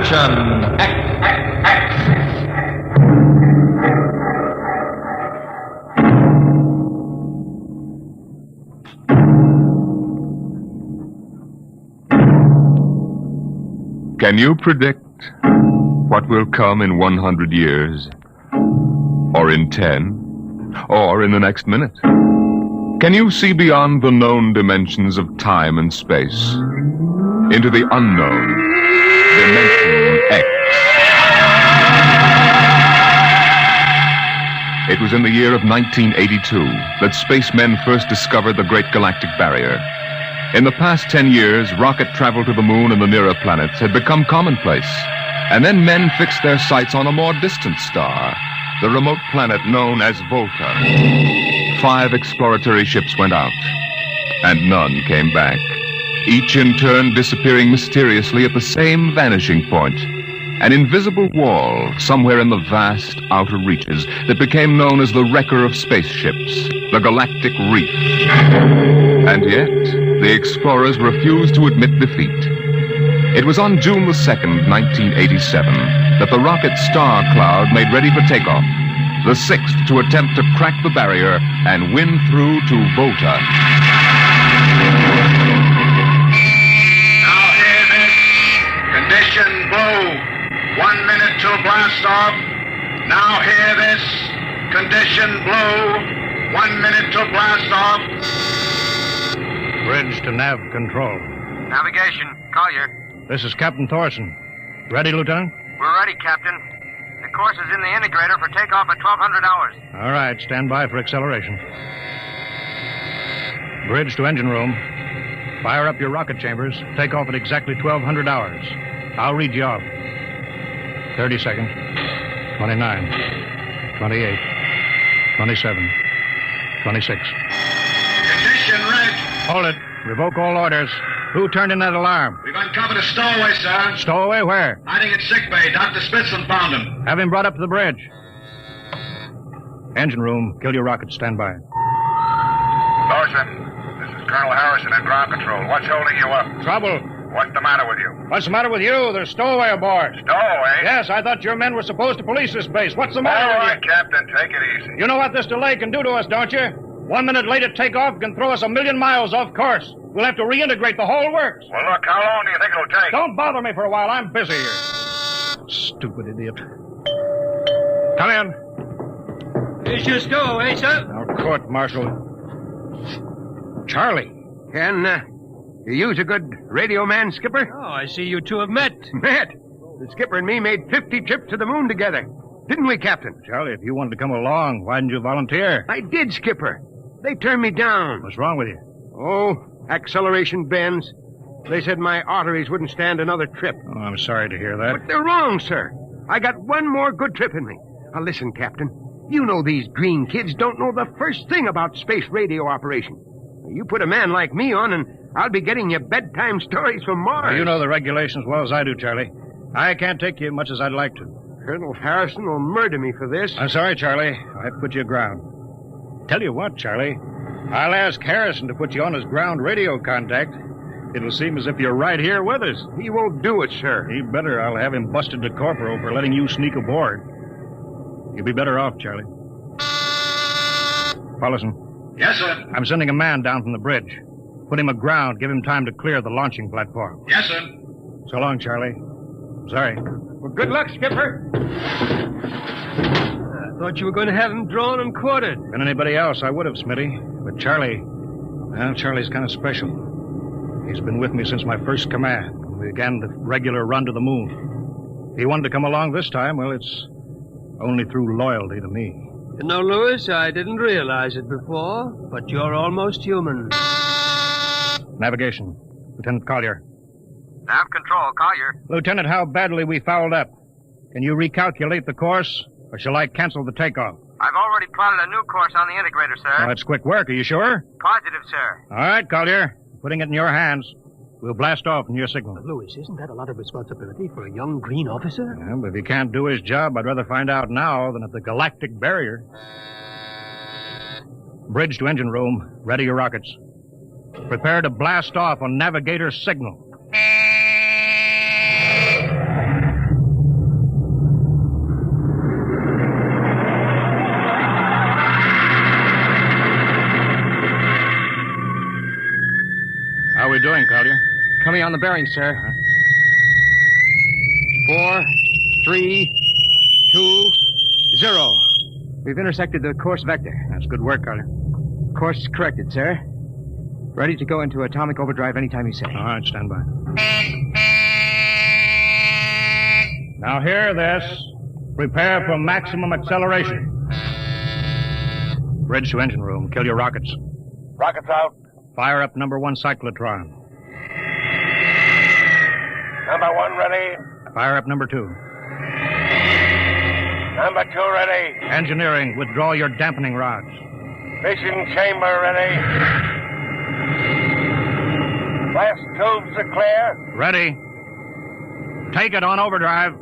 Attention, X. Can you predict what will come in 100 years? Or in 10? Or in the next minute? Can you see beyond the known dimensions of time and space into the unknown dimension X? It was in the year of 1982 that spacemen first discovered the Great Galactic Barrier. In the past 10 years, rocket travel to the moon and the nearer planets had become commonplace. And then men fixed their sights on a more distant star, the remote planet known as Veldt. 5 exploratory ships went out, and none came back, each in turn disappearing mysteriously at the same vanishing point, an invisible wall somewhere in the vast outer reaches that became known as the wrecker of spaceships, the Galactic Reef. And yet, the explorers refused to admit defeat. It was on June the 2nd, 1987, that the rocket Star Cloud made ready for takeoff, the 6th to attempt to crack the barrier and win through to Volta. Now hear this. Condition blue. 1 minute till blast off. Now hear this. Condition blue. 1 minute till blast off. Bridge to nav control. Navigation, Collier. This is Captain Thorson. Ready, Lieutenant? We're ready, Captain. The course is in the integrator for takeoff at 1200 hours. All right, stand by for acceleration. Bridge to engine room. Fire up your rocket chambers. Take off at exactly 1200 hours. I'll read you off. 30 seconds. 29. 28. 27. 26. Condition red. Hold it. Revoke all orders. Who turned in that alarm? We've uncovered a stowaway, sir. Stowaway where? Hiding at sick bay. Dr. Spitzlin found him. Have him brought up to the bridge. Engine room. Kill your rocket. Stand by. Thorson, this is Colonel Harrison in ground control. What's holding you up? Trouble. What's the matter with you? What's the matter with you? There's stowaway aboard. Stowaway? Yes, I thought your men were supposed to police this base. What's the matter All with right, Captain, take it easy. you? You know what this delay can do to us, don't you? 1 minute late at takeoff can throw us 1,000,000 miles off course. We'll have to reintegrate the whole works. Well, look, how long do you think it'll take? Don't bother me for a while. I'm busy here. Stupid idiot. Come in. Here's your stowaway, sir. Now, court martial. Charlie. Can you use a good radio man, Skipper? Oh, I see you two have met. Met? The Skipper and me made 50 trips to the moon together. Didn't we, Captain? Charlie, if you wanted to come along, why didn't you volunteer? I did, Skipper. They turned me down. What's wrong with you? Oh, acceleration bends. They said my arteries wouldn't stand another trip. Oh, I'm sorry to hear that. But they're wrong, sir. I got one more good trip in me. Now, listen, Captain. You know these green kids don't know the first thing about space radio operation. You put a man like me on, and I'll be getting you bedtime stories from Mars. Now, you know the regulations as well as I do, Charlie. I can't take you as much as I'd like to. Colonel Harrison will murder me for this. I'm sorry, Charlie. I have to put you aground. Tell you what, Charlie. I'll ask Harrison to put you on his ground radio contact. It'll seem as if you're right here with us. He won't do it, sir. He better. I'll have him busted to corporal for letting you sneak aboard. You'll be better off, Charlie. Paulson. Yes, sir. I'm sending a man down from the bridge. Put him aground. Give him time to clear the launching platform. Yes, sir. So long, Charlie. Sorry. Well, good luck, Skipper. I thought you were going to have him drawn and quartered. Been anybody else, I would have, Smitty. But Charlie, well, Charlie's kind of special. He's been with me since my first command, when we began the regular run to the moon. If he wanted to come along this time, well, it's only through loyalty to me. You know, Lewis, I didn't realize it before, but you're almost human. Navigation. Lieutenant Collier. Nav control, Collier. Lieutenant, how badly we fouled up. Can you recalculate the course, or shall I cancel the takeoff? I've already plotted a new course on the integrator, sir. Oh, that's quick work. Are you sure? Positive, sir. All right, Collier. Putting it in your hands. We'll blast off from your signal. Lewis, isn't that a lot of responsibility for a young green officer? Yeah, but if he can't do his job, I'd rather find out now than at the galactic barrier. Bridge to engine room. Ready your rockets. Prepare to blast off on navigator's signal. on the bearing, sir. 4, 3, 2, 0. We've intersected the course vector. That's good work, Collier. Course corrected, sir. Ready to go into atomic overdrive anytime you say. All right, stand by. Now hear this. Prepare for maximum acceleration. Bridge to engine room. Kill your rockets. Rockets out. Fire up number 1 cyclotron. Number 1 ready. Fire up number 2. Number 2 ready. Engineering, withdraw your dampening rods. Fission chamber ready. Blast tubes are clear. Ready. Take it on overdrive.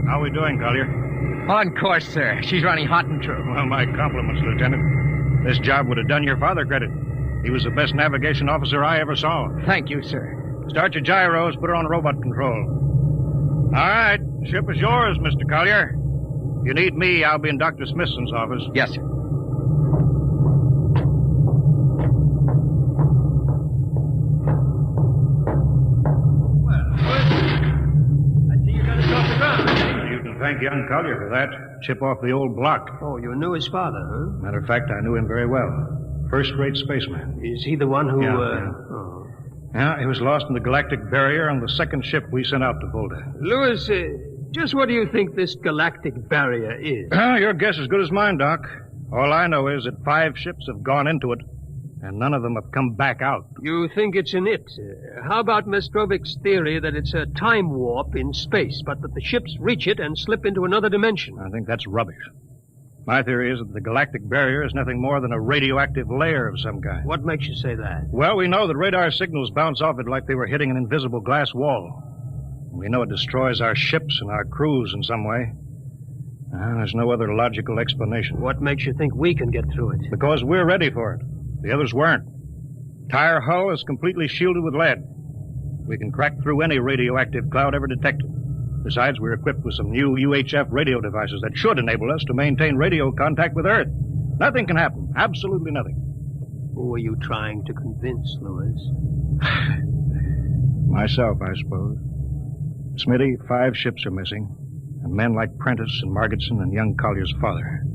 How are we doing, Collier? On course, sir. She's running hot and true. Well, my compliments, Lieutenant. This job would have done your father credit. He was the best navigation officer I ever saw. Thank you, sir. Start your gyros, put her on robot control. All right, ship is yours, Mr. Collier. If you need me, I'll be in Dr. Smithson's office. Yes, sir. You can thank young Collier for that. Chip off the old block. Oh, you knew his father, huh? Matter of fact, I knew him very well. First-rate spaceman. Is he the one who, Yeah, Oh. Yeah, he was lost in the galactic barrier on the second ship we sent out to Volta. Louis, just what do you think this galactic barrier is? Your guess is as good as mine, Doc. All I know is that 5 ships have gone into it, and none of them have come back out. You think it's an it. How about Mestrovic's theory that it's a time warp in space, but that the ships reach it and slip into another dimension? I think that's rubbish. My theory is that the galactic barrier is nothing more than a radioactive layer of some kind. What makes you say that? Well, we know that radar signals bounce off it like they were hitting an invisible glass wall. We know it destroys our ships and our crews in some way. There's no other logical explanation. What makes you think we can get through it? Because we're ready for it. The others weren't. Entire hull is completely shielded with lead. We can crack through any radioactive cloud ever detected. Besides, we're equipped with some new UHF radio devices that should enable us to maintain radio contact with Earth. Nothing can happen. Absolutely nothing. Who are you trying to convince, Louis? Myself, I suppose. Smitty, 5 ships are missing, and men like Prentice and Margetson and young Collier's father.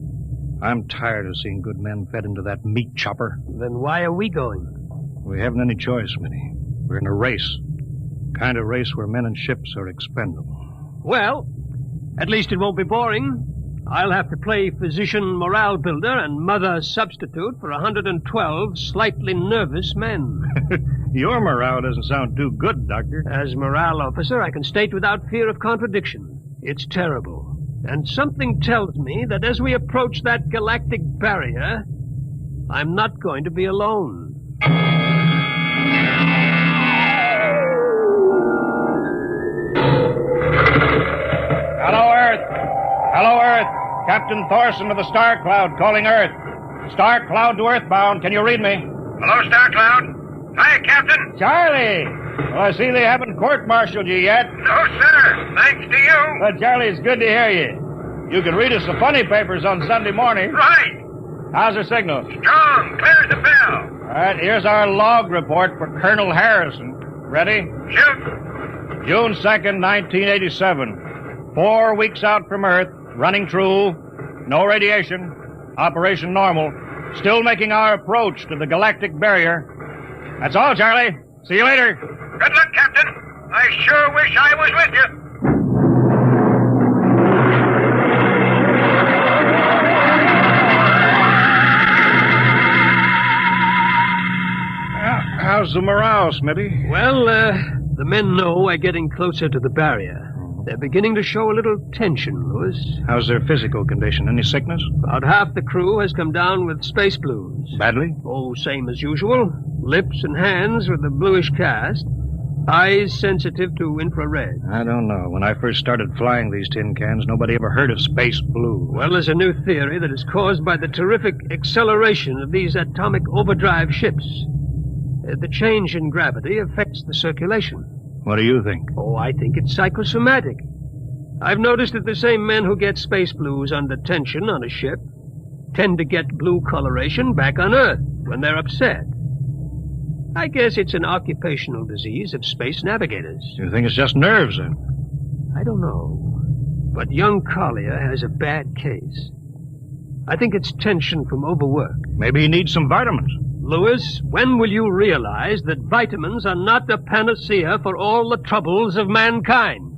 I'm tired of seeing good men fed into that meat chopper. Then why are we going? We haven't any choice, Smitty. We're in a race. Kind of race where men and ships are expendable. Well, at least it won't be boring. I'll have to play physician morale builder and mother substitute for 112 slightly nervous men. Your morale doesn't sound too good, Doctor. As morale officer, I can state without fear of contradiction. It's terrible. And something tells me that as we approach that galactic barrier, I'm not going to be alone. Hello, Earth. Hello, Earth. Captain Thorson of the Star Cloud calling Earth. Star Cloud to Earthbound. Can you read me? Hello, Star Cloud. Hi, Captain. Charlie! Well, I see they haven't court-martialed you yet. No, sir. Thanks to you. But, Charlie, it's good to hear you. You can read us the funny papers on Sunday morning. Right. How's the signal? Strong. Clear as a bell. All right, here's our log report for Colonel Harrison. Ready? Shoot. June 2nd, 1987. 4 weeks out from Earth, running true, no radiation, operation normal, still making our approach to the galactic barrier. That's all, Charlie. See you later. Good luck, Captain. I sure wish I was with you. How's the morale, Smitty? Well, the men know we're getting closer to the barrier. They're beginning to show a little tension, Louis. How's their physical condition? Any sickness? About half the crew has come down with space blues. Badly? Oh, same as usual. Lips and hands with a bluish cast. Eyes sensitive to infrared. I don't know. When I first started flying these tin cans, nobody ever heard of space blue. Well, there's a new theory that is caused by the terrific acceleration of these atomic overdrive ships. The change in gravity affects the circulation. What do you think? Oh, I think it's psychosomatic. I've noticed that the same men who get space blues under tension on a ship tend to get blue coloration back on Earth. when they're upset. I guess it's an occupational disease of space navigators. You think it's just nerves, then? I don't know. But young Collier has a bad case. I think it's tension from overwork. Maybe he needs some vitamins. Lewis, when will you realize that vitamins are not the panacea for all the troubles of mankind?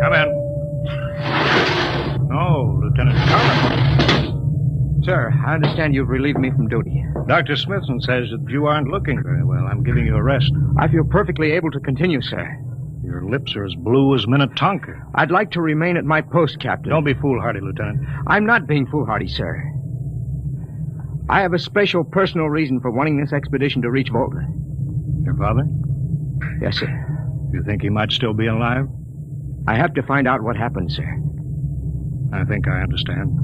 Come in. Oh, Lieutenant Collins. Sir, I understand you've relieved me from duty. Dr. Smithson says that you aren't looking very well. I'm giving you a rest. I feel perfectly able to continue, sir. Your lips are as blue as Minnetonka. I'd like to remain at my post, Captain. Don't be foolhardy, Lieutenant. I'm not being foolhardy, sir. I have a special personal reason for wanting this expedition to reach Veldt. Your father? Yes, sir. You think he might still be alive? I have to find out what happened, sir. I think I understand.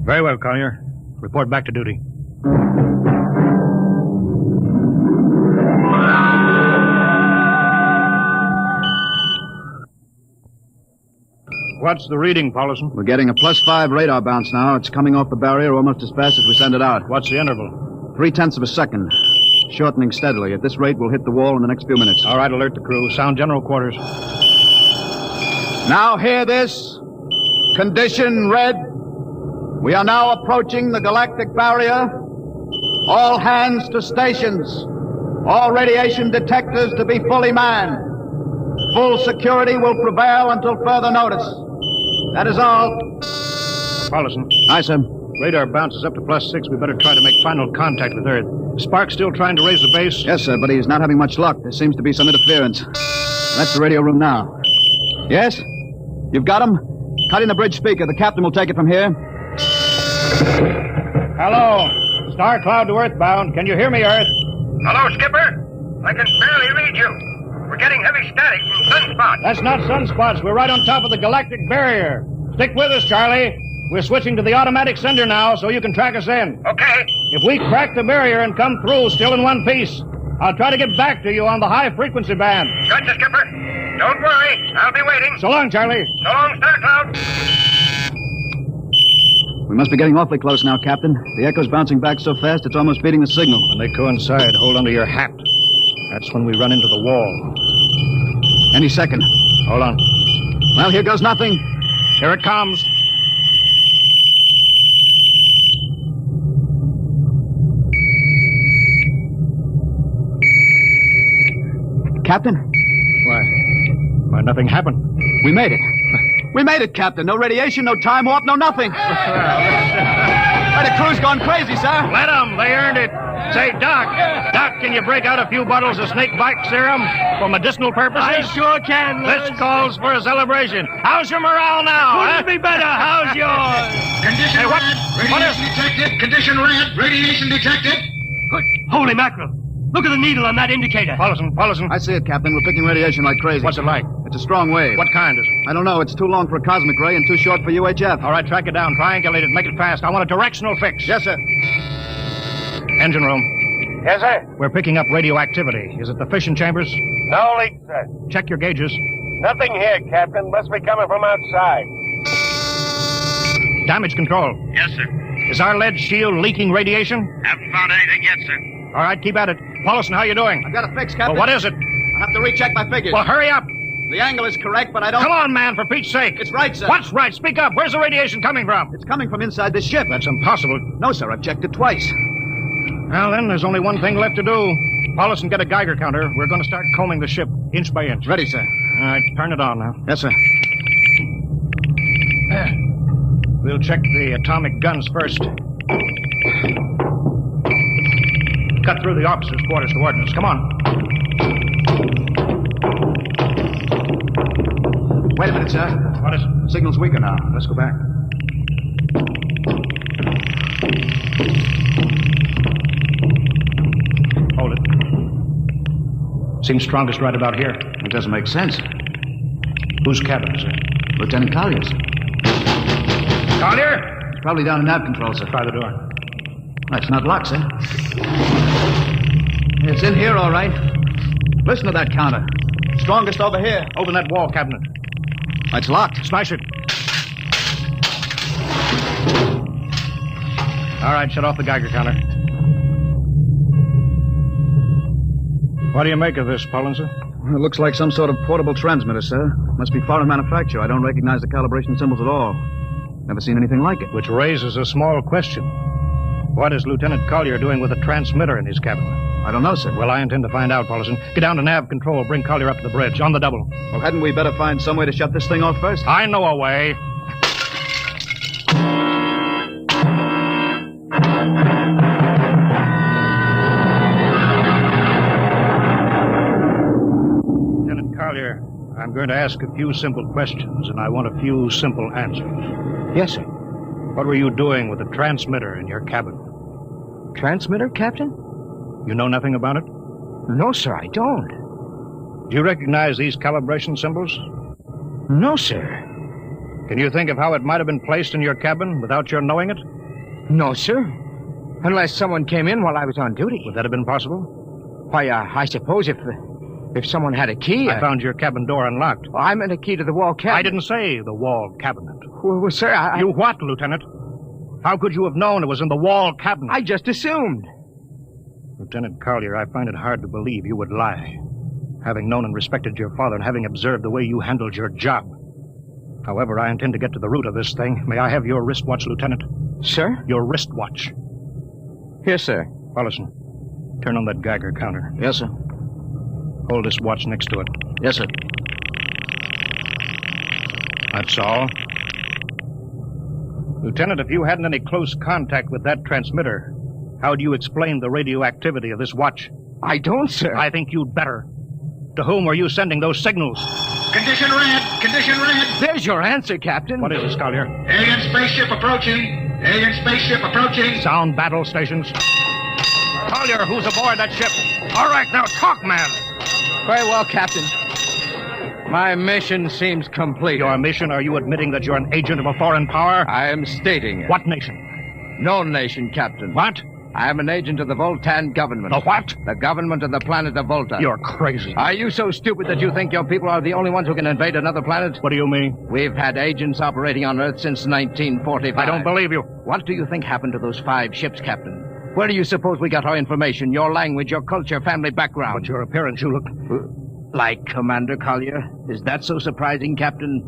Very well, Collier. Report back to duty. What's the reading, Paulson? We're getting a +5 radar bounce now. It's coming off the barrier almost as fast as we send it out. What's the interval? 0.3 of a second. Shortening steadily. At this rate, we'll hit the wall in the next few minutes. All right, alert the crew. Sound general quarters. Now hear this. Condition red. We are now approaching the galactic barrier. All hands to stations. All radiation detectors to be fully manned. Full security will prevail until further notice. That is all. Paulson. Aye, sir. Radar bounces up to +6. We better try to make final contact with Earth. Spark still trying to raise the base? Yes, sir, but he's not having much luck. There seems to be some interference. That's the radio room now. Yes? You've got him? Cut in the bridge speaker. The captain will take it from here. Hello. Star Cloud to Earthbound. Can you hear me, Earth? Hello, Skipper. I can barely read you. We're getting heavy static from sunspots. That's not sunspots. We're right on top of the galactic barrier. Stick with us, Charlie. We're switching to the automatic sender now, so you can track us in. Okay. If we crack the barrier and come through still in one piece, I'll try to get back to you on the high-frequency band. Gotcha, Skipper. Don't worry. I'll be waiting. So long, Charlie. So long, Star Cloud. We must be getting awfully close now, Captain. The echo's bouncing back so fast it's almost beating the signal. When they coincide, hold onto your hat. That's when we run into the wall. Any second. Hold on. Well, here goes nothing. Here it comes. Captain? Why, nothing happened. We made it. We made it, Captain. No radiation, no time warp, no nothing. Why, the crew's gone crazy, sir. Let them. They earned it. Say, Doc, can you break out a few bottles of snake bite serum for medicinal purposes? I sure can, Lewis. This calls for a celebration. How's your morale now? Couldn't be better. How's yours? Condition Hey, what? red. What Radiation detected. Condition red. Radiation detected. Good. Holy mackerel. Look at the needle on that indicator. Paulson. I see it, Captain. We're picking radiation like crazy. What's it like? It's a strong wave. What kind is it? I don't know. It's too long for a cosmic ray and too short for UHF. All right, track it down. Triangulate it. Make it fast. I want a directional fix. Yes, sir. Engine room. Yes, sir. We're picking up radioactivity. Is it the fission chambers? No leak, sir. Check your gauges. Nothing here, Captain. Must be coming from outside. Damage control. Yes, sir. Is our lead shield leaking radiation? Haven't found anything yet, sir. All right, keep at it. Paulson, how you doing? I've got a fix, Captain. Well, what is it? I have to recheck my figures. Well, hurry up. The angle is correct, but I don't... Come on, man, for Pete's sake. It's right, sir. What's right? Speak up. Where's the radiation coming from? It's coming from inside this ship. That's impossible. No, sir. I've checked it twice. Well, then, there's only one thing left to do. Paulson, get a Geiger counter. We're going to start combing the ship inch by inch. Ready, sir. All right, turn it on now. Yes, sir. We'll check the atomic guns first. Cut through the officers' quarters to ordnance. Come on. Wait a minute, sir. What is it? Signal's weaker now. Let's go back. Hold it. Seems strongest right about here. It doesn't make sense. Whose cabin is it? Lieutenant Collier's. Collier? It's probably down in nav control, sir. Try the door. That's not locked, sir. It's in here, all right. Listen to that counter. Strongest over here. Open that wall cabinet. It's locked. Smash it. All right, shut off the Geiger counter. What do you make of this, Pollinson? It looks like some sort of portable transmitter, sir. Must be foreign manufacture. I don't recognize the calibration symbols at all. Never seen anything like it. Which raises a small question. What is Lieutenant Collier doing with a transmitter in his cabin? I don't know, sir. Well, I intend to find out, Paulson. Get down to nav control. Bring Collier up to the bridge. On the double. Well, hadn't we better find some way to shut this thing off first? I know a way. Lieutenant Collier, I'm going to ask a few simple questions, and I want a few simple answers. Yes, sir. What were you doing with the transmitter in your cabin? Transmitter, Captain? You know nothing about it? No, sir, I don't. Do you recognize these calibration symbols? No, sir. Can you think of how it might have been placed in your cabin without your knowing it? No, sir. Unless someone came in while I was on duty. Would that have been possible? Why, I suppose if someone had a key... I found your cabin door unlocked. Oh, I meant a key to the wall cabinet. I didn't say the wall cabinet. Well, sir, You what, Lieutenant? How could you have known it was in the wall cabinet? I just assumed. Lieutenant Collier, I find it hard to believe you would lie. Having known and respected your father and having observed the way you handled your job. However, I intend to get to the root of this thing. May I have your wristwatch, Lieutenant? Sir? Your wristwatch. Here, sir. Paulson, turn on that Geiger counter. Yes, sir. Hold this watch next to it. Yes, sir. That's all. Lieutenant, if you hadn't any close contact with that transmitter, how do you explain the radioactivity of this watch? I don't, sir. I think you'd better. To whom were you sending those signals? Condition red. Condition red. There's your answer, Captain. What is this, Collier? Alien spaceship approaching. Alien spaceship approaching. Sound battle stations. Collier, who's aboard that ship? All right, now talk, man. Very well, Captain. My mission seems complete. Your mission? Are you admitting that you're an agent of a foreign power? I am stating it. What nation? No nation, Captain. What? I am an agent of the Voltan government. The what? The government of the planet of Volta. You're crazy. Are you so stupid that you think your people are the only ones who can invade another planet? What do you mean? We've had agents operating on Earth since 1945. I don't believe you. What do you think happened to those 5 ships, Captain? Where do you suppose we got our information, your language, your culture, family background? But your appearance, you look... Like Commander Collier? Is that so surprising, Captain?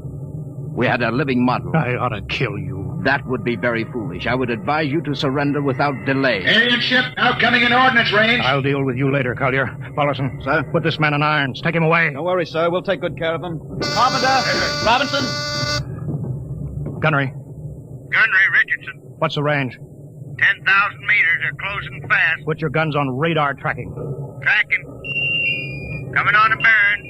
We had a living model. I ought to kill you. That would be very foolish. I would advise you to surrender without delay. Alien ship now coming in ordnance range. I'll deal with you later, Collier. Paulson, Sir? put this man in irons. Take him away. Don't worry, sir. We'll take good care of him. Carpenter! Robinson! Gunnery. Gunnery Richardson. What's the range? 10,000 meters. They're closing fast. Put your guns on radar tracking. Tracking. Coming on a burn.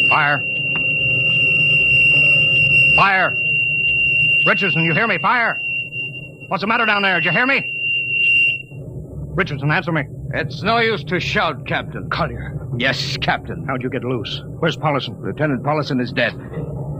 Fire. Fire. Richardson, you hear me? Fire. What's the matter down there? Did you hear me? Richardson, answer me. It's no use to shout, Captain. Collier. Yes, Captain. How'd you get loose? Where's Paulson? Lieutenant Paulson is dead.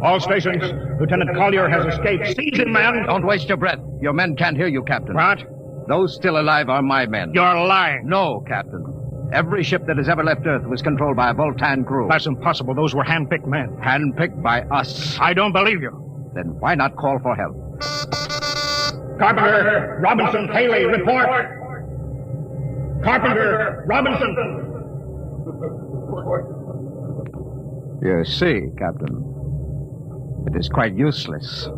All stations. Lieutenant Collier has escaped. Seize him, man. Don't waste your breath. Your men can't hear you, Captain. What? Those still alive are my men. You're lying. No, Captain. Every ship that has ever left Earth was controlled by a Voltan crew. That's impossible. Those were hand-picked men. Handpicked by us. I don't believe you. Then why not call for help? Carpenter, Robinson, Haley, report. Carpenter, Robinson. You see, Captain, it is quite useless.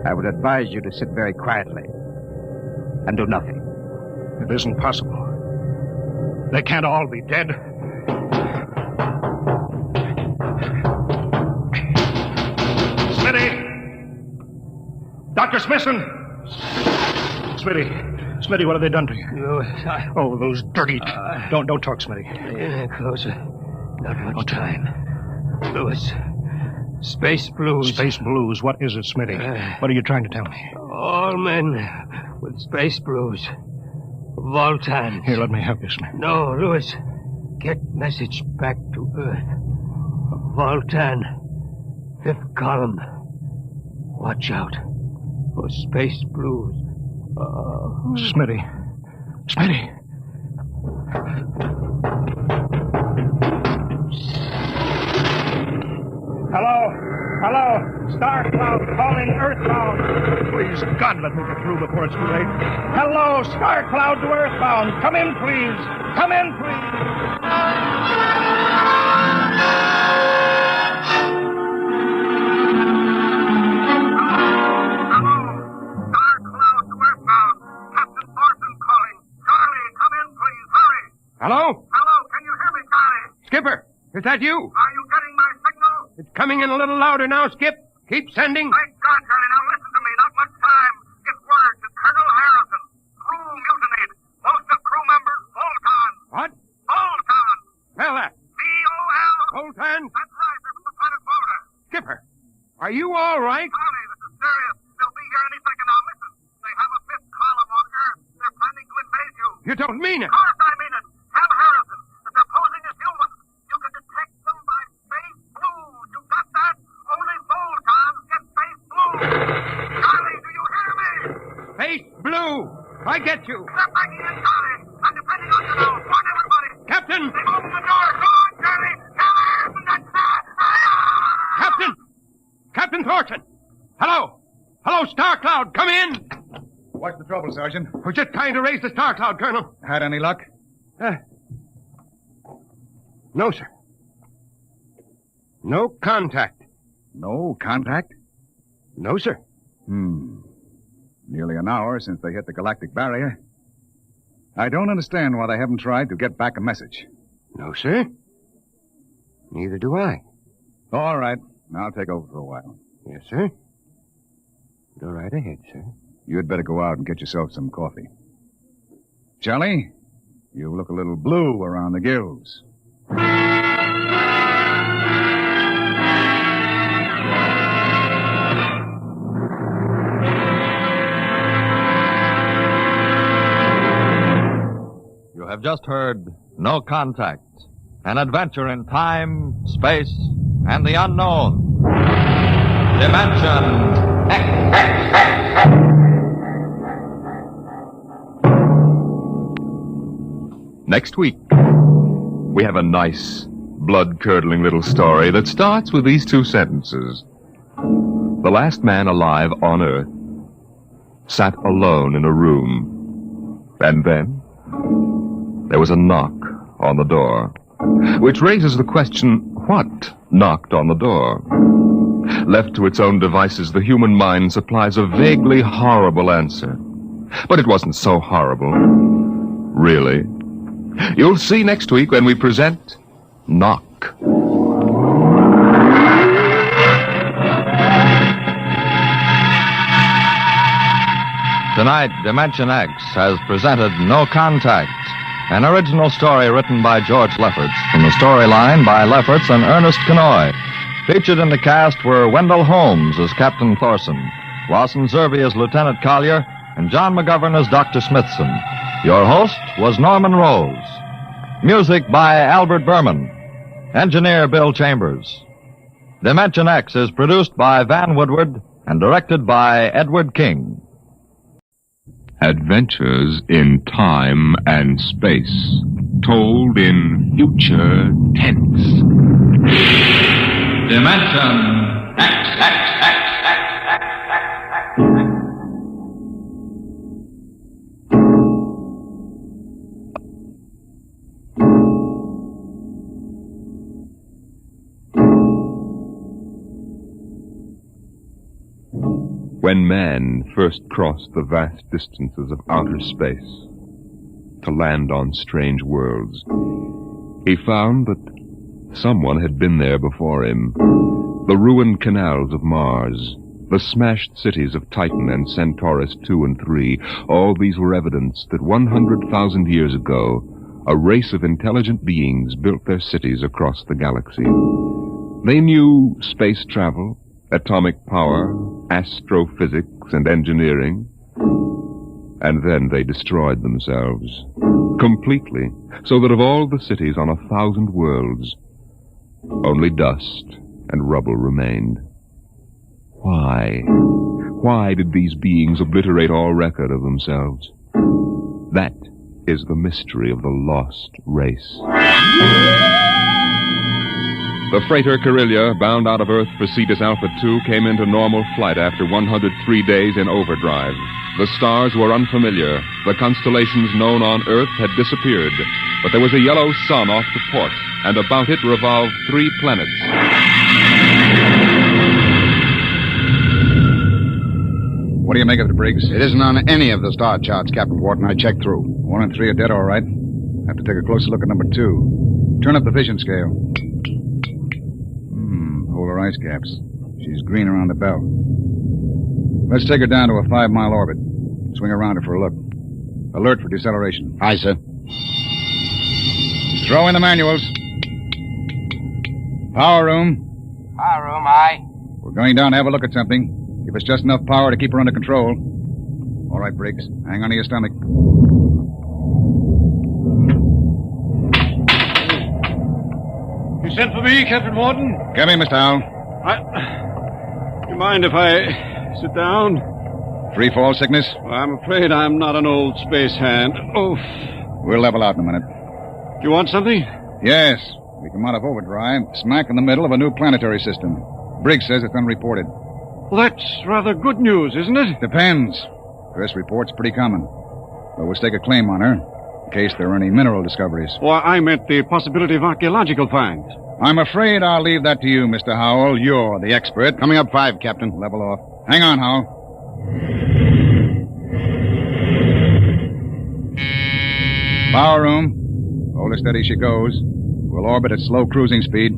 I would advise you to sit very quietly and do nothing. It isn't possible. They can't all be dead. Smitty! Dr. Smithson! Smitty, what have they done to you? Oh, those dirty... Don't talk, Smitty. Closer. Not much time. Lewis. Space blues. Space blues. What is it, Smitty? What are you trying to tell me? All men with space blues. Voltans. Here, let me help you, Smitty. No, Lewis. Get message back to Earth. Voltan. 5th column. Watch out for space blues. Smitty. Smitty. Hello. Star Cloud calling Earthbound. Please, God, let me get through before it's too late. Hello, Star Cloud to Earthbound. Come in, please. Come in, please. Hello? Hello, can you hear me, Charlie? Skipper, is that you? Are you getting my signal? It's coming in a little louder now, Skip. Keep sending. Thank God, Charlie. Now listen to me. Not much time. Get word to Colonel Harrison. Crew mutinied. Most of crew members, Voltan. What? Voltan. Spell that. V-O-L. Voltan? That's right. They're from the planet Volta. Skipper, are you all right? Charlie, this is serious. They'll be here any second now. Listen, they have a fifth column on Earth. They're planning to invade you. You don't mean it. Of course I mean it. Tell Harrison that they're posing as humans. You can detect them by face blues. You got that? Only Voltons get face blues. Charlie, do you hear me? Face blue. I get you. Step back in, Charlie. I'm depending on you now. Warn everybody. Captain! They've opened the door. Go on, Charlie. Tell Harrison that's Captain! Captain Thorson! Hello! Hello, Star Cloud, come in! What's the trouble, Sergeant? We're just trying to raise the Star Cloud, Colonel. Had any luck? No, sir. No contact. No contact? No, sir. Nearly an hour since they hit the galactic barrier. I don't understand why they haven't tried to get back a message. No, sir. Neither do I. All right. I'll take over for a while. Yes, sir. Go right ahead, sir. You'd better go out and get yourself some coffee. Charlie, you look a little blue around the gills. You have just heard No Contact, an adventure in time, space, and the unknown. Dimension X. Next week, we have a nice, blood-curdling little story that starts with these two sentences. The last man alive on Earth sat alone in a room. And then there was a knock on the door, which raises the question, what knocked on the door? Left to its own devices, the human mind supplies a vaguely horrible answer. But it wasn't so horrible, really. You'll see next week when we present Knock. Tonight, Dimension X has presented No Contact, an original story written by George Lefferts, from the storyline by Lefferts and Ernest Kenoy. Featured in the cast were Wendell Holmes as Captain Thorson, Lawson Zerby as Lieutenant Collier, and John McGovern as Dr. Smithson. Your host was Norman Rose. Music by Albert Berman. Engineer Bill Chambers. Dimension X is produced by Van Woodward and directed by Edward King. Adventures in time and space, told in future tense. Dimension X. When man first crossed the vast distances of outer space to land on strange worlds, he found that someone had been there before him. The ruined canals of Mars, the smashed cities of Titan and Centaurus II and III, all these were evidence that 100,000 years ago, a race of intelligent beings built their cities across the galaxy. They knew space travel, atomic power, astrophysics, and engineering. And then they destroyed themselves completely, so that of all the cities on 1,000 worlds, only dust and rubble remained. Why? Why did these beings obliterate all record of themselves? That is the mystery of the lost race. The freighter Karelia, bound out of Earth for Cetus Alpha 2, came into normal flight after 103 days in overdrive. The stars were unfamiliar. The constellations known on Earth had disappeared. But there was a yellow sun off the port, and about it revolved 3 planets. What do you make of it, Briggs? It isn't on any of the star charts, Captain Wharton. I checked through. 1 and 3 are dead, all right. Have to take a closer look at number 2. Turn up the vision scale. Polar ice caps. She's green around the belt. Let's take her down to a 5-mile orbit. Swing around her for a look. Alert for deceleration. Aye, sir. Throw in the manuals. Power room. Power room, aye. We're going down to have a look at something. Give us just enough power to keep her under control. All right, Briggs. Hang on to your stomach. You sent for me, Captain Wharton? Come in, Mr. Howell. Do you mind if I sit down? Free fall sickness? Well, I'm afraid I'm not an old space hand. Oof. We'll level out in a minute. Do you want something? Yes. We come out of overdrive, smack in the middle of a new planetary system. Briggs says it's unreported. Well, that's rather good news, isn't it? Depends. First report's pretty common. But we'll stake a claim on her, in case there are any mineral discoveries. Well, I meant the possibility of archaeological finds. I'm afraid I'll leave that to you, Mr. Howell. You're the expert. Coming up 5, Captain. Level off. Hang on, Howell. Power room. Hold her steady she goes. We'll orbit at slow cruising speed.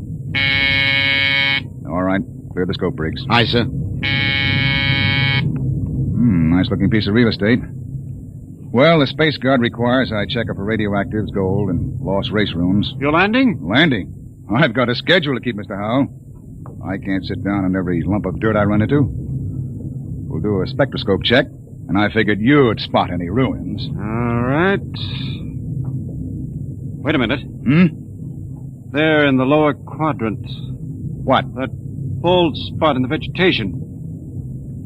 All right. Clear the scope, Briggs. Aye, sir. Nice-looking piece of real estate. Well, the Space Guard requires I check up for radioactives, gold, and lost race rooms. You're landing? Landing? I've got a schedule to keep, Mr. Howell. I can't sit down on every lump of dirt I run into. We'll do a spectroscope check, and I figured you'd spot any ruins. All right. Wait a minute. There in the lower quadrant. What? That bald spot in the vegetation.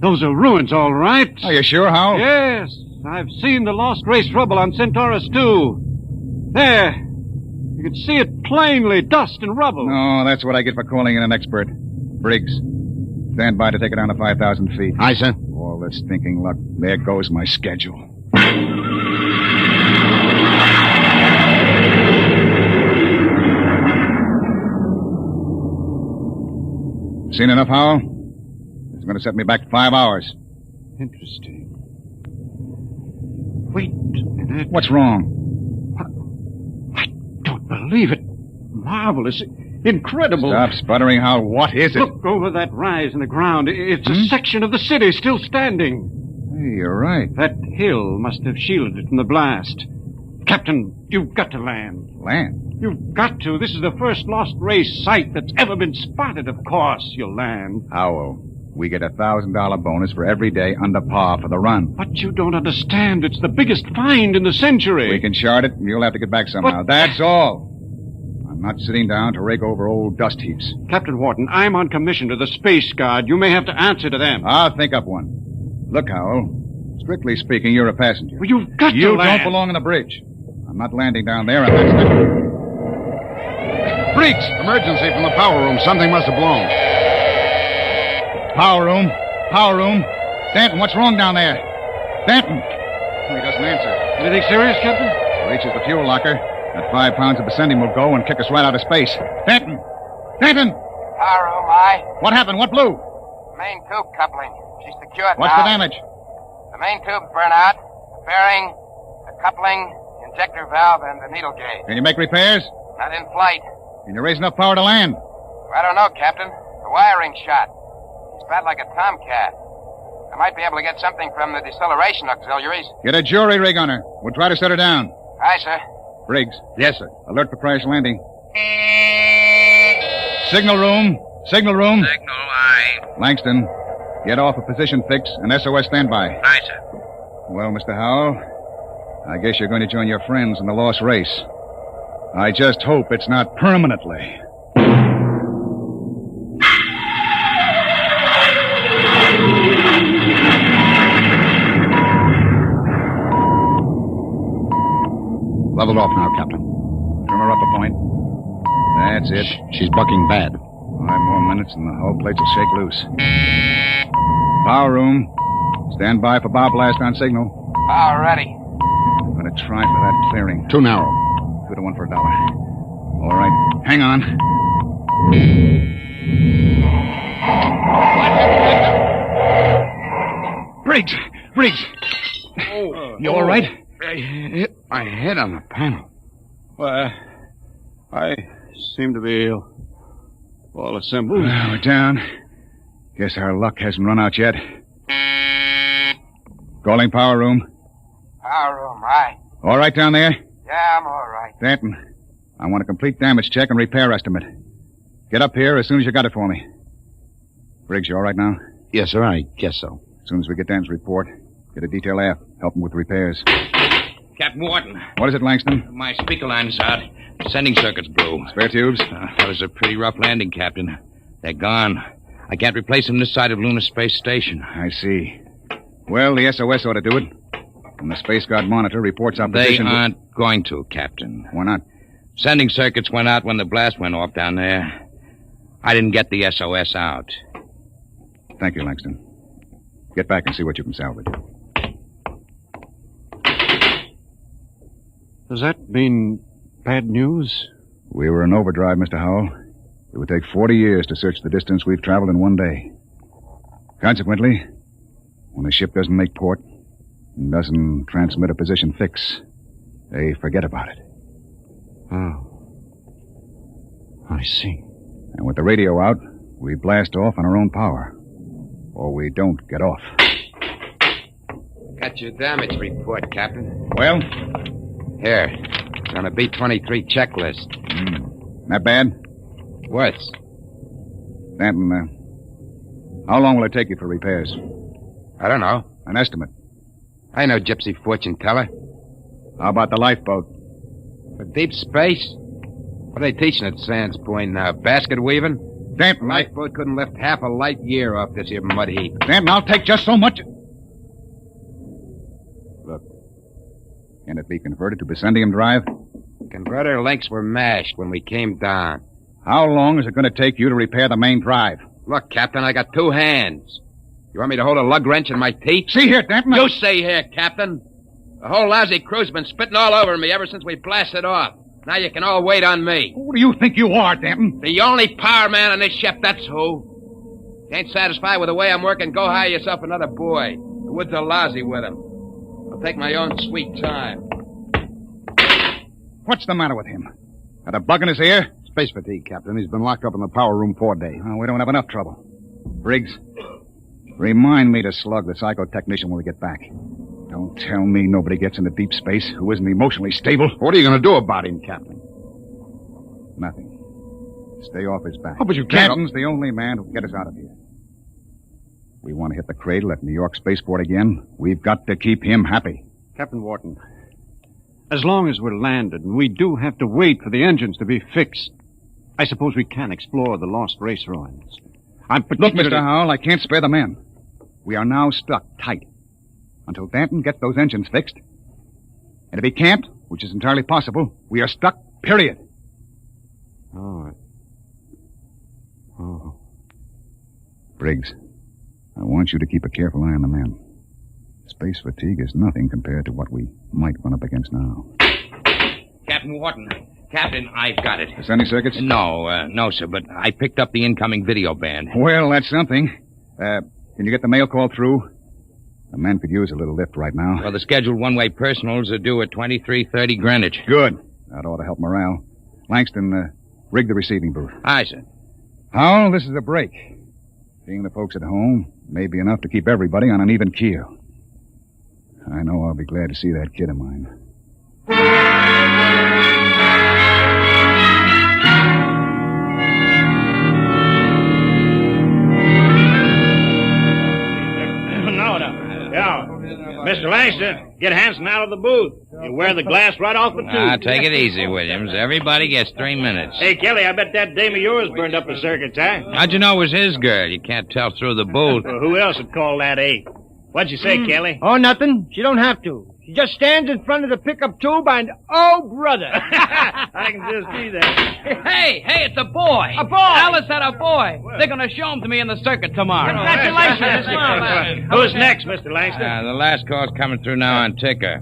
Those are ruins, all right. Are you sure, Howell? Yes. I've seen the lost race rubble on Centaurus 2. There. You can see it plainly, dust and rubble. Oh, that's what I get for calling in an expert. Briggs, stand by to take it down to 5,000 feet. Aye, sir. All this stinking luck. There goes my schedule. Seen enough, Howell? It's going to set me back 5 hours. Interesting. Wait a minute. What's wrong? I don't believe it. Marvelous. Incredible. Stop sputtering, Howell. What is it? Look over that rise in the ground. It's a section of the city still standing. Hey, you're right. That hill must have shielded it from the blast. Captain, you've got to land. Land? You've got to. This is the first lost race site that's ever been spotted. Of course you'll land. Howell, we get a $1,000 bonus for every day under par for the run. But you don't understand. It's the biggest find in the century. We can chart it, and you'll have to get back somehow. That's all. I'm not sitting down to rake over old dust heaps. Captain Wharton, I'm on commission to the Space Guard. You may have to answer to them. I'll think up one. Look, Howell, strictly speaking, you're a passenger. Well, you've got to You land. don't belong on the bridge. I'm not landing down there. I'm not... Briggs! Emergency from the power room. Something must have blown. Power room. Power room. Danton, what's wrong down there? Danton! Oh, he doesn't answer. Anything serious, Captain? Reaches the fuel locker. That 5 pounds of besending will go and kick us right out of space. Danton! Danton! Power room, aye. What happened? What blew? Main tube coupling. She's secured What's now. the damage? The main tube's burnt out. The bearing, the coupling, the injector valve, and the needle gauge. Can you make repairs? Not in flight. Can you raise enough power to land? I don't know, Captain. The wiring's shot. It's bad like a tomcat. I might be able to get something from the deceleration auxiliaries. Get a jury rig on her. We'll try to set her down. Aye, sir. Briggs. Yes, sir. Alert for crash landing. Signal room. Signal room. Signal, aye. Langston, get off a position fix and SOS standby. Aye, sir. Well, Mr. Howell, I guess you're going to join your friends in the lost race. I just hope it's not permanently. Leveled off now, Captain. Trim her up a point. That's it. She's bucking bad. 5 more minutes and the hull plates will shake loose. Power room. Stand by for bow blast on signal. All ready. I'm going to try for that clearing. Too narrow. 2 to 1 for $1. All right. Hang on. Briggs! Briggs! You all right? I hit my head on the panel. Well, I seem to be all assembled. We're down. Guess our luck hasn't run out yet. Calling power room. Power room, aye. All right down there? Yeah, I'm all right. Danton, I want a complete damage check and repair estimate. Get up here as soon as you got it for me. Briggs, you all right now? Yes, sir, I guess so. As soon as we get Dan's report, get a detail aft. Help him with repairs. Captain Wharton. What is it, Langston? My speaker line's out. Sending circuit's blew. Spare tubes? That was a pretty rough landing, Captain. They're gone. I can't replace them this side of Lunar Space Station. I see. Well, the SOS ought to do it. And the Space Guard monitor reports our position. They aren't going to, Captain. Why not? Sending circuits went out when the blast went off down there. I didn't get the SOS out. Thank you, Langston. Get back and see what you can salvage. Does that mean bad news? We were in overdrive, Mr. Howell. It would take 40 years to search the distance we've traveled in one day. Consequently, when a ship doesn't make port and doesn't transmit a position fix, they forget about it. Oh. I see. And with the radio out, we blast off on our own power. Or we don't get off. Got your damage report, Captain. Well? Here. It's on a B-23 checklist. Not bad? Worse. Stanton, how long will it take you for repairs? I don't know. An estimate. I know gypsy fortune teller. How about the lifeboat? For deep space? What are they teaching at Sands Point now? Basket weaving? Stanton, Lifeboat couldn't lift half a light year off this here mud heap. Stanton, I'll take just so much. Look. Can it be converted to Bessendium drive? Converter links were mashed when we came down. How long is it going to take you to repair the main drive? Look, Captain, I got 2 hands. You want me to hold a lug wrench in my teeth? See here, Danton. You see here, Captain. The whole lousy crew's been spitting all over me ever since we blasted off. Now you can all wait on me. Who do you think you are, Danton? The only power man on this ship, that's who. You ain't satisfied with the way I'm working, go hire yourself another boy. The woods are lousy with him. I'll take my own sweet time. What's the matter with him? Got a bug in his ear? Space fatigue, Captain. He's been locked up in the power room 4 days. Oh, we don't have enough trouble. Briggs, remind me to slug the psychotechnician when we get back. Don't tell me nobody gets into deep space who isn't emotionally stable. What are you going to do about him, Captain? Nothing. Stay off his back. Oh, but you can't. Captain's the only man who'll get us out of here. We want to hit the cradle at New York Spaceport again. We've got to keep him happy. Captain Wharton, as long as we're landed, and we do have to wait for the engines to be fixed, I suppose we can explore the lost race ruins. Look, Mr. Howell, I can't spare the men. We are now stuck tight until Danton gets those engines fixed. And if he can't, which is entirely possible, we are stuck, period. Oh. Briggs, I want you to keep a careful eye on the men. Space fatigue is nothing compared to what we might run up against now. Captain Wharton. Captain, I've got it. Sending circuits? No, sir, but I picked up the incoming video band. Well, that's something. Can you get the mail call through? The men could use a little lift right now. Well, the scheduled one-way personals are due at 23:30 Greenwich. Good. That ought to help morale. Langston, rig the receiving booth. Aye, sir. Howell, this is a break. Seeing the folks at home may be enough to keep everybody on an even keel. I know I'll be glad to see that kid of mine. Yeah. Mr. Langston, get Hanson out of the booth. You wear the glass right off the tube. Take it easy, Williams. Everybody gets 3 minutes. Hey, Kelly, I bet that dame of yours burned up the circuits, huh? How'd you know it was his girl? You can't tell through the booth. Well, who else would call that 8? What'd you say, Kelly? Oh, nothing. She don't have to. He just stands in front of the pickup tube and, oh, brother. I can just see that. Hey, it's a boy. A boy. Alice had a boy. They're going to show him to me in the circuit tomorrow. Congratulations. Who's next, Mr. Langston? The last call's coming through now on ticker.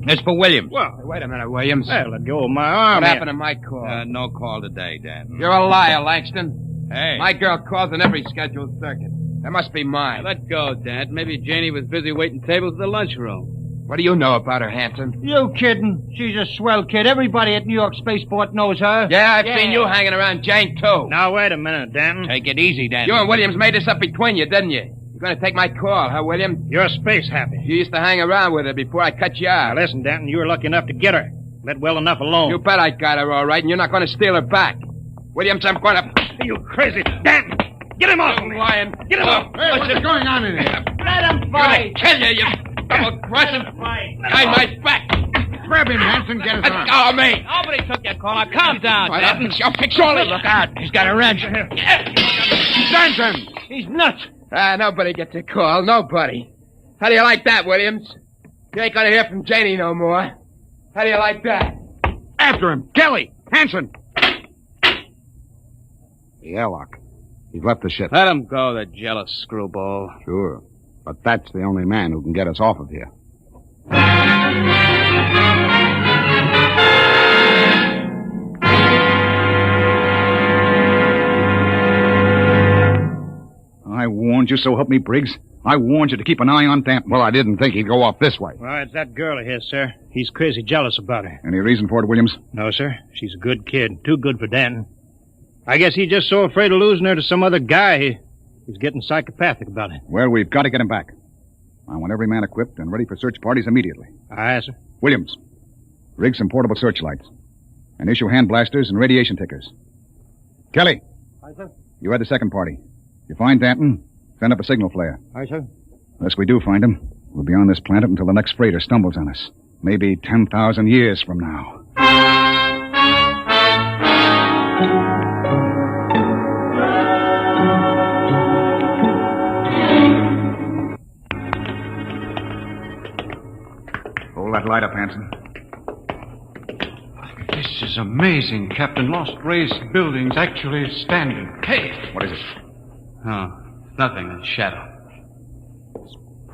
It's for Williams. Well, wait a minute, Williams. Hey, let go of my arm. What happened to my call? No call today, Dan. You're a liar, Langston. Hey. My girl calls on every scheduled circuit. That must be mine. Let go, Dad. Maybe Janie was busy waiting tables at the lunchroom. What do you know about her, Hanson? You kidding? She's a swell kid. Everybody at New York Spaceport knows her. Yeah, I've seen you hanging around Jane, too. Now, wait a minute, Danton. Take it easy, Dan. You and Williams made this up between you, didn't you? You're going to take my call, huh, Williams? You're space happy. You used to hang around with her before I cut you out. Now, listen, Danton, you were lucky enough to get her. Let well enough alone. You bet I got her all right, and you're not going to steal her back. Williams, I'm going to... You crazy. Danton, get him off me. Lying. Get him off. Hey, what's going on in here? Let him fight. Kill you double-crossing. Behind my back. Grab him, Hanson. Get his arm. Let go of me. Nobody took your call. Now, calm down, Danton. I'll fix all this. Look out. He's got a wrench. Danton. He's nuts. Nobody gets a call. Nobody. How do you like that, Williams? You ain't going to hear from Janie no more. How do you like that? After him. Kelly. Hanson. The airlock. He's left the ship. Let him go, the jealous screwball. Sure. But that's the only man who can get us off of here. I warned you, so help me, Briggs. I warned you to keep an eye on Danton. Well, I didn't think he'd go off this way. Well, it's that girl of his, sir. He's crazy jealous about her. Any reason for it, Williams? No, sir. She's a good kid. Too good for Danton. I guess he's just so afraid of losing her to some other guy, he's getting psychopathic about it. Well, we've got to get him back. I want every man equipped and ready for search parties immediately. Aye, sir. Williams, rig some portable searchlights. And issue hand blasters and radiation tickers. Kelly. Aye, sir. You had the second party. If you find Danton, send up a signal flare. Aye, sir. Unless we do find him, we'll be on this planet until the next freighter stumbles on us. Maybe 10,000 years from now. Hold that light up, Hanson. This is amazing. Captain LostRace building's actually standing. Hey! What is it? Oh, nothing. A shadow.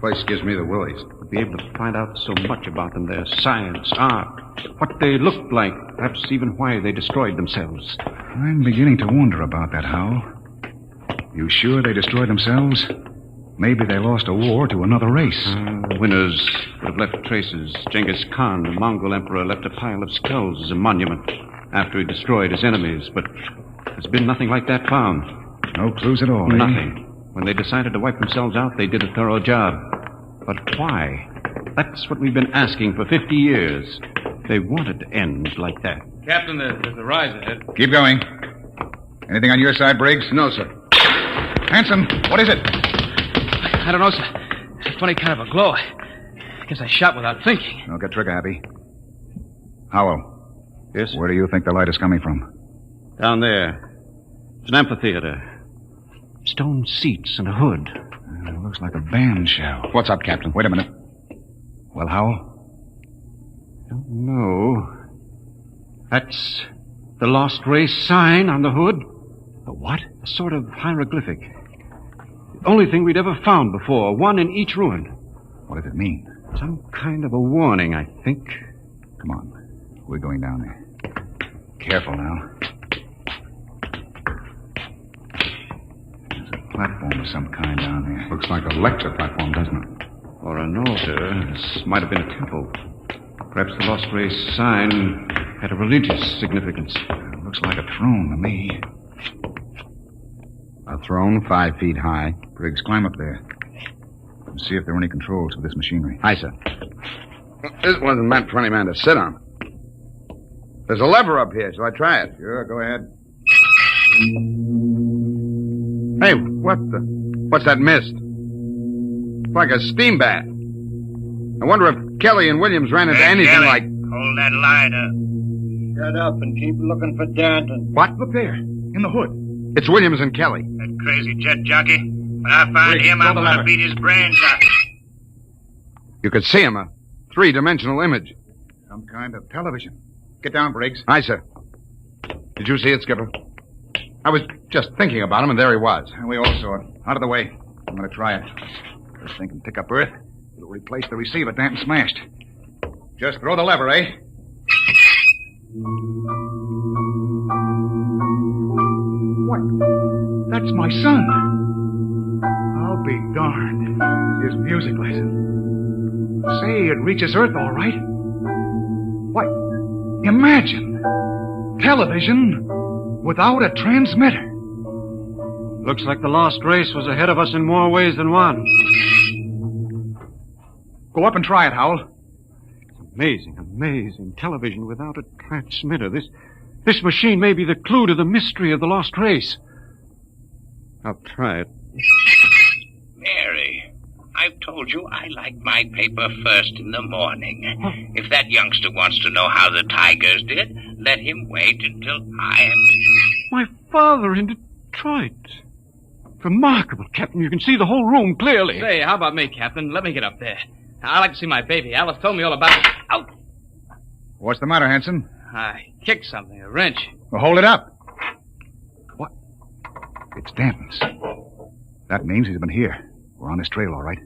Place gives me the willies. We'll be able to find out so much about them, their science, art, what they looked like, perhaps even why they destroyed themselves. I'm beginning to wonder about that, Hal. You sure they destroyed themselves? Maybe they lost a war to another race. The winners would have left traces. Genghis Khan, the Mongol emperor, left a pile of skulls as a monument after he destroyed his enemies, but there's been nothing like that found. No clues at all, eh? Nothing. When they decided to wipe themselves out, they did a thorough job. But why? That's what we've been asking for 50 years. They wanted to end like that. Captain, there's a rise ahead. Keep going. Anything on your side, Briggs? No, sir. Hanson, what is it? I don't know, sir. It's a funny kind of a glow. I guess I shot without thinking. Don't get trigger happy. Howell. Yes? Where do you think the light is coming from? Down there. It's an amphitheater. Stone seats and a hood. It looks like a band shell. What's up, Captain? Wait a minute. Well, Howell? Don't know. That's the LostRace sign on the hood. The what? A sort of hieroglyphic. The only thing we'd ever found before. One in each ruin. What does it mean? Some kind of a warning, I think. Come on. We're going down there. Careful now. There's a platform of some kind down there. Looks like a lecture platform, doesn't it? Or an altar. This might have been a temple. Perhaps the LostRace sign had a religious significance. It looks like a throne to me. A throne 5 feet high. Briggs, climb up there. And see if there are any controls for this machinery. Aye, sir. This wasn't meant for any man to sit on. There's a lever up here. Shall I try it? Sure, go ahead. Hey, what's that mist? It's like a steam bath. I wonder if Kelly and Williams ran into anything Kelly, like... hold that light up. Shut up and keep looking for Danton. What? Look there, in the hood. It's Williams and Kelly. That crazy jet jockey. When I find him, I'm going to beat his brains out. You could see him, huh? three-dimensional image. Some kind of television. Get down, Briggs. Aye, sir. Did you see it, Skipper? I was just thinking about him, and there he was. And we all saw it. Out of the way. I'm going to try it. This thing can pick up Earth. It'll replace the receiver Danton smashed. Just throw the lever, eh? What? That's my son. I'll be darned. His music lesson. Say, it reaches Earth all right. What? Imagine. Television without a transmitter. Looks like the Lost Race was ahead of us in more ways than one. Go up and try it, Howell. Amazing television without a transmitter. This machine may be the clue to the mystery of the Lost Race. I'll try it. Mary, I've told you I like my paper first in the morning. If that youngster wants to know how the Tigers did, let him wait until I am... My father in Detroit. Remarkable, Captain. You can see the whole room clearly. Say, how about me, Captain? Let me get up there. I'd like to see my baby. Alice told me all about it. Out! What's the matter, Hanson? I kicked something, a wrench. Well, hold it up. What? It's Danton's. That means he's been here. We're on his trail, all right.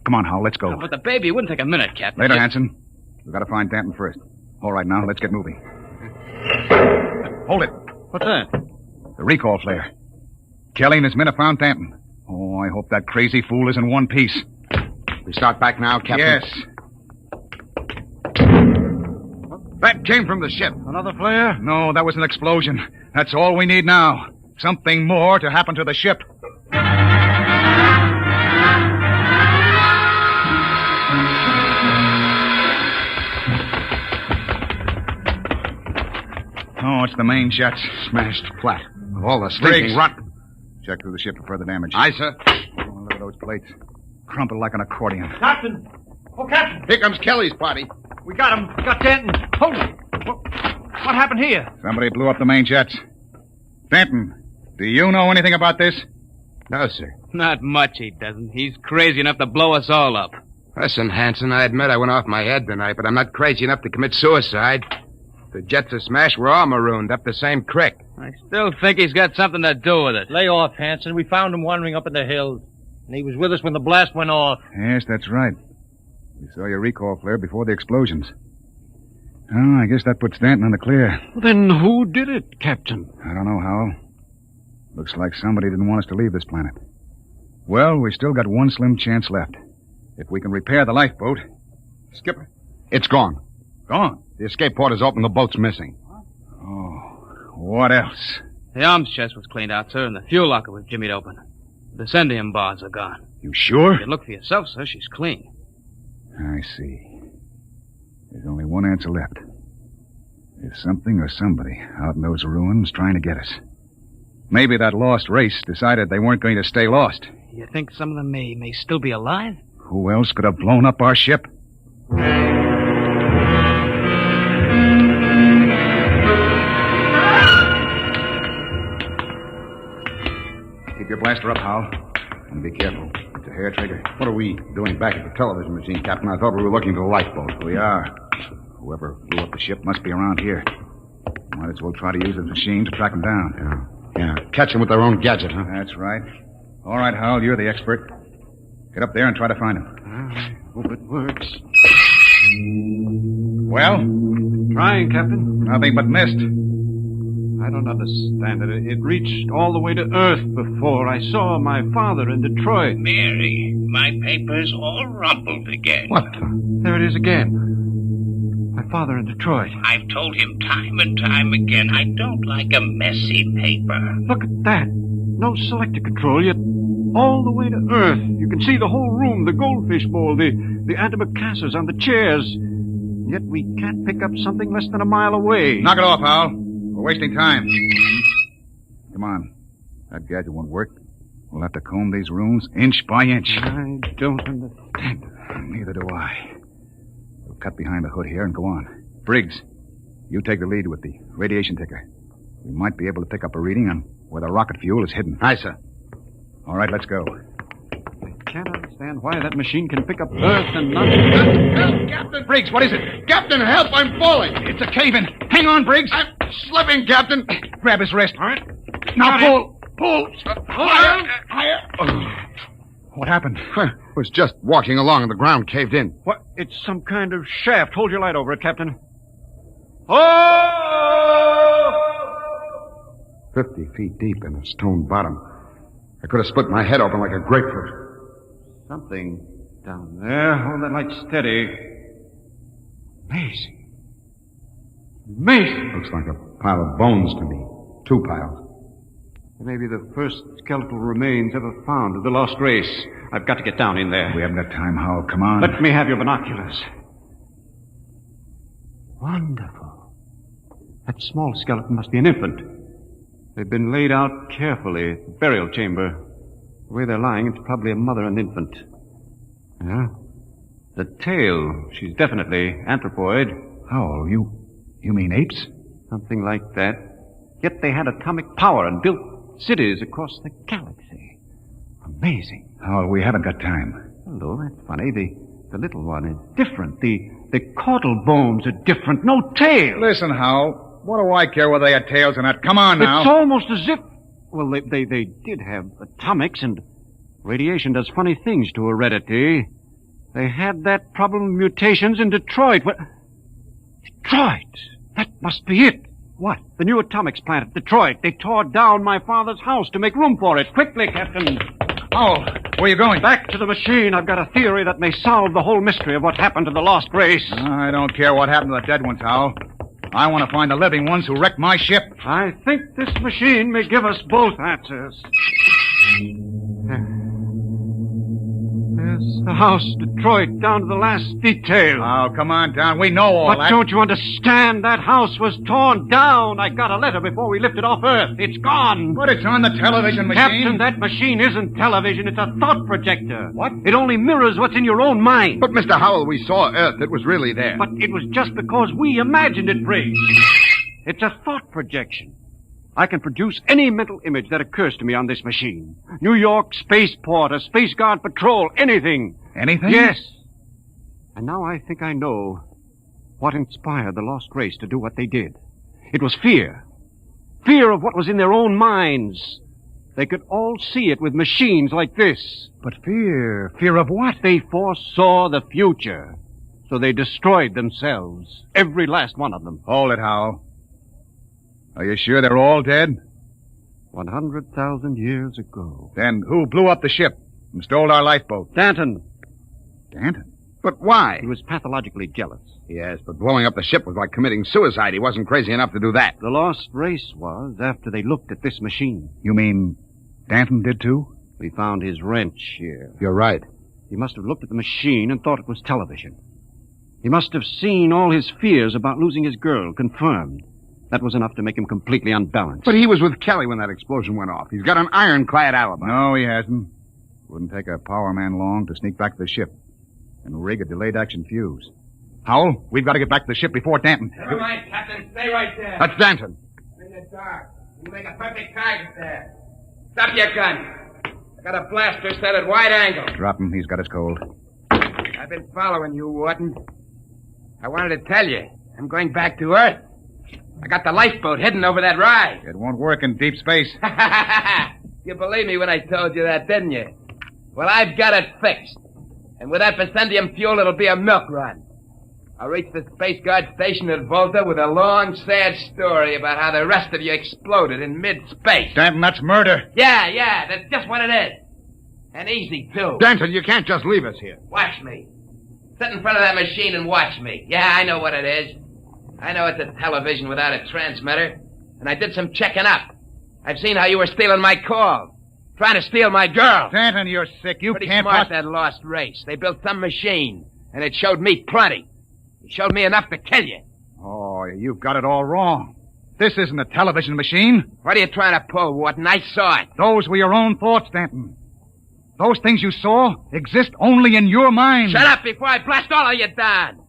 Come on, Howell, let's go. But the baby, it wouldn't take a minute, Captain. Later, Hanson. We've got to find Danton first. All right, now, let's get moving. Hold it. What's that? The recall flare. Kelly and his men have found Danton. Oh, I hope that crazy fool is in one piece. We start back now, Captain? Yes. That came from the ship. Another flare? No, that was an explosion. That's all we need now. Something more to happen to the ship. Oh, it's the main jets. Smashed flat. Of all the sleeping rot. Check through the ship for further damage. Aye, sir. Oh, look at those plates. Crumpled like an accordion. Captain! Oh, Captain! Here comes Kelly's party. We got him. We got Danton. Hold it. What happened here? Somebody blew up the main jets. Danton, do you know anything about this? No, sir. Not much, he doesn't. He's crazy enough to blow us all up. Listen, Hanson, I admit I went off my head tonight, but I'm not crazy enough to commit suicide. The jets are smashed. We're all marooned up the same creek. I still think he's got something to do with it. Lay off, Hanson. We found him wandering up in the hills. And he was with us when the blast went off. Yes, that's right. We saw your recall flare before the explosions. Oh, I guess that puts Danton in the clear. Well, then who did it, Captain? I don't know, Howell. Looks like somebody didn't want us to leave this planet. Well, we still got one slim chance left. If we can repair the lifeboat... Skipper, it's gone. Gone? The escape port is open. The boat's missing. Oh, what else? The arms chest was cleaned out, sir, and the fuel locker was jimmied open. The sendium bars are gone. You sure? You can look for yourself, sir. She's clean. I see. There's only one answer left. There's something or somebody out in those ruins trying to get us. Maybe that lost race decided they weren't going to stay lost. You think some of them may still be alive? Who else could have blown up our ship? Keep your blaster up, Howell. And be careful. It's a hair trigger. What are we doing back at the television machine, Captain? I thought we were looking for the lifeboat. We are. Whoever blew up the ship must be around here. Might as well try to use the machine to track them down. Yeah. Catch them with their own gadget, huh? That's right. All right, Howell, you're the expert. Get up there and try to find him. I hope it works. Well? Trying, Captain. Nothing but mist. I don't understand it. It reached all the way to Earth before. I saw my father in Detroit. Mary, my paper's all rumpled again. What? There it is again. My father in Detroit. I've told him time and time again I don't like a messy paper. Look at that. No selector control, yet all the way to Earth. You can see the whole room, the goldfish bowl, the antimacassars on the chairs. Yet we can't pick up something less than a mile away. Knock it off, Howell. We're wasting time. Come on. That gadget won't work. We'll have to comb these rooms inch by inch. I don't understand. Neither do I. We'll cut behind the hood here and go on. Briggs, you take the lead with the radiation ticker. We might be able to pick up a reading on where the rocket fuel is hidden. Aye, sir. All right, let's go. can't understand why that machine can pick up Earth and not... Help, Captain! Briggs, what is it? Captain, help! I'm falling! It's a cave-in. Hang on, Briggs. I'm slipping, Captain. Grab his wrist. All right. Now pull. Pull! Higher. What happened? Was just walking along and the ground caved in. What? It's some kind of shaft. Hold your light over it, Captain. Oh! 50 feet deep in a stone bottom. I could have split my head open like a grapefruit. Something down there. Hold that light steady. Amazing. Amazing. Looks like a pile of bones to me. 2 piles. It may be the first skeletal remains ever found of the lost race. I've got to get down in there. We haven't got time, Howell. Come on. Let me have your binoculars. Wonderful. That small skeleton must be an infant. They've been laid out carefully at the burial chamber. The way they're lying, it's probably a mother and infant. Yeah. The tail, she's definitely anthropoid. Howell, you mean apes? Something like that. Yet they had atomic power and built cities across the galaxy. Amazing. Howell, we haven't got time. Hello, that's funny. The little one is different. The caudal bones are different. No tail. Listen, Howell. What do I care whether they had tails or not? Come on now. It's almost as if... Well, they did have atomics, and radiation does funny things to heredity. They had that problem of mutations in Detroit. What? Detroit? That must be it. What? The new atomics plant at Detroit. They tore down my father's house to make room for it. Quickly, Captain. Oh, where are you going? Back to the machine. I've got a theory that may solve the whole mystery of what happened to the lost race. I don't care what happened to the dead ones, Howell. I want to find the living ones who wrecked my ship. I think this machine may give us both answers. There's the house, Detroit, down to the last detail. Oh, come on down. We know all that. But don't you understand? That house was torn down. I got a letter before we lifted off Earth. It's gone. But it's on the television machine. Captain, that machine isn't television. It's a thought projector. What? It only mirrors what's in your own mind. But, Mr. Howell, we saw Earth. It was really there. But it was just because we imagined it, Briggs. It's a thought projection. I can produce any mental image that occurs to me on this machine. New York spaceport, a Space Guard patrol, anything. Anything? Yes. And now I think I know what inspired the lost race to do what they did. It was fear. Fear of what was in their own minds. They could all see it with machines like this. But fear? Fear of what? They foresaw the future. So they destroyed themselves. Every last one of them. Hold it, Howell. Are you sure they're all dead? 100,000 years ago. Then who blew up the ship and stole our lifeboat? Danton. Danton? But why? He was pathologically jealous. Yes, but blowing up the ship was like committing suicide. He wasn't crazy enough to do that. The lost race was after they looked at this machine. You mean Danton did too? We found his wrench here. You're right. He must have looked at the machine and thought it was television. He must have seen all his fears about losing his girl confirmed. That was enough to make him completely unbalanced. But he was with Kelly when that explosion went off. He's got an ironclad alibi. No, he hasn't. Wouldn't take a power man long to sneak back to the ship and rig a delayed action fuse. Howell, we've got to get back to the ship before Danton. Never mind, Captain. Stay right there. That's Danton. I'm in the dark. You make a perfect target there. Stop your gun. I got a blaster set at wide angle. Drop him. He's got his cold. I've been following you, Wharton. I wanted to tell you. I'm going back to Earth. I got the lifeboat hidden over that rise. It won't work in deep space. You believed me when I told you that, didn't you? Well, I've got it fixed. And with that Vicendium fuel, it'll be a milk run. I'll reach the Space Guard station at Volta with a long, sad story about how the rest of you exploded in mid-space. Danton, that's murder. Yeah, that's just what it is. And easy, too. Danton, you can't just leave us here. Watch me. Sit in front of that machine and watch me. Yeah, I know what it is. I know it's a television without a transmitter. And I did some checking up. I've seen how you were stealing my calls. Trying to steal my girl. Danton, you're sick. You Pretty can't... smart, that lost race. They built some machine. And it showed me plenty. It showed me enough to kill you. Oh, you've got it all wrong. This isn't a television machine. What are you trying to pull, Wharton? I saw it. Those were your own thoughts, Danton. Those things you saw exist only in your mind. Shut up before I blast all of you down.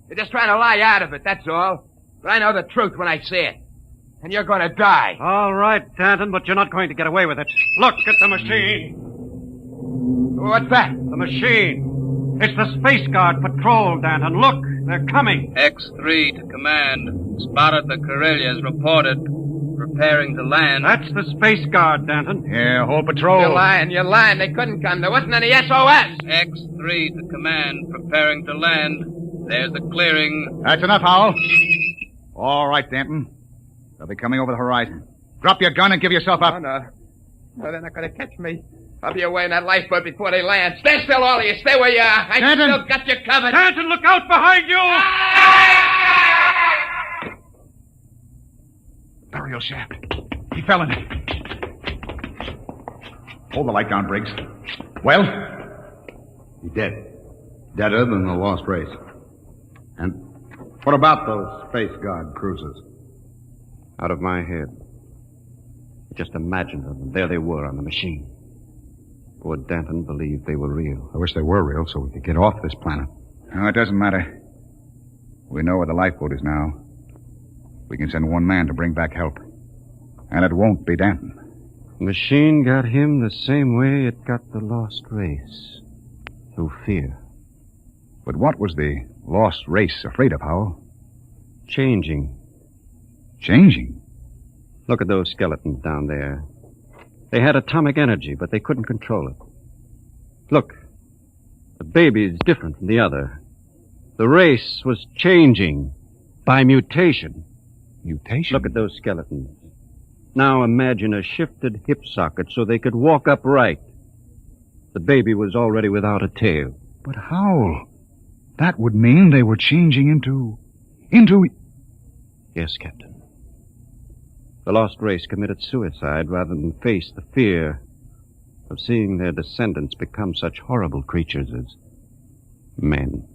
You're just trying to lie out of it, that's all. But I know the truth when I see it. And you're going to die. All right, Danton, but you're not going to get away with it. Look at the machine. What's that? The machine. It's the Space Guard patrol, Danton. Look, they're coming. X3 to command. Spotted the Corellias. Reported. Preparing to land. That's the Space Guard, Danton. Yeah, whole patrol. You're lying. They couldn't come. There wasn't any SOS. X3 to command. Preparing to land. There's the clearing. That's enough, Howell. All right, Danton. They'll be coming over the horizon. Drop your gun and give yourself up. Oh, no. No, they're not going to catch me. I'll be away in that lifeboat before they land. Stay still, all of you. Stay where you are. I still got you covered. Danton, look out behind you! Burial shaft. He fell in it. Hold the light down, Briggs. Well? He's dead. Deader than the Lost Race. And what about those Space Guard cruisers? Out of my head. Just imagined them. There they were on the machine. Poor Danton believed they were real. I wish they were real so we could get off this planet. No, it doesn't matter. We know where the lifeboat is now. We can send one man to bring back help. And it won't be Danton. The machine got him the same way it got the Lost Race. Through fear. But what was the Lost Race afraid of, Howell? Changing. Changing? Look at those skeletons down there. They had atomic energy, but they couldn't control it. Look. The baby's different from the other. The race was changing by mutation. Mutation? Look at those skeletons. Now imagine a shifted hip socket so they could walk upright. The baby was already without a tail. But Howell, that would mean they were changing into... Yes, Captain. The Lost Race committed suicide rather than face the fear of seeing their descendants become such horrible creatures as men.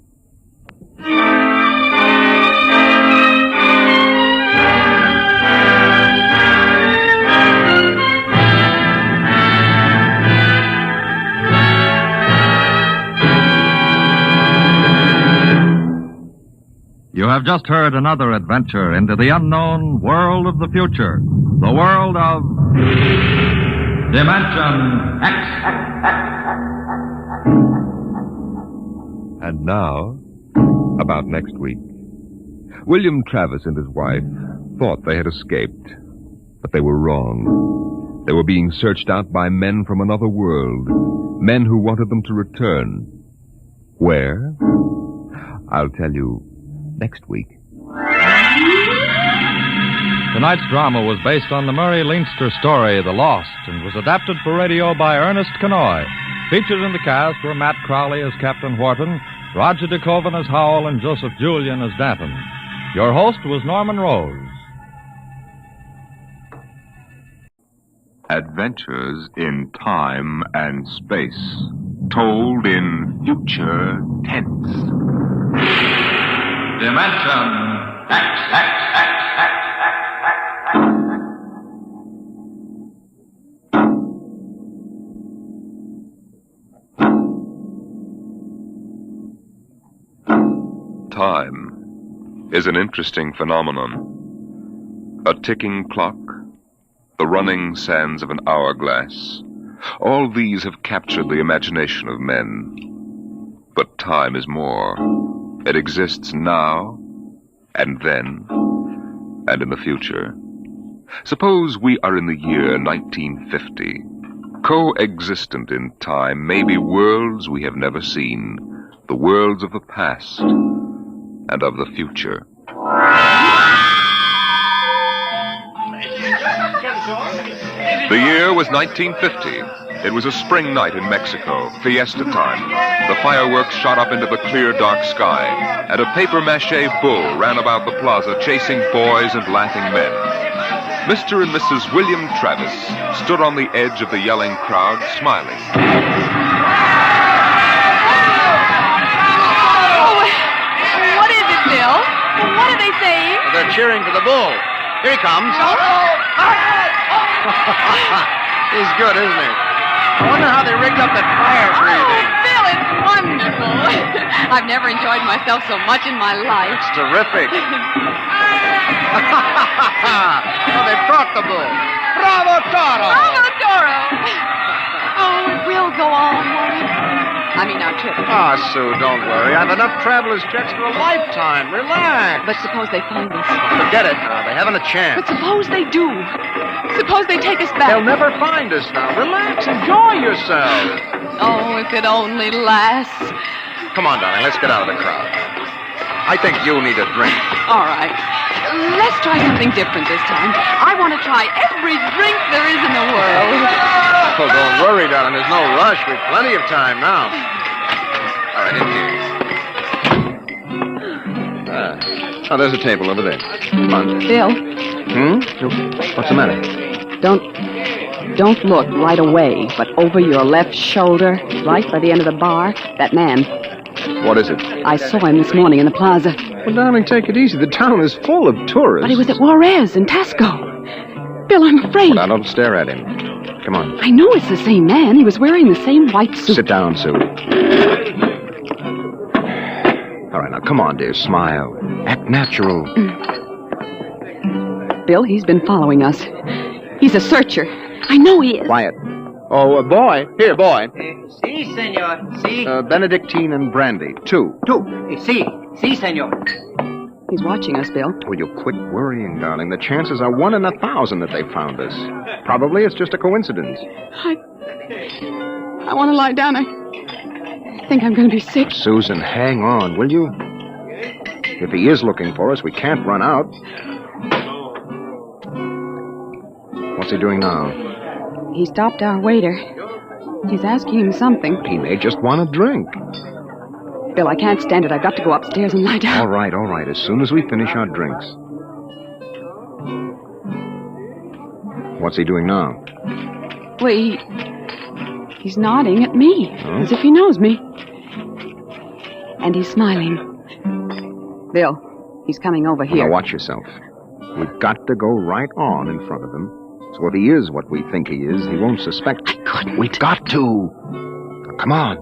You have just heard another adventure into the unknown world of the future. The world of... Dimension X. And now, about next week. William Travis and his wife thought they had escaped, but they were wrong. They were being searched out by men from another world, men who wanted them to return. Where? I'll tell you next week. Tonight's drama was based on the Murray Leinster story, The Lost, and was adapted for radio by Ernest Kenoy. Featured in the cast were Matt Crowley as Captain Wharton, Roger DeKoven as Howell, and Joseph Julian as Danton. Your host was Norman Rose. Adventures in time and space, told in future tense. Dimension X. Time is an interesting phenomenon. A ticking clock, the running sands of an hourglass, all these have captured the imagination of men. But time is more. It exists now, and then, and in the future. Suppose we are in the year 1950. Coexistent in time may be worlds we have never seen, the worlds of the past and of the future. The year was 1950. It was a spring night in Mexico, fiesta time. The fireworks shot up into the clear, dark sky, and a papier-mâché bull ran about the plaza chasing boys and laughing men. Mr. and Mrs. William Travis stood on the edge of the yelling crowd, smiling. Oh, what is it, Bill? What are they saying? They're cheering for the bull. Here he comes. He's good, isn't he? I wonder how they rigged up that fire breathing. Oh, Bill, it's wonderful. I've never enjoyed myself so much in my life. It's terrific. Oh, they've caught the bull. Bravo, Toro! Bravo, Toro! Oh, it will go on. our trip. Ah, Sue, don't worry. I've enough traveler's checks for a lifetime. Relax. But suppose they find us. Forget it now. They haven't a chance. But suppose they do. Suppose they take us back. They'll never find us now. Relax. Enjoy yourself. Oh, if it only lasts. Come on, darling. Let's get out of the crowd. I think you need a drink. All right. Let's try something different this time. I want to try every drink there is in the world. Oh, don't worry, darling. There's no rush. We've plenty of time now. All right, in here. Oh, there's a table over there. Come on. Bill. What's the matter? Don't look right away, but over your left shoulder, right by the end of the bar, that man. What is it? I saw him this morning in the plaza. Well, darling, take it easy. The town is full of tourists. But he was at Juarez and Tasco. Bill, I'm afraid. Well, now, don't stare at him. Come on. I know it's the same man. He was wearing the same white suit. Sit down, Sue. All right, now, come on, dear. Smile. Act natural. Bill, he's been following us. He's a searcher. I know he is. Quiet. Oh, boy. Here, boy. Si, senor. Si. Benedictine and brandy. Two. Si. Si, senor. He's watching us, Bill. Will you quit worrying, darling? The chances are 1 in 1,000 that they found us. Probably it's just a coincidence. I want to lie down. I think I'm going to be sick. Susan, hang on, will you? If he is looking for us, we can't run out. What's he doing now? He stopped our waiter. He's asking him something. He may just want a drink. Bill, I can't stand it. I've got to go upstairs and lie down. All right. As soon as we finish our drinks. What's he doing now? Well, he's nodding at me, as if he knows me. And he's smiling. Bill, he's coming over here. Now watch yourself. We've got to go right on in front of him. So if he is what we think he is, he won't suspect. I couldn't. We've got to. Now, come on.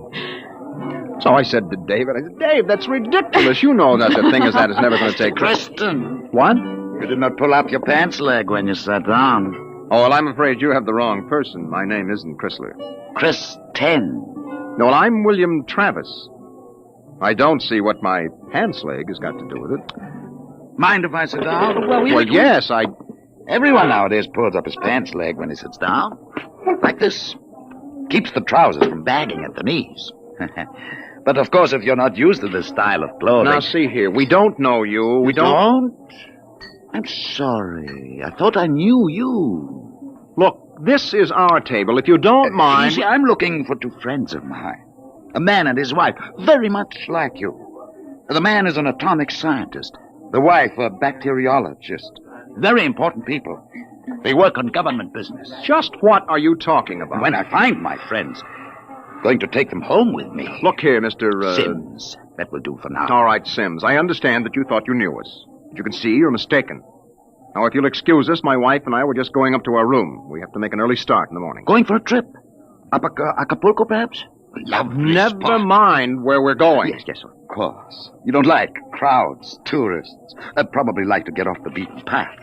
So I said to David, Dave, that's ridiculous. You know that the thing is that is never going to take... Kristen. What? You did not pull up your pants leg when you sat down. Oh, well, I'm afraid you have the wrong person. My name isn't Chrysler. Kristen. No, well, I'm William Travis. I don't see what my pants leg has got to do with it. Mind if I sit down? Well, yes, Everyone nowadays pulls up his pants leg when he sits down. Like this. Keeps the trousers from bagging at the knees. But, of course, if you're not used to this style of clothing... Now, see here. We don't know you. We don't? I'm sorry. I thought I knew you. Look, this is our table. If you don't mind... You see, I'm looking for 2 friends of mine. A man and his wife, very much like you. The man is an atomic scientist. The wife, a bacteriologist. Very important people. They work on government business. Just what are you talking about? When I find my friends, going to take them home with me. Look here, Mr. Sims. That will do for now. All right, Sims. I understand that you thought you knew us. But you can see you're mistaken. Now, if you'll excuse us, my wife and I were just going up to our room. We have to make an early start in the morning. Going for a trip? Up Acapulco, perhaps? Lovely Never spot. mind where we're going. Yes, of course. You don't like crowds, tourists. Probably like to get off the beaten path.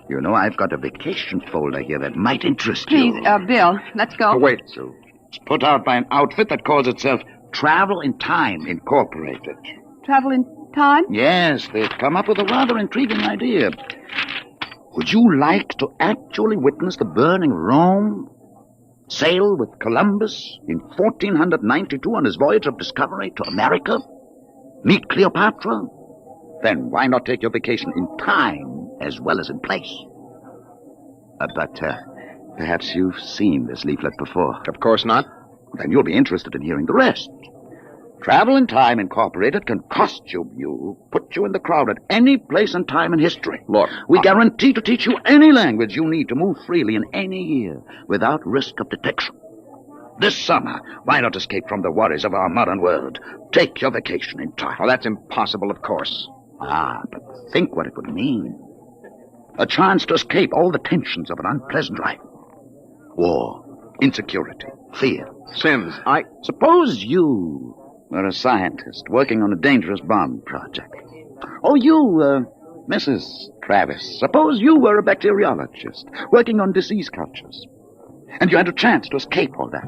You know, I've got a vacation folder here that might interest you. Please, Bill, let's go. Oh, wait, Sue. It's put out by an outfit that calls itself Travel in Time Incorporated. Travel in time? Yes, they've come up with a rather intriguing idea. Would you like to actually witness the burning Rome? Sail with Columbus in 1492 on his voyage of discovery to America? Meet Cleopatra? Then why not take your vacation in time as well as in place? But perhaps you've seen this leaflet before. Of course not. Then you'll be interested in hearing the rest. Travel in Time Incorporated can put you in the crowd at any place and time in history. Look, we guarantee to teach you any language you need to move freely in any year without risk of detection. This summer, why not escape from the worries of our modern world? Take your vacation in time. Well, that's impossible, of course. But think what it would mean. A chance to escape all the tensions of an unpleasant life. War, insecurity, fear. Sims, Suppose you were a scientist working on a dangerous bomb project. Or you, Mrs. Travis, suppose you were a bacteriologist working on disease cultures. And you had a chance to escape all that.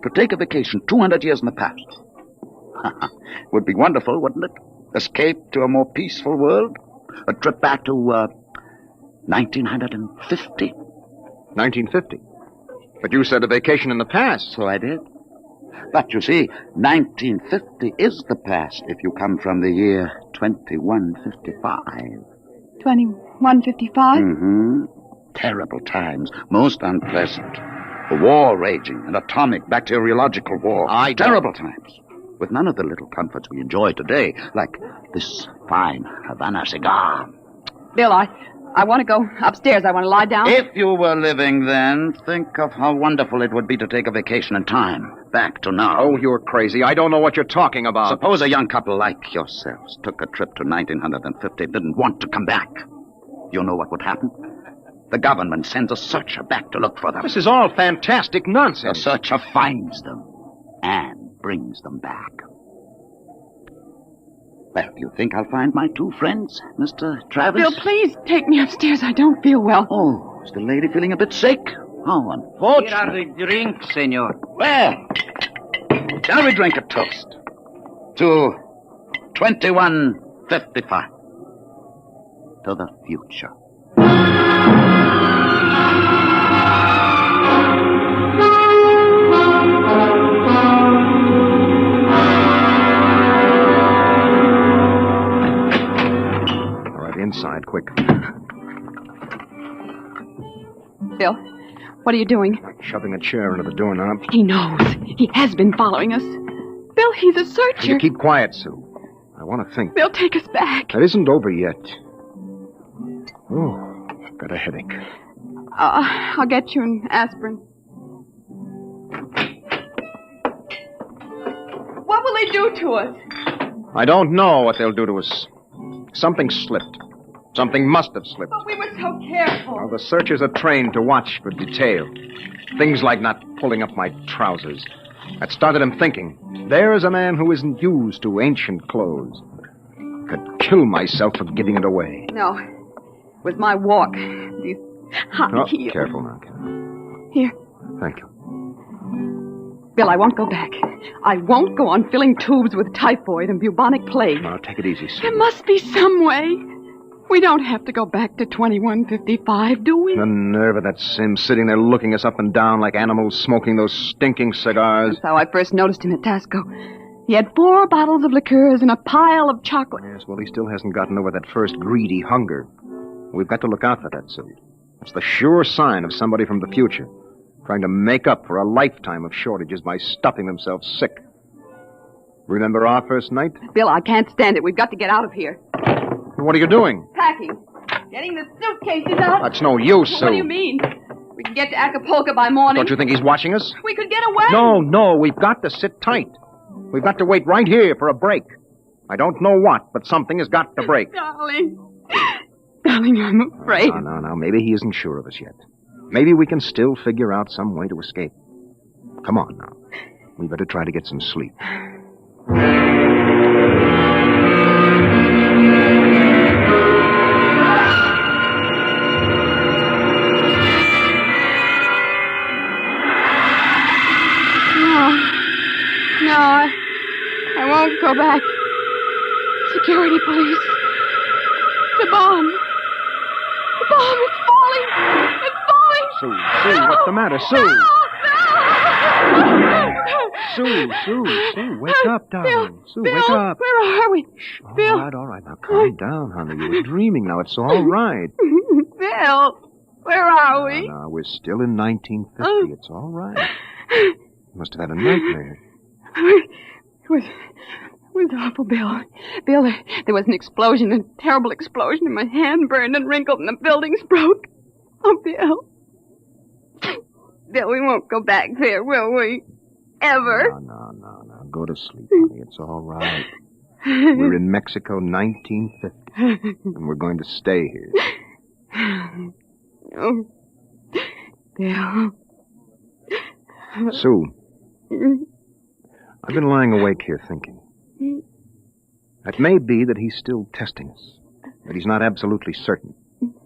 to take a vacation 200 years in the past. Would be wonderful, wouldn't it? Escape to a more peaceful world? A trip back to, 1950? 1950? But you said a vacation in the past. So I did. But you see, 1950 is the past if you come from the year 2155. 2155? Mm-hmm. Terrible times. Most unpleasant. A war raging, an atomic bacteriological war. Terrible times. With none of the little comforts we enjoy today, like this fine Havana cigar. Bill, I want to go upstairs. I want to lie down. If you were living then, think of how wonderful it would be to take a vacation in time. Back to now. Oh, you're crazy. I don't know what you're talking about. Suppose a young couple like yourselves took a trip to 1950 and didn't want to come back. You know what would happen? The government sends a searcher back to look for them. This is all fantastic nonsense. The searcher finds them and brings them back. Well, do you think I'll find my two friends, Mr. Travis? Bill, please take me upstairs. I don't feel well. Oh, is the lady feeling a bit sick? How unfortunate. Here are the drinks, senor. Well, shall we drink a toast to 2155? To the future. Inside, quick. Bill, what are you doing? Shoving a chair into the doorknob. He knows. He has been following us. Bill, he's a searcher. You keep quiet, Sue. I want to think. Bill, take us back. That isn't over yet. Oh, I've got a headache. I'll get you an aspirin. What will they do to us? I don't know what they'll do to us. Something slipped. Something must have slipped. But we were so careful. Well, the searchers are trained to watch for detail. Things like not pulling up my trousers. That started him thinking. There's a man who isn't used to ancient clothes. Could kill myself for giving it away. No. With my walk. These high heels. Careful now, Ken. Here. Thank you. Bill, I won't go back. I won't go on filling tubes with typhoid and bubonic plague. Now, take it easy, Sue. There must be some way. We don't have to go back to 2155, do we? The nerve of that Sim sitting there looking us up and down like animals smoking those stinking cigars. That's how I first noticed him at Tasco. He had 4 bottles of liqueurs and a pile of chocolate. Yes, well, he still hasn't gotten over that first greedy hunger. We've got to look out for that, Sue. It's the sure sign of somebody from the future, trying to make up for a lifetime of shortages by stuffing themselves sick. Remember our first night? Bill, I can't stand it. We've got to get out of here. What are you doing? Packing. Getting the suitcases out. That's no use, Sue. What do you mean? We can get to Acapulco by morning. Don't you think he's watching us? We could get away. No, we've got to sit tight. We've got to wait right here for a break. I don't know what, but something has got to break. Darling, I'm afraid. No. Maybe he isn't sure of us yet. Maybe we can still figure out some way to escape. Come on now. We better try to get some sleep. No, I won't go back. Security police. The bomb. The bomb is falling. It's falling. Sue, what's the matter? Sue! Sue, wake up, darling. Sue, Bill, wake up. Where are we? Bill. All right, now calm down, honey. You were dreaming now. It's all right. Bill, where are we? No, we're still in 1950. It's all right. You must have had a nightmare. It was awful, Bill. Bill, there was an explosion, a terrible explosion, and my hand burned and wrinkled, and the buildings broke. Oh, Bill. Bill, we won't go back there, will we? Ever? No. Go to sleep, honey. It's all right. We're in Mexico, 1950, and we're going to stay here. Oh, Bill. Sue, I've been lying awake here thinking. It may be that he's still testing us, but he's not absolutely certain.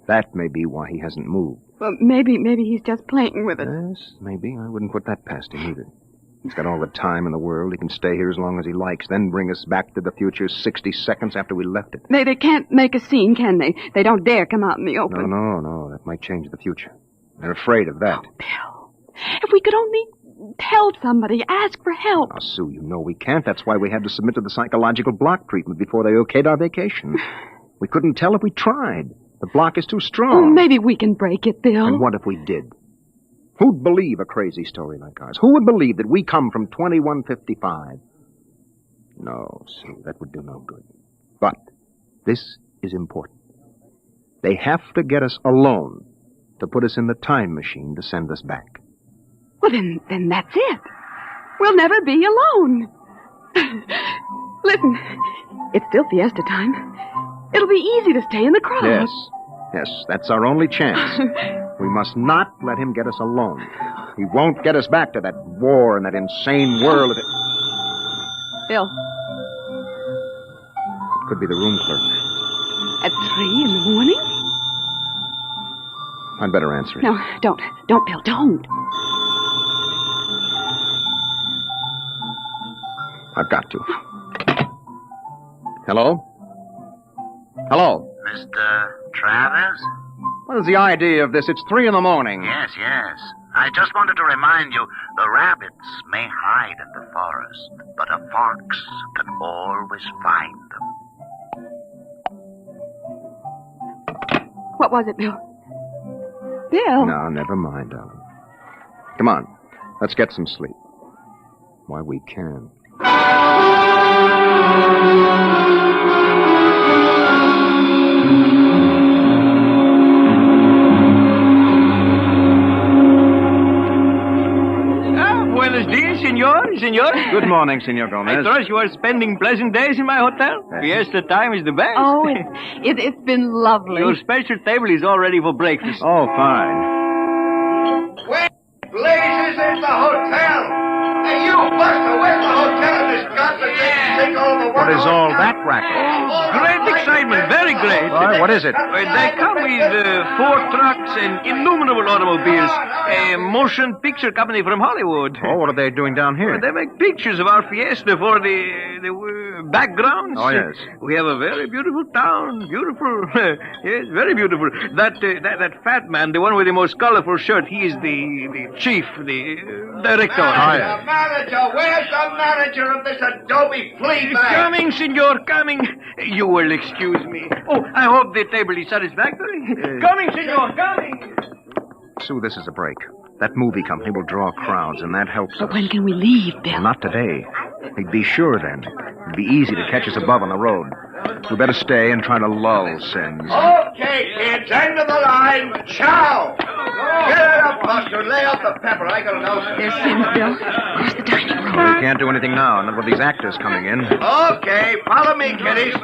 That may be why he hasn't moved. Well, maybe he's just playing with us. Yes, maybe. I wouldn't put that past him either. He's got all the time in the world. He can stay here as long as he likes, then bring us back to the future 60 seconds after we left it. They can't make a scene, can they? They don't dare come out in the open. No. That might change the future. They're afraid of that. Oh, Bill. If we could only tell somebody, ask for help. Now, Sue, you know we can't. That's why we had to submit to the psychological block treatment before they okayed our vacation. We couldn't tell if we tried. The block is too strong. Oh, maybe we can break it, Bill. And what if we did? Who'd believe a crazy story like ours? Who would believe that we come from 2155? No, Sue, that would do no good. But this is important. They have to get us alone to put us in the time machine to send us back. Well, then that's it. We'll never be alone. Listen, it's still fiesta time. It'll be easy to stay in the crowd. Yes, that's our only chance. We must not let him get us alone. He won't get us back to that war and that insane world. Bill. It could be the room clerk. At 3 in the morning? I'd better answer it. No, don't. Don't, Bill, don't. I've got to. Hello? Hello? Mr. Travers? What is the idea of this? It's 3 in the morning. Yes. I just wanted to remind you, the rabbits may hide in the forest, but a fox can always find them. What was it, Bill? Bill? No, never mind, darling. Come on. Let's get some sleep. Why, we can. Buenos dias, senor. Good morning, Senor Gomez. I trust you are spending pleasant days in my hotel. Fiesta time is the best. Oh, it's been lovely. Your special table is all ready for breakfast. Oh, fine. Where blazes is the hotel? Hey, you, Buster, where's the hotel in this godforsaken sinkhole? What is all that racket? Great excitement, very great. Why, what is it? They come with 4 trucks and innumerable automobiles. A motion picture company from Hollywood. Oh, what are they doing down here? They make pictures of our fiesta for the backgrounds. Oh, yes. We have a very beautiful town. Beautiful. Yes, very beautiful. That fat man, the one with the most colorful shirt, he is the chief, the director. Oh, yes. Where's the manager of this adobe flea bag? Coming, senor, coming. You will excuse me. Oh, I hope the table is satisfactory. Coming, senor, coming. Sue, this is a break. That movie company will draw crowds, and that helps But us. when can we leave, Bill? Well, not today. They'd be sure then. It'd be easy to catch us above on the road. We better stay and try to lull Sins. Okay, kids, end of the line. Ciao. Get it up, Buster. Lay out the pepper. I gotta know. There's Sims, Bill. Across the dining room. Well, we can't do anything now, not with these actors coming in. Okay, follow me, kiddies.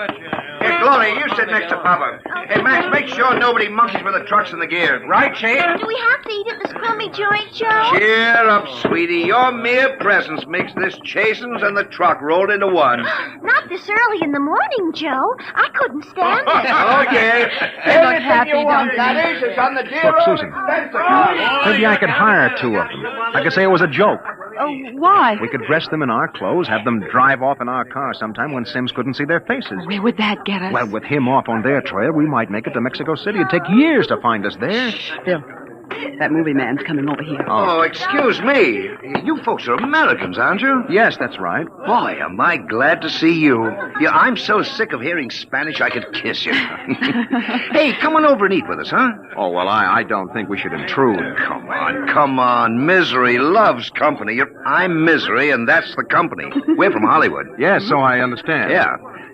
Hey, Glory, you sit next to Papa. Hey, Max, make sure nobody monkeys with the trucks and the gears. Right, Shane? Do we have to eat at this crummy joint, Joe? Cheer up, sweetie. Your mere presence makes this chasins and the truck rolled into one. Not this early in the morning, Joe. I couldn't stand it. Okay. They look happy, don't That is, it's on the dear Look, old Susan. expense account. Maybe I could hire 2 of them. I could say it was a joke. Oh, why? We could dress them in our clothes, have them drive off in our car sometime when Sims couldn't see their faces. Where would that get us? Well, with him off on their trail, we might make it to Mexico City. It'd take years to find us there. Bill, that movie man's coming over here. Oh, excuse me. You folks are Americans, aren't you? Yes, that's right. Boy, am I glad to see you. Yeah, I'm so sick of hearing Spanish I could kiss you. Hey, come on over and eat with us, huh? Oh, well, I don't think we should intrude. Come on. Misery loves company. I'm Misery, and that's the company. We're from Hollywood. Yes, so I understand.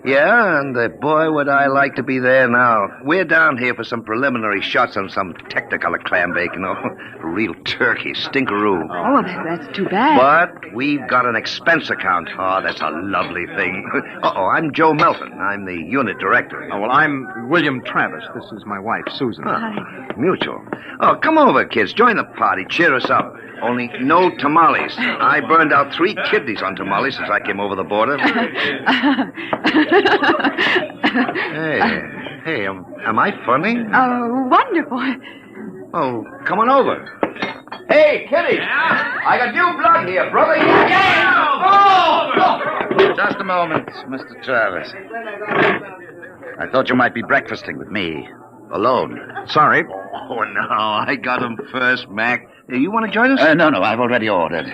Yeah, and boy, would I like to be there now. We're down here for some preliminary shots on some Technicolor clam bake, you know. Real turkey, stinkeroo. Oh, that's too bad. But we've got an expense account. Oh, that's a lovely thing. Uh-oh, I'm Joe Melton. I'm the unit director. Oh, well, I'm William Travis. This is my wife, Susan. Hi. Mutual. Oh, come over, kids. Join the party. Cheer us up. Only no tamales. I burned out 3 kidneys on tamales since I came over the border. Hey, am I funny? Oh, wonderful. Oh, come on over. Hey, Kitty! I got new blood here, brother. Just a moment, Mr. Travis. I thought you might be breakfasting with me. Alone. Sorry. Oh, no. I got him first, Mac. You want to join us? No. I've already ordered.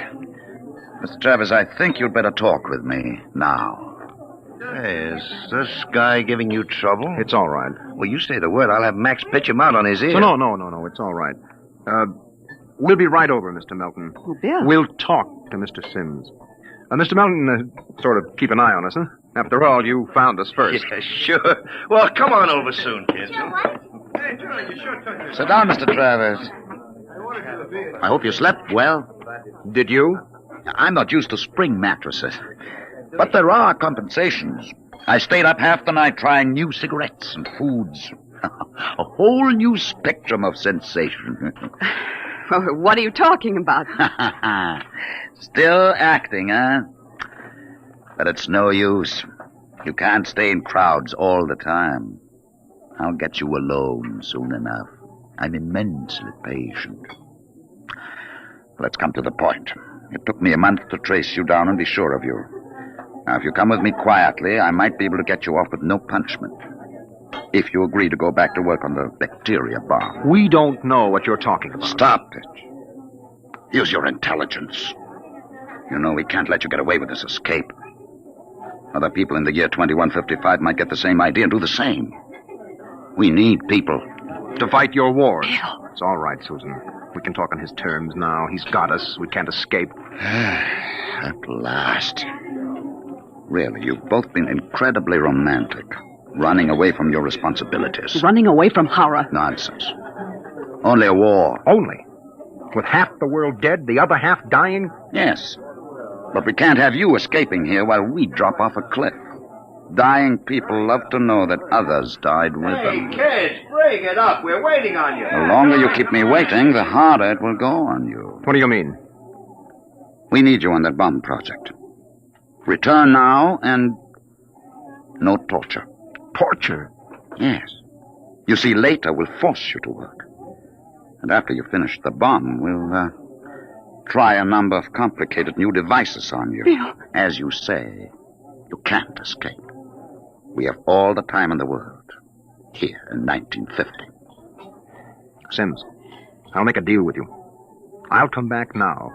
Mr. Travis, I think you'd better talk with me now. Hey, is this guy giving you trouble? It's all right. Well, you say the word. I'll have Max pitch him out on his ear. No. It's all right. We'll be right over, Mr. Melton. Oh, Bill. We'll talk to Mr. Sims. Mr. Melton, sort of keep an eye on us, huh? After all, you found us first. Yeah, sure. Well, come on over soon, kids. Sit down, Mr. Travis. I hope you slept well. Did you? I'm not used to spring mattresses. But there are compensations. I stayed up half the night trying new cigarettes and foods. A whole new spectrum of sensation. What are you talking about? Still acting, huh? But it's no use. You can't stay in crowds all the time. I'll get you alone soon enough. I'm immensely patient. Let's come to the point. It took me a month to trace you down and be sure of you. Now, if you come with me quietly, I might be able to get you off with no punishment. If you agree to go back to work on the bacteria bomb. We don't know what you're talking about. Stop it. Use your intelligence. You know we can't let you get away with this escape. Other people in the year 2155 might get the same idea and do the same. We need people. To fight your wars. It's all right, Susan. We can talk on his terms now. He's got us. We can't escape. At last. Really, you've both been incredibly romantic. Running away from your responsibilities. Running away from horror. Nonsense. Only a war. Only? With half the world dead, the other half dying? Yes. But we can't have you escaping here while we drop off a cliff. Dying people love to know that others died with them. Kids, bring it up. We're waiting on you. The longer you keep me waiting, the harder it will go on you. What do you mean? We need you on that bomb project. Return now and no torture. Torture? Yes. You see, later we'll force you to work. And after you finish the bomb, we'll try a number of complicated new devices on you. Bill. As you say, you can't escape. We have all the time in the world. Here in 1950. Sims, I'll make a deal with you. I'll come back now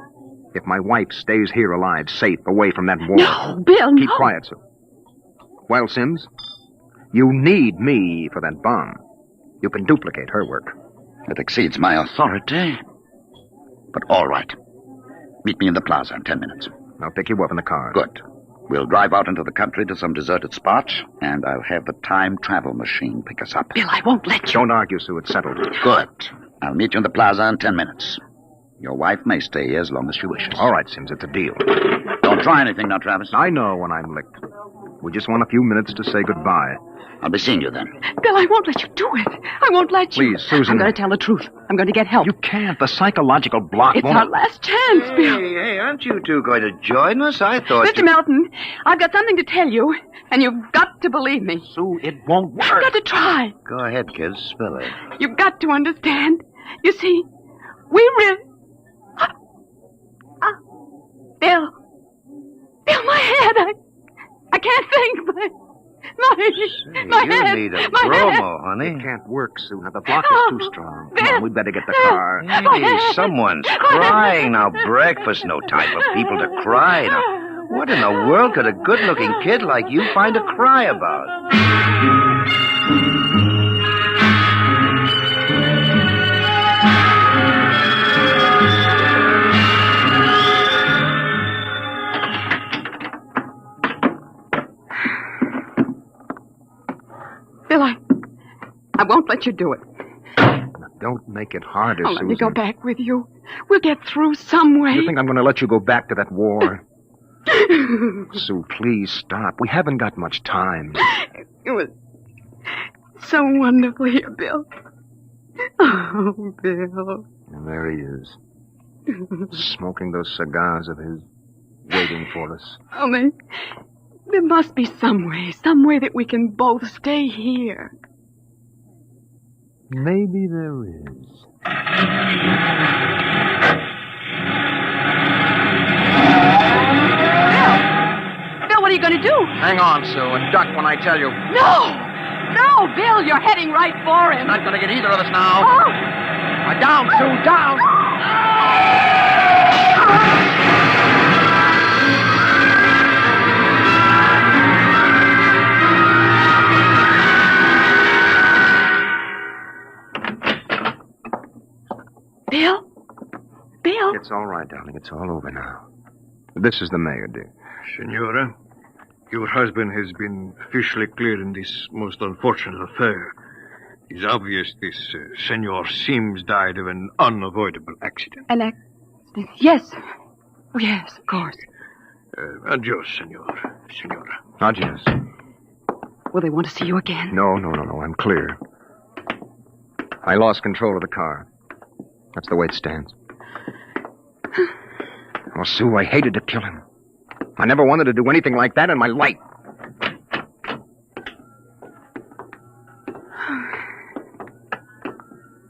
if my wife stays here alive, safe, away from that war. No, Bill, Keep quiet, Sue. Well, Sims, you need me for that bomb. You can duplicate her work. It exceeds my authority. But all right. Meet me in the plaza in 10 minutes. I'll pick you up in the car. Good. We'll drive out into the country to some deserted spot, and I'll have the time travel machine pick us up. Bill, I won't let you. Don't argue, Sue. It's settled. Good. I'll meet you in the plaza in 10 minutes. Your wife may stay here as long as she wishes. All right, Sims. It's a deal. Don't try anything now, Travis. I know when I'm licked. We just want a few minutes to say goodbye. I'll be seeing you then. Bill, I won't let you do it. I won't let you. Please, Susan. I'm going to tell the truth. I'm going to get help. You can't. The psychological block It's won't... our last chance, Bill. Hey, aren't you two going to join us? I thought Mr. Melton, I've got something to tell you, and you've got to believe me. Sue, it won't work. You've got to try. Go ahead, kids. Spill it. You've got to understand. You see, we really... Bill, my head. I can't think. My head. You need a my bromo, head. honey. It can't work, Sue. Now, the block is too strong. Come on, we'd better get the car. Hey, someone's crying now. Breakfast, no time for people to cry. Now, what in the world could a good-looking kid like you find to cry about? Bill, I won't let you do it. Don't make it harder, I'll Susan. let me go back with you. We'll get through some way. You think I'm going to let you go back to that war? Sue, please stop. We haven't got much time. It was so wonderful here, Bill. Oh, Bill. And there he is, smoking those cigars of his, waiting for us. Only, there must be some way that we can both stay here. Maybe there is. to do? Hang on, Sue, and duck when I tell you. No! No, Bill, you're heading right for him. Not gonna get either of us now. Oh! Down, Sue, down! Bill? Bill? It's all right, darling. It's all over now. This is the mayor, dear. Senora, your husband has been officially cleared in this most unfortunate affair. It's obvious this Senor Sims died of an unavoidable accident. An accident? Yes. Oh, yes, of course. Adios, Senora. Adios. Will they want to see you again? No. I'm clear. I lost control of the car. That's the way it stands. Oh, Sue, I hated to kill him. I never wanted to do anything like that in my life.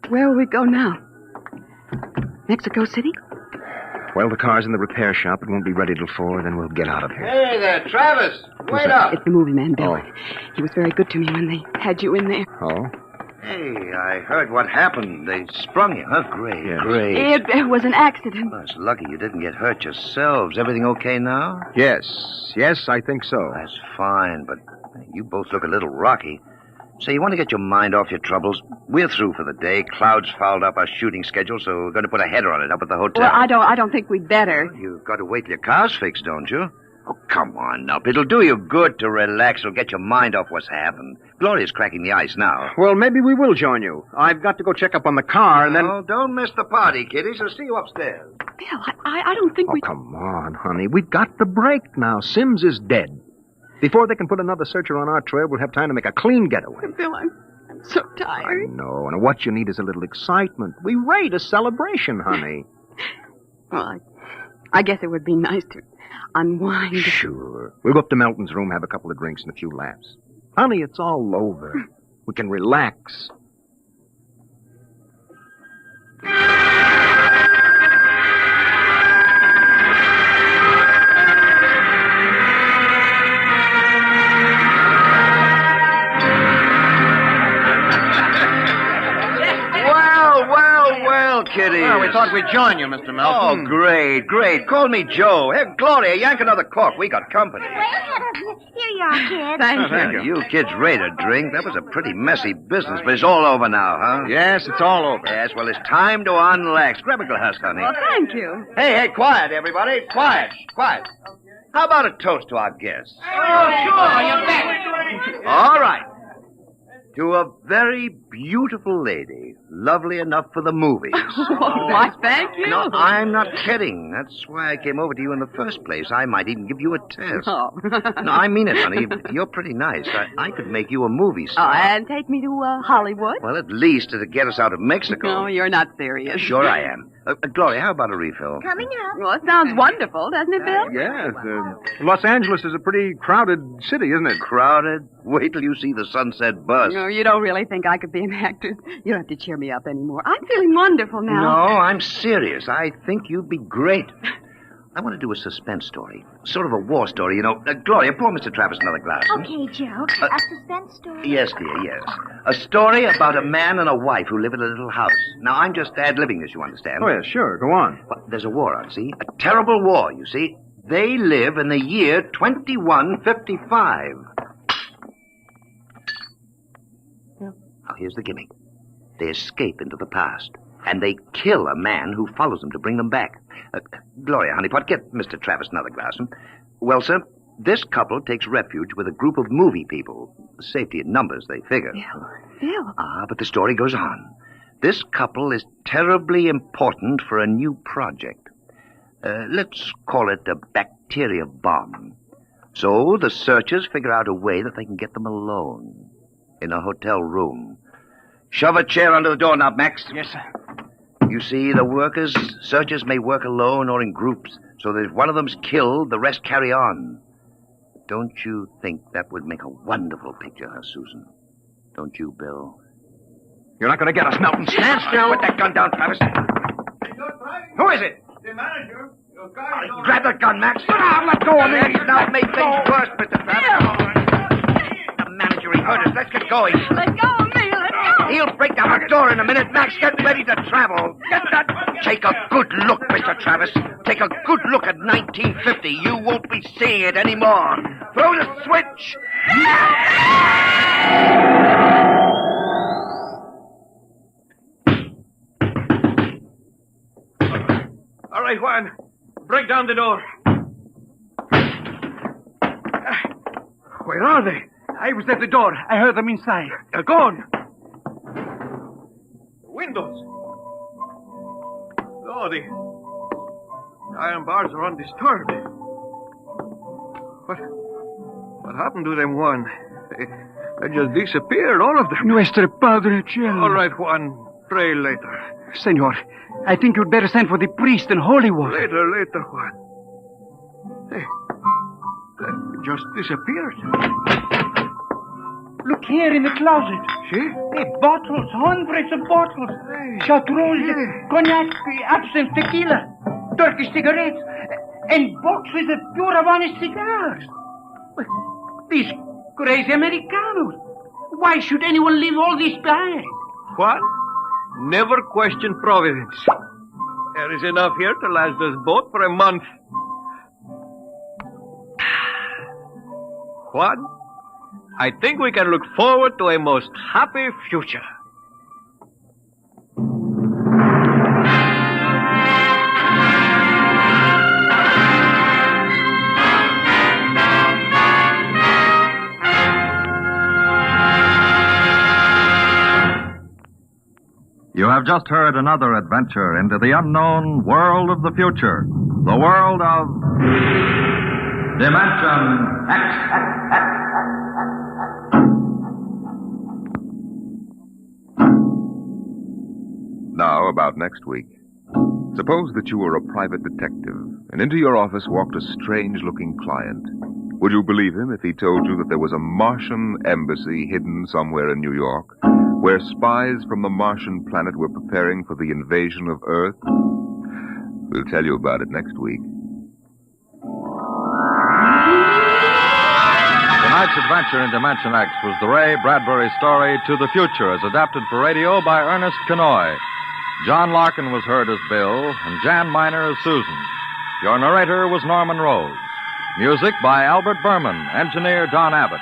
Where will we go now? Mexico City? Well, the car's in the repair shop. It won't be ready till 4, then we'll get out of here. Hey there, Travis. Wait up. It's the movie man, Bill. Oh. He was very good to me when they had you in there. Oh? Hey, I heard what happened. They sprung you, huh? Great, Yes. great. It was an accident. Well, it's lucky you didn't get hurt yourselves. Everything okay now? Yes, I think so. That's fine, but you both look a little rocky. So you want to get your mind off your troubles? We're through for the day. Cloud's fouled up our shooting schedule, so we're going to put a header on it up at the hotel. Well, I don't think we'd better. You've got to wait till your car's fixed, don't you? Oh, come on, Nup. It'll do you good to relax. It'll get your mind off what's happened. Gloria's cracking the ice now. Well, maybe we will join you. I've got to go check up on the car, and then... Oh, don't miss the party, kiddies. I'll see you upstairs. Bill, I don't think we... Oh, come on, honey. We've got the break now. Sims is dead. Before they can put another searcher on our trail, we'll have time to make a clean getaway. Bill, I'm so tired. I know, and what you need is a little excitement. We rate a celebration, honey. Well, I guess it would be nice to unwind. Sure. We'll go up to Melton's room, have a couple of drinks and a few laughs. Honey, it's all over. We can relax. Well, kiddies. Well, we thought we'd join you, Mr. Melton. Oh, great. Call me Joe. Hey, Gloria, yank another cork. We got company. Way ahead of you. Here you are, kid. Thank you. You kids ready to drink? That was a pretty messy business, but it's all over now, huh? Yes, it's all over. Yes, well, it's time to unlax. Grab a glass, honey. Well, thank you. Hey, quiet, everybody. Quiet. How about a toast to our guests? Oh, sure, you bet. All right. To a very beautiful lady, lovely enough for the movies. Why, thank you. No, I'm not kidding. That's why I came over to you in the first place. I might even give you a test. Oh. No, I mean it, honey. You're pretty nice. I could make you a movie star. And take me to Hollywood? Well, at least it'll get us out of Mexico. No, you're not serious. Sure I am. Gloria, how about a refill? Coming up. Well, it sounds wonderful, doesn't it, Bill? Yes. Los Angeles is a pretty crowded city, isn't it? Crowded? Wait till you see the sunset bus. No, you don't really think I could be an actress. You don't have to cheer me up anymore. I'm feeling wonderful now. No, I'm serious. I think you'd be great. I want to do a suspense story. Sort of a war story, you know. Gloria, pour Mr. Travis another glass. Okay, Joe. A suspense story. Yes, dear, yes. A story about a man and a wife who live in a little house. Now, I'm just ad-libbing this, you understand? Oh, yeah, sure. Go on. Well, there's a war on, see? A terrible war, you see. They live in the year 2155. Now, here's the gimmick. They escape into the past, and they kill a man who follows them to bring them back. Gloria, honeypot, get Mr. Travis another glass. Well, sir, this couple takes refuge with a group of movie people. Safety in numbers, they figure. Bill. But the story goes on. This couple is terribly important for a new project. Let's call it a bacteria bomb. So the searchers figure out a way that they can get them alone in a hotel room. Shove a chair under the doorknob, Max. Yes, sir. You see, the searchers may work alone or in groups, so that if one of them's killed, the rest carry on. Don't you think that would make a wonderful picture, huh, Susan? Don't you, Bill? You're not going to get us, Melton. Stand still. Put that gun down, Travis. Who is it? The manager. Grab that gun, Max. Let go of me. He's now made things worse, Mr. Travis. The manager, he heard us. Let's get going. Let go of me. Let go. He'll break down the door in a minute. Max, get ready to travel. Take a good look, Mr. Travis. Take a good look at 1950. You won't be seeing it anymore. Throw the switch. All right, Juan. Break down the door. Where are they? I was at the door. I heard them inside. They're gone. The windows. Oh, the iron bars are undisturbed. What happened to them, Juan? They just disappeared, all of them. Nuestro Padre Cielo. All right, Juan. Pray later. Senor, I think you'd better send for the priest and holy water. Later, Juan. Hey, they just disappeared. Look here in the closet. See? Bottles, hundreds of bottles. Chartreuse, cognac, absinthe, tequila, Turkish cigarettes, and boxes of pure Havana cigars. These crazy Americanos. Why should anyone leave all this behind? Juan, never question providence. There is enough here to last us both for a month. Juan, I think we can look forward to a most happy future. You have just heard another adventure into the unknown world of the future, the world of Dimension X. Now, about next week. Suppose that you were a private detective, and into your office walked a strange-looking client. Would you believe him if he told you that there was a Martian embassy hidden somewhere in New York, where spies from the Martian planet were preparing for the invasion of Earth? We'll tell you about it next week. Tonight's adventure in Dimension X was the Ray Bradbury story To the Future, as adapted for radio by Ernest Kenoy. John Larkin was heard as Bill, and Jan Miner as Susan. Your narrator was Norman Rose. Music by Albert Berman, engineer Don Abbott.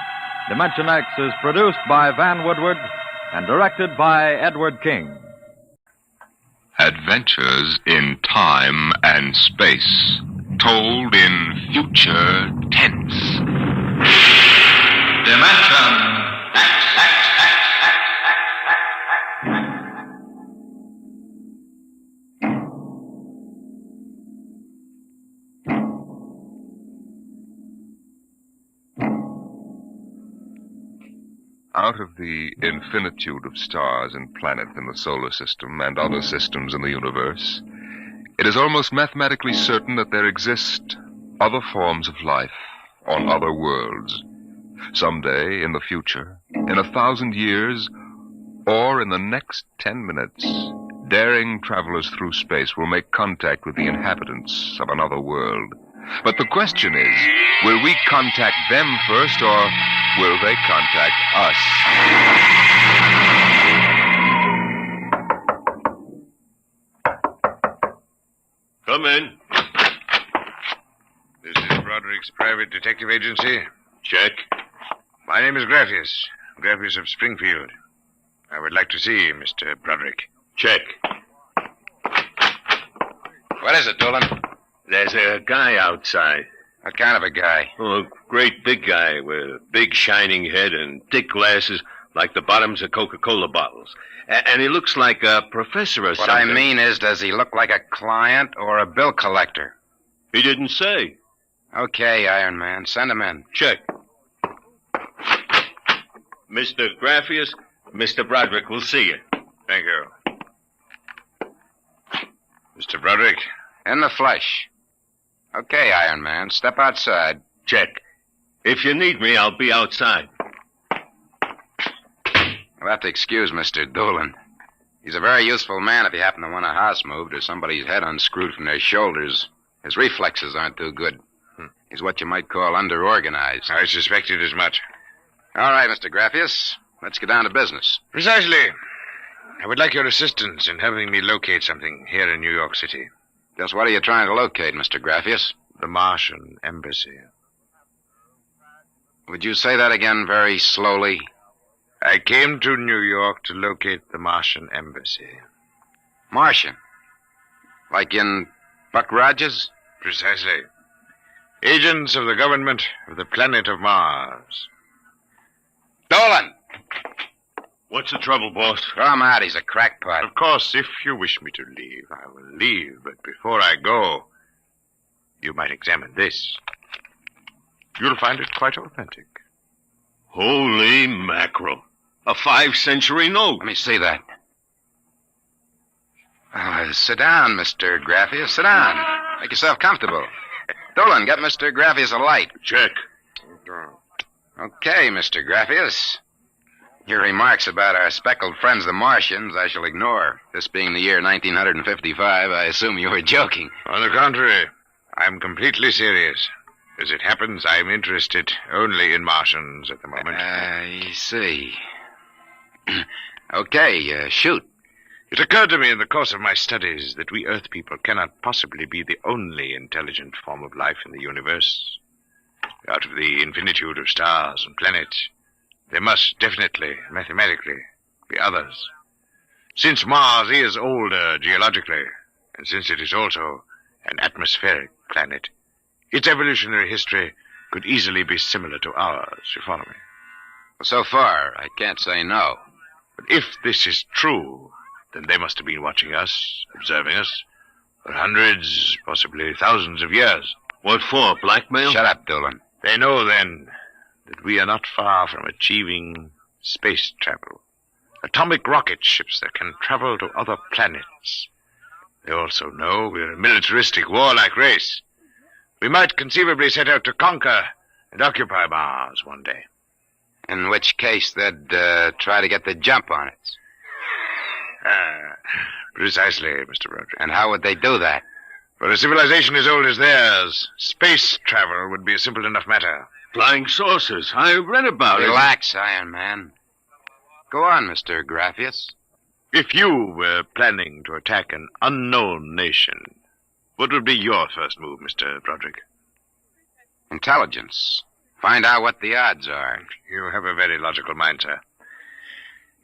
Dimension X is produced by Van Woodward and directed by Edward King. Adventures in time and space, told in future tense. Dimension X. Out of the infinitude of stars and planets in the solar system and other systems in the universe, it is almost mathematically certain that there exist other forms of life on other worlds. Someday, in the future, in 1,000 years, or in the next 10 minutes, daring travelers through space will make contact with the inhabitants of another world. But the question is, will we contact them first, or will they contact us? Come in. This is Broderick's private detective agency. Check. My name is Graphius of Springfield. I would like to see Mr. Broderick. Check. What is it, Dolan? There's a guy outside. What kind of a guy? Oh, a great big guy with a big shining head and thick glasses like the bottoms of Coca-Cola bottles. And he looks like a professor or something. What I mean is, does he look like a client or a bill collector? He didn't say. Okay, Iron Man. Send him in. Check. Mr. Graphius, Mr. Broderick will see you. Thank you. Mr. Broderick? In the flesh. Okay, Iron Man. Step outside. Check. If you need me, I'll be outside. You'll have to excuse Mr. Dolan. He's a very useful man if you happen to want a house moved or somebody's head unscrewed from their shoulders. His reflexes aren't too good. He's what you might call underorganized. I suspected as much. All right, Mr. Graffius. Let's get down to business. Precisely. I would like your assistance in helping me locate something here in New York City. Just what are you trying to locate, Mr. Graffius? The Martian embassy. Would you say that again very slowly? I came to New York to locate the Martian embassy. Martian? Like in Buck Rogers? Precisely. Agents of the government of the planet of Mars. Dolan! What's the trouble, boss? Throw him out. He's a crackpot. Of course, if you wish me to leave, I will leave. But before I go, you might examine this. You'll find it quite authentic. Holy mackerel. A 5th-century note. Let me see that. Sit down, Mr. Graffius. Sit down. Make yourself comfortable. Dolan, get Mr. Graffius a light. Check. Okay, Mr. Graffius. Your remarks about our speckled friends, the Martians, I shall ignore. This being the year 1955, I assume you were joking. On the contrary, I'm completely serious. As it happens, I'm interested only in Martians at the moment. I see. Okay, shoot. It occurred to me in the course of my studies that we Earth people cannot possibly be the only intelligent form of life in the universe. Out of the infinitude of stars and planets, there must definitely, mathematically, be others. Since Mars is older geologically, and since it is also an atmospheric planet, its evolutionary history could easily be similar to ours, you follow me? So far, I can't say no. But if this is true, then they must have been watching us, observing us, for hundreds, possibly thousands of years. What for, blackmail? Shut up, Dolan. They know, then, that we are not far from achieving space travel. Atomic rocket ships that can travel to other planets. They also know we're a militaristic, warlike race. We might conceivably set out to conquer and occupy Mars one day. In which case, they'd try to get the jump on it. Precisely, Mr. Broderick. And how would they do that? For a civilization as old as theirs, space travel would be a simple enough matter. Flying saucers. I read about it. Relax, Iron Man. Go on, Mr. Graffius. If you were planning to attack an unknown nation, what would be your first move, Mr. Broderick? Intelligence. Find out what the odds are. You have a very logical mind, sir.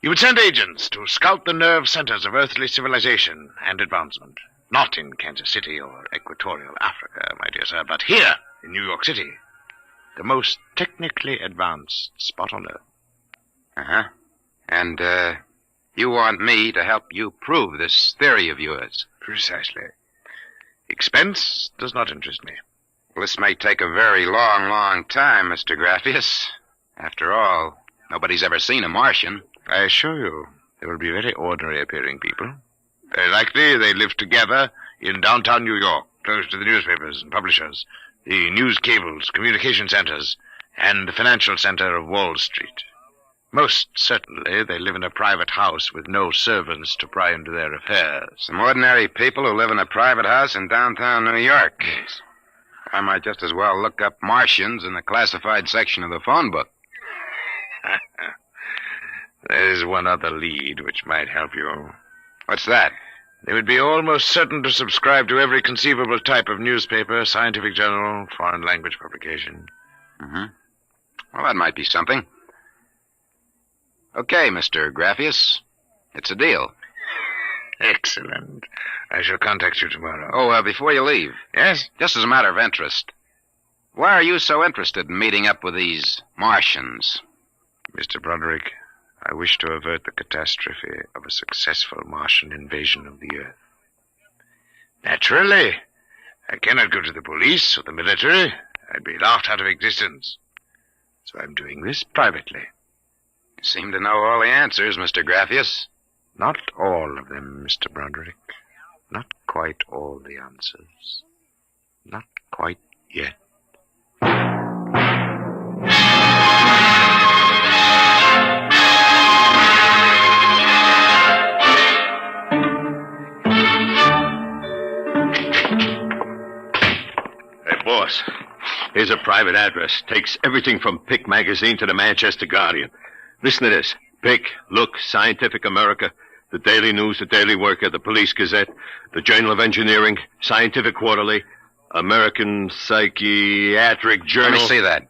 You would send agents to scout the nerve centers of earthly civilization and advancement. Not in Kansas City or Equatorial Africa, my dear sir, but here in New York City. The most technically advanced spot on Earth. Uh-huh. And, you want me to help you prove this theory of yours? Precisely. Expense does not interest me. Well, this may take a very long, long time, Mr. Graffius. After all, nobody's ever seen a Martian. I assure you, they will be very ordinary-appearing people. Very likely they live together in downtown New York, close to the newspapers and publishers, the news cables, communication centers, and the financial center of Wall Street. Most certainly, they live in a private house with no servants to pry into their affairs. Some ordinary people who live in a private house in downtown New York. Yes. I might just as well look up Martians in the classified section of the phone book. There's one other lead which might help you. What's that? They would be almost certain to subscribe to every conceivable type of newspaper, scientific journal, foreign language publication. Mm-hmm. Well, that might be something. Okay, Mr. Graffius. It's a deal. Excellent. I shall contact you tomorrow. Oh, before you leave. Yes? Just as a matter of interest. Why are you so interested in meeting up with these Martians? Mr. Broderick, I wish to avert the catastrophe of a successful Martian invasion of the Earth. Naturally, I cannot go to the police or the military. I'd be laughed out of existence. So I'm doing this privately. You seem to know all the answers, Mr. Graffius. Not all of them, Mr. Broderick. Not quite all the answers. Not quite yet. Here's a private address. Takes everything from Pick magazine to the Manchester Guardian. Listen to this. Pick, Look, Scientific America, the Daily News, the Daily Worker, the Police Gazette, the Journal of Engineering, Scientific Quarterly, American Psychiatric Journal. Let me see that.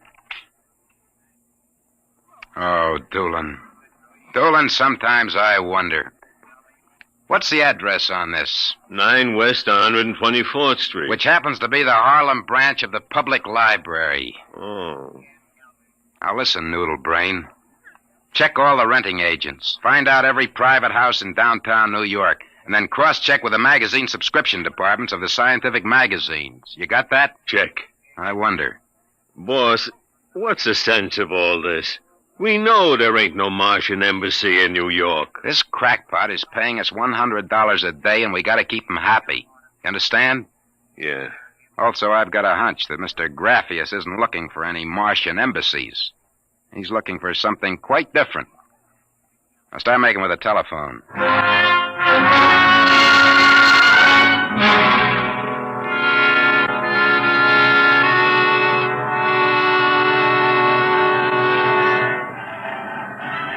Oh, Doolin. Doolin, sometimes I wonder. What's the address on this? 9 West 124th Street. Which happens to be the Harlem branch of the Public Library. Oh. Now listen, Noodle Brain. Check all the renting agents. Find out every private house in downtown New York. And then cross-check with the magazine subscription departments of the scientific magazines. You got that? Check. I wonder. Boss, what's the sense of all this? We know there ain't no Martian embassy in New York. This crackpot is paying us $100 a day, and we gotta keep him happy. You understand? Yeah. Also, I've got a hunch that Mr. Graphius isn't looking for any Martian embassies. He's looking for something quite different. I'll start making with a telephone.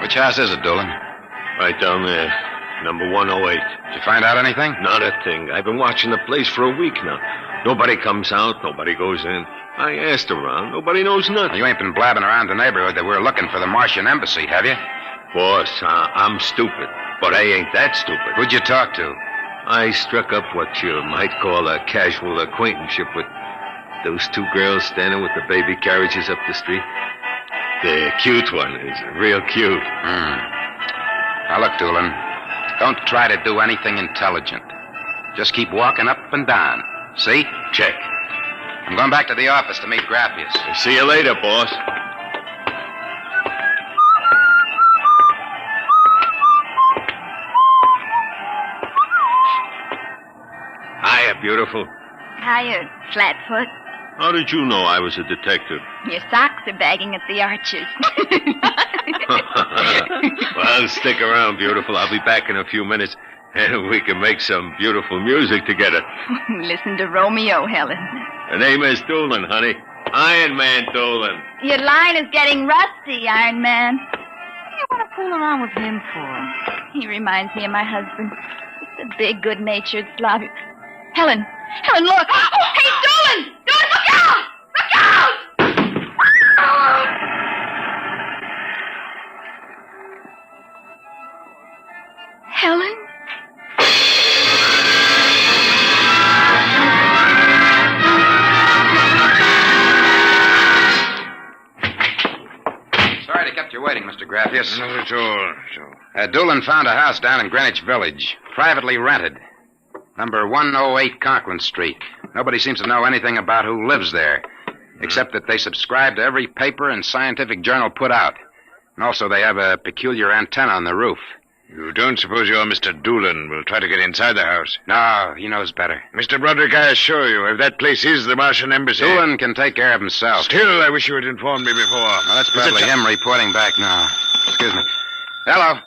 Which house is it, Doolin? Right down there. Number 108. Did you find out anything? Not a thing. I've been watching the place for a week now. Nobody comes out. Nobody goes in. I asked around. Nobody knows nothing. You ain't been blabbing around the neighborhood that we're looking for the Martian embassy, have you? Boss, I'm stupid. But I ain't that stupid. Who'd you talk to? I struck up what you might call a casual acquaintanceship with those 2 girls standing with the baby carriages up the street. The cute one is real cute. Now, look, Doolin, don't try to do anything intelligent. Just keep walking up and down. See? Check. I'm going back to the office to meet Graphius. See you later, boss. Hiya, beautiful. Hiya, Flatfoot. How did you know I was a detective? Your socks are bagging at the arches. Well, stick around, beautiful. I'll be back in a few minutes, and we can make some beautiful music together. Listen to Romeo, Helen. The name is Doolin, honey. Iron Man Doolin. Your line is getting rusty, Iron Man. What do you want to fool around with him for? He reminds me of my husband. Just a big, good-natured Slavic. Helen, look! Oh, hey, Doolin! Doolin, look out! Look out! Helen? Sorry to kept you waiting, Mr. Graphius. Not at all. Doolin found a house down in Greenwich Village, privately rented. Number 108 Conklin Street. Nobody seems to know anything about who lives there, except that they subscribe to every paper and scientific journal put out. And also they have a peculiar antenna on the roof. You don't suppose your Mr. Doolin will try to get inside the house? No, he knows better. Mr. Broderick, I assure you, if that place is the Martian embassy... Doolin can take care of himself. Still, I wish you had informed me before. Well, that's probably him reporting back now. Excuse me. Hello?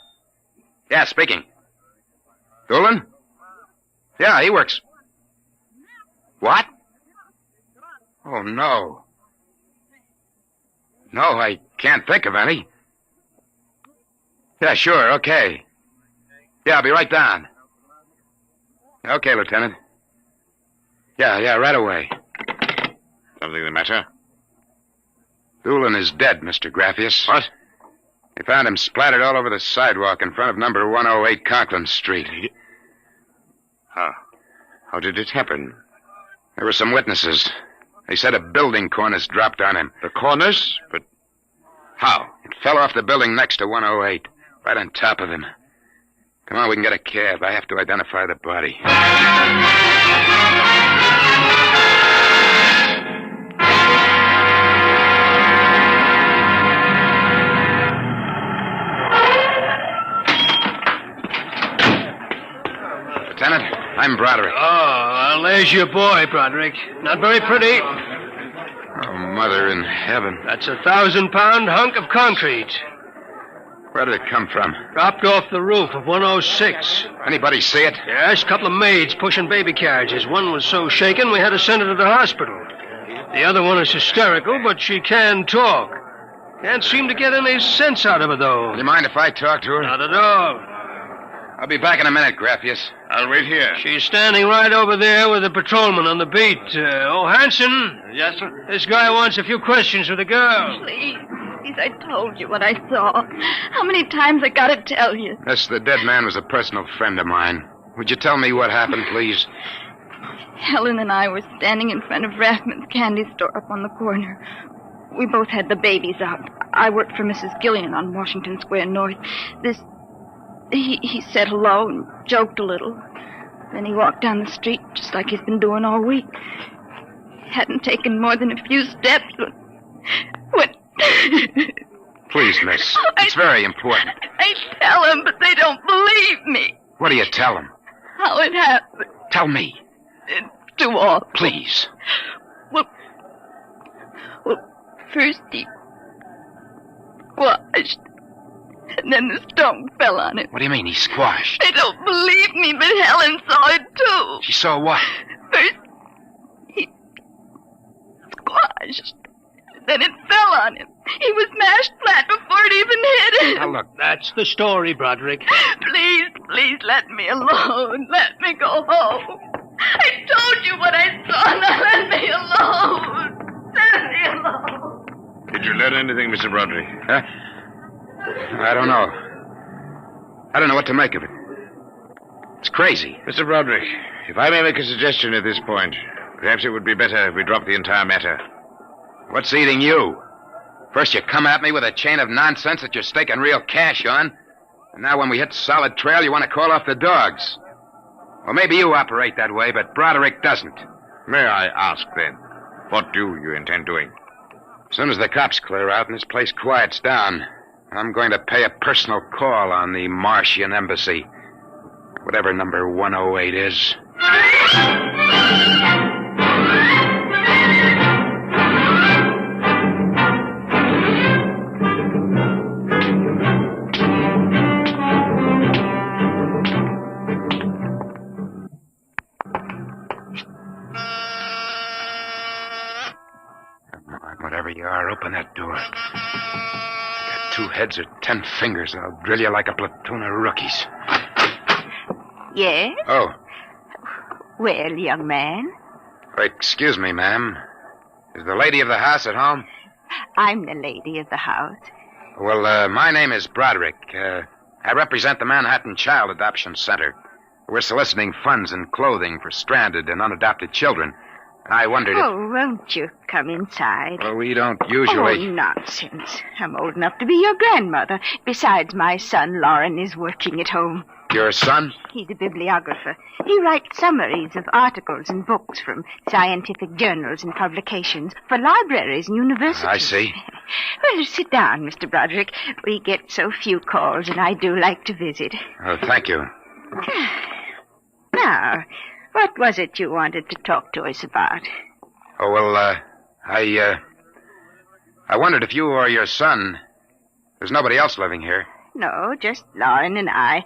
Yeah, speaking. Doolin? Yeah, he works. What? Oh, no. No, I can't think of any. Yeah, sure, okay. Yeah, I'll be right down. Okay, Lieutenant. Yeah, right away. Something the matter? Doolin is dead, Mr. Graphius. What? They found him splattered all over the sidewalk in front of number 108 Conklin Street. How did it happen? There were some witnesses. They said a building cornice dropped on him. The cornice? But how? It fell off the building next to 108, right on top of him. Come on, we can get a cab. I have to identify the body. Lieutenant, I'm Broderick. Oh, well, there's your boy, Broderick. Not very pretty. Oh, Mother in heaven. That's a 1,000-pound hunk of concrete. Where did it come from? Dropped off the roof of 106. Anybody see it? Yes, a couple of maids pushing baby carriages. One was so shaken we had to send her to the hospital. The other one is hysterical, but she can talk. Can't seem to get any sense out of her, though. Do you mind if I talk to her? Not at all. I'll be back in a minute, Graffius. I'll wait here. She's standing right over there with the patrolman on the beat. Hanson. Yes, sir? This guy wants a few questions with the girl. Please, I told you what I saw. How many times I gotta tell you? Yes, the dead man was a personal friend of mine. Would you tell me what happened, please? Helen and I were standing in front of Rathman's candy store up on the corner. We both had the babies out. I worked for Mrs. Gillian on Washington Square North. He said hello and joked a little. Then he walked down the street just like he's been doing all week. Hadn't taken more than a few steps when... Please, miss. It's very important. I tell them, but they don't believe me. What do you tell them? How it happened. Tell me. It's too awful. Please. Well, first he washed, and then the stone fell on it. What do you mean, he squashed? They don't believe me, but Helen saw it, too. She saw what? First, he squashed, then it fell on him. He was mashed flat before it even hit him. Now, look. That's the story, Broderick. Please let me alone. Let me go home. I told you what I saw. Now let me alone. Let me alone. Did you learn anything, Mr. Broderick? Huh? I don't know. I don't know what to make of it. It's crazy. Mr. Broderick, if I may make a suggestion at this point, perhaps it would be better if we dropped the entire matter. What's eating you? First you come at me with a chain of nonsense that you're staking real cash on, and now when we hit solid trail, you want to call off the dogs. Well, maybe you operate that way, but Broderick doesn't. May I ask, then, what do you intend doing? As soon as the cops clear out and this place quiets down, I'm going to pay a personal call on the Martian embassy. Whatever number 108 is. Whatever you are, open that door. You got 2 heads or 10 fingers, and I'll drill you like a platoon of rookies. Yes? Oh. Well, young man? Excuse me, ma'am. Is the lady of the house at home? I'm the lady of the house. Well, my name is Broderick. I represent the Manhattan Child Adoption Center. We're soliciting funds and clothing for stranded and unadopted children. I wondered if... Oh, won't you come inside? Well, we don't usually... Oh, nonsense. I'm old enough to be your grandmother. Besides, my son, Lauren, is working at home. Your son? He's a bibliographer. He writes summaries of articles and books from scientific journals and publications for libraries and universities. I see. Well, sit down, Mr. Broderick. We get so few calls, and I do like to visit. Oh, thank you. Now, what was it you wanted to talk to us about? Oh, well, I wondered if you or your son... There's nobody else living here. No, just Lauren and I.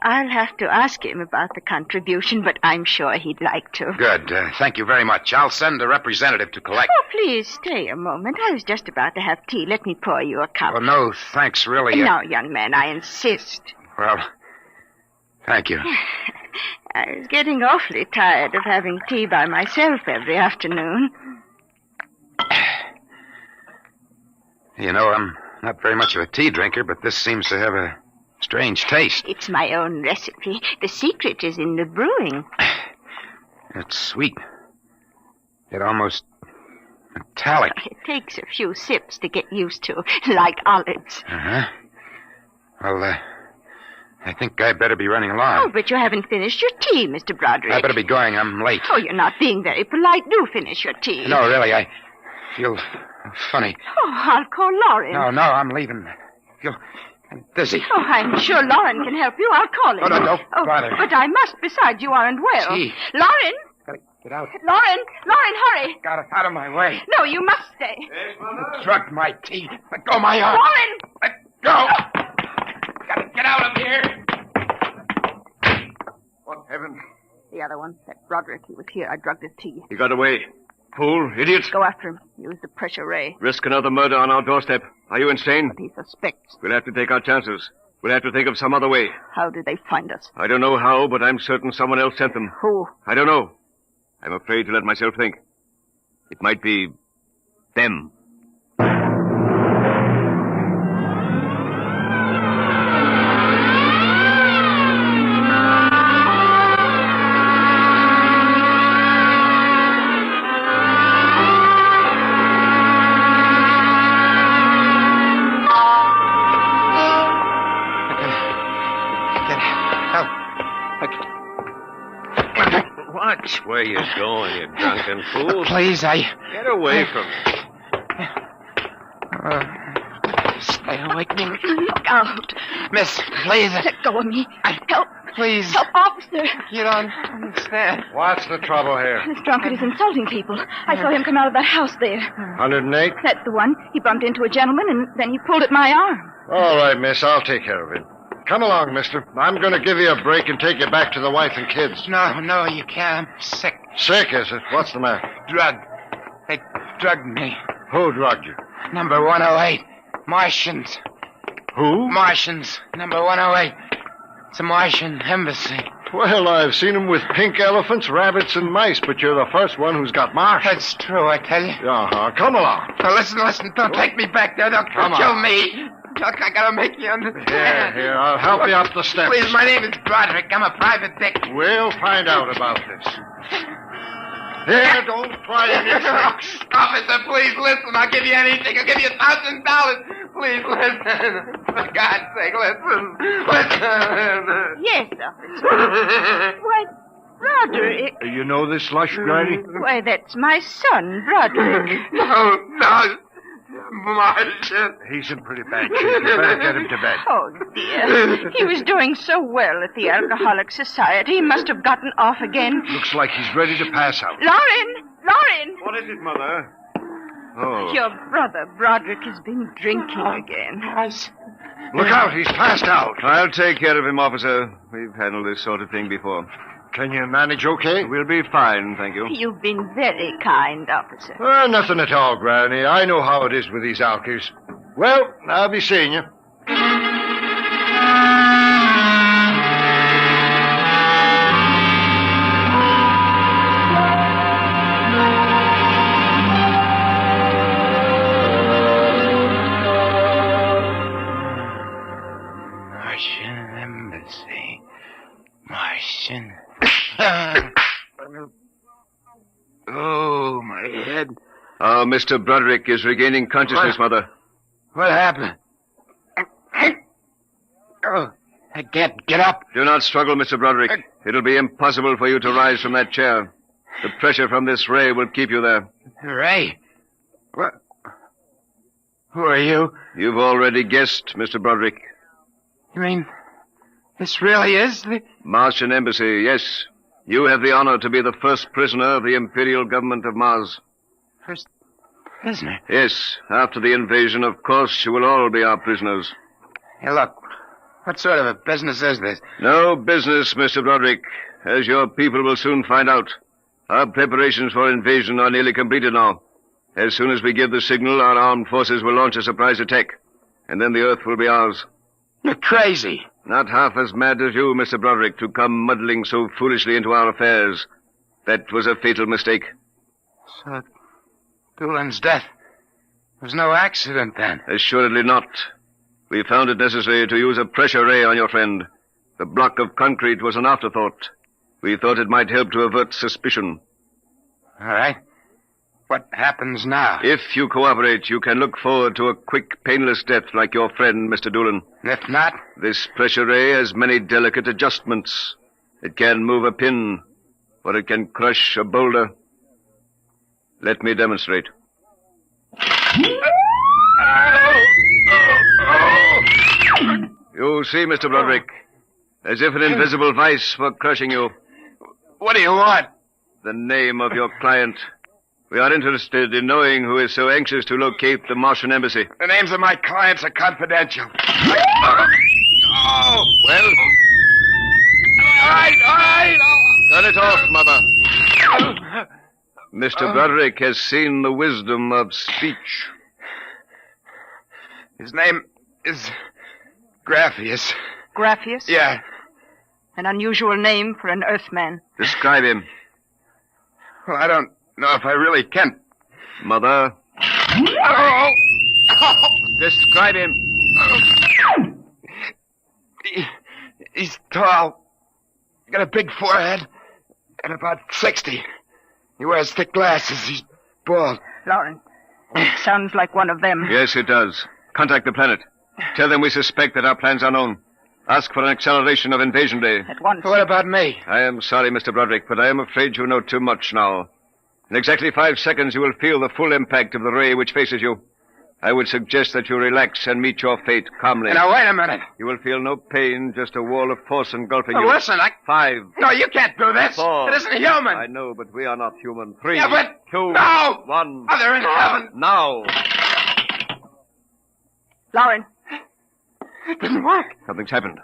I'll have to ask him about the contribution, but I'm sure he'd like to. Good. Thank you very much. I'll send a representative to collect... Oh, please, stay a moment. I was just about to have tea. Let me pour you a cup. Oh, no, thanks, really. No, young man, I insist. Well, thank you. I was getting awfully tired of having tea by myself every afternoon. You know, I'm not very much of a tea drinker, but this seems to have a strange taste. It's my own recipe. The secret is in the brewing. It's sweet. It almost metallic. It takes a few sips to get used to, like olives. Uh-huh. Well, I think I'd better be running along. Oh, but you haven't finished your tea, Mr. Broderick. I better be going. I'm late. Oh, you're not being very polite. Do finish your tea. No, really, I feel funny. Oh, I'll call Lauren. No, I'm leaving. I feel dizzy. Oh, I'm sure Lauren can help you. I'll call him. No, don't bother. But I must. Besides, you aren't well. Gee. Lauren! Gotta get out. Lauren, hurry. Got it out of my way. No, you must stay. Drugged my tea. Let go my arm. Lauren! Let go. Gotta get out of here. What heaven? The other one, that Broderick, he was here. I drugged his tea. He got away. Fool, idiot. Go after him. Use the pressure ray. Risk another murder on our doorstep. Are you insane? What he suspects. We'll have to take our chances. We'll have to think of some other way. How did they find us? I don't know how, but I'm certain someone else sent them. Who? I don't know. I'm afraid to let myself think. It might be them. Watch where you're going, you drunken fool. Please, I... Get away from me. Stay awake, me. Look out. Miss, please. Let go of me. Help. Please. Help, officer. You don't understand. What's the trouble here? This drunkard is insulting people. I saw him come out of that house there. 108? That's the one. He bumped into a gentleman, and then he pulled at my arm. All right, miss. I'll take care of it. Come along, mister. I'm going to give you a break and take you back to the wife and kids. No, you can't. I'm sick. Sick, is it? What's the matter? Drugged. They drugged me. Who drugged you? Number 108. Martians. Who? Martians. Number 108. It's a Martian embassy. Well, I've seen them with pink elephants, rabbits, and mice, but you're the first one who's got Martians. That's true, I tell you. Uh-huh. Come along. Now, listen. Don't take me back there. They'll kill me. Look, I gotta make you understand. Here, I'll help you up the steps. Please, my name is Broderick. I'm a private dick. We'll find out about this. Here, don't try anything. Officer, please listen. I'll give you anything. I'll give you $1,000. Please listen. For God's sake, listen. Yes, officer. Why, Broderick. You know this slush, Granny? Why, that's my son, Broderick. No. Martian. He's in pretty bad shape. You better get him to bed. Oh, dear. He was doing so well at the Alcoholic Society. He must have gotten off again. Looks like he's ready to pass out. Lauren! What is it, Mother? Oh. Your brother, Broderick, has been drinking again. Look out, he's passed out. I'll take care of him, officer. We've handled this sort of thing before. Can you manage okay? We'll be fine, thank you. You've been very kind, officer. Nothing at all, Granny. I know how it is with these alkies. Well, I'll be seeing you. Martian embassy. Martian. Oh, my head. Oh, Mr. Broderick is regaining consciousness, Mother. What happened? Oh, I can't get up. Do not struggle, Mr. Broderick. It'll be impossible for you to rise from that chair. The pressure from this ray will keep you there. Ray? What? Who are you? You've already guessed, Mr. Broderick. You mean this really is the... Martian Embassy, yes. You have the honor to be the first prisoner of the Imperial Government of Mars. First prisoner? Yes. After the invasion, of course, you will all be our prisoners. Hey, look. What sort of a business is this? No business, Mr. Broderick. As your people will soon find out. Our preparations for invasion are nearly completed now. As soon as we give the signal, our armed forces will launch a surprise attack. And then the Earth will be ours. You're crazy. Not half as mad as you, Mr. Broderick, to come muddling so foolishly into our affairs. That was a fatal mistake. So, Doolan's death was no accident, then? Assuredly not. We found it necessary to use a pressure ray on your friend. The block of concrete was an afterthought. We thought it might help to avert suspicion. All right. What happens now? If you cooperate, you can look forward to a quick, painless death like your friend, Mr. Doolan. If not? This pressure ray has many delicate adjustments. It can move a pin, or it can crush a boulder. Let me demonstrate. You see, Mr. Broderick, as if an invisible vice were crushing you. What do you want? The name of your client. We are interested in knowing who is so anxious to locate the Martian embassy. The names of my clients are confidential. Well? All right. Turn it off, Mother. Mr. Broderick has seen the wisdom of speech. His name is Graphius. Graphius? Yeah. An unusual name for an Earthman. Describe him. Well, I don't know if I really can. Mother. Oh! Describe him. He's tall. Got a big forehead. And about 60. He wears thick glasses. He's bald. Lauren, it sounds like one of them. Yes, it does. Contact the planet. Tell them we suspect that our plans are known. Ask for an acceleration of invasion day. At once. What about me? I am sorry, Mr. Broderick, but I am afraid you know too much now. In exactly 5 seconds, you will feel the full impact of the ray which faces you. I would suggest that you relax and meet your fate calmly. Now, wait a minute. You will feel no pain, just a wall of force engulfing you. Listen, 5. No, you can't do this. 4. It isn't human. I know, but we are not human. 3. Yeah, but... 2. No! 1. Oh, they're in heaven. Now. Lauren. It didn't work. Something's happened.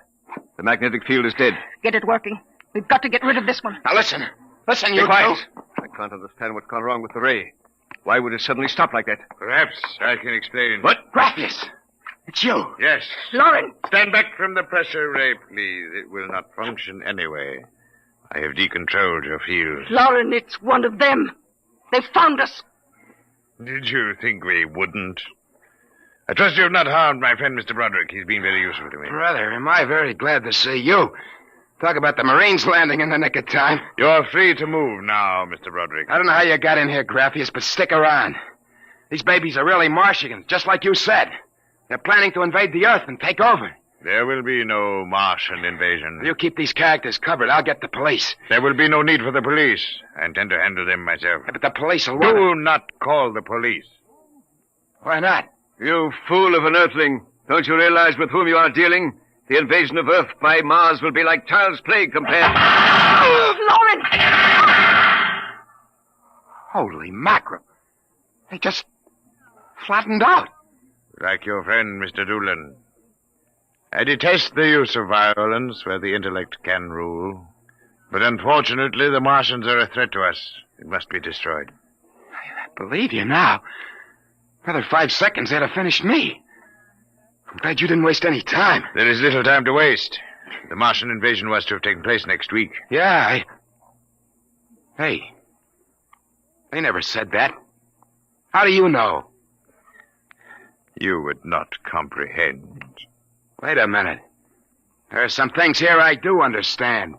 The magnetic field is dead. Get it working. We've got to get rid of this one. Now, listen. Listen, you Be quiet. two. I can't understand what's gone wrong with the ray. Why would it suddenly stop like that? Perhaps I can explain. What? Graphius. It's you. Yes. Lauren. Stand back from the pressure ray, please. It will not function anyway. I have decontrolled your field. Lauren, it's one of them. They've found us. Did you think we wouldn't? I trust you have not harmed my friend, Mr. Broderick. He's been very useful to me. Brother, am I very glad to see you. Talk about the Marines landing in the nick of time. You're free to move now, Mr. Broderick. I don't know how you got in here, Graphius, but stick around. These babies are really Martians, just like you said. They're planning to invade the Earth and take over. There will be no Martian invasion. You keep these characters covered. I'll get the police. There will be no need for the police. I intend to handle them myself. Yeah, but the police will Do not call the police. Why not? You fool of an Earthling. Don't you realize with whom you are dealing? The invasion of Earth by Mars will be like Child'sPlay compared... Lauren! Holy mackerel. They just flattened out. Like your friend, Mr. Doolan. I detest the use of violence where the intellect can rule. But unfortunately, the Martians are a threat to us. It must be destroyed. I believe you now. Another 5 seconds, they'd have finished me. I'm glad you didn't waste any time. There is little time to waste. The Martian invasion was to have taken place next week. Yeah, Hey. They never said that. How do you know? You would not comprehend. Wait a minute. There are some things here I do understand.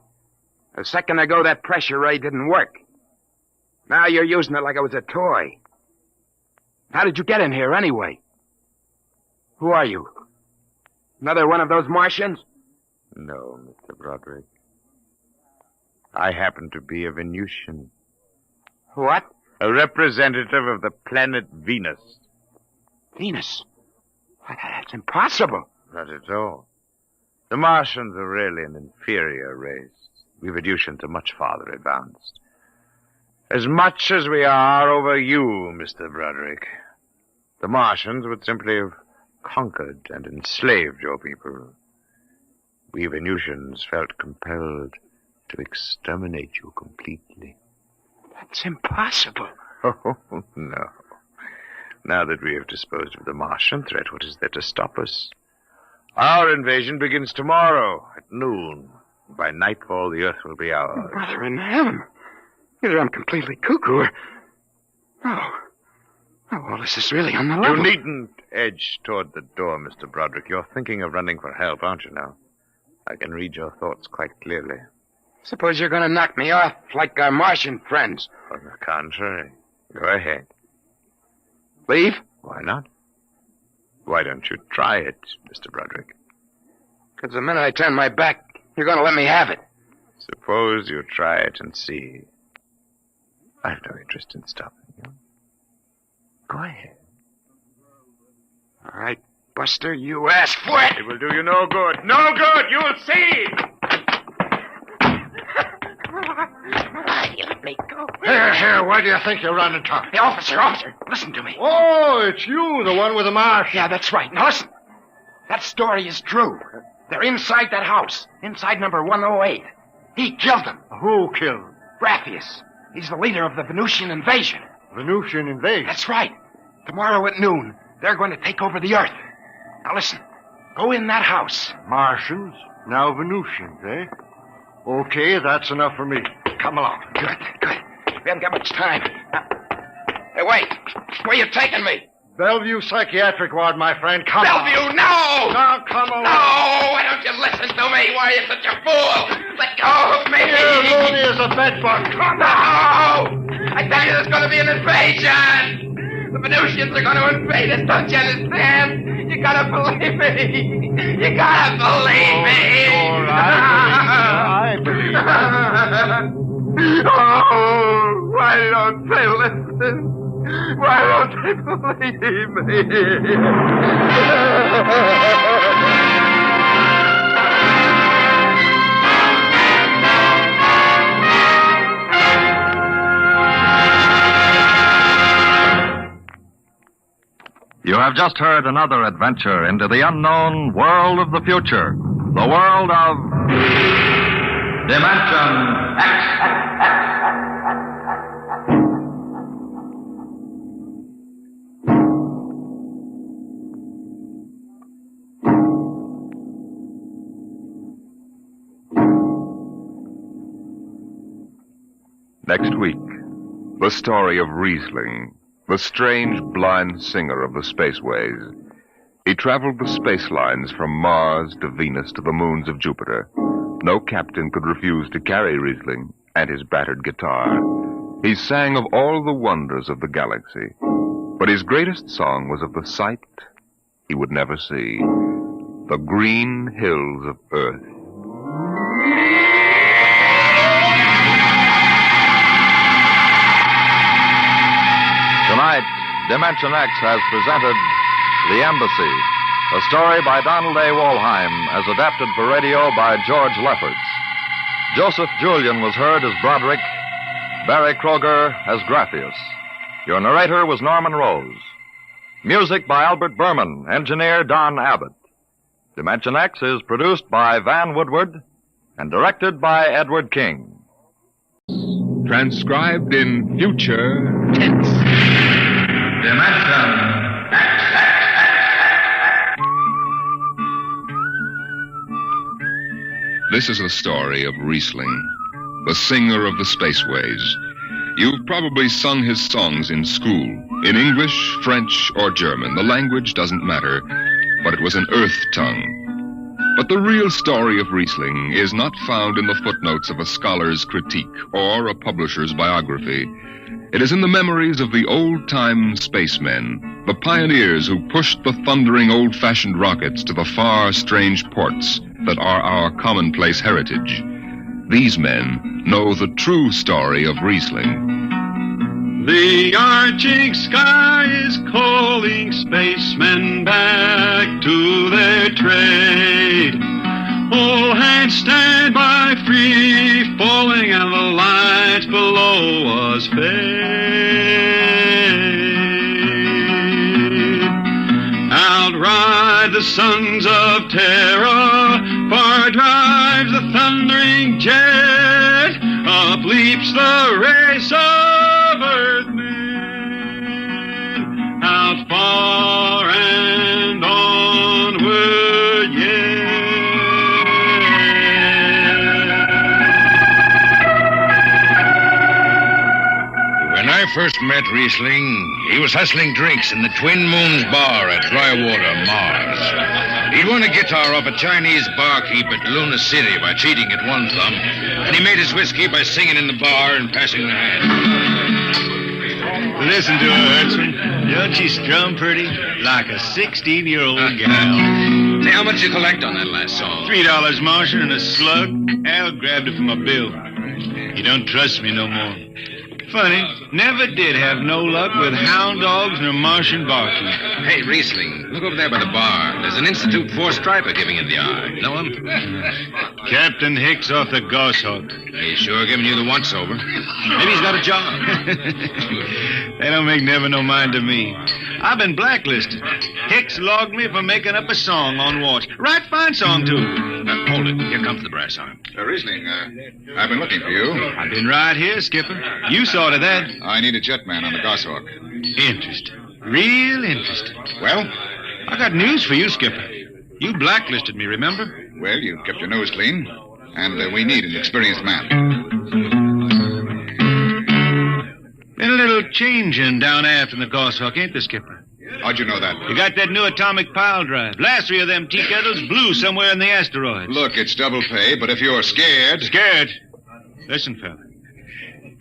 A second ago, that pressure ray didn't work. Now you're using it like it was a toy. How did you get in here anyway? Who are you? Another one of those Martians? No, Mr. Broderick. I happen to be a Venusian. What? A representative of the planet Venus. Venus? That's impossible. Not at all. The Martians are really an inferior race. We Venusians are much farther advanced. As much as we are over you, Mr. Broderick. The Martians would simply have conquered and enslaved your people. We Venusians felt compelled to exterminate you completely. That's impossible. Oh, no. Now that we have disposed of the Martian threat, what is there to stop us? Our invasion begins tomorrow at noon. By nightfall, the Earth will be ours. Brother in heaven. Either I'm completely cuckoo or... Oh, well, this is really on the level. You needn't edge toward the door, Mr. Broderick. You're thinking of running for help, aren't you now? I can read your thoughts quite clearly. Suppose you're going to knock me off like our Martian friends. On the contrary. Go ahead. Leave? Why not? Why don't you try it, Mr. Broderick? Because the minute I turn my back, you're going to let me have it. Suppose you try it and see. I've no interest in stopping you. Go ahead. All right, Buster, you asked for it. It will do you no good. No good! You'll see! You let me go. Here, where do you think you're running to? Hey, officer, listen to me. Oh, it's you, the one with the marsh. Yeah, that's right. Now listen. That story is true. They're inside that house. Inside number 108. He killed them. Who killed? Graphius. He's the leader of the Venusian invasion. Venusian invasion? That's right. Tomorrow at noon, they're going to take over the Earth. Now listen, go in that house. Martians, now Venusians, eh? Okay, that's enough for me. Come along. Good. We haven't got much time. Hey, wait. Where you taking me? Bellevue Psychiatric Ward, my friend. Come on. Bellevue, no! Now, come along. No! Why don't you listen to me? Why are you such a fool? Let go of me! You're loony as a bedbug. Come on! No! I tell you, there's going to be an invasion! The Venusians are going to invade us, don't you understand? You gotta believe me! You gotta believe me! All right. I believe you. Oh, why don't they listen? Why don't they believe me? You have just heard another adventure into the unknown world of the future, the world of Dimension X. Next week, the story of Riesling, the strange blind singer of the spaceways. He traveled the space lines from Mars to Venus to the moons of Jupiter. No captain could refuse to carry Riesling and his battered guitar. He sang of all the wonders of the galaxy, but his greatest song was of the sight he would never see, the green hills of Earth. Tonight, Dimension X has presented The Embassy, a story by Donald A. Wollheim, as adapted for radio by George Lefferts. Joseph Julian was heard as Broderick, Barry Kroger as Graphius. Your narrator was Norman Rose. Music by Albert Berman, engineer Don Abbott. Dimension X is produced by Van Woodward and directed by Edward King. Transcribed in future tense. Dimension This is the story of Riesling, the singer of the spaceways. You've probably sung his songs in school, in English, French, or German. The language doesn't matter, but it was an Earth tongue. But the real story of Riesling is not found in the footnotes of a scholar's critique or a publisher's biography. It is in the memories of the old-time spacemen, the pioneers who pushed the thundering old-fashioned rockets to the far, strange ports that are our commonplace heritage. These men know the true story of Riesling. The arching sky is calling spacemen back to their trade. All hands stand by, free falling, and the lights below us fade. Outride the sons of terror, far drives the thundering jet, up leaps the race of Earthmen, out far and onward yet. When I first met Riesling, he was hustling drinks in the Twin Moons bar at Drywater, Mars. He'd won a guitar off a Chinese barkeep at Luna City by cheating at one thumb, and he made his whiskey by singing in the bar and passing the hat. Listen to her, Hudson. Don't she strum pretty? Like a 16-year-old gal. Say, how much you collect on that last song? $3 Martian and a slug. Al grabbed it from my bill. You don't trust me no more. Funny, never did have no luck with hound dogs nor Martian barkeep. Hey, Riesling, look over there by the bar. There's an Institute 4 striper giving it the eye. Know him? Captain Hicks off the Goshawk. He's sure giving you the once-over. Maybe he's got a job. They don't make never no mind to me. I've been blacklisted. Hicks logged me for making up a song on watch. Right fine song, too. Hold it. Here comes the brass arm. Riesling, I've been looking for you. I've been right here, Skipper. You saw to that. I need a jetman on the Goshawk. Interesting. Real interesting. Well? I got news for you, Skipper. You blacklisted me, remember? Well, you kept your nose clean, and we need an experienced man. Been a little changing down aft in the Goshawk, ain't there, Skipper? How'd you know that? You got that new atomic pile drive. Last 3 of them tea kettles blew somewhere in the asteroids. Look, it's double pay, but if you're scared... Scared? Listen, fella.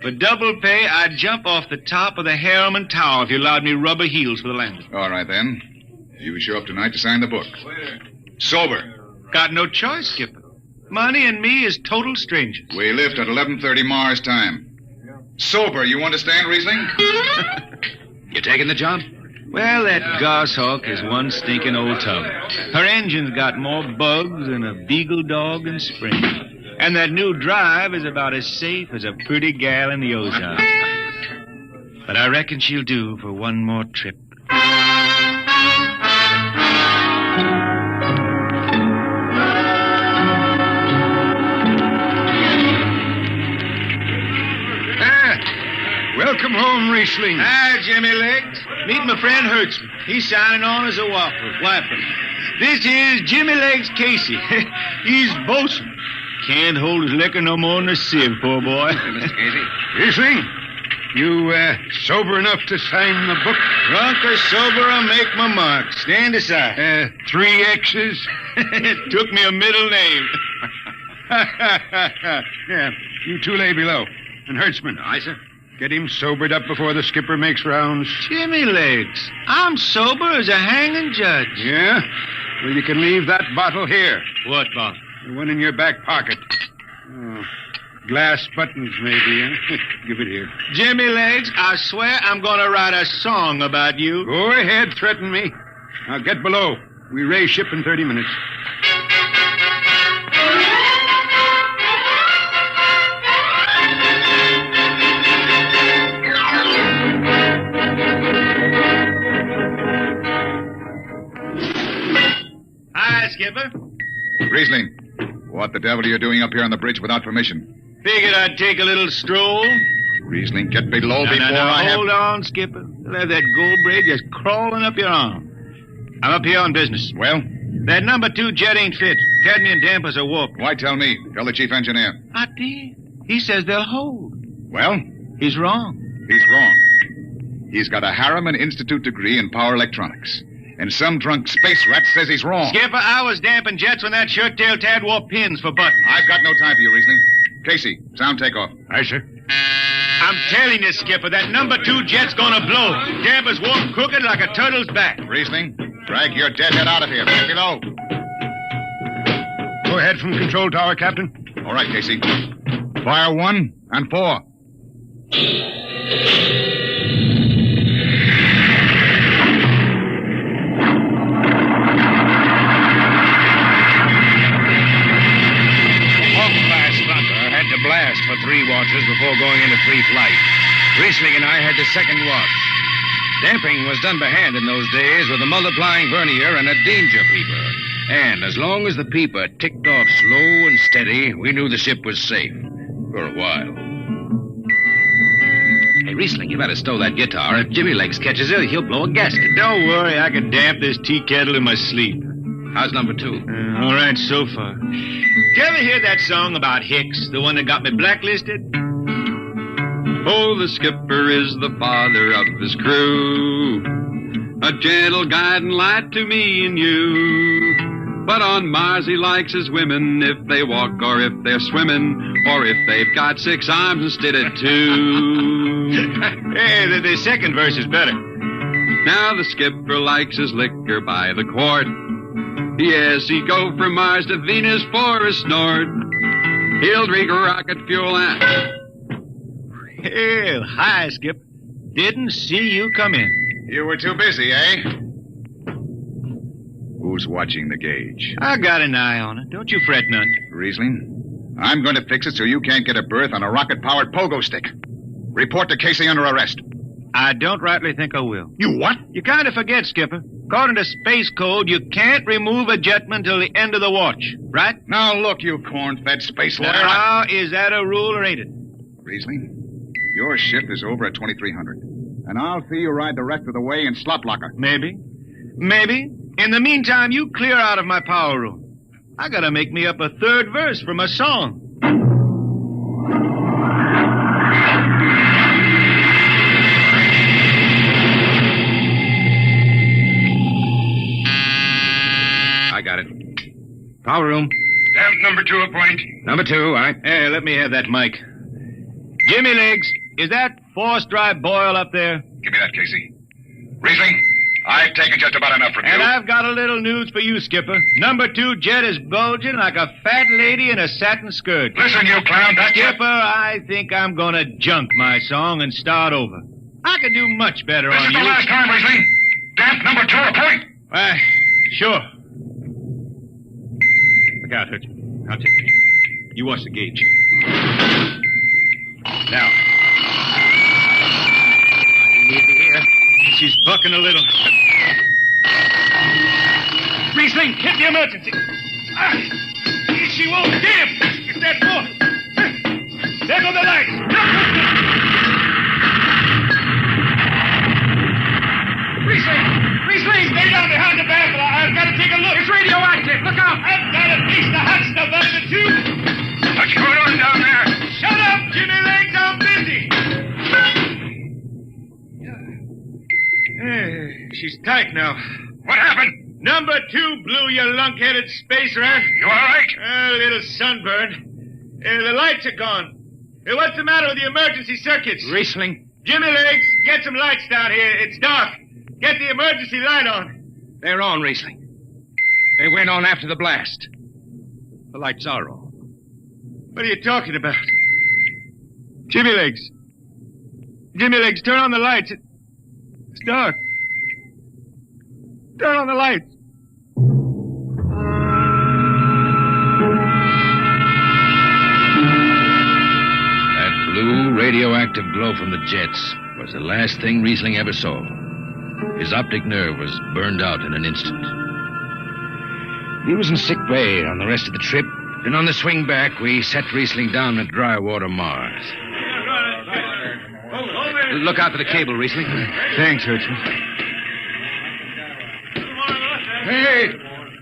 For double pay, I'd jump off the top of the Harriman Tower if you allowed me rubber heels for the landing. All right, then. You show up tonight to sign the book. Sober. Got no choice, Skipper. Money and me is total strangers. We lift at 11:30 Mars time. Sober, you understand, Riesling? You taking the job? Well, that Goshawk is one stinking old tub. Her engine's got more bugs than a beagle dog in spring. And that new drive is about as safe as a pretty gal in the ozone. But I reckon she'll do for one more trip. Welcome home, Riesling. Hi, Jimmy Legs. Meet my friend Hertzman. He's signing on as a wiper. This is Jimmy Legs Casey. He's bosun. Can't hold his liquor no more than a sieve, poor boy. Mr. Casey. Riesling, you sober enough to sign the book? Drunk or sober, I'll make my mark. Stand aside. 3 X's? It took me a middle name. Yeah, you 2 lay below. And Hertzman. Aye, sir. Get him sobered up before the skipper makes rounds. Jimmy Legs, I'm sober as a hanging judge. Yeah? Well, you can leave that bottle here. What bottle? The one in your back pocket. Oh, glass buttons, maybe, huh? Give it here. Jimmy Legs, I swear I'm going to write a song about you. Go ahead, threaten me. Now get below. We raise ship in 30 minutes. Hi, Skipper. Riesling, what the devil are you doing up here on the bridge without permission? Figured I'd take a little stroll. Riesling, get below before I have... Hold on, Skipper. You'll have that gold braid just crawling up your arm. I'm up here on business. Well? That number 2 jet ain't fit. Cadmium dampers are warped. Why tell me? Tell the chief engineer. I did. He says they'll hold. Well? He's wrong. He's wrong. He's got a Harriman Institute degree in power electronics. And some drunk space rat says he's wrong. Skipper, I was damping jets when that shirt-tail Tad wore pins for buttons. I've got no time for you, Riesling. Casey, sound takeoff. Aye, sir. I'm telling you, Skipper, that number 2 jet's gonna blow. Dampers warp crooked like a turtle's back. Riesling, drag your deadhead out of here. Get below. Go ahead from control tower, Captain. All right, Casey. Fire 1 and 4. Blast for 3 watches before going into free flight. Riesling and I had the second watch. Damping was done by hand in those days with a multiplying vernier and a danger peeper. And as long as the peeper ticked off slow and steady, we knew the ship was safe. For a while. Hey, Riesling, you better stow that guitar. If Jimmy Legs catches it, he'll blow a gasket. Don't worry, I can damp this tea kettle in my sleep. How's number 2? All right, so far. Did you ever hear that song about Hicks, the one that got me blacklisted? Oh, the skipper is the father of his crew, a gentle guide and light to me and you. But on Mars he likes his women if they walk or if they're swimming, or if they've got 6 arms instead of 2. Hey, the second verse is better. Now the skipper likes his liquor by the quart. Yes, he'd go from Mars to Venus for a snort. He'll drink rocket fuel and... Hell, hi, Skip. Didn't see you come in. You were too busy, eh? Who's watching the gauge? I got an eye on it. Don't you fret none. Riesling, I'm going to fix it so you can't get a berth on a rocket-powered pogo stick. Report to Casey under arrest. I don't rightly think I will. You what? You kind of forget, Skipper. According to Space Code, you can't remove a jetman until the end of the watch, right? Now look, you corn-fed space lawyer. Now, is that a rule or ain't it? Riesling, your ship is over at 2300. And I'll see you ride the rest of the way in slot locker. Maybe. Maybe. In the meantime, you clear out of my power room. I gotta make me up a third verse for my song. I got it. Power room. Damp number 2 appoint. Number 2, all right. Hey, let me have that mic. Jimmy Legs, is that force dry boil up there? Give me that, Casey. Riesling, I've taken just about enough from you. And I've got a little news for you, Skipper. Number 2 jet is bulging like a fat lady in a satin skirt. Listen, you clown, that's Skipper, I think I'm gonna junk my song and start over. I could do much better This on is you. the last time, Riesling. Damp number 2 appoint. Sure. Look out, Hutch. I'll take it. You watch the gauge. Now. You need to hear. She's bucking a little. Riesling, hit the emergency. She won't. Damn! It's that boy. There go the lights. Riesling, stay down behind the baffle. I've got to take a look. It's radioactive. Look out. I've got a piece of hot stuff under the tube. What's going on down there? Shut up, Jimmy Legs. I'm busy. She's tight now. What happened? Number 2 blew, you lunk-headed space rat. You all right? A little sunburn. The lights are gone. What's the matter with the emergency circuits? Riesling. Jimmy Legs, get some lights down here. It's dark. Get the emergency light on. They're on, Riesling. They went on after the blast. The lights are on. What are you talking about? Jimmy Legs. Jimmy Legs, turn on the lights. It's dark. Turn on the lights. That blue radioactive glow from the jets was the last thing Riesling ever saw. His optic nerve was burned out in an instant. He was in sick bay on the rest of the trip. Then on the swing back, we set Riesling down at dry water Mars. Look out for the cable, Riesling. Thanks, Hertzman. Hey,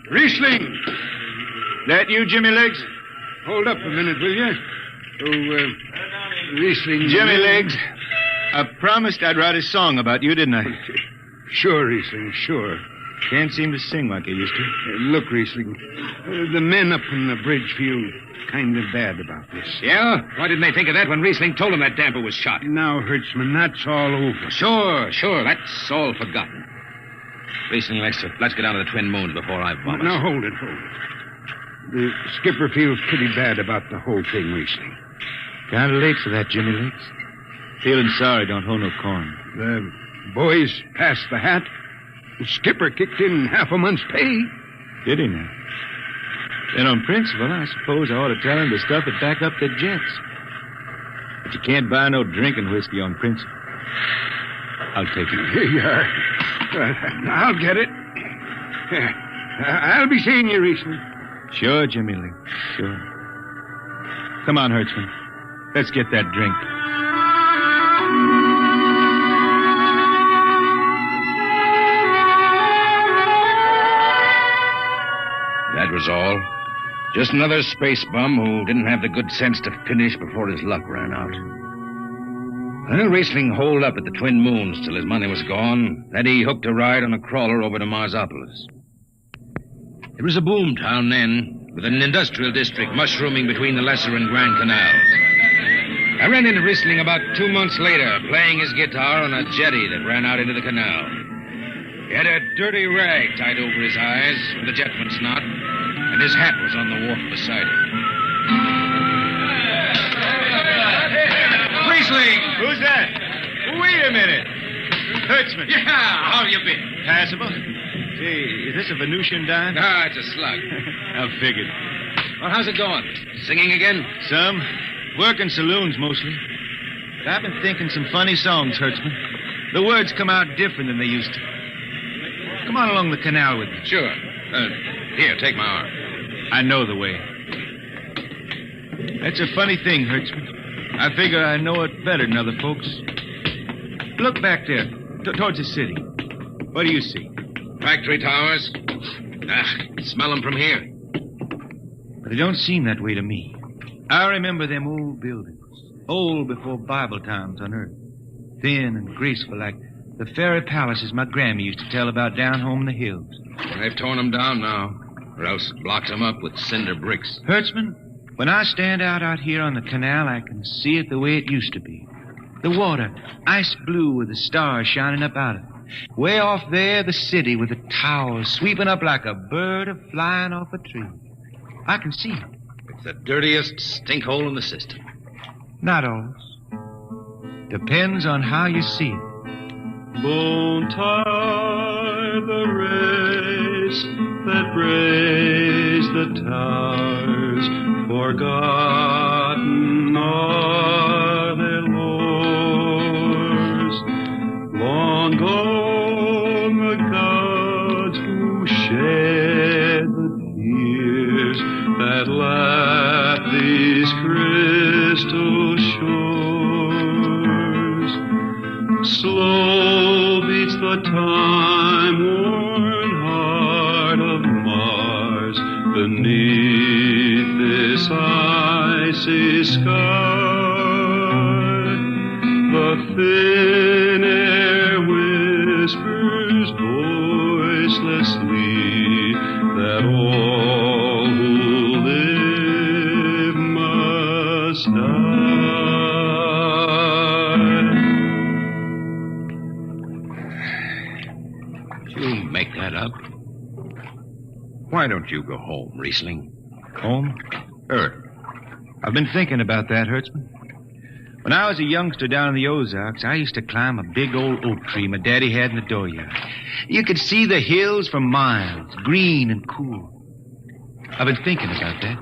Riesling. That you, Jimmy Legs? Hold up a minute, will you? Riesling. Jimmy Legs, I promised I'd write a song about you, didn't I? Sure, Riesling, sure. Can't seem to sing like I used to. Look, Riesling, the men up on the bridge feel kind of bad about this. Yeah? Why didn't they think of that when Riesling told them that damper was shot? Now, Hertzman, that's all over. Sure. That's all forgotten. Riesling, let's get down to the Twin Moons before I vomit. Now, hold it. The skipper feels pretty bad about the whole thing, Riesling. Kind of late for that, Jimmy Legs. Feeling sorry don't hold no corn. The boys passed the hat. The skipper kicked in half a month's pay. Did he now? Then on principle, I suppose I ought to tell him to stuff it back up the jets. But you can't buy no drinking whiskey on principle. I'll take it. Here you are. I'll get it. I'll be seeing you, Riesling. Sure, Jimmy Lee. Sure. Come on, Hertzman. Let's get that drink. That was all. Just another space bum who didn't have the good sense to finish before his luck ran out. Well, Riesling holed up at the Twin Moons till his money was gone. Then he hooked a ride on a crawler over to Marsopolis. It was a boom town then, with an industrial district mushrooming between the Lesser and Grand Canals. I ran into Riesling about 2 months later, playing his guitar on a jetty that ran out into the canal. He had a dirty rag tied over his eyes with a jetman's knot, and his hat was on the wharf beside him. Riesling! Who's that? Wait a minute. Hertzman. Yeah, how you been? Passable. Say, is this a Venusian dime? Ah, it's a slug. I figured. Well, how's it going? Singing again? Some. Working saloons, mostly. But I've been thinking some funny songs, Hertzman. The words come out different than they used to. Come on along the canal with me. Sure. Here, take my arm. I know the way. That's a funny thing, Hertzman. I figure I know it better than other folks. Look back there, towards the city. What do you see? Factory towers. Smell them from here. But they don't seem that way to me. I remember them old buildings, old before Bible times on earth. Thin and graceful like the fairy palaces my Grammy used to tell about down home in the hills. They've torn them down now, or else blocked them up with cinder bricks. Hertzman, when I stand out here on the canal, I can see it the way it used to be. The water, ice blue with the stars shining up out of it. Way off there, the city with the towers sweeping up like a bird flying off a tree. I can see it. It's the dirtiest stinkhole in the system. Not always. Depends on how you see it. Bone tie the race that raised the towers, forgotten are their lores. Long gone the gods who shed the tears that lap these crystal shores. Slow beats the time-worn heart of Mars beneath this icy sky. The thin air whispers voicelessly that all who live must die. You make that up. Why don't you go home, Riesling? Home? Earth. I've been thinking about that, Hertzman. When I was a youngster down in the Ozarks, I used to climb a big old oak tree my daddy had in the dooryard. You could see the hills for miles, green and cool. I've been thinking about that.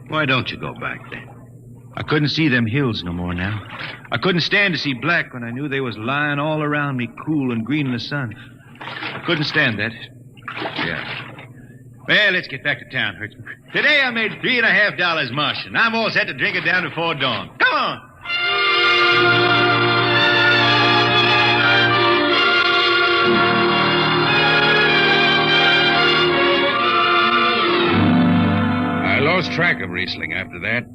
Why don't you go back then? I couldn't see them hills no more now. I couldn't stand to see black when I knew they was lying all around me, cool and green in the sun. I couldn't stand that. Yeah. Well, let's get back to town, Hertzman. Today I made $3.50 Martian. I'm all set to drink it down before dawn. Come on! I lost track of Riesling after that.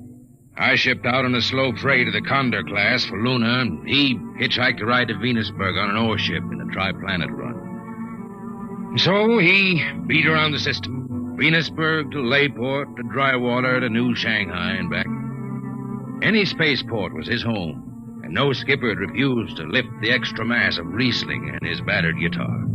I shipped out on a slow freight of the Condor class for Luna, and he hitchhiked a ride to Venusburg on an ore ship in a tri-planet run. And so he beat around the system. Venusburg to Layport to Drywater to New Shanghai and back. Any spaceport was his home, and no skipper had refused to lift the extra mass of Riesling and his battered guitar.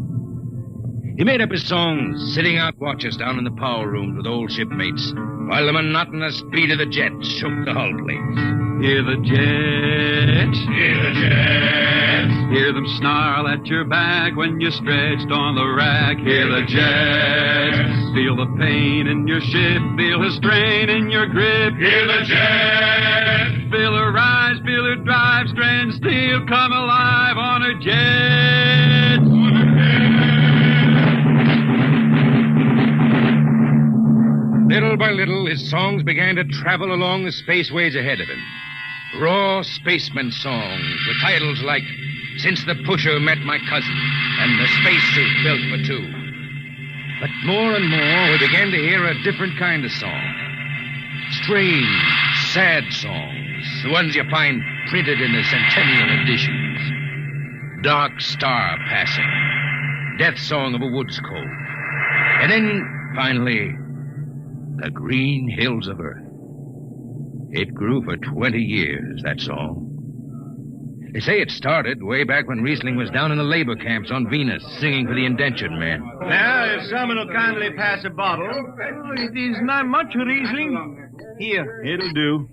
He made up his songs, sitting out watches down in the power rooms with old shipmates, while the monotonous beat of the jets shook the hull plates. Hear the jets, hear the jets, hear them snarl at your back when you're stretched on the rack. Hear the jets, feel the pain in your ship, feel the strain in your grip. Hear the jets, feel her rise, feel her drive, strand steel come alive on her jets. Little by little, his songs began to travel along the spaceways ahead of him. Raw spaceman songs with titles like Since the Pusher Met My Cousin and The Spacesuit Built for Two. But more and more, we began to hear a different kind of song. Strange, sad songs, the ones you find printed in the centennial editions. Dark Star Passing, Death Song of a Woods Cove. And then, finally, The Green Hills of Earth. It grew for 20 years, that song. They say it started way back when Riesling was down in the labor camps on Venus, singing for the indentured men. Now, if someone will kindly pass a bottle. Oh, it is not much, Riesling. Here, it'll do.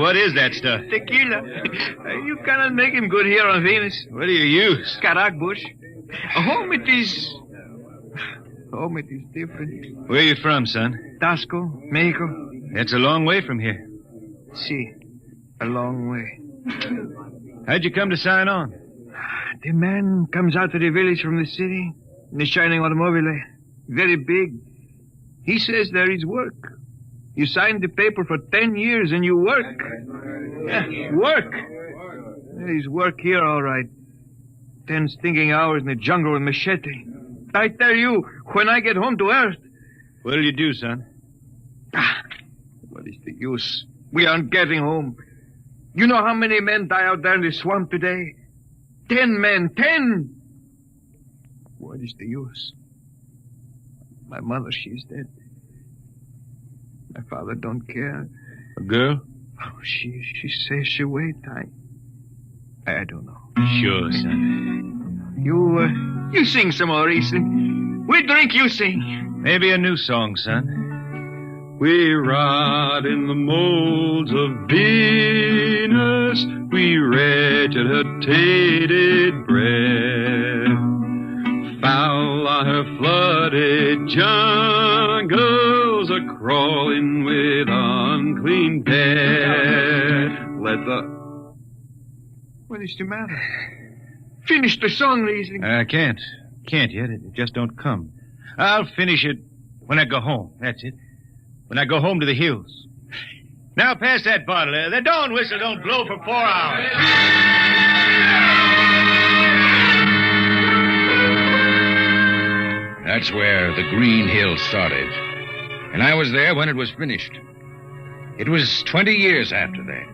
What is that stuff? Tequila. You cannot make him good here on Venus. What do you use? Karak bush. Home it is different. Where are you from, son? Tasco, Mexico. That's a long way from here. See. A long way. How'd you come to sign on? The man comes out of the village from the city in the shining automobile. Very big. He says there is work. You signed the paper for 10 years and you work. Yeah, work. There is work here, all right. 10 stinking hours in the jungle with machete. I tell you, when I get home to Earth... What'll you do, son? What is the use? We aren't getting home. You know how many men die out there in the swamp today? 10 men. 10! What is the use? My mother, she's dead. My father don't care. A girl? Oh, she says she wait. I don't know. Sure, son. You sing some more, Riesling. We drink, you sing. Maybe a new song, son. We rot in the molds of Venus. We regurgitated breath. Foul are her flooded jungles, a-crawling with unclean death. Let the... What is the matter? Finish the song, Riesling. I can't. Can't yet. It just don't come. I'll finish it when I go home. That's it. When I go home to the hills. Now pass that bottle. The dawn whistle don't blow for 4 hours. That's where the Green Hills started. And I was there when it was finished. It was 20 years after that.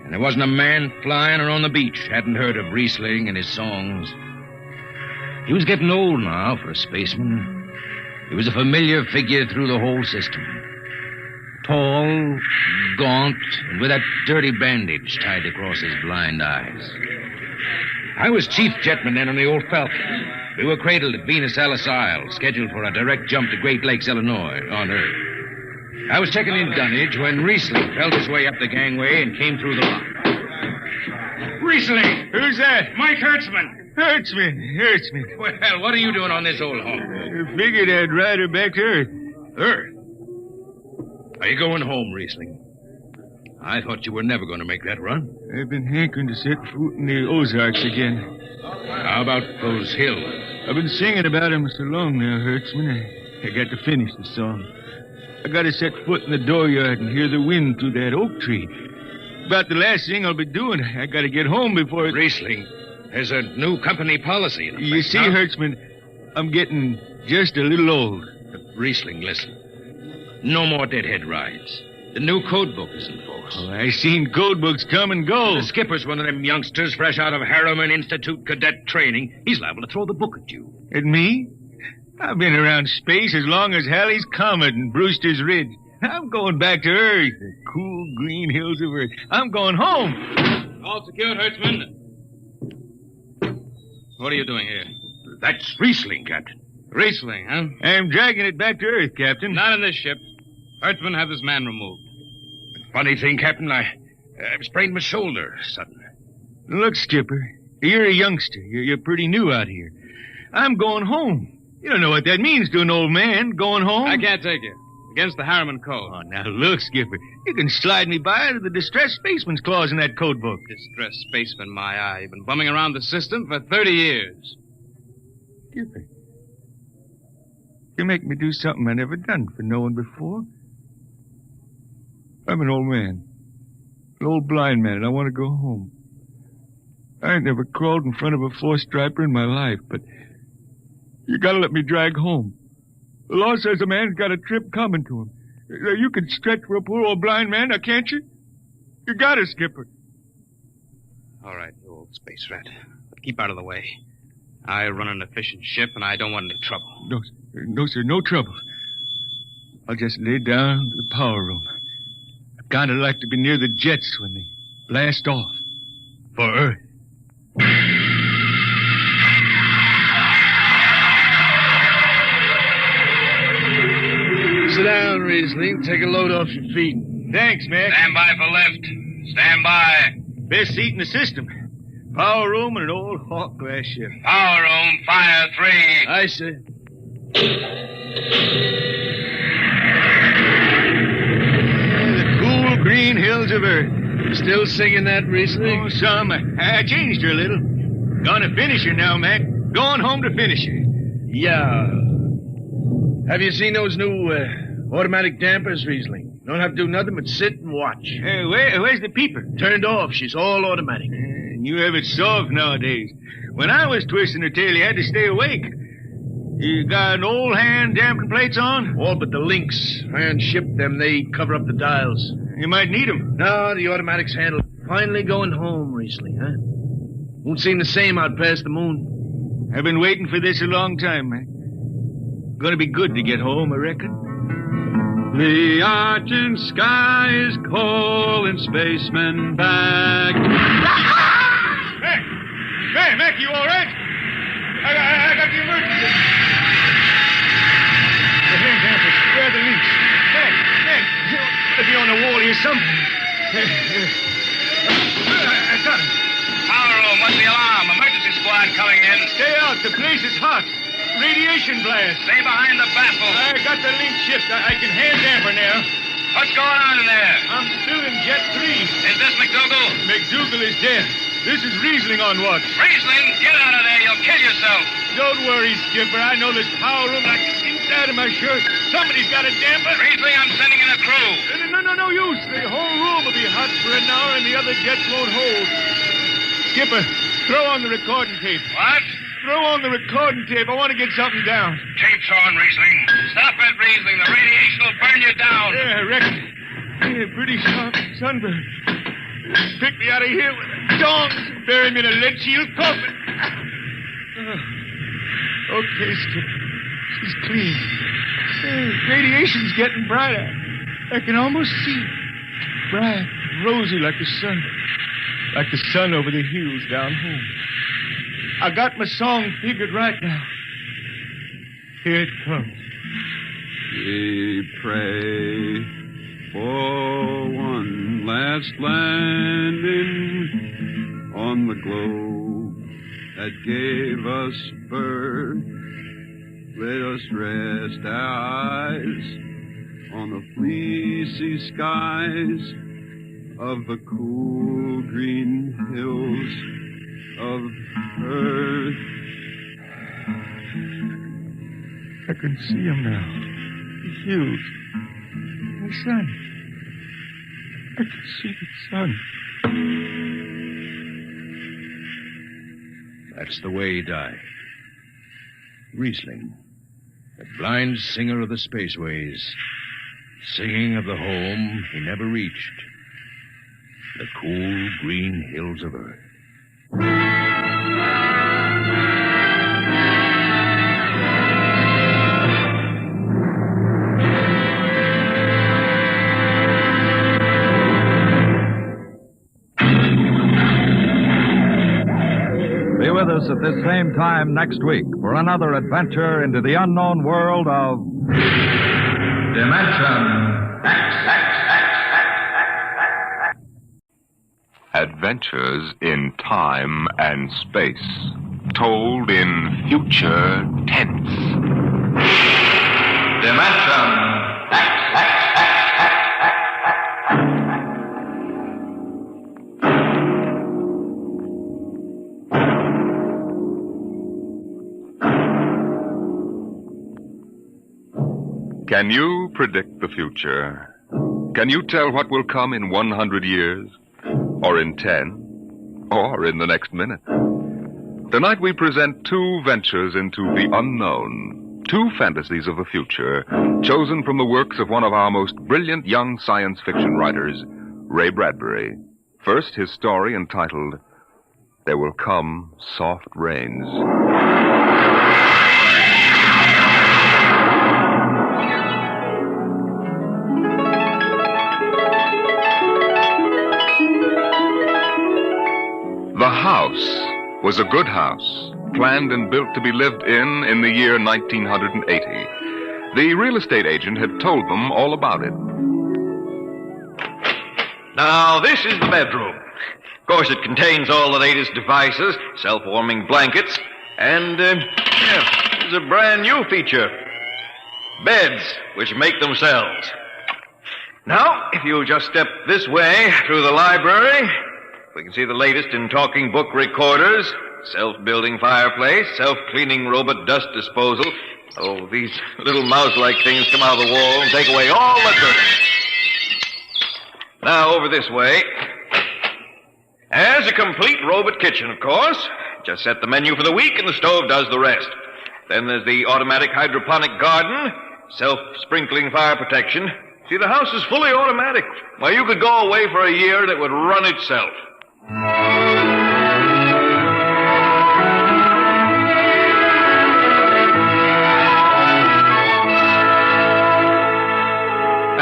And there wasn't a man flying or on the beach hadn't heard of Riesling and his songs. He was getting old now for a spaceman. He was a familiar figure through the whole system. Tall, gaunt, and with that dirty bandage tied across his blind eyes. I was chief jetman then on the old Falcon. We were cradled at Venus Alice Isle, scheduled for a direct jump to Great Lakes, Illinois, on Earth. I was checking in dunnage when Riesling felt his way up the gangway and came through the lock. Riesling! Who's that? Mike Hertzman. Hertzman. Well, what are you doing on this old hog? I figured I'd ride her back to Earth. Earth? Are you going home, Riesling? I thought you were never going to make that run. I've been hankering to set foot in the Ozarks again. How about those hills? I've been singing about them so long now, Hertzman. I got to finish the song. I got to set foot in the dooryard and hear the wind through that oak tree. About the last thing I'll be doing. I got to get home before... Riesling, there's a new company policy. You see, Hertzman, I'm getting just a little old. Riesling, listen. No more deadhead rides. The new code book is in force. Oh, I seen code books come and go. The skipper's one of them youngsters fresh out of Harriman Institute cadet training. He's liable to throw the book at you. At me? I've been around space as long as Halley's Comet and Brewster's Ridge. I'm going back to Earth, the cool green hills of Earth. I'm going home. All secured, Hertzman. What are you doing here? That's Riesling, Captain. Riesling, huh? I'm dragging it back to Earth, Captain. Not in this ship. Hertzman, have this man removed. Funny thing, Captain, I've sprained my shoulder suddenly. Look, Skipper, you're a youngster. You're pretty new out here. I'm going home. You don't know what that means to an old man, going home. I can't take you. Against the Harriman Code. Oh, now look, Skipper. You can slide me by to the distressed spaceman's clause in that code book. Distressed spaceman, my eye. You've been bumming around the system for 30 years. Skipper, you make me do something I never done for no one before. I'm an old man. An old blind man, and I want to go home. I ain't never crawled in front of a four-striper in my life, but you gotta let me drag home. The law says a man's got a trip coming to him. You can stretch for a poor old blind man, now can't you? You got it, Skipper. All right, you old space rat. But keep out of the way. I run an efficient ship, and I don't want any trouble. No, sir, no trouble. I'll just lay down in the power room. I kind of like to be near the jets when they blast off. For Earth. Sit down, Riesling. Take a load off your feet. Thanks, Mac. Stand by for lift. Stand by. Best seat in the system. Power room and an old Hawk glass ship. Power room, fire 3. I see. The cool green hills of Earth. Still singing that Riesling? Oh, some. I changed her a little. Gonna finish her now, Mac. Going home to finish her. Yeah. Have you seen those new automatic dampers, Riesling? Don't have to do nothing but sit and watch. Where's the peeper? Turned off. She's all automatic. You have it soft nowadays. When I was twisting her tail, you had to stay awake. You got an old hand damping plates on? All but the links. Hand shipped them. They cover up the dials. You might need them. No, the automatics handle. Finally going home, Riesling, huh? Won't seem the same out past the moon. I've been waiting for this a long time, man. Gonna be good to get home, I reckon. The argent sky is calling spacemen back. Mac, you all right? I got the emergency. The hand dampers. Where are the links? Mac, you ought to be on the wall here something. I got him. Power room, what's the alarm? Emergency squad coming in. Stay out. The place is hot. Radiation blast. Stay behind the baffle. I got the link shipped. I can hand damper now. What's going on in there? I'm still in Jet 3. Is this McDougal? McDougal is dead. This is Riesling on watch. Riesling, get out of there. You'll kill yourself. Don't worry, Skipper. I know this power room like the inside of my shirt. Somebody's got a damper. Riesling, I'm sending in a crew. No use. The whole room will be hot for an hour and the other jets won't hold. Skipper, throw on the recording tape. What? Throw on the recording tape. I want to get something down. Tape's on, Riesling. Stop it, Riesling. The radiation will burn you down. Yeah, I reckon. Yeah, pretty sharp sunburn. Pick me out of here with a dong and bury me in a lead shield coffin. Okay, Skipper. She's clean. Radiation's getting brighter. I can almost see it. Bright, rosy like the sun. Like the sun over the hills down home. I got my song figured right now. Here it comes. We pray for one last landing on the globe that gave us birth. Let us rest our eyes on the fleecy skies of the cool green hills of Earth. I can see him now. The hills. The sun. I can see the sun. That's the way he died. Riesling, the blind singer of the spaceways, singing of the home he never reached, the cool green hills of Earth. Be with us at this same time next week for another adventure into the unknown world of Dimension X. Adventures in time and space, told in future tense. Dimension X. Can you predict the future? Can you tell what will come in 100 years? Or in 10? Or in the next minute? Tonight we present two ventures into the unknown. Two fantasies of the future, chosen from the works of one of our most brilliant young science fiction writers, Ray Bradbury. First, his story entitled, There Will Come Soft Rains. The house was a good house, planned and built to be lived in the year 1980. The real estate agent had told them all about it. Now, this is the bedroom. Of course, it contains all the latest devices, self-warming blankets, and, there's a brand new feature. Beds, which make themselves. Now, if you'll just step this way through the library, we can see the latest in talking book recorders, self-building fireplace, self-cleaning robot dust disposal. Oh, these little mouse-like things come out of the wall and take away all the dirt. Now, over this way. As a complete robot kitchen, of course. Just set the menu for the week and the stove does the rest. Then there's the automatic hydroponic garden, self-sprinkling fire protection. See, the house is fully automatic. Why, you could go away for a year and it would run itself.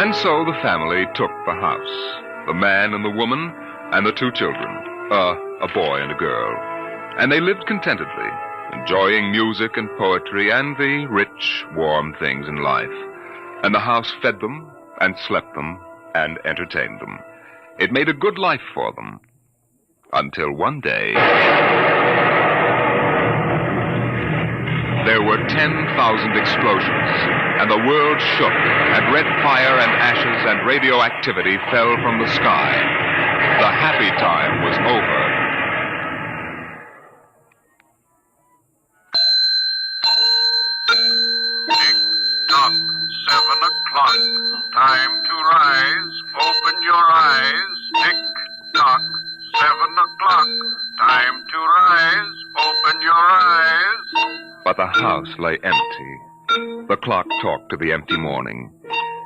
And so the family took the house. The man and the woman and the two children. A boy and a girl. And they lived contentedly, enjoying music and poetry and the rich, warm things in life. And the house fed them and slept them and entertained them. It made a good life for them. Until one day, there were 10,000 explosions, and the world shook, and red fire and ashes and radioactivity fell from the sky. The happy time was over. Tick-tock, 7 o'clock. Time to rise. Open your eyes. Tick-tock, 7 o'clock. Time to rise. Open your eyes. But the house lay empty. The clock talked to the empty morning.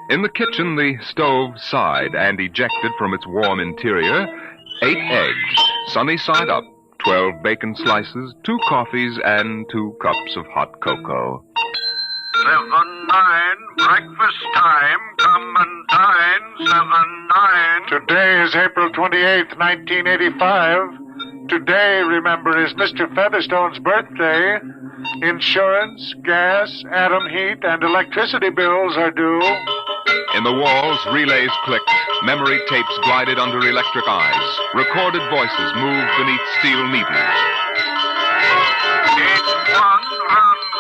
In the kitchen, the stove sighed and ejected from its warm interior 8 eggs, sunny side up, 12 bacon slices, 2 coffees, and 2 cups of hot cocoa. 7-9, breakfast time. Come and dine. 7-9. Today is April 28th, 1985. Today, remember, is Mr. Featherstone's birthday. Insurance, gas, atom heat, and electricity bills are due. In the walls, relays clicked, memory tapes glided under electric eyes, recorded voices moved beneath steel needles. 8-1, run,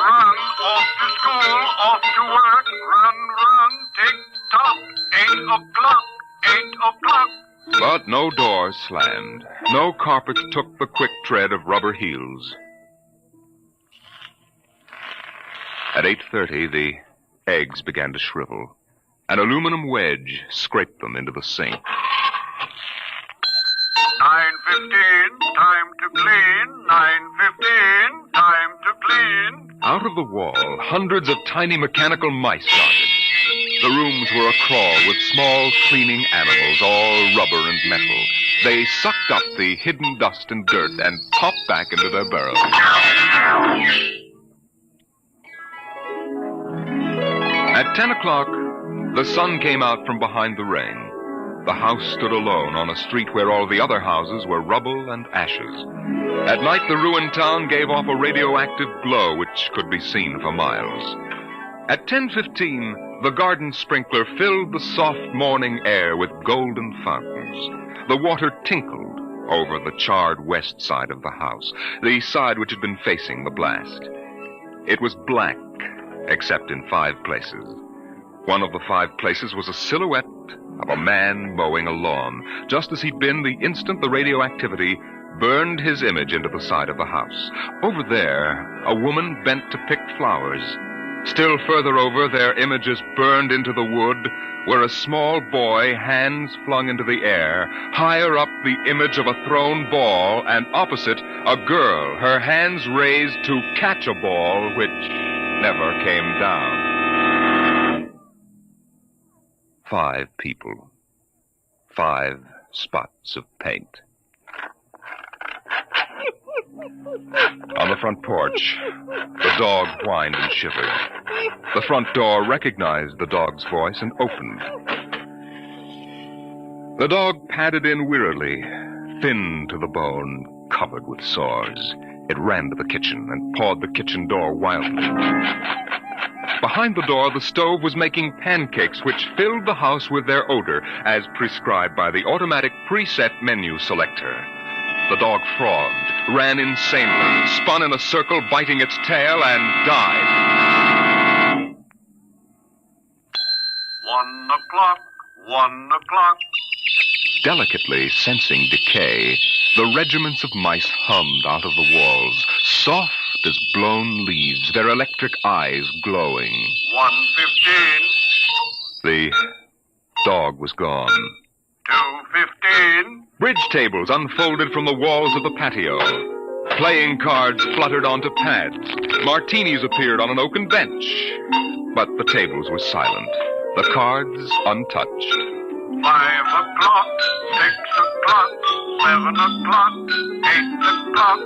run, off to school, off to work, run, run, tick-tock, 8 o'clock, 8 o'clock. But no doors slammed. No carpets took the quick tread of rubber heels. At 8:30, the eggs began to shrivel. An aluminum wedge scraped them into the sink. 9:15, time to clean. 9:15, time to clean. Out of the wall, hundreds of tiny mechanical mice darted. The rooms were acrawl with small cleaning animals, all rubber and metal. They sucked up the hidden dust and dirt and popped back into their burrows. At 10 o'clock, the sun came out from behind the rain. The house stood alone on a street where all the other houses were rubble and ashes. At night, the ruined town gave off a radioactive glow which could be seen for miles. At 10:15, the garden sprinkler filled the soft morning air with golden fountains. The water tinkled over the charred west side of the house, the side which had been facing the blast. It was black, except in 5 places. One of the 5 places was a silhouette of a man mowing a lawn, just as he'd been the instant the radioactivity burned his image into the side of the house. Over there, a woman bent to pick flowers. Still further over, their images burned into the wood, where a small boy, hands flung into the air. Higher up, the image of a thrown ball, and opposite, a girl, her hands raised to catch a ball which never came down. 5 people. 5 spots of paint. On the front porch, the dog whined and shivered. The front door recognized the dog's voice and opened. The dog padded in wearily, thin to the bone, covered with sores. It ran to the kitchen and pawed the kitchen door wildly. Behind the door, the stove was making pancakes which filled the house with their odor, as prescribed by the automatic preset menu selector. The dog frothed, ran insanely, spun in a circle, biting its tail, and died. 1 o'clock, 1 o'clock. Delicately sensing decay, the regiments of mice hummed out of the walls, soft as blown leaves, their electric eyes glowing. 1:15. The dog was gone. 2:15. Bridge tables unfolded from the walls of the patio. Playing cards fluttered onto pads. Martinis appeared on an oaken bench. But the tables were silent, the cards untouched. 5 o'clock, 6 o'clock, 7 o'clock, 8 o'clock,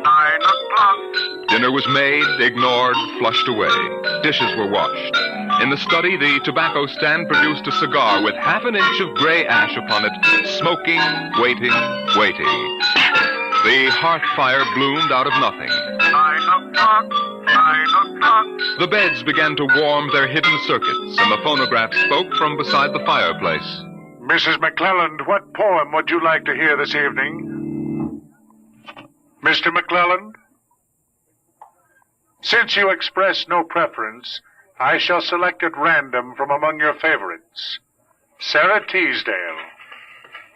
9 o'clock. Dinner was made, ignored, flushed away. Dishes were washed. In the study, the tobacco stand produced a cigar with half an inch of gray ash upon it, smoking, waiting. The hearth fire bloomed out of nothing. 9 o'clock, 9 o'clock. The beds began to warm their hidden circuits, and the phonograph spoke from beside the fireplace. Mrs. McClelland, what poem would you like to hear this evening? Mr. McClelland? Since you express no preference, I shall select at random from among your favorites. Sarah Teasdale,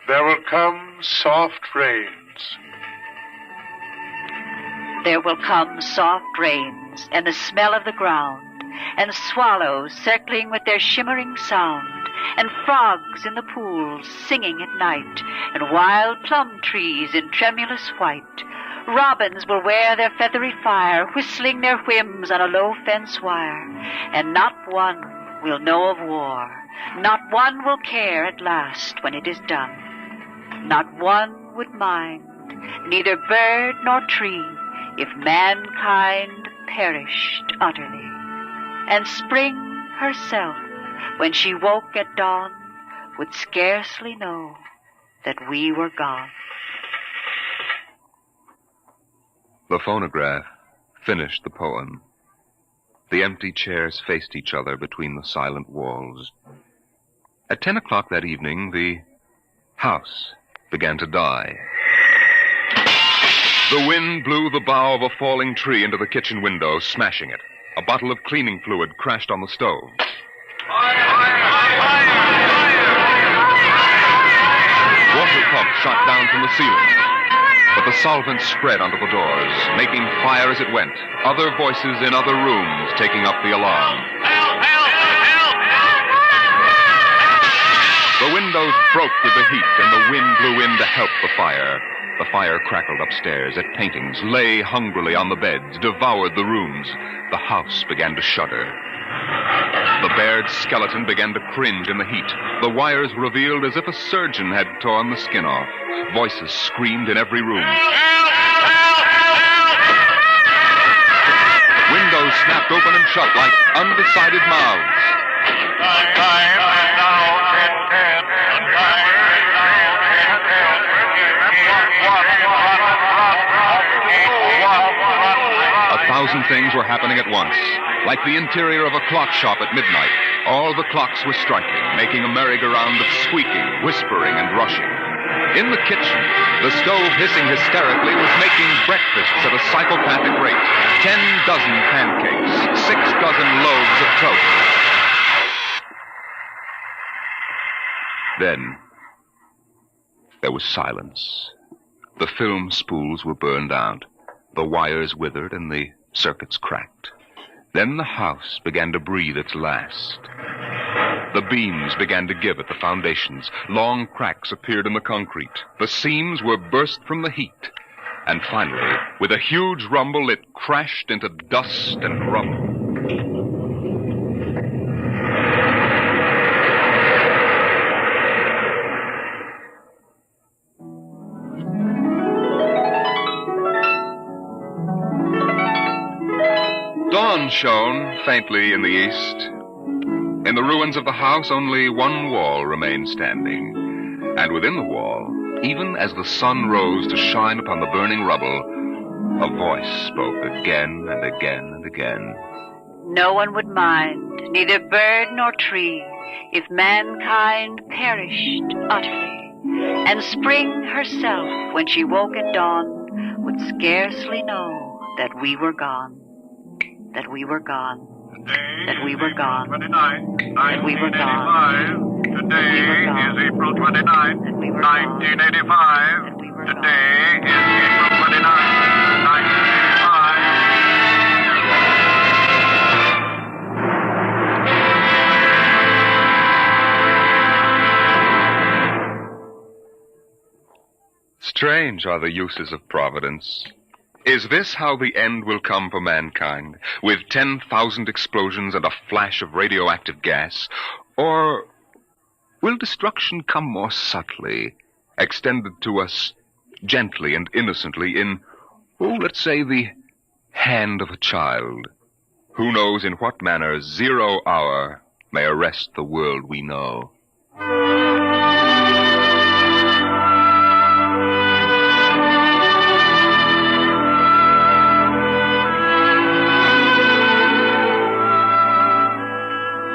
There Will Come Soft Rains. There will come soft rains, and the smell of the ground, and swallows circling with their shimmering sound, and frogs in the pools singing at night, and wild plum trees in tremulous white. Robins will wear their feathery fire, whistling their whims on a low fence wire, and not one will know of war. Not one will care at last when it is done. Not one would mind, neither bird nor tree, if mankind perished utterly. And spring herself, when she woke at dawn, would scarcely know that we were gone. The phonograph finished the poem. The empty chairs faced each other between the silent walls. At 10 o'clock that evening, the house began to die. The wind blew the bough of a falling tree into the kitchen window, smashing it. A bottle of cleaning fluid crashed on the stove. Water pumps shot down from the ceiling. But the solvent spread onto the doors, making fire as it went. Other voices in other rooms taking up the alarm. The windows broke with the heat, and the wind blew in to help the fire. The fire crackled upstairs at paintings, lay hungrily on the beds, devoured the rooms. The house began to shudder. The bared skeleton began to cringe in the heat. The wires revealed as if a surgeon had torn the skin off. Voices screamed in every room. Windows snapped open and shut like undecided mouths. A thousand things were happening at once. Like the interior of a clock shop at midnight, all the clocks were striking, making a merry-go-round of squeaking, whispering, and rushing. In the kitchen, the stove hissing hysterically was making breakfasts at a psychopathic rate. 10 dozen pancakes, 6 dozen loaves of toast. Then, there was silence. The film spools were burned out. The wires withered and the circuits cracked. Then the house began to breathe its last. The beams began to give at the foundations. Long cracks appeared in the concrete. The seams were burst from the heat. And finally, with a huge rumble, it crashed into dust and rubble. Dawn shone faintly in the east. In the ruins of the house, only one wall remained standing. And within the wall, even as the sun rose to shine upon the burning rubble, a voice spoke again and again and again. No one would mind, neither bird nor tree, if mankind perished utterly. And spring herself, when she woke at dawn, would scarcely know that we were gone. That we were gone. That we were gone. That we were gone. Today is April 29th, 1985. Today is April 29th, 1985. Strange are the uses of Providence. Is this how the end will come for mankind, with 10,000 explosions and a flash of radioactive gas? Or will destruction come more subtly, extended to us gently and innocently in, let's say, the hand of a child? Who knows in what manner 0 hour may arrest the world we know?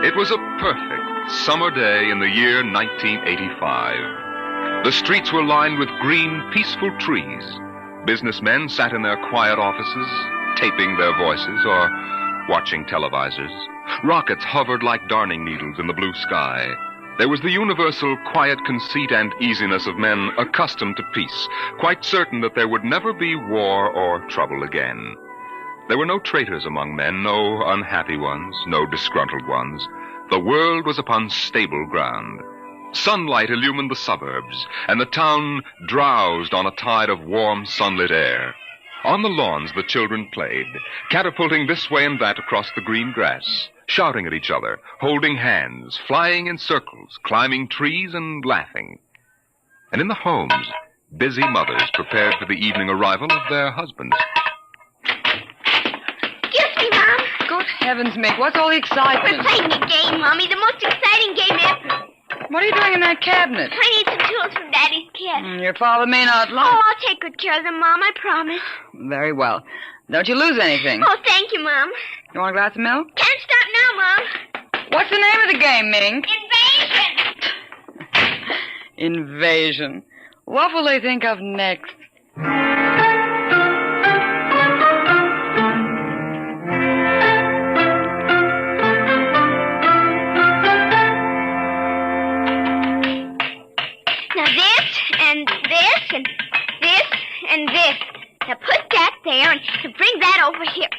It was a perfect summer day in the year 1985. The streets were lined with green, peaceful trees. Businessmen sat in their quiet offices, taping their voices or watching televisors. Rockets hovered like darning needles in the blue sky. There was the universal quiet conceit and easiness of men accustomed to peace, quite certain that there would never be war or trouble again. There were no traitors among men, no unhappy ones, no disgruntled ones. The world was upon stable ground. Sunlight illumined the suburbs, and the town drowsed on a tide of warm, sunlit air. On the lawns the children played, catapulting this way and that across the green grass, shouting at each other, holding hands, flying in circles, climbing trees and laughing. And in the homes, busy mothers prepared for the evening arrival of their husbands. Excuse me, Mom. Good heavens, Mick, what's all the excitement? We're playing a game, Mommy, the most exciting game ever. What are you doing in that cabinet? I need some tools from Daddy's kit. Your father may not like... Oh, I'll take good care of them, Mom, I promise. Very well. Don't you lose anything. Oh, thank you, Mom. You want a glass of milk? Can't stop now, Mom. What's the name of the game, Mink? Invasion. Invasion. What will they think of next? Now this, and this, and this, and this. Now put that there and bring that over here.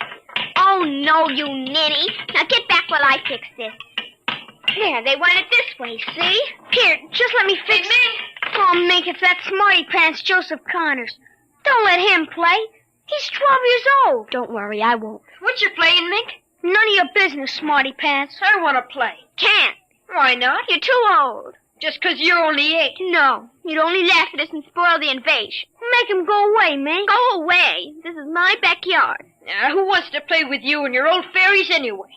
Oh, no, you ninny. Now get back while I fix this. There, they want it this way, see? Here, just let me fix it. Oh, Mink, it's that smarty pants Joseph Connors. Don't let him play. He's 12 years old. Don't worry, I won't. What you playing, Mink? None of your business, smarty pants. I want to play. Can't. Why not? You're too old. Just 'cause you're only 8. No, you'd only laugh at us and spoil the invasion. Make him go away, Mink. Go away. This is my backyard. Who wants to play with you and your old fairies anyway?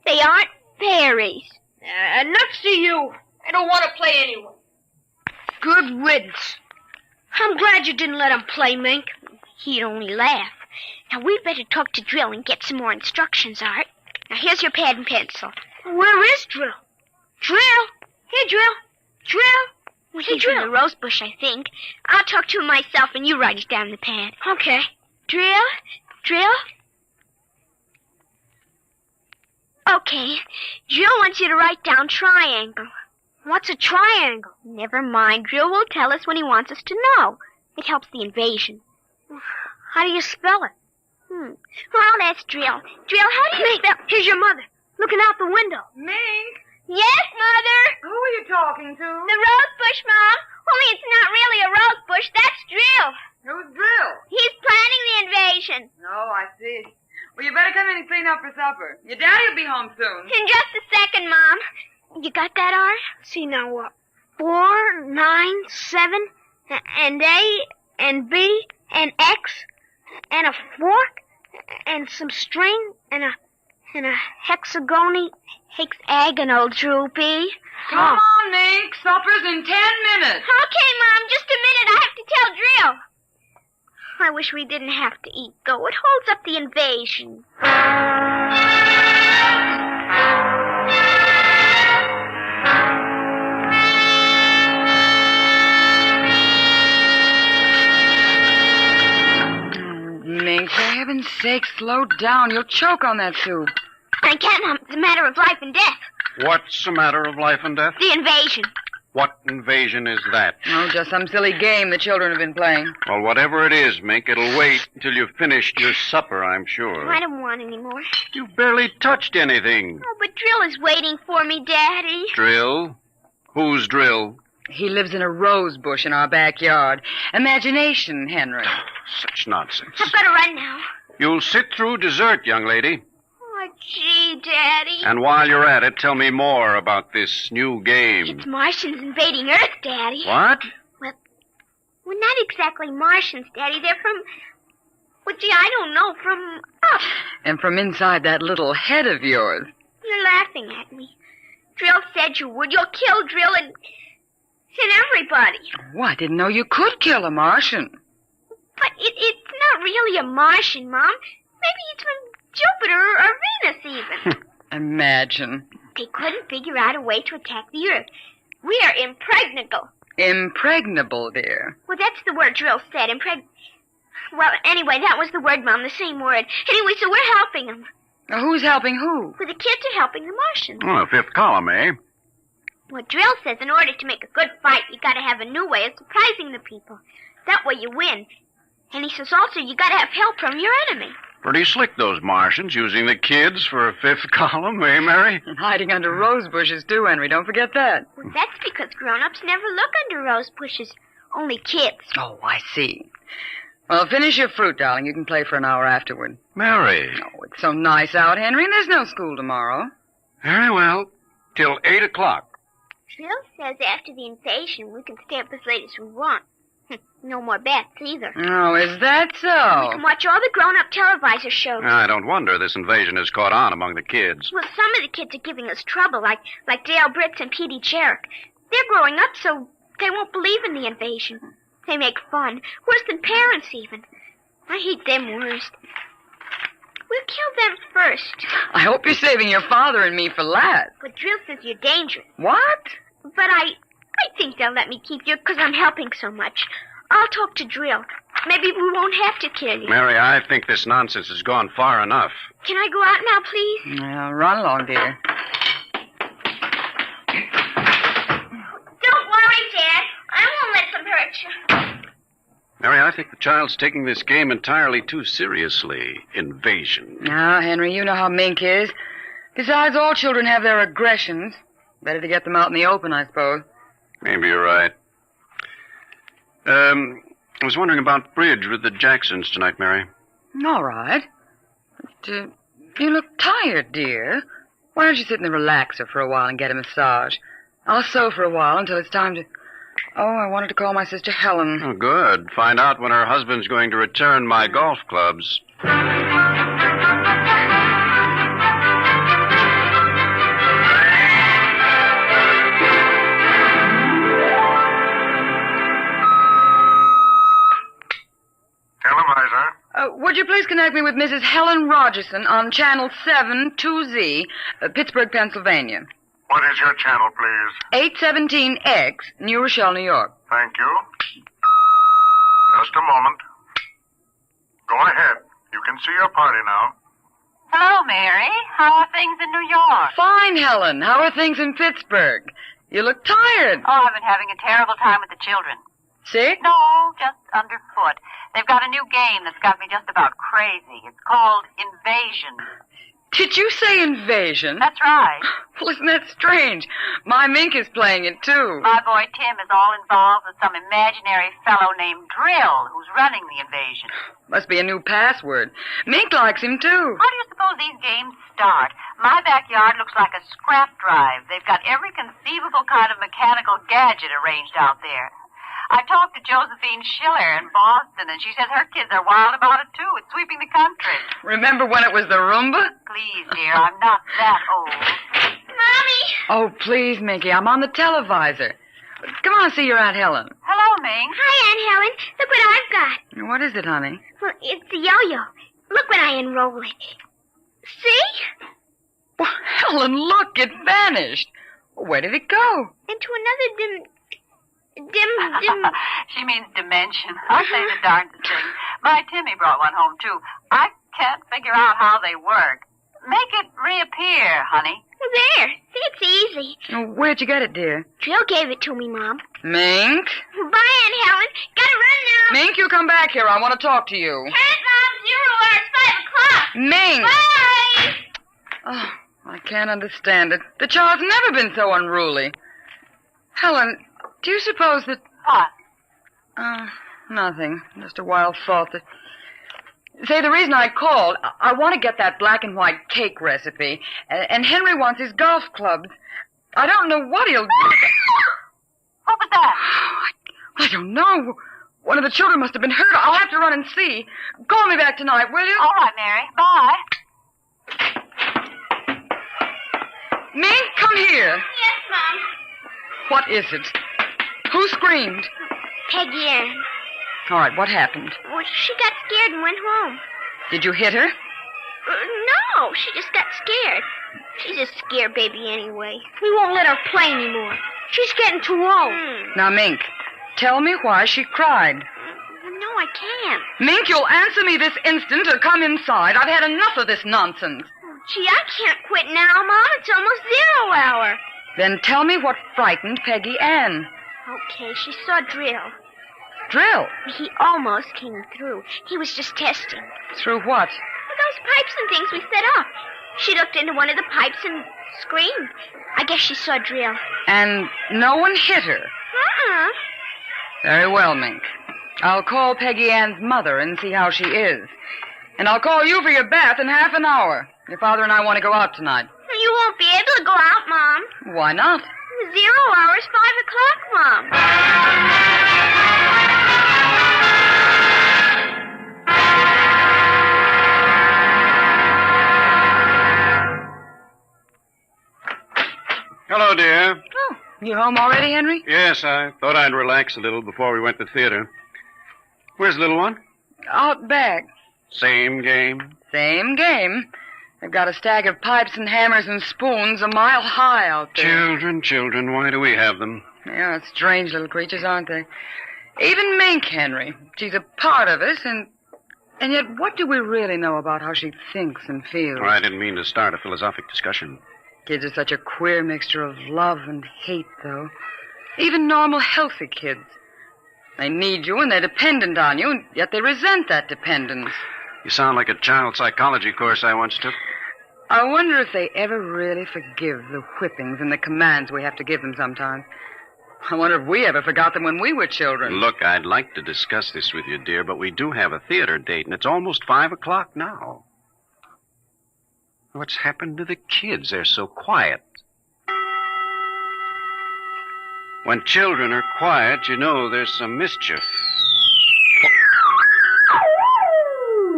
They aren't fairies. Nuts to you. I don't want to play anyway. Good riddance. I'm glad you didn't let him play, Mink. He'd only laugh. Now, we'd better talk to Drill and get some more instructions, Art. Now, here's your pad and pencil. Where is Drill? Drill? Here, Drill. Drill? Well, he's in the rose bush, I think. I'll talk to him myself, and you write it down on the pad. Okay. Drill? Drill? Okay. Drill wants you to write down triangle. What's a triangle? Never mind. Drill will tell us when he wants us to know. It helps the invasion. How do you spell it? Well, that's Drill. Drill, how do you spell... Here's your mother, looking out the window. Mink? Yes, Mother? Who are you talking to? The rose bush, Mom. Only it's not really a rose bush. That's Drill. Who's Drill? He's planning the invasion. Oh, I see. Well, you better come in and clean up for supper. Your daddy will be home soon. In just a second, Mom. You got that, Art? See, now what? 4, 9, 7, and A, and B, and X, and a fork, and some string, and a hexagonal droopy. Come on, Mink. Supper's in 10 minutes. Okay, Mom, just a minute. I have to tell Drill. I wish we didn't have to eat, though. It holds up the invasion. Mink, for heaven's sake, slow down. You'll choke on that soup. I can't, Mom. It's a matter of life and death. What's a matter of life and death? The invasion. What invasion is that? Oh, just some silly game the children have been playing. Well, whatever it is, Mink, it'll wait until you've finished your supper, I'm sure. I don't want any more. You barely touched anything. Oh, but Drill is waiting for me, Daddy. Drill? Who's Drill? He lives in a rose bush in our backyard. Imagination, Henry. Such nonsense. I've got to run now. You'll sit through dessert, young lady. Oh, gee, Daddy. And while you're at it, tell me more about this new game. It's Martians invading Earth, Daddy. What? Well, not exactly Martians, Daddy. They're from... Well, gee, I don't know. From up. And from inside that little head of yours. You're laughing at me. Drill said you would. You'll kill Drill and everybody. Oh, I didn't know you could kill a Martian. But it's not really a Martian, Mom. Maybe it's from Jupiter or Venus, even. Imagine. They couldn't figure out a way to attack the Earth. We are impregnable. Impregnable, dear. Well, that's the word Drill said, Well, anyway, that was the word, Mom, the same word. Anyway, so we're helping them. Now, who's helping who? Well, the kids are helping the Martians. Oh, fifth column, eh? Well, Drill says in order to make a good fight, you gotta have a new way of surprising the people. That way you win. And he says also you gotta have help from your enemy. Pretty slick, those Martians, using the kids for a fifth column, eh, Mary? And hiding under rose bushes, too, Henry. Don't forget that. Well, that's because grown-ups never look under rose bushes. Only kids. Oh, I see. Well, finish your fruit, darling. You can play for an hour afterward. Mary. Oh, it's so nice out, Henry, and there's no school tomorrow. Very well. Till 8 o'clock. Drill says after the invasion, we can stay up as late as we want. No more bets, either. Oh, is that so? We can watch all the grown-up televisor shows. I don't wonder this invasion has caught on among the kids. Well, some of the kids are giving us trouble, like Dale Britz and Petey Cherrick. They're growing up so they won't believe in the invasion. They make fun. Worse than parents, even. I hate them worst. We'll kill them first. I hope you're saving your father and me for last. But Drill says you're dangerous. What? But I think they'll let me keep you because I'm helping so much. I'll talk to Drill. Maybe we won't have to kill you. Mary, I think this nonsense has gone far enough. Can I go out now, please? Run along, dear. Don't worry, Dad. I won't let them hurt you. Mary, I think the child's taking this game entirely too seriously. Invasion. Now, Henry, you know how Mink is. Besides, all children have their aggressions. Better to get them out in the open, I suppose. Maybe you're right. I was wondering about bridge with the Jacksons tonight, Mary. All right. But, you look tired, dear. Why don't you sit in the relaxer for a while and get a massage? I'll sew for a while until it's time to... Oh, I wanted to call my sister Helen. Oh, good. Find out when her husband's going to return my golf clubs. Televisor. Would you please connect me with Mrs. Helen Rogerson on Channel 7-2Z, Pittsburgh, Pennsylvania. What is your channel, please? 817X, New Rochelle, New York. Thank you. Just a moment. Go ahead. You can see your party now. Hello, Mary. How are things in New York? Fine, Helen. How are things in Pittsburgh? You look tired. Oh, I've been having a terrible time with the children. Sick? No, just underfoot. They've got a new game that's got me just about crazy. It's called Invasion. Did you say invasion? That's right. Well, isn't that strange? My Mink is playing it, too. My boy Tim is all involved with some imaginary fellow named Drill who's running the invasion. Must be a new password. Mink likes him, too. How do you suppose these games start? My backyard looks like a scrap drive. They've got every conceivable kind of mechanical gadget arranged out there. I talked to Josephine Schiller in Boston, and she says her kids are wild about it, too. It's sweeping the country. Remember when it was the Roomba? Please, dear, I'm not that old. Mommy! Oh, please, Minky, I'm on the televisor. Come on, see your Aunt Helen. Hello, Mink. Hi, Aunt Helen. Look what I've got. What is it, honey? Well, it's a yo-yo. Look when I unroll it. See? Well, Helen, look, it vanished. Where did it go? Into another dim... She means dimension. I say the darndest thing. My Timmy brought one home, too. I can't figure out how they work. Make it reappear, honey. There. It's easy. Oh, where'd you get it, dear? Jill gave it to me, Mom. Mink? Bye, Aunt Helen. Gotta run now. Mink, you come back here. I want to talk to you. Hey, Mom. 0 hour. It's 5 o'clock. Mink! Bye! Oh, I can't understand it. The child's never been so unruly. Helen, do you suppose that... What? Nothing. Just a wild thought that... Say, the reason I called, I want to get that black and white cake recipe, and Henry wants his golf clubs. I don't know what he'll do. What was that? I don't know. One of the children must have been hurt. I'll have to run and see. Call me back tonight, will you? All right, Mary. Bye. Mink, come here. Yes, Mom. What is it? Who screamed? Peggy Ann. All right, what happened? Well, she got scared and went home. Did you hit her? No, she just got scared. She's a scare baby anyway. We won't let her play anymore. She's getting too old. Now, Mink, tell me why she cried. No, I can't. Mink, you'll answer me this instant or come inside. I've had enough of this nonsense. Gee, I can't quit now, Mom. It's almost 0 hour. Then tell me what frightened Peggy Ann. Okay, she saw Drill. Drill? He almost came through. He was just testing. Through what? Well, those pipes and things we set up. She looked into one of the pipes and screamed. I guess she saw Drill. And no one hit her? Very well, Mink. I'll call Peggy Ann's mother and see how she is. And I'll call you for your bath in half an hour. Your father and I want to go out tonight. You won't be able to go out, Mom. Why not? 0 hour is 5 o'clock, Mom. Hello, dear. Oh, you home already, Henry? Yes, I thought I'd relax a little before we went to theater. Where's the little one? Out back. Same game? Same game. They've got a stack of pipes and hammers and spoons a mile high out there. Children, why do we have them? Yeah, strange little creatures, aren't they? Even Mink, Henry. She's a part of us, and yet what do we really know about how she thinks and feels? Oh, I didn't mean to start a philosophic discussion. Kids are such a queer mixture of love and hate, though. Even normal, healthy kids. They need you and they're dependent on you, and yet they resent that dependence. You sound like a child psychology course I once took. I wonder if they ever really forgive the whippings and the commands we have to give them sometimes. I wonder if we ever forgot them when we were children. Look, I'd like to discuss this with you, dear, but we do have a theater date, and it's almost 5 o'clock now. What's happened to the kids? They're so quiet. When children are quiet, you know there's some mischief.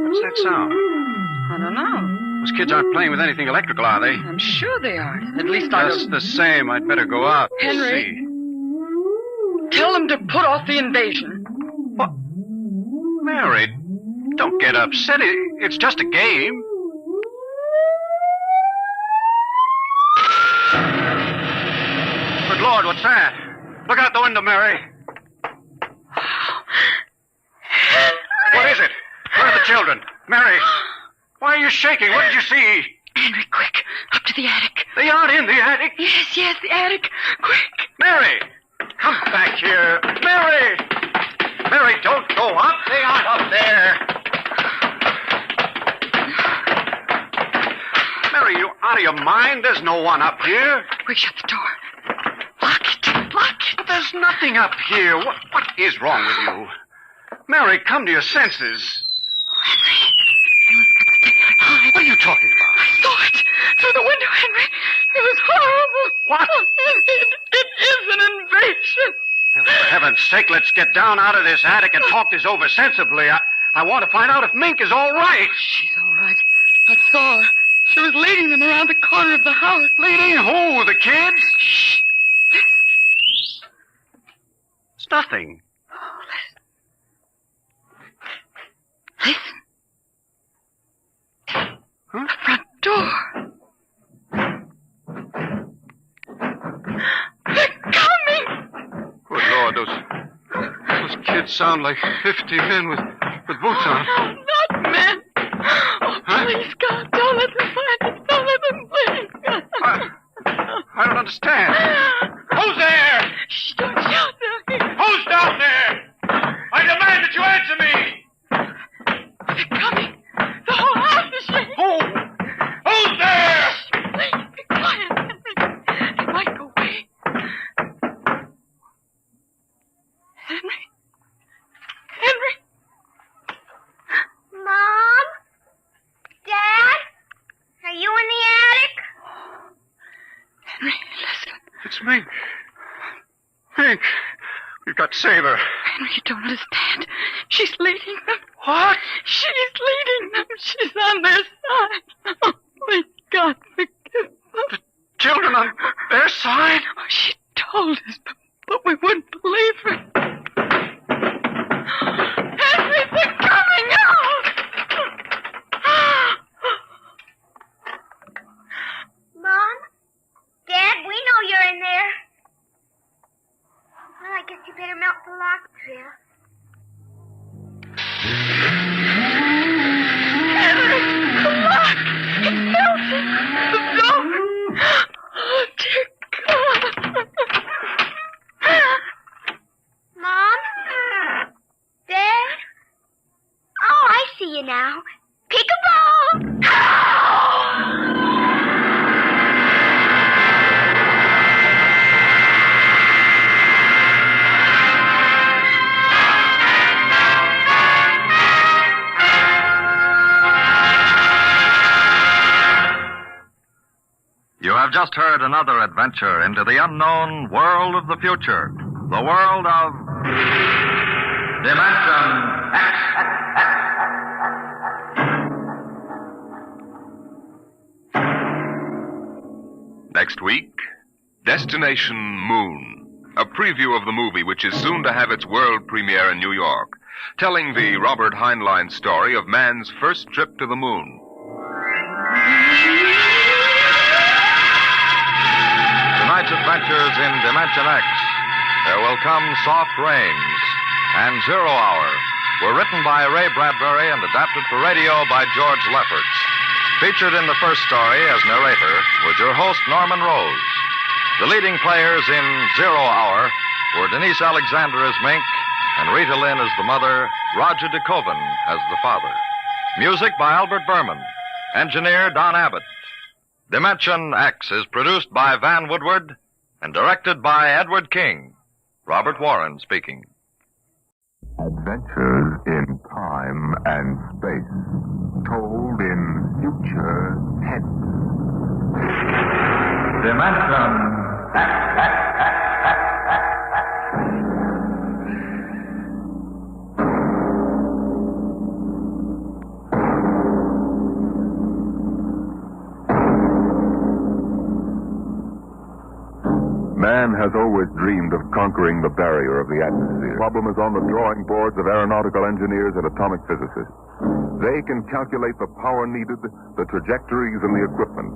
What's that sound? I don't know. Those kids aren't playing with anything electrical, are they? I'm sure they aren't. At least I Just the same, I'd better go out and Henry, see. Tell them to put off the invasion. What? Mary, don't get upset. It's just a game. Good Lord, what's that? Look out the window, Mary. What is it? Where are the children? Mary, why are you shaking? What did you see? Henry, quick. Up to the attic. They aren't in the attic. Yes, the attic. Quick. Mary, come back here. Mary! Mary, don't go up. They aren't up there. Mary, you out of your mind? There's no one up here. Quick, shut the door. Lock it. But there's nothing up here. What is wrong with you? Mary, come to your senses. Henry. What are you talking about? I saw it through the window, Henry. It was horrible. What? It is an invasion. For heaven's sake, let's get down out of this attic and talk this over sensibly. I want to find out if Mink is all right. She's all right. I saw her. She was leading them around the corner of the house. Leading who? The kids? Shh. It's nothing. Oh, listen. Huh? The front door. They're coming. Good Lord, those kids sound like 50 men with boots on. No, not men. Oh, please, God, don't let them find us. Don't let them please. It's Mink. Mink. We've got to save her. Henry, you don't understand. She's leading them. What? She's leading them. She's on their side. Oh, please, God, forgive them. The children on their side? Oh, she told us, but we wouldn't believe her. Henry, they're coming out! Mom? Dad, we know you're in there. Well, I guess you better melt the lock, Trill. Henry, the lock! It's melting! The door! Oh, dear God! Mom? Dad? Oh, I see you now. Peekaboo! You have just heard another adventure into the unknown world of the future. The world of Dimension X. Next week, Destination Moon, a preview of the movie which is soon to have its world premiere in New York, telling the Robert Heinlein story of man's first trip to the moon. Tonight's adventures in Dimension X, There Will Come Soft Rains, and Zero Hour were written by Ray Bradbury and adapted for radio by George Lefferts. Featured in the first story as narrator was your host, Norman Rose. The leading players in Zero Hour were Denise Alexander as Mink and Rita Lynn as the mother, Roger DeKoven as the father. Music by Albert Berman. Engineer Don Abbott. Dimension X is produced by Van Woodward and directed by Edward King. Robert Warren speaking. Adventures in time and space, told in future tense. Dimension X. Man has always dreamed of conquering the barrier of the atmosphere. The problem is on the drawing boards of aeronautical engineers and atomic physicists. They can calculate the power needed, the trajectories, and the equipment.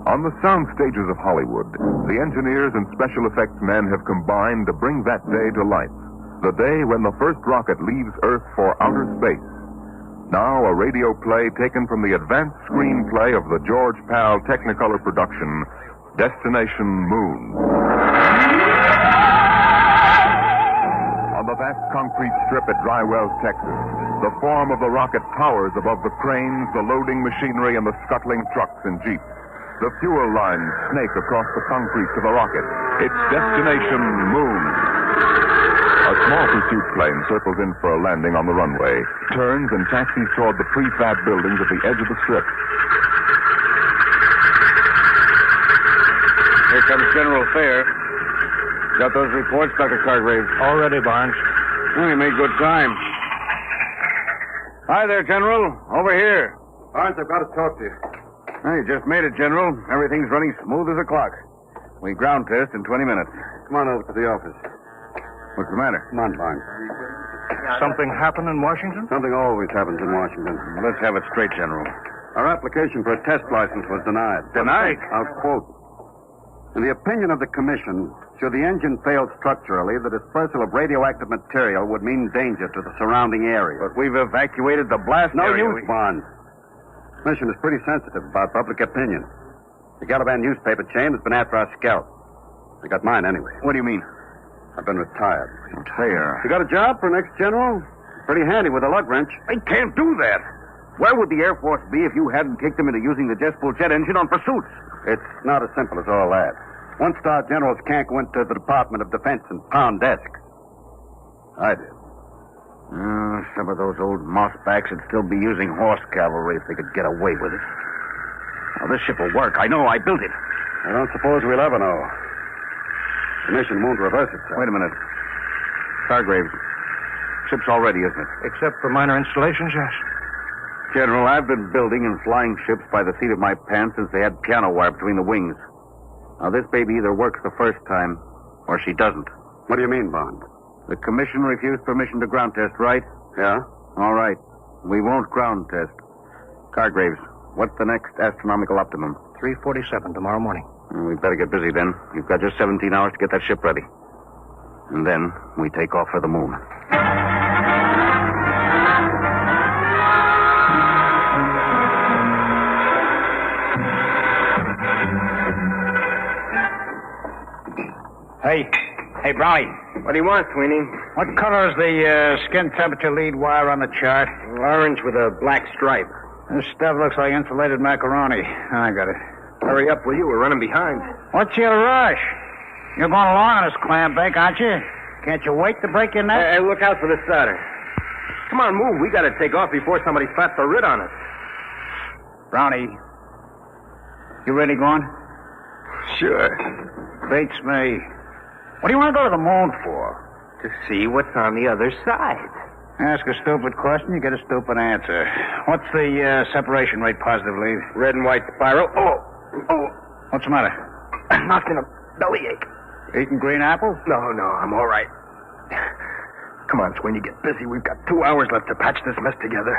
On the sound stages of Hollywood, the engineers and special effects men have combined to bring that day to life. The day when the first rocket leaves Earth for outer space. Now a radio play taken from the advanced screenplay of the George Pal Technicolor production, Destination Moon. On the vast concrete strip at Dry Wells, Texas, the form of the rocket towers above the cranes, the loading machinery, and the scuttling trucks and jeeps. The fuel lines snake across the concrete to the rocket. It's Destination Moon. A small pursuit plane circles in for a landing on the runway, turns and taxis toward the prefab buildings at the edge of the strip. Here comes General Fair. Got those reports, Dr. Cargrave? All ready, Barnes. Well, you made good time. Hi there, General. Over here. Barnes, I've got to talk to you. You just made it, General. Everything's running smooth as a clock. We ground test in 20 minutes. Come on over to the office. What's the matter? Come on, Barnes. Something happened in Washington? Something always happens in Washington. Well, let's have it straight, General. Our application for a test license was denied. Denied? I'll quote. In the opinion of the commission, should the engine fail structurally, the dispersal of radioactive material would mean danger to the surrounding area. But we've evacuated the blast No area. use, Barnes. The commission is pretty sensitive about public opinion. The Galavan newspaper chain has been after our scalp. They got mine anyway. What do you mean? I've been retired. Fair. You got a job for next general? Pretty handy with a lug wrench. They can't do that. Where would the Air Force be if you hadn't kicked them into using the jet-fuel jet engine on pursuits? It's not as simple as all that. One-star generals can't go into the Department of Defense and pound desks. I did. Some of those old mossbacks would still be using horse cavalry if they could get away with it. Now, this ship will work. I know. I built it. I don't suppose we'll ever know. Destination Moon to reverse itself. Wait a minute. Hargraves. Ship's all ready, isn't it? Except for minor installations, yes. General, I've been building and flying ships by the seat of my pants since they had piano wire between the wings. Now, this baby either works the first time or she doesn't. What do you mean, Bond? The commission refused permission to ground test, right? Yeah? All right. We won't ground test. Hargraves, what's the next astronomical optimum? 3:47 tomorrow morning. We'd better get busy then. You've got just 17 hours to get that ship ready. And then we take off for the moon. Hey, Brownie. What do you want, Sweeney? What color is the skin temperature lead wire on the chart? Orange with a black stripe. This stuff looks like insulated macaroni. I got it. Hurry up, will you? We're running behind. What's your rush? You're going along on this clam bake, aren't you? Can't you wait to break your neck? Hey, look out for the solder. Come on, move. We gotta take off before somebody flaps the writ on us. Brownie, you really going? Sure. Beats me. What do you want to go to the moon for? To see what's on the other side. Ask a stupid question, you get a stupid answer. What's the separation rate positive lead? Red and white spiral. Oh! What's the matter? I'm knocked in a bellyache. Eating green apples? No, I'm all right. Come on, Sweeney, get busy. We've got 2 hours left to patch this mess together.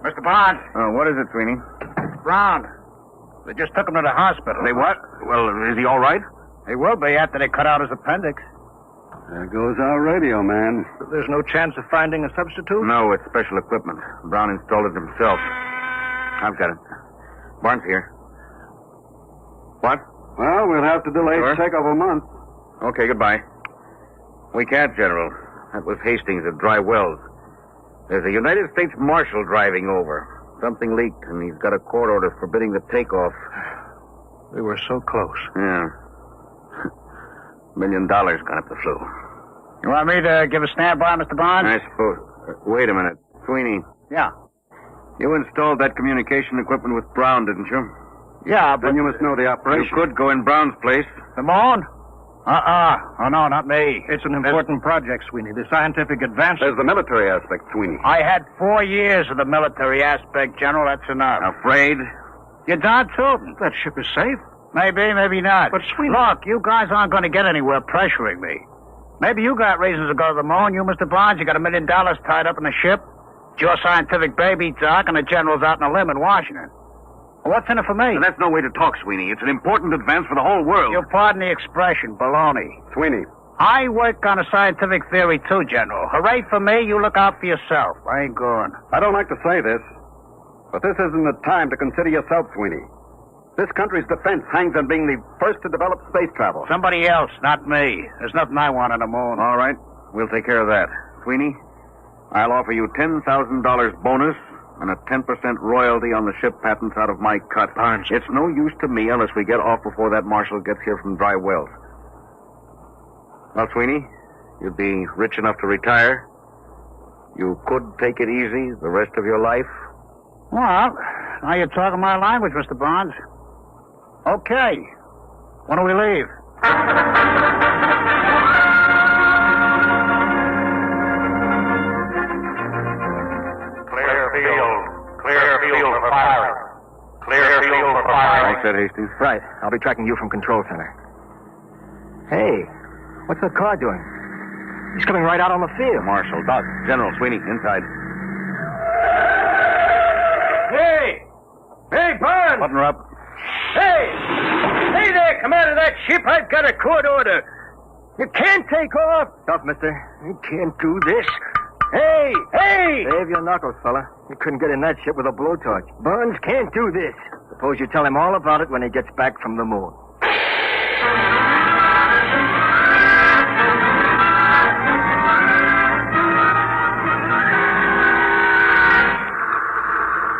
Mr. Bond. What is it, Sweeney? Brown. They just took him to the hospital. They what? Well, is he all right? He will be after they cut out his appendix. There goes our radio, man. There's no chance of finding a substitute? No, it's special equipment. Brown installed it himself. I've got it. Barnes here. What? Well, we'll have to delay check of a month. Okay, goodbye. We can't, General. That was Hastings at Dry Wells. There's a United States Marshal driving over. Something leaked, and he's got a court order forbidding the takeoff. We were so close. Yeah. $1 million gone up the flue. You want me to give a standby, Mr. Bond? I suppose. Wait a minute. Sweeney. Yeah. You installed that communication equipment with Brown, didn't you? Yeah, but... Then you must know the operation. You could go in Brown's place. The moon? Oh, no, not me. It's an important project, Sweeney. The scientific advance... There's the military aspect, Sweeney. I had 4 years of the military aspect, General. That's enough. Afraid? You're darn tootin'. That ship is safe. Maybe, maybe not. But, Sweeney... Look, you guys aren't going to get anywhere pressuring me. Maybe you got reasons to go to the moon. You, Mr. Barnes, you got $1 million tied up in the ship. It's your scientific baby, Doc, and the General's out on a limb in Washington. Well, what's in it for me? Now, that's no way to talk, Sweeney. It's an important advance for the whole world. You'll pardon the expression, baloney. Sweeney. I work on a scientific theory, too, General. Hooray for me, you look out for yourself. I ain't going. I don't like to say this, but this isn't the time to consider yourself, Sweeney. This country's defense hangs on being the first to develop space travel. Somebody else, not me. There's nothing I want on the moon. All right. We'll take care of that. Sweeney, I'll offer you $10,000 bonus and a 10% royalty on the ship patents out of my cut. Barnes. It's no use to me unless we get off before that marshal gets here from Dry Wells. Well, Sweeney, you'd be rich enough to retire. You could take it easy the rest of your life. Well, now you're talking my language, Mr. Barnes. Okay. When do we leave? Clear field for firing. Clear field for firing. All set, Hastings. Right. I'll be tracking you from control center. Hey, what's that car doing? He's coming right out on the field. Marshal, Doc, General, Sweeney, inside. Hey, Barnes! Button her up. Hey there, commander of that ship. I've got a court order. You can't take off. Stop, mister. You can't do this. Hey! Save your knuckles, fella. You couldn't get in that ship with a blowtorch. Barnes can't do this. Suppose you tell him all about it when he gets back from the moon.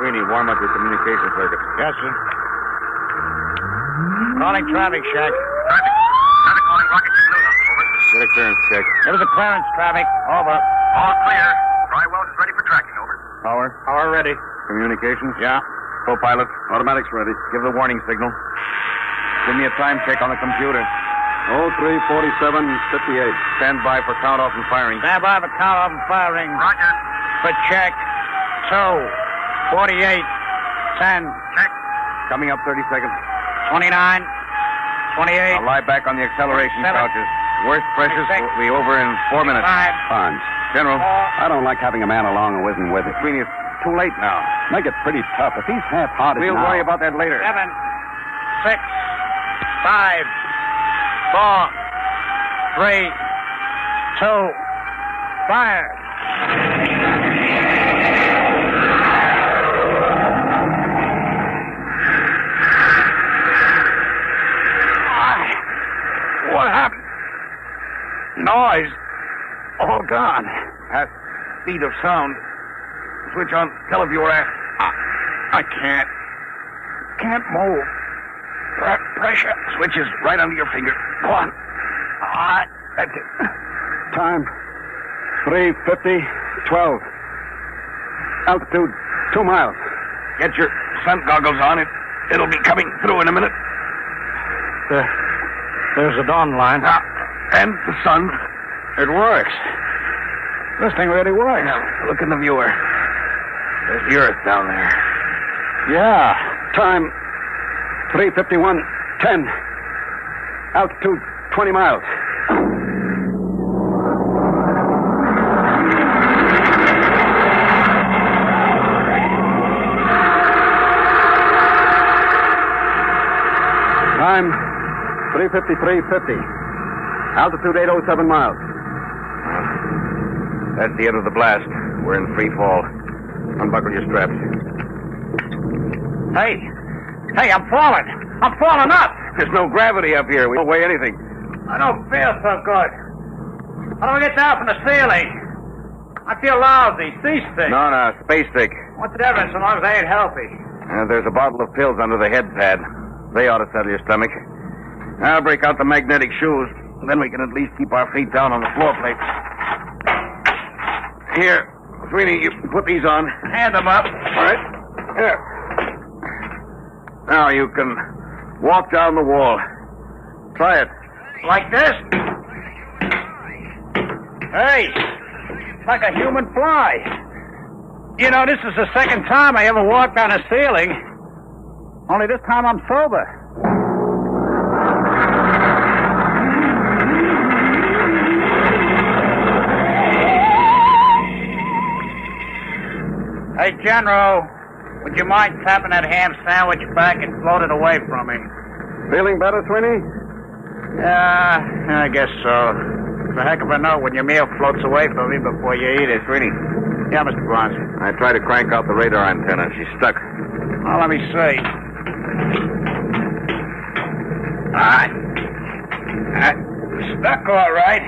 Sweeney, warm up your communication circuit. Yes, sir. Calling traffic, Shack. Traffic calling rocket to Luna. Over. Get a clearance check. There was a clearance, traffic. Over. All clear. Drywells is ready for tracking, over. Power. Power ready. Communications? Yeah. Co-pilot? Automatics ready. Give the warning signal. Give me a time check on the computer. 03:47:58. Stand by for count-off and firing. Stand by for count-off and firing. Roger. For check. 2:48. 10. Check. Coming up 30 seconds. 29. 28. I'll lie back on the acceleration 7. couches. Worst pressures 6. will be over in 4 minutes. 5. Fonz. General. I don't like having a man along who isn't with it. Sweeney, it's too late now. Make it pretty tough. If he's half-hearted We'll worry about that later. 7. 6. 5. 4. 3. 2. Fire. What happened? Noise. All gone. At speed of sound. Switch on televiewer. I can't. Can't move. Pressure. Switch is right under your finger. Go on. That's it. Time. 3:50:12. Altitude 2 miles. Get your sun goggles on. It'll be coming through in a minute. There's the dawn line. And the sun. It works. This thing really works. Now, look in the viewer. There's the Earth down there. Yeah. Time. 3:51:10. Altitude 20 miles. Time. 3:53:50. Altitude 807 miles. That's the end of the blast. We're in free fall. Unbuckle your straps. Hey, I'm falling. I'm falling up. There's no gravity up here. We don't weigh anything. I don't feel so good. How do I get down from the ceiling? I feel lousy, seasick. No, space sick. What's the difference so long as I ain't healthy? There's a bottle of pills under the head pad. They ought to settle your stomach. I'll break out the magnetic shoes. Then we can at least keep our feet down on the floor plates. Here, Sweeney, you put these on. Hand them up. All right. Here. Now you can walk down the wall. Try it. Like this? Hey, like a human fly. You know, this is the second time I ever walked on a ceiling. Only this time I'm sober. Hey, General, would you mind tapping that ham sandwich back and float it away from me? Feeling better, Sweeney? Yeah, I guess so. It's a heck of a note when your meal floats away from me before you eat it. Sweeney. Yeah, Mr. Barnes. I tried to crank out the radar antenna. She's stuck. Oh, let me see. Stuck all right.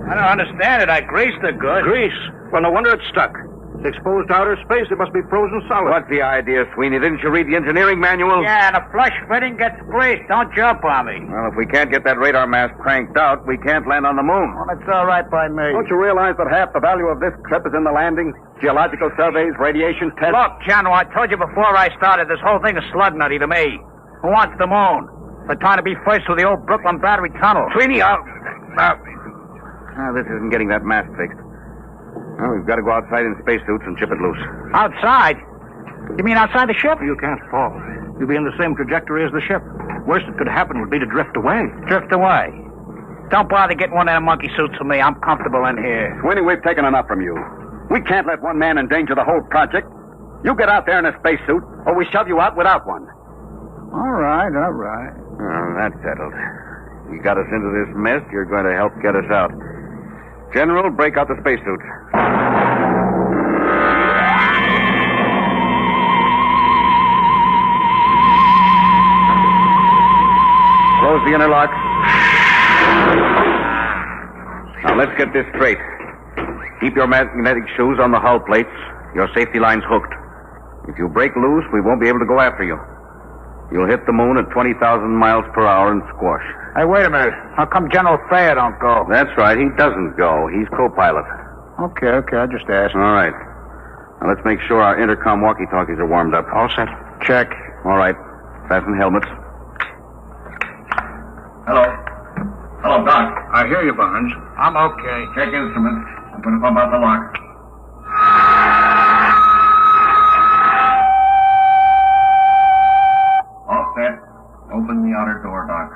I don't understand it. I greased it good. Grease? Well, no wonder it's stuck. It's exposed to outer space. It must be frozen solid. What's the idea, Sweeney? Didn't you read the engineering manual? Yeah, and a flush fitting gets greased. Don't jump on me. Well, if we can't get that radar mast cranked out, we can't land on the moon. Well, it's all right by me. Don't you realize that half the value of this trip is in the landing? Geological surveys, radiation tests. Look, General, I told you before I started, this whole thing is slug nutty to me. Who wants the moon? They're trying to be first with the old Brooklyn Battery Tunnel. Sweeney, this isn't getting that mast fixed. Well, we've got to go outside in spacesuits and chip it loose. Outside? You mean outside the ship? You can't fall. You'll be in the same trajectory as the ship. Worst that could happen would be to drift away. Drift away? Don't bother getting one of them monkey suits for me. I'm comfortable in here. Sweeney, we've taken enough from you. We can't let one man endanger the whole project. You get out there in a spacesuit, or we shove you out without one. All right. Oh, that's settled. You got us into this mess. You're going to help get us out. General, break out the spacesuit. Close the inner lock. Now, let's get this straight. Keep your magnetic shoes on the hull plates. Your safety line's hooked. If you break loose, we won't be able to go after you. You'll hit the moon at 20,000 miles per hour and squash. Hey, wait a minute. How come General Thayer don't go? That's right. He doesn't go. He's co-pilot. Okay, I just asked. All right. Now let's make sure our intercom walkie-talkies are warmed up. All set. Check. All right. Fasten helmets. Hello, Doc. I hear you, Barnes. I'm okay. Check instruments. I'm going to pump out the lock. All set. Open the outer door, Doc.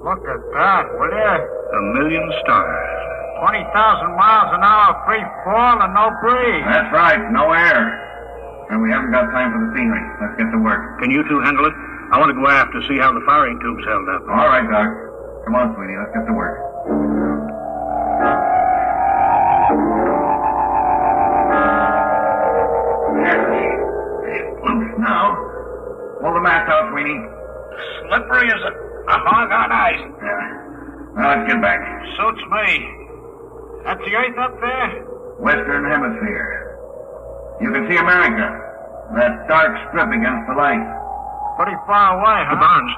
Look at that, will you? 1,000,000 stars. 20,000 miles an hour, free fall and no breeze. That's right. No air. And we haven't got time for the scenery. Let's get to work. Can you two handle it? I want to go aft to see how the firing tubes held up. All right, Doc. Come on, sweetie. Let's get to work. Loose now. Pull the mast out, Sweeney. Slippery as a hog on ice. Yeah. Now let's get back. Suits me. That's the Earth up there? Western Hemisphere. You can see America. That dark strip against the light. Pretty far away, huh? Barnes.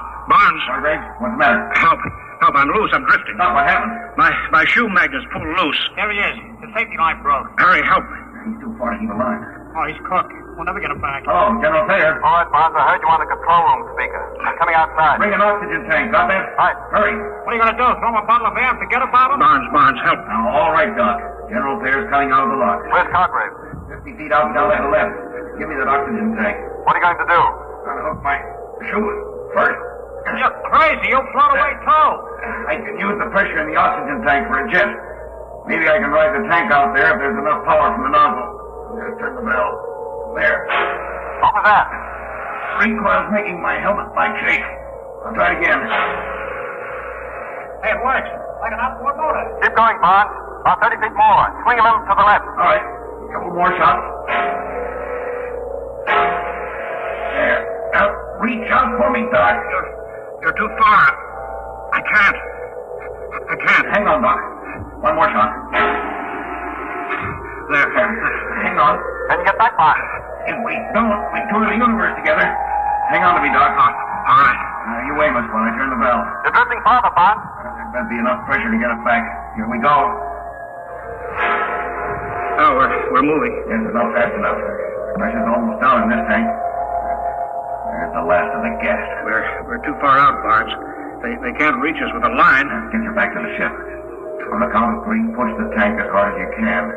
All right, what's the matter? Help, I'm loose. I'm drifting. Doc, what happened? My shoe magnet's pulled loose. There he is. The safety line broke. Hurry, help. He's too far to keep a line. Oh, he's cooked. We'll never get him back. Hello, General Thayer. All right, Barnes, I heard you on the control room speaker. I'm coming outside. Bring an oxygen tank, got that? Right. Hurry. What are you going to do? Throw him a bottle of air and forget about him? Barnes, help. Now, all right, Doc. General Thayer's coming out of the lock. Where's Congrave? 50 feet out down to the left. Give me that oxygen tank. What are you going to do? Gonna hook my shoe first. You're crazy. You'll float away, too. I can use the pressure in the oxygen tank for a jet. Maybe I can ride the tank out there if there's enough power from the nozzle. Just turn the bell. There. What was that? Recoil's making my helmet light shake. I'll try it again. Hey, it works. Like an outboard motor. Keep going, Barnes. About 30 feet more. Swing a little to the left. All right. A couple more shots. There. Now, reach out for me, Doc. You're too far. I can't. Hang on, Doc. One more shot. There. Hang on. Can you get back, Barnes? If we don't, we tour the universe together. Hang on to me, Doc. All right. You wait, Miss, while I turn the bell. You're drifting farther, Barnes. There better be enough pressure to get us back. Here we go. Oh, we're moving. Yes, it's not fast enough. Pressure's almost down in this tank. There's the last of the gas. We're too far out, Barnes. They can't reach us with a line. Get you back to the ship. On the count of 3, push the tank as hard as you can.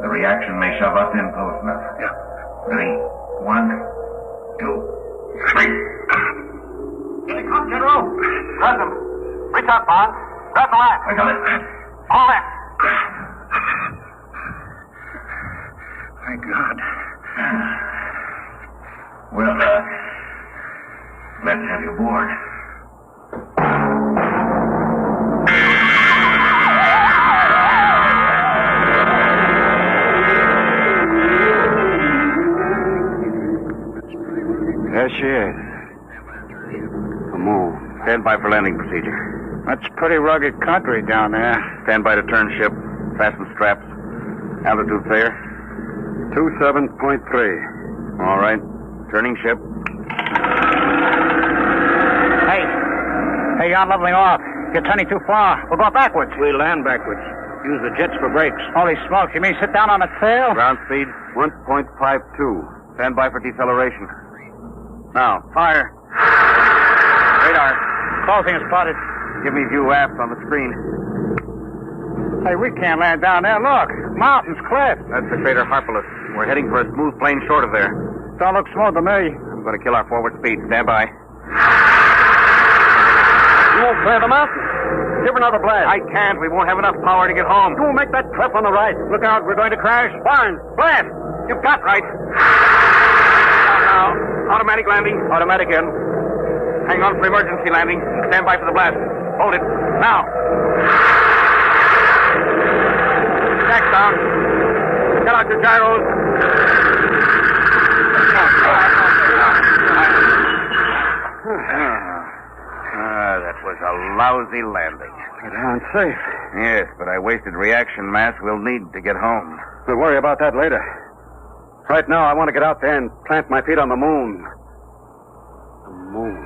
The reaction may shove us in close enough. Yeah. Ready? 1, 2, 3. Here they come, General. Grab them. Reach out, Barnes. Grab the line. I got it. All in. Thank God. Well, let's have you aboard. There she is. The moon. Stand by for landing procedure. That's pretty rugged country down there. Stand by to turn ship. Fasten straps. Altitude there. 27.3. All right. Turning ship. Hey, you're leveling off. You're turning too far. We'll go backwards. We land backwards. Use the jets for brakes. Holy smokes, you mean sit down on the tail? Ground speed 1.52. Stand by for deceleration. Now, fire. Radar. Closing is spotted. Give me view aft on the screen. Hey, we can't land down there. Look, mountains, cliffs. That's the crater Harpalus. We're heading for a smooth plane short of there. Don't look smooth to me. I'm going to kill our forward speed. Stand by. You won't clear the mountain. Give another blast. I can't. We won't have enough power to get home. You will make that trip on the right. Look out, we're going to crash. Barnes, blast. You've got right. Now. Automatic landing. Automatic in. Hang on for emergency landing. Stand by for the blast. Hold it. Now. Jack down. Get out your gyros. That was a lousy landing. We're safe. Yes, but I wasted reaction mass we'll need to get home. We'll worry about that later. Right now, I want to get out there and plant my feet on the moon. The moon.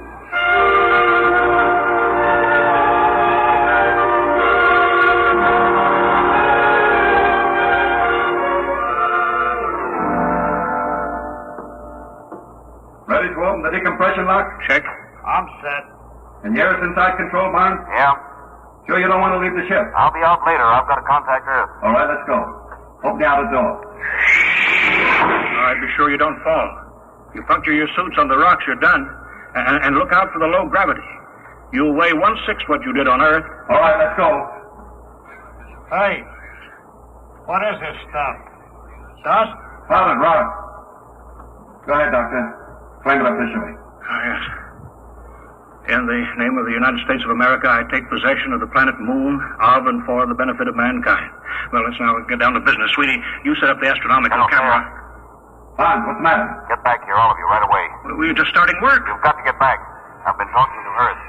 Ready to open the decompression lock? Check. I'm set. And you're inside control, Barnes? Yeah. Sure you don't want to leave the ship? I'll be out later. I've got to contact Earth. All right, let's go. Open the outer door. All right, be sure you don't fall. You puncture your suits on the rocks, you're done. And look out for the low gravity. You'll weigh 1/6 what you did on Earth. All right, let's go. Hey, what is this stuff? Dust? Solid rock. Go ahead, Doctor. Claim it officially. Oh, yes. In the name of the United States of America, I take possession of the planet Moon, of and for the benefit of mankind. Well, let's now get down to business. Sweetie, you set up the astronomical camera. Barnes, what's the matter? Get back here, all of you, right away. We were just starting work. You've got to get back. I've been talking to Earth.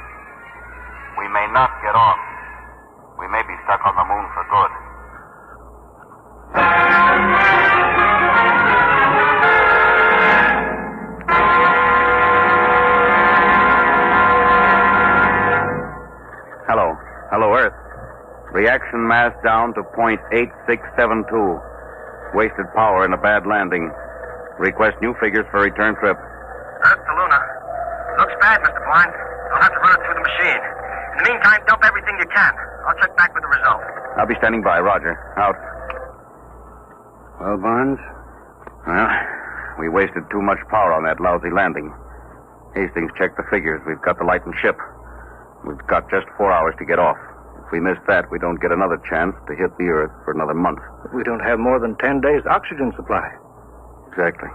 We may not get off. We may be stuck on the moon for good. Hello, Earth. Reaction mass down to 0.8672. Wasted power in a bad landing. Request new figures for return trip. Earth to Luna. Looks bad, Mr. Barnes. I'll have to run it through the machine. In the meantime, dump everything you can. I'll check back with the result. I'll be standing by. Roger. Out. Well, Barnes? Well, we wasted too much power on that lousy landing. Hastings checked the figures. We've got the lightened ship. We've got just 4 hours to get off. If we miss that, we don't get another chance to hit the Earth for another month. We don't have more than 10 days' oxygen supply. Exactly.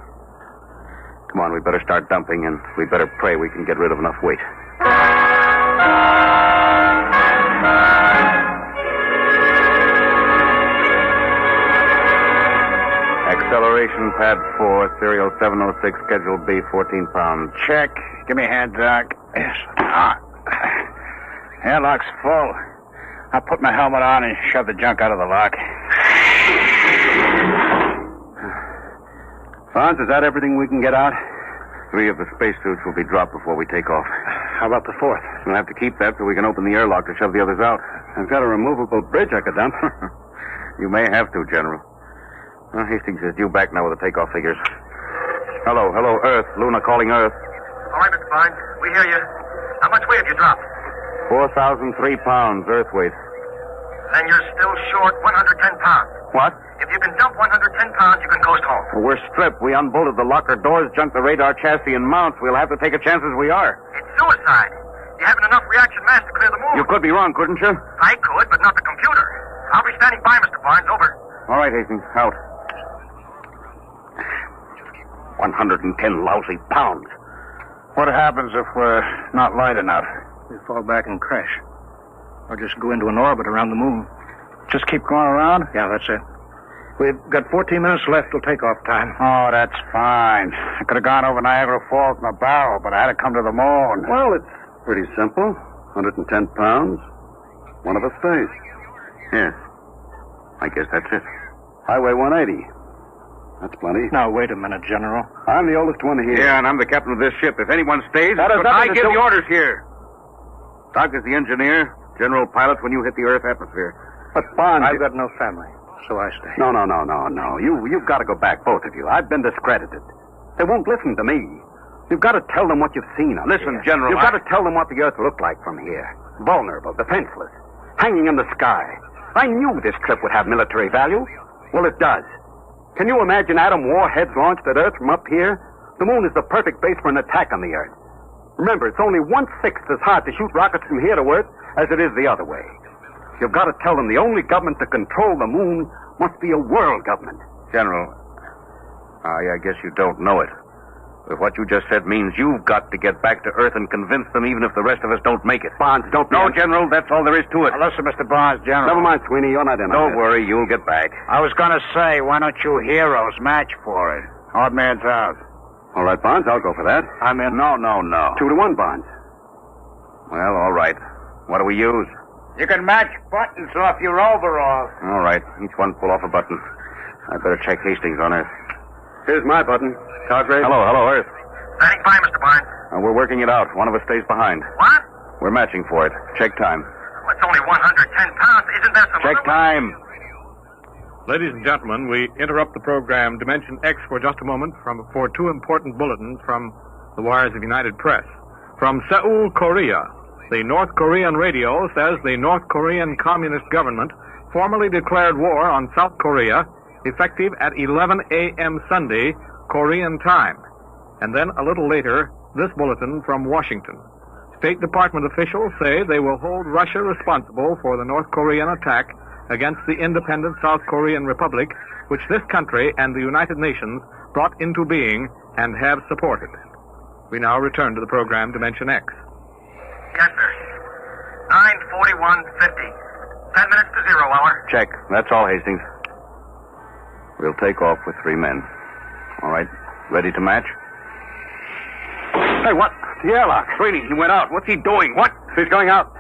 Come on, we better start dumping, and we better pray we can get rid of enough weight. Acceleration pad 4, serial 706, schedule B, 14 pounds. Check. Give me a hand, Doc. Yes. Airlock's full. I'll put my helmet on and shove the junk out of the lock. Barnes, is that everything we can get out? 3 of the spacesuits will be dropped before we take off. How about the 4th? We'll have to keep that so we can open the airlock to shove the others out. I've got a removable bridge I could dump. You may have to, General. Well, Hastings is due back now with the takeoff figures. Hello, Earth. Luna calling Earth. All right, Mr. Barnes. We hear you. How much weight have you dropped? 4,003 pounds, Earth weight. Then you're still short 110 pounds. What? If you can dump 110 pounds, you can coast home. Well, we're stripped. We unbolted the locker doors, junked the radar chassis and mounts. We'll have to take a chance as we are. It's suicide. You haven't enough reaction mass to clear the moon. You could be wrong, couldn't you? I could, but not the computer. I'll be standing by, Mr. Barnes. Over. All right, Hastings. Out. 110 lousy pounds. What happens if we're not light enough? We fall back and crash. Or just go into an orbit around the moon. Just keep going around? Yeah, that's it. We've got 14 minutes left till takeoff time. Oh, that's fine. I could have gone over Niagara Falls in a barrel, but I had to come to the moon. Well, it's pretty simple. 110 pounds. One of us stays. Yes. I guess that's it. Highway 180. That's plenty. Now, wait a minute, General. I'm the oldest one here. Yeah, and I'm the captain of this ship. If anyone stays, That is I nothing to give do- the orders here. Doc is the engineer, general pilot when you hit the Earth atmosphere. But, Barnes... I've got no family, so I stay. No. You've got to go back, both of you. I've been discredited. They won't listen to me. You've got to tell them what you've seen. Listen, General, You've got to tell them what the Earth looked like from here. Vulnerable, defenseless, hanging in the sky. I knew this trip would have military value. Well, it does. Can you imagine atom warheads launched at Earth from up here? The moon is the perfect base for an attack on the Earth. Remember, it's only 1/6 as hard to shoot rockets from here to Earth as it is the other way. You've got to tell them the only government to control the moon must be a world government. General, I guess you don't know it. But what you just said means you've got to get back to Earth and convince them even if the rest of us don't make it. Barnes, don't... No, General, that's all there is to it. Now, listen, Mr. Barnes, General. Never mind, Sweeney. You're not in on Don't this. worry, you'll get back. I was going to say, why don't you heroes match for it? Odd man's out. All right, Barnes, I'll go for that. I'm in. No. 2-1, Barnes. Well, all right. What do we use? You can match buttons off your overalls. All right. Each one pull off a button. I better check Hastings on Earth. Here's my button. Cartwright. Hello, Earth. Standing by, Mr. Barnes. We're working it out. One of us stays behind. What? We're matching for it. Check time. Well, it's only 110 pounds. Isn't there some... Check time. Ladies and gentlemen, we interrupt the program Dimension X for just a moment for 2 important bulletins from The wires of United Press. From Seoul, Korea, the North Korean radio says the North Korean Communist government formally declared war on South Korea, effective at 11 a.m. Sunday, Korean time. And then a little later, this bulletin from Washington. State Department officials say they will hold Russia responsible for the North Korean attack against the independent South Korean Republic, which this country and the United Nations brought into being and have supported. We now return to the program Dimension X. Yes, sir. 9:41:50. 10 minutes to 0 hour. Check. That's all, Hastings. We'll take off with 3 men. All right. Ready to match? Hey, what? The airlock. Sweeney, he went out. What's he doing? What? He's going out.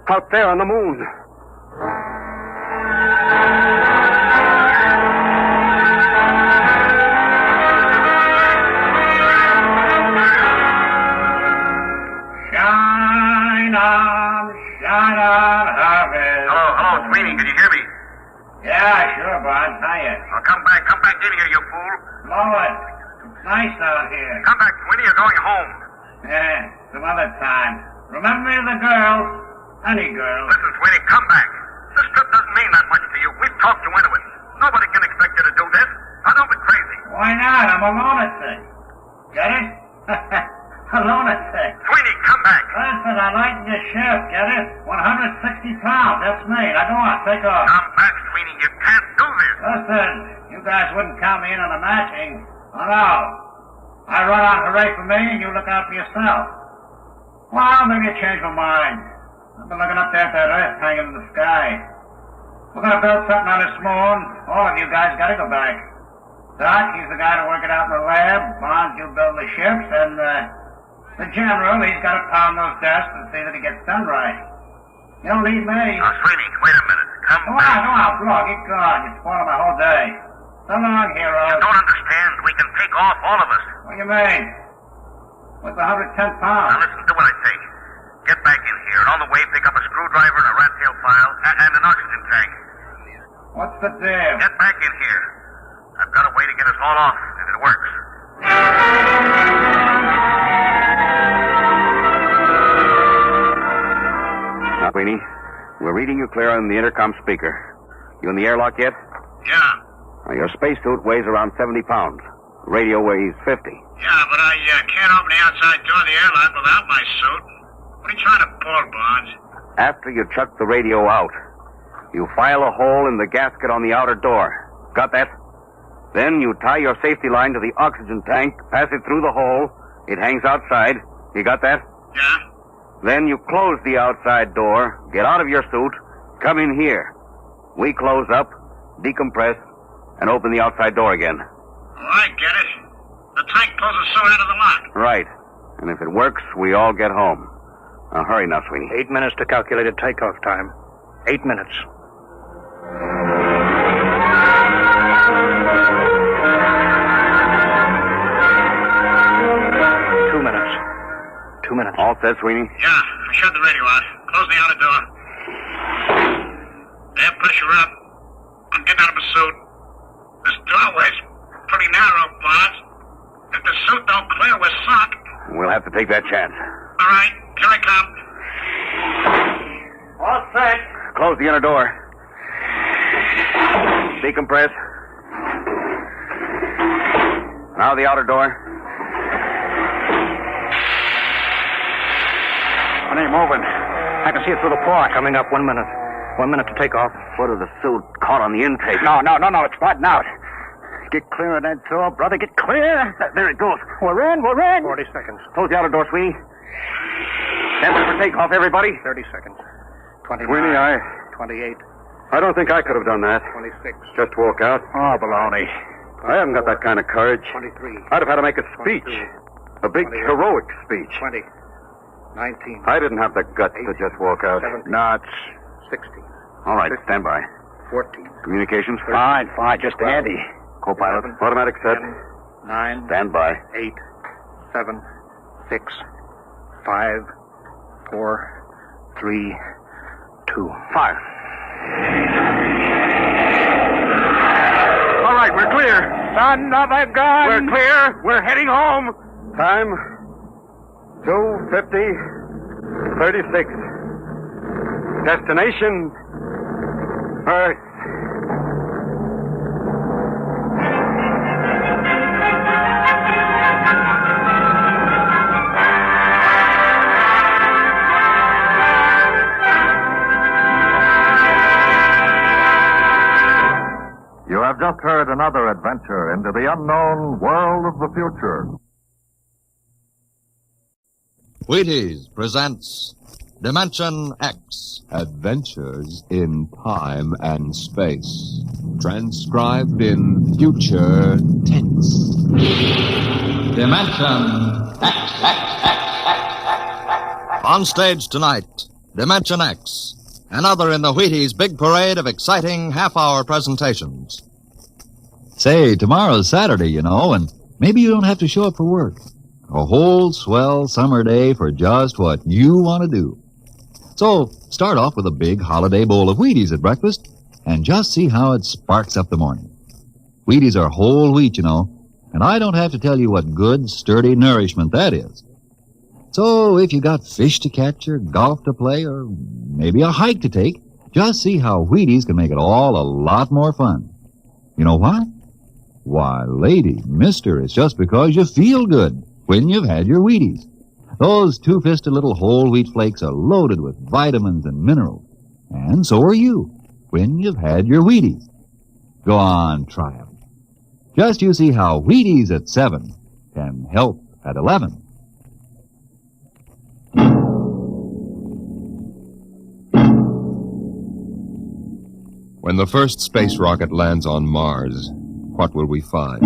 Out there on the moon. Shine on, Harvey. Hello, Sweeney. Can you hear me? Yeah, sure, Bud. Hiya. Oh, come back in here, you fool. Blow it. It's nice out here. Come back, Sweeney. You're going home. Yeah, some other time. Remember me of the girls? Any girls. Listen, Sweeney, come back. This trip doesn't mean that much to you. We've talked you into it. Nobody can expect you to do this. Now, don't be crazy. Why not? I'm a lunatic. Get it? A lunatic. Sweeney, come back. Listen, I lightened your ship, get it? 160 pounds, that's me. Now go on, take off. Come back, Sweeney. You can't do this. Listen, you guys wouldn't count me in on the matching. Oh, no. I run on hooray for me, and you look out for yourself. Well, maybe you change my mind. I've been looking up there at that Earth hanging in the sky. We're gonna build something on this moon. All of you guys gotta go back. Doc, he's the guy to work it out in the lab. Bonds, you build the ships, and, the general, he's got to pound those desks and see that he gets done right. You don't need me. Now, Sweeney, wait a minute. Come back. Go on, get gone. You're spoiling my whole day. So long, heroes. You don't understand. We can take off, all of us. What do you mean? What's 110 pounds? Now, listen to what I say. Get back in here, and on the way, pick up a screwdriver and a rat tail file and an oxygen tank. What's the deal? Get back in here. I've got a way to get us all off, if it works. Now, Sweeney, we're reading you clear on the intercom speaker. You in the airlock yet? Yeah. Now, your spacesuit weighs around 70 pounds. The radio weighs 50. Yeah, but I can't open the outside door of the airlock without my suit. What are you trying to pull, Bonds? After you chuck the radio out, you file a hole in the gasket on the outer door. Got that? Then you tie your safety line to the oxygen tank, pass it through the hole. It hangs outside. You got that? Yeah. Then you close the outside door, get out of your suit, come in here. We close up, decompress, and open the outside door again. Oh, I get it. The tank closes so out of the lock. Right. And if it works, we all get home. Now, hurry now, Sweeney. 8 minutes to calculated takeoff time. 8 minutes. Two minutes. All set, Sweeney? Yeah, I shut the radio out. Close the outer door. Air pressure up. I'm getting out of my suit. This doorway's pretty narrow, Bonds. If the suit don't clear, we're sunk. We'll have to take that chance. All right, here I come. All set. Close the inner door. Decompress. Now the outer door. It ain't moving. I can see it through the port. Coming up 1 minute. 1 minute to take off. Foot of the suit caught on the intake. No. It's flattened out. Get clear of that door, brother. Get clear. There it goes. We're in. 40 seconds. Close the outer door, Sweeney. Stand by for takeoff, everybody. 30 seconds. 29. Sweeney, 28. I don't think I could have done that. 26. Just walk out. Oh, baloney. I haven't got that kind of courage. 23. I'd have had to make a speech. A big, heroic speech. 20. 19. I didn't have the guts 18, to just walk out. 17. No, it's 16. All right, 15, stand by. 14. Communications? 13, fine, just 12, handy. Co-pilot. 11, Automatic set. 10, 9. Stand by. 8, 7, 6, 5, 4, 3, 2. Fire. All right, we're clear. Son of a gun! We're clear. We're heading home. Time 2:50:36. Destination Earth. You have just heard another adventure into the unknown world of the future. Wheaties presents Dimension X. Adventures in Time and Space. Transcribed in future tense. Dimension X. On stage tonight, Dimension X. Another in the Wheaties' big parade of exciting half-hour presentations. Say, tomorrow's Saturday, you know, and maybe you don't have to show up for work. A whole swell summer day for just what you want to do. So, start off with a big holiday bowl of Wheaties at breakfast, and just see how it sparks up the morning. Wheaties are whole wheat, you know, and I don't have to tell you what good, sturdy nourishment that is. So, if you got fish to catch or golf to play or maybe a hike to take, just see how Wheaties can make it all a lot more fun. You know why? Why, lady, mister, it's just because you feel good when you've had your Wheaties. Those two-fisted little whole wheat flakes are loaded with vitamins and minerals. And so are you when you've had your Wheaties. Go on, try 'em. Just you see how Wheaties at 7 can help at 11. When the first space rocket lands on Mars, what will we find?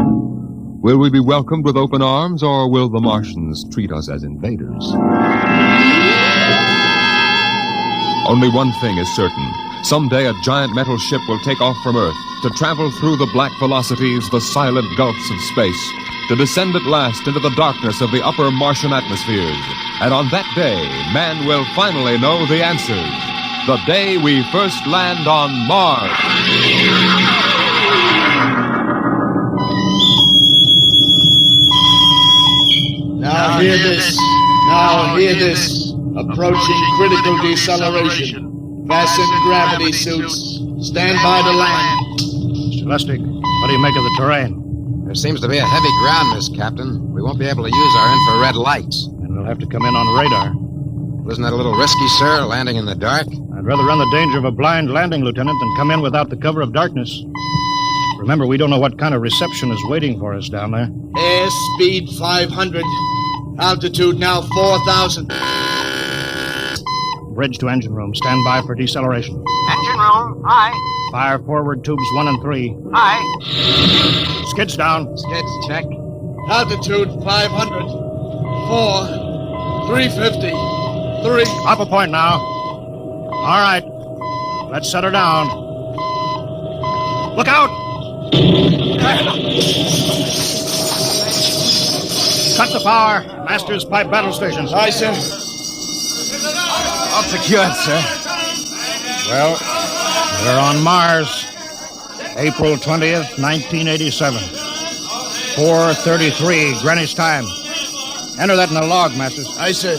Will we be welcomed with open arms, or will the Martians treat us as invaders? Only one thing is certain. Someday a giant metal ship will take off from Earth to travel through the black velocities, the silent gulfs of space, to descend at last into the darkness of the upper Martian atmospheres. And on that day, man will finally know the answers. The day we first land on Mars. Now hear this. Now hear this. Approaching critical deceleration. Fasten gravity suits. Stand by to land. Mr. Lustig, what do you make of the terrain? There seems to be a heavy ground, Miss Captain. We won't be able to use our infrared lights. And we'll have to come in on radar. Well, isn't that a little risky, sir, landing in the dark? I'd rather run the danger of a blind landing, Lieutenant, than come in without the cover of darkness. Remember, we don't know what kind of reception is waiting for us down there. Airspeed 500. Altitude now 4,000. Bridge to engine room. Stand by for deceleration. Engine room, aye. Fire forward tubes 1 and 3. Aye. Skids down. Skids, check. Altitude 500. 4. 350. 3. Up a point now. All right. Let's set her down. Look out! Cut the power. Master's pipe battle stations. Aye, sir. All secured, sir. Well, we're on Mars. April 20th, 1987. 4:33 Greenwich time. Enter that in the log, Masters. Aye, sir.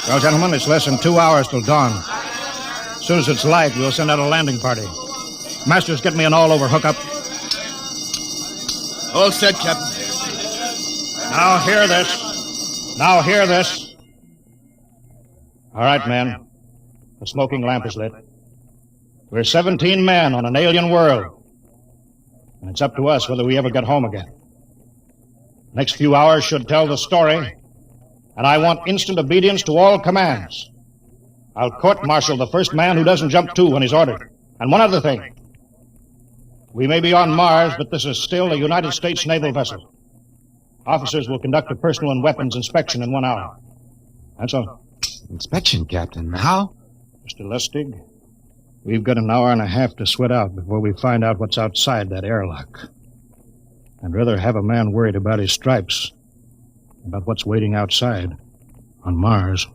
Well, gentlemen, it's less than 2 hours till dawn. As soon as it's light, we'll send out a landing party. Masters, get me an all-over hookup. All set, Captain. Now hear this. Now hear this. All right, men. The smoking lamp is lit. We're 17 men on an alien world. And it's up to us whether we ever get home again. Next few hours should tell the story. And I want instant obedience to all commands. I'll court-martial the first man who doesn't jump to when he's ordered. And one other thing. We may be on Mars, but this is still a United States naval vessel. Officers will conduct a personal and weapons inspection in 1 hour. That's all. Inspection, Captain. How? Mr. Lustig, we've got an hour and a half to sweat out before we find out what's outside that airlock. I'd rather have a man worried about his stripes than about what's waiting outside on Mars.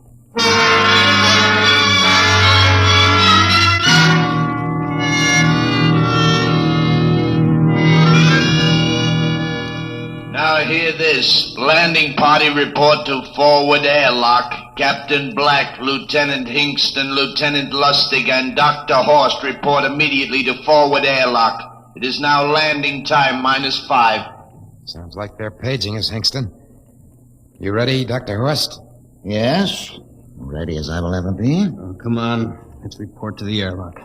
Now hear this. Landing party report to forward airlock. Captain Black, Lieutenant Hingston, Lieutenant Lustig, and Dr. Horst report immediately to forward airlock. It is now landing time -5. Sounds like they're paging us, Hingston. You ready, Dr. Horst? Yes. Ready as I will ever be. Oh, come on. Let's report to the airlock.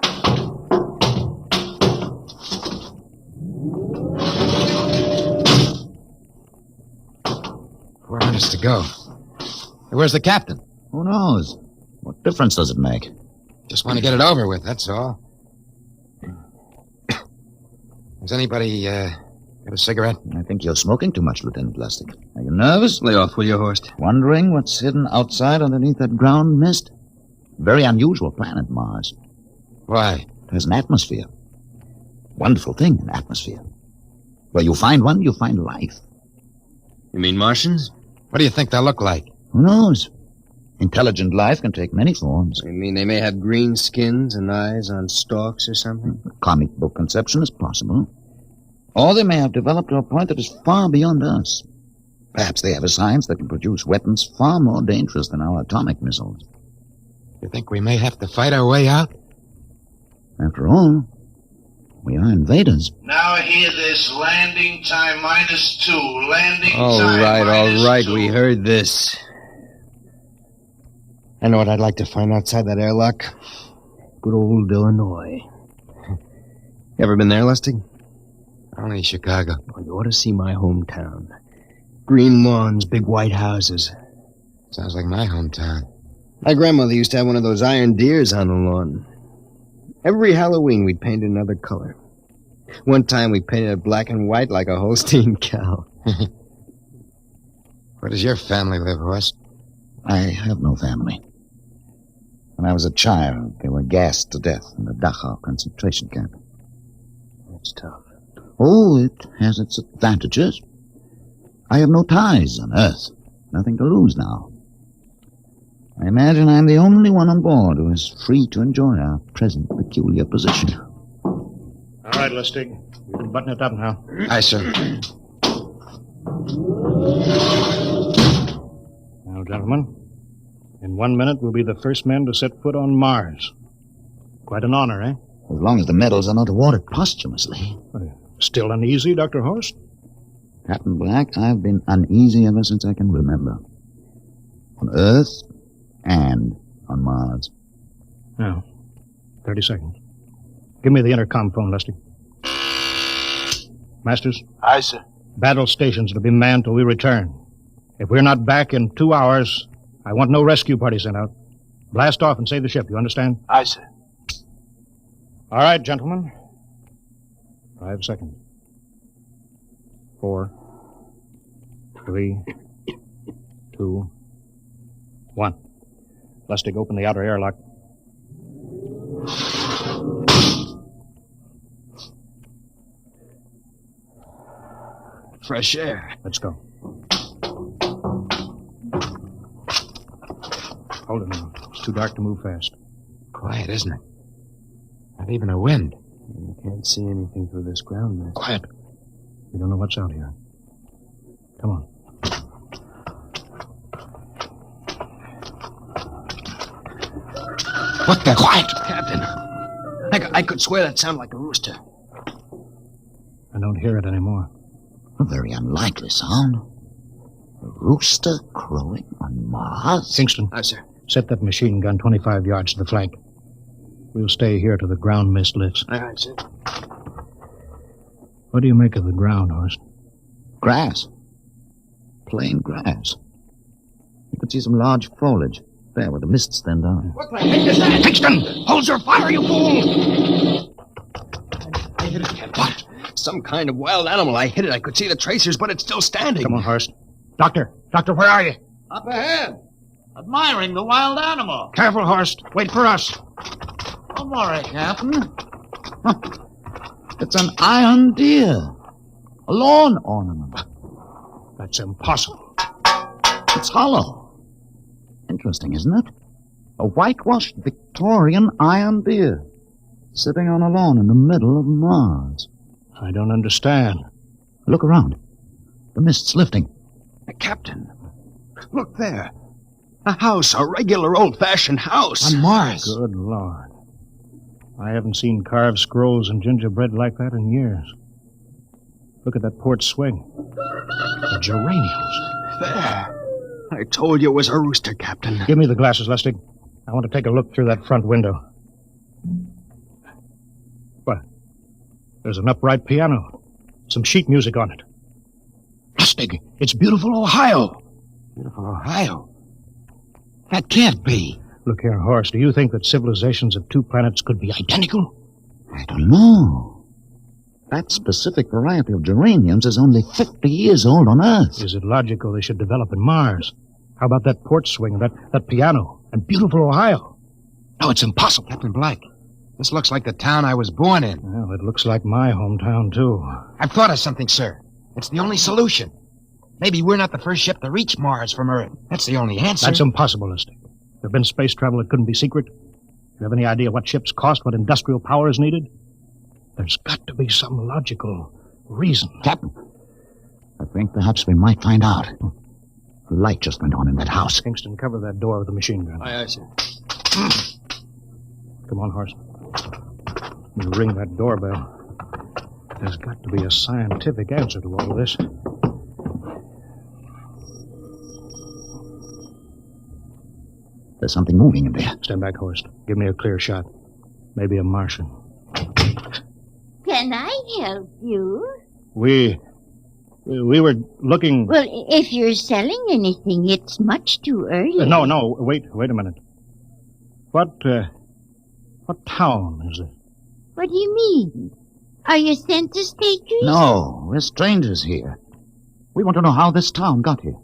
Four minutes to go. Where's the captain? Who knows? What difference does it make? Just want to get it over with, that's all. Has anybody got a cigarette? I think you're smoking too much, Lieutenant Lustig. Are you nervous? Lay off, will you, Horst? Wondering what's hidden outside underneath that ground mist? Very unusual planet, Mars. Why? There's an atmosphere. Wonderful thing, an atmosphere. Where you find one, you find life. You mean Martians? What do you think they'll look like? Who knows? Intelligent life can take many forms. You mean they may have green skins and eyes on stalks or something? A comic book conception is possible. Or they may have developed to a point that is far beyond us. Perhaps they have a science that can produce weapons far more dangerous than our atomic missiles. You think we may have to fight our way out? After all, we are invaders. Now hear this. Landing time -2. Landing All time right. -2. We heard this. I know what I'd like to find outside that airlock. Good old Illinois. You ever been there, Lustig? Only Chicago. Oh, you ought to see my hometown. Green lawns, big white houses. Sounds like my hometown. My grandmother used to have one of those iron deers on the lawn. Every Halloween, we'd paint it another color. One time, we painted it black and white like a Holstein cow. Where does your family live, Horst? I have no family. When I was a child, they were gassed to death in the Dachau concentration camp. That's tough. Oh, it has its advantages. I have no ties on Earth. Nothing to lose now. I imagine I'm the only one on board who is free to enjoy our present peculiar position. All right, Lustig. You can button it up now. Aye, sir. Now, gentlemen, in 1 minute we'll be the first men to set foot on Mars. Quite an honor, eh? As long as the medals are not awarded posthumously. Still uneasy, Dr. Horst? Captain Black, I've been uneasy ever since I can remember. On Earth and on Mars. Now, 30 seconds. Give me the intercom phone, Lustig. Masters? Aye, sir. Battle stations to be manned till we return. If we're not back in 2 hours, I want no rescue party sent out. Blast off and save the ship, you understand? Aye, sir. All right, gentlemen. 5 seconds. 4, 3, 2, 1. Lustig, open the outer airlock. Fresh air. Let's go. Hold it now. It's too dark to move fast. Quiet, isn't it? Not even a wind. You can't see anything through this ground mist. Quiet. We don't know what's out here. Come on. What the... Quiet, Captain. I could swear that sounded like a rooster. I don't hear it anymore. A very unlikely sound. A rooster crowing on Mars? Kingston. Aye, sir. Set that machine gun 25 yards to the flank. We'll stay here till the ground mist lifts. All right, sir. What do you make of the ground, Horst? Grass. Plain grass. You could see some large foliage. There, where the mists stand down. What the heck is that? Kingston! Hold your fire, you fool! I hit it, Captain. What? Some kind of wild animal. I hit it. I could see the tracers, but it's still standing. Come on, Horst. Doctor, where are you? Up ahead. Admiring the wild animal. Careful, Horst. Wait for us. I'm all right, Captain. It's an iron deer. A lawn ornament. That's impossible. It's hollow. Interesting, isn't it? A whitewashed Victorian iron deer sitting on a lawn in the middle of Mars. I don't understand. Look around. The mist's lifting. Captain, look there. A house, a regular old-fashioned house. On Mars. Good Lord. I haven't seen carved scrolls and gingerbread like that in years. Look at that port swing. The geraniums. There. I told you it was a rooster, Captain. Give me the glasses, Lustig. I want to take a look through that front window. What? There's an upright piano. Some sheet music on it. Lustig, it's beautiful Ohio. Beautiful Ohio? That can't be. Look here, Horst, do you think that civilizations of two planets could be identical? I don't know. That specific variety of geraniums is only 50 years old on Earth. Is it logical they should develop in Mars? How about that port swing, that piano, and beautiful Ohio? No, it's impossible. Captain Black, this looks like the town I was born in. Well, it looks like my hometown, too. I've thought of something, sir. It's the only solution. Maybe we're not the first ship to reach Mars from Earth. That's the only answer. That's impossible, Lustig. There have been space travel that couldn't be secret. Do you have any idea what ships cost, what industrial power is needed? There's got to be some logical reason. Captain, I think perhaps we might find out. A light just went on in that house. Kingston, cover that door with a machine gun. Aye, sir. Come on, Horst. You ring that doorbell. There's got to be a scientific answer to all of this. There's something moving in there. Stand back, Horst. Give me a clear shot. Maybe a Martian. Can I help you? We were looking... Well, if you're selling anything, it's much too early. No, wait a minute. What town is it? What do you mean? Are you census takers? No, we're strangers here. We want to know how this town got here.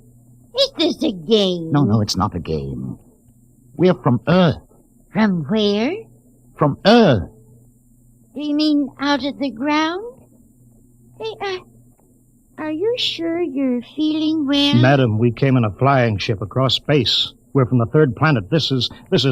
Is this a game? No, it's not a game. We're from Earth. From where? From Earth. Do you mean out of the ground? Hey, are you sure you're feeling well? Madam, we came in a flying ship across space. We're from the third planet. This is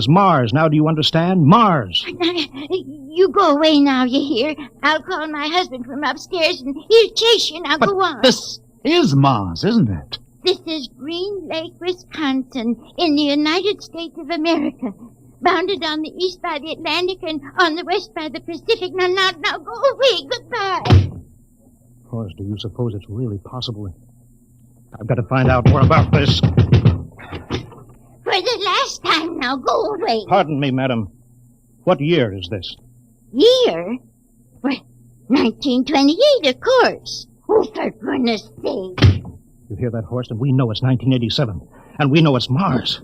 Mars. Now do you understand? Mars. You go away now, you hear? I'll call my husband from upstairs and he'll chase you. Now go on. This is Mars, isn't it? This is Green Lake, Wisconsin, in the United States of America. Bounded on the east by the Atlantic and on the west by the Pacific. Now, go away. Goodbye. Of course, do you suppose it's really possible? I've got to find out more about this. For the last time now, go away. Pardon me, madam. What year is this? Year? Well, 1928, of course. Oh, for goodness sake. You hear that, Horst? And we know it's 1987. And we know it's Mars.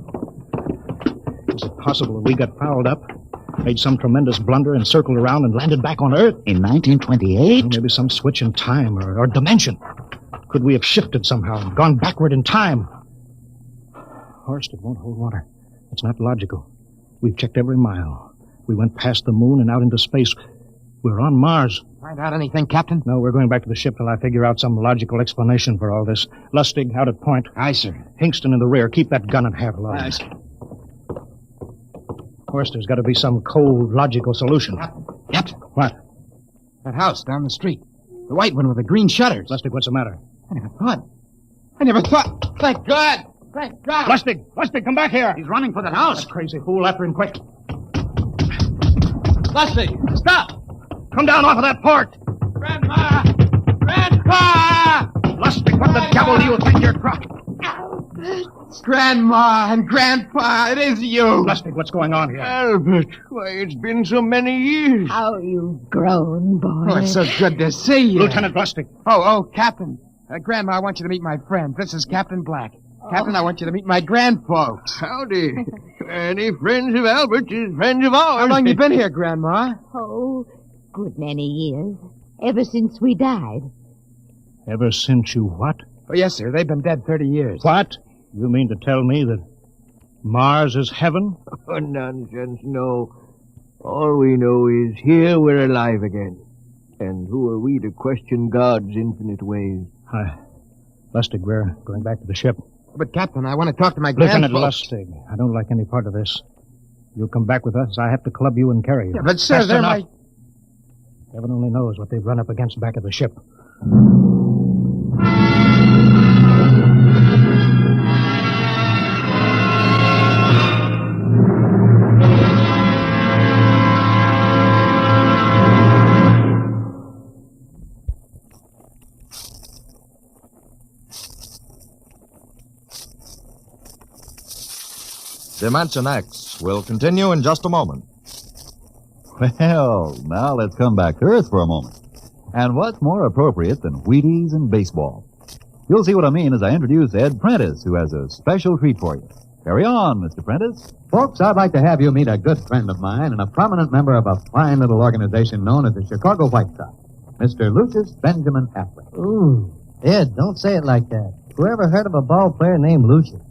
Is it possible that we got fouled up, made some tremendous blunder, and circled around and landed back on Earth? In 1928? Maybe some switch in time or dimension. Could we have shifted somehow and gone backward in time? Horst, it won't hold water. It's not logical. We've checked every mile. We went past the moon and out into space. We're on Mars. Find out anything, Captain? No, we're going back to the ship till I figure out some logical explanation for all this. Lustig, out at point. Aye, sir. Hingston in the rear. Keep that gun at half load. Aye, sir. Horst, there's got to be some cold, logical solution. Captain. What? That house down the street. The white one with the green shutters. Lustig, what's the matter? I never thought. Thank God. Thank God. Lustig, come back here. He's running for that house. That crazy fool, after him quick. Lustig, stop. Come down off of that port. Grandma! Grandpa! Lustig, what the devil do you think you're trying? Grandma and Grandpa, it is you. Lustig, what's going on here? Albert, why, it's been so many years. How you've grown, boy. Oh, it's so good to see you. Lieutenant Lustig. Oh, Captain. Grandma, I want you to meet my friend. This is Captain Black. Captain, I want you to meet my grandfolks. Howdy. Any friends of Albert's is friends of ours. How long you been here, Grandma? Oh, good many years. Ever since we died. Ever since you what? Oh, yes, sir. They've been dead 30 years. What? You mean to tell me that Mars is heaven? Oh, nonsense, no. All we know is here we're alive again. And who are we to question God's infinite ways? Lustig, we're going back to the ship. But, Captain, I want to talk to my Lieutenant grandfolks. Lustig, I don't like any part of this. You'll come back with us. I have to club you and carry you. Yeah, but, sir, That's they're enough. my... Heaven only knows what they've run up against back of the ship. Dimension X will continue in just a moment. Well, now let's come back to Earth for a moment. And what's more appropriate than Wheaties and baseball? You'll see what I mean as I introduce Ed Prentice, who has a special treat for you. Carry on, Mr. Prentice. Folks, I'd like to have you meet a good friend of mine and a prominent member of a fine little organization known as the Chicago White Sox, Mr. Lucius Benjamin Appling. Ooh, Ed, don't say it like that. Whoever heard of a ball player named Lucius?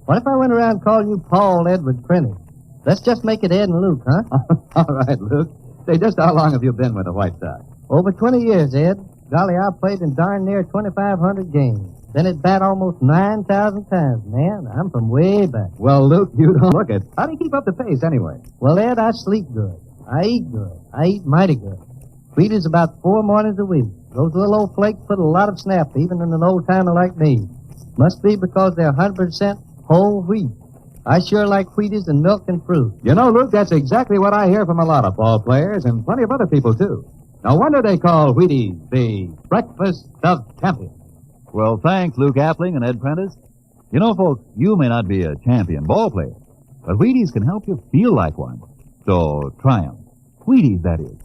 What if I went around calling you Paul Edward Prentice? Let's just make it Ed and Luke, huh? All right, Luke. Say, just how long have you been with the White Sox? Over 20 years, Ed. Golly, I played in darn near 2,500 games. Been at bat almost 9,000 times. Man, I'm from way back. Well, Luke, you don't look it. How do you keep up the pace anyway? Well, Ed, I sleep good. I eat good. I eat mighty good. Wheat is about 4 mornings a week. Those little old flakes put a lot of snap, even in an old-timer like me. Must be because they're 100% whole wheat. I sure like Wheaties and milk and fruit. You know, Luke, that's exactly what I hear from a lot of ball players and plenty of other people, too. No wonder they call Wheaties the breakfast of champions. Well, thanks, Luke Appling and Ed Prentice. You know, folks, you may not be a champion ball player, but Wheaties can help you feel like one. So try 'em. Wheaties, that is.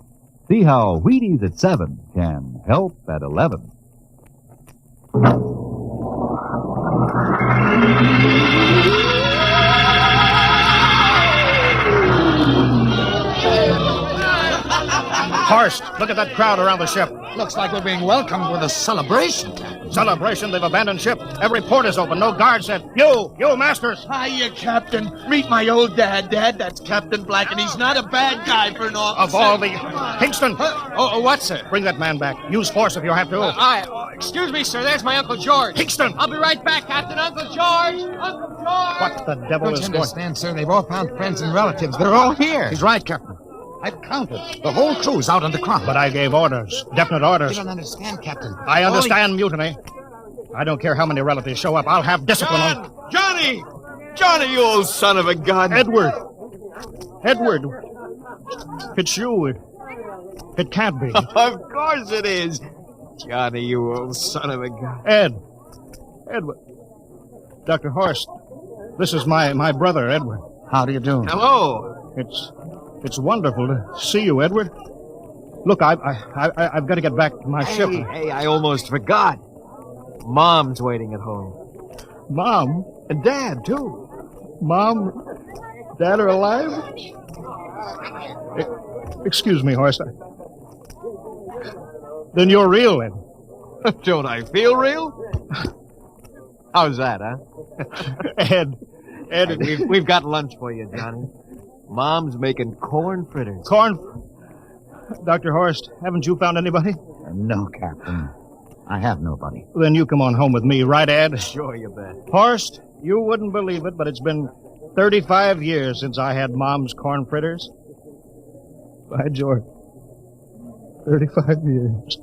See how Wheaties at 7 can help at 11. Horst, look at that crowd around the ship. Looks like we're being welcomed with a celebration, Captain. Celebration? They've abandoned ship. Every port is open. No guard set. You, Masters. Hiya, Captain. Meet my old dad. Dad, that's Captain Black, and he's not a bad guy for an officer. Of all the... Hingston! What, sir? Bring that man back. Use force if you have to. Excuse me, sir. There's my Uncle George. Hingston! I'll be right back, Captain. Uncle George! Uncle George! What the devil is Don't you going... understand, sir? They've all found friends and relatives. They're all here. He's right, Captain. I've counted. The whole crew's out on the crowd. But I gave orders. Definite orders. You don't understand, Captain. I understand mutiny. I don't care how many relatives show up. I'll have discipline on... Johnny! Johnny, you old son of a gun. Edward! It's you. It can't be. Of course it is. Johnny, you old son of a gun. Edward. Dr. Horst, this is my brother, Edward. How do you do? Hello. It's wonderful to see you, Edward. Look, I've got to get back to my ship. Hey, I almost forgot. Mom's waiting at home. Mom? And Dad, too. Mom? Dad are alive? Excuse me, Horst. Then you're real, then. Don't I feel real? How's that, huh? Ed, hey, we've got lunch for you, Johnny. Mom's making corn fritters. Dr. Horst, haven't you found anybody? No, Captain. I have nobody. Then you come on home with me, right, Ed? Sure, you bet. Horst, you wouldn't believe it, but it's been 35 years since I had Mom's corn fritters. By George. 35 years.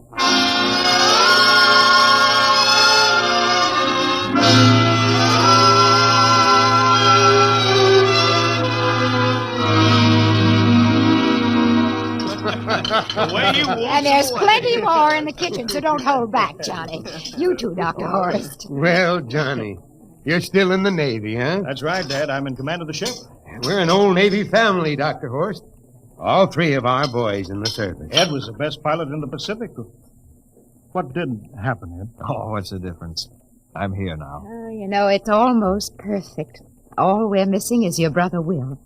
And there's plenty more in the kitchen, so don't hold back, Johnny. You too, Dr. Horst. Well, Johnny, you're still in the Navy, huh? That's right, Dad. I'm in command of the ship. We're an old Navy family, Dr. Horst. All 3 of our boys in the service. Ed was the best pilot in the Pacific. What did happen, Ed? Oh, what's the difference? I'm here now. Oh, you know, it's almost perfect. All we're missing is your brother Will.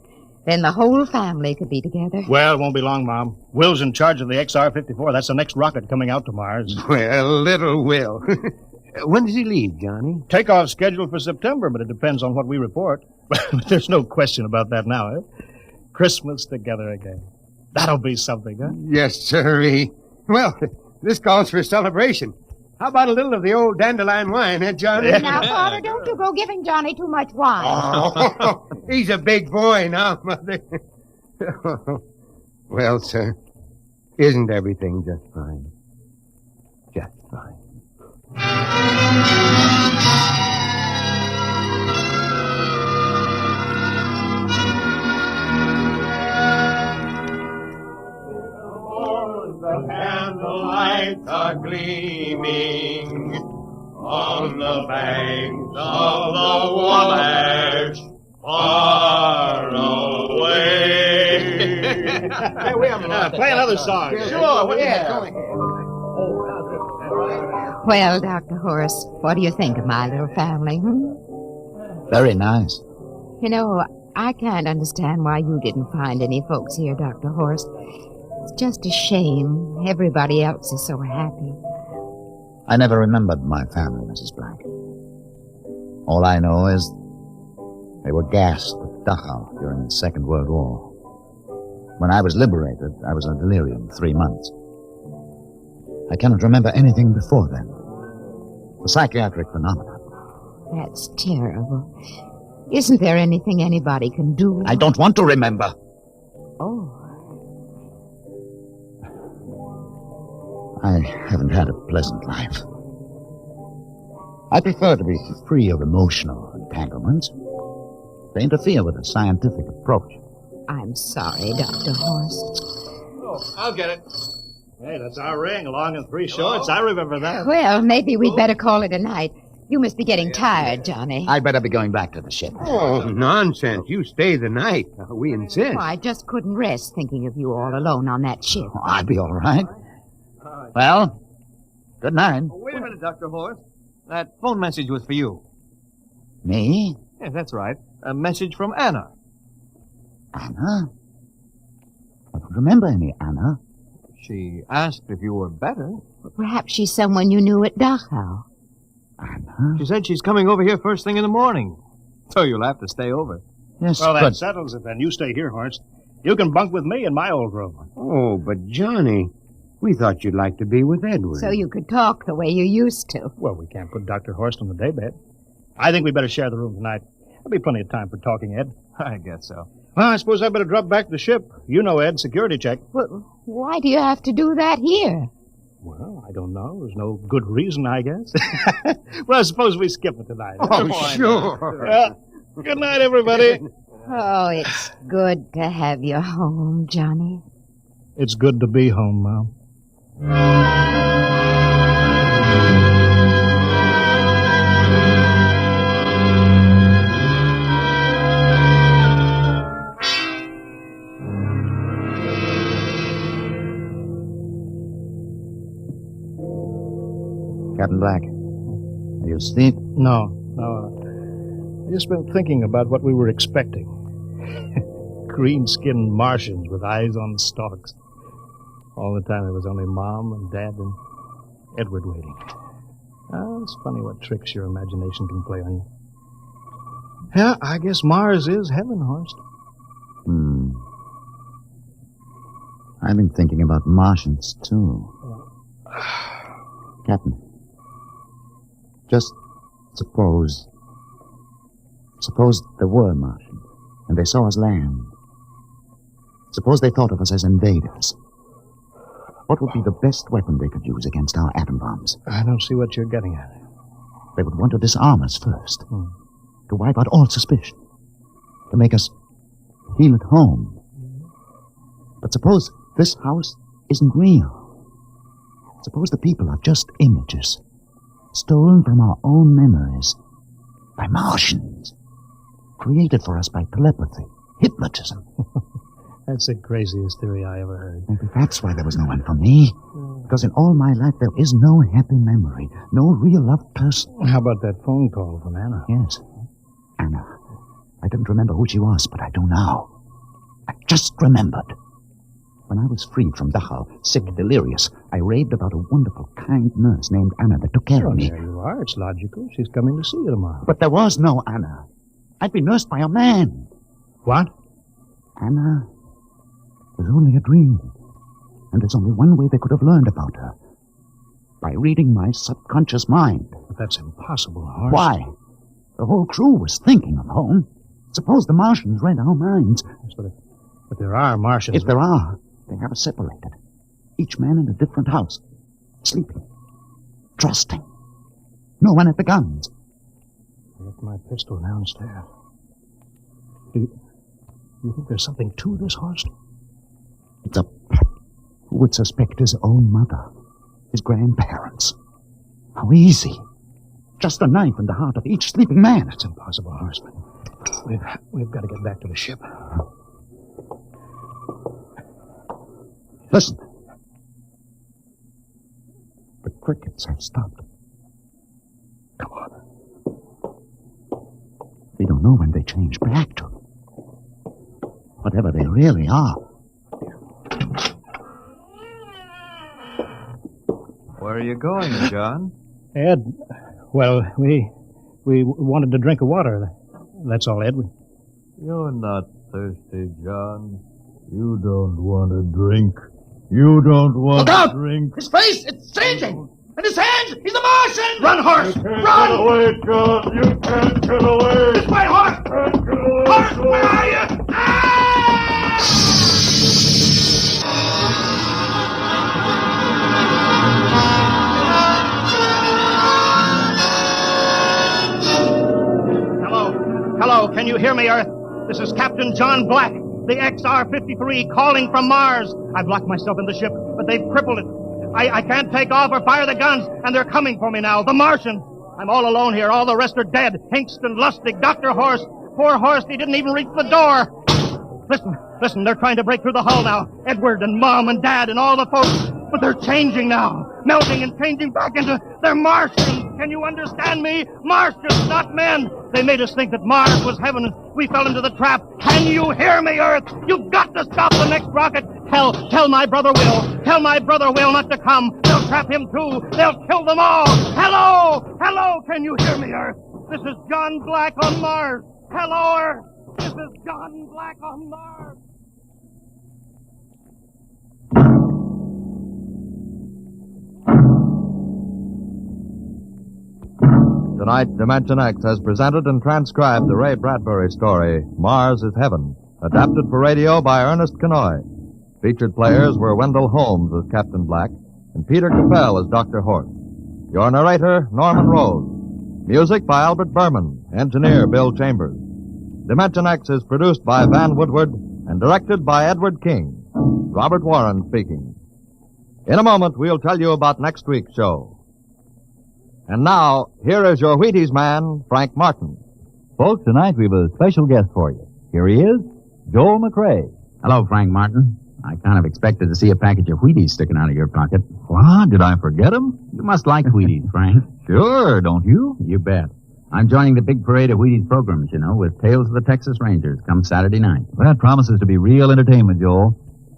Then the whole family could be together. Well, it won't be long, Mom. Will's in charge of the XR-54. That's the next rocket coming out to Mars. Well, little Will. When does he leave, Johnny? Takeoff scheduled for September, but it depends on what we report. There's no question about that now, eh? Christmas together again. That'll be something, huh? Yes, sirree. Well, this calls for a celebration. How about a little of the old dandelion wine, eh, Johnny? Now, Father, don't you go giving Johnny too much wine. Oh, he's a big boy now, Mother. Well, sir, isn't everything just fine? Just fine. The candlelights are gleaming on the banks of the Wabash. Hey, we have play another song. Sure, Well, Dr. Horace, what do you think of my little family? Very nice. You know, I can't understand why you didn't find any folks here, Dr. Horace. It's just a shame. Everybody else is so happy. I never remembered my family, Mrs. Black. All I know is they were gassed at Dachau during the Second World War. When I was liberated, I was in delirium 3 months. I cannot remember anything before then. A psychiatric phenomenon. That's terrible. Isn't there anything anybody can do? I don't want to remember. Oh. I haven't had a pleasant life. I prefer to be free of emotional entanglements. They interfere with a scientific approach. I'm sorry, Dr. Horace. Oh, I'll get it. Hey, that's our ring, long and 3 shorts. I remember that. Well, maybe we'd better call it a night. You must be getting tired, Johnny. I'd better be going back to the ship. Oh, nonsense. You stay the night. We insist. Oh, I just couldn't rest thinking of you all alone on that ship. Oh, I'll be all right. Well, good night. Oh, wait a minute, Dr. Horace. That phone message was for you. Me? Yes, that's right. A message from Anna. Anna? I don't remember any Anna. She asked if you were better. Perhaps she's someone you knew at Dachau. Anna? She said she's coming over here first thing in the morning. So you'll have to stay over. Yes, well, that but... settles it then. You stay here, Horst. You can bunk with me in my old room. Oh, but Johnny, we thought you'd like to be with Edward. So you could talk the way you used to. Well, we can't put Dr. Horst on the daybed. I think we better share the room tonight. There'll be plenty of time for talking, Ed. I guess so. Well, I suppose I better drop back to the ship. You know, Ed, security check. Well, why do you have to do that here? Well, I don't know. There's no good reason, I guess. Well, suppose we skip it tonight. Oh, sure. Good night, everybody. Oh, it's good to have you home, Johnny. It's good to be home, Mom. Captain Black, are you asleep? No. I've just been thinking about what we were expecting. Green-skinned Martians with eyes on stalks. All the time there was only Mom and Dad and Edward waiting. Oh, it's funny what tricks your imagination can play on you. Yeah, I guess Mars is heaven, Horst. I've been thinking about Martians, too. Captain, just suppose there were Martians, and they saw us land. Suppose they thought of us as invaders. What would be the best weapon they could use against our atom bombs? I don't see what you're getting at. They would want to disarm us first, to wipe out all suspicion, to make us feel at home. But suppose this house isn't real. Suppose the people are just images, stolen from our own memories by Martians, created for us by telepathy, hypnotism. That's the craziest theory I ever heard. Maybe that's why there was no one for me. Because in all my life, there is no happy memory, no real loved person. How about that phone call from Anna? Yes. Anna. I don't remember who she was, but I do now. I just remembered. When I was freed from Dachau, sick, delirious, I raved about a wonderful, kind nurse named Anna that took care of me. There you are. It's logical. She's coming to see you tomorrow. But there was no Anna. I'd been nursed by a man. What? Anna was only a dream. And there's only one way they could have learned about her. By reading my subconscious mind. But that's impossible, Horst. Why? The whole crew was thinking of home. Suppose the Martians read our minds. But there are Martians. If there are, they have us separated. Each man in a different house. Sleeping. Trusting. No one at the guns. I left my pistol downstairs. Do you think there's something to this, Horst? It's a pet. Who would suspect his own mother? His grandparents? How easy. Just a knife in the heart of each sleeping man. It's impossible, Horst. We've got to get back to the ship. Listen. The crickets have stopped. Come on. We don't know when they change back to. Whatever they really are. Where are you going, John? Ed, well, we wanted to drink of water. That's all, Ed. You're not thirsty, John. You don't want to drink. You don't want Look out! to drink. His face, it's changing! And his hands, he's a Martian! Run, horse! You can't Run! get away, John. You can't get away. This way, horse! Horse, where are you? Hello, can you hear me, Earth? This is Captain John Black, the XR-53, calling from Mars. I've locked myself in the ship, but they've crippled it. I can't take off or fire the guns, and they're coming for me now, the Martians. I'm all alone here. All the rest are dead. Hinkston, Lustig, Dr. Horst. Poor Horst, he didn't even reach the door. Listen, they're trying to break through the hull now. Edward and Mom and Dad and all the folks. But they're changing now. Melting and changing back into... They're Martians. Can you understand me? Martians, not men. They made us think that Mars was heaven and we fell into the trap. Can you hear me, Earth? You've got to stop the next rocket. Tell my brother Will. Tell my brother Will not to come. They'll trap him too. They'll kill them all. Hello, can you hear me, Earth? This is John Black on Mars. Hello, Earth. This is John Black on Mars. Tonight, Dimension X has presented and transcribed the Ray Bradbury story, Mars is Heaven, adapted for radio by Ernest Kenoy. Featured players were Wendell Holmes as Captain Black and Peter Capell as Dr. Horst. Your narrator, Norman Rose. Music by Albert Berman, engineer Bill Chambers. Dimension X is produced by Van Woodward and directed by Edward King. Robert Warren speaking. In a moment, we'll tell you about next week's show. And now, here is your Wheaties man, Frank Martin. Folks, tonight we have a special guest for you. Here he is, Joel McRae. Hello, Frank Martin. I kind of expected to see a package of Wheaties sticking out of your pocket. What? Did I forget them? You must like Wheaties, Frank. Sure, don't you? You bet. I'm joining the big parade of Wheaties programs, you know, with Tales of the Texas Rangers come Saturday night. That promises to be real entertainment, Joel.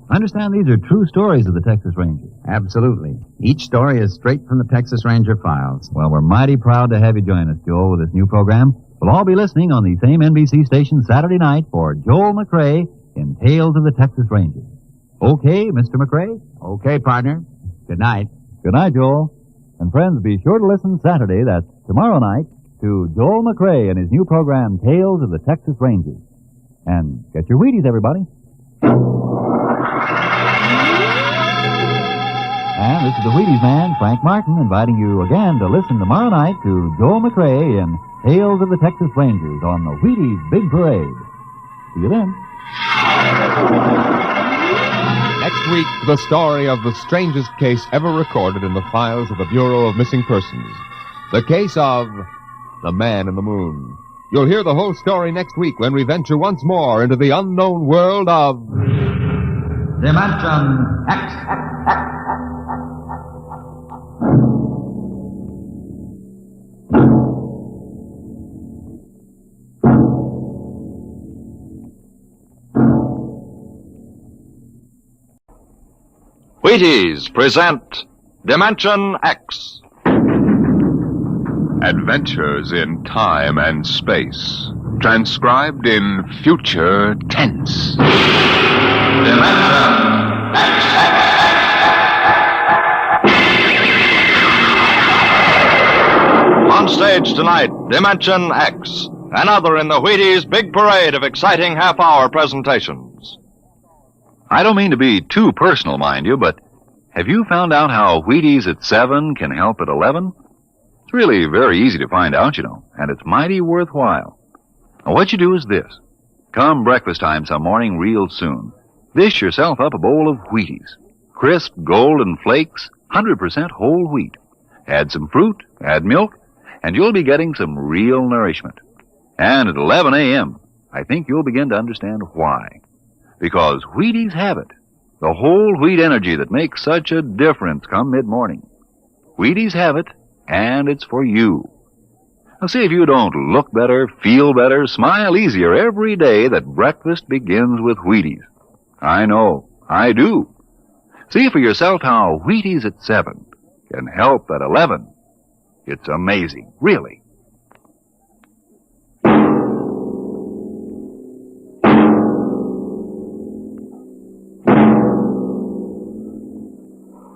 I understand these are true stories of the Texas Rangers. Absolutely. Each story is straight from the Texas Ranger files. Well, we're mighty proud to have you join us, Joel, with this new program. We'll all be listening on the same NBC station Saturday night for Joel McRae in Tales of the Texas Rangers. Okay, Mr. McRae? Okay, partner. Good night. Good night, Joel. And friends, be sure to listen Saturday, that's tomorrow night, to Joel McRae and his new program, Tales of the Texas Rangers. And get your Wheaties, everybody. And this is the Wheaties man, Frank Martin, inviting you again to listen tomorrow night to Joel McRae in Tales of the Texas Rangers on the Wheaties Big Parade. See you then. Next week, the story of the strangest case ever recorded in the files of the Bureau of Missing Persons. The case of the Man in the Moon. You'll hear the whole story next week when we venture once more into the unknown world of... Dimension X. Wheaties present Dimension X. Adventures in time and space. Transcribed in future tense. Dimension X. On stage tonight, Dimension X. Another in the Wheaties Big Parade of exciting half-hour presentations. I don't mean to be too personal, mind you, but have you found out how Wheaties at 7 can help at 11? It's really very easy to find out, you know, and it's mighty worthwhile. Now, what you do is this. Come breakfast time some morning real soon. Dish yourself up a bowl of Wheaties. Crisp, golden flakes, 100% whole wheat. Add some fruit, add milk, and you'll be getting some real nourishment. And at 11 a.m., I think you'll begin to understand why. Because Wheaties have it. The whole wheat energy that makes such a difference come mid-morning. Wheaties have it, and it's for you. Now see if you don't look better, feel better, smile easier every day that breakfast begins with Wheaties. I know, I do. See for yourself how Wheaties at 7 can help at 11. It's amazing, really.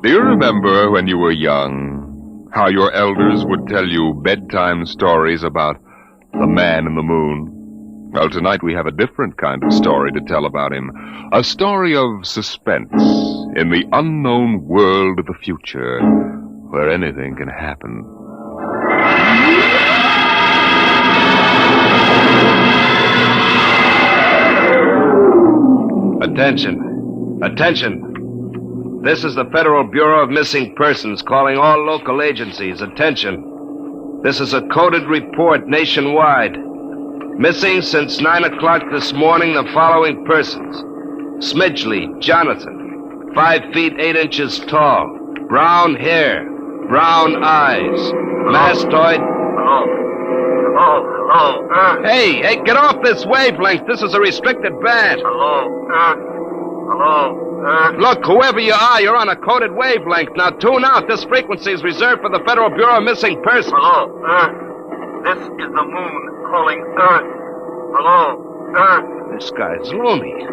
Do you remember when you were young, how your elders would tell you bedtime stories about the man in the moon? Well, tonight we have a different kind of story to tell about him. A story of suspense in the unknown world of the future, where anything can happen. Attention. Attention. This is the Federal Bureau of Missing Persons calling all local agencies. Attention. This is a coded report nationwide. Missing since 9 o'clock this morning the following persons. Smidgley Jonathan, 5 feet 8 inches tall, brown hair, brown eyes, mastoid... Hello. Hey, get off this wavelength. This is a restricted band. Hello. Look, whoever you are, you're on a coded wavelength. Now tune out. This frequency is reserved for the Federal Bureau of Missing Persons. Hello, Earth. This is the moon calling Earth. Hello, Earth. This guy's loony.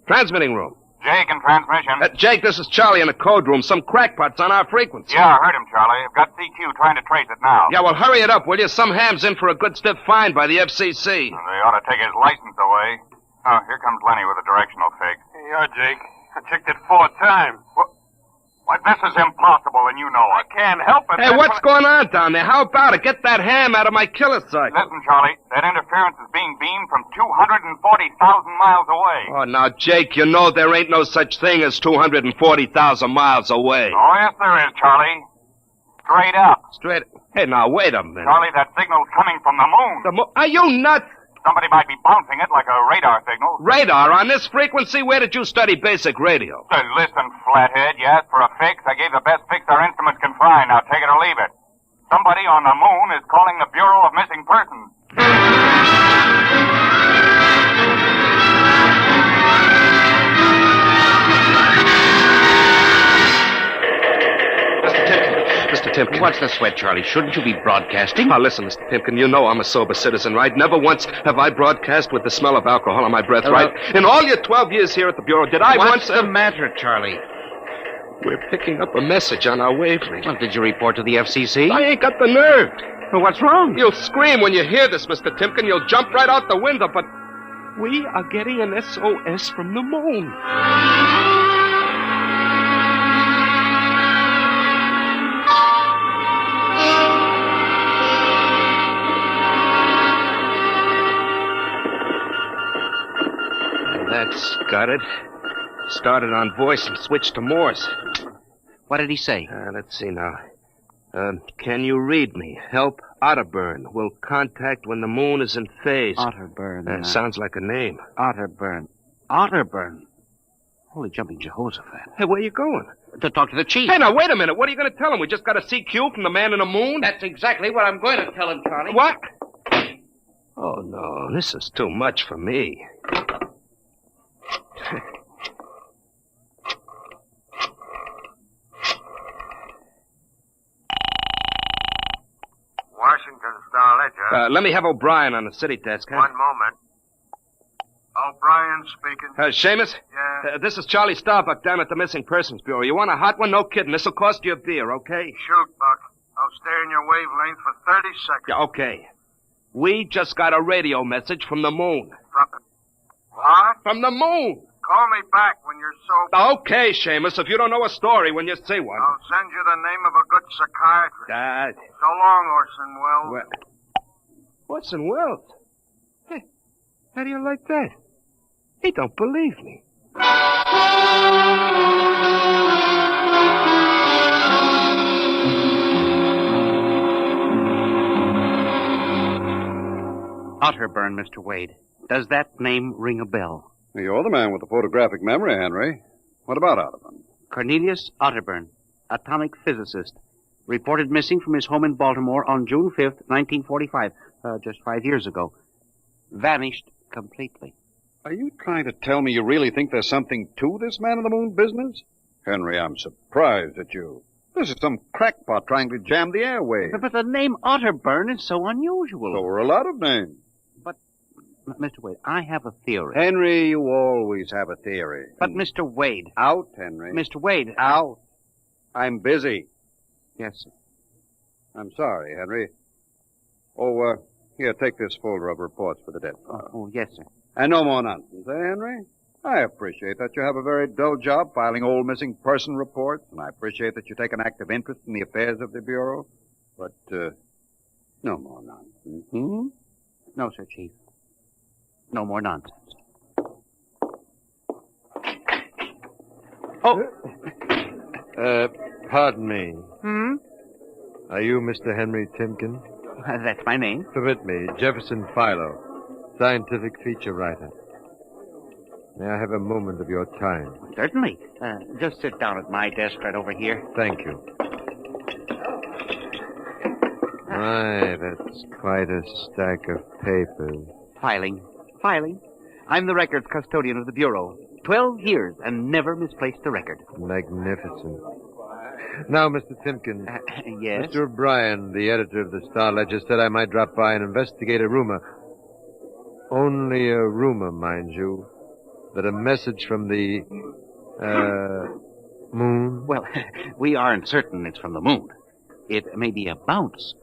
Transmitting room. Jake in transmission. Jake, this is Charlie in the code room. Some crackpot's on our frequency. Yeah, I heard him, Charlie. I've got CQ trying to trace it now. Yeah, well, hurry it up, will you? Some ham's in for a good stiff fine by the FCC. They ought to take his license away. Oh, here comes Lenny with a directional fix. Yeah, Jake. I checked it 4 times. Why, this is impossible, and you know it. I can't help it. Hey, what's going on down there? How about it? Get that ham out of my killer sight. Listen, Charlie, that interference is being beamed from 240,000 miles away. Oh, now, Jake, you know there ain't no such thing as 240,000 miles away. Oh, yes, there is, Charlie. Straight up. Straight... Hey, now, wait a minute. Charlie, that signal's coming from the moon. The moon? Are you nuts? Somebody might be bouncing it like a radar signal. Radar? On this frequency? Where did you study basic radio? Listen, flathead, you asked for a fix. I gave the best fix our instruments can find. Now take it or leave it. Somebody on the moon is calling the Bureau of Missing Persons. Mr. Timken. What's the sweat, Charlie? Shouldn't you be broadcasting? Now, listen, Mr. Timken, you know I'm a sober citizen, right? Never once have I broadcast with the smell of alcohol on my breath, right? In all your 12 years here at the Bureau, did I What's once... the matter, Charlie? We're picking up a message on our wavelength. Well, did you report to the FCC? I ain't got the nerve. Well, what's wrong? You'll scream when you hear this, Mr. Timken. You'll jump right out the window, but we are getting an SOS from the moon. That's got it. Started on voice and switched to Morse. What did he say? Let's see now. Can you read me? Help Otterburn. Will contact when the moon is in phase. Otterburn. Sounds like a name. Otterburn. Otterburn. Holy jumping Jehoshaphat. Hey, where you going? To talk to the chief. Hey, now, wait a minute. What are you going to tell him? We just got a CQ from the man in the moon? That's exactly what I'm going to tell him, Charlie. What? Oh, no. This is too much for me. Washington Star-Ledger. Let me have O'Brien on the city desk, huh? One moment. O'Brien speaking. Seamus? Yeah? This is Charlie Starbuck down at the Missing Persons Bureau. You want a hot one? No kidding. This'll cost you a beer, okay? Shoot, Buck. I'll stay in your wavelength for 30 seconds. Yeah, okay. We just got a radio message from the moon. What? From the moon. Call me back when you're sober. Okay, Seamus, if you don't know a story when you see one. I'll send you the name of a good psychiatrist. So long, Orson Welles. Orson Welles? Hey, how do you like that? He don't believe me. Otterburn, Mr. Wade. Does that name ring a bell? You're the man with the photographic memory, Henry. What about Otterburn? Cornelius Otterburn, atomic physicist, reported missing from his home in Baltimore on June 5th, 1945, just 5 years ago. Vanished completely. Are you trying to tell me you really think there's something to this man-in-the-moon business? Henry, I'm surprised at you. This is some crackpot trying to jam the airways. But the name Otterburn is so unusual. So are a lot of names. But, Mr. Wade, I have a theory. Henry, you always have a theory. But, Mr. Wade. Out, Henry. Mr. Wade. Out. I'm busy. Yes, sir. I'm sorry, Henry. Oh, here, take this folder of reports for the dead file. Oh, yes, sir. And no more nonsense, Henry? I appreciate that you have a very dull job filing old missing person reports, and I appreciate that you take an active interest in the affairs of the Bureau. But, no more nonsense. Hmm? No, sir, Chief. No more nonsense. Oh! Pardon me. Hmm? Are you Mr. Henry Timken? That's my name. Permit me, Jefferson Philo, scientific feature writer. May I have a moment of your time? Certainly. Just sit down at my desk right over here. Thank you. My, that's quite a stack of papers. Filing. I'm the records custodian of the Bureau. 12 years and never misplaced a record. Magnificent. Now, Mr. Timken. Yes? Mr. O'Brien, the editor of the Star Ledger, said I might drop by and investigate a rumor. Only a rumor, mind you. That a message from the, moon? Well, we aren't certain it's from the moon. It may be a bounce.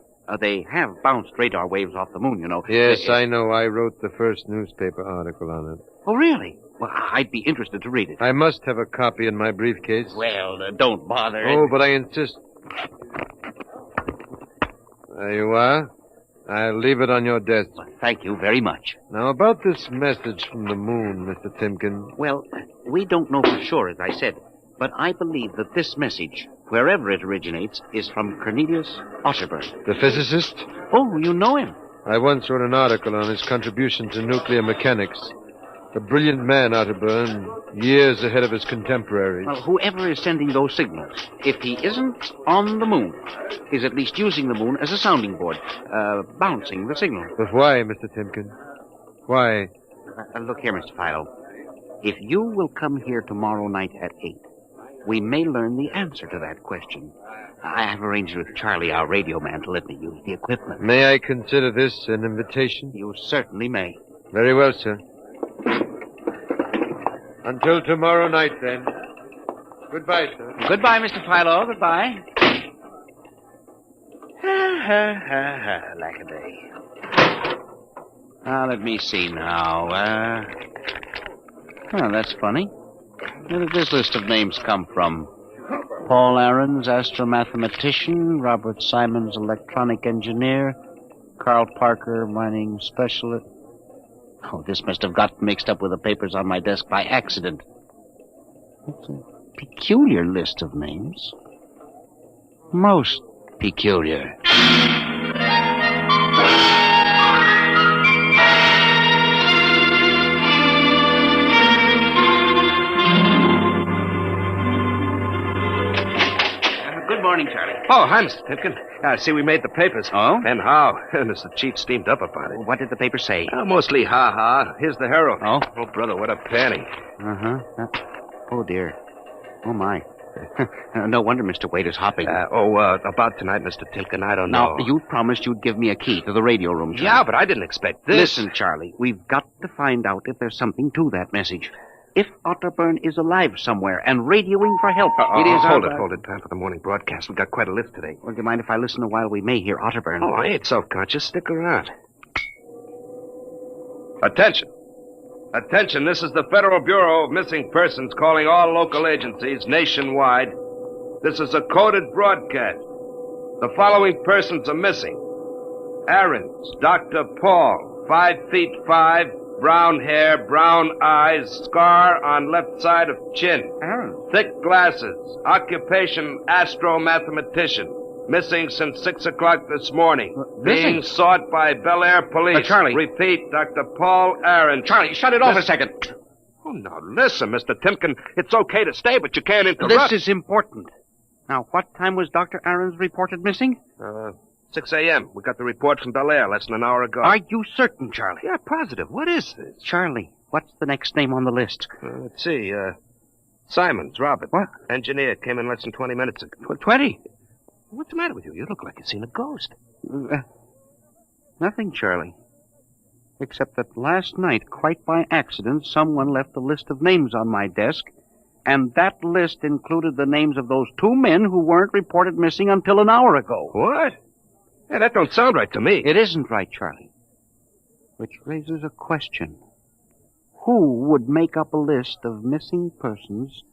They have bounced radar waves off the moon, you know. Yes, I know. I wrote the first newspaper article on it. Oh, really? Well, I'd be interested to read it. I must have a copy in my briefcase. Well, don't bother. Oh, but I insist. There you are. I'll leave it on your desk. Well, thank you very much. Now, about this message from the moon, Mr. Timken. Well, we don't know for sure, as I said, but I believe that this message, wherever it originates, is from Cornelius Otterburn. The physicist? Oh, you know him. I once wrote an article on his contribution to nuclear mechanics. A brilliant man, Otterburn, years ahead of his contemporaries. Well, whoever is sending those signals, if he isn't on the moon, is at least using the moon as a sounding board, bouncing the signal. But why, Mr. Timken? Why? Look here, Mr. Philo. If you will come here tomorrow night at 8, we may learn the answer to that question. I have arranged with Charlie, our radio man, to let me use the equipment. May I consider this an invitation? You certainly may. Very well, sir. Until tomorrow night, then. Goodbye, sir. Goodbye, Mr. Philo. Goodbye. Lack-a-day. Now, let me see now. Oh, that's funny. Where did this list of names come from? Paul Aarons, astromathematician. Robert Simons, electronic engineer. Carl Parker, mining specialist. Oh, this must have got mixed up with the papers on my desk by accident. It's a peculiar list of names. Most peculiar. Good morning, Charlie. Oh, hi, Mr. Timken. I see we made the papers. Oh? And how? Mr. Chief steamed up about it. What did the paper say? Mostly ha-ha. Here's the Herald. Oh? Oh, brother, what a panic. Uh-huh. Oh, dear. Oh, my. No wonder Mr. Wade is hopping. About tonight, Mr. Timken, I don't know. Now, you promised you'd give me a key to the radio room, Charlie. Yeah, but I didn't expect this. Listen, Charlie, we've got to find out if there's something to that message. If Otterburn is alive somewhere and radioing for help, it is... Hold it. Time for the morning broadcast. We've got quite a list today. Well, do you mind if I listen a while? We may hear Otterburn. Oh, I ain't self-conscious. Stick around. Attention. Attention, this is the Federal Bureau of Missing Persons calling all local agencies nationwide. This is a coded broadcast. The following persons are missing. Aarons, Dr. Paul, 5'5", brown hair, brown eyes, scar on left side of chin. Aaron. Thick glasses, occupation astromathematician. Missing since 6 o'clock this morning. Being sought by Bel Air police. Charlie. Repeat, Dr. Paul Aaron. Charlie, shut it off a second. Oh, now, listen, Mr. Timken. It's okay to stay, but you can't interrupt. This is important. Now, what time was Dr. Ahrens reported missing? 6 a.m. We got the report from Bel Air less than an hour ago. Are you certain, Charlie? Yeah, positive. What is this? Charlie, what's the next name on the list? Let's see. Simons, Robert. What? Engineer. Came in less than 20 minutes ago. 20? What's the matter with you? You look like you've seen a ghost. Nothing, Charlie. Except that last night, quite by accident, someone left a list of names on my desk, and that list included the names of those 2 men who weren't reported missing until an hour ago. What? Yeah, that don't sound right to me. It isn't right, Charlie. Which raises a question. Who would make up a list of missing persons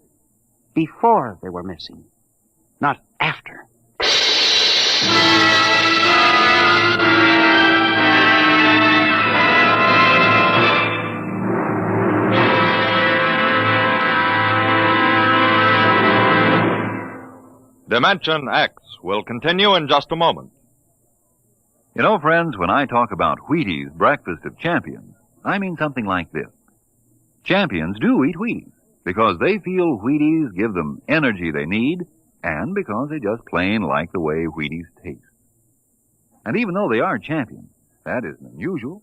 before they were missing, not after? Dimension X will continue in just a moment. You know, friends, when I talk about Wheaties breakfast of champions, I mean something like this. Champions do eat Wheaties because they feel Wheaties give them energy they need and because they just plain like the way Wheaties taste. And even though they are champions, that isn't unusual.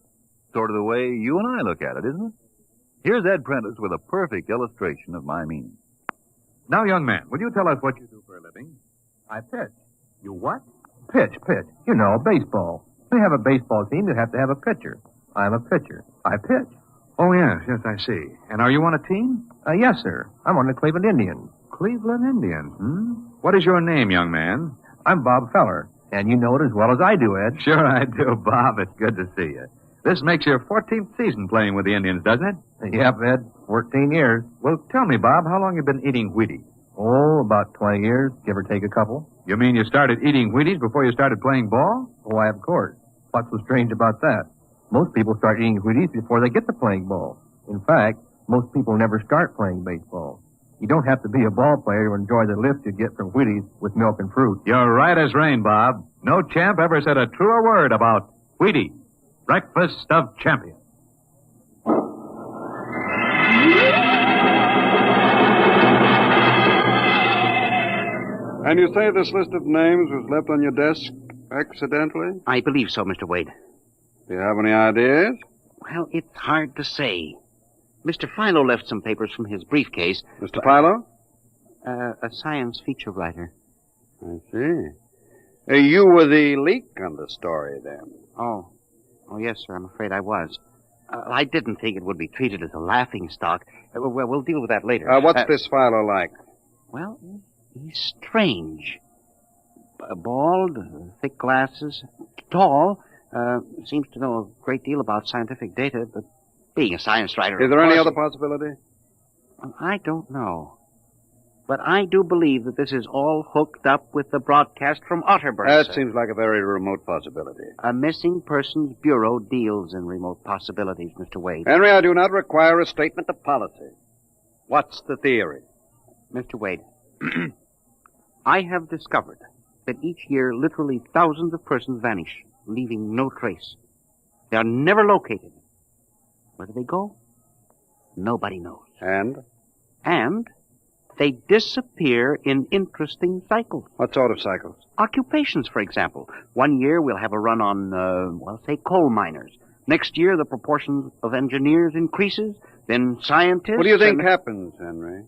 Sort of the way you and I look at it, isn't it? Here's Ed Prentice with a perfect illustration of my meaning. Now, young man, will you tell us what you do for a living? I pitch. You what? Pitch. You know, baseball. They have a baseball team that have to have a pitcher. I'm a pitcher. I pitch. Oh, yes, I see. And are you on a team? Yes, sir. I'm on the Cleveland Indians. Cleveland Indians, What is your name, young man? I'm Bob Feller, and you know it as well as I do, Ed. Sure I do, Bob. It's good to see you. This makes your 14th season playing with the Indians, doesn't it? Yep, Ed. 14 years. Well, tell me, Bob, how long you been eating Wheaties? Oh, about 20 years, give or take a couple. You mean you started eating Wheaties before you started playing ball? Why, of course. What's so strange about that? Most people start eating Wheaties before they get to playing ball. In fact, most people never start playing baseball. You don't have to be a ball player to enjoy the lift you get from Wheaties with milk and fruit. You're right as rain, Bob. No champ ever said a truer word about Wheaties, breakfast of champions. And you say this list of names was left on your desk accidentally? I believe so, Mr. Wade. Do you have any ideas? Well, it's hard to say. Mr. Philo left some papers from his briefcase. Mr. Philo? A science feature writer. I see. You were the leak on the story, then. Oh, yes, sir. I'm afraid I was. I didn't think it would be treated as a laughing stock. We'll deal with that later. What's this Philo like? Well, he's strange. Bald, thick glasses, tall, seems to know a great deal about scientific data, but being a science writer... Is there any other possibility? I don't know. But I do believe that this is all hooked up with the broadcast from Otterburn. That seems like a very remote possibility. A missing persons bureau deals in remote possibilities, Mr. Wade. Henry, I do not require a statement of policy. What's the theory? Mr. Wade, I have discovered that each year literally thousands of persons vanish, leaving no trace. They are never located. Where do they go? Nobody knows. And they disappear in interesting cycles. What sort of cycles? Occupations, for example. One year we'll have a run on, say, coal miners. Next year the proportion of engineers increases, then scientists... What do you think happens, Henry?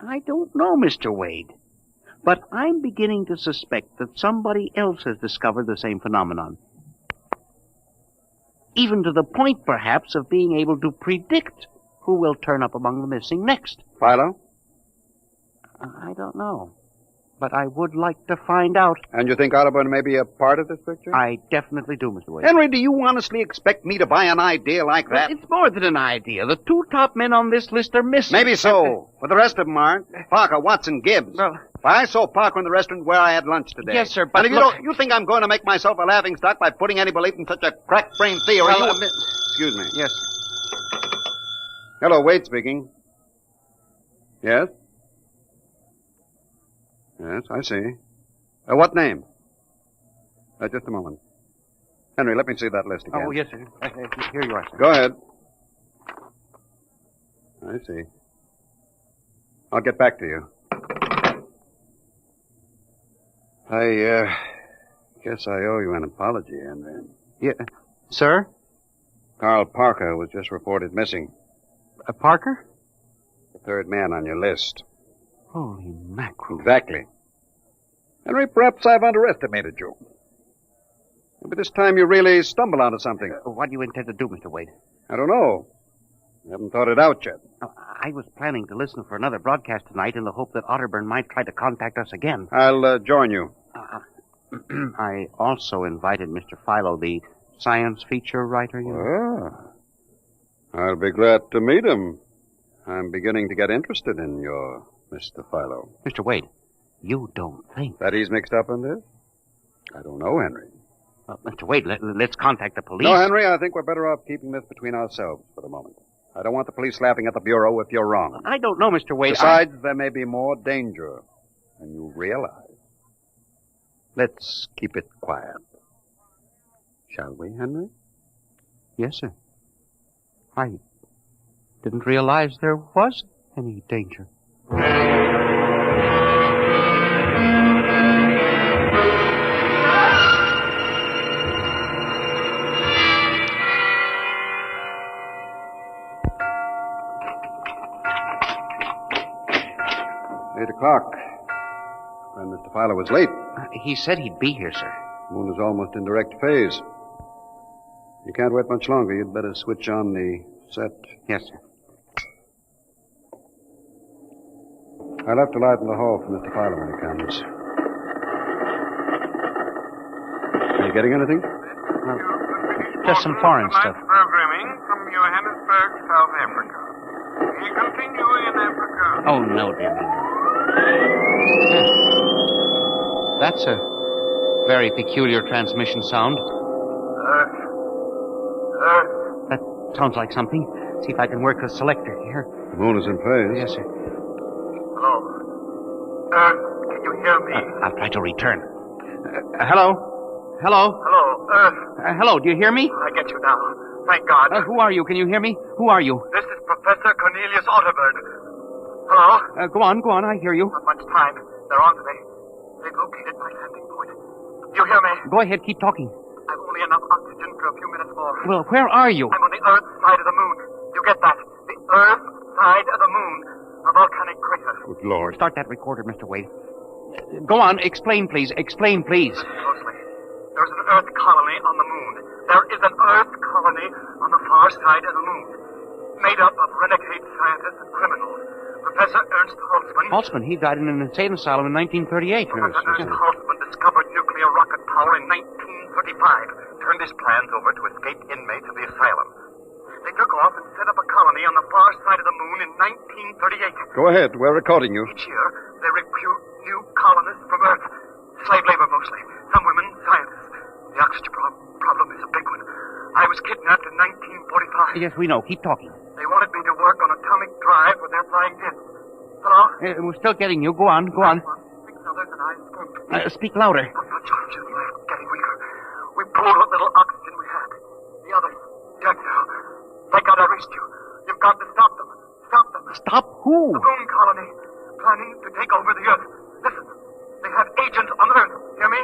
I don't know, Mr. Wade. But I'm beginning to suspect that somebody else has discovered the same phenomenon. Even to the point, perhaps, of being able to predict who will turn up among the missing next. Philo? I don't know. But I would like to find out. And you think Otterburn may be a part of this picture? I definitely do, Mr. Wade. Henry, do you honestly expect me to buy an idea like that? Well, it's more than an idea. The 2 top men on this list are missing. Maybe so. But the rest of them aren't. Parker, Watson, Gibbs. Well, I saw Parker in the restaurant where I had lunch today. Yes, sir, but and if you think I'm going to make myself a laughingstock by putting any belief in such a crack-brained theory, Excuse me. Yes. Hello, Wade speaking. Yes? Yes, I see. What name? Just a moment. Henry, let me see that list again. Oh, yes, sir. Here you are, sir. Go ahead. I see. I'll get back to you. I guess I owe you an apology, Henry. Yeah. Sir? Carl Parker was just reported missing. Parker? The third man on your list. Holy mackerel. Exactly. Henry, perhaps I've underestimated you. Maybe this time you really stumble onto something. What do you intend to do, Mr. Wade? I don't know. I haven't thought it out yet. I was planning to listen for another broadcast tonight in the hope that Otterburn might try to contact us again. I'll join you. I also invited Mr. Philo, the science feature writer. I'll be glad to meet him. I'm beginning to get interested in your Mr. Philo. Mr. Wade, you don't think that he's mixed up in this? I don't know, Henry. Mr. Wade, let's contact the police. No, Henry, I think we're better off keeping this between ourselves for the moment. I don't want the police laughing at the Bureau if you're wrong. I don't know, Mr. Wade. Besides, there may be more danger than you realize. Let's keep it quiet. Shall we, Henry? Yes, sir. I didn't realize there was any danger. 8 o'clock. When Mr. Filer was late. He said he'd be here, sir. Moon is almost in direct phase. You can't wait much longer. You'd better switch on the set. Yes, sir. I'll have to light in the hall for Mr. Filer when he comes. Are you getting anything? Just some foreign stuff. Programming from Johannesburg, South Africa. We continue in Africa. Oh, no, dear me. That's a very peculiar transmission sound. That sounds like something. See if I can work the selector here. The moon is in phase. Yes, sir. Hello. Can you hear me? I'll try to return. Hello? Hello? Hello, Earth. Hello, do you hear me? I get you now. Thank God. Who are you? Can you hear me? Who are you? This is Professor Cornelius Otterburn. Hello? Go on, I hear you. Not much time. They're on to me. They've located my landing point. You hear me? Go ahead, keep talking. I've only enough oxygen for a few minutes more. Well, where are you? I'm on the Earth side of the moon. You get that? The Earth side of the moon. A volcanic crater. Good Lord. Start that recorder, Mr. Wade. Go on, explain, please. Explain, please. Closely. There's an Earth colony on the moon. There is an Earth colony on the far side of the moon. Made up of renegade scientists and criminals. Professor Ernst Holtzman. Holtzman, he died in an insane asylum in 1938. Professor Ernst Holtzman discovered nuclear rocket power in 1935. Turned his plans over to escaped inmates of the asylum. They took off and set up a colony on the far side of the moon in 1938. Go ahead. We're recording you. Each year, they recruit new colonists from Earth. Slave labor mostly. Some women, scientists. The oxygen problem is a big one. I was kidnapped in 1945. Yes, we know. Keep talking. They wanted me to work on atomic drive with their flying discs. Hello? We're still getting you. Go on. 6 others and I escaped. Speak louder. I'm not sure just left, getting weaker. We pulled what little oxygen we had. The others, dead now. Thank God I reached you. You've got to stop them. Stop them. Stop who? The moon colony. Planning to take over the Earth. Listen. They have agents on Earth. Hear me?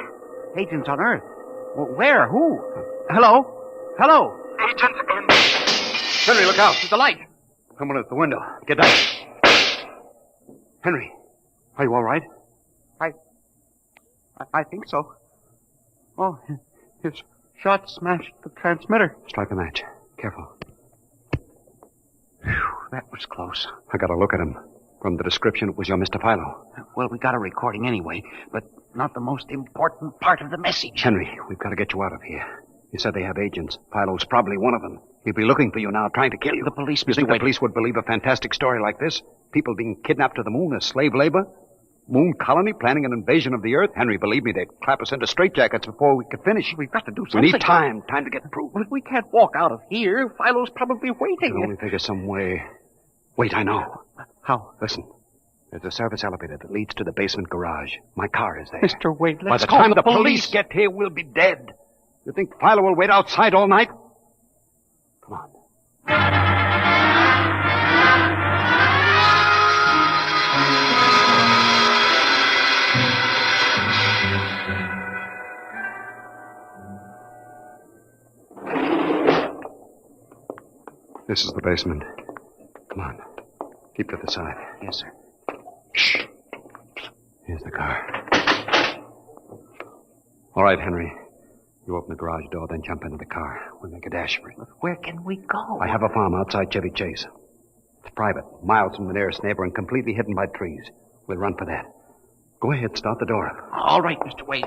Agents on Earth? Well, where? Who? Hello? Hello? Agents in... Henry, look out. There's a light. Someone at the window. Get down. Henry, are you all right? I think so. Oh, his shot smashed the transmitter. Strike a match. Careful. Whew, that was close. I got a look at him. From the description, it was your Mr. Philo. Well, we got a recording anyway, but not the most important part of the message. Henry, we've got to get you out of here. You said they have agents. Philo's probably one of them. He'll be looking for you now, trying to kill you. The police, You think the police would believe a fantastic story like this? People being kidnapped to the moon as slave labor? Moon colony planning an invasion of the Earth? Henry, believe me, they'd clap us into straitjackets before we could finish. We've got to do something. We need time to get proof. But we can't walk out of here. Philo's probably waiting. I can only think of some way. Wait, I know. How? Listen. There's a service elevator that leads to the basement garage. My car is there. Mr. Wade, let's By the call time the police get here, we'll be dead. You think Philo will wait outside all night? Come on. This is the basement. Come on. Keep to the side. Yes, sir. Shh. Here's the car. All right, Henry. You open the garage door, then jump into the car. We'll make a dash for it. Where can we go? I have a farm outside Chevy Chase. It's private, miles from the nearest neighbor and completely hidden by trees. We'll run for that. Go ahead, start the door up. All right, Mr. Wade.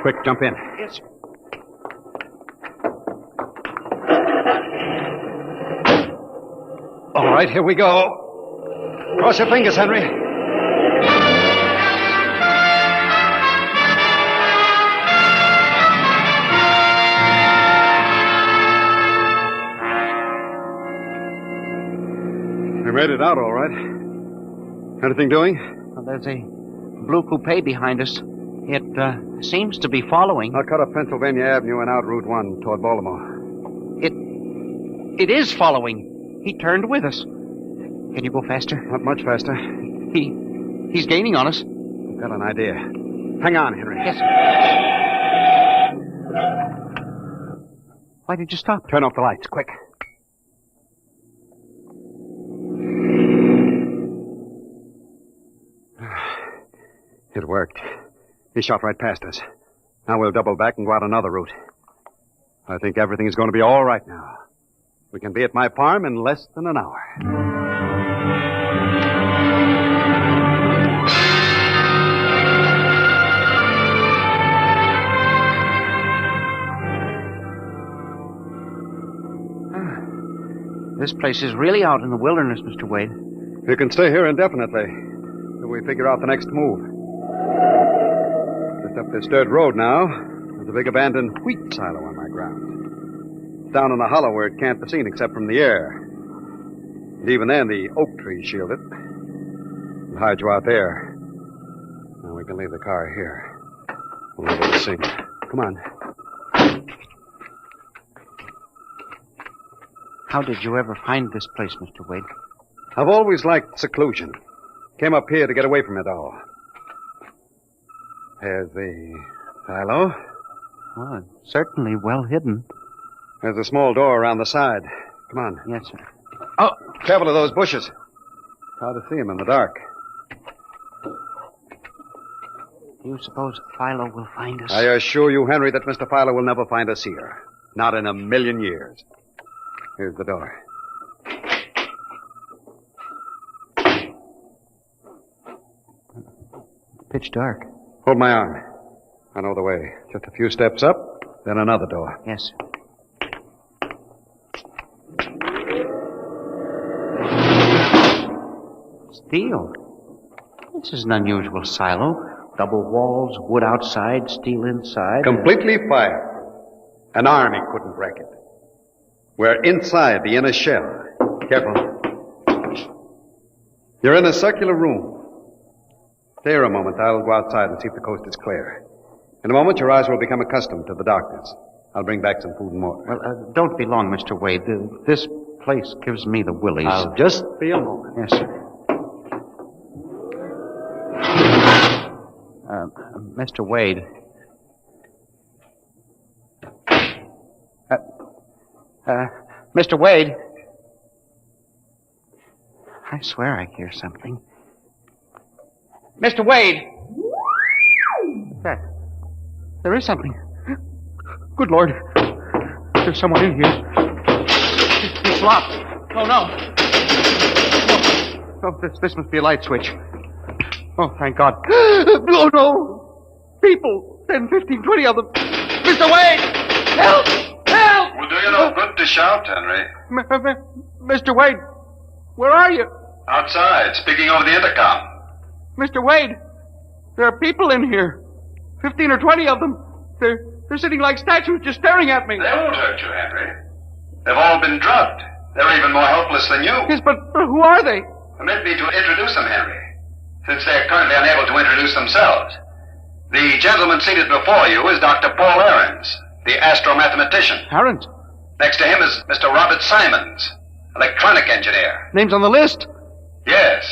Quick, jump in. Yes, sir. All right, here we go. Cross your fingers, Henry. We made it out all right. Anything doing? Well, there's a blue coupe behind us. It seems to be following. I'll cut up Pennsylvania Avenue and out Route 1 toward Baltimore. It is following. He turned with us. Can you go faster? Not much faster. He's gaining on us. I've got an idea. Hang on, Henry. Yes, sir. Why did you stop? Turn off the lights, quick. It worked. He shot right past us. Now we'll double back and go out another route. I think everything's going to be all right now. We can be at my farm in less than an hour. This place is really out in the wilderness, Mr. Wade. You can stay here indefinitely till we figure out the next move. Just up this dirt road now, there's a big abandoned wheat silo on my ground. It's down in a hollow where it can't be seen except from the air. And even then, the oak trees shield it. We'll hide you out there. Now we can leave the car here. We'll leave it to see. Come on. How did you ever find this place, Mr. Wade? I've always liked seclusion. Came up here to get away from it all. There's the silo. Oh, it's certainly well hidden. There's a small door around the side. Come on. Yes, sir. Oh, careful of those bushes. Hard to see them in the dark. Do you suppose Philo will find us? I assure you, Henry, that Mr. Philo will never find us here. Not in a million years. Here's the door. Pitch dark. Hold my arm. I know the way. Just a few steps up, then another door. Yes, sir. Steel. This is an unusual silo. Double walls, wood outside, steel inside. Completely fireproof. An army couldn't break it. We're inside the inner shell. Careful. You're in a circular room. Stay here a moment. I'll go outside and see if the coast is clear. In a moment, your eyes will become accustomed to the darkness. I'll bring back some food and water. Well, don't be long, Mr. Wade. This place gives me the willies. I'll just be a moment. Yes, sir. Mr. Wade. Mr. Wade. I swear I hear something. Mr. Wade! What's that? There is something. Good Lord. There's someone in here. It's locked. Oh, no. Oh, this must be a light switch. Oh, thank God. Oh, no. People. 10, 15, 20 of them. Mr. Wade! Help! Help! Will do you no good to shout, Henry. Mr. Wade, where are you? Outside, speaking over the intercom. Mr. Wade, there are people in here. 15 or 20 of them. They're sitting like statues just staring at me. They won't hurt you, Henry. They've all been drugged. They're even more helpless than you. Yes, but who are they? Permit me to introduce them, Henry, since they're currently unable to introduce themselves. The gentleman seated before you is Dr. Paul Ahrens, the astromathematician. Ahrens? Next to him is Mr. Robert Simons, electronic engineer. Names on the list? Yes.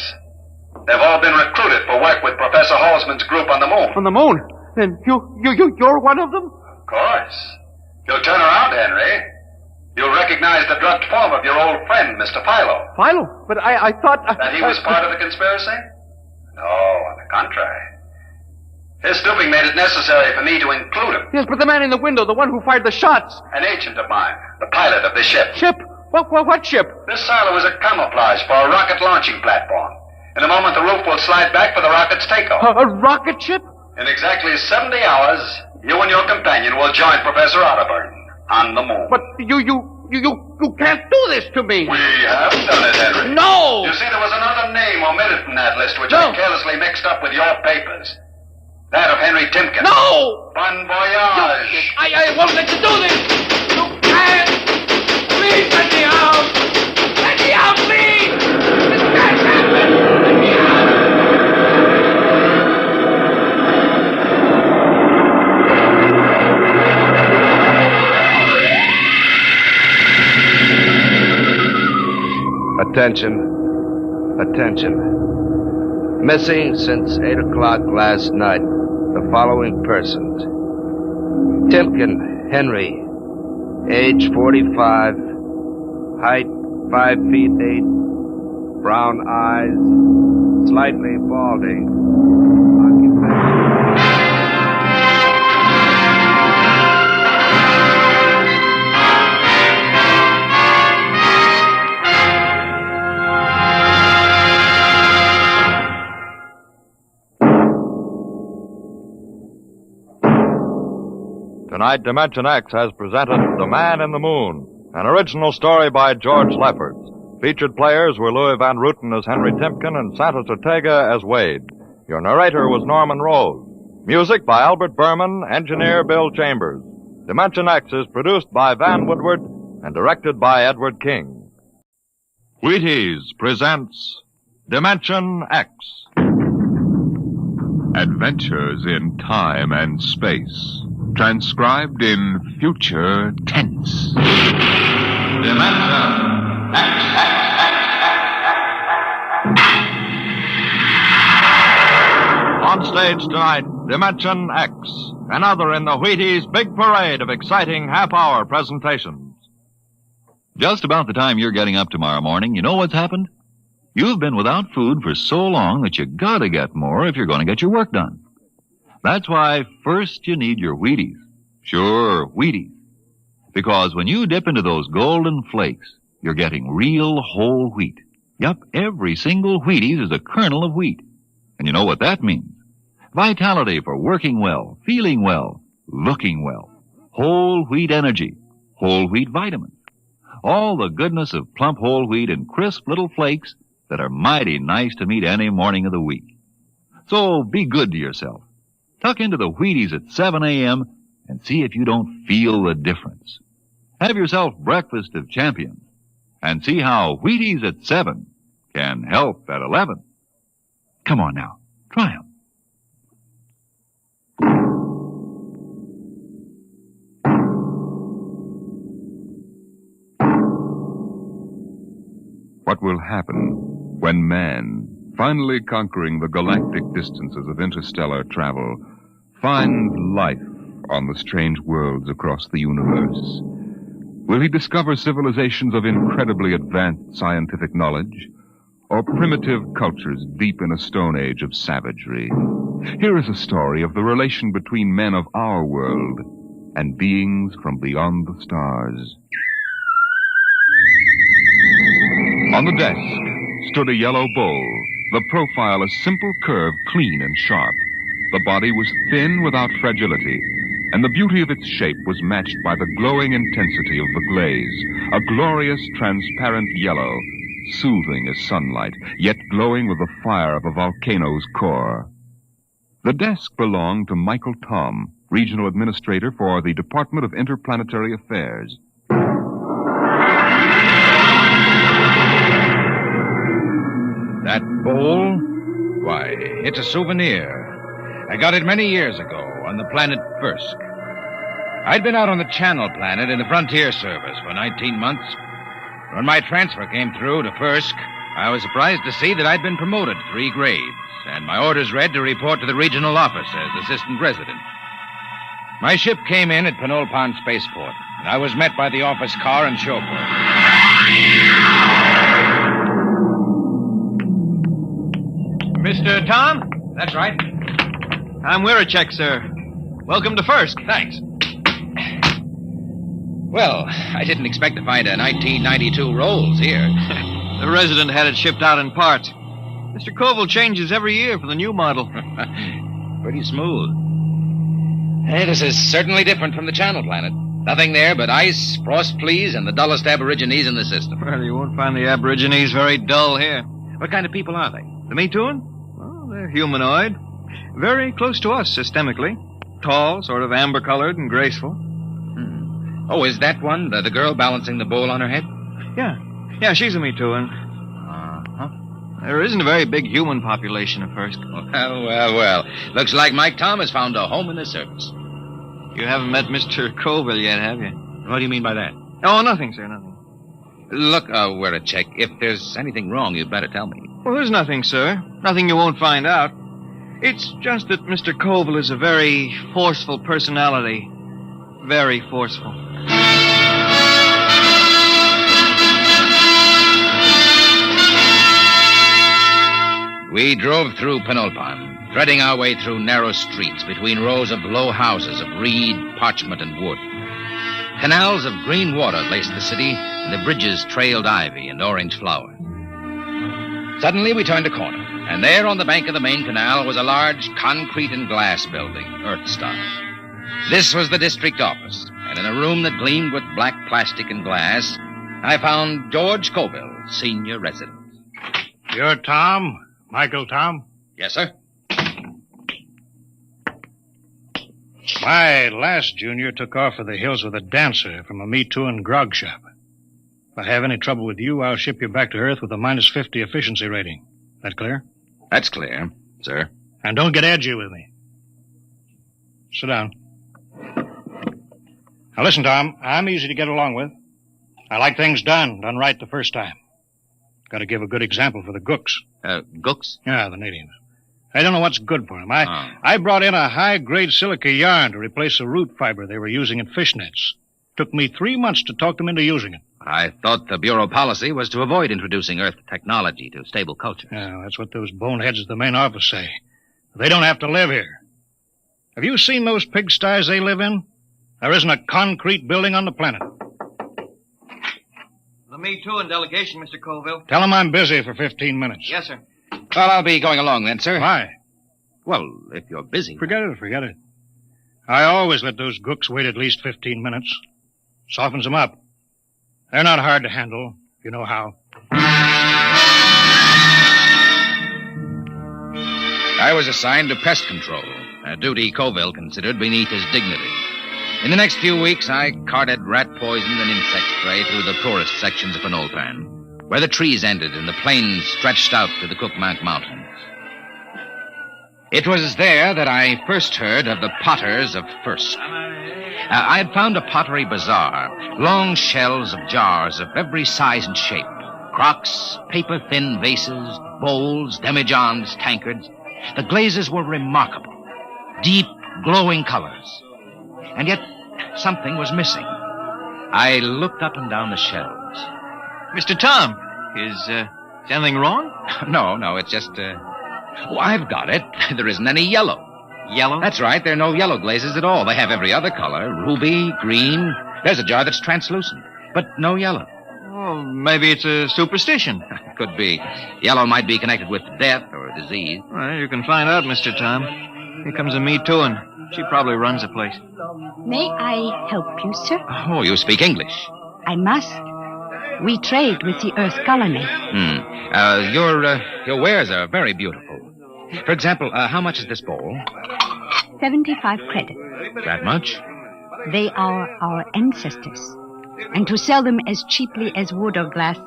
They've all been recruited for work with Professor Halsman's group on the moon. On the moon? Then you're one of them? Of course. You'll turn around, Henry. You'll recognize the drugged form of your old friend, Mr. Philo. Philo? But I thought... That he was part of the conspiracy? No, on the contrary. His stooping made it necessary for me to include him. Yes, but the man in the window, the one who fired the shots. An agent of mine, the pilot of the ship. Ship? What ship? This silo is a camouflage for a rocket launching platform. In a moment, the roof will slide back for the rocket's takeoff. A rocket ship? In exactly 70 hours, you and your companion will join Professor Otterburn on the moon. But you can't do this to me. We have done it, Henry. No! You see, there was another name omitted from that list, which I carelessly mixed up with your papers. That of Henry Timken. No! Bon voyage. I won't let you do this. You can't. Please let me out. Let me out, please. This can't happen. Let me out. Attention. Missing since 8 o'clock last night. The following persons. Timken Henry, age 45, height 5 feet 8, brown eyes, slightly balding, Tonight, Dimension X has presented The Man in the Moon, an original story by George Lefferts. Featured players were Louis Van Rooten as Henry Timken and Santos Ortega as Wade. Your narrator was Norman Rose. Music by Albert Berman, engineer Bill Chambers. Dimension X is produced by Van Woodward and directed by Edward King. Wheaties presents Dimension X. Adventures in time and space. Transcribed in future tense. Dimension On stage tonight, Dimension X, another in the Wheaties' big parade of exciting half-hour presentations. Just about the time you're getting up tomorrow morning, you know what's happened? You've been without food for so long that you gotta get more if you're going to get your work done. That's why first you need your Wheaties. Sure, Wheaties. Because when you dip into those golden flakes, you're getting real whole wheat. Yup, every single Wheaties is a kernel of wheat. And you know what that means? Vitality for working well, feeling well, looking well. Whole wheat energy, whole wheat vitamins. All the goodness of plump whole wheat in crisp little flakes that are mighty nice to meet any morning of the week. So be good to yourself. Tuck into the Wheaties at 7 a.m. and see if you don't feel the difference. Have yourself breakfast of champions and see how Wheaties at 7 can help at 11. Come on now, try 'em. What will happen when man, finally conquering the galactic distances of interstellar travel, finds life on the strange worlds across the universe? Will he discover civilizations of incredibly advanced scientific knowledge, or primitive cultures deep in a stone age of savagery? Here is a story of the relation between men of our world and beings from beyond the stars. On the desk stood a yellow bowl, the profile a simple curve, clean and sharp. The body was thin without fragility, and the beauty of its shape was matched by the glowing intensity of the glaze, a glorious transparent yellow, soothing as sunlight, yet glowing with the fire of a volcano's core. The desk belonged to Michael Tom, Regional Administrator for the Department of Interplanetary Affairs. That bowl? Why, it's a souvenir. I got it many years ago on the planet Firsk. I'd been out on the Channel Planet in the Frontier Service for 19 months. When my transfer came through to Firsk, I was surprised to see that I'd been promoted 3 grades, and my orders read to report to the regional office as assistant resident. My ship came in at Penolpon Spaceport, and I was met by the office car and chauffeur. Mr. Tom? That's right. I'm Wirachek, sir. Welcome to Firsk. Thanks. Well, I didn't expect to find a 1992 Rolls here. The resident had it shipped out in parts. Mr. Koval changes every year for the new model. Pretty smooth. Hey, this is certainly different from the Channel Planet. Nothing there but ice, frost fleas, and the dullest aborigines in the system. Well, you won't find the aborigines very dull here. What kind of people are they? The Mituan? Well, they're humanoid. Very close to us systemically. Tall, sort of amber-colored and graceful. Oh, is that one, the girl balancing the bowl on her head? Yeah, she's a Mituan. There isn't a very big human population at first. Well. Looks like Mike Tom has found a home in the service. You haven't met Mr. Koval yet, have you? What do you mean by that? Oh, nothing, sir, nothing. Look, Wirachek, if there's anything wrong, you'd better tell me. Well, there's nothing, sir. Nothing you won't find out. It's just that Mr. Koval is a very forceful personality. Very forceful. We drove through Penolpon, threading our way through narrow streets between rows of low houses of reed, parchment, and wood. Canals of green water laced the city, and the bridges trailed ivy and orange flowers. Suddenly, we turned a corner, and there on the bank of the main canal was a large concrete and glass building, Earthstar. This was the district office, and in a room that gleamed with black plastic and glass, I found George Koval, senior resident. You're Tom? Michael Tom? Yes, sir. My last junior took off for the hills with a dancer from a Me Too and grog shop. If I have any trouble with you, I'll ship you back to Earth with a minus 50 efficiency rating. That clear? That's clear, sir. And don't get edgy with me. Sit down. Now listen, Tom, I'm easy to get along with. I like things done right the first time. Got to give a good example for the gooks. Gooks? Yeah, the natives. I don't know what's good for them. I brought in a high-grade silica yarn to replace the root fiber they were using in fishnets. Took me 3 months to talk them into using it. I thought the Bureau policy was to avoid introducing Earth technology to stable cultures. Yeah, that's what those boneheads at the main office say. They don't have to live here. Have you seen those pigsties they live in? There isn't a concrete building on the planet. The Me Too and delegation, Mr. Colville. Tell them I'm busy for 15 minutes. Yes, sir. Well, I'll be going along then, sir. Why? Well, if you're busy. Forget it. I always let those gooks wait at least 15 minutes. Softens them up. They're not hard to handle, if you know how. I was assigned to pest control, a duty Colville considered beneath his dignity. In the next few weeks, I carted rat poison and insect spray through the poorest sections of Penolpon, where the trees ended and the plains stretched out to the Cookmant Mountains. It was there that I first heard of the Potters of Firsk. I had found a pottery bazaar, long shelves of jars of every size and shape, crocks, paper-thin vases, bowls, demijohns, tankards. The glazes were remarkable, deep, glowing colors. And yet, something was missing. I looked up and down the shelves. Mr. Tom, is anything wrong? No, it's just, I've got it. There isn't any yellow. Yellow? That's right, there are no yellow glazes at all. They have every other color, ruby, green. There's a jar that's translucent, but no yellow. Oh, maybe it's a superstition. Could be. Yellow might be connected with death or disease. Well, you can find out, Mr. Tom. Here comes a Me Too, and she probably runs the place. May I help you, sir? Oh, you speak English. I must. We trade with the Earth colony. Your wares are very beautiful. For example, how much is this bowl? 75 credits. That much? They are our ancestors. And to sell them as cheaply as wood or glass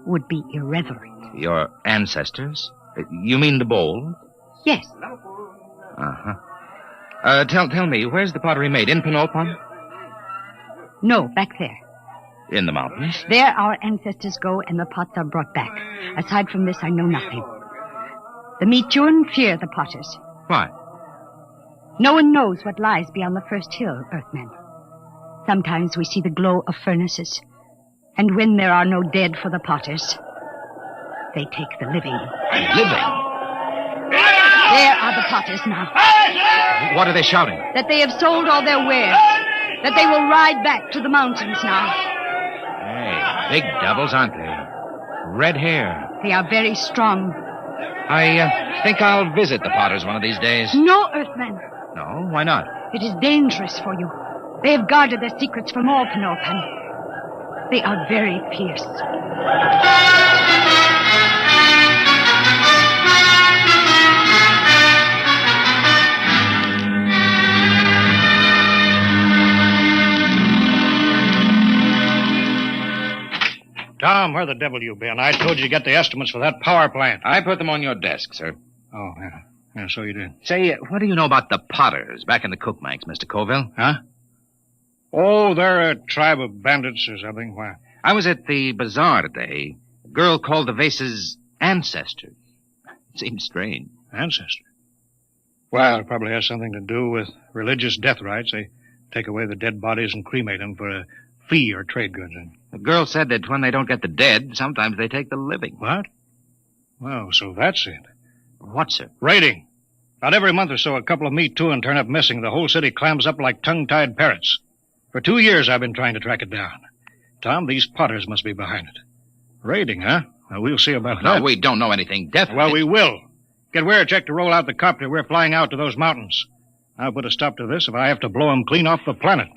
would be irreverent. Your ancestors? You mean the bowl? Yes. Uh-huh. Tell me, where's the pottery made? In Penolpon? No, back there. In the mountains? There our ancestors go and the pots are brought back. Aside from this, I know nothing. The Mituan fear the potters. Why? No one knows what lies beyond the first hill, Earthmen. Sometimes we see the glow of furnaces, and when there are no dead for the potters, they take the living. Living? There are the potters now. What are they shouting? That they have sold all their wares. That they will ride back to the mountains now. Hey, big devils, aren't they? Red hair. They are very strong. I think I'll visit the Potters one of these days. No, Earthmen. No? Why not? It is dangerous for you. They have guarded their secrets from all Penelpan. They are very fierce. Tom, where the devil you been? I told you to get the estimates for that power plant. I put them on your desk, sir. Oh, yeah. Yeah, so you did. Say, what do you know about the Potters back in the Cookmanks, Mr. Colville? Huh? Oh, they're a tribe of bandits or something. Why? I was at the bazaar today. A girl called the vases ancestors. Seems strange. Ancestors? Well, it probably has something to do with religious death rites. They take away the dead bodies and cremate them for a fee or trade goods. The girl said that when they don't get the dead, sometimes they take the living. What? Well, so that's it. What, sir? Raiding. About every month or so, a couple of Me Too and turn up missing. The whole city clams up like tongue-tied parrots. For 2 years, I've been trying to track it down. Tom, these Potters must be behind it. Raiding, huh? Well, we'll see about that. No, we don't know anything definite. Well, we will. Get Weircheck to roll out the copter. We're flying out to those mountains. I'll put a stop to this if I have to blow them clean off the planet.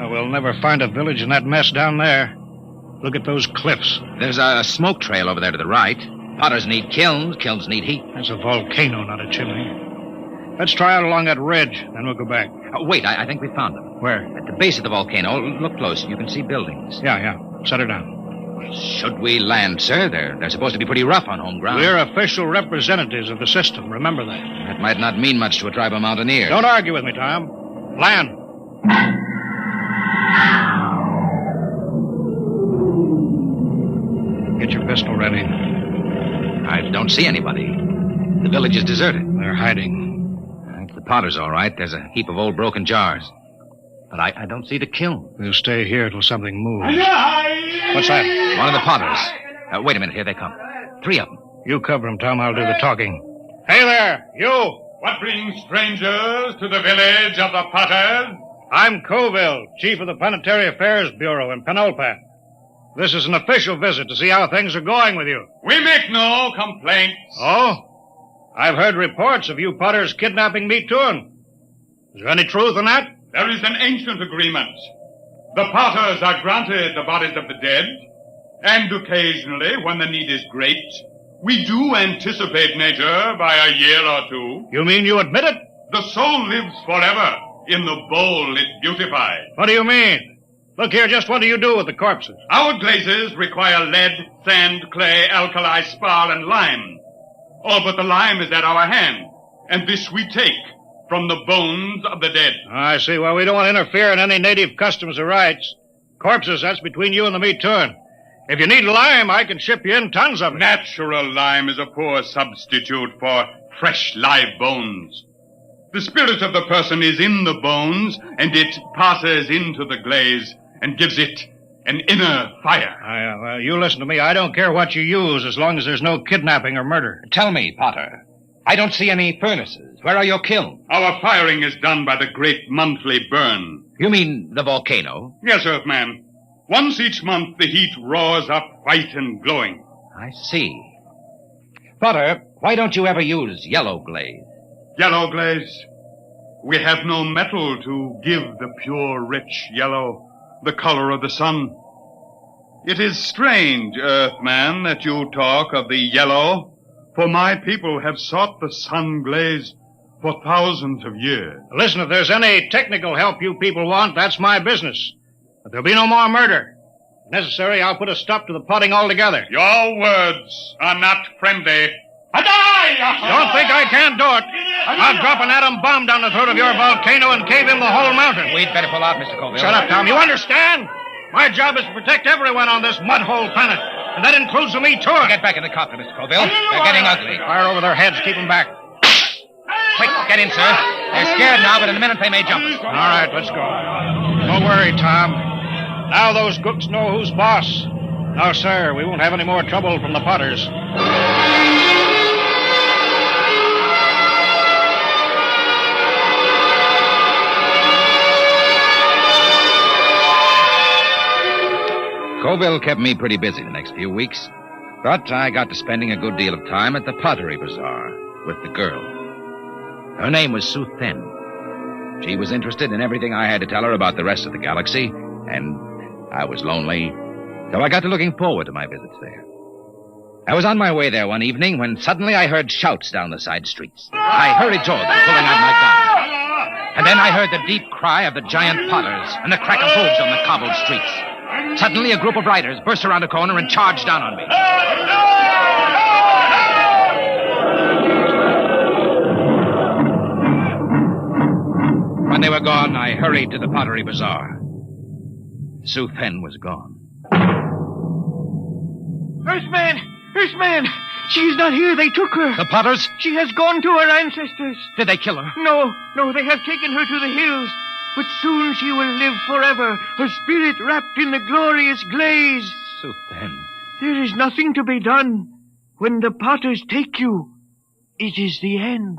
We'll never find a village in that mess down there. Look at those cliffs. There's a smoke trail over there to the right. Potters need kilns. Kilns need heat. That's a volcano, not a chimney. Let's try out along that ridge, then we'll go back. Wait, I think we found them. Where? At the base of the volcano. Look close. You can see buildings. Yeah. Set her down. Should we land, sir? They're supposed to be pretty rough on home ground. We're official representatives of the system. Remember that. That might not mean much to a tribe of mountaineers. Don't argue with me, Tom. Land. Get your pistol ready. I don't see anybody. The village is deserted. They're hiding. It's the Potters, all right. There's a heap of old broken jars. But I don't see the kiln. We'll stay here till something moves. What's that? One of the Potters. Wait a minute. Here they come. 3 of them. You cover them, Tom. I'll do the talking. Hey there, you! What brings strangers to the village of the Potters? I'm Colville, chief of the Planetary Affairs Bureau in Penelpan. This is an official visit to see how things are going with you. We make no complaints. Oh? I've heard reports of you Potters kidnapping Me Too. Is there any truth in that? There is an ancient agreement. The Potters are granted the bodies of the dead, and occasionally, when the need is great, we do anticipate nature by a year or 2. You mean you admit it? The soul lives forever in the bowl it beautifies. What do you mean? Look here, just what do you do with the corpses? Our glazes require lead, sand, clay, alkali, spar, and lime. All but the lime is at our hand, and this we take from the bones of the dead. I see. Well, we don't want to interfere in any native customs or rights. Corpses, that's between you and the Me Too. If you need lime, I can ship you in tons of it. Natural lime is a poor substitute for fresh live bones. The spirit of the person is in the bones, and it passes into the glaze and gives it an inner fire. Well, you listen to me. I don't care what you use as long as there's no kidnapping or murder. Tell me, Potter. I don't see any furnaces. Where are your kilns? Our firing is done by the great monthly burn. You mean the volcano? Yes, Earthman. Once each month, the heat roars up white and glowing. I see. Potter, why don't you ever use yellow glaze? Yellow glaze? We have no metal to give the pure, rich yellow, the color of the sun. It is strange, Earthman, that you talk of the yellow, for my people have sought the sun glaze for thousands of years. Listen, if there's any technical help you people want, that's my business. But there'll be no more murder. If necessary, I'll put a stop to the potting altogether. Your words are not friendly. Don't think I can't do it. I'll drop an atom bomb down the throat of your volcano and cave in the whole mountain. We'd better pull out, Mr. Colville. Shut up, Tom. You understand? My job is to protect everyone on this mud-hole planet. And that includes the lead tour. Get back in the cockpit, Mr. Colville. They're getting ugly. Fire over their heads. Keep them back. Quick, get in, sir. They're scared now, but in a minute they may jump us. All right, let's go. Don't worry, Tom. Now those gooks know who's boss. No, sir, we won't have any more trouble from the Potters. Colville kept me pretty busy the next few weeks, but I got to spending a good deal of time at the Pottery Bazaar with the girl. Her name was Sue Thin. She was interested in everything I had to tell her about the rest of the galaxy, and I was lonely, so I got to looking forward to my visits there. I was on my way there one evening when suddenly I heard shouts down the side streets. I hurried toward them, pulling out my gun. And then I heard the deep cry of the giant Potters and the crack of hooves on the cobbled streets. Suddenly, a group of riders burst around a corner and charged down on me. When they were gone, I hurried to the Pottery Bazaar. Sue Thin was gone. Earthman! She's not here. They took her. The Potters? She has gone to her ancestors. Did they kill her? No, they have taken her to the hills. But soon she will live forever, her spirit wrapped in the glorious glaze. Sue Thin. There is nothing to be done. When the Potters take you, it is the end.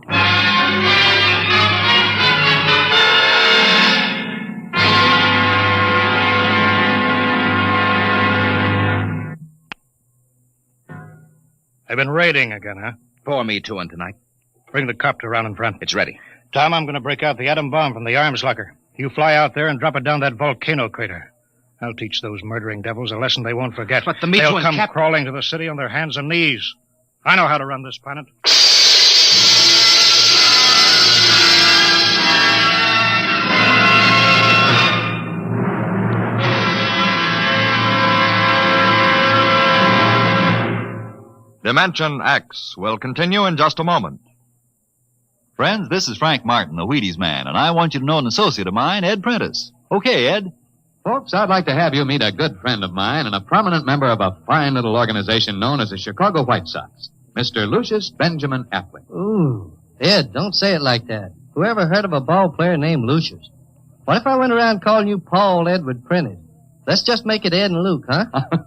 They've been raiding again, huh? Pour me two in tonight. Bring the copter around in front. It's ready. Tom, I'm going to break out the atom bomb from the arms locker. You fly out there and drop it down that volcano crater. I'll teach those murdering devils a lesson they won't forget. But they'll come crawling to the city on their hands and knees. I know how to run this planet. Dimension X will continue in just a moment. Friends, this is Frank Martin, the Wheaties man, and I want you to know an associate of mine, Ed Prentice. Okay, Ed. Folks, I'd like to have you meet a good friend of mine and a prominent member of a fine little organization known as the Chicago White Sox, Mr. Lucius Benjamin Appling. Ooh, Ed, don't say it like that. Whoever heard of a ball player named Lucius? What if I went around calling you Paul Edward Prentice? Let's just make it Ed and Luke, huh?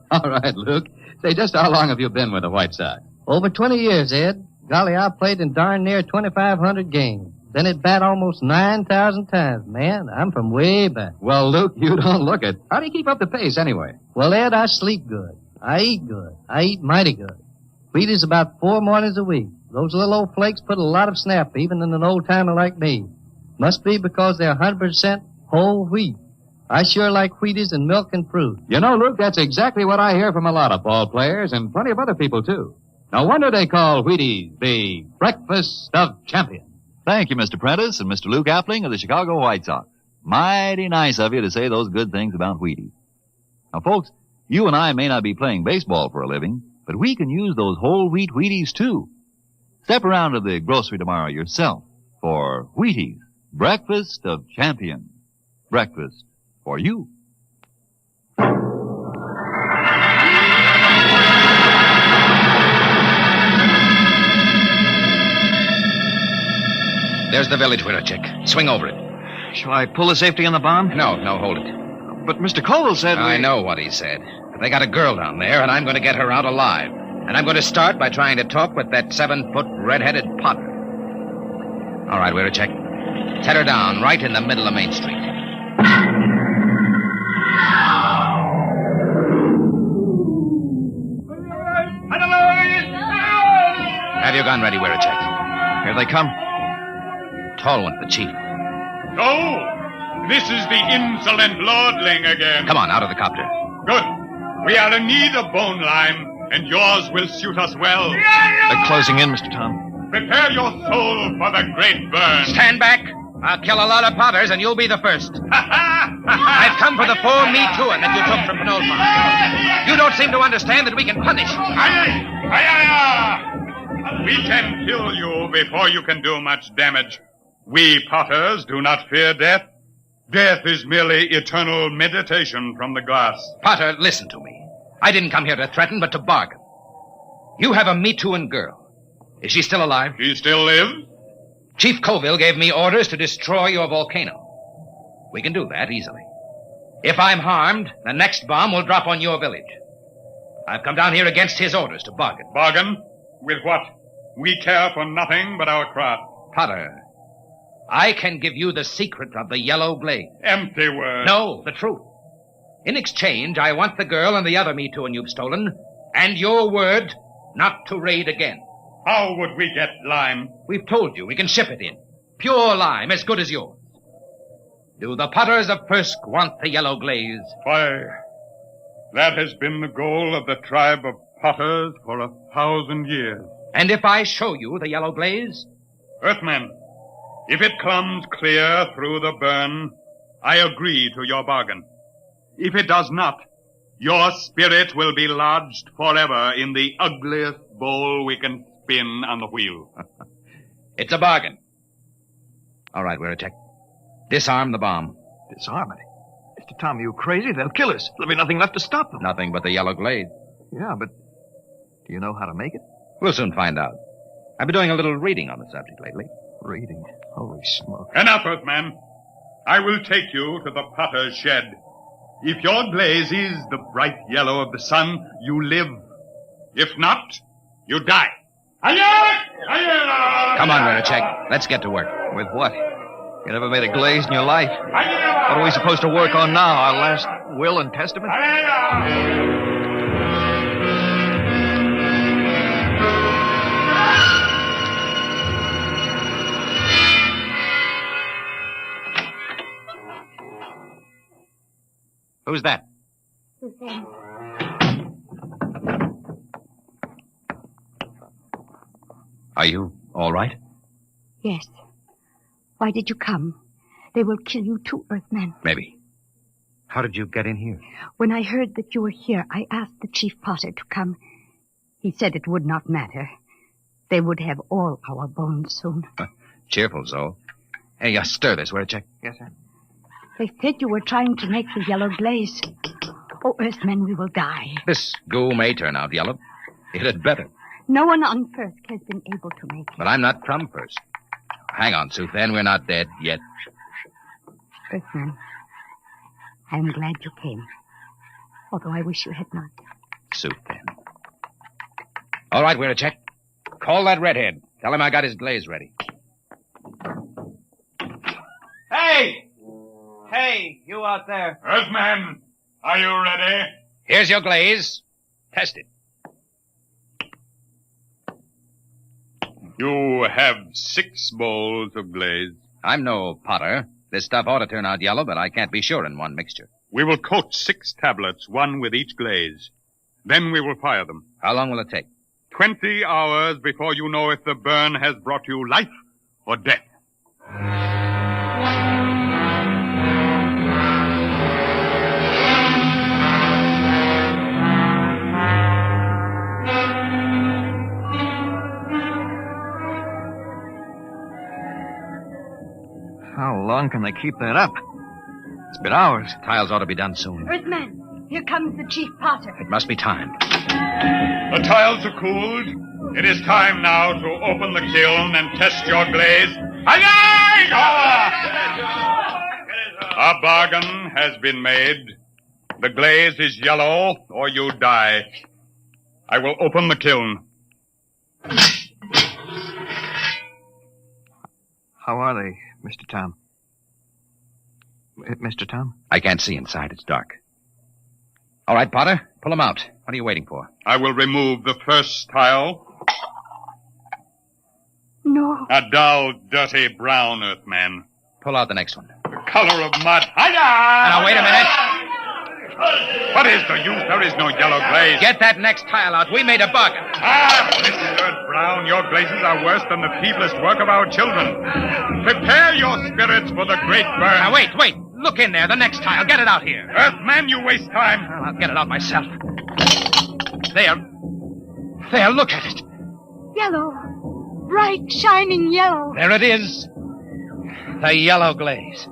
All right, Luke. Say, just how long have you been with the White Sox? Over 20 years, Ed. Golly, I played in darn near 2,500 games. Then at bat almost 9,000 times. Man, I'm from way back. Well, Luke, you don't look it. How do you keep up the pace anyway? Well, Ed, I sleep good. I eat good. I eat mighty good. Wheaties about 4 mornings a week. Those little old flakes put a lot of snap, even in an old-timer like me. Must be because they're 100% whole wheat. I sure like Wheaties and milk and fruit. You know, Luke, that's exactly what I hear from a lot of ball players and plenty of other people, too. No wonder they call Wheaties the breakfast of champions. Thank you, Mr. Prentice and Mr. Luke Appling of the Chicago White Sox. Mighty nice of you to say those good things about Wheaties. Now, folks, you and I may not be playing baseball for a living, but we can use those whole wheat Wheaties, too. Step around to the grocery tomorrow yourself for Wheaties, breakfast of champions. Breakfast for you. There's the village window, Chick. Swing over it. Shall I pull the safety on the bomb? No, hold it. But Mr. Colville said I know what he said. They got a girl down there, and I'm going to get her out alive. And I'm going to start by trying to talk with that 7-foot red-headed Potter. All right, we're a check. Set her down right in the middle of Main Street. Have your gun ready, we're a check. Here they come. Tall one, the chief. So, this is the insolent lordling again. Come on, out of the copter. Good. We are in need of bone lime, and yours will suit us well. They're closing in, Mr. Tom. Prepare your soul for the great burn. Stand back. I'll kill a lot of Potters, and you'll be the first. I've come for the full Me Too'ing that you took from Penultron. You don't seem to understand that we can punish. We can kill you before you can do much damage. We Potters do not fear death. Death is merely eternal meditation from the glass. Potter, listen to me. I didn't come here to threaten, but to bargain. You have a Me-Too'ing girl. Is she still alive? She still lives? Chief Colville gave me orders to destroy your volcano. We can do that easily. If I'm harmed, the next bomb will drop on your village. I've come down here against his orders to bargain. Bargain? With what? We care for nothing but our craft. Potter, I can give you the secret of the yellow glade. Empty words. No, the truth. In exchange, I want the girl and the other Me-Too'ing you've stolen, and your word not to raid again. How would we get lime? We've told you we can ship it in. Pure lime, as good as yours. Do the Potters of Firsk want the yellow glaze? Why, that has been the goal of the tribe of Potters for 1,000 years. And if I show you the yellow glaze? Earthmen, if it comes clear through the burn, I agree to your bargain. If it does not, your spirit will be lodged forever in the ugliest bowl we can spin on the wheel. It's a bargain. All right, Wericek. Disarm the bomb. Disarm it? Mr. Tom, are you crazy? They'll kill us. There'll be nothing left to stop them. Nothing but the yellow glade. Yeah, but do you know how to make it? We'll soon find out. I've been doing a little reading on the subject lately. Reading? Holy smoke. Enough, Earthman. I will take you to the potter's shed. If your glaze is the bright yellow of the sun, you live. If not, you die. Come on, Wericek. Let's get to work. With what? You never made a glaze in your life. What are we supposed to work on now? Our last will and testament? Who's that? Are you all right? Yes. Why did you come? They will kill you too, Earthman. Maybe. How did you get in here? When I heard that you were here, I asked the Chief Potter to come. He said it would not matter. They would have all our bones soon. Cheerful, Zoe. Hey, stir this, Wericek. Yes, sir. They said you were trying to make the yellow glaze. Oh, Earthmen, we will die. This goo may turn out yellow. It had better. No one on Firsk has been able to make it. But I'm not from Firsk. Hang on, Suthan. We're not dead yet. Earthman, I am glad you came. Although I wish you had not. Suthan. All right, Wericek. Call that redhead. Tell him I got his glaze ready. Hey! Hey, you out there. Earthman, are you ready? Here's your glaze. Test it. You have 6 bowls of glaze. I'm no potter. This stuff ought to turn out yellow, but I can't be sure in one mixture. We will coat 6 tablets, one with each glaze. Then we will fire them. How long will it take? 20 hours before you know if the burn has brought you life or death. How long can they keep that up? It's been hours. Tiles ought to be done soon. Earthman, here comes the Chief Potter. It must be time. The tiles are cooled. It is time now to open the kiln and test your glaze. A bargain has been made. The glaze is yellow, or you die. I will open the kiln. How are they, Mr. Tom? Mr. Tom? I can't see inside. It's dark. All right, Potter. Pull them out. What are you waiting for? I will remove the first tile. No. A dull, dirty brown, Earthman. Pull out the next one. The color of mud. Now, wait a minute. What is the use? There is no yellow glaze. Get that next tile out. We made a bargain. Mr. Brown, your glazes are worse than the feeblest work of our children. Prepare your spirits for the great burn. Now, wait. Look in there. The next tile. Get it out here. Earthman, you waste time. Well, I'll get it out myself. There. Look at it. Yellow. Bright, shining yellow. There it is. The yellow glaze.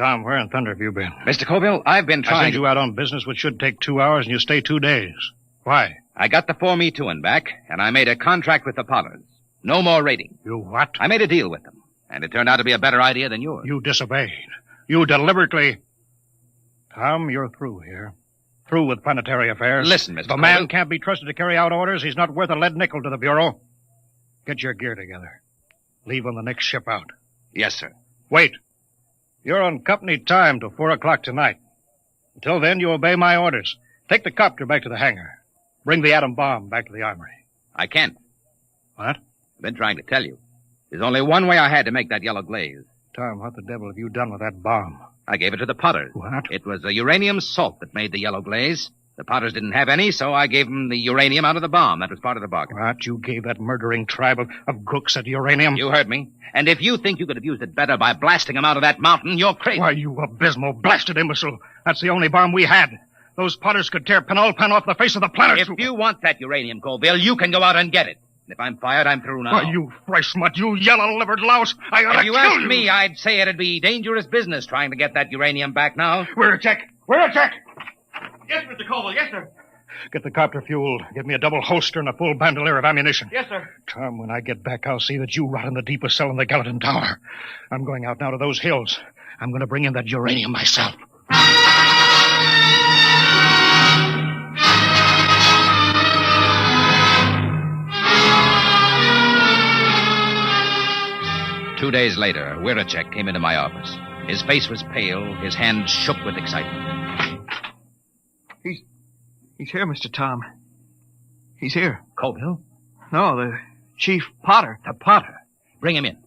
Tom, where in thunder have you been? Mr. Colville, I've been I trying sent you out on business which should take 2 hours, and you stay 2 days. Why? I got the 4Me2 back, and I made a contract with the Potters. No more raiding. You what? I made a deal with them, and it turned out to be a better idea than yours. You disobeyed. You deliberately... Tom, you're through here. Through with planetary affairs. Listen, Mr. If a Colville. man can't be trusted to carry out orders, he's not worth a lead nickel to the Bureau. Get your gear together. Leave on the next ship out. Yes, sir. Wait. You're on company time till 4 o'clock tonight. Until then, you obey my orders. Take the copter back to the hangar. Bring the atom bomb back to the armory. I can't. What? I've been trying to tell you. There's only one way I had to make that yellow glaze. Tom, what the devil have you done with that bomb? I gave it to the Potters. What? It was the uranium salt that made the yellow glaze. The Potters didn't have any, so I gave them the uranium out of the bomb. That was part of the bargain. What? You gave that murdering tribe of crooks that uranium? You heard me. And if you think you could have used it better by blasting them out of that mountain, you're crazy. Why, you abysmal, blasted imbecile. That's the only bomb we had. Those Potters could tear Penulpan off the face of the planet. If you want that uranium, Colville, you can go out and get it. And if I'm fired, I'm through now. Why, you fresh mutt, you yellow-livered louse. I ought to If you kill asked you. me, I'd say it'd be dangerous business trying to get that uranium back now. Where a check? Where a check? Yes, Mr. Colville. Yes, sir. Get the copter fueled. Give me a double holster and a full bandolier of ammunition. Yes, sir. Tom, when I get back, I'll see that you rot in the deepest cell in the Gallatin Tower. I'm going out now to those hills. I'm going to bring in that uranium myself. Two days later, Wiracek came into my office. His face was pale, his hands shook with excitement. He's here, Mr. Tom. He's here. Colville? No, the Chief Potter. The Potter. Bring him in.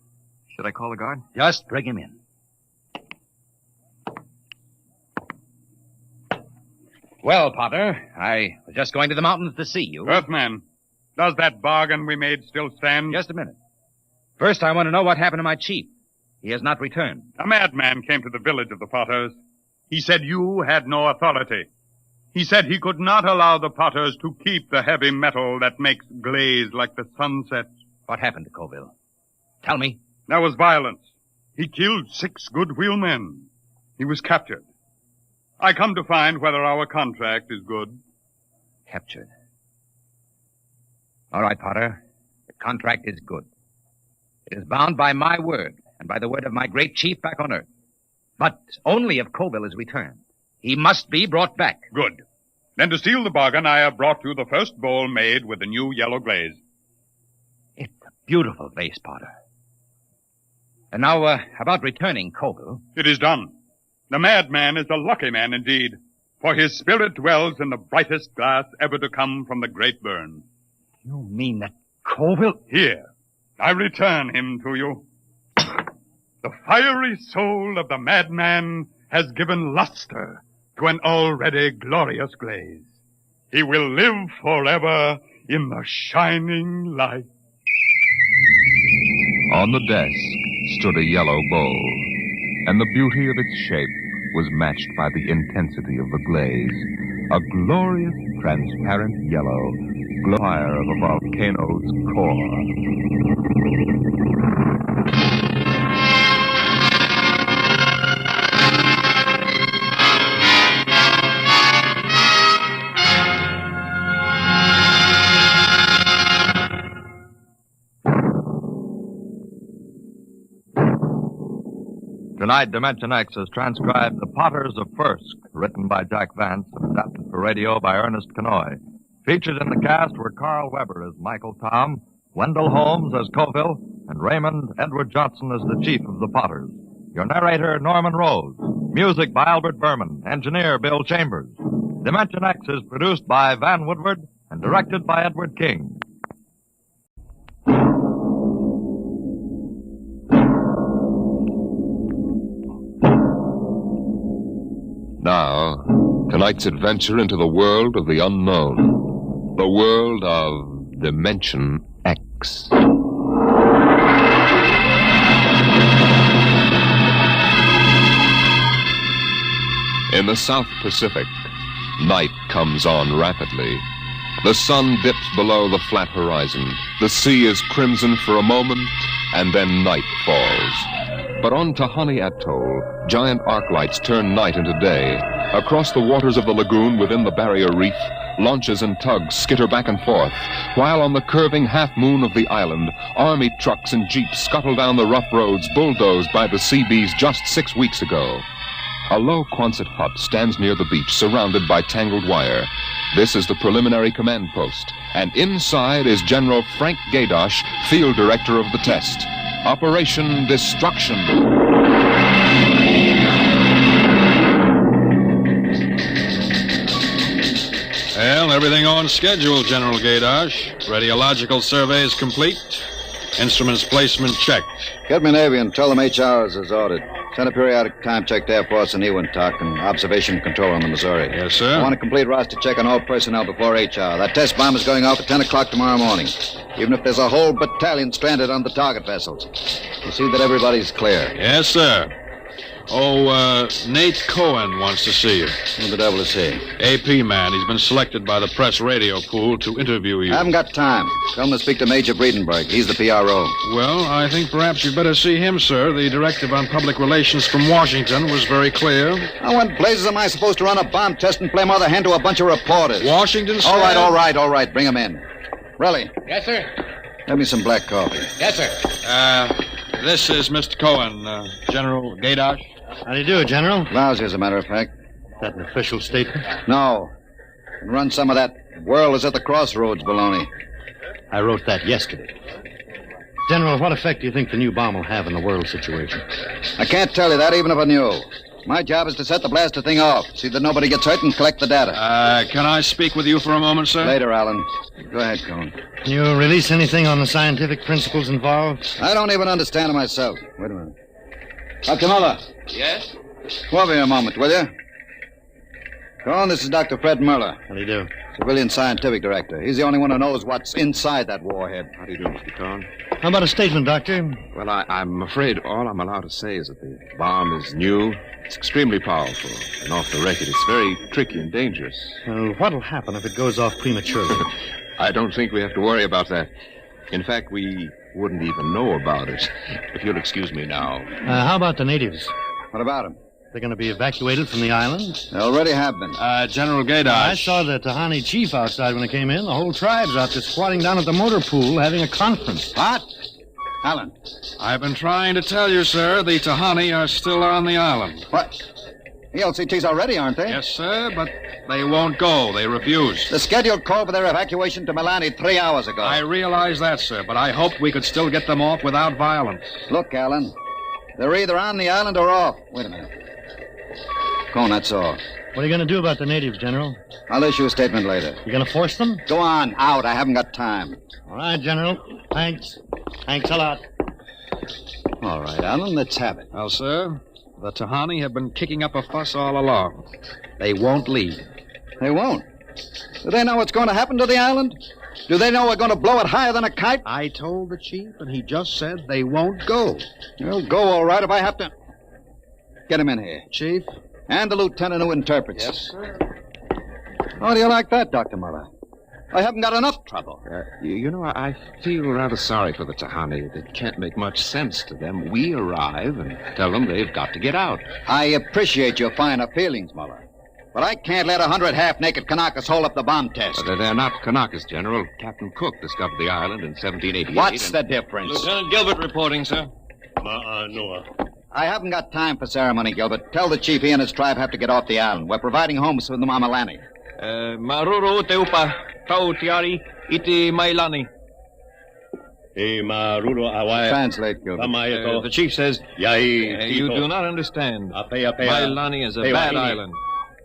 Should I call the guard? Just bring him in. Well, Potter, I was just going to the mountains to see you. Earthman, does that bargain we made still stand? Just a minute. First, I want to know what happened to my chief. He has not returned. A madman came to the village of the Potters. He said you had no authority. He said he could not allow the Potters to keep the heavy metal that makes glaze like the sunset. What happened to Colville? Tell me. There was violence. He killed 6 good wheelmen. He was captured. I come to find whether our contract is good. Captured. All right, Potter. The contract is good. It is bound by my word and by the word of my great chief back on Earth. But only if Colville is returned. He must be brought back. Good. Then to seal the bargain, I have brought you the first bowl made with the new yellow glaze. It's a beautiful vase, Potter. And now, about returning Colville. It is done. The madman is a lucky man indeed, for his spirit dwells in the brightest glass ever to come from the great burn. You mean that Colville? Here, I return him to you. The fiery soul of the madman has given luster to an already glorious glaze. He will live forever in the shining light. On the desk stood a yellow bowl, and the beauty of its shape was matched by the intensity of the glaze. A glorious, transparent yellow, glow fire of a volcano's core. Tonight, Dimension X has transcribed The PottersOfFirsk, written by Jack Vance and adapted for radio by Ernest Kenoy. Featured in the cast were Carl Weber as Michael Tom, Wendell Holmes as Colville, and Raymond Edward Johnson as the chief of the Potters. Your narrator, Norman Rose. Music by Albert Berman. Engineer, Bill Chambers. Dimension X is produced by Van Woodward and directed by Edward King. Now, tonight's adventure into the world of the unknown. The world of Dimension X. In the South Pacific, night comes on rapidly. The sun dips below the flat horizon. The sea is crimson for a moment, and then night falls. But on Tahani Atoll, giant arc lights turn night into day. Across the waters of the lagoon within the barrier reef, launches and tugs skitter back and forth, while on the curving half-moon of the island, army trucks and jeeps scuttle down the rough roads bulldozed by the Seabees just 6 weeks ago. A low Quonset hut stands near the beach, surrounded by tangled wire. This is the preliminary command post, and inside is General Frank Gaydosh, field director of the test. Operation Destruction. Well, everything on schedule, General Gaydosh. Radiological surveys complete. Instruments placement checked. Get me Navy and tell them HR is as ordered. Send a periodic time check to Air Force and Ewintock and observation control on the Missouri. Yes, sir. I want a complete roster check on all personnel before HR. That test bomb is going off at 10 o'clock tomorrow morning, even if there's a whole battalion stranded on the target vessels. We'll see that everybody's clear. Yes, sir. Oh, Nate Cohen wants to see you. Who the devil is he? AP man. He's been selected by the press radio pool to interview you. I haven't got time. Tell him to speak to Major Breedenberg. He's the PRO. Well, I think perhaps you'd better see him, sir. The directive on public relations from Washington was very clear. Now, what blazes am I supposed to run a bomb test and play mother hen to a bunch of reporters? Washington, sir? All right. Bring him in. Relly, Yes, sir. have me some black coffee. Yes, sir. This is Mr. Cohen, General Gaydosh. How do you do, General? Lousy, as a matter of fact. Is that an official statement? No. And run some of that world is at the crossroads baloney. I wrote that yesterday. General, what effect do you think the new bomb will have in the world situation? I can't tell you that even if I knew. My job is to set the blaster thing off, see that nobody gets hurt, and collect the data. Can I speak with you for a moment, sir? Later, Alan. Go ahead, Cohen. Can you release anything on the scientific principles involved? I don't even understand it myself. Wait a minute. Dr. Muller. Yes? Come over here a moment, will you? Cohen, this is Dr. Fred Muller. How do you do? Civilian scientific director. He's the only one who knows what's inside that warhead. How do you do, Mr. Cohen? How about a statement, Doctor? Well, I'm afraid all I'm allowed to say is that the bomb is new. It's extremely powerful. And off the record, it's very tricky and dangerous. Well, what'll happen if it goes off prematurely? I don't think we have to worry about that. In fact, we wouldn't even know about it. If you'll excuse me now. How about the natives? What about them? They're going to be evacuated from the island? They already have been. General Gaydosh. I saw the Tahani chief outside when I came in. The whole tribe's out there squatting down at the motor pool having a conference. What? Alan. I've been trying to tell you, sir, the Tahani are still on the island. What? The LCTs already, aren't they? Yes, sir, but they won't go. They refuse. The scheduled call for their evacuation to Milani 3 hours ago. I realize that, sir, but I hoped we could still get them off without violence. Look, Alan, they're either on the island or off. Wait a minute. Cohen, that's all. What are you going to do about the natives, General? I'll issue a statement later. You going to force them? Go on, out. I haven't got time. All right, General. Thanks. Thanks a lot. All right, Alan, let's have it. Well, sir, the Tahani have been kicking up a fuss all along. They won't leave. They won't? Do they know what's going to happen to the island? Do they know we're going to blow it higher than a kite? I told the chief, and he just said they won't go. They'll go all right if I have to. Get him in here. Chief? And the lieutenant who interprets. Yes, sir. How do you like that, Dr. Muller? I haven't got enough trouble. You know, I feel rather sorry for the Tahani. It can't make much sense to them. We arrive and tell them they've got to get out. I appreciate your finer feelings, Muller. But I can't let 100 half-naked Kanakas hold up the bomb test. But they're not Kanakas, General. Captain Cook discovered the island in 1788. What's the difference? Lieutenant Gilbert reporting, sir. Noah. I haven't got time for ceremony, Gilbert. Tell the chief he and his tribe have to get off the island. We're providing homes for the Mamalani. Maruru teupa tautiari iti mailani. Translate, Gilbert. The chief says, you do not understand. Mailani is a bad island.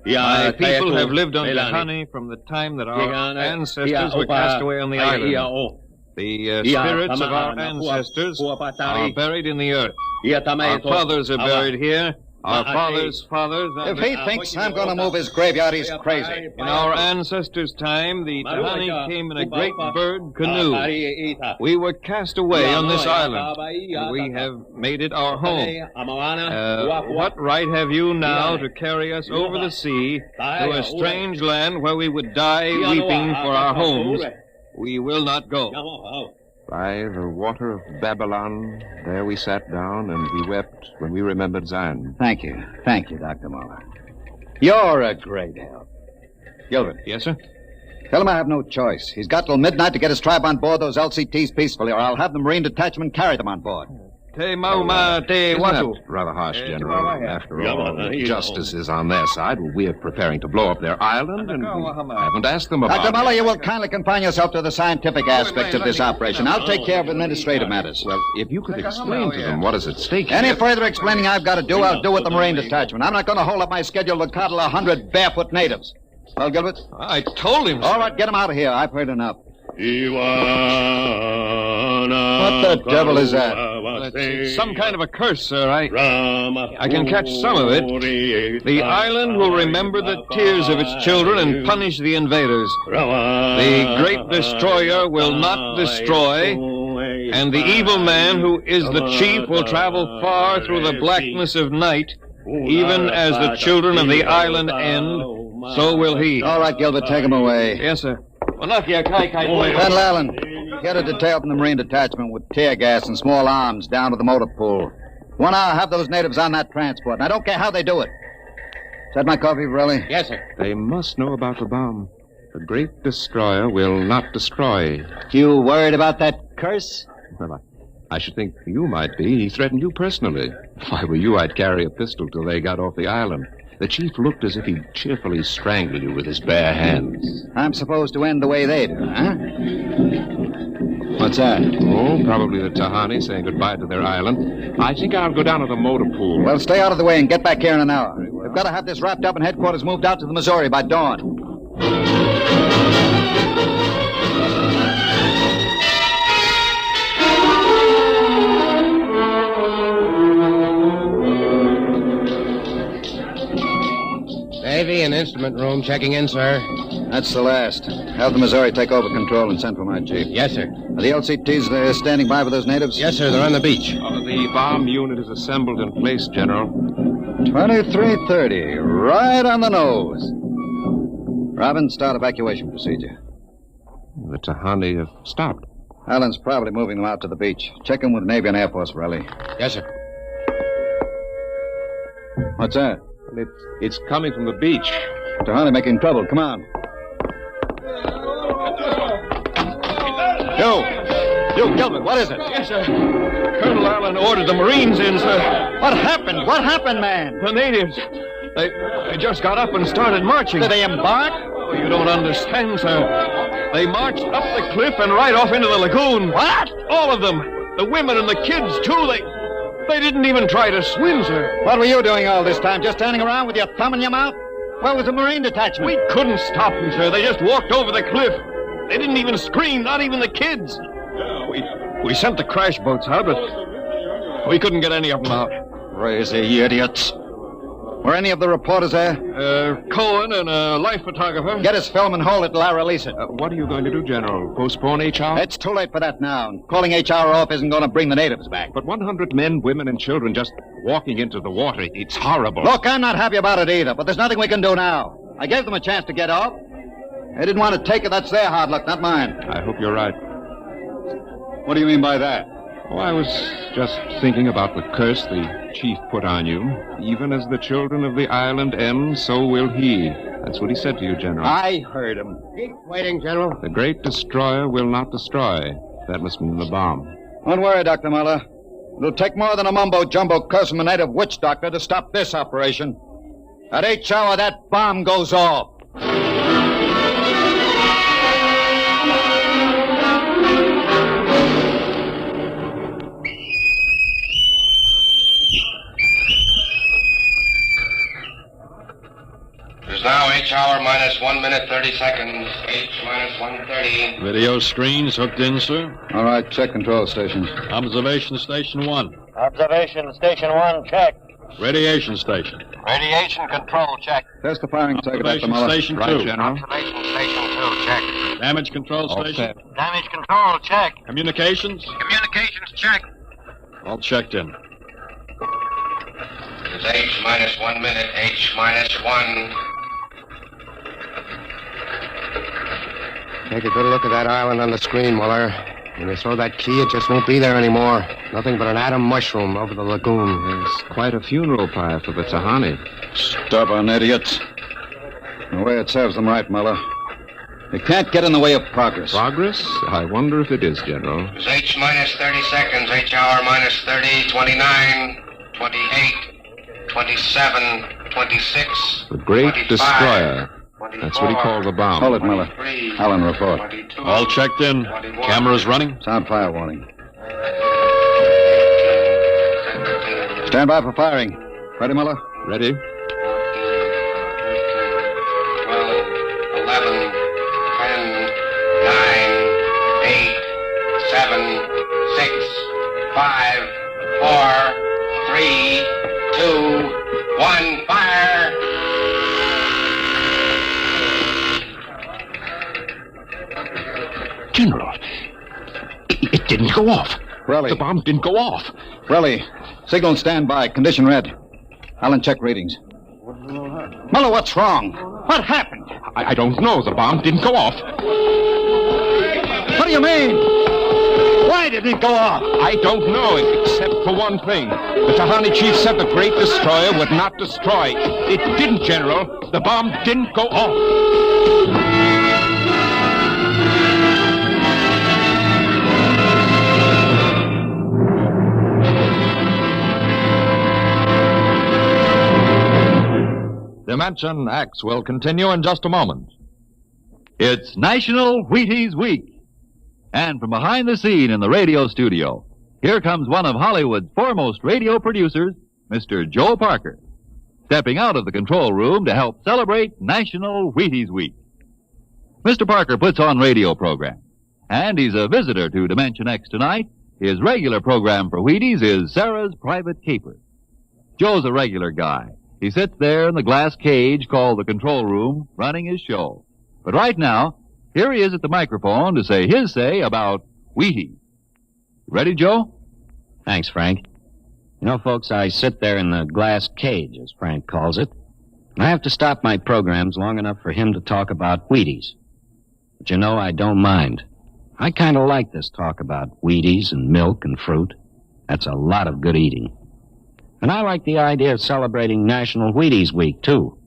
My people have lived on Tahani from the time that our ancestors were cast away on the island. The spirits of our ancestors are buried in the earth. Our fathers are buried here. Our fathers' fathers... If he thinks I'm going to move his graveyard, he's crazy. In our ancestors' time, the Tahani came in a great bird canoe. We were cast away on this island, and we have made it our home. What right have you now to carry us over the sea to a strange land where we would die weeping for our homes? We will not go. By the water of Babylon, there we sat down and we wept when we remembered Zion. Thank you. Thank you, Dr. Muller. You're a great help. Gilbert. Yes, sir? Tell him I have no choice. He's got till midnight to get his tribe on board those LCTs peacefully, or I'll have the Marine detachment carry them on board. Isn't that rather harsh, General? After all, justice is on their side. We are preparing to blow up their island, and we haven't asked them about Dr. Muller, it. you will kindly confine yourself to the scientific aspects of this operation. I'll take care of administrative matters. Well, if you could explain to them what is at stake Any here. further explaining I've got to do, I'll do with the Marine detachment. I'm not going to hold up my schedule to coddle 100 barefoot natives. Well, Gilbert? I told him. All right, get him out of here. I've heard enough. What the devil is that? It's some kind of a curse, sir. I can catch some of it. The island will remember the tears of its children and punish the invaders. The great destroyer will not destroy, and the evil man who is the chief will travel far through the blackness of night, even as the children of the island end, so will he. All right, Gilbert, take him away. Yes, sir. Colonel Allen, get a detail from the Marine detachment with tear gas and small arms down to the motor pool. 1 hour, have those natives on that transport, and I don't care how they do it. Is that my coffee, Borelli? Yes, sir. They must know about the bomb. The great destroyer will not destroy. You worried about that curse? Well, I should think you might be. He threatened you personally. If I were you, I'd carry a pistol till they got off the island. The chief looked as if he'd cheerfully strangle you with his bare hands. I'm supposed to end the way they do, huh? What's that? Oh, probably the Tahani saying goodbye to their island. I think I'll go down to the motor pool. Well, stay out of the way and get back here in an hour. We've got to have this wrapped up and headquarters moved out to the Missouri by dawn. Navy and instrument room checking in, sir. That's the last. Have the Missouri take over control and send for my chief. Yes, sir. Are the LCTs standing by with those natives? Yes, sir. They're on the beach. The bomb unit is assembled in place, General. 2330. Right on the nose. Robin, start evacuation procedure. The Tahani have stopped. Allen's probably moving them out to the beach. Check in with Navy and Air Force, Raleigh. Yes, sir. What's that? It's coming from the beach. Tahani making trouble. Come on. You, Gilbert, what is it? Yes, sir. Colonel Allen ordered the Marines in, sir. What happened? What happened, man? The natives. They just got up and started marching. Did they embark? Oh, you don't understand, sir. They marched up the cliff and right off into the lagoon. What? All of them. The women and the kids, too. They didn't even try to swim, sir. What were you doing all this time? Just standing around with your thumb in your mouth? Where was the Marine detachment? We couldn't stop them, sir. They just walked over the cliff. They didn't even scream, not even the kids. We sent the crash boats out, but we couldn't get any of them out. Crazy idiots. Were any of the reporters there? Cohen and a life photographer. Get his film and hold it till I release it. What are you going to do, General? Postpone HR? It's too late for that now. Calling HR off isn't going to bring the natives back. But 100 men, women, and children just walking into the water. It's horrible. Look, I'm not happy about it either, but there's nothing we can do now. I gave them a chance to get off. They didn't want to take it. That's their hard luck, not mine. I hope you're right. What do you mean by that? Oh, I was just thinking about the curse the chief put on you. Even as the children of the island end, so will he. That's what he said to you, General. I heard him. Keep waiting, General. The great destroyer will not destroy. That must mean the bomb. Don't worry, Dr. Muller. It'll take more than a mumbo-jumbo curse from a native witch doctor to stop this operation. At 8 hour, that bomb goes off. It is now H hour minus 1 minute 30 seconds. H minus 1:30. Video screens hooked in, sir. All right, check control stations. Observation station 1. Observation station 1, check. Radiation station. Radiation control, check. Test the firing circuit, Dr. Observation Muller. station 2. Right, General. Observation station 2, check. Damage control station. set. Damage control, check. Communications. Communications, check. All checked in. It is H minus 1 minute. H minus 1. Take a good look at that island on the screen, Muller. When they throw that key, it just won't be there anymore. Nothing but an atom mushroom over the lagoon. It's quite a funeral pyre for the Tahani. Stubborn idiots. The way it serves them right, Muller. They can't get in the way of progress. Progress? I wonder if it is, General. It's H minus 30 seconds, H hour minus 30, 29, 28, 27, 26. The Great 25, Destroyer. That's what he called the bomb. Hold it, Muller. Allen, report. All checked in. Cameras running. Sound fire warning. Stand by for firing. Ready, Muller? Ready. 12, 11, 10, 9, 8, 7, 6, 5, 4, 3, 2, 1, fire! General, it didn't go off. Relly. The bomb didn't go off. Relly, signal and stand by. Condition red. Allen, check readings. Muller, what's wrong? What happened? I don't know. The bomb didn't go off. What do you mean? Why didn't it go off? I don't know, except for one thing. The Tahani chief said the Great Destroyer would not destroy. It didn't, General. The bomb didn't go off. Dimension X will continue in just a moment. It's National Wheaties Week. And from behind the scene in the radio studio, here comes one of Hollywood's foremost radio producers, Mr. Joe Parker, stepping out of the control room to help celebrate National Wheaties Week. Mr. Parker puts on radio programs, and he's a visitor to Dimension X tonight. His regular program for Wheaties is Sarah's Private Caper. Joe's a regular guy. He sits there in the glass cage called the control room, running his show. But right now, here he is at the microphone to say his say about Wheaties. Ready, Joe? Thanks, Frank. You know, folks, I sit there in the glass cage, as Frank calls it. And I have to stop my programs long enough for him to talk about Wheaties. But you know, I don't mind. I kind of like this talk about Wheaties and milk and fruit. That's a lot of good eating. And I like the idea of celebrating National Wheaties Week, too.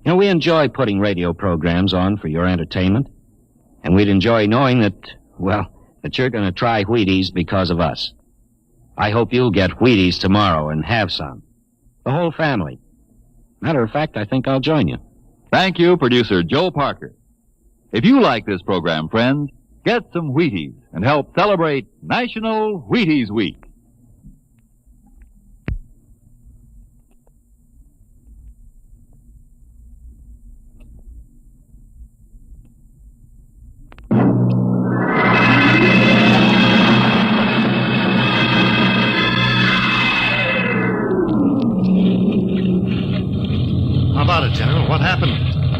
You know, we enjoy putting radio programs on for your entertainment. And we'd enjoy knowing that, well, that you're going to try Wheaties because of us. I hope you'll get Wheaties tomorrow and have some. The whole family. Matter of fact, I think I'll join you. Thank you, producer Joe Parker. If you like this program, friends, get some Wheaties and help celebrate National Wheaties Week. How about it, General? What happened?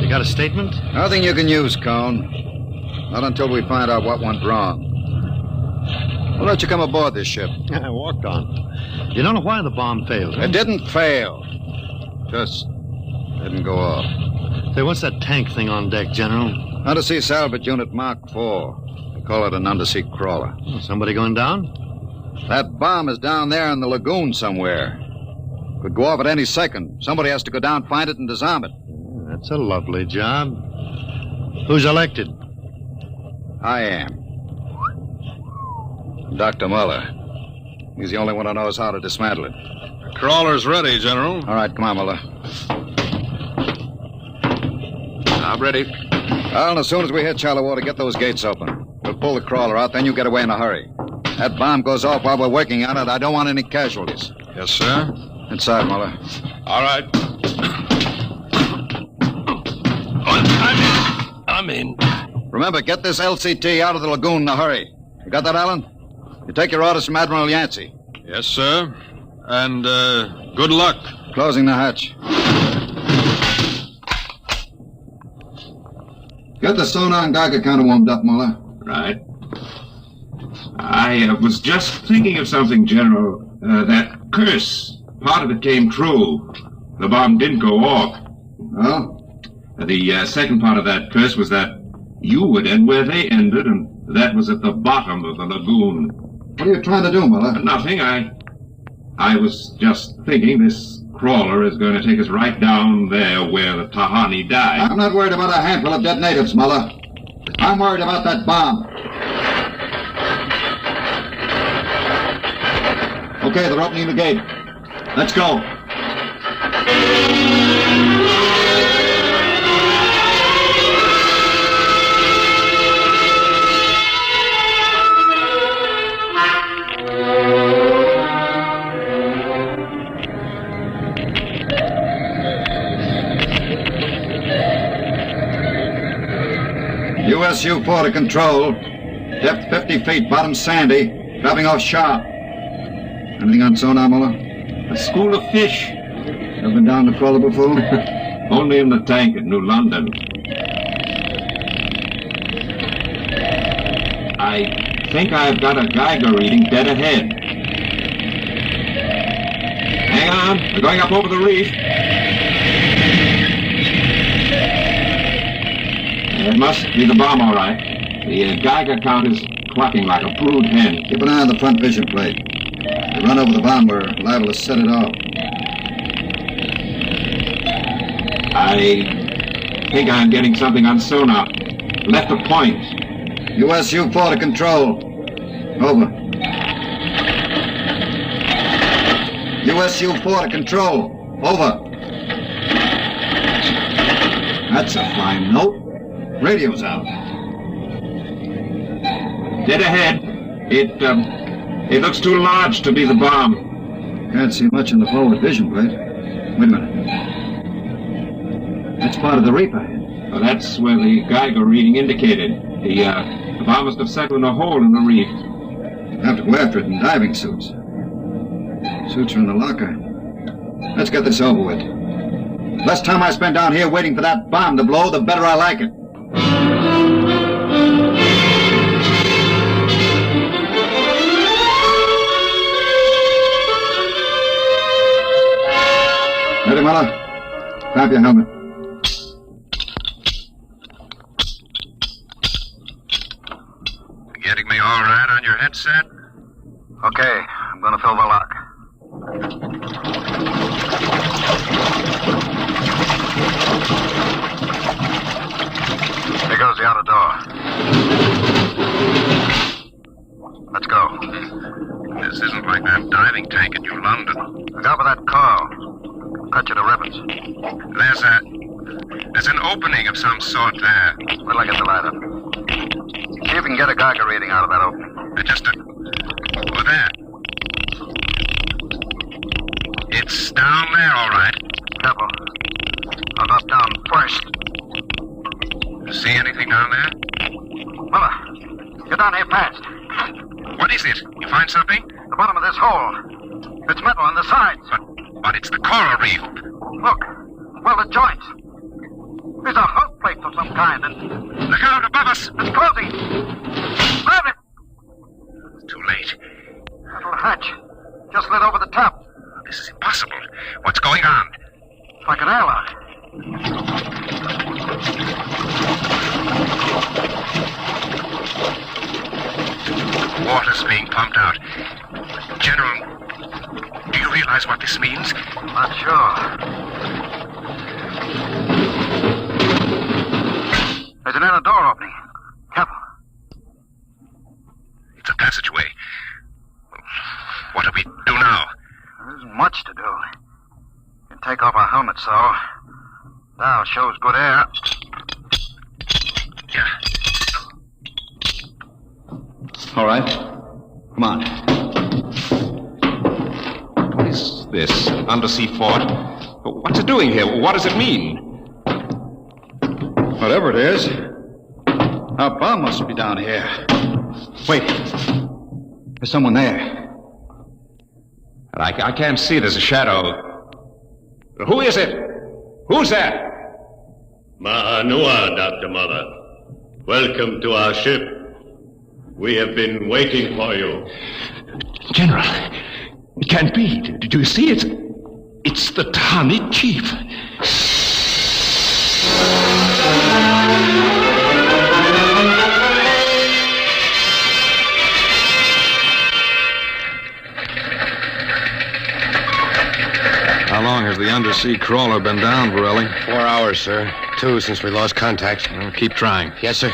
You got a statement? Nothing you can use, Cone. Not until we find out what went wrong. We'll let you come aboard this ship. I walked on. You don't know why the bomb failed, huh? It didn't fail. Just didn't go off. Say, what's that tank thing on deck, General? Undersea Salvage Unit Mark 4. They call it an undersea crawler. Somebody going down? That bomb is down there in the lagoon somewhere. Could go off at any second. Somebody has to go down, find it, and disarm it. That's a lovely job. Who's elected? I am. Dr. Muller. He's the only one who knows how to dismantle it. The crawler's ready, General. All right, come on, Muller. I'm ready. Well, as soon as we hit shallow water, get those gates open. We'll pull the crawler out, then you get away in a hurry. That bomb goes off while we're working on it. I don't want any casualties. Yes, sir. Inside, Muller. All right. I'm in. Remember, get this LCT out of the lagoon in a hurry. You got that, Allen? You take your orders from Admiral Yancey. Yes, sir. And, good luck. Closing the hatch. Get the sonar and Geiger counter warmed up, Muller. Right. I was just thinking of something, General. That curse, part of it came true. The bomb didn't go off. Oh? The second part of that curse was that you would end where they ended, and That was at the bottom of the lagoon. What are you trying to do, Muller? Nothing. I was just thinking this crawler is going to take us right down there where the Tahani died. I'm not worried about a handful of dead natives, Muller. I'm worried about that bomb. Okay, they're opening the gate. Let's go. USU-4 to control. Depth 50 feet, bottom sandy, dropping off sharp. Anything on sonar, Muller? A school of fish. Ever been down the crawler before? Only in the tank at New London. I think I've got a Geiger reading dead ahead. Hang on, we're going up over the reef. It must be the bomb, all right. The Geiger count is clucking like a brood hen. Keep an eye on the front vision plate. If we run over the bomb, we're liable to set it off. I think I'm getting something on sonar. Left of point. USU-4 to control. Over. USU-4 to control. Over. That's a fine note. Radio's out. Dead ahead. It looks too large to be the bomb. Can't see much in the forward vision plate. Wait a minute. That's part of the reef ahead. Well, that's where the Geiger reading indicated. The bomb must have settled in a hole in the reef. We'll have to go after it in diving suits. Suits are in the locker. Let's get this over with. Less time I spend down here waiting for that bomb to blow, the better I like it. Ready, Muller? Grab your helmet. Getting me all right on your headset? Okay, I'm gonna fill the lock. Here goes the outer door. Let's go. This isn't like that diving tank in New London. Look out for that car. Cut you to ribbons. There's an opening of some sort there. Wait till I get the light up. See if we can get a Geiger reading out of that opening. Just over there. It's down there, all right. Careful. I'll drop down first. See anything down there? Muller, get down here fast. What is it? You find something? The bottom of this hole. It's metal on the sides. But it's the coral reef. Look. Well, the joints. There's a hook plate of some kind, and... Look out, above us! It's closing! Grab it! It's too late. That little hatch just lit over the top. This is impossible. What's going on? It's like an airlock. Water's being pumped out. General, do you realize what this means? Not sure. There's an inner door opening. Careful. It's a passageway. What do we do now? There isn't much to do. You can take off our helmets, so. Now shows good air. Yeah. All right. Come on. What is this? Undersea fort? What's it doing here? What does it mean? Whatever it is, our bomb must be down here. Wait. There's someone there. I can't see. There's a shadow. Who is it? Who's that? Ma'anua, Dr. Mother. Welcome to our ship. We have been waiting for you. General, it can't be. Do you see it? It's the Tahani chief. How long has the undersea crawler been down, Borelli? 4 hours, sir. 2 since we lost contact. Well, keep trying. Yes, sir.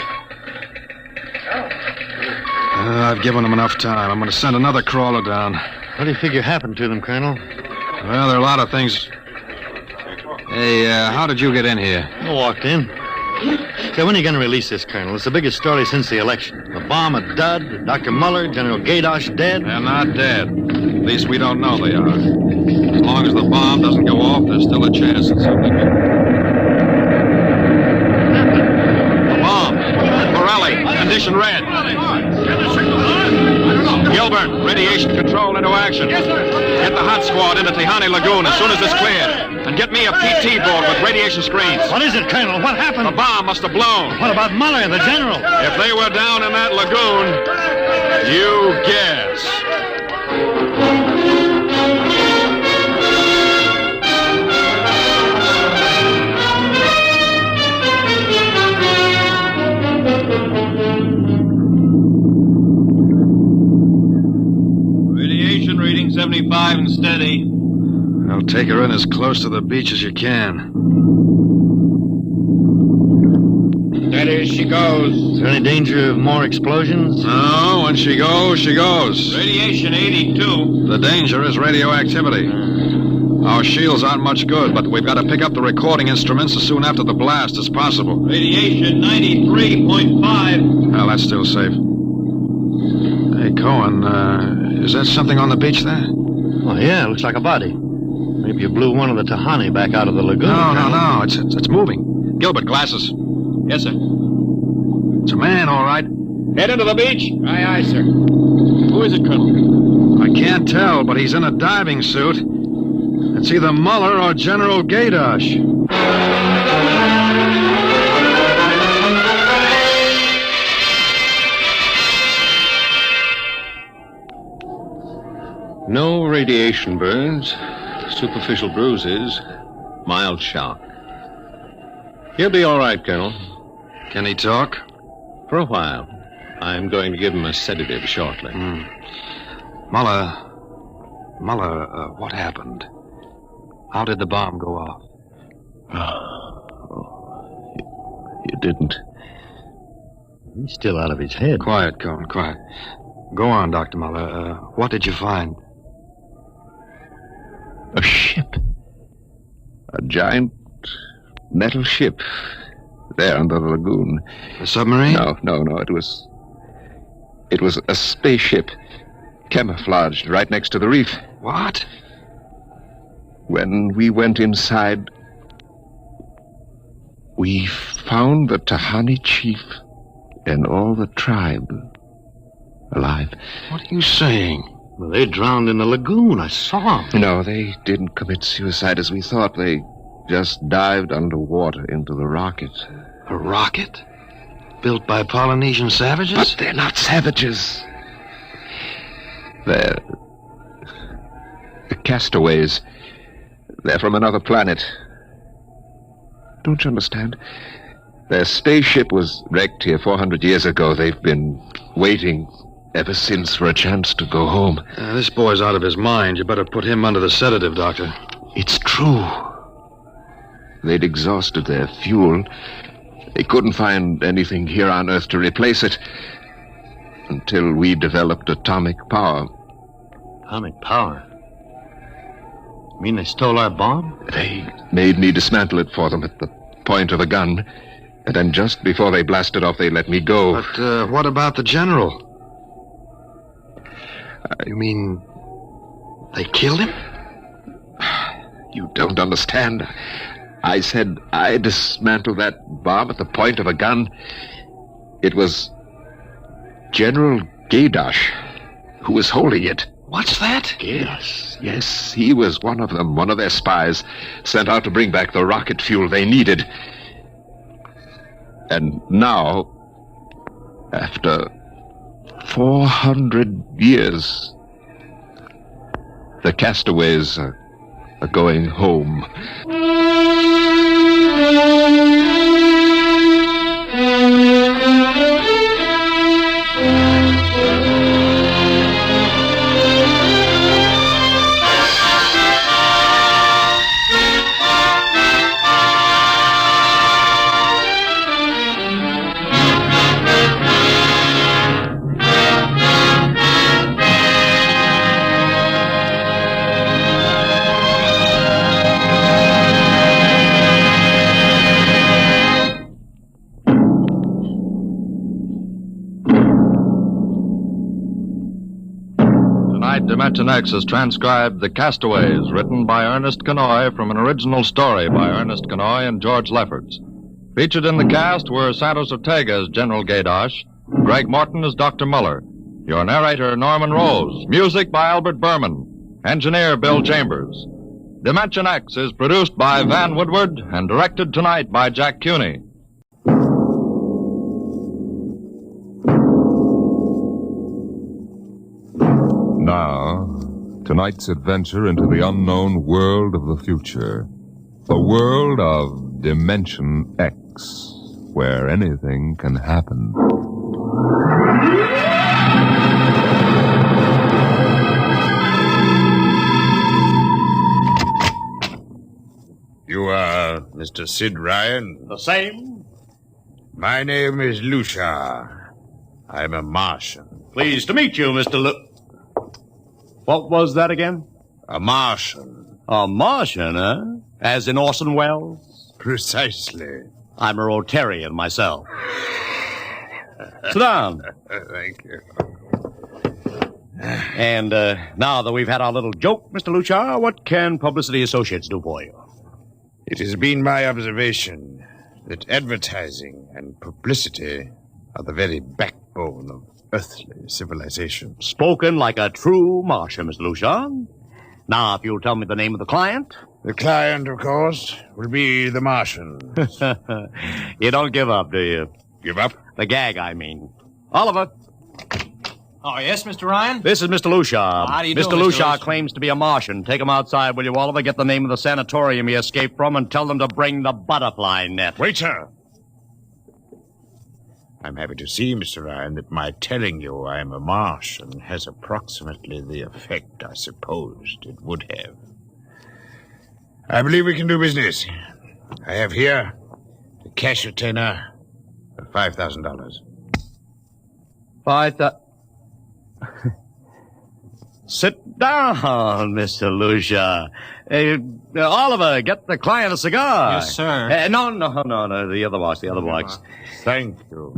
I've given them enough time. I'm going to send another crawler down. What do you figure happened to them, Colonel? Well, there are a lot of things. Hey, how did you get in here? I walked in. Say, when are you going to release this, Colonel? It's the biggest story since the election. The bomb a dud, Dr. Muller, General Gaydosh dead. They're not dead. At least we don't know they are. As long as the bomb doesn't go off, there's still a chance that something will... The bomb! Borelli, condition red. Gilbert, radiation control into action. Get the hot squad into Tehani Lagoon as soon as it's cleared. And get me a PT board with radiation screens. What is it, Colonel? What happened? The bomb must have blown. What about Muller and the General? If they were down in that lagoon, you guess. Radiation reading 75 and steady. I'll take her in as close to the beach as you can. Steady as she goes. Is there any danger of more explosions? No, when she goes, she goes. Radiation 82. The danger is radioactivity. Our shields aren't much good, but we've got to pick up the recording instruments as soon after the blast as possible. Radiation 93.5. Well, that's still safe. Hey, Cohen, is that something on the beach there? Oh, yeah, looks like a body. Maybe you blew one of the Tehani back out of the lagoon. No. It's moving. Gilbert, glasses. Yes, sir. It's a man, all right. Head into the beach. Aye, sir. Who is it, Colonel? I can't tell, but he's in a diving suit. It's either Muller or General Gaydosh. No radiation burns, superficial bruises, mild shock. He'll be all right, Colonel. Can he talk? For a while. I'm going to give him a sedative shortly. Muller, what happened? How did the bomb go off? You didn't. He's still out of his head. Quiet, Cohen, quiet. Go on, Dr. Muller. What did you find? A ship. A giant metal ship. There under the lagoon. A submarine? No. It was a spaceship. Camouflaged right next to the reef. What? When we went inside, we found the Tehani chief and all the tribe alive. What are you saying? Well, they drowned in the lagoon. I saw them. No, they didn't commit suicide as we thought. They just dived underwater into the rocket. A rocket? Built by Polynesian savages? But they're not savages. They're the castaways. They're from another planet. Don't you understand? Their spaceship was wrecked here 400 years ago. They've been waiting ever since for a chance to go home. This boy's out of his mind. You better put him under the sedative, Doctor. It's true. They'd exhausted their fuel. They couldn't find anything here on Earth to replace it until we developed atomic power. Atomic power? You mean they stole our bomb? They made me dismantle it for them at the point of a gun. And then just before they blasted off, they let me go. But what about the general? You mean they killed him? You don't understand. I said I dismantled that bomb at the point of a gun. It was General Gaydosh who was holding it. What's that? Yes, he was one of them, one of their spies, sent out to bring back the rocket fuel they needed. And now, after 400 years, the castaways are going home. Dimension X has transcribed The Castaways, written by Ernest Kenoy from an original story by Ernest Kenoy and George Lefferts. Featured in the cast were Santos Ortega as General Gaydosh, Greg Morton as Dr. Muller, your narrator Norman Rose, music by Albert Berman, engineer Bill Chambers. Dimension X is produced by Van Woodward and directed tonight by Jack Cuny. Now, tonight's adventure into the unknown world of the future. The world of Dimension X, where anything can happen. You are Mr. Sid Ryan? The same. My name is Lucia. I'm a Martian. Pleased to meet you, Mr. What was that again? A Martian. A Martian, eh? As in Orson Welles? Precisely. I'm a Rotarian myself. Sit down. Thank you. And now that we've had our little joke, Mr. Lucia, what can Publicity Associates do for you? It has been my observation that advertising and publicity are the very backbone of earthly civilization. Spoken like a true Martian, Mr. Lucian. Now, if you'll tell me the name of the client. The client, of course, will be the Martian. You don't give up, do you? Give up? The gag, I mean. Oliver. Oh, yes, Mr. Ryan? This is Mr. Lucia. How do you do, Mr. Lucia claims to be a Martian. Take him outside, will you, Oliver? Get the name of the sanatorium he escaped from and tell them to bring the butterfly net. Wait, sir. I'm happy to see, Mr. Ryan, that my telling you I am a Martian has approximately the effect I supposed it would have. I believe we can do business. I have here the cash retainer of $5,000. Sit down, Mr. Lucia. Oliver, get the client a cigar. Yes, sir. No, the other box. Thank you.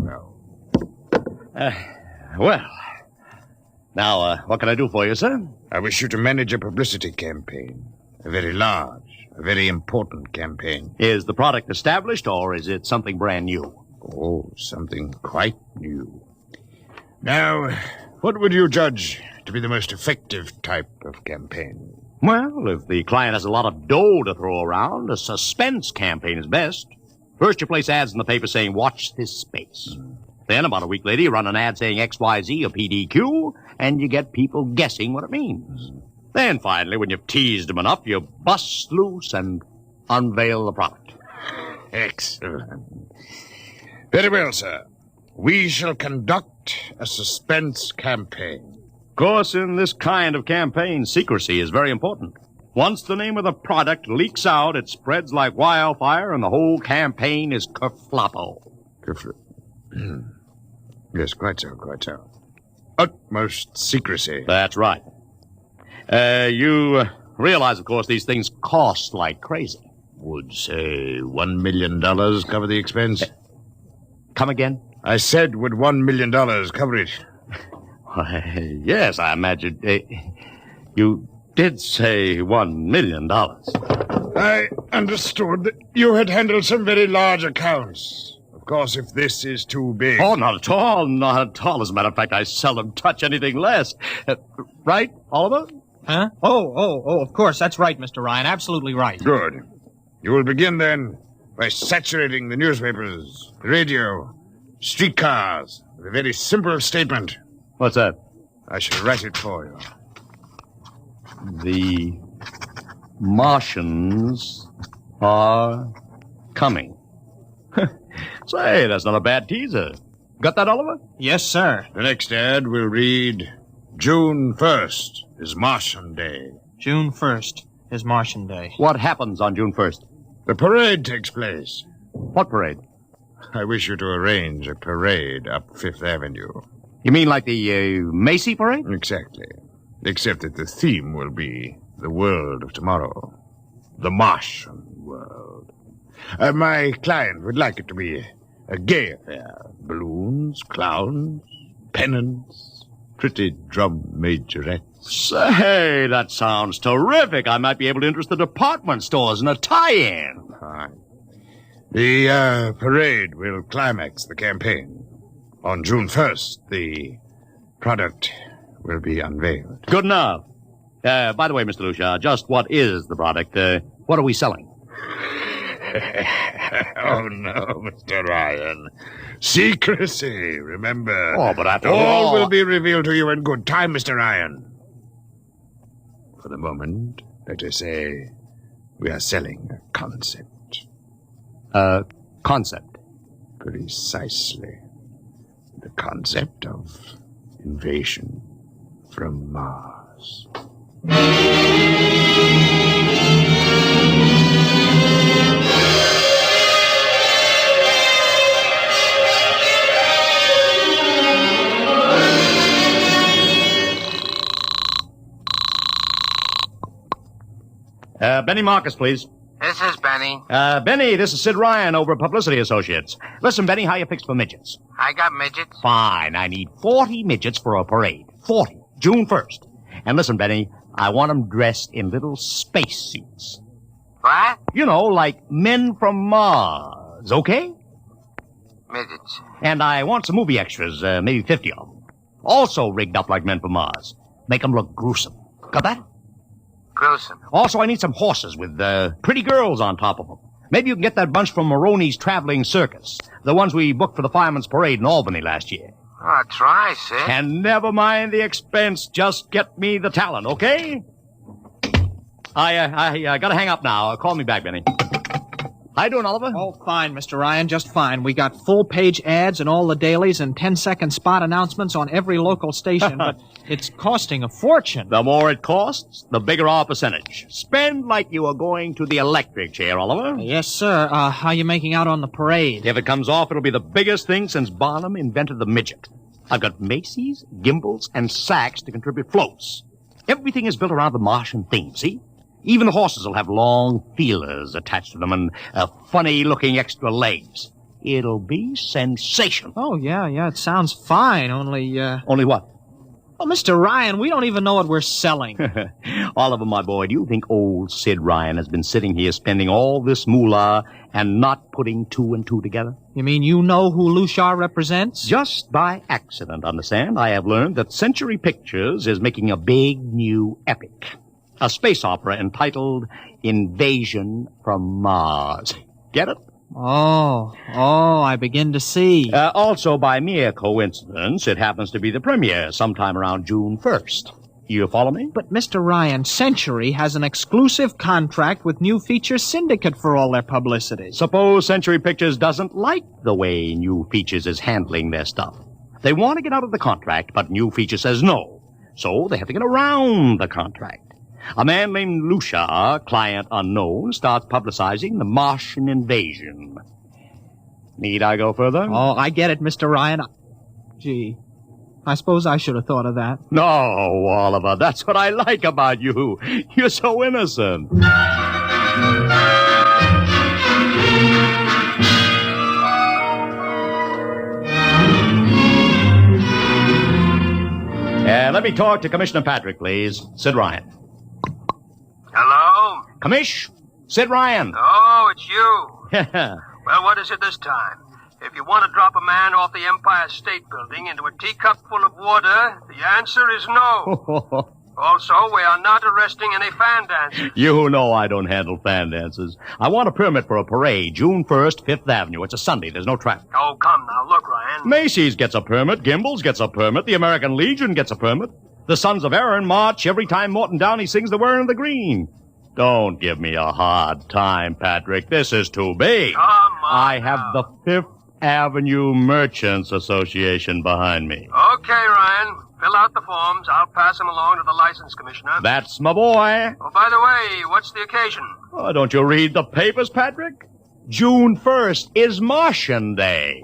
Well, now, what can I do for you, sir? I wish you to manage a publicity campaign. A very large, a very important campaign. Is the product established, or is it something brand new? Oh, something quite new. Now, what would you judge to be the most effective type of campaign? Well, if the client has a lot of dough to throw around, a suspense campaign is best. First, you place ads in the paper saying, watch this space. Then, about a week later, you run an ad saying XYZ or PDQ, and you get people guessing what it means. Then, finally, when you've teased them enough, you bust loose and unveil the product. Excellent. Very well, sir. We shall conduct a suspense campaign. Of course, in this kind of campaign, secrecy is very important. Once the name of the product leaks out, it spreads like wildfire, and the whole campaign is kerfloppo. Yes, quite so. Utmost secrecy. That's right. You realize, of course, these things cost like crazy. Would, say, $1 million cover the expense? Come again? I said, would $1 million cover it? Yes, I imagine. You did say $1 million. I understood that you had handled some very large accounts. Of course, if this is too big... Oh, not at all. As a matter of fact, I seldom touch anything less. Right, Oliver? Huh? Oh, of course, that's right, Mr. Ryan. Absolutely right. Good. You will begin, then, by saturating the newspapers, the radio, streetcars, with a very simple statement. What's that? I shall write it for you. The Martians are coming. Say, that's not a bad teaser. Got that, Oliver? Yes, sir. The next ad will read, June 1st is Martian Day. June 1st is Martian Day. What happens on June 1st? The parade takes place. What parade? I wish you to arrange a parade up Fifth Avenue. You mean like the Macy parade? Exactly. Except that the theme will be the world of tomorrow. The Martian world. My client would like it to be a gay affair. Balloons, clowns, pennants, pretty drum majorette. Say, that sounds terrific. I might be able to interest the department stores in a tie-in. The parade will climax the campaign. On June 1st, the product will be unveiled. Good enough. By the way, Mr. Lucia, just what is the product? What are we selling? Oh, no, Mr. Ryan. Secrecy, remember. Oh, but after all will be revealed to you in good time, Mr. Ryan. For the moment, let us say we are selling a concept. Concept? Precisely. The concept of invasion from Mars. Benny Marcus, please. This is Benny. Benny, this is Sid Ryan over at Publicity Associates. Listen, Benny, how you fixed for midgets? I got midgets. Fine. I need 40 midgets for a parade. 40. June 1st. And listen, Benny, I want them dressed in little spacesuits. What? You know, like men from Mars, okay? Midgets. And I want some movie extras, maybe 50 of them. Also rigged up like men from Mars. Make them look gruesome. Got that? Gruesome. Also, I need some horses with pretty girls on top of them. Maybe you can get that bunch from Maroney's Traveling Circus. The ones we booked for the Fireman's Parade in Albany last year. I'll try, Sid. And never mind the expense. Just get me the talent, okay? I gotta hang up now. Call me back, Benny. How you doing, Oliver? Oh, fine, Mr. Ryan, just fine. We got full-page ads in all the dailies and 10-second spot announcements on every local station, but it's costing a fortune. The more it costs, the bigger our percentage. Spend like you are going to the electric chair, Oliver. Yes, sir. How you making out on the parade? If it comes off, it'll be the biggest thing since Barnum invented the midget. I've got Macy's, gimbals, and Saks to contribute floats. Everything is built around the Martian theme, see? Even the horses will have long feelers attached to them and funny-looking extra legs. It'll be sensational. Oh, yeah, it sounds fine, only... Only what? Oh, Mr. Ryan, we don't even know what we're selling. Oliver, my boy, do you think old Sid Ryan has been sitting here spending all this moolah and not putting two and two together? You mean you know who Lucia represents? Just by accident, understand? I have learned that Century Pictures is making a big new epic. A space opera entitled Invasion from Mars. Get it? Oh, I begin to see. Also, by mere coincidence, it happens to be the premiere sometime around June 1st. You follow me? But, Mr. Ryan, Century has an exclusive contract with New Features Syndicate for all their publicity. Suppose Century Pictures doesn't like the way New Features is handling their stuff. They want to get out of the contract, but New Features says no. So they have to get around the contract. A man named Lucia, client unknown, starts publicizing the Martian invasion. Need I go further? Oh, I get it, Mr. Ryan. Gee, I suppose I should have thought of that. No, Oliver, that's what I like about you. You're so innocent. Let me talk to Commissioner Patrick, please. Sid Ryan. Hello? Commish? Sid Ryan. Oh, it's you. Well, what is it this time? If you want to drop a man off the Empire State Building into a teacup full of water, the answer is no. Also, we are not arresting any fan dancers. You know I don't handle fan dances. I want a permit for a parade, June 1st, 5th Avenue. It's a Sunday. There's no traffic. Oh, come now. Look, Ryan. Macy's gets a permit. Gimbals gets a permit. The American Legion gets a permit. The Sons of Erin march every time Morton Downey sings the Wearing the Green. Don't give me a hard time, Patrick. This is too big. Come on. I have the 5th Avenue Merchants Association behind me. Okay, Ryan. Fill out the forms. I'll pass them along to the license commissioner. That's my boy. Oh, by the way, what's the occasion? Oh, don't you read the papers, Patrick? June 1st is Martian Day.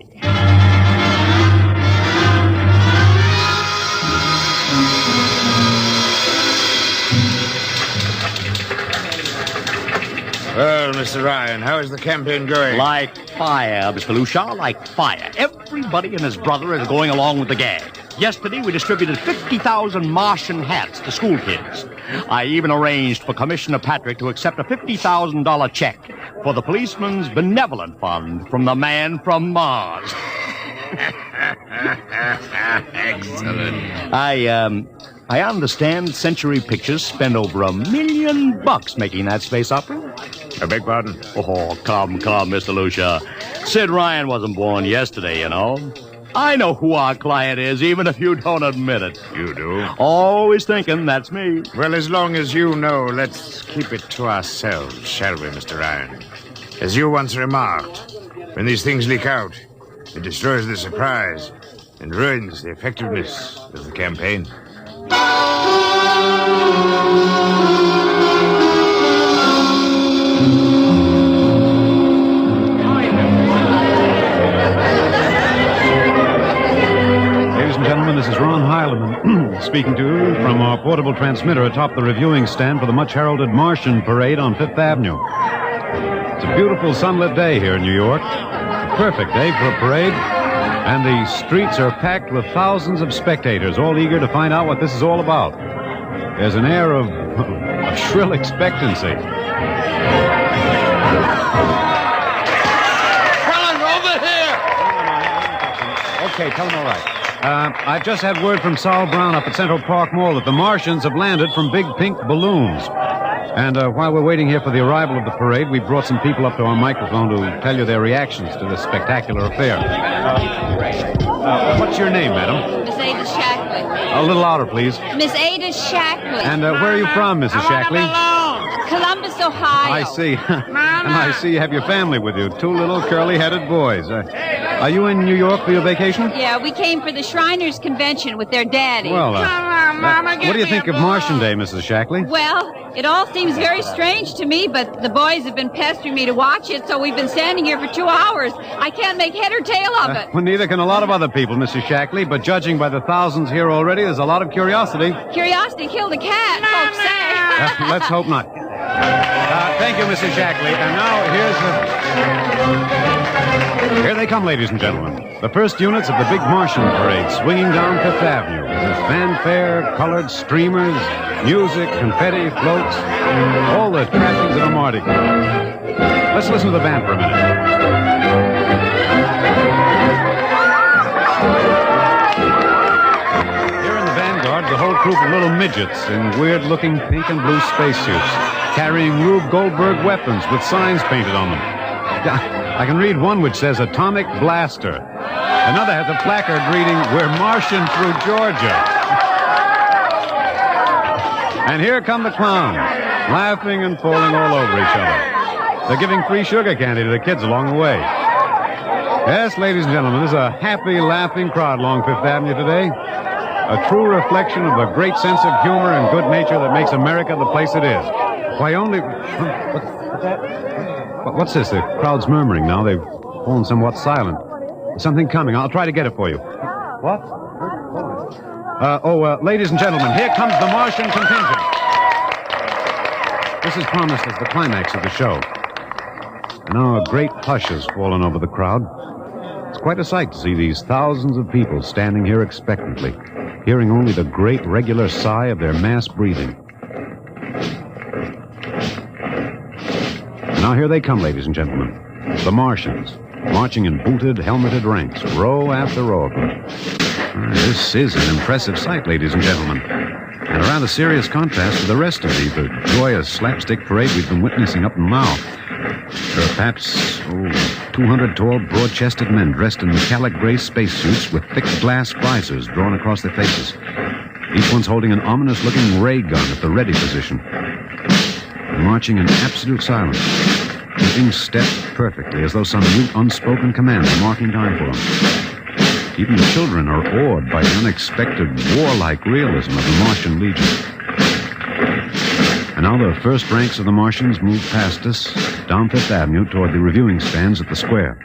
Well, Mr. Ryan, how is the campaign going? Like fire, Mr. Lucia, like fire. Everybody and his brother is going along with the gag. Yesterday, we distributed 50,000 Martian hats to school kids. I even arranged for Commissioner Patrick to accept a $50,000 check for the Policeman's Benevolent Fund from the man from Mars. Excellent. I understand Century Pictures spent over $1 million making that space opera. I beg pardon? Oh, come, Mr. Lucia. Sid Ryan wasn't born yesterday, you know. I know who our client is, even if you don't admit it. You do? Always thinking that's me. Well, as long as you know, let's keep it to ourselves, shall we, Mr. Ryan? As you once remarked, when these things leak out, it destroys the surprise and ruins the effectiveness of the campaign. Ladies and gentlemen, this is Ron Heileman speaking to you from our portable transmitter atop the reviewing stand for the much-heralded Martian Parade on Fifth Avenue. It's a beautiful sunlit day here in New York. A perfect day for a parade. And the streets are packed with thousands of spectators, all eager to find out what this is all about. There's an air of shrill expectancy. Helen, over here! Okay, tell them all right. I've just had word from Sol Brown up at Central Park Mall that the Martians have landed from big pink balloons. And while we're waiting here for the arrival of the parade, we brought some people up to our microphone to tell you their reactions to this spectacular affair. What's your name, madam? Miss Ada Shackley. A little louder, please. Miss Ada Shackley. And where are you from, Mrs. Shackley? Columbus, Ohio. I see. And I see you have your family with you. Two little curly-headed boys. Are you in New York for your vacation? Yeah, we came for the Shriners Convention with their daddy. Well, what do you think of Martian Day, Mrs. Shackley? Well, it all seems very strange to me, but the boys have been pestering me to watch it, so we've been standing here for 2 hours. I can't make head or tail of it. Well, neither can a lot of other people, Mrs. Shackley, but judging by the thousands here already, there's a lot of curiosity. Curiosity killed a cat, folks say. Let's hope not. Thank you, Mrs. Shackley. And now here they come, ladies and gentlemen. The first units of the big Martian Parade swinging down Fifth Avenue. There's fanfare, colored streamers, music, confetti, floats, all the trappings of a Mardi Gras. Let's listen to the band for a minute. Here in the vanguard, the whole group of little midgets in weird-looking pink and blue spacesuits, carrying Rube Goldberg weapons with signs painted on them. I can read one which says Atomic Blaster. Another has a placard reading, We're Martian through Georgia. And here come the clowns, laughing and falling all over each other. They're giving free sugar candy to the kids along the way. Yes, ladies and gentlemen, there's a happy, laughing crowd along Fifth Avenue today. A true reflection of the great sense of humor and good nature that makes America the place it is. Why, only... What's that? What's this? The crowd's murmuring now. They've fallen somewhat silent. There's something coming. I'll try to get it for you. What? Ladies and gentlemen, here comes the Martian contingent. This is promised as the climax of the show. And now a great hush has fallen over the crowd. It's quite a sight to see these thousands of people standing here expectantly, hearing only the great regular sigh of their mass breathing. Now here they come, ladies and gentlemen. The Martians, marching in booted, helmeted ranks, row after row of them. This is an impressive sight, ladies and gentlemen, and a rather serious contrast to the rest of the joyous slapstick parade we've been witnessing up until now. There are perhaps 200 tall, broad-chested men dressed in metallic gray spacesuits with thick glass visors drawn across their faces. Each one's holding an ominous-looking ray gun at the ready position. They're marching in absolute silence, keeping step perfectly, as though some mute, unspoken command are marking time for them. Even the children are awed by the unexpected, warlike realism of the Martian Legion. And now the first ranks of the Martians move past us, down Fifth Avenue toward the reviewing stands at the square.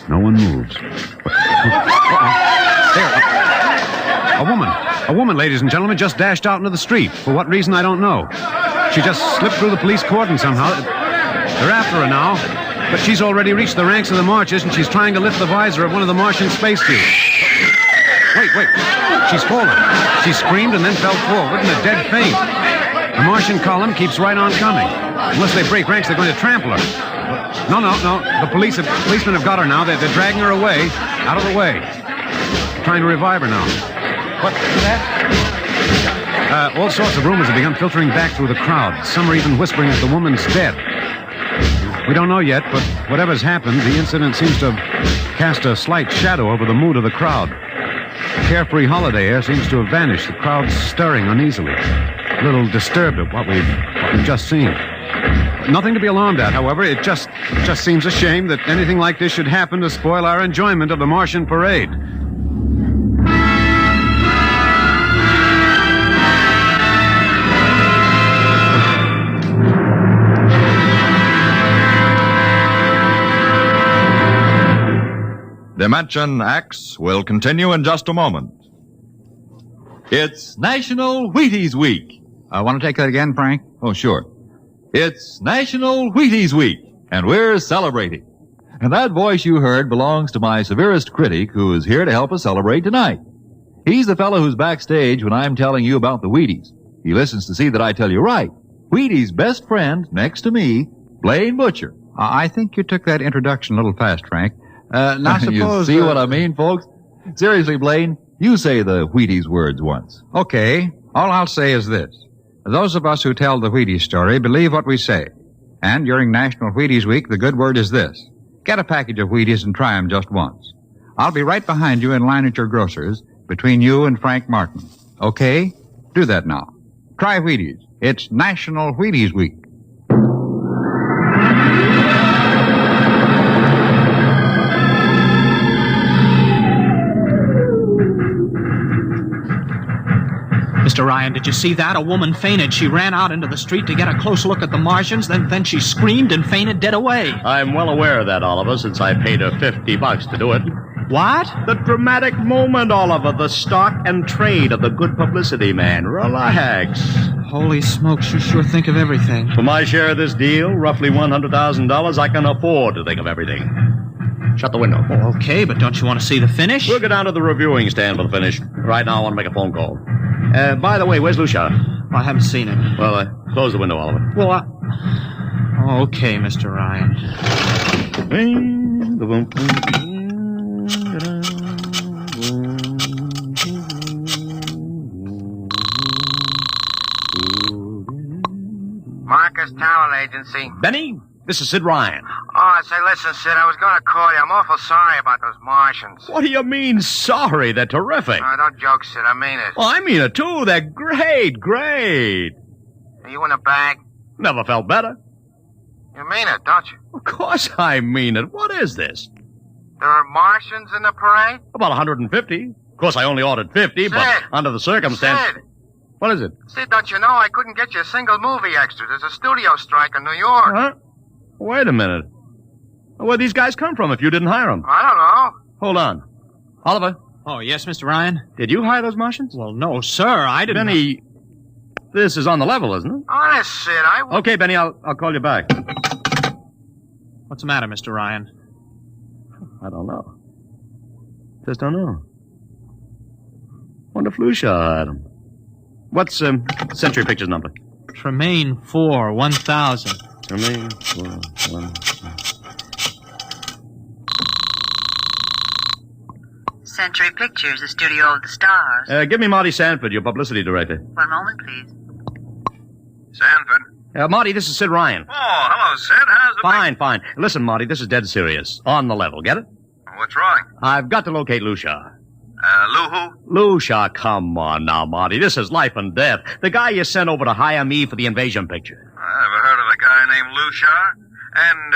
No one moves. There. A woman, ladies and gentlemen, just dashed out into the street. For what reason, I don't know. She just slipped through the police cordon somehow. They're after her now. But she's already reached the ranks of the marchers, and she's trying to lift the visor of one of the Martian spacesuits. Wait. She's fallen. She screamed and then fell forward in a dead faint. The Martian column keeps right on coming. Unless they break ranks, they're going to trample her. No. The policemen have got her now. They're dragging her away, out of the way. Trying to revive her now. What is that? All sorts of rumors have begun filtering back through the crowd. Some are even whispering that the woman's dead. We don't know yet, but whatever's happened, the incident seems to have cast a slight shadow over the mood of the crowd. The carefree holiday air seems to have vanished. The crowd's stirring uneasily, a little disturbed at what we've just seen. Nothing to be alarmed at, however. It just seems a shame that anything like this should happen to spoil our enjoyment of the Martian parade. Dimension X will continue in just a moment. It's National Wheaties Week. I want to take that again, Frank? Oh, sure. It's National Wheaties Week, and we're celebrating. And that voice you heard belongs to my severest critic, who is here to help us celebrate tonight. He's the fellow who's backstage when I'm telling you about the Wheaties. He listens to see that I tell you right. Wheaties' best friend, next to me, Blaine Butcher. I think you took that introduction a little fast, Frank. Now suppose... You see what I mean, folks? Seriously, Blaine, you say the Wheaties words once. Okay. All I'll say is this. Those of us who tell the Wheaties story believe what we say. And during National Wheaties Week, the good word is this. Get a package of Wheaties and try them just once. I'll be right behind you in line at your grocer's, between you and Frank Martin. Okay? Do that now. Try Wheaties. It's National Wheaties Week. Mr. Ryan, did you see that? A woman fainted. She ran out into the street to get a close look at the Martians, then she screamed and fainted dead away. I'm well aware of that, Oliver, since I paid her $50 to do it. What? The dramatic moment, Oliver. The stock and trade of the good publicity, man. Relax. Holy smokes, you sure think of everything. For my share of this deal, roughly $100,000, I can afford to think of everything. Shut the window. Oh, okay, but don't you want to see the finish? We'll go down to the reviewing stand for the finish. Right now, I want to make a phone call. By the way, where's Lucia? I haven't seen him. Well, close the window, Oliver. Well, okay, Mr. Ryan. Marcus Talent Agency. Benny, this is Sid Ryan. Oh, say, listen, Sid, I was going to call you. I'm awful sorry about those Martians. What do you mean, sorry? They're terrific. No, don't joke, Sid. I mean it. Well, I mean it, too. They're great. Are you in a bag? Never felt better. You mean it, don't you? Of course I mean it. What is this? There are Martians in the parade? About 150. Of course, I only ordered 50, Sid. but under the circumstance... Sid. What is it? Sid, don't you know I couldn't get you a single movie extra? There's a studio strike in New York. Huh? Wait a minute. Where'd these guys come from if you didn't hire them? I don't know. Hold on. Oliver? Oh, yes, Mr. Ryan? Did you hire those Martians? Well, no, sir. I didn't... Benny, this is on the level, isn't it? Honest, Sid, I... Okay, Benny, I'll call you back. What's the matter, Mr. Ryan? I don't know. Just don't know. Wonder if Lucia hired him. What's Century Pictures number? Tremaine 4, 1000. Tremaine 4, 1000. Century Pictures, the studio of the stars. Give me Marty Sanford, your publicity director. One moment, please. Sanford? Marty, this is Sid Ryan. Oh, hello, Sid. How's it Fine. Listen, Marty, this is dead serious. On the level, get it? What's wrong? I've got to locate Lucia. Lou who? Lucia, come on now, Marty. This is life and death. The guy you sent over to hire me for the invasion picture. I never heard of a guy named Lucia. And,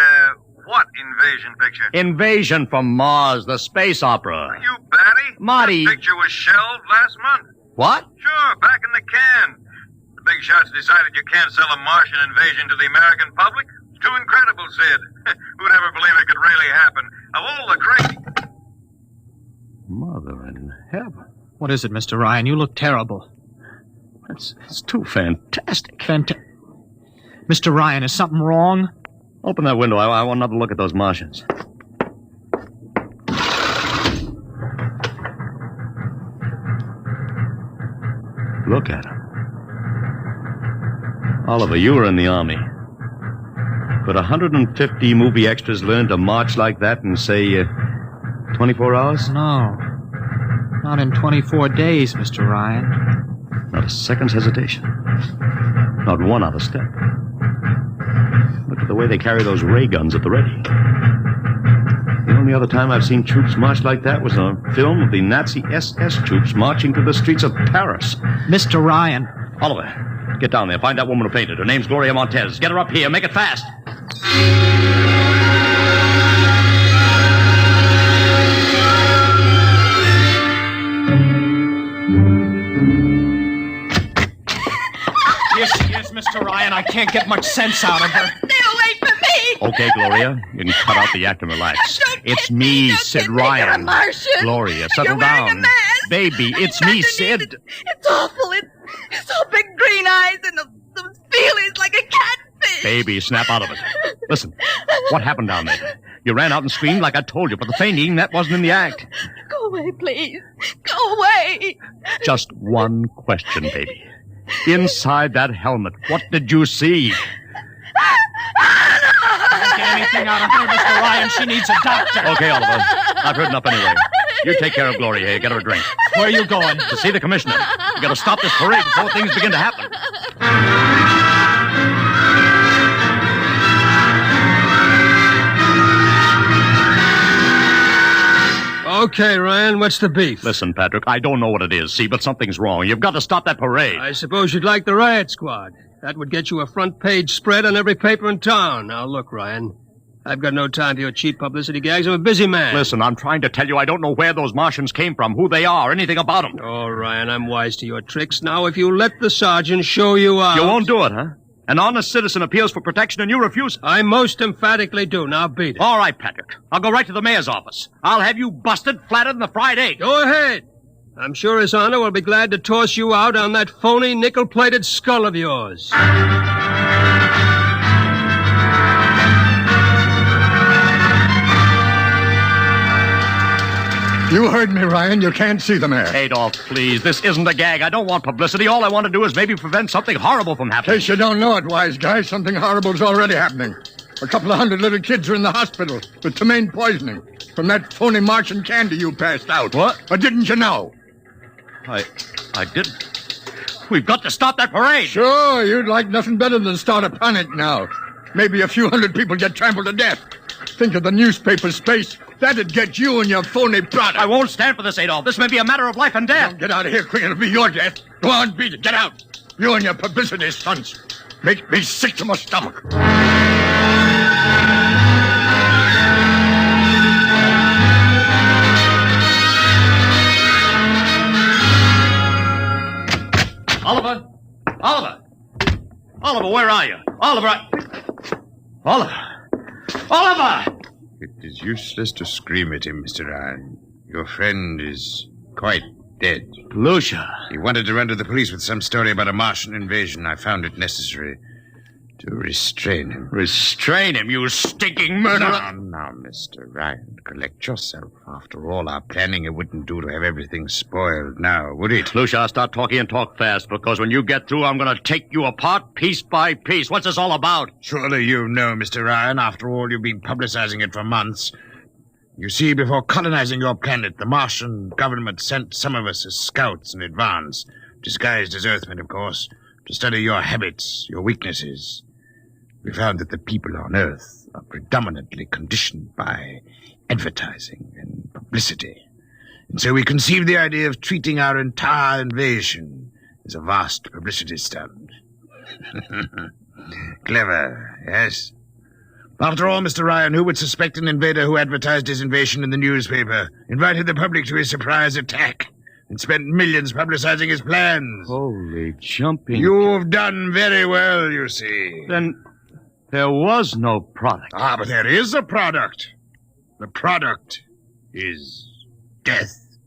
what invasion picture? Invasion from Mars, the space opera. Are you batty? Marty. The picture was shelved last month. What? Sure, back in the can. The big shots decided you can't sell a Martian invasion to the American public. It's too incredible, Sid. Who'd ever believe it could really happen? Of all the crazy... Mother in heaven. What is it, Mr. Ryan? You look terrible. It's too fantastic. Mr. Ryan, is something wrong? Open that window. I want another look at those Martians. Look at him. Oliver, you were in the Army. Could 150 movie extras learn to march like that in, say, 24 hours? No. Not in 24 days, Mr. Ryan. Not a second's hesitation. Not one out of step. Look at the way they carry those ray guns at the ready. The only other time I've seen troops march like that was on a film of the Nazi SS troops marching through the streets of Paris. Mr. Ryan. Oliver, get down there. Find that woman who painted. Her name's Gloria Montez. Get her up here. Make it fast. Yes, Mr. Ryan. I can't get much sense out of her. Stay away from me! Okay, Gloria. You can cut out the act and relax. It's me, Sid Ryan. You're a Martian. Gloria, settle You're wearing down. a mask. Baby, it's me, Sid. It's awful. It's so big green eyes and those feelings like a catfish. Baby, snap out of it. Listen, what happened down there? You ran out and screamed like I told you, but the fainting, that wasn't in the act. Go away, please. Go away. Just one question, baby. Inside that helmet, what did you see? Don't get anything out of her, Mr. Ryan. She needs a doctor. Okay, Oliver. I've heard enough anyway. You take care of Gloria here. Get her a drink. Where are you going? To see the commissioner. You gotta stop this parade before things begin to happen. Okay, Ryan, what's the beef? Listen, Patrick, I don't know what it is, see, but something's wrong. You've got to stop that parade. I suppose you'd like the riot squad. That would get you a front-page spread on every paper in town. Now, look, Ryan, I've got no time for your cheap publicity gags. I'm a busy man. Listen, I'm trying to tell you I don't know where those Martians came from, who they are, anything about them. Oh, Ryan, I'm wise to your tricks. Now, if you let the sergeant show you out... You won't do it, huh? An honest citizen appeals for protection and you refuse. I most emphatically do. Now beat it. All right, Patrick. I'll go right to the mayor's office. I'll have you busted flatter than the fried egg. Go ahead. I'm sure His Honor will be glad to toss you out on that phony nickel-plated skull of yours. You heard me, Ryan. You can't see the mayor. Adolf, please. This isn't a gag. I don't want publicity. All I want to do is maybe prevent something horrible from In happening. case you don't know it, wise guy, something horrible's already happening. A couple of hundred little kids are in the hospital with ptomaine poisoning from that phony Martian candy you passed out. What? Or didn't you know? I didn't. We've got to stop that parade. Sure, you'd like nothing better than start a panic now. Maybe a few hundred people get trampled to death. Think of the newspaper space. That'd get you and your phony product. I won't stand for this, Adolf. This may be a matter of life and death. Don't get out of here quick. It'll be your death. Go on, beat it. Get out. You and your publicity stunts make me sick to my stomach. Oliver! Oliver! Oliver, where are you? Oliver! Oliver! Oliver! It is useless to scream at him, Mr. Ryan. Your friend is quite dead. Lucia. He wanted to run to the police with some story about a Martian invasion. I found it necessary to restrain him. Restrain him, you stinking murderer! Now, Mr. Ryan, collect yourself. After all our planning, it wouldn't do to have everything spoiled now, would it? Lucia, start talking and talk fast, because when you get through, I'm going to take you apart piece by piece. What's this all about? Surely you know, Mr. Ryan. After all, you've been publicizing it for months. You see, before colonizing your planet, the Martian government sent some of us as scouts in advance, disguised as Earthmen, of course, to study your habits, your weaknesses. We found that the people on Earth are predominantly conditioned by advertising and publicity. And so we conceived the idea of treating our entire invasion as a vast publicity stunt. Clever, yes? After all, Mr. Ryan, who would suspect an invader who advertised his invasion in the newspaper, invited the public to his surprise attack, and spent millions publicizing his plans? Holy jumping... You've done very well, you see. Then there was no product. Ah, but there is a product. The product is death.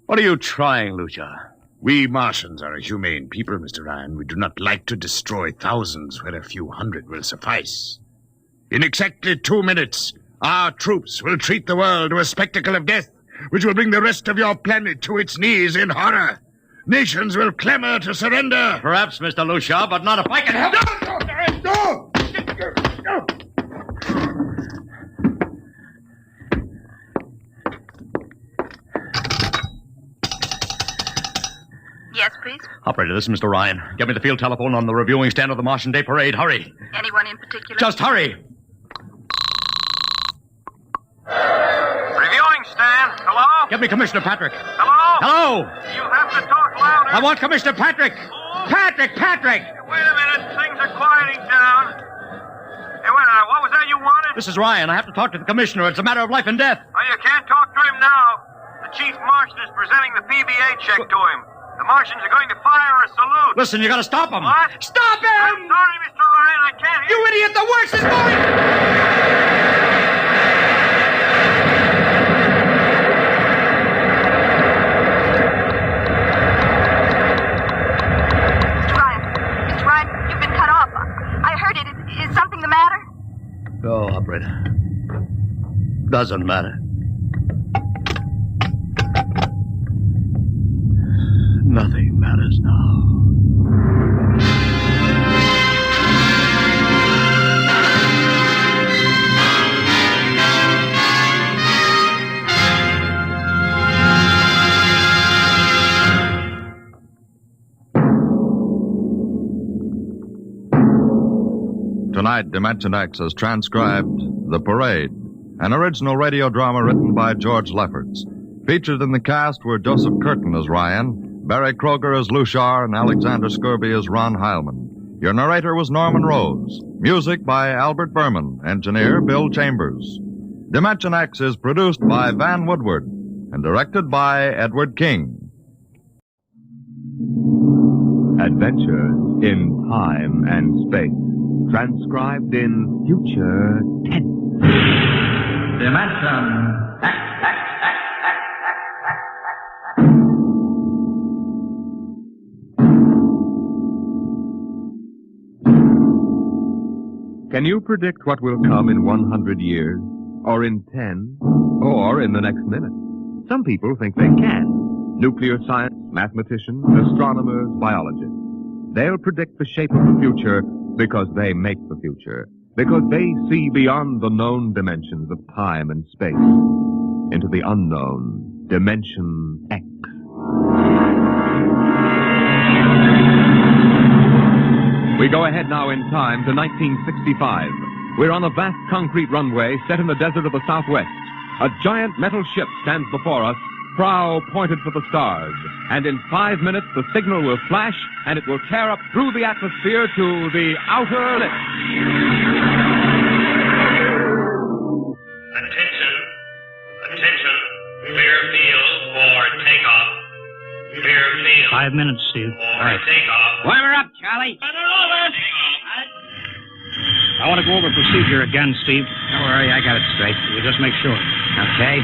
What are you trying, Lucia? We Martians are a humane people, Mr. Ryan. We do not like to destroy thousands where a few hundred will suffice. In exactly 2 minutes, our troops will treat the world to a spectacle of death, which will bring the rest of your planet to its knees in horror. nations will clamor to surrender. Perhaps, Mr. Lucia, but not if I can help. No! Yes, please. Operator, this is Mr. Ryan. Get me the field telephone on the reviewing stand of the Martian Day Parade. Hurry. Anyone in particular? Just hurry. Reviewing stand. Hello? Get me Commissioner Patrick. Hello? Hello? You have to talk louder. I want Commissioner Patrick. Patrick! Wait a minute. Things are quieting down. Hey, wait a minute. What was that you wanted? This is Ryan. I have to talk to the Commissioner. It's a matter of life and death. Oh, you can't talk to him now. The Chief Martian is presenting the PBA check to him. The Martians are going to fire a salute. Listen, you gotta stop him. What? Stop him! I'm sorry, Mr. Ryan. I can't hear you. Idiot! The worst is going! Mr. Ryan, you've been cut off. I heard it. Is something the matter? No, operator. Doesn't matter. Nothing matters now. Tonight, Dimension X has transcribed The Parade, an original radio drama written by George Lefferts. Featured in the cast were Joseph Curtin as Ryan, Barry Kroger as Lushar, and Alexander Skirby as Ron Heilman. Your narrator was Norman Rose. Music by Albert Berman. Engineer Bill Chambers. Dimension X is produced by Van Woodward and directed by Edward King. Adventures in time and space. Transcribed in future tense. Dimension X. Can you predict what will come in 100 years? Or in 10? Or in the next minute? Some people think they can. Nuclear science, mathematicians, astronomers, biologists. They'll predict the shape of the future because they make the future. Because they see beyond the known dimensions of time and space into the unknown, Dimension X. We go ahead now in time to 1965. We're on a vast concrete runway set in the desert of the Southwest. A giant metal ship stands before us, prow pointed for the stars. And in 5 minutes, the signal will flash, and it will tear up through the atmosphere to the outer limit. Attention. Clear field for takeoff. Clear field. 5 minutes, Steve. For takeoff. Warmer up, Charlie. I want to go over procedure again, Steve. Don't worry, I got it straight. You just make sure. Okay.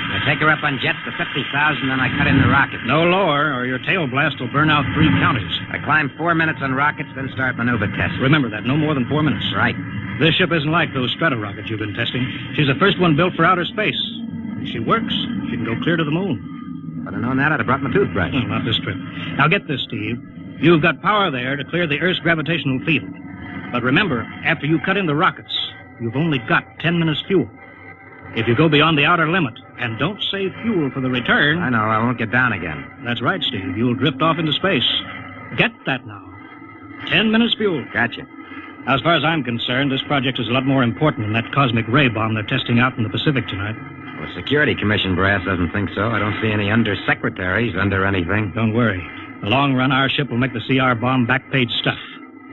I take her up on jets to 50,000, then I cut in the rocket. No lower, or your tail blast will burn out 3 counties. I climb 4 minutes on rockets, then start maneuver tests. Remember that, no more than 4 minutes. Right. This ship isn't like those strata rockets you've been testing. She's the first one built for outer space. If she works, she can go clear to the moon. If I'd have known that, I'd have brought my toothbrush. No, not this trip. Now get this, Steve. You've got power there to clear the Earth's gravitational field. But remember, after you cut in the rockets, you've only got 10 minutes fuel. If you go beyond the outer limit and don't save fuel for the return... I know, I won't get down again. That's right, Steve. You'll drift off into space. Get that now. 10 minutes fuel. Gotcha. As far as I'm concerned, this project is a lot more important than that cosmic ray bomb they're testing out in the Pacific tonight. Well, the Security Commission brass doesn't think so. I don't see any undersecretaries under anything. Don't worry. In the long run, our ship will make the CR bomb back-page stuff.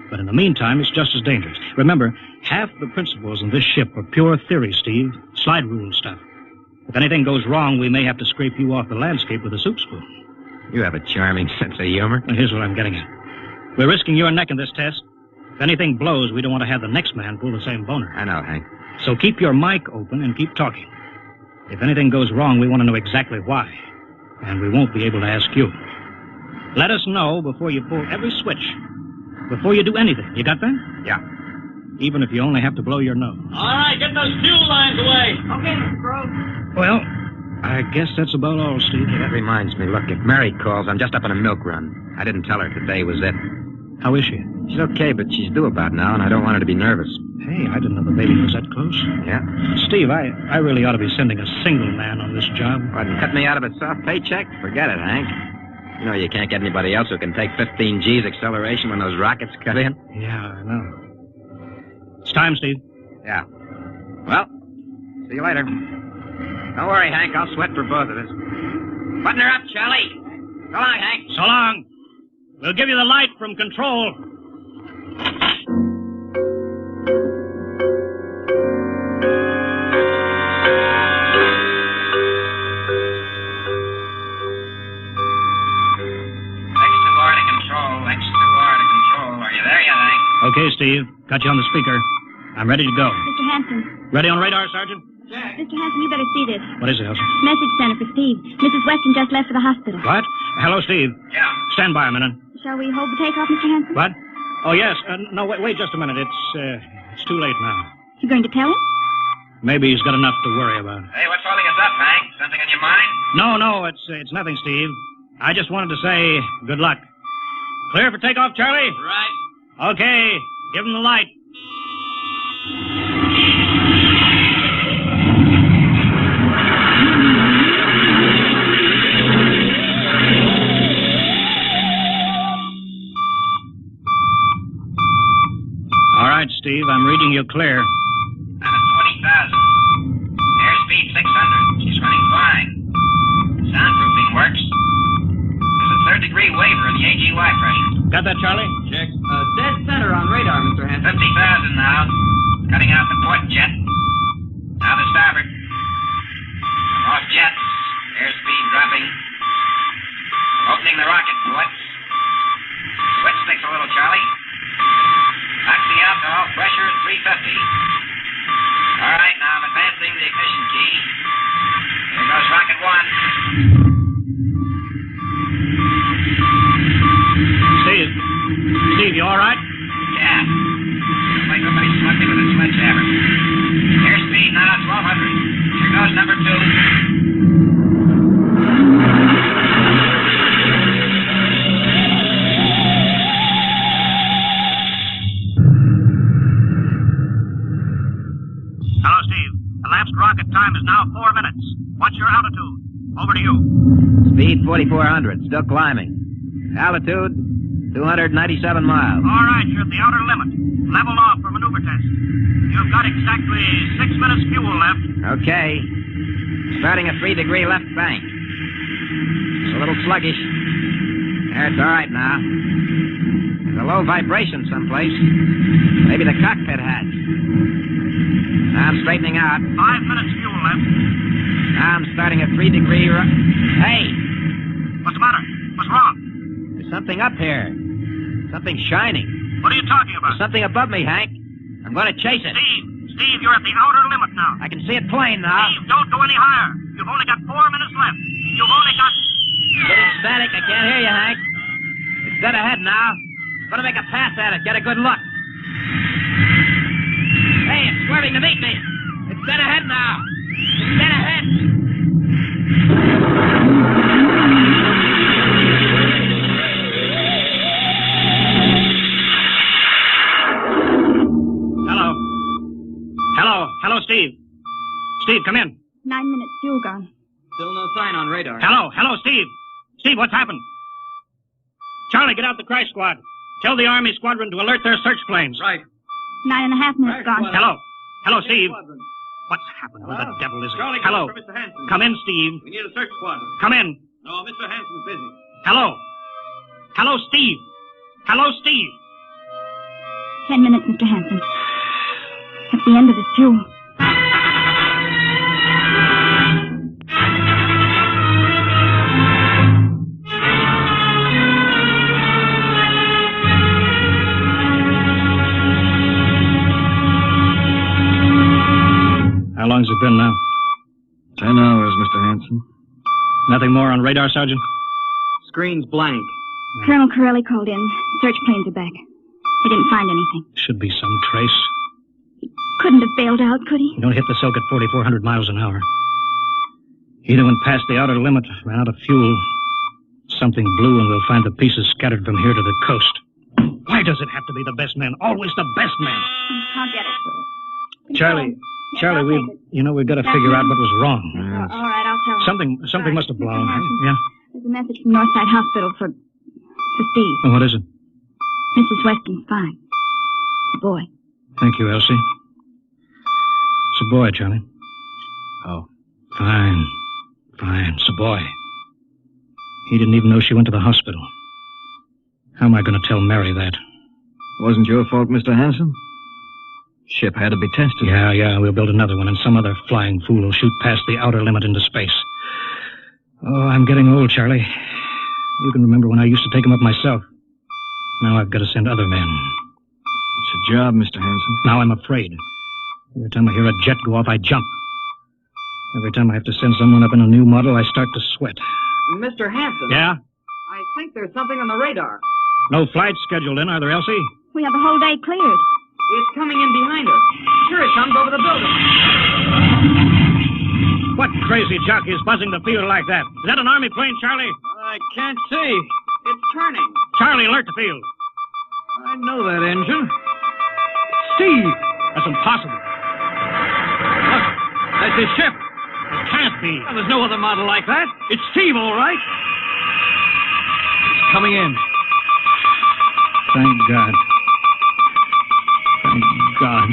But in the meantime, it's just as dangerous. Remember, half the principles in this ship are pure theory, Steve. Slide rule stuff. If anything goes wrong, we may have to scrape you off the landscape with a soup spoon. You have a charming sense of humor. Now, here's what I'm getting at. We're risking your neck in this test. If anything blows, we don't want to have the next man pull the same boner. I know, Hank. So keep your mic open and keep talking. If anything goes wrong, we want to know exactly why. And we won't be able to ask you. Let us know before you pull every switch. Before you do anything. You got that? Yeah. Even if you only have to blow your nose. All right, get those fuel lines away. Okay, Mr. Crow. Well, I guess that's about all, Steve. That reminds me. Look, if Mary calls, I'm just up on a milk run. I didn't tell her today was it. How is she? She's okay, but she's due about now, and I don't want her to be nervous. Hey, I didn't know the baby was that close. Yeah? Steve, I really ought to be sending a single man on this job. What, and cut me out of a soft paycheck? Forget it, Hank. You know you can't get anybody else who can take 15 G's acceleration when those rockets cut in. Yeah, I know. It's time, Steve. Yeah. Well, see you later. Don't worry, Hank. I'll sweat for both of us. Button her up, Charlie. So long, Hank. So long. We'll give you the light from control. Okay, Steve. Got you on the speaker. I'm ready to go. Mr. Hanson. Ready on radar, Sergeant? Mr. Hanson, you better see this. What is it, Elsa? Message center for Steve. Mrs. Weston just left for the hospital. What? Hello, Steve. Yeah. Stand by a minute. Shall we hold the takeoff, Mr. Hanson? What? Oh, yes. No, wait just a minute. It's too late now. You going to tell him? Maybe he's got enough to worry about. Hey, what's holding us up, Hank? Something on your mind? No, it's nothing, Steve. I just wanted to say good luck. Clear for takeoff, Charlie? Right. Okay. Give him the light. All right, Steve, I'm reading you clear. 20,000. Airspeed 600. She's running fine. Soundproofing works. There's a third-degree waiver in the AGY pressure. Got that, Charlie? Check. Dead center on radar, Mr. Hanson. 50,000 now. Cutting out the port jet. Now the starboard. Off jets. Airspeed dropping. Opening the rocket ports. Switch sticks a little, Charlie. Maxing out to all pressure at 350. All right, now I'm advancing the ignition key. Here goes rocket one. Steve, you all right? Yeah. Looks like somebody slugged me with a sledgehammer. Airspeed now 1,200. Here goes number two. Hello, Steve. Elapsed rocket time is now 4 minutes. What's your altitude? Over to you. Speed 4,400. Still climbing. Altitude 297 miles. All right, you're at the outer limit. Level off for maneuver test. You've got exactly 6 minutes fuel left. Okay. Starting a 3-degree left bank. It's a little sluggish. That's all right now. There's a low vibration someplace. Maybe the cockpit hatch. Now I'm straightening out. 5 minutes fuel left. Now I'm starting a 3-degree... Hey! What's the matter? What's wrong? There's something up here. Something shining. What are you talking about? There's something above me, Hank. I'm going to chase it. Steve, you're at the outer limit now. I can see it plain now. Steve, don't go any higher. You've only got 4 minutes left. You've only got... Getting static. I can't hear you, Hank. It's dead ahead now. I'm going to make a pass at it. Get a good look. Hey, it's swerving to meet me. It's dead ahead now. It's dead ahead. Hello, Steve. Steve, come in. 9 minutes fuel gone. Still no sign on radar. Hello, Steve. Steve, what's happened? Charlie, get out the crash squad. Tell the Army squadron to alert their search planes. Right. 9.5 minutes gone. Hello, Steve. What's happened? Who the devil is it? Charlie, Hello. for Mr. Hanson. Come in, Steve. We need a search squadron. Come in. No, Mr. Hanson's busy. Hello, Steve. Hello, Steve. 10 minutes, Mr. Hanson. That's the end of his fuel. How long's it been now? 10 hours, Mr. Hanson. Nothing more on radar, Sergeant? Screen's blank. Colonel Corelli called in. Search planes are back. He didn't find anything. Should be some trace. Couldn't have bailed out, could he? You don't hit the silk at 4,400 miles an hour. Either went past the outer limit, ran out of fuel. Something blew, and we'll find the pieces scattered from here to the coast. Why does it have to be the best man? Always the best man. I'll get it. Charlie, we've got to figure out what was wrong. All right, I'll tell him. Something must have blown. Yeah? There's a message from Northside Hospital for Steve. Well, what is it? Mrs. Weston's fine. The boy. Thank you, Elsie. It's a boy, Charlie. Oh. Fine. It's a boy. He didn't even know she went to the hospital. How am I going to tell Mary that? Wasn't your fault, Mr. Hanson. Ship had to be tested. Yeah, we'll build another one, and some other flying fool will shoot past the outer limit into space. Oh, I'm getting old, Charlie. You can remember when I used to take them up myself. Now I've got to send other men. It's a job, Mr. Hanson. Now I'm afraid. Every time I hear a jet go off, I jump. Every time I have to send someone up in a new model, I start to sweat. Mr. Hanson. Yeah? I think there's something on the radar. No flights scheduled in, are there, Elsie? We have the whole day cleared. It's coming in behind us. Here it comes over the building. What crazy jockey is buzzing the field like that? Is that an Army plane, Charlie? I can't see. It's turning. Charlie, alert the field. I know that engine. Steve! That's impossible. Look, that's his ship. It can't be. Well, there's no other model like that. It's Steve, all right. It's coming in. Thank God. Thank God.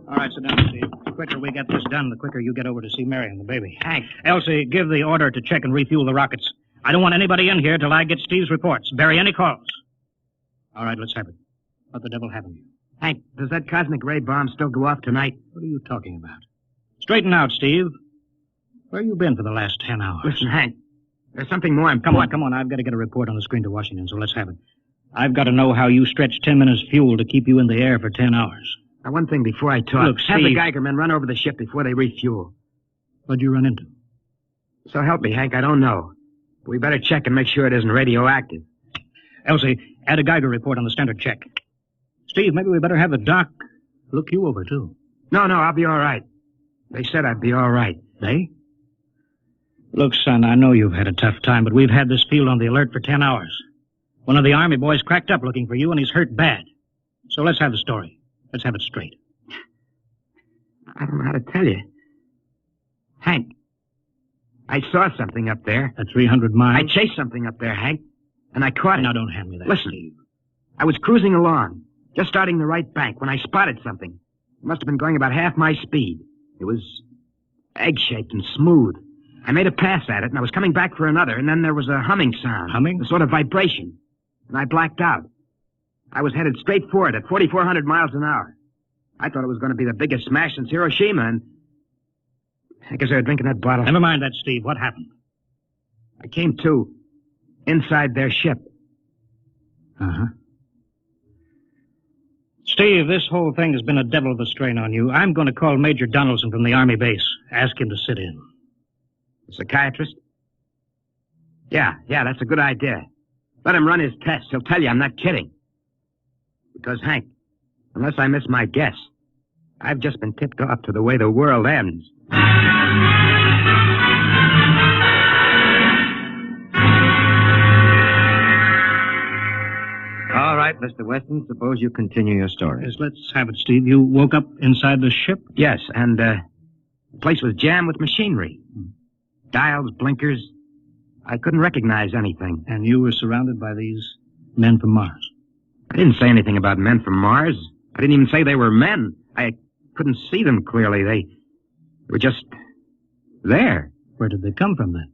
All right, sit down, Steve. The quicker we get this done, the quicker you get over to see Mary and the baby. Hank. Elsie, give the order to check and refuel the rockets. I don't want anybody in here till I get Steve's reports. Bury any calls. All right, let's have it. What the devil happened to you? Hank, does that cosmic ray bomb still go off tonight? What are you talking about? Straighten out, Steve. Where you been for the last 10 hours? Listen, Hank, there's something more important. Come on. I've got to get a report on the screen to Washington, so let's have it. I've got to know how you stretched 10 minutes fuel to keep you in the air for 10 hours. Now, one thing before I talk. Look, have the Steve. Geiger men run over the ship before they refuel. What'd you run into? So help me, Hank, I don't know. But we better check and make sure it isn't radioactive. Elsie, add a Geiger report on the standard check. Steve, maybe we better have the doc look you over, too. No, I'll be all right. They said I'd be all right. They? Look, son, I know you've had a tough time, but we've had this field on the alert for 10 hours. One of the Army boys cracked up looking for you, and he's hurt bad. So let's have the story. Let's have it straight. I don't know how to tell you. Hank, I saw something up there. At 300 miles? I chased something up there, Hank, and I caught it. Now, don't hand me that, Listen, Steve. I was cruising along, just starting the right bank, when I spotted something. It must have been going about half my speed. It was egg-shaped and smooth. I made a pass at it, and I was coming back for another, and then there was a humming sound. Humming? A sort of vibration. And I blacked out. I was headed straight for it at 4,400 miles an hour. I thought it was going to be the biggest smash since Hiroshima, and I guess they were drinking that bottle. Never mind that, Steve. What happened? I came to inside their ship. Uh-huh. Steve, this whole thing has been a devil of a strain on you. I'm going to call Major Donaldson from the Army base. Ask him to sit in. A psychiatrist? Yeah, that's a good idea. Let him run his tests. He'll tell you I'm not kidding. Because, Hank, unless I miss my guess, I've just been tipped off to the way the world ends. All right, Mr. Weston, suppose you continue your story. Yes, let's have it, Steve. You woke up inside the ship? Yes, and the place was jammed with machinery. Dials, blinkers. I couldn't recognize anything. And you were surrounded by these men from Mars? I didn't say anything about men from Mars. I didn't even say they were men. I couldn't see them clearly. They were just there. Where did they come from, then?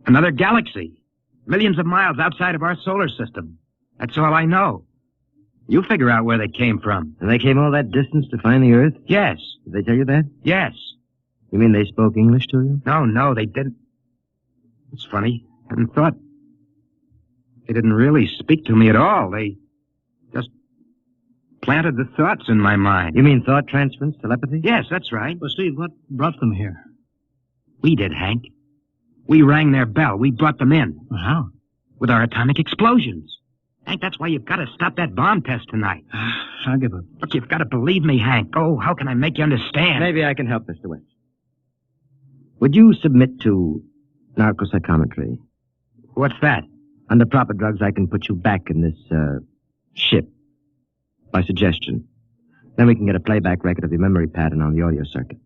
Another galaxy. Millions of miles outside of our solar system. That's all I know. You figure out where they came from. And they came all that distance to find the Earth? Yes. Did they tell you that? Yes. You mean they spoke English to you? No, they didn't. It's funny. I hadn't thought. They didn't really speak to me at all. They just planted the thoughts in my mind. You mean thought transference, telepathy? Yes, that's right. Well, Steve, what brought them here? We did, Hank. We rang their bell. We brought them in. Well, how? with our atomic explosions. Hank, that's why you've got to stop that bomb test tonight. I'll give up. Look, you've got to believe me, Hank. Oh, how can I make you understand? Maybe I can help, Mr. West. Would you submit to narcopsychometry? What's that? Under proper drugs, I can put you back in this, ship. By suggestion. Then we can get a playback record of your memory pattern on the audio circuit.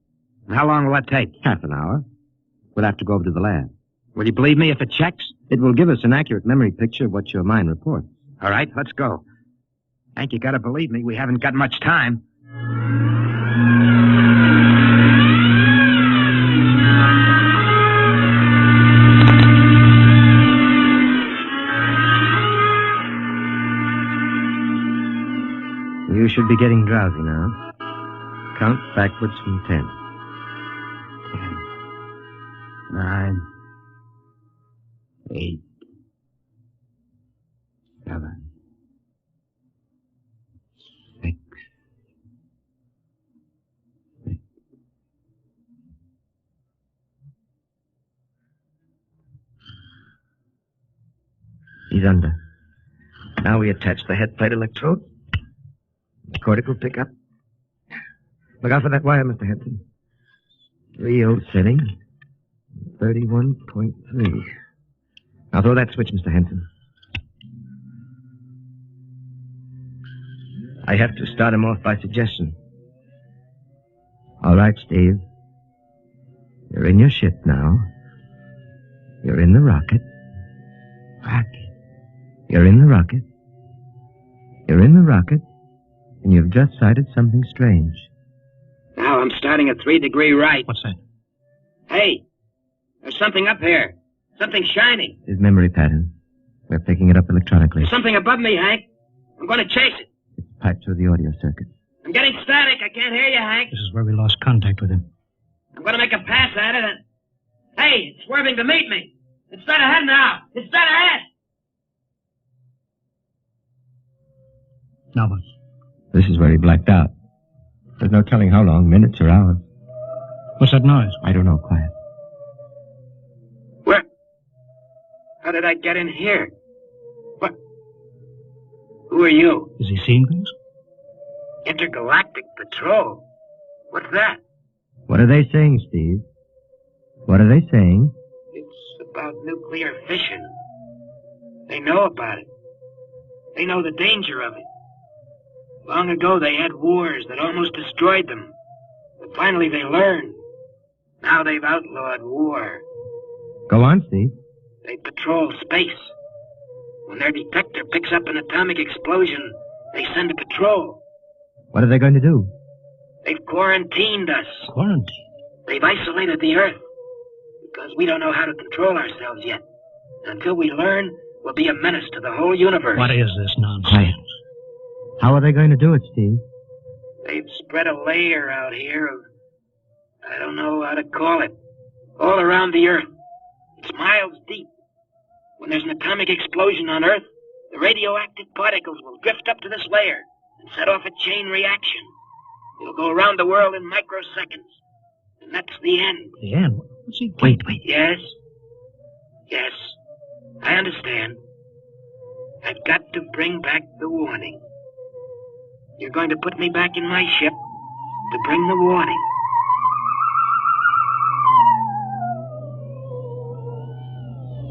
How long will that take? Half an hour. We'll have to go over to the lab. Will you believe me if it checks? It will give us an accurate memory picture of what your mind reports. All right, let's go. Hank, you gotta believe me. We haven't got much time. You should be getting drowsy now. Count backwards from 10. 10. 9. 8. 7. 6. 6. He's under. Now we attach the head plate electrode. The cortical pickup. Look out for that wire, Mr. Henson. 3-old setting. 31.3. Now throw that switch, Mr. Henson. I have to start him off by suggestion. All right, Steve. You're in your ship now. You're in the rocket. Rocket. You're in the rocket. You're in the rocket. And you've just sighted something strange. Now I'm starting at 3-degree right. What's that? Hey, there's something up here. Something shiny. His memory pattern. We're picking it up electronically. There's something above me, Hank. I'm going to chase it. It's piped through the audio circuit. I'm getting static. I can't hear you, Hank. This is where we lost contact with him. I'm going to make a pass at it and... Hey, it's swerving to meet me. It's dead ahead now. It's dead ahead. Now what? This is where he blacked out. There's no telling how long, minutes or hours. What's that noise? I don't know, quiet. Where? How did I get in here? What? Who are you? Is he seeing things? Intergalactic Patrol. What's that? What are they saying, Steve? What are they saying? It's about nuclear fission. They know about it. They know the danger of it. Long ago, they had wars that almost destroyed them. But finally, they learned. Now they've outlawed war. Go on, Steve. They patrol space. When their detector picks up an atomic explosion, they send a patrol. What are they going to do? They've quarantined us. Quarantined? They've isolated the Earth. Because we don't know how to control ourselves yet. Until we learn, we'll be a menace to the whole universe. What is this nonsense? Quiet. How are they going to do it, Steve? They've spread a layer out here of... I don't know how to call it. All around the Earth. It's miles deep. When there's an atomic explosion on Earth, the radioactive particles will drift up to this layer and set off a chain reaction. It'll go around the world in microseconds. And that's the end. The end? What's he... Wait. Yes. Yes. I understand. I've got to bring back the warning. You're going to put me back in my ship to bring the warning.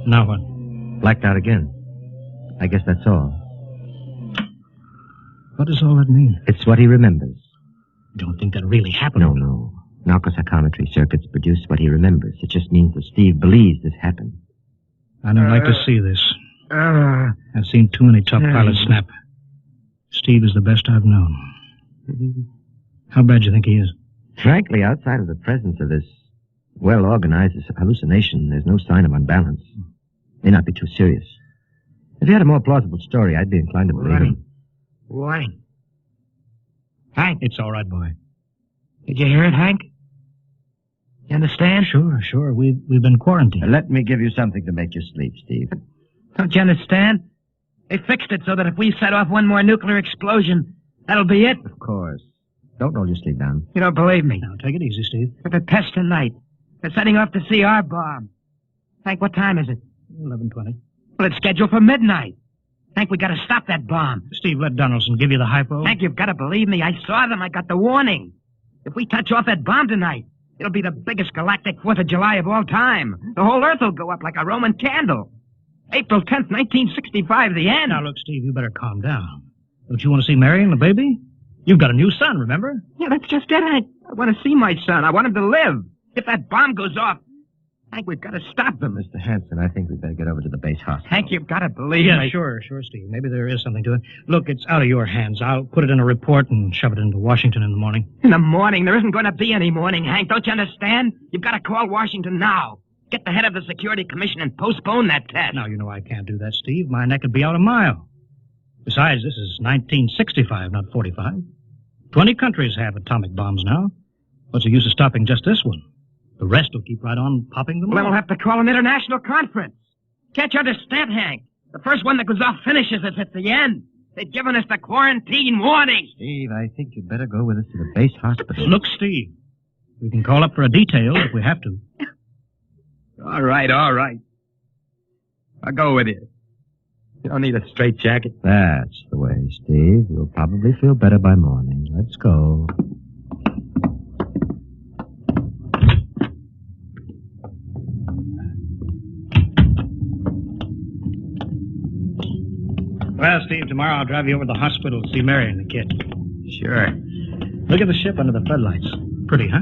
Now what? Blacked out again. I guess that's all. What does all that mean? It's what he remembers. Don't think that really happened. No. Narcopsychometry circuits produce what he remembers. It just means that Steve believes this happened. I don't like to see this. I've seen too many top pilots snap. Steve is the best I've known. How bad do you think he is? Frankly, outside of the presence of this well-organized hallucination, there's no sign of unbalance. May not be too serious. If he had a more plausible story, I'd be inclined to believe him. Warning. Hank. It's all right, boy. Did you hear it, Hank? You understand? Sure. We've been quarantined. Let me give you something to make you sleep, Steve. Don't you understand? They fixed it so that if we set off one more nuclear explosion, that'll be it. Of course. Don't roll your sleep down. You don't believe me. Now, take it easy, Steve. For the test tonight. They're setting off the CR bomb. Hank, what time is it? 11:20. Well, it's scheduled for midnight. Hank, we gotta stop that bomb. Steve, let Donaldson give you the hypo. Hank, you've gotta believe me. I saw them. I got the warning. If we touch off that bomb tonight, it'll be the biggest galactic 4th of July of all time. The whole Earth will go up like a Roman candle. April 10th, 1965, the end. Now, look, Steve, you better calm down. Don't you want to see Mary and the baby? You've got a new son, remember? Yeah, that's just it, Hank. I want to see my son. I want him to live. If that bomb goes off, Hank, we've got to stop them. Mr. Hanson, I think we'd better get over to the base hospital. Hank, you've got to believe Yeah, me. sure, Steve. Maybe there is something to it. Look, it's out of your hands. I'll put it in a report and shove it into Washington in the morning. In the morning? There isn't going to be any morning, Hank. Don't you understand? You've got to call Washington now. Get the head of the Security Commission and postpone that test. Now, you know I can't do that, Steve. My neck would be out a mile. Besides, this is 1965, not 45. 20 countries have atomic bombs now. What's the use of stopping just this one? The rest will keep right on popping them Well, off. we'll have to call an international conference. Can't you understand, Hank? The first one that goes off finishes us at the end. They've given us the quarantine warning. Steve, I think you'd better go with us to the base hospital. Look, Steve, we can call up for a detail if we have to. All right. I'll go with you. You don't need a straitjacket. That's the way, Steve. You'll probably feel better by morning. Let's go. Well, Steve, tomorrow I'll drive you over to the hospital to see Mary and the kid. Sure. Look at the ship under the floodlights. Pretty, huh?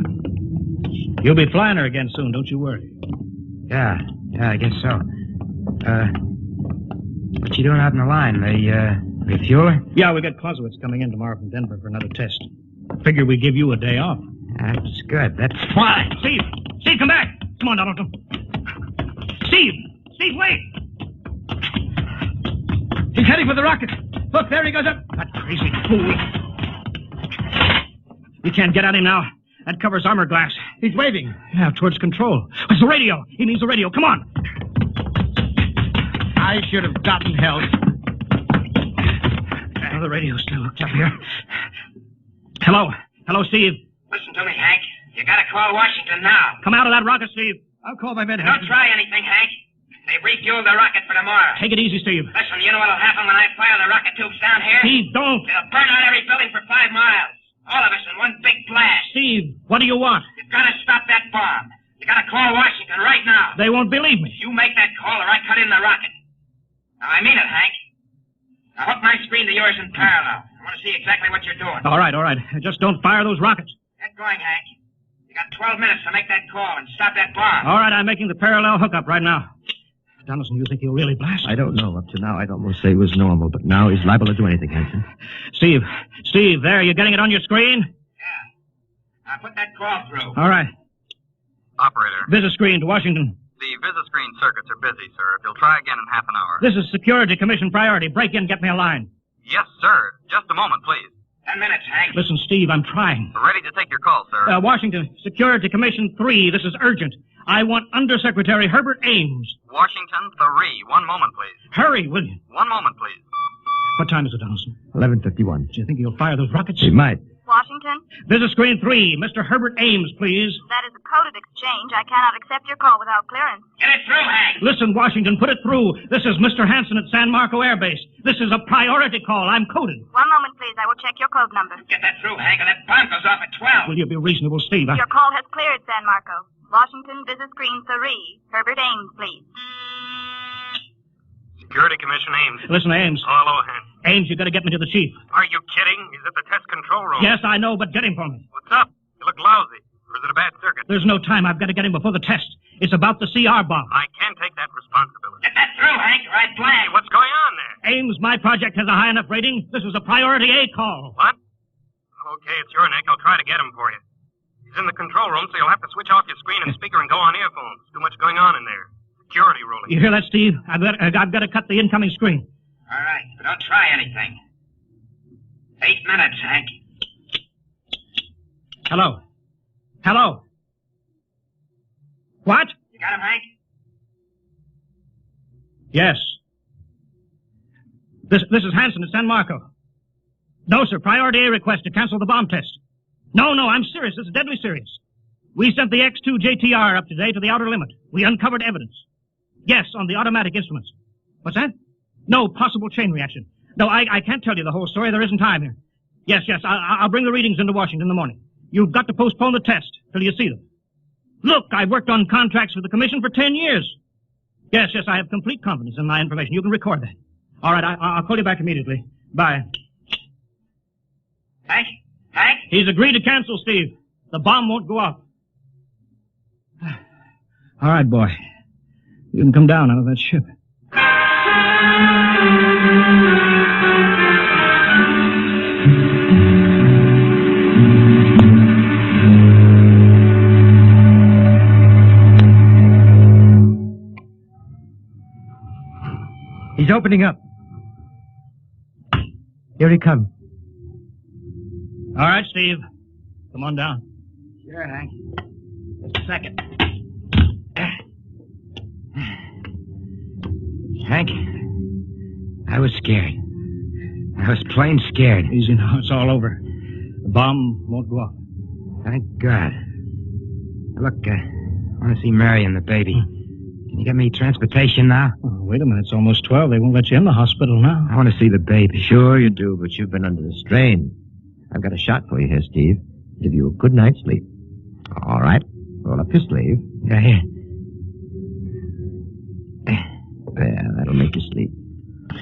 You'll be flying her again soon, don't you worry. Yeah, I guess so. What you doing out in the line? They refuel her? Yeah, we got Clausewitz coming in tomorrow from Denver for another test. Figure we give you a day off. That's good. That's Why? Steve! Steve, come back! Come on, Donaldson. Steve! Steve, wait! He's heading for the rocket. Look, there he goes up. That crazy fool. You can't get at him now. That covers armor glass. He's waving. Yeah, towards control. It's the radio. He needs the radio. Come on. I should have gotten help. Oh, the radio's still hooked up here. Hello, Steve. Listen to me, Hank. You gotta call Washington now. Come out of that rocket, Steve. I'll call my men. Don't try anything, Hank. They've refueled the rocket for tomorrow. Take it easy, Steve. Listen, you know what'll happen when I fire the rocket tubes down here? Steve, don't. It'll burn out every building for 5 miles. All of us in one big blast. Steve, what do you want? You've gotta stop that bomb. You gotta call Washington right now. They won't believe me. You make that call or I cut in the rocket. Now, I mean it, Hank. Now, hook my screen to yours in parallel. I want to see exactly what you're doing. All right. Just don't fire those rockets. Get going, Hank. You got 12 minutes to make that call and stop that bomb. All right, I'm making the parallel hookup right now. Donaldson, you think he'll really blast? I don't know. Up to now, I'd almost say it was normal, but now he's liable to do anything, Hanson. Steve, there, you getting it on your screen? Yeah. Now, put that call through. All right. Operator. Visit screen to Washington. The visit screen circuits are busy, sir. You'll try again in half an hour. This is Security Commission priority. Break in, get me a line. Yes, sir. Just a moment, please. 10 minutes, Hank. Listen, Steve, I'm trying. Ready to take your call, sir. Washington, Security Commission 3. This is urgent. I want Undersecretary Herbert Ames. Washington 3. 1 moment, please. Hurry, will you? 1 moment, please. What time is it, Donaldson? 11:51. Do you think he'll fire those rockets? He might. Washington? Visit screen 3. Mr. Herbert Ames, please. That is a coded exchange. I cannot accept your call without clearance. Get it through, Hank. Listen, Washington, put it through. This is Mr. Hanson at San Marco Air Base. This is a priority call. I'm coded. 1 moment, please. I will check your code number. Get that through, Hank, or that bomb goes off at 12. Will you be reasonable, Steve? Your call has cleared, San Marco. Washington, visit screen 3. Herbert Ames, please. Security Commission Ames. Listen, Ames. Hello, Hank. Ames, you gotta get me to the chief. Are you kidding? He's at the test control room. Yes, I know, but get him for me. What's up? You look lousy. Or is it a bad circuit? There's no time. I've got to get him before the test. It's about the CR bomb. I can't take that responsibility. Get that through, Hank, or I blank. Hey, what's going on there? Ames, my project has a high enough rating. This is a priority A call. What? Okay, it's your neck. I'll try to get him for you. He's in the control room, so you'll have to switch off your screen and speaker and go on earphones. Too much going on in there. Security ruling. You hear that, Steve? I've got to cut the incoming screen. All right, but don't try anything. 8 minutes, Hank. Hello? What? You got him, Hank? Yes. This is Hanson at San Marco. No, sir. Priority A request to cancel the bomb test. No, I'm serious. This is deadly serious. We sent the X2 JTR up today to the outer limit. We uncovered evidence. Yes, on the automatic instruments. What's that? No possible chain reaction. No, I can't tell you the whole story. There isn't time here. Yes, I'll bring the readings into Washington in the morning. You've got to postpone the test till you see them. Look, I've worked on contracts with the Commission for 10 years. Yes, I have complete confidence in my information. You can record that. All right, I'll call you back immediately. Bye. Hank? He's agreed to cancel, Steve. The bomb won't go off. All right, boy. You can come down out of that ship. He's opening up. Here he comes. All right, Steve. Come on down. Sure, Hank. Just a second. Hank, I was scared. I was plain scared. Easy now. It's all over. The bomb won't go off. Thank God. Look, I want to see Mary and the baby. Can you get me transportation now? Oh, wait a minute. It's almost 12. They won't let you in the hospital now. I want to see the baby. Sure you do, but you've been under the strain. I've got a shot for you here, Steve. Give you a good night's sleep. All right. Roll up your sleeve. Yeah, here. There, that'll make you sleep.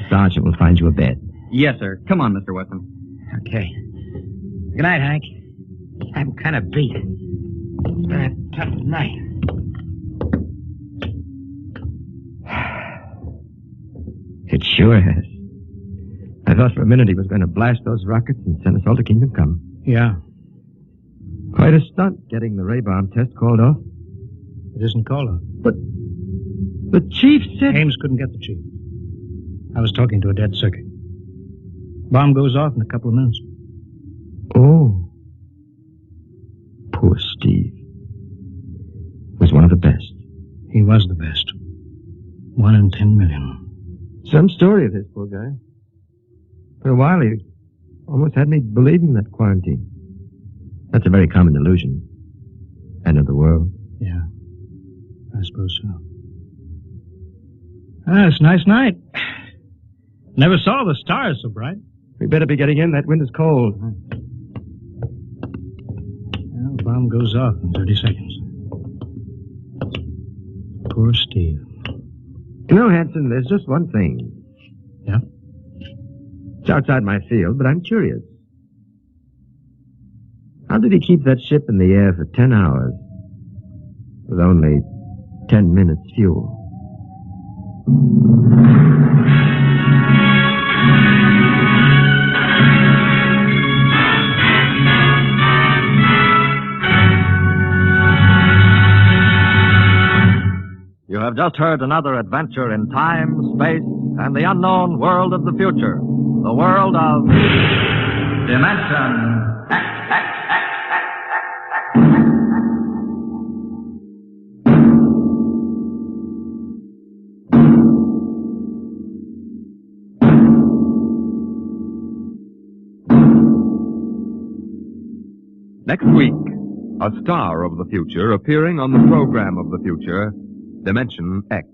Sergeant will find you a bed. Yes, sir. Come on, Mr. Wesson. Okay. Good night, Hank. I'm kind of beat. It's been a tough night. It sure has. I thought for a minute he was going to blast those rockets and send us all to Kingdom Come. Yeah. Quite a stunt getting the ray bomb test called off. It isn't called off. But the chief said... Ames couldn't get the chief. I was talking to a dead circuit. Bomb goes off in a couple of minutes. Oh. Poor Steve. Was one of the best. He was the best. 1 in 10 million. Some story of his, poor guy. For a while, he almost had me believing that quarantine. That's a very common delusion. End of the world. Yeah, I suppose so. It's a nice night. Never saw the stars so bright. We better be getting in. That wind is cold. Well, the bomb goes off in 30 seconds. Poor Steve. You know, Hanson, there's just one thing. Yeah? It's outside my field, but I'm curious. How did he keep that ship in the air for 10 hours with only 10 minutes fuel? You have just heard another adventure in time, space, and the unknown world of the future. The world of... Dimension Next week, a star of the future appearing on the program of the future, Dimension X.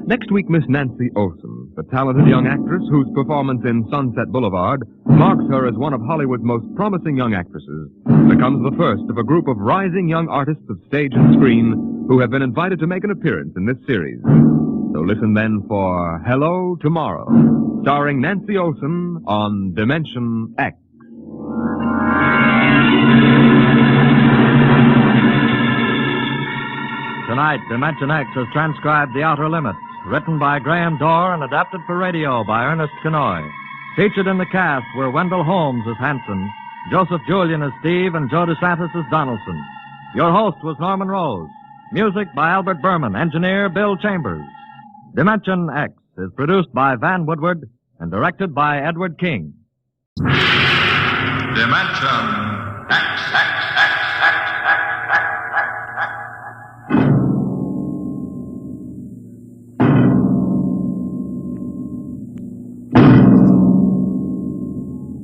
Next week, Miss Nancy Olson, the talented young actress whose performance in Sunset Boulevard marks her as one of Hollywood's most promising young actresses, becomes the first of a group of rising young artists of stage and screen who have been invited to make an appearance in this series. So listen then for Hello Tomorrow, starring Nancy Olson on Dimension X. Tonight, Dimension X has transcribed The Outer Limit, written by Graham Dorr and adapted for radio by Ernest Kenoy. Featured in the cast were Wendell Holmes as Hanson, Joseph Julian as Steve, and Joe DeSantis as Donaldson. Your host was Norman Rose. Music by Albert Berman, engineer Bill Chambers. Dimension X is produced by Van Woodward and directed by Edward King. Dimension X.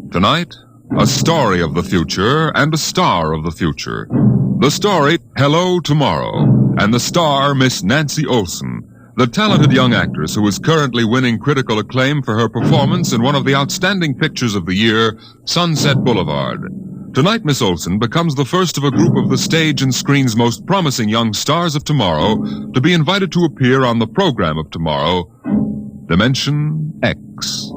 Tonight, a story of the future and a star of the future. The story, Hello Tomorrow, and the star, Miss Nancy Olson, the talented young actress who is currently winning critical acclaim for her performance in one of the outstanding pictures of the year, Sunset Boulevard. Tonight, Miss Olsen becomes the first of a group of the stage and screen's most promising young stars of tomorrow to be invited to appear on the program of tomorrow, Dimension X.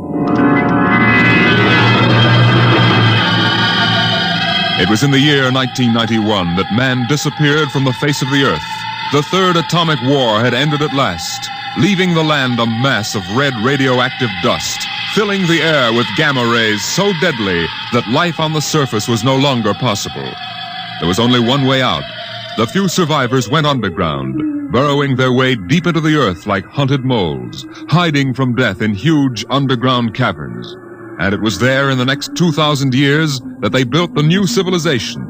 It was in the year 1991 that man disappeared from the face of the Earth. The third atomic war had ended at last, leaving the land a mass of red radioactive dust, filling the air with gamma rays so deadly that life on the surface was no longer possible. There was only one way out. The few survivors went underground, burrowing their way deep into the earth like hunted moles, hiding from death in huge underground caverns. And it was there in the next 2,000 years that they built the new civilization,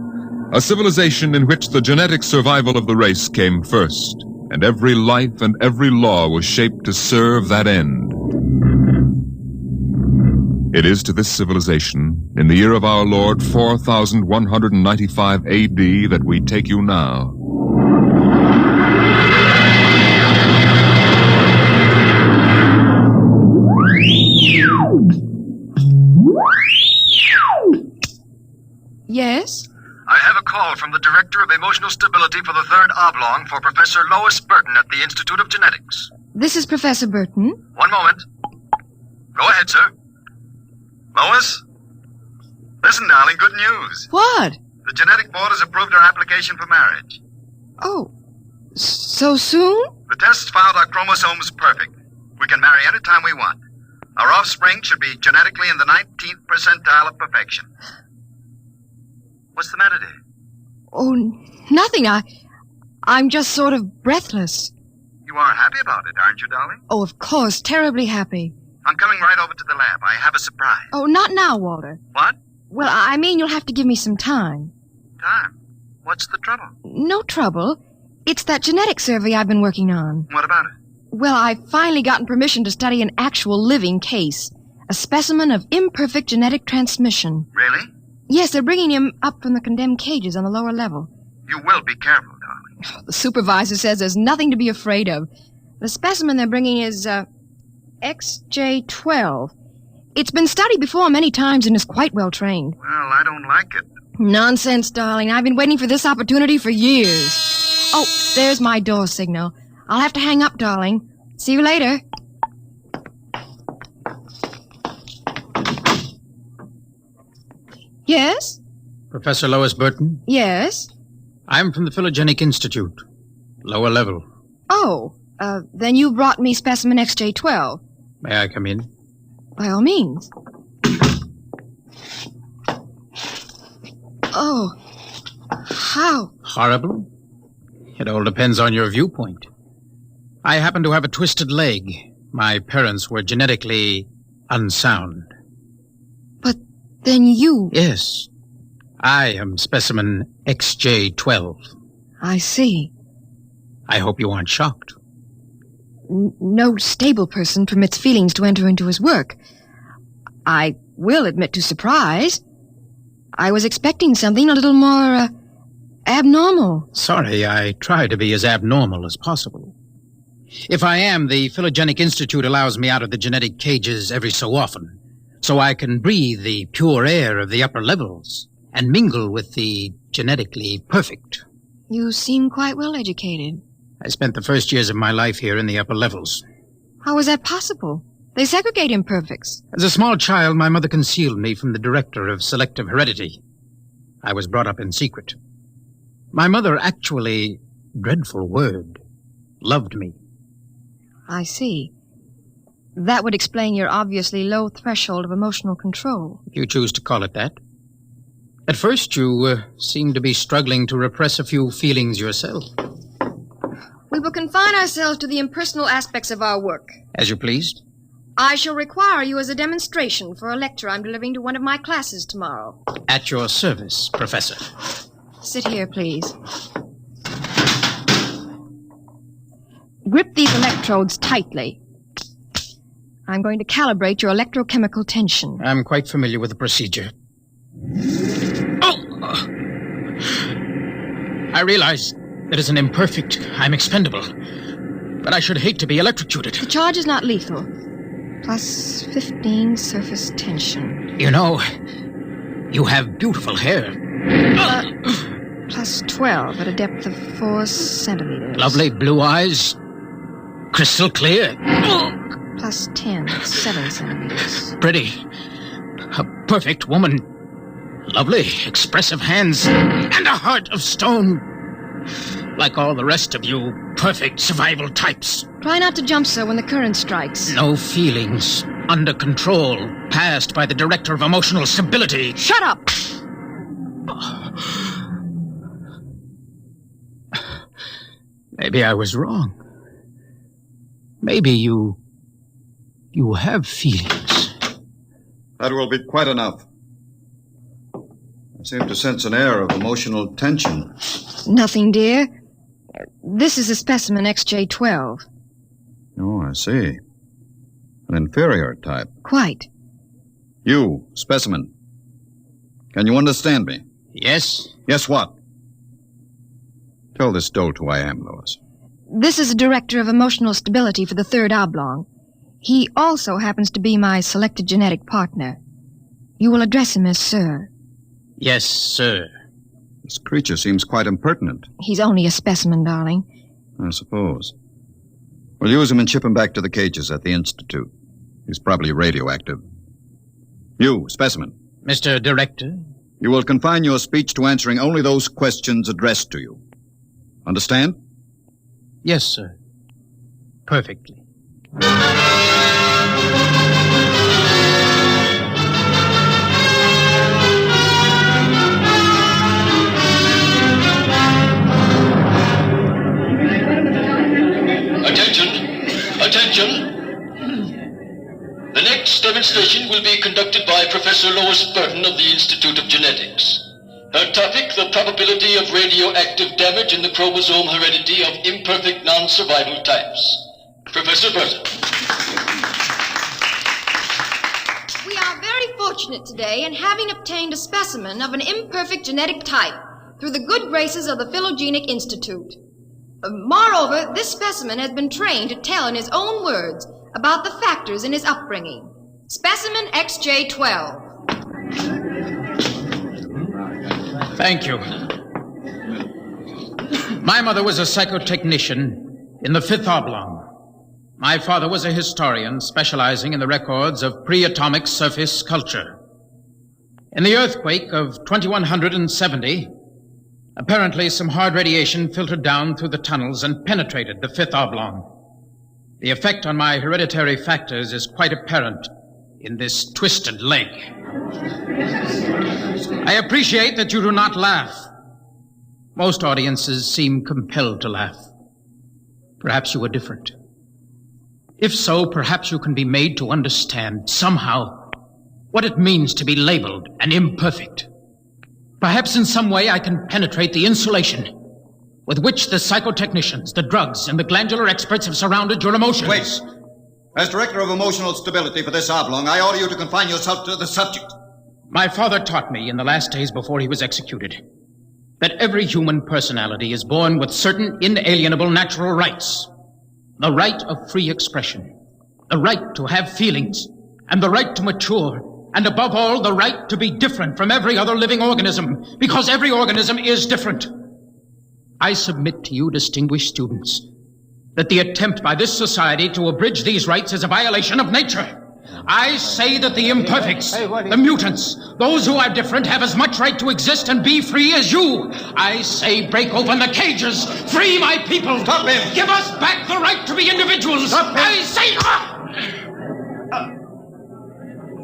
a civilization in which the genetic survival of the race came first, and every life and every law was shaped to serve that end. It is to this civilization, in the year of our Lord 4195 A.D., that we take you now. Yes? I have a call from the Director of Emotional Stability for the Third Oblong for Professor Lois Burton at the Institute of Genetics. This is Professor Burton. One moment. Go ahead, sir. Lois? Listen, darling, good news. What? The Genetic Board has approved our application for marriage. Oh, so soon? The tests found our chromosomes perfect. We can marry any time we want. Our offspring should be genetically in the 19th percentile of perfection. What's the matter, dear? Oh, nothing. I'm just sort of breathless. You are happy about it, aren't you, darling? Oh, of course, terribly happy. I'm coming right over to the lab. I have a surprise. Oh, not now, Walter. What? Well, I mean you'll have to give me some time. Time? What's the trouble? No trouble. It's that genetic survey I've been working on. What about it? Well, I've finally gotten permission to study an actual living case. A specimen of imperfect genetic transmission. Really? Yes, they're bringing him up from the condemned cages on the lower level. You will be careful, darling. The supervisor says there's nothing to be afraid of. The specimen they're bringing is, XJ12. It's been studied before many times and is quite well trained. Well, I don't like it. Nonsense, darling. I've been waiting for this opportunity for years. Oh, there's my door signal. I'll have to hang up, darling. See you later. Yes? Professor Lois Burton? Yes? I'm from the Phylogenic Institute. Lower level. Oh, then you brought me specimen XJ12. May I come in? By all means. Oh, how? Horrible? It all depends on your viewpoint. I happen to have a twisted leg. My parents were genetically unsound. But then you... Yes. I am specimen XJ12. I see. I hope you aren't shocked. No stable person permits feelings to enter into his work. I will admit to surprise. I was expecting something a little more, abnormal. Sorry, I try to be as abnormal as possible. If I am, the Phylogenic Institute allows me out of the genetic cages every so often, so I can breathe the pure air of the upper levels and mingle with the genetically perfect. You seem quite well educated. I spent the first years of my life here in the upper levels. How is that possible? They segregate imperfects. As a small child, my mother concealed me from the director of selective heredity. I was brought up in secret. My mother actually, dreadful word, loved me. I see. That would explain your obviously low threshold of emotional control. If you choose to call it that. At first, you seemed to be struggling to repress a few feelings yourself. We will confine ourselves to the impersonal aspects of our work. As you pleased. I shall require you as a demonstration for a lecture I'm delivering to one of my classes tomorrow. At your service, Professor. Sit here, please. Grip these electrodes tightly. I'm going to calibrate your electrochemical tension. I'm quite familiar with the procedure. Oh! I realize that as an imperfect, I'm expendable. But I should hate to be electrocuted. The charge is not lethal. Plus 15 surface tension. You know, you have beautiful hair. Plus 12 at a depth of 4 centimeters. Lovely blue eyes. Crystal clear. Plus 10 at 7 centimeters. Pretty. A perfect woman. Lovely, expressive hands. And a heart of stone. Like all the rest of you perfect survival types. Try not to jump, sir, when the current strikes. No feelings. Under control. Passed by the Director of Emotional Stability. Shut up! Maybe I was wrong. Maybe you have feelings. That will be quite enough. I seem to sense an air of emotional tension. Nothing, dear. This is a specimen XJ12. Oh, I see. An inferior type. Quite. You, specimen. Can you understand me? Yes. Yes, what? Tell this dolt who I am, Lois. This is a director of emotional stability for the Third Oblong. He also happens to be my selected genetic partner. You will address him as Sir. Yes, sir. This creature seems quite impertinent. He's only a specimen, darling. I suppose. We'll use him and ship him back to the cages at the Institute. He's probably radioactive. You, specimen. Mr. Director? You will confine your speech to answering only those questions addressed to you. Understand? Yes, sir. Perfectly. Attention! The next demonstration will be conducted by Professor Lois Burton of the Institute of Genetics. Her topic, the probability of radioactive damage in the chromosome heredity of imperfect non-survival types. Professor Burton. We are very fortunate today in having obtained a specimen of an imperfect genetic type through the good graces of the Phylogenic Institute. Moreover, this specimen has been trained to tell in his own words about the factors in his upbringing. Specimen XJ12. Thank you. My mother was a psychotechnician in the Fifth Oblong. My father was a historian specializing in the records of pre-atomic surface culture. In the earthquake of 2170, apparently some hard radiation filtered down through the tunnels and penetrated the Fifth Oblong. The effect on my hereditary factors is quite apparent in this twisted leg. I appreciate that you do not laugh. Most audiences seem compelled to laugh. Perhaps you are different. If so, perhaps you can be made to understand somehow what it means to be labeled an imperfect. Perhaps in some way I can penetrate the insulation with which the psychotechnicians, the drugs, and the glandular experts have surrounded your emotions. Wait. As Director of Emotional Stability for this oblong, I order you to confine yourself to the subject. My father taught me in the last days before he was executed that every human personality is born with certain inalienable natural rights. The right of free expression, the right to have feelings, and the right to mature, and above all, the right to be different from every other living organism, because every organism is different. I submit to you, distinguished students, that the attempt by this society to abridge these rights is a violation of nature. I say that the imperfects, the mutants, those who are different have as much right to exist and be free as you. I say break open the cages. Free my people. Stop him. Give us back the right to be individuals. Stop him. I say...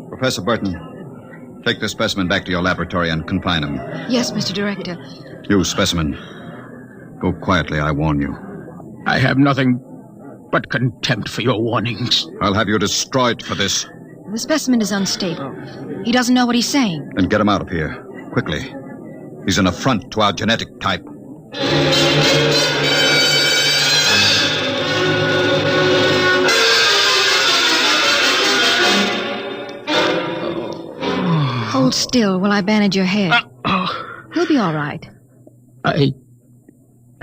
Professor Burton, take this specimen back to your laboratory and confine him. Yes, Mr. Director. You, specimen, go quietly, I warn you. I have nothing but contempt for your warnings. I'll have you destroyed for this. The specimen is unstable. He doesn't know what he's saying. Then get him out of here, quickly. He's an affront to our genetic type. Hold still while I bandage your head. He'll be all right. I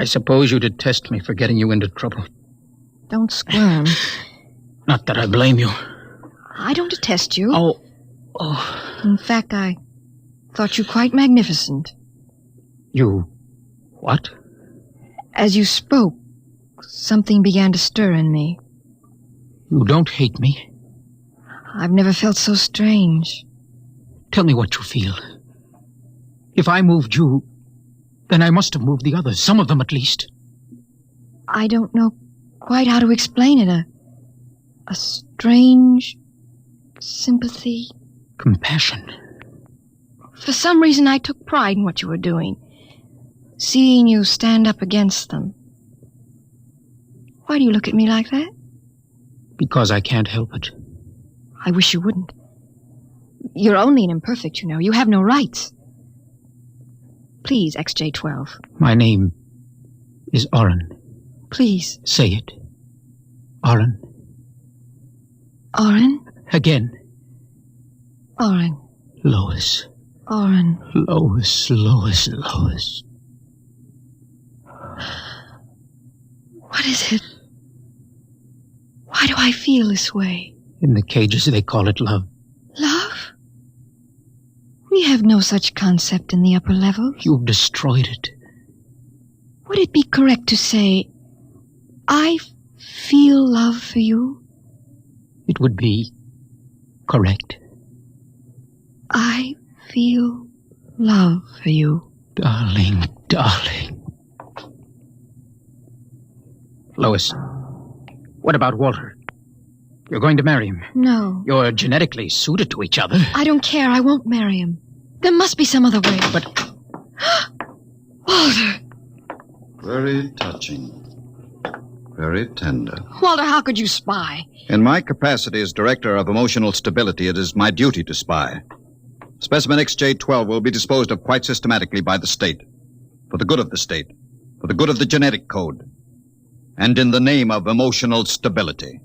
suppose you detest me for getting you into trouble. Don't squirm. Not that I blame you. I don't detest you. Oh. In fact, I thought you quite magnificent. You... what? As you spoke, something began to stir in me. You don't hate me? I've never felt so strange. Tell me what you feel. If I moved you, then I must have moved the others, some of them at least. I don't know quite how to explain it. A strange sympathy. Compassion. For some reason, I took pride in what you were doing. Seeing you stand up against them. Why do you look at me like that? Because I can't help it. I wish you wouldn't. You're only an imperfect, you know. You have no rights. Please, XJ12. My name is Oren. Please. Say it. Oren. Oren? Again. Oren. Lois. Oren. Lois, Lois, Lois. What is it? Why do I feel this way? In the cages, they call it love. Love? We have no such concept in the upper levels. You've destroyed it. Would it be correct to say, I feel love for you? It would be correct. I feel love for you. Darling, darling. Lois, what about Walter? You're going to marry him. No. You're genetically suited to each other. I don't care. I won't marry him. There must be some other way. But... Walter! Very touching. Very tender. Walter, how could you spy? In my capacity as Director of Emotional Stability, it is my duty to spy. Specimen XJ12 will be disposed of quite systematically by the state. For the good of the state. For the good of the genetic code. And in the name of emotional stability.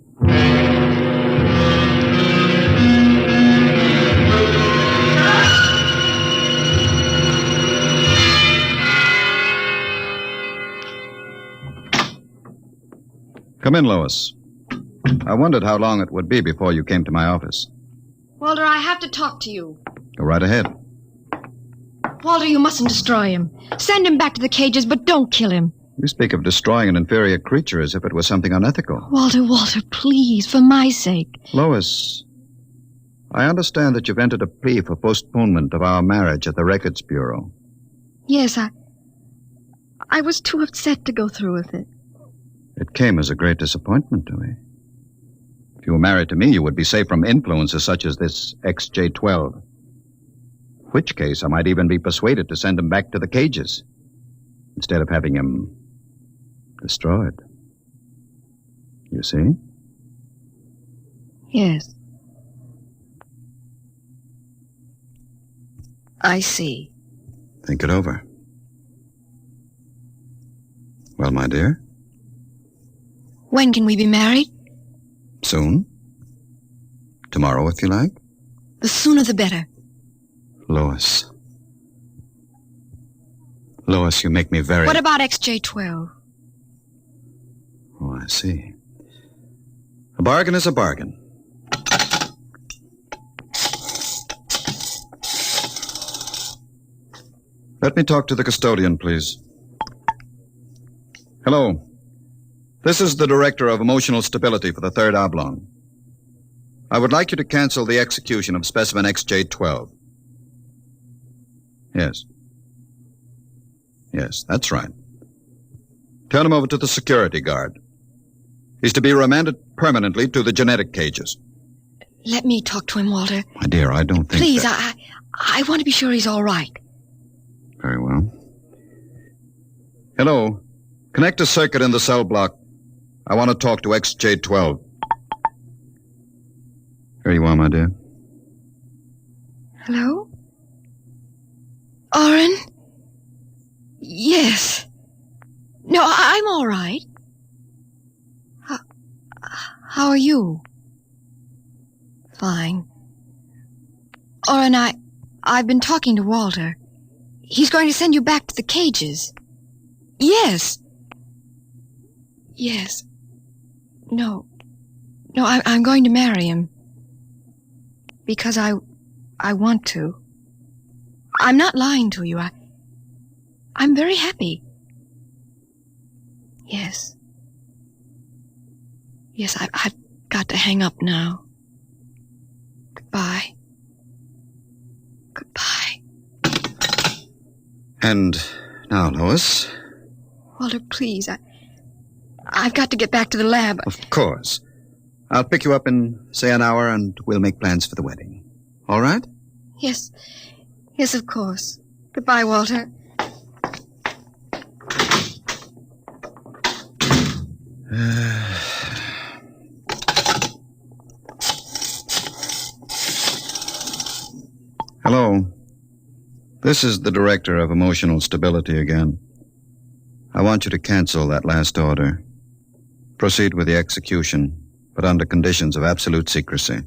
Come in, Lois. I wondered how long it would be before you came to my office. Walter, I have to talk to you. Go right ahead. Walter, you mustn't destroy him. Send him back to the cages, but don't kill him. You speak of destroying an inferior creature as if it was something unethical. Walter, please, for my sake. Lois, I understand that you've entered a plea for postponement of our marriage at the Records Bureau. Yes, I was too upset to go through with it. It came as a great disappointment to me. If you were married to me, you would be safe from influences such as this XJ12. In which case, I might even be persuaded to send him back to the cages instead of having him destroyed. You see? Yes. I see. Think it over. Well, my dear? When can we be married? Soon. Tomorrow, if you like. The sooner the better. Lois. Lois, you make me very... What about XJ12? Oh, I see. A bargain is a bargain. Let me talk to the custodian, please. Hello. This is the Director of Emotional Stability for the Third Oblong. I would like you to cancel the execution of specimen XJ12. Yes. Yes, that's right. Turn him over to the security guard. He's to be remanded permanently to the genetic cages. Let me talk to him, Walter. My dear, I don't think Please, that... I want to be sure he's all right. Very well. Hello. Connect a circuit in the cell block. I want to talk to XJ12. Here you are, my dear. Hello? Oren? Yes. No, I'm all right. How are you? Fine. Oren, I've been talking to Walter. He's going to send you back to the cages. Yes. Yes. No. No, I'm going to marry him. Because I want to. I'm not lying to you. I'm very happy. Yes. Yes, I've got to hang up now. Goodbye. Goodbye. And now, Lois? Walter, please, I've got to get back to the lab. Of course. I'll pick you up in, say, an hour, and we'll make plans for the wedding. All right? Yes. Yes, of course. Goodbye, Walter. Hello. This is the Director of Emotional Stability again. I want you to cancel that last order. Proceed with the execution, but under conditions of absolute secrecy.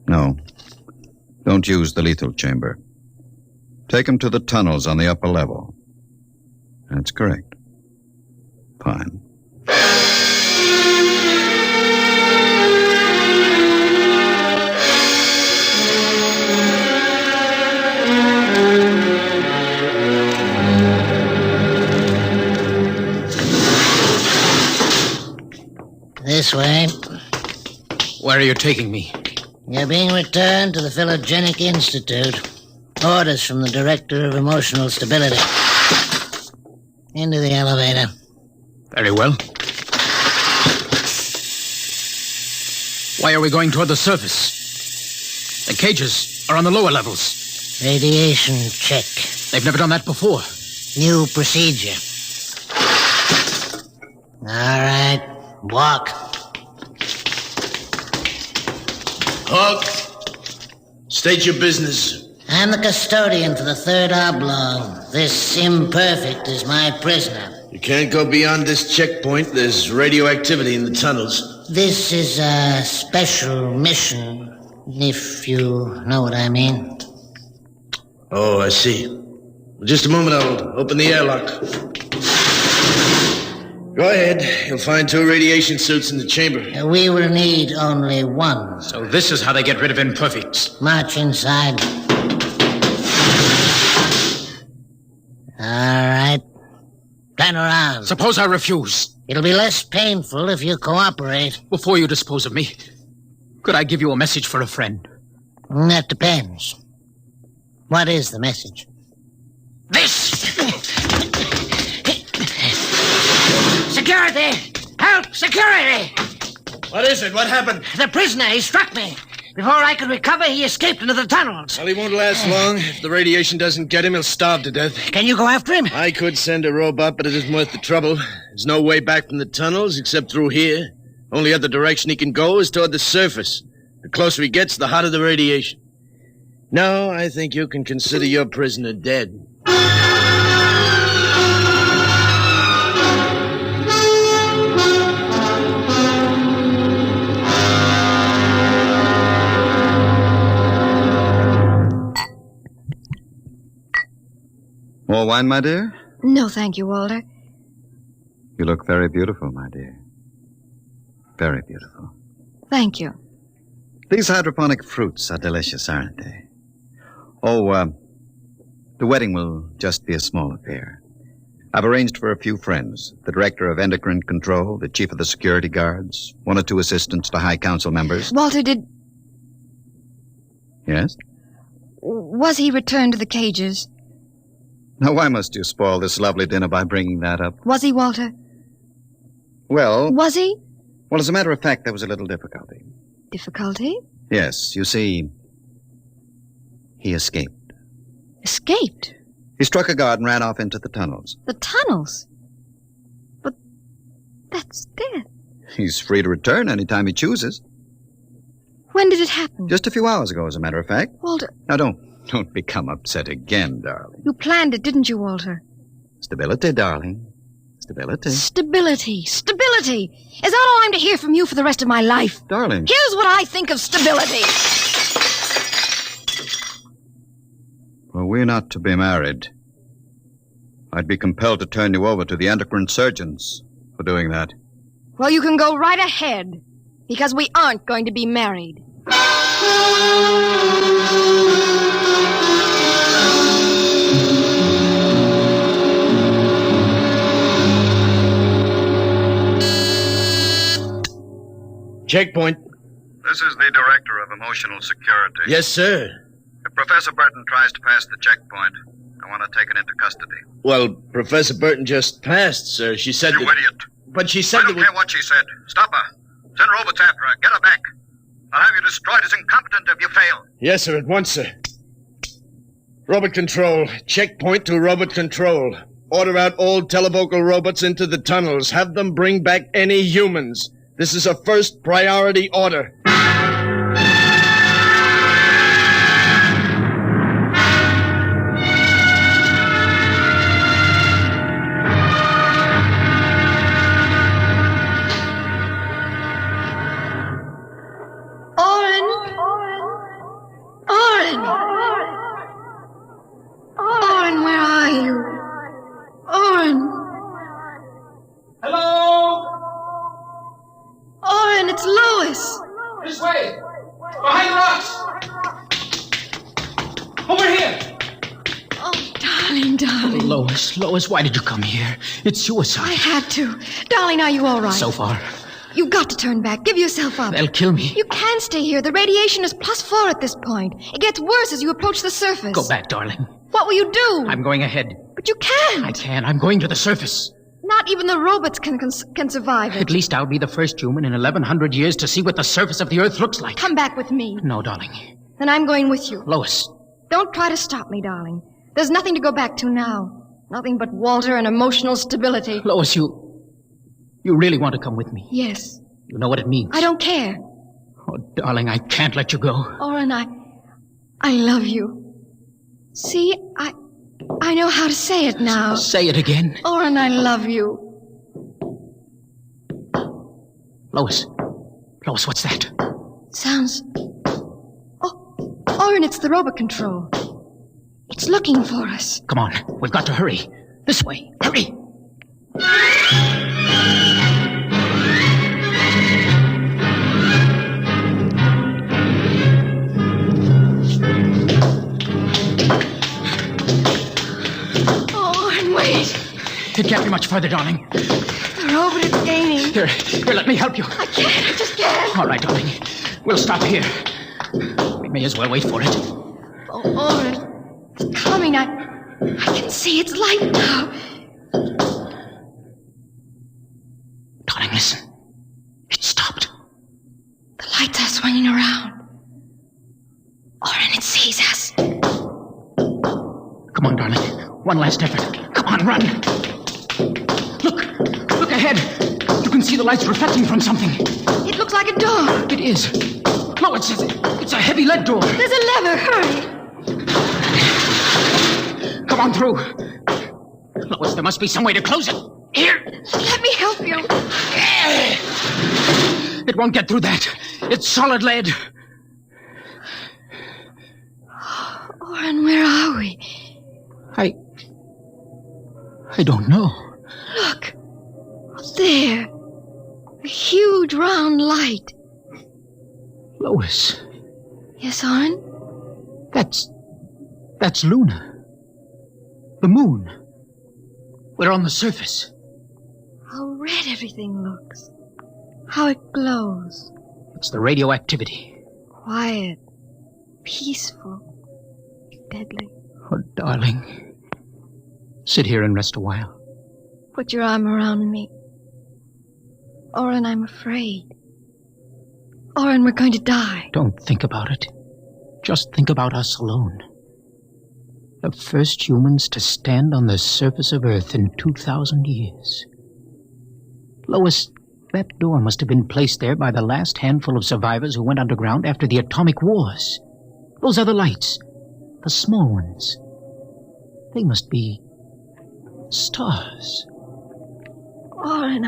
No. Don't use the lethal chamber. Take him to the tunnels on the upper level. That's correct. Fine. This way. Where are you taking me? You're being returned to the Philogenic Institute. Orders from the Director of Emotional Stability. Into the elevator. Very well. Why are we going toward the surface? The cages are on the lower levels. Radiation check. They've never done that before. New procedure. All right. Walk. Hawk, state your business. I'm the custodian for the third oblong. This imperfect is my prisoner. You can't go beyond this checkpoint. There's radioactivity in the tunnels. This is a special mission, if you know what I mean. Oh, I see. Well, just a moment, I'll open the airlock. Go ahead. You'll find 2 radiation suits in the chamber. We will need only one. So this is how they get rid of imperfects. March inside. All right. Turn around. Suppose I refuse. It'll be less painful if you cooperate. Before you dispose of me, could I give you a message for a friend? That depends. What is the message? This! Security! Help! Security! What is it? What happened? The prisoner, he struck me. Before I could recover, he escaped into the tunnels. Well, he won't last long. If the radiation doesn't get him, he'll starve to death. Can you go after him? I could send a robot, but it isn't worth the trouble. There's no way back from the tunnels except through here. Only other direction he can go is toward the surface. The closer he gets, the hotter the radiation. No, I think you can consider your prisoner dead. More wine, my dear? No, thank you, Walter. You look very beautiful, my dear. Very beautiful. Thank you. These hydroponic fruits are delicious, aren't they? Oh, the wedding will just be a small affair. I've arranged for a few friends. The director of endocrine control, the chief of the security guards, 1 or 2 assistants to high council members. Walter, did... Yes? Was he returned to the cages? Now, why must you spoil this lovely dinner by bringing that up? Was he, Walter? Well... Was he? Well, as a matter of fact, there was a little difficulty. Difficulty? Yes, you see, he escaped. Escaped? He struck a guard and ran off into the tunnels. The tunnels? But that's death. He's free to return any time he chooses. When did it happen? Just a few hours ago, as a matter of fact. Walter... Now, don't become upset again, darling. You planned it, didn't you, Walter? Stability, darling. Stability. Stability. Stability. Is that all I'm to hear from you for the rest of my life? Darling. Here's what I think of stability. Well, we're not to be married. I'd be compelled to turn you over to the endocrine surgeons for doing that. Well, you can go right ahead, because we aren't going to be married. Checkpoint. This is the Director of Emotional Security. Yes, sir. If Professor Burton tries to pass the checkpoint, I want to take it into custody. Well, Professor Burton just passed, sir. She said You that... idiot. But she said I don't care what she said. Stop her. Send robots after her. Get her back. I'll have you destroyed as incompetent if you fail. Yes, sir, at once, sir. Robot control. Checkpoint to robot control. Order out all televocal robots into the tunnels. Have them bring back any humans. This is a first priority order. Oren, where are you? Oren. Hello? Oren, it's Lois. This way. Behind the rocks. Over here. Oh, darling. Lois, why did you come here? It's suicide. I had to. Darling, are you all right? So far. You've got to turn back. Give yourself up. They'll kill me. You can't stay here. The radiation is +4 at this point. It gets worse as you approach the surface. Go back, darling. What will you do? I'm going ahead. But you can't. I can. I'm going to the surface. Not even the robots can survive it. At least I'll be the first human in 1,100 years to see what the surface of the Earth looks like. Come back with me. No, darling. Then I'm going with you. Lois. Don't try to stop me, darling. There's nothing to go back to now. Nothing but Walter and emotional stability. Lois, you really want to come with me? Yes. You know what it means. I don't care. Oh, darling, I can't let you go. Oren, I love you. See, I know how to say it now. Say it again. Oren, I love you. Lois, what's that? Sounds... Oh, Oren, it's the robot control. It's looking for us. Come on, we've got to hurry. This way, hurry. It can't be much further, darling. The robot is gaining. Here, let me help you. I can't. I just can't. All right, darling. We'll stop here. We may as well wait for it. Oh, Oren. It's coming. I can see its light now. Darling, listen. It stopped. The lights are swinging around. Oren, it sees us. Come on, darling. One last effort. Come on, run. Look ahead. You can see the lights reflecting from something. It looks like a door. It is. No, it's a heavy lead door. There's a lever. Hurry. Come on through. Lois, there must be some way to close it. Here. Let me help you. It won't get through that. It's solid lead. Oren, where are we? I don't know. Look. There. A huge round light. Lois. Yes, Oren? That's Luna. The moon. We're on the surface. How red everything looks. How it glows. It's the radioactivity. Quiet. Peaceful. Deadly. Oh, darling. Sit here and rest a while. Put your arm around me. Oren, I'm afraid. Oren, we're going to die. Don't think about it. Just think about us alone. The first humans to stand on the surface of Earth in 2,000 years. Lois, that door must have been placed there by the last handful of survivors who went underground after the atomic wars. Those other lights, the small ones, they must be stars. Oren,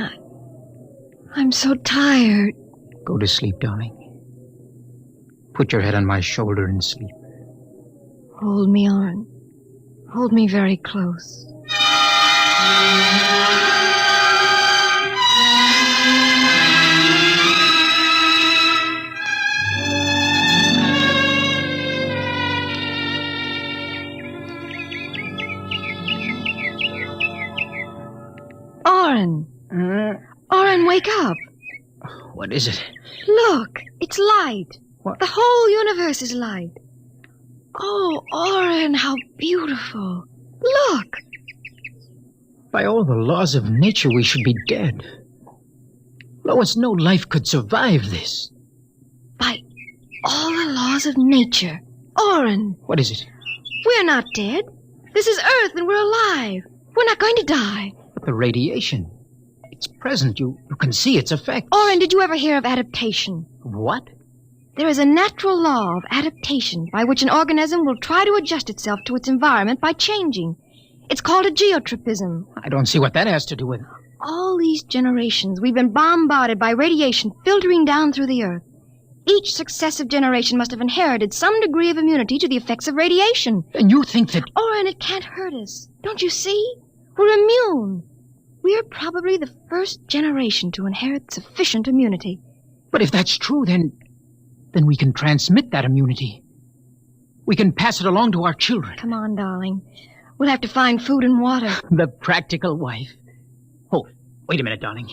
I'm so tired. Go to sleep, darling. Put your head on my shoulder and sleep. Hold me, Oren. Hold me very close. Oren, wake up. What is it? Look, it's light. What? The whole universe is light. Oh, Oren, how beautiful. Look. By all the laws of nature, we should be dead. Lois, no life could survive this. By all the laws of nature. Oren. What is it? We're not dead. This is Earth and we're alive. We're not going to die. But the radiation. It's present. You can see its effects. Oren, did you ever hear of adaptation? What? There is a natural law of adaptation by which an organism will try to adjust itself to its environment by changing. It's called a geotropism. I don't see what that has to do with it. All these generations, we've been bombarded by radiation filtering down through the Earth. Each successive generation must have inherited some degree of immunity to the effects of radiation. And you think that... Oren, it can't hurt us. Don't you see? We're immune. We're probably the first generation to inherit sufficient immunity. But if that's true, then we can transmit that immunity. We can pass it along to our children. Come on, darling. We'll have to find food and water. The practical wife. Oh, wait a minute, darling.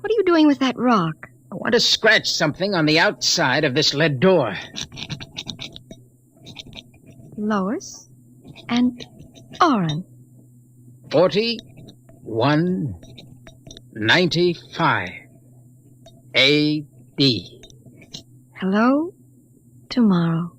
What are you doing with that rock? I want to scratch something on the outside of this lead door. Lois and Oren. 4195 A.D. Hello, tomorrow.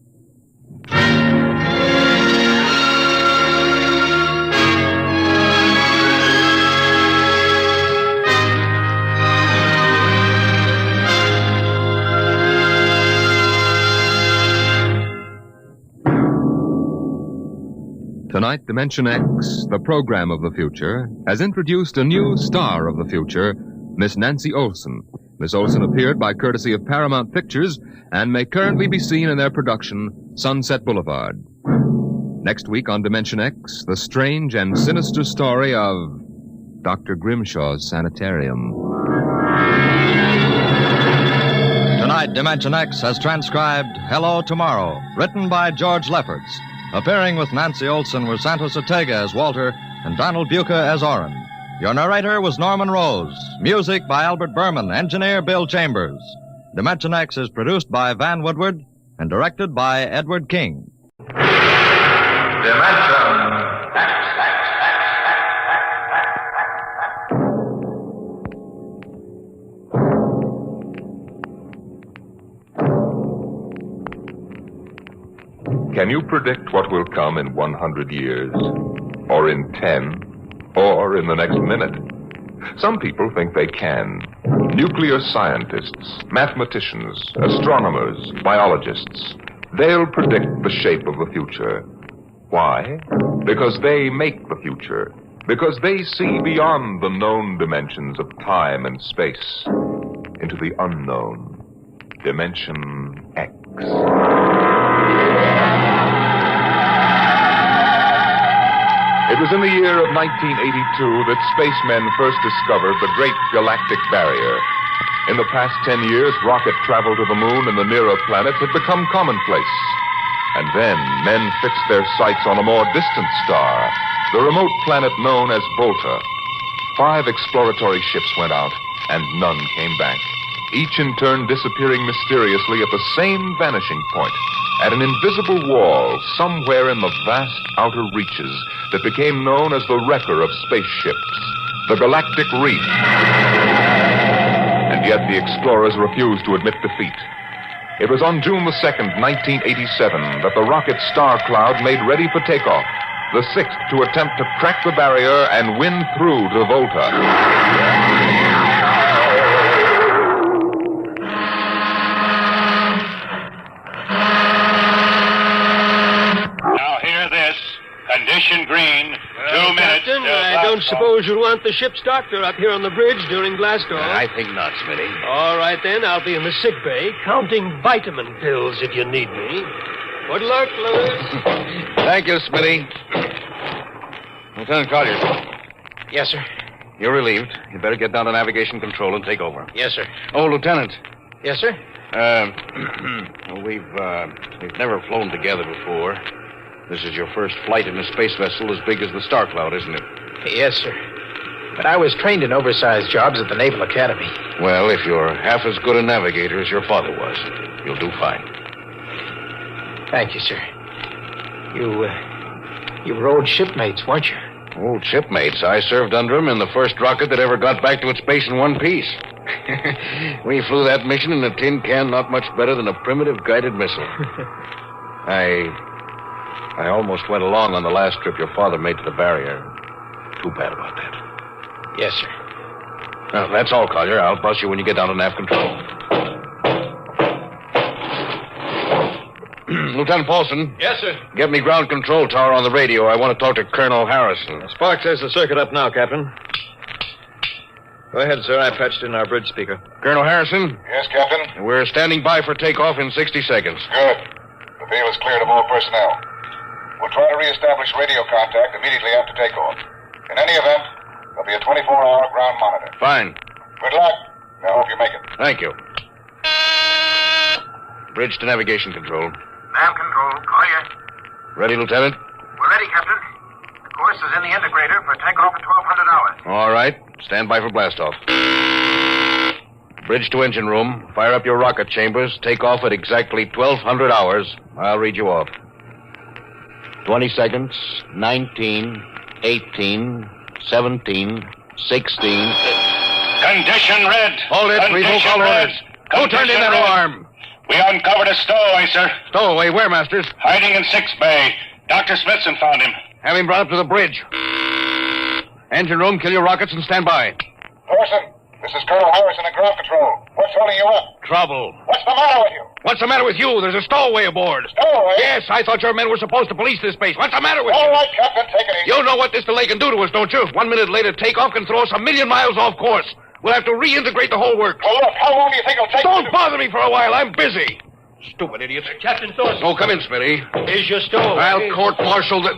Tonight, Dimension X, the program of the future, has introduced a new star of the future, Miss Nancy Olson. Miss Olson appeared by courtesy of Paramount Pictures and may currently be seen in their production, Sunset Boulevard. Next week on Dimension X, the strange and sinister story of Dr. Grimshaw's Sanitarium. Tonight, Dimension X has transcribed Hello, Tomorrow, written by George Lefferts. Appearing with Nancy Olson were Santos Ortega as Walter and Donald Buca as Oren. Your narrator was Norman Rose. Music by Albert Berman. Engineer Bill Chambers. Dimension X is produced by Van Woodward and directed by Edward King. Dimension X. Can you predict what will come in 100 years? Or in 10? Or in the next minute? Some people think they can. Nuclear scientists, mathematicians, astronomers, biologists. They'll predict the shape of the future. Why? Because they make the future. Because they see beyond the known dimensions of time and space into the unknown. Dimension X. It was in the year of 1982 that spacemen first discovered the Great Galactic Barrier. In the past 10 years, rocket travel to the moon and the nearer planets had become commonplace. And then men fixed their sights on a more distant star, the remote planet known as Volta. 5 exploratory ships went out, and none came back, each in turn disappearing mysteriously at the same vanishing point, at an invisible wall somewhere in the vast outer reaches that became known as the wrecker of spaceships, the Galactic Reef. And yet the explorers refused to admit defeat. It was on June the 2nd, 1987, that the rocket Star Cloud made ready for takeoff, the 6th to attempt to crack the barrier and win through to Volta. Condition green. 2 minutes. Captain, I don't suppose you'll want the ship's doctor up here on the bridge during blast off. I think not, Smitty. All right, then. I'll be in the sick bay, counting vitamin pills if you need me. Good luck, Lewis. Thank you, Smitty. Lieutenant Collier. Yes, sir. You're relieved. You'd better get down to navigation control and take over. Yes, sir. Oh, Lieutenant. Yes, sir. We've never flown together before. This is your first flight in a space vessel as big as the Star Cloud, isn't it? Yes, sir. But I was trained in oversized jobs at the Naval Academy. Well, if you're half as good a navigator as your father was, you'll do fine. Thank you, sir. You were old shipmates, weren't you? Old shipmates. I served under him in the first rocket that ever got back to its base in one piece. We flew that mission in a tin can not much better than a primitive guided missile. I almost went along on the last trip your father made to the barrier. Too bad about that. Yes, sir. Now, that's all, Collier. I'll buzz you when you get down to nav control. Lieutenant Paulson. Yes, sir. Get me ground control tower on the radio. I want to talk to Colonel Harrison. Sparks has the circuit up now, Captain. Go ahead, sir. I patched in our bridge speaker. Colonel Harrison? Yes, Captain? We're standing by for takeoff in 60 seconds. Good. The field is cleared of all personnel. We'll try to reestablish radio contact immediately after takeoff. In any event, there'll be a 24-hour ground monitor. Fine. Good luck. I hope you make it. Thank you. Bridge to navigation control. Nav control, Collier. Ready, Lieutenant? We're ready, Captain. The course is in the integrator for takeoff at 1200 hours. All right. Stand by for blastoff. Bridge to engine room. Fire up your rocket chambers. Take off at exactly 1200 hours. I'll read you off. 20 seconds. 19, 18, 17, 16. Condition red. Hold it. Revoke all orders. Who turned in that alarm? We uncovered a stowaway, sir. Stowaway? Where, Masters? Hiding in 6 Bay. Dr. Smithson found him. Have him brought up to the bridge. Engine room, kill your rockets and stand by. Thorson, this is Colonel Harrison at ground control. What's holding you up? Trouble. What's the matter with you? What's the matter with you? There's a stowaway aboard. Stowaway? Yes, I thought your men were supposed to police this base. What's the matter with you? All right, Captain, take it easy. You know what this delay can do to us, don't you? 1 minute later, takeoff can throw us 1,000,000 miles off course. We'll have to reintegrate the whole works. Well, look, how long do you think it'll take? Don't bother me for a while. I'm busy. Stupid idiots. Captain Thorson. Oh, come in, Smitty. Here's your stowaway. I'll court-martial the...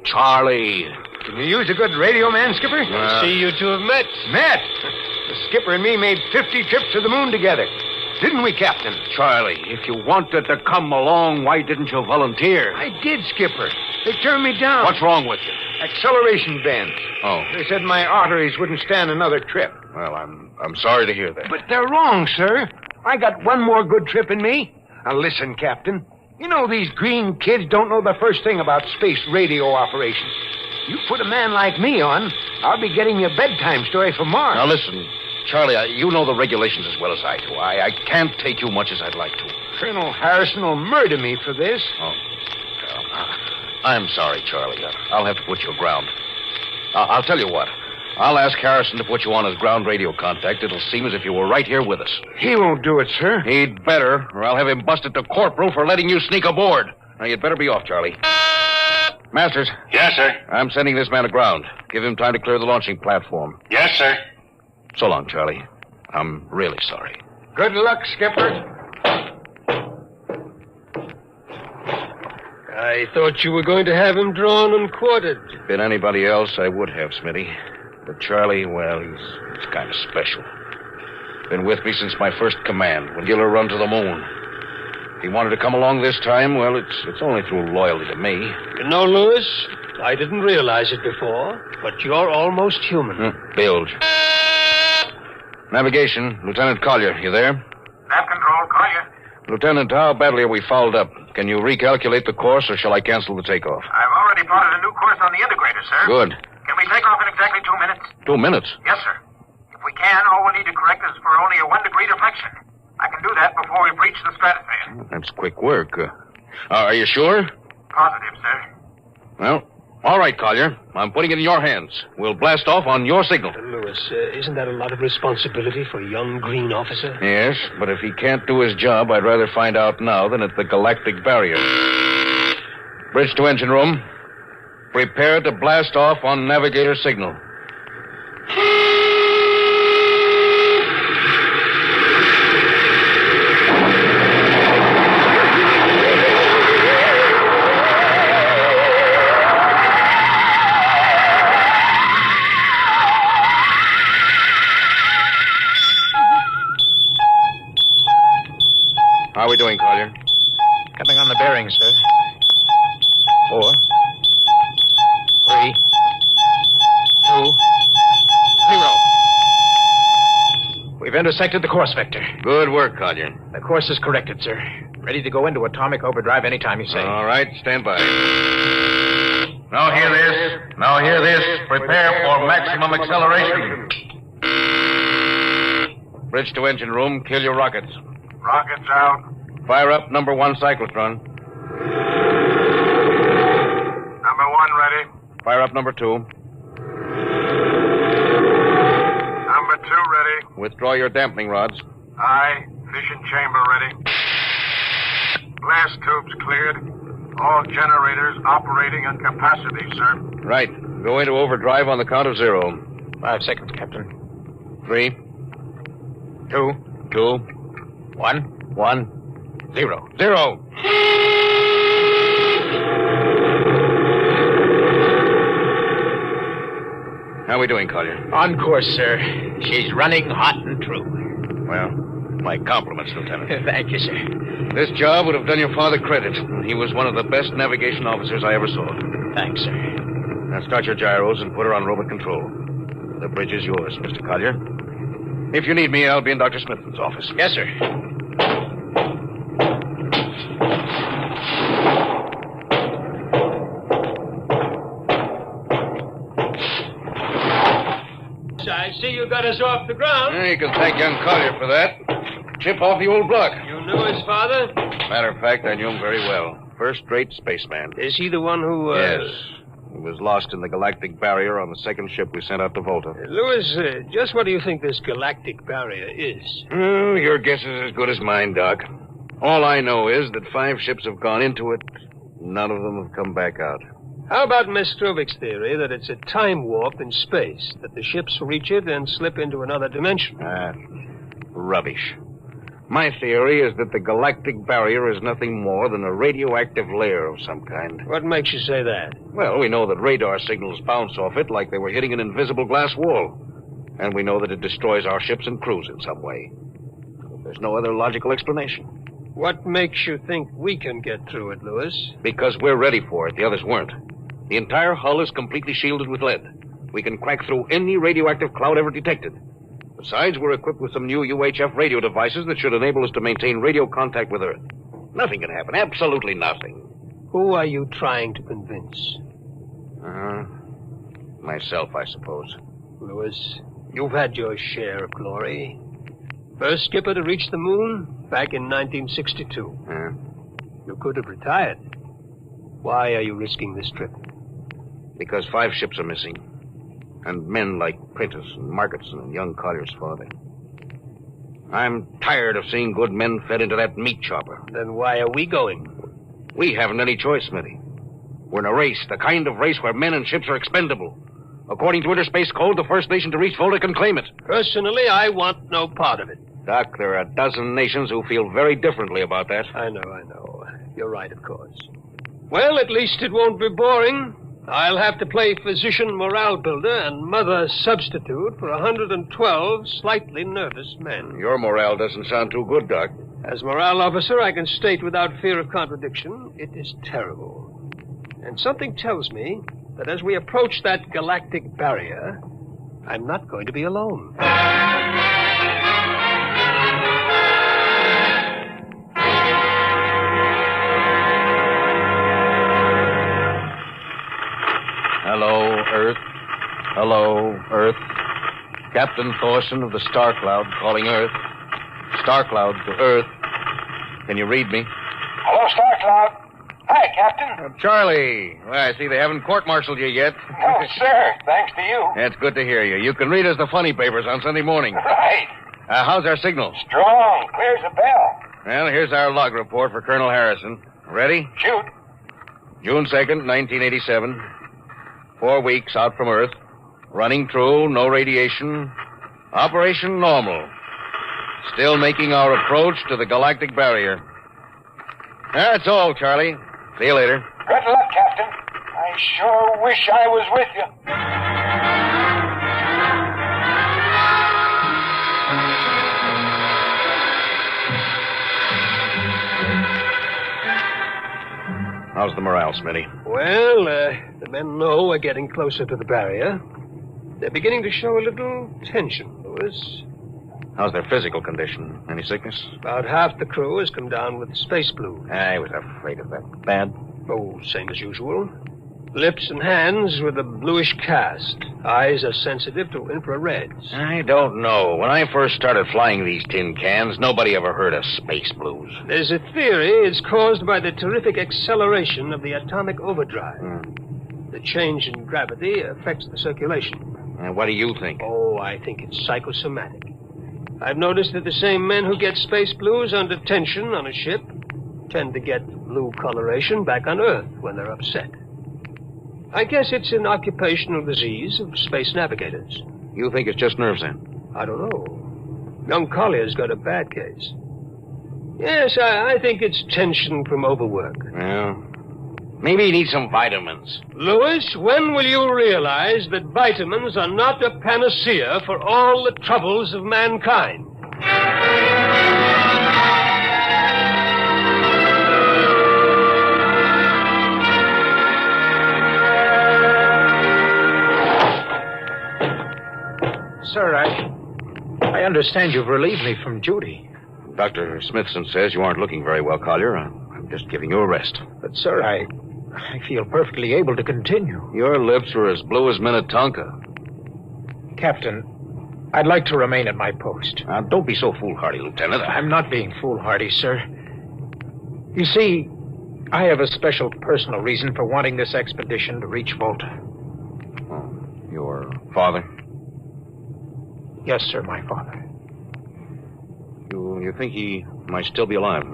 Charlie. Can you use a good radio man, Skipper? I see you two have met. Met? The skipper and me made 50 trips to the moon together. Didn't we, Captain? Charlie, if you wanted to come along, why didn't you volunteer? I did, Skipper. They turned me down. What's wrong with you? Acceleration bends. Oh. They said my arteries wouldn't stand another trip. Well, I'm sorry to hear that. But they're wrong, sir. I got one more good trip in me. Now, listen, Captain. You know these green kids don't know the first thing about space radio operations. You put a man like me on, I'll be getting you a bedtime story from Mars. Now, listen, Charlie, you know the regulations as well as I do. I can't take you much as I'd like to. Colonel Harrison will murder me for this. Oh. Well, I'm sorry, Charlie. I'll have to put you aground. I'll tell you what. I'll ask Harrison to put you on as ground radio contact. It'll seem as if you were right here with us. He won't do it, sir. He'd better, or I'll have him busted to corporal for letting you sneak aboard. Now, you'd better be off, Charlie. Masters. Yes, sir. I'm sending this man aground. Give him time to clear the launching platform. Yes, sir. So long, Charlie. I'm really sorry. Good luck, Skipper. I thought you were going to have him drawn and quartered. If it'd been anybody else, I would have, Smitty. But Charlie, well, he's kind of special. Been with me since my first command, when Giller run to the moon. If he wanted to come along this time, well, it's only through loyalty to me. You know, Lewis, I didn't realize it before, but you're almost human. Bilge. Navigation, Lieutenant Collier, you there? Nav control, Collier. Lieutenant, how badly are we fouled up? Can you recalculate the course, or shall I cancel the takeoff? I've already plotted a new course on the integrator, sir. Good. Can we take off in exactly 2 minutes? 2 minutes? Yes, sir. If we can, all we need to correct is for only a 1-degree deflection. I can do that before we breach the stratosphere. That's quick work. Are you sure? Positive, sir. Well, all right, Collier. I'm putting it in your hands. We'll blast off on your signal. Lewis, isn't that a lot of responsibility for a young green officer? Yes, but if he can't do his job, I'd rather find out now than at the galactic barrier. Bridge to engine room. Prepare to blast off on navigator signal. How are we doing, Collier? Coming on the bearings, sir. 4, 3, 2, We've intersected the course vector. Good work, Collier. The course is corrected, sir. Ready to go into atomic overdrive anytime you say. All right, stand by. Now hear this. Now hear this. Prepare for maximum acceleration. Bridge to engine room. Kill your rockets. Rockets out. Fire up number 1 cyclotron. Number 1 ready. Fire up number 2. Number 2 ready. Withdraw your dampening rods. Aye. Fission chamber ready. Blast tubes cleared. All generators operating on capacity, sir. Right. Go into overdrive on the count of 0. 5 seconds, Captain. 3. 2. 2. 1. 1. 0. 0. How are we doing, Collier? On course, sir. She's running hot and true. Well, my compliments, Lieutenant. Thank you, sir. This job would have done your father credit. He was one of the best navigation officers I ever saw. Thanks, sir. Now start your gyros and put her on robot control. The bridge is yours, Mr. Collier. If you need me, I'll be in Dr. Smithson's office. Yes, sir. I see you got us off the ground. You can thank young Collier for that. Chip off the old block. You knew his father? Matter of fact, I knew him very well. First-rate spaceman. Is he the one who, Yes. He was lost in the galactic barrier on the second ship we sent out to Volta. Louis, just what do you think this galactic barrier is? Oh, your guess is as good as mine, Doc. All I know is that 5 ships have gone into it. None of them have come back out. How about Miss Struvik's theory that it's a time warp in space, that the ships reach it and slip into another dimension? Rubbish. My theory is that the galactic barrier is nothing more than a radioactive layer of some kind. What makes you say that? Well, we know that radar signals bounce off it like they were hitting an invisible glass wall. And we know that it destroys our ships and crews in some way. There's no other logical explanation. What makes you think we can get through it, Louis? Because we're ready for it. The others weren't. The entire hull is completely shielded with lead. We can crack through any radioactive cloud ever detected. Besides, we're equipped with some new UHF radio devices that should enable us to maintain radio contact with Earth. Nothing can happen. Absolutely nothing. Who are you trying to convince? Myself, I suppose. Louis, you've had your share of glory. First skipper to reach the moon back in 1962. You could have retired. Why are you risking this trip? Because 5 ships are missing. And men like Prentice and Margetson and young Collier's father. I'm tired of seeing good men fed into that meat chopper. Then why are we going? We haven't any choice, Smitty. We're in a race, the kind of race where men and ships are expendable. According to Interspace Code, the first nation to reach Volta can claim it. Personally, I want no part of it. Doc, there are a dozen nations who feel very differently about that. I know. You're right, of course. Well, at least it won't be boring. I'll have to play physician morale builder and mother substitute for 112 slightly nervous men. Your morale doesn't sound too good, Doc. As morale officer, I can state without fear of contradiction, it is terrible. And something tells me that as we approach that galactic barrier, I'm not going to be alone. Hello, Earth. Hello, Earth. Captain Thorson of the Star Cloud calling Earth. Star Cloud to Earth. Can you read me? Hello, Star Cloud. Hi, Captain. Charlie. Well, I see they haven't court-martialed you yet. No, sir. Thanks to you. That's good to hear you. You can read us the funny papers on Sunday morning. Right. How's our signal? Strong. Clears the bell. Well, here's our log report for Colonel Harrison. Ready? Shoot. June 2nd, 1987. 4 weeks out from Earth. Running true, no radiation. Operation normal. Still making our approach to the galactic barrier. That's all, Charlie. See you later. Good luck, Captain. I sure wish I was with you. How's the morale, Smitty? Well, the men know we're getting closer to the barrier. They're beginning to show a little tension, Louis. How's their physical condition? Any sickness? About half the crew has come down with space flu. I was afraid of that. Bad? Oh, same as usual. Lips and hands with a bluish cast. Eyes are sensitive to infrareds. I don't know. When I first started flying these tin cans, nobody ever heard of space blues. There's a theory it's caused by the terrific acceleration of the atomic overdrive. The change in gravity affects the circulation. And what do you think? Oh, I think it's psychosomatic. I've noticed that the same men who get space blues under tension on a ship tend to get blue coloration back on Earth when they're upset. I guess it's an occupational disease of space navigators. You think it's just nerves, then? I don't know. Young Collier's got a bad case. Yes, I think it's tension from overwork. Well, maybe he needs some vitamins. Louis, when will you realize that vitamins are not a panacea for all the troubles of mankind? Sir, I understand you've relieved me from duty. Dr. Smithson says you aren't looking very well, Collier. I'm just giving you a rest. But, sir, I feel perfectly able to continue. Your lips are as blue as Minnetonka. Captain, I'd like to remain at my post. Now, don't be so foolhardy, Lieutenant. I'm not being foolhardy, sir. You see, I have a special personal reason for wanting this expedition to reach Volta. Oh, your father? Yes, sir, my father. You think he might still be alive?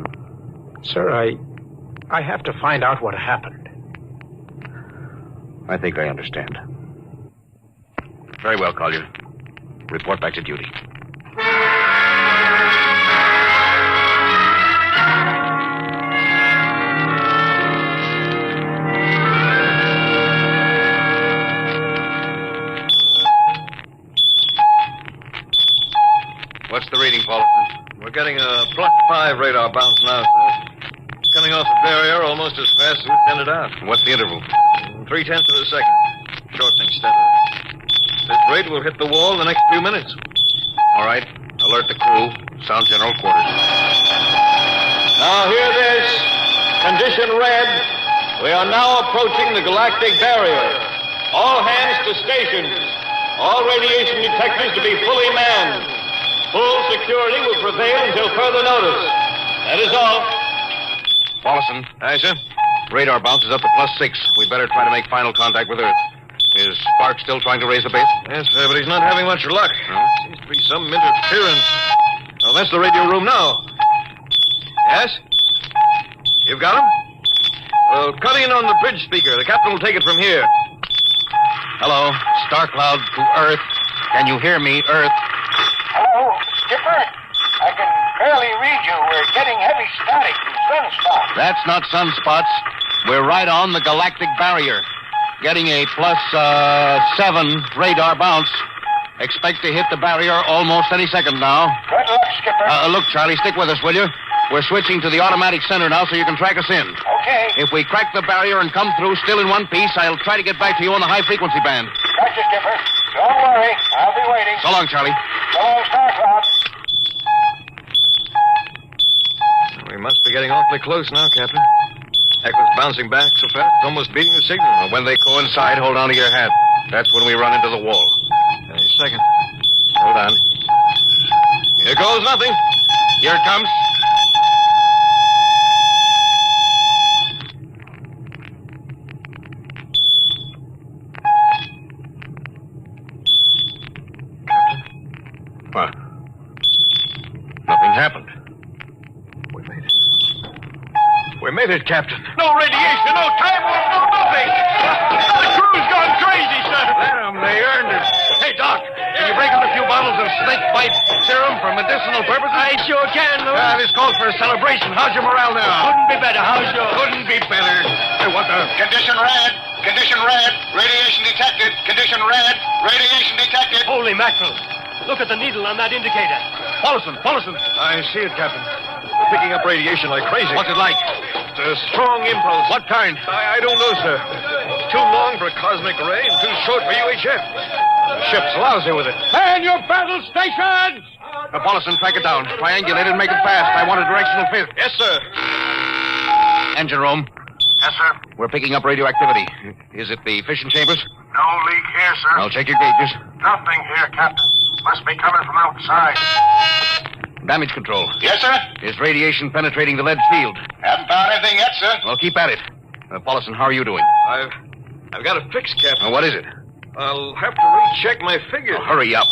Sir, I have to find out what happened. I think I understand. Very well, Collier. Report back to duty. What's the reading, Paul? We're getting a +5 radar bounce now, sir. Coming off the barrier almost as fast as we send it out. What's the interval? 0.3 of a second. Shortening steadily. This rate will hit the wall in the next few minutes. All right. Alert the crew. Sound general quarters. Now hear this. Condition red. We are now approaching the galactic barrier. All hands to stations. All radiation detectors to be fully manned. Full security will prevail until further notice. That is all. Paulson. Aye, sir. Radar bounce is up to +6. We better try to make final contact with Earth. Is Spark still trying to raise the base? Yes, sir, but he's not having much luck. Seems to be some interference. Oh, that's the radio room now. Yes? You've got him? Well, cut in on the bridge speaker. The captain will take it from here. Hello, Star Cloud to Earth. Can you hear me, Earth? Hello, Skipper. I can barely read you. We're getting heavy static from sunspots. That's not sunspots. We're right on the galactic barrier. Getting a +7 radar bounce. Expect to hit the barrier almost any second now. Good luck, Skipper. Look, Charlie, stick with us, will you? We're switching to the automatic center now so you can track us in. Okay. If we crack the barrier and come through still in one piece, I'll try to get back to you on the high-frequency band. Gotcha, Skipper. Don't worry. I'll be waiting. So long, Charlie. So long, Star Cloud. We must be getting awfully close now, Captain. Heck was bouncing back so fast, it's almost beating the signal. Well, when they coincide, hold on to your hat. That's when we run into the wall. Any second. Hold on. Here goes nothing. Here it comes. What? Nothing happened. We made it, Captain. No radiation, no time warp, no nothing. The crew's gone crazy, sir. Let them. They earned it. Hey, Doc, can you break out a few bottles of snake bite serum for medicinal purposes? I sure can, Louis. This calls for a celebration. How's your morale now? Couldn't be better. How's yours? Couldn't be better. Hey, what the? Condition red. Condition red. Radiation detected. Condition red. Radiation detected. Holy mackerel. Look at the needle on that indicator. Paulson. I see it, Captain. Picking up radiation like crazy. What's it like? It's a strong impulse. What kind? I don't know, sir. It's too long for a cosmic ray and too short for UHF. The ship's lousy with it. Man your battle stations! Paulison, track it down. Triangulate it, make it fast. I want a directional fit. Yes, sir. Engine room. Yes, sir. We're picking up radioactivity. Is it the fission chambers? No leak here, sir. I'll check your gauges. Nothing here, Captain. Must be coming from outside. Damage control. Yes, sir. Is radiation penetrating the lead field? Haven't found anything yet, sir. Well, keep at it. Paulison, how are you doing? I've got a fix, Captain. What is it? I'll have to recheck my figures. Hurry up.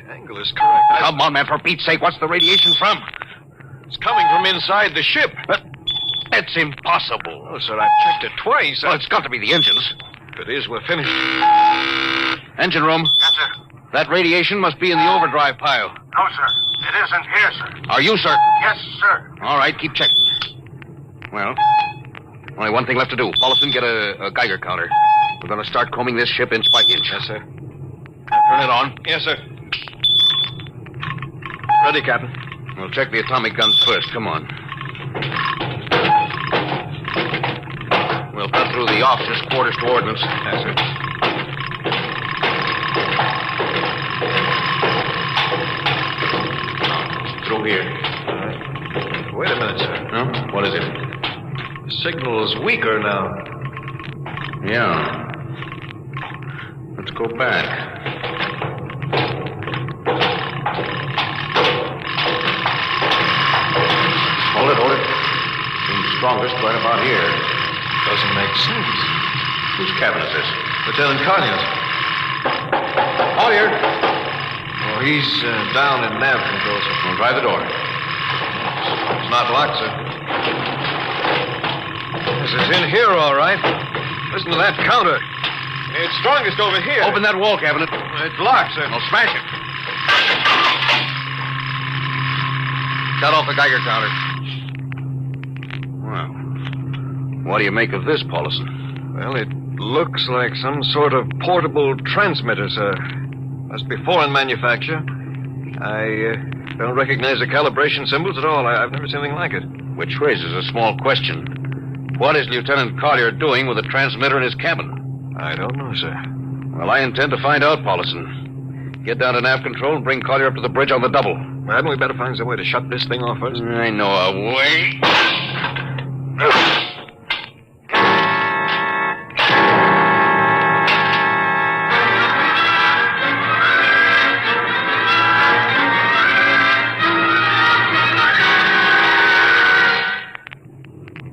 The angle is correct. Come on, man, for Pete's sake. What's the radiation from? It's coming from inside the ship. But it's impossible. Oh, sir, I've checked it twice. Well, it's got to be the engines. If it is, we're finished. Engine room. Yes, sir. That radiation must be in the overdrive pile. No, sir. It isn't here, sir. Are you certain? Yes, sir. All right, keep checking. Well, only one thing left to do. Paulison, get a Geiger counter. We're going to start combing this ship inch by inch. Yes, sir. Turn it on. Yes, sir. Ready, Captain. We'll check the atomic guns first. Come on. We'll cut through the officers' quarters to ordnance. Yes, sir. Through here. All right. Wait a minute, sir. Huh? What is it? The signal's weaker now. Yeah. Let's go back. Hold it. Seems strongest right about here. Doesn't make sense. Whose cabin is this? Lieutenant Collier's. Collier! Oh, he's down in nav control, sir. We'll try the door. It's not locked, sir. Yes, it's in here, all right. Listen to that counter. It's strongest over here. Open that wall cabinet. It's locked, sir. I'll smash it. Shut off the Geiger counter. Well, what do you make of this, Paulison? Well, it looks like some sort of portable transmitter, sir. Must be foreign manufacture. I don't recognize the calibration symbols at all. I've never seen anything like it. Which raises a small question. What is Lieutenant Collier doing with a transmitter in his cabin? I don't know, sir. Well, I intend to find out, Paulison. Get down to nav control and bring Collier up to the bridge on the double. Well, hadn't we better find some way to shut this thing off first? I know a way.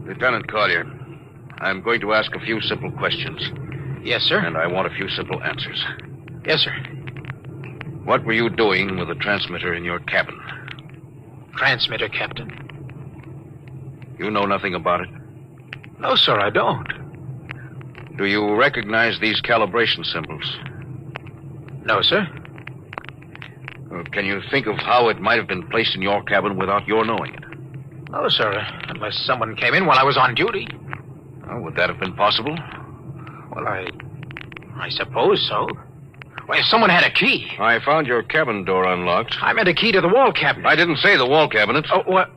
Lieutenant Collier, I'm going to ask a few simple questions. Yes, sir. And I want a few simple answers. Yes, sir. What were you doing with the transmitter in your cabin? Transmitter, Captain. You know nothing about it? No, sir, I don't. Do you recognize these calibration symbols? No, sir. Can you think of how it might have been placed in your cabin without your knowing it? No, sir, unless someone came in while I was on duty. Oh, would that have been possible? Well, I suppose so. Well, if someone had a key. I found your cabin door unlocked. I meant a key to the wall cabinet. I didn't say the wall cabinet. Oh, what?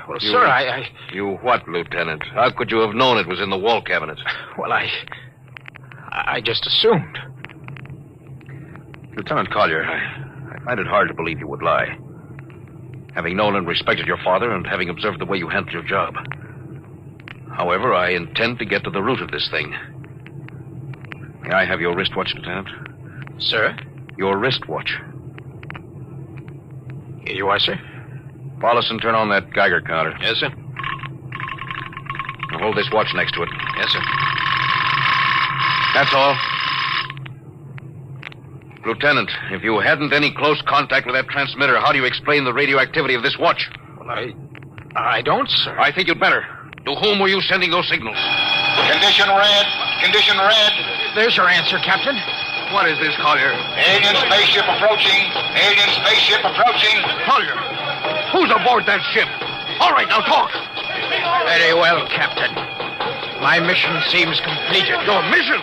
Well, sir, I... You what, Lieutenant? How could you have known it was in the wall cabinet? Well, I just assumed. Lieutenant Collier, I find it hard to believe you would lie. Having known and respected your father and having observed the way you handled your job. However, I intend to get to the root of this thing. May I have your wristwatch, Lieutenant? Sir? Your wristwatch. Here you are, sir. Paulison, turn on that Geiger counter. Yes, sir. Now hold this watch next to it. Yes, sir. That's all. Lieutenant, if you hadn't any close contact with that transmitter, how do you explain the radioactivity of this watch? Well, I don't, sir. I think you'd better. To whom were you sending those signals? Condition red. Condition red. There's your answer, Captain. What is this, Collier? Alien spaceship approaching. Alien spaceship approaching. Collier, who's aboard that ship? All right, now talk. Very well, Captain. My mission seems completed. Your mission?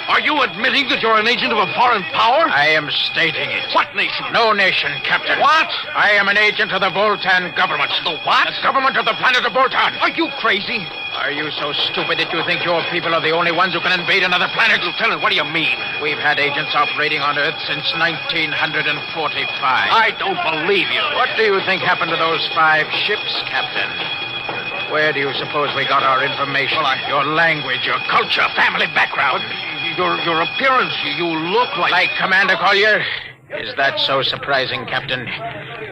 Are you admitting that you're an agent of a foreign power? I am stating it. What nation? No nation, Captain. What? I am an agent of the Voltan government. The what? The government of the planet of Voltan. Are you crazy? Are you so stupid that you think your people are the only ones who can invade another planet? Lieutenant, what do you mean? We've had agents operating on Earth since 1945. I don't believe you. What do you think happened to those 5 ships, Captain? Where do you suppose we got our information? Your language, your culture, family background. Your appearance, you look like... Like Commander Collier? Is that so surprising, Captain?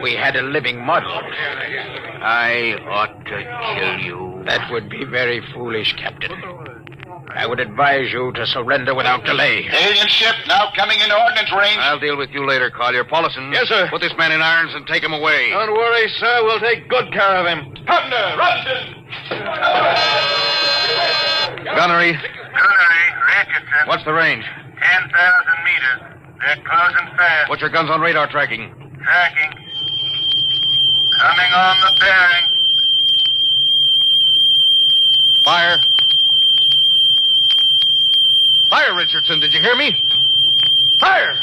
We had a living model. I ought to kill you. That would be very foolish, Captain. I would advise you to surrender without delay. Alien ship now coming into ordnance range. I'll deal with you later, Collier. Paulison. Yes, sir. Put this man in irons and take him away. Don't worry, sir. We'll take good care of him. Hubner, Robinson! Gunnery. Richardson. What's the range? 10,000 meters. They're closing fast. Put your guns on radar tracking. Tracking. Coming on the bearing. Fire. Fire, Richardson. Did you hear me? Fire!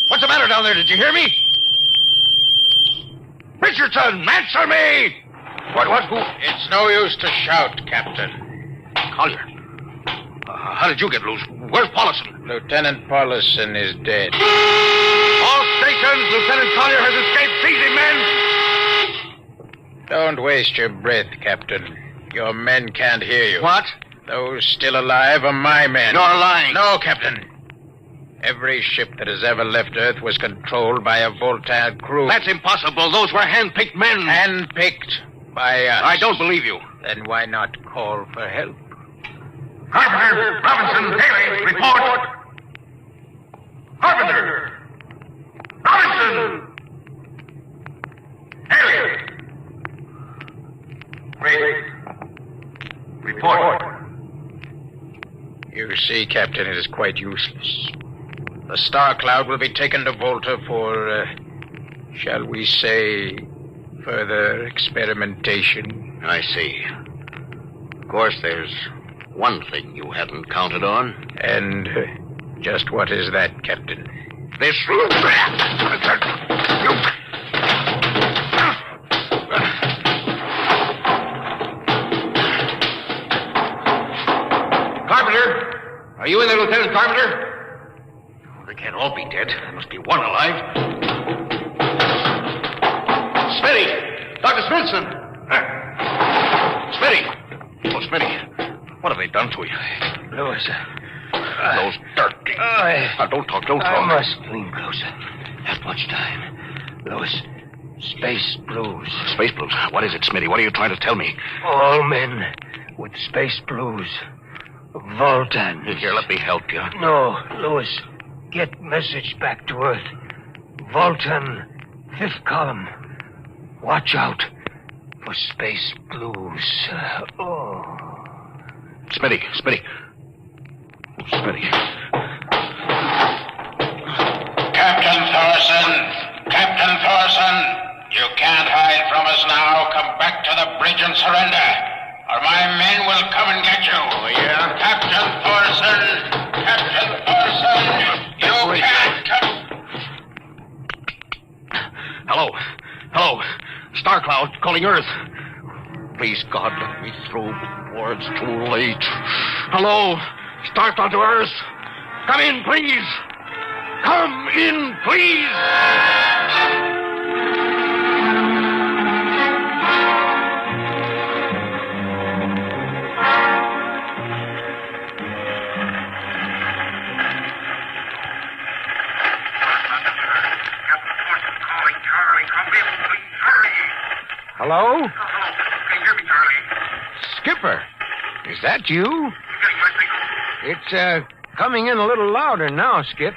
What's the matter down there? Did you hear me? Richardson, answer me! Who? It's no use to shout, Captain. Collier. How did you get loose? Where's Paulison? Lieutenant Paulison is dead. All stations, Lieutenant Collier has escaped. Seize him, men! Don't waste your breath, Captain. Your men can't hear you. What? Those still alive are my men. You're lying. No, Captain. Every ship that has ever left Earth was controlled by a Voltaire crew. That's impossible. Those were hand-picked men. Hand-picked by us. I don't believe you. Then why not call for help? Carpenter, Robinson, Haley, report. Carpenter. Robinson. Haley. Wait. Report. You see, Captain, it is quite useless. The Star Cloud will be taken to Volta for, shall we say, further experimentation. I see. Of course, there's one thing you hadn't counted on. And just what is that, Captain? This... Carpenter! Are you in there, Lieutenant Carpenter? They can't all be dead. There must be one alive. Smitty! Dr. Smithson! Smitty! Oh, Smitty. What have they done to you? Lewis. Those dirty... don't talk. I must lean closer. Not much time. Lewis, space blues. Space blues? What is it, Smitty? What are you trying to tell me? All men with space blues. Voltans. Here, let me help you. No, Lewis. Get message back to Earth. Voltan, 5th column. Watch out for space blues. Smitty. Captain Thorson, you can't hide from us now. Come back to the bridge and surrender, or my men will come and get you. Oh, yeah? Captain Thorson, you can't come. Hello. Star Cloud calling Earth. Please, God, let me through before it's too late. Hello. Star Cloud to Earth. Come in, please. Come in, please. Hello? Can you hear me, Charlie? Skipper, is that you? You getting my signal? It's, coming in a little louder now, Skip.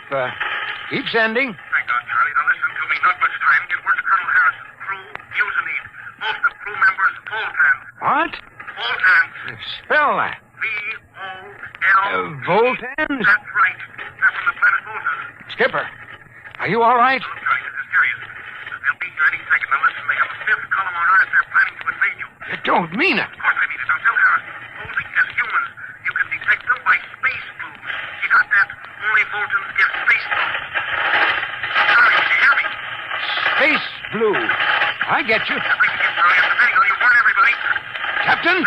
Keep sending. Thank God, Charlie. Now listen to me. Not much time. Get word to Colonel Harrison. Crew, mutiny. Most of crew members, Voltans. What? Voltans. Spell that. V-O-L... Voltans? That's right. They're from the planet Volta. Skipper, are you all right? Look, Charlie, this is serious. They'll be here any second. Now listen, they have a 5th column on Earth. They're planning to invade you. You don't mean it. Of course I mean it. Now tell Harrison. Posing as humans, you can detect them by space blues. You got that? Only Voltans get space blues. Charlie, can you hear me? Space blue. I get you. That's right, Charlie. I'm saying, you warn everybody. Captain?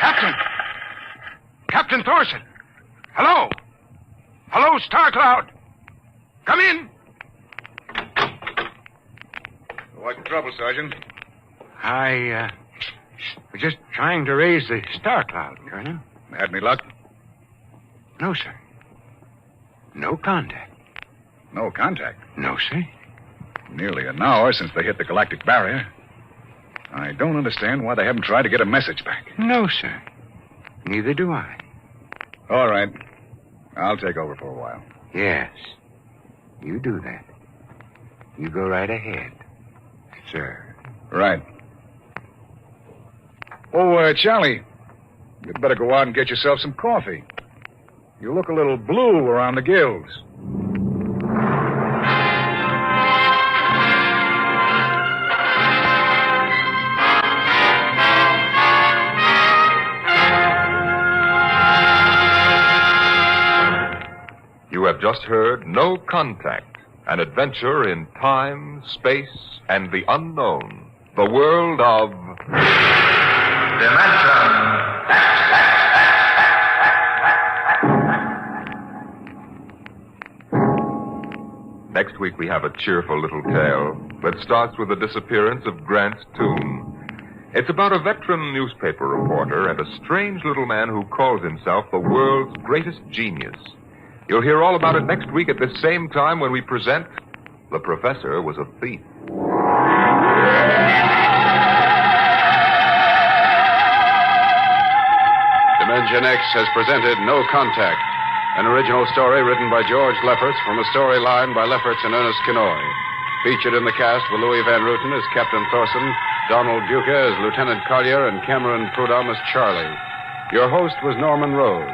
Captain! Captain Thorson! Hello? Hello, Star Cloud? Come in. What's the trouble, Sergeant? I was just trying to raise the Star Cloud, Colonel. Had any luck? No, sir. No contact. No contact. No, sir. Nearly an hour since they hit the galactic barrier. I don't understand why they haven't tried to get a message back. No, sir. Neither do I. All right. I'll take over for a while. Yes. You do that. You go right ahead, sir. Right. Oh, Charlie, you'd better go out and get yourself some coffee. You look a little blue around the gills. You have just heard No Contact, an adventure in time, space, and the unknown. The world of... Next week we have a cheerful little tale that starts with the disappearance of Grant's tomb. It's about a veteran newspaper reporter and a strange little man who calls himself the world's greatest genius. You'll hear all about it next week at this same time when we present The Professor Was a Thief. Dimension X has presented No Contact, an original story written by George Lefferts from a storyline by Lefferts and Ernest Kenoy. Featured in the cast were Louis Van Ruten as Captain Thorson, Donald Duca as Lieutenant Collier, and Cameron Prudhomme as Charlie. Your host was Norman Rose.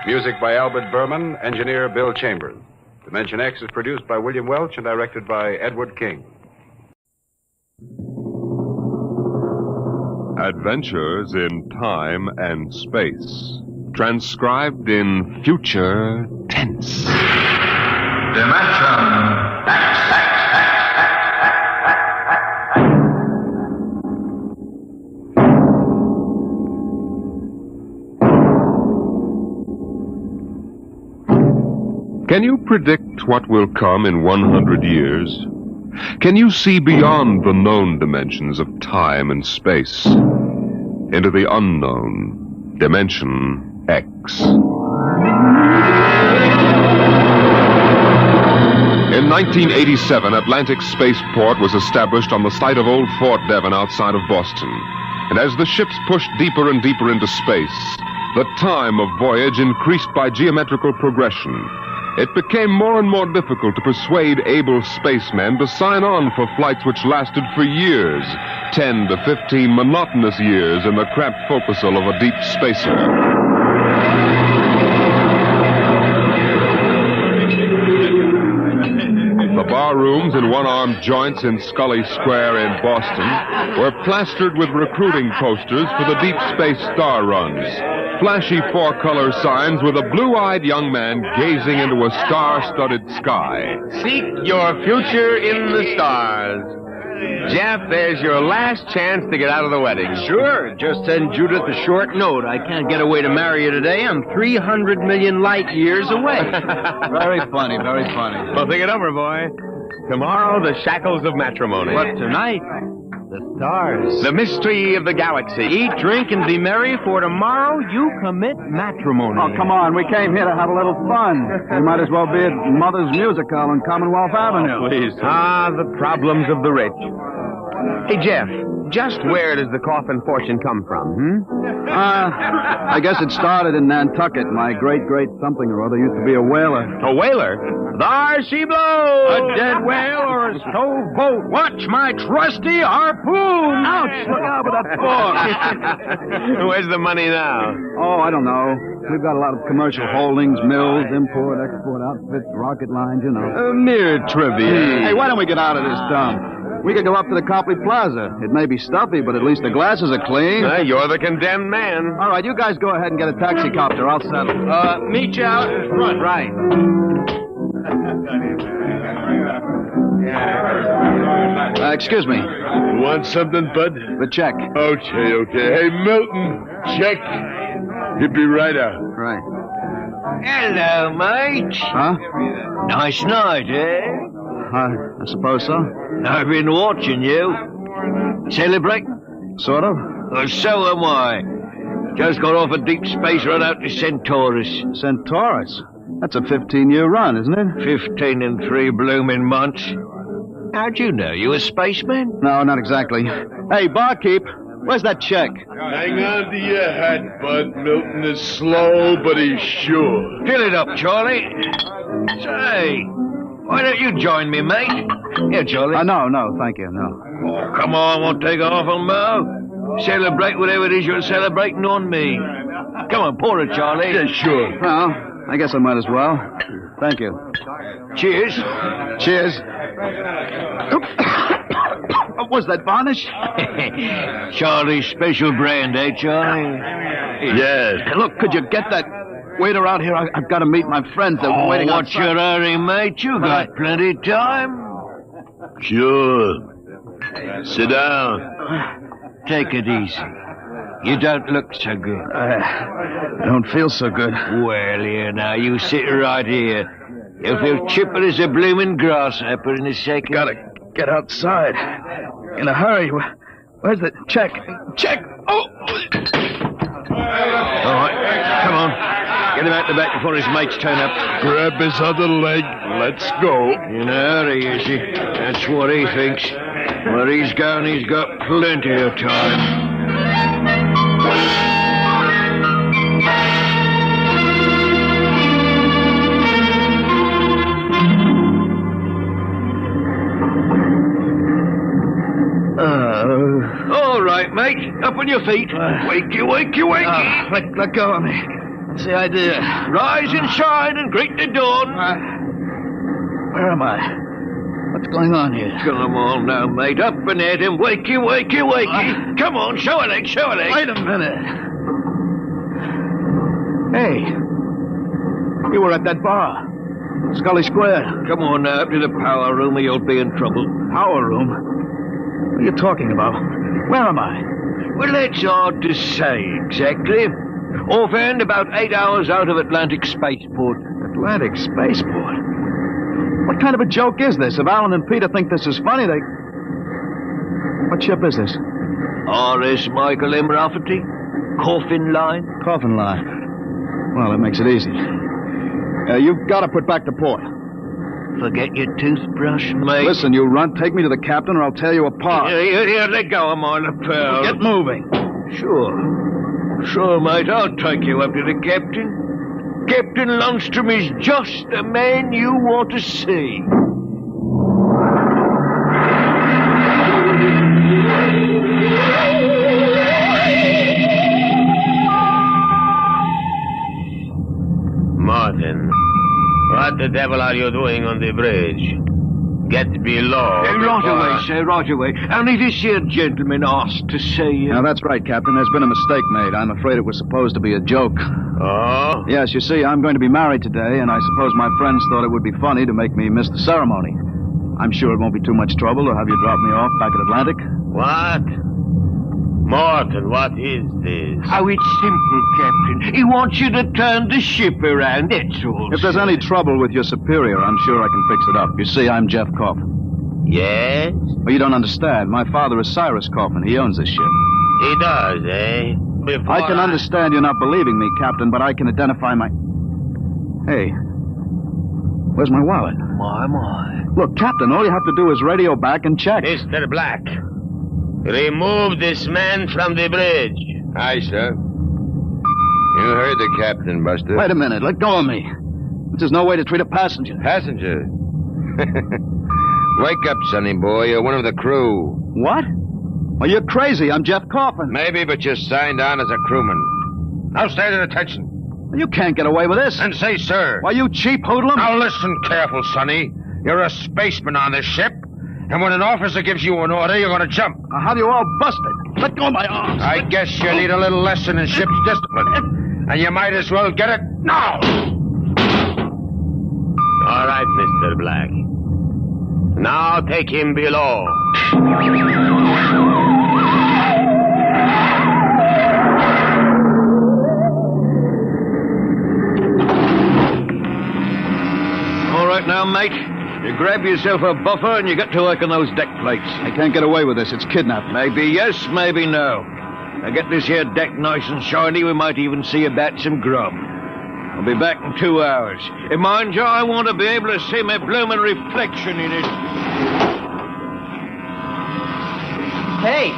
Music by Albert Berman, engineer Bill Chambers. Dimension X is produced by William Welch and directed by Edward King. Adventures in Time and Space. Transcribed in future tense. Dimension X. Can you predict what will come in 100 years? Can you see beyond the known dimensions of time and space into the unknown, Dimension X? In 1987, Atlantic Spaceport was established on the site of old Fort Devon outside of Boston. And as the ships pushed deeper and deeper into space, the time of voyage increased by geometrical progression. It became more and more difficult to persuade able spacemen to sign on for flights which lasted for years, 10 to 15 monotonous years in the cramped forecastle of a deep spacer. The bar rooms and one-armed joints in Scully Square in Boston were plastered with recruiting posters for the deep space star runs. Flashy four-color signs with a blue-eyed young man gazing into a star-studded sky. Seek your future in the stars. Jeff, there's your last chance to get out of the wedding. Sure. Just send Judith a short note. I can't get away to marry you today. I'm 300 million light years away. Very funny, very funny. Well, think it over, boy. Tomorrow, the shackles of matrimony. But tonight, the stars. The mystery of the galaxy. Eat, drink, and be merry, for tomorrow you commit matrimony. Oh, come on. We came here to have a little fun. We might as well be at Mother's Music Hall on Commonwealth Avenue. Please. The problems of the rich. Hey, Jeff, just where does the coffin fortune come from, I guess it started in Nantucket. My great something or other used to be a whaler. A whaler? There she blows! A dead whale or a stove boat? Watch my trusty harpoon! Ouch! Look out with that fork! Where's the money now? Oh, I don't know. We've got a lot of commercial holdings, mills, import, export outfits, rocket lines, you know. Mere trivia. Hey, why don't we get out of this dump? We could go up to the Copley Plaza. It may be stuffy, but at least the glasses are clean. You're the condemned man. All right, you guys go ahead and get a taxi copter. I'll settle. Meet you out in front. Right. Excuse me. You want something, bud? The check. Okay. Hey, Milton, check. He'll be right out. Right. Hello, mate. Huh? Nice night, eh? I suppose so. I've been watching you. Celebrate? Sort of. Well, so am I. Just got off a deep space run out to Centaurus. Centaurus? That's a 15-year run, isn't it? 15 and 3 blooming months. How'd you know? You a spaceman? No, not exactly. Hey, barkeep, where's that check? Hang on to your hat, bud. Milton is slow, but he's sure. Fill it up, Charlie. Say, why don't you join me, mate? Here, Charlie. No, thank you, no. Oh, come on, won't take off on Mo. Celebrate whatever it is you're celebrating on me. Come on, pour it, Charlie. Yeah, sure. Well, I guess I might as well. Thank you. Cheers. Cheers. Was that varnish? Charlie's special brand, eh, Charlie? Yes. Hey, look, could you get that waiter out here? I've got to meet my friends. They're waiting what's outside. your hurry, mate? You got plenty of time. Sure. Sit down. Take it easy. You don't look so good. I don't feel so good. Well, here now, you sit right here. You'll feel chipper as a blooming grasshopper in a second. Gotta get outside. In a hurry. Where's the check? Check! Oh! All right, come on. Get him out the back before his mates turn up. Grab his other leg. Let's go. In a hurry, is he? That's what he thinks. Where he's going, he's got plenty of time. All right, mate. Up on your feet. Wakey. Let go of me. What's the idea? Rise and shine and greet the dawn. Where am I? What's going on here? Come on now, mate. Up and at him. Wakey. Come on, show a leg. Wait a minute. Hey. You were at that bar. Scully Square. Come on now, up to the power room or you'll be in trouble. Power room? What are you talking about? Where am I? Well, that's hard to say exactly. Offhand, about 8 hours out of Atlantic Spaceport. Atlantic Spaceport? What kind of a joke is this? If Alan and Peter think this is funny, they... What ship is this? R.S. Michael M. Rafferty. Coffin line. Coffin line. Well, that makes it easy. You've got to put back to port. Forget your toothbrush, mate. Listen, you runt, take me to the captain or I'll tear you apart. Here, let go of my lapel. Get moving. Sure, mate, I'll take you up to the captain. Captain Lundstrom is just the man you want to see. Martin, what the devil are you doing on the bridge? Get below. Right away. Only this here gentleman asked to see you. Now, that's right, Captain. There's been a mistake made. I'm afraid it was supposed to be a joke. Oh? Yes, you see, I'm going to be married today, and I suppose my friends thought it would be funny to make me miss the ceremony. I'm sure it won't be too much trouble to have you drop me off back at Atlantic. What? Martin, what is this? Oh, it's simple, Captain. He wants you to turn the ship around, that's all. If there's any trouble with your superior, I'm sure I can fix it up. You see, I'm Jeff Coffin. Yes? Well, you don't understand. My father is Cyrus Coffin. He owns this ship. He does, eh? I can understand you're not believing me, Captain, but I can identify my... Hey, where's my wallet? My. Look, Captain, all you have to do is radio back and check. Mr. Black, remove this man from the bridge. Aye, sir. You heard the captain, Buster. Wait a minute. Let go of me. This is no way to treat a passenger. Passenger? Wake up, sonny boy. You're one of the crew. What? Well, you're crazy. I'm Jeff Coffin. Maybe, but you're signed on as a crewman. Now stand at attention. You can't get away with this. And say, sir. Why, you cheap hoodlum. Now listen careful, sonny. You're a spaceman on this ship. And when an officer gives you an order, you're going to jump. Now, how do you all busted? Let go of my arms. I guess you need a little lesson in ship's discipline. And you might as well get it now. All right, Mr. Black. Now take him below. All right now, mate. You grab yourself a buffer and you get to work on those deck plates. I can't get away with this. It's kidnapping. Maybe yes, maybe no. Now get this here deck nice and shiny. We might even see about some grub. I'll be back in 2 hours. And mind you, I want to be able to see my bloomin' reflection in it. Hey,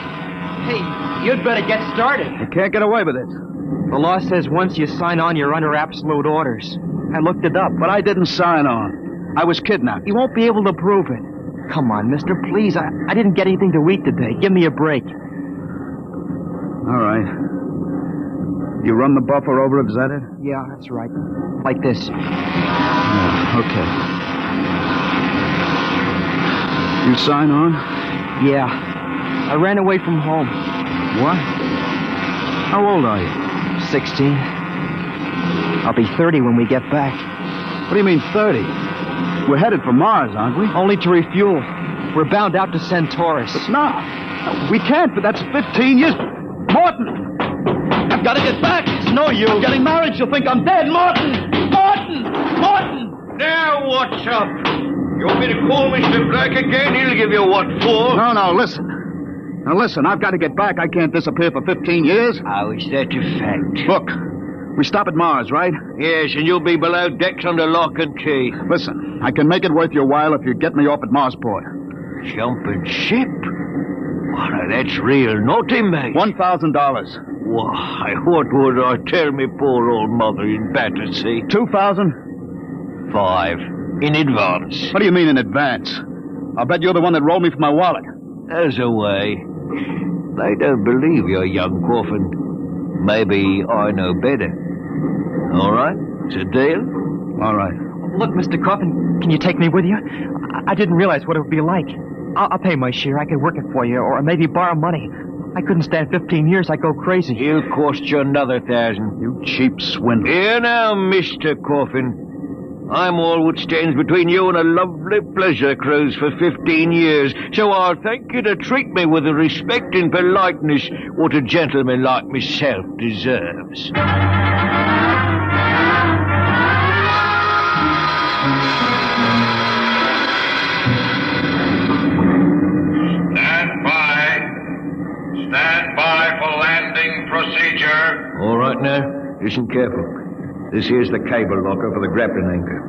you'd better get started. I can't get away with it. The law says once you sign on, you're under absolute orders. I looked it up. But I didn't sign on. I was kidnapped. You won't be able to prove it. Come on, mister, please. I didn't get anything to eat today. Give me a break. All right. You run the buffer over it, is that it? Yeah, that's right. Like this. Yeah, okay. You sign on? Yeah. I ran away from home. What? How old are you? 16. I'll be 30 when we get back. What do you mean 30? We're headed for Mars, aren't we? Only to refuel. We're bound out to Centaurus. But no, we can't, but that's 15 years. Morton! I've got to get back. It's no use. I'm getting married. She'll think I'm dead. Morton! Now what's up? You want me to call Mr. Black again? He'll give you what for. No, listen. Now listen, I've got to get back. I can't disappear for 15 years. How is that a fact? Look, we stop at Mars, right? Yes, and you'll be below decks under lock and key. Listen, I can make it worth your while if you get me off at Marsport. Jumping ship? Why, that's real naughty, mate. $1,000. Why, what would I tell me poor old mother in Battersea? 2,000? 5. In advance. What do you mean in advance? I'll bet you're the one that rolled me for my wallet. As a way. They don't believe you, young Coffin. Maybe I know better. All right? It's a deal? All right. Look, Mr. Coffin, can you take me with you? I didn't realize what it would be like. I'll pay my share. I could work it for you, or maybe borrow money. I couldn't stand 15 years. I'd go crazy. It'll cost you another 1,000. You cheap swindler. Here now, Mr. Coffin. I'm all what stands between you and a lovely pleasure cruise for 15 years, so I'll thank you to treat me with the respect and politeness what a gentleman like myself deserves. Stand by for landing procedure. All right now, listen careful. This here's the cable locker for the grappling anchor.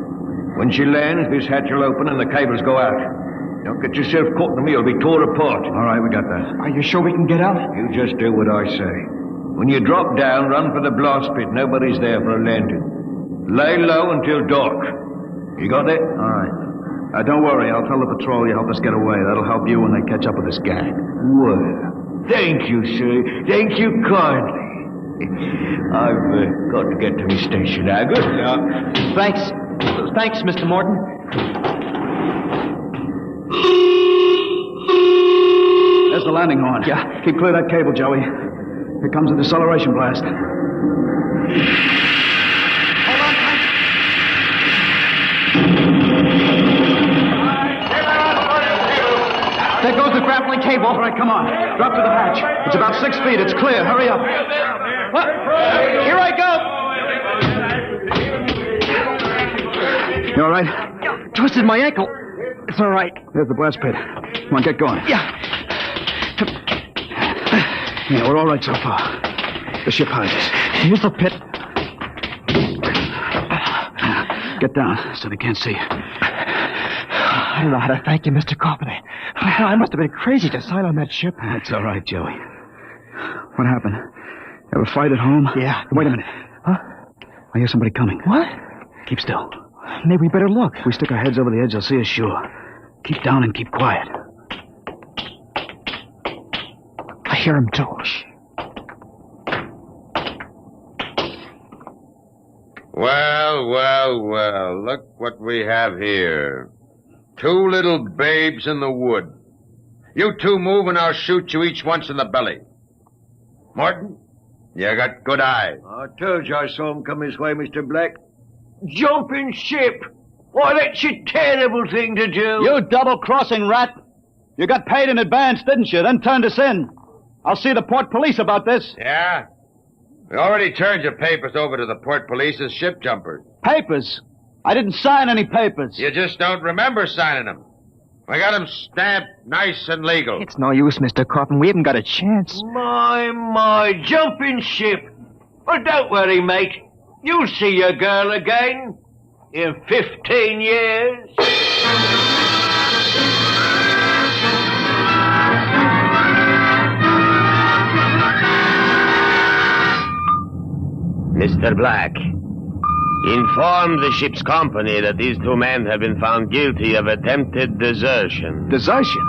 When she lands, this hatch will open and the cables go out. Don't get yourself caught in the you'll be torn apart. All right, we got that. Are you sure we can get out? You just do what I say. When you drop down, run for the blast pit. Nobody's there for a landing. Lay low until dark. You got that? All right. Don't worry, I'll tell the patrol you help us get away. That'll help you when they catch up with this gang. Well, thank you, sir. Thank you kindly. I've got to get to my station now. Good luck. Thanks, Mr. Morton. There's the landing horn. Yeah. Keep clear of that cable, Joey. Here comes a deceleration blast. There goes the grappling cable. All right, come on. Drop to the hatch. It's about 6 feet. It's clear. Hurry up. What? Here I go. You all right? Twisted my ankle. It's all right. There's the blast pit. Come on, get going. Yeah, we're all right so far. The ship hides us. Here's the pit. Get down so they can't see you. I don't know how to thank you, Mr. Coffin. I must have been crazy to sign on that ship. That's all right, Joey. What happened? Ever fight at home? Yeah. Wait a minute. Huh? I hear somebody coming. What? Keep still. Maybe we better look. If we stick our heads over the edge, they'll see us sure. Keep down and keep quiet. I hear him too. Well, look what we have here. 2 little babes in the wood. You 2 move and I'll shoot you each once in the belly. Morton, you got good eyes. I told you I saw him come this way, Mr. Black. Jumping ship. Why, that's a terrible thing to do. You double-crossing rat. You got paid in advance, didn't you? Then turned us in. I'll see the port police about this. Yeah? We already turned your papers over to the port police as ship jumpers. Papers? I didn't sign any papers. You just don't remember signing them. We got them stamped nice and legal. It's no use, Mr. Coffin. We haven't got a chance. My, jumping ship. Well, don't worry, mate. You'll see your girl again in 15 years. Mr. Black, inform the ship's company that these two men have been found guilty of attempted desertion. Desertion?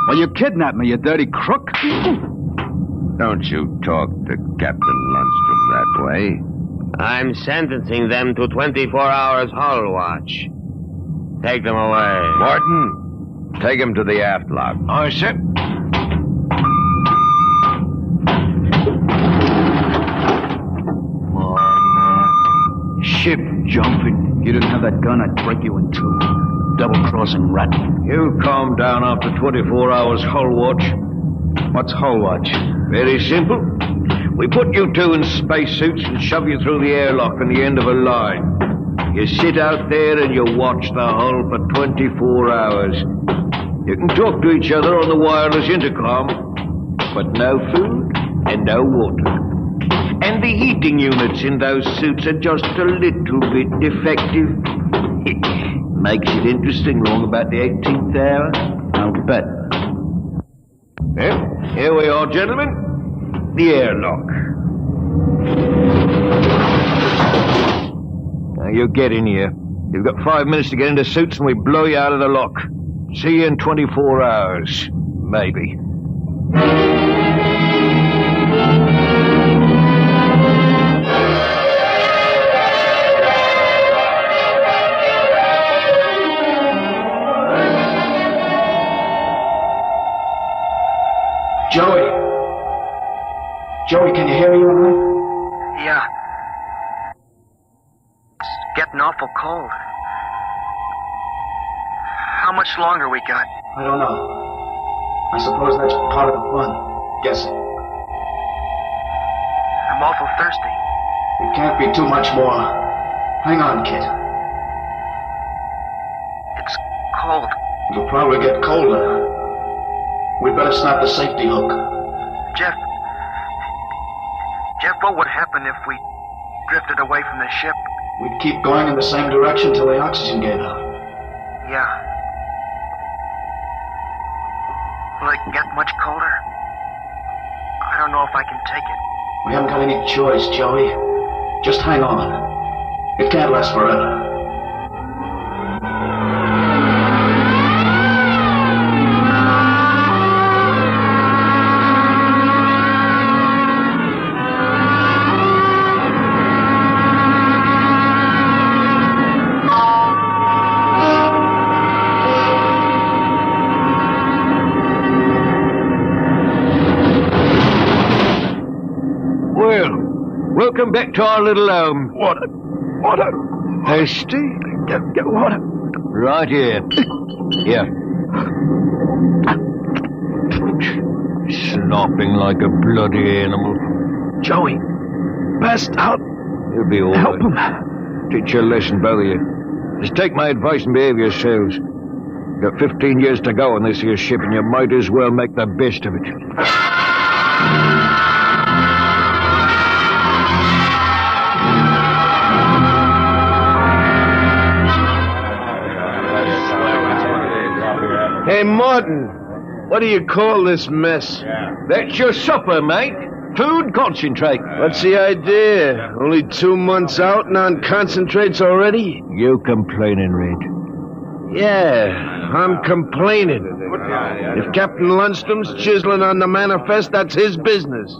Well, you kidnapped me, you dirty crook. Don't you talk to Captain Lundstrom that way. I'm sentencing them to 24 hours hull watch. Take them away. Morton, take him to the aft lock. Aye, sir. Ship jumping. If you didn't have that gun, I'd break you in two. Double-crossing rat. You calm down after 24 hours hull watch. What's hull watch? Very simple. We put you two in spacesuits and shove you through the airlock on the end of a line. You sit out there and you watch the hull for 24 hours. You can talk to each other on the wireless intercom, but no food and no water. And the heating units in those suits are just a little bit defective. Makes it interesting long about the 18th hour. I'll bet. Well, here we are, gentlemen. The airlock. Now, you get in here. You've got 5 minutes to get into suits and we blow you out of the lock. See you in 24 hours. Maybe. Joey, can you hear me all right? Yeah. It's getting awful cold. How much longer we got? I don't know. I suppose that's part of the fun. Guessing. I'm awful thirsty. It can't be too much more. Hang on, kid. It's cold. It'll probably get colder. We'd better snap the safety hook. Jeff, what would happen if we drifted away from the ship? We'd keep going in the same direction till the oxygen gave out. Yeah. Will it get much colder? I don't know if I can take it. We haven't got any choice, Joey. Just hang on. It can't last forever. Welcome back to our little home. Water. Thirsty? Get water. Right here. Here. Slopping like a bloody animal. Joey, passed out. You'll be all Help right. him. Teach you a lesson, both of you. Just take my advice and behave yourselves. You've got 15 years to go on this here ship, and you might as well make the best of it. Hey, Martin, what do you call this mess? That's your supper, mate. Food concentrate. What's the idea? Only 2 months out and on concentrates already? You complaining, Red? Yeah, I'm complaining. If Captain Lundstrom's chiseling on the manifest, that's his business.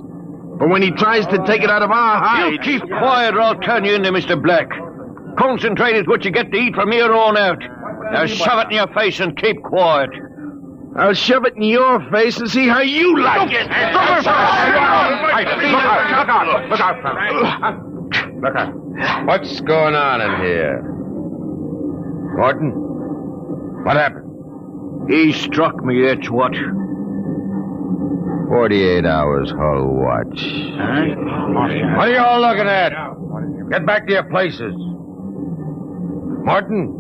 But when he tries to take it out of our hide... You keep quiet or I'll turn you into Mr. Black. Concentrate is what you get to eat from here on out. Now shove it in your face and keep quiet. I'll shove it in your face and see how you like it. Look out, fella. Look out. What's going on in here? Gordon, what happened? He struck me, that's what. 48 hours hull watch. What are you all looking at? Get back to your places. Morton,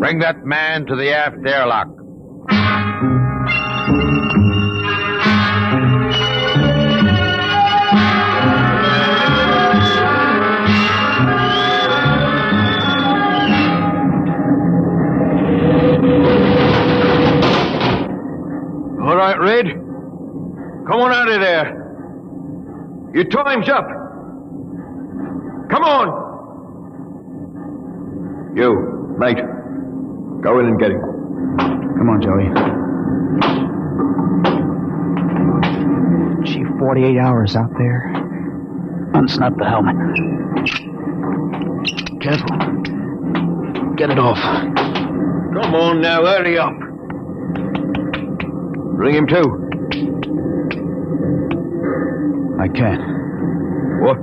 bring that man to the aft airlock. All right, Red. Come on out of there. Your time's up. Come on. You, mate. Go in and get him. Come on, Joey. Gee, 48 hours out there. Unsnap the helmet. Careful. Get it off. Come on now, hurry up. Bring him to. I can't. What?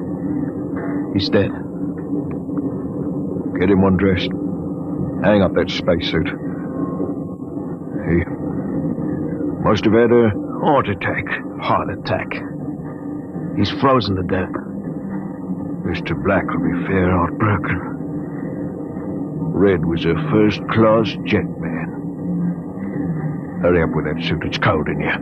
He's dead. Get him undressed. Hang up that spacesuit. He must have had a heart attack. Heart attack. He's frozen to death. Mr. Black will be fair heartbroken. Red was a first-class jet man. Hurry up with that suit. It's cold in here.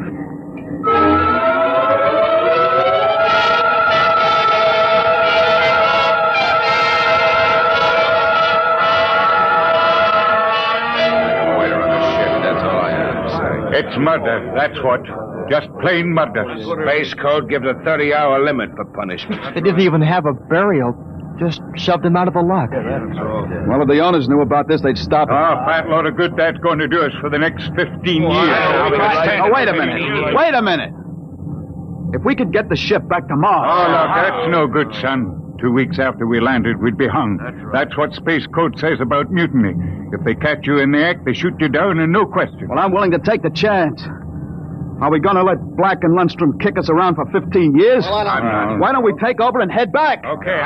It's murder, that's what. Just plain murder. Space Code gives a 30-hour limit for punishment. They didn't even have a burial. Just shoved him out of the lock. Well, if the owners knew about this, they'd stop it. Oh, fat load of good that's going to do us for the next 15 years. Oh, wait a minute. Wait a minute. If we could get the ship back to Mars... Oh, look, that's no good, son. 2 weeks after we landed, we'd be hung. That's what Space Code says about mutiny. If they catch you in the act, they shoot you down and no question. Well, I'm willing to take the chance. Are we going to let Black and Lundstrom kick us around for 15 years? Well, why don't we take over and head back? Okay,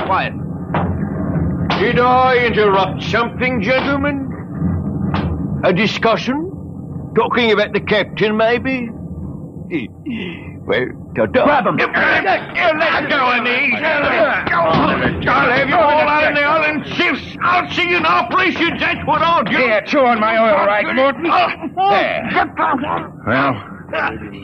Quiet. Did I interrupt something, gentlemen? A discussion? Talking about the captain, maybe? Well, grab him. Let go of me. I'll have you all out in the island shifts. I'll see you in operations. That's what I'll do. Yeah, chew on my oil right, Morton. There. Well,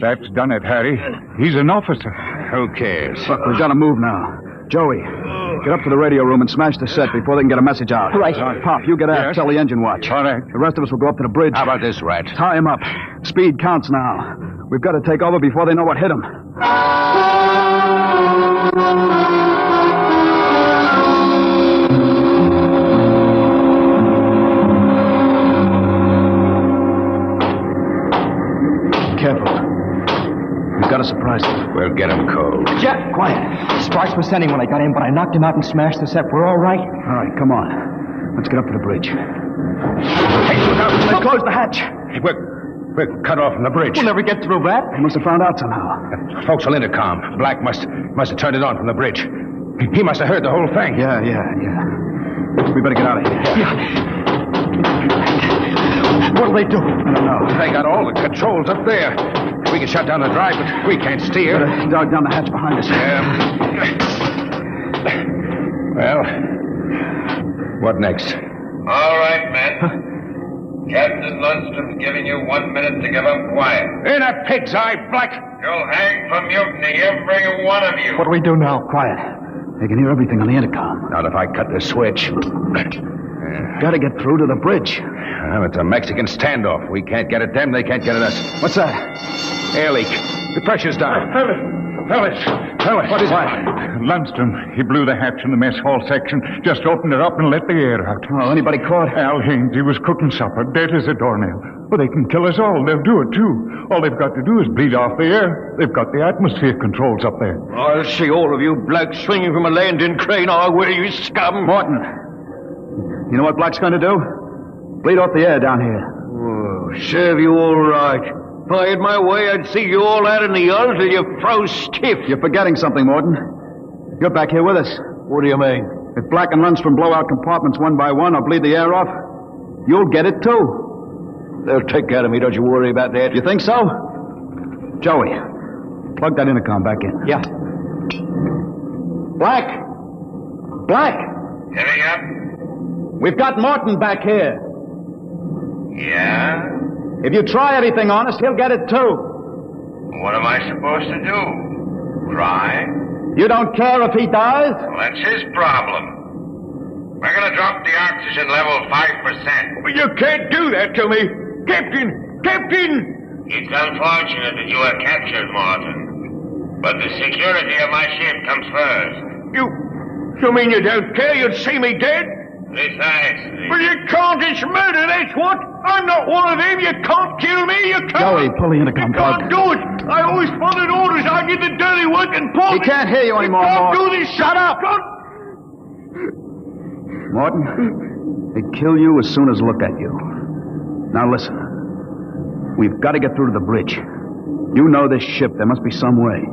that's done it, Harry. He's an officer. Who cares? Look, we've got to move now. Joey, get up to the radio room and smash the set before they can get a message out. Right. Pop, you get out and tell the engine watch. All right. The rest of us will go up to the bridge. How about this, Rat? Tie him up. Speed counts now. We've got to take over before they know what hit him. Careful. We've got to surprise them. We'll get him cold. Jeff, quiet. Sparks was sending when I got in, but I knocked him out and smashed the set. We're all right. All right, come on. Let's get up to the bridge. Hey, look out. Let's close the hatch. We're cut off from the bridge. We'll never get through that. They must have found out somehow. Forecastle intercom. Black must have turned it on from the bridge. He must have heard the whole thing. Yeah. We better get out of here. Yeah. What'll they do? I don't know. They got all the controls up there. We can shut down the drive, but we can't steer. Better dog down the hatch behind us. Yeah. Well, what next? All right, men. Captain Lundstrom's giving you 1 minute to give up quiet. In a pig's eye, Black! You'll hang for mutiny, every one of you. What do we do now? Quiet. They can hear everything on the intercom. Not if I cut the switch. Got to get through to the bridge. Well, it's a Mexican standoff. We can't get at them, they can't get at us. What's that? Air leak. The pressure's down. Fellas. What is it? Lundstrom, he blew the hatch in the mess hall section, just opened it up and let the air out. Oh, anybody caught? Al Haynes, he was cooking supper, dead as a doornail. Well, they can kill us all. They'll do it, too. All they've got to do is bleed off the air. They've got the atmosphere controls up there. I'll see all of you blokes swinging from a landing crane. I will, you scum. Morton, you know what Black's going to do? Bleed off the air down here. Oh, serve you all right. If I had my way, I'd see you all out in the yard till you froze stiff. You're forgetting something, Morton. You're back here with us. What do you mean? If Black and Lundstrom blow out compartments one by one or bleed the air off, you'll get it too. They'll take care of me, don't you worry about that. You think so? Joey, plug that intercom back in. Yeah. Black! Black! Heading up? We've got Morton back here. Yeah? If you try anything on us, he'll get it too. What am I supposed to do? Try? You don't care if he dies? Well, that's his problem. We're going to drop the oxygen level 5%. But you can't do that to me. Captain! Captain! It's unfortunate that you were captured, Morton. But the security of my ship comes first. You mean you don't care? You'd see me dead? Precisely. But you can't. It's murder, that's what. I'm not one of them. You can't kill me. You can't. Joey, pull the intercom plug. Can't do it. I always followed orders. I did the dirty work and pull. He can't hear you anymore, Can't Morton. do this. Shut up. Morton, they kill you as soon as look at you. Now listen. We've got to get through to the bridge. You know this ship. There must be some way.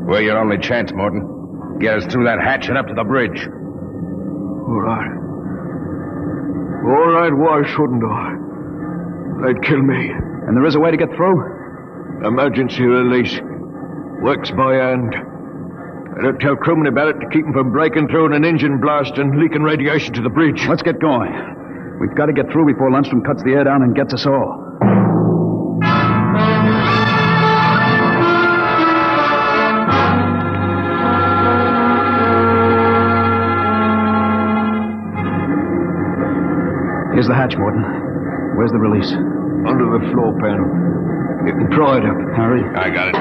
We're your only chance, Morton. Get us through that hatch and up to the bridge. All right. All right, why shouldn't I? They'd kill me. And there is a way to get through? Emergency release. Works by hand. I don't tell crewmen about it to keep them from breaking through in an engine blast and leaking radiation to the bridge. Let's get going. We've got to get through before Lundstrom cuts the air down and gets us all. Here's the hatch, Morton. Where's the release? Under the floor panel. You can pry it up. Harry? I got it.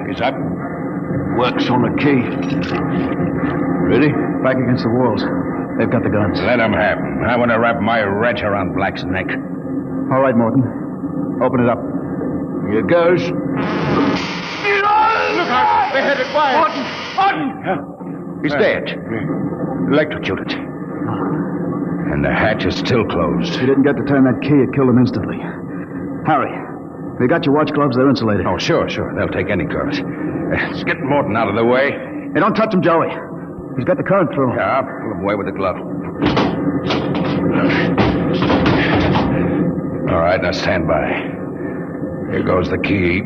He's up. Works on a key. Ready? Back against the walls. They've got the guns. Let them have them. I want to wrap my wrench around Black's neck. All right, Morton. Open it up. Here goes. Look out! They're headed wide. Morton! He's dead. Electrocuted. And the hatch is still closed. He didn't get to turn that key. It killed him instantly. Harry, you got your watch gloves? They're insulated. Oh, sure. They'll take any current. Let's get Morton out of the way. Hey, don't touch him, Joey. He's got the current through. Yeah, I'll pull him away with the glove. All right, now stand by. Here goes the key.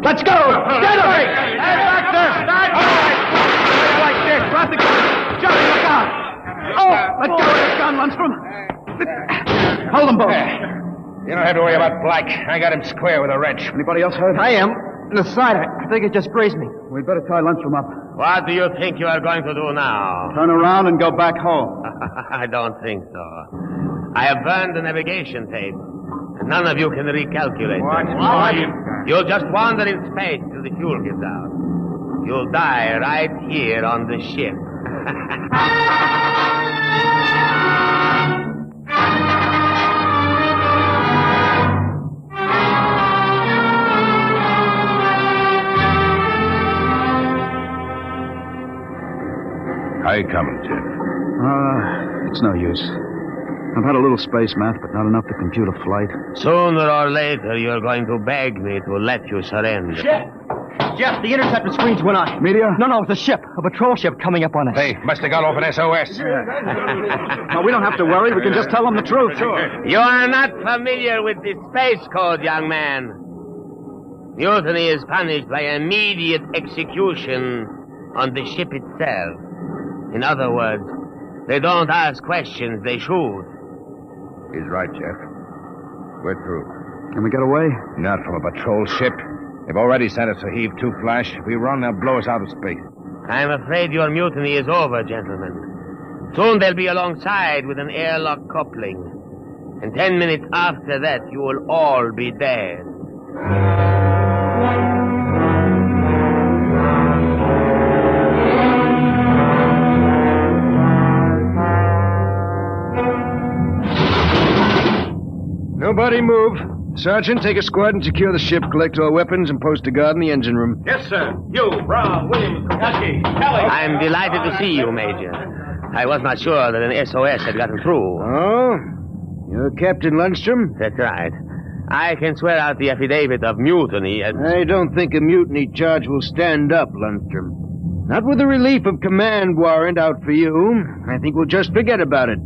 Let's go! Get him! Hey, back there! Like this. Drop the gun. Joey, look out! Oh, let go of the gun, Lundstrom. Hold them both. You don't have to worry about Black. I got him square with a wrench. Anybody else hurt? I am. In the side. I think it just grazed me. We'd better tie Lundstrom up. What do you think you are going to do now? Turn around and go back home. I don't think so. I have burned the navigation tape. And none of you can recalculate. What? You'll just wander in space till the fuel gives out. You'll die right here on the ship. How you coming, Jeff? It's no use. I've had a little space math, but not enough to compute a flight. Sooner or later, you're going to beg me to let you surrender. Jeff, the interceptor screens went on. Meteor? No, it's a ship. A patrol ship coming up on us. Hey, must have got off an SOS. No, we don't have to worry. We can just tell them the truth. Sure. You are not familiar with the space code, young man. Mutiny is punished by immediate execution on the ship itself. In other words, they don't ask questions, they shoot. He's right, Jeff. We're through. Can we get away? Not from a patrol ship. They've already sent us a Heave-2 flash. If we run, they'll blow us out of space. I'm afraid your mutiny is over, gentlemen. Soon they'll be alongside with an airlock coupling. And 10 minutes after that, you will all be dead. Nobody move. Sergeant, take a squad and secure the ship, collect all weapons, and post a guard in the engine room. Yes, sir. You, Brown, Williams, Kentucky, Kelly. I'm delighted to see you, Major. I was not sure that an SOS had gotten through. Oh? You're Captain Lundstrom? That's right. I can swear out the affidavit of mutiny as... I don't think a mutiny charge will stand up, Lundstrom. Not with the relief of command warrant out for you. I think we'll just forget about it.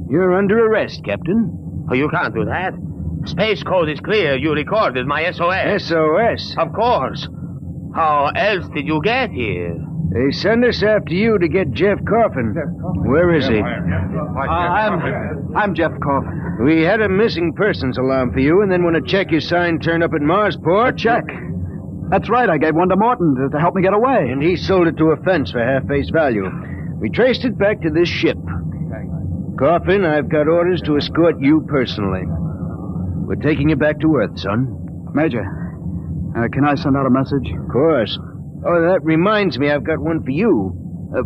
You're under arrest, Captain. Oh, you can't do that. Space code is clear. You recorded my SOS. SOS? Of course. How else did you get here? They sent us after you to get Jeff Coffin. Where is he? I'm Jeff Coffin. We had a missing persons alarm for you, and then when a check you signed turned up at Marsport... A check? That's right. I gave one to Morton to help me get away. And he sold it to a fence for half face value. We traced it back to this ship. Coffin, I've got orders to escort you personally. We're taking you back to Earth, son. Major, can I send out a message? Of course. Oh, that reminds me, I've got one for you.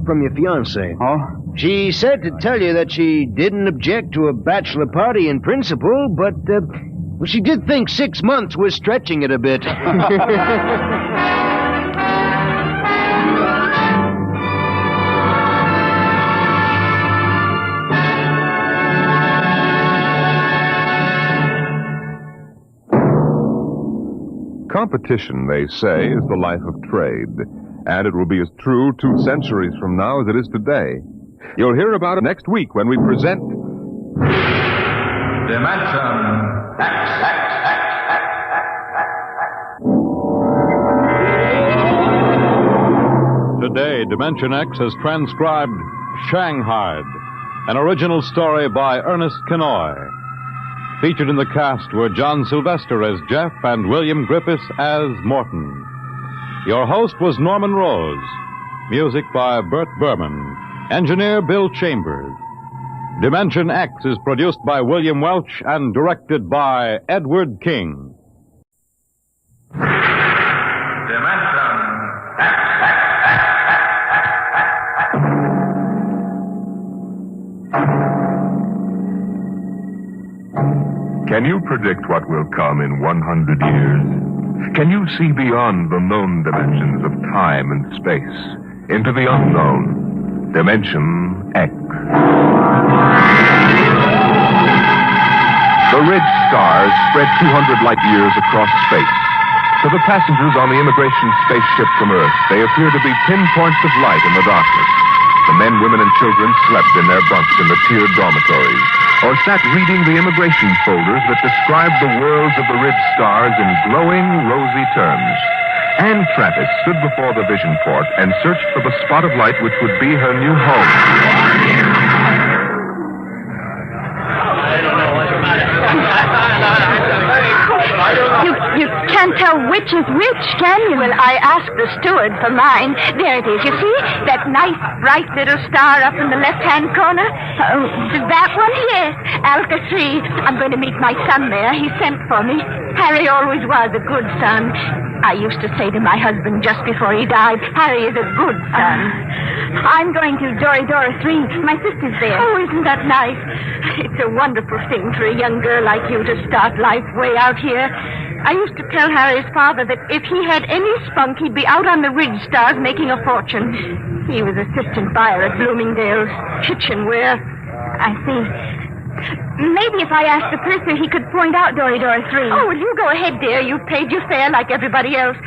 From your fiancée. Oh? She said to tell you that she didn't object to a bachelor party in principle, but, well, she did think 6 months was stretching it a bit. Competition, they say, is the life of trade. And it will be as true 2 centuries from now as it is today. You'll hear about it next week when we present... Dimension X. Today, Dimension X has transcribed Shanghied, an original story by Ernest Kenoy. Featured in the cast were John Sylvester as Jeff and William Griffiths as Morton. Your host was Norman Rose. Music by Bert Berman. Engineer Bill Chambers. Dimension X is produced by William Welch and directed by Edward King. Dimension X. Can you predict what will come in 100 years? Can you see beyond the known dimensions of time and space into the unknown? Dimension X. The ridge stars spread 200 light years across space. To the passengers on the immigration spaceship from Earth, they appear to be pinpoints of light in the darkness. The men, women, and children slept in their bunks in the tiered dormitories, or sat reading the immigration folders that described the worlds of the ridge stars in glowing, rosy terms. Anne Travis stood before the vision port and searched for the spot of light which would be her new home. You can't tell which is which, can you? Well, I asked the steward for mine. There it is, you see? That nice, bright little star up in the left-hand corner? Oh, that one? Yes, Alka 3. I'm going to meet my son there. He sent for me. Harry always was a good son. I used to say to my husband just before he died, Harry is a good son. I'm going to Dora 3. My sister's there. Oh, isn't that nice? It's a wonderful thing for a young girl like you to start life way out here. I used to tell Harry's father that if he had any spunk, he'd be out on the ridge stars making a fortune. He was assistant buyer at Bloomingdale's kitchenware. I see. Maybe if I asked the purser, he could point out Dora 3. Oh, well, you go ahead, dear. You've paid your fare like everybody else.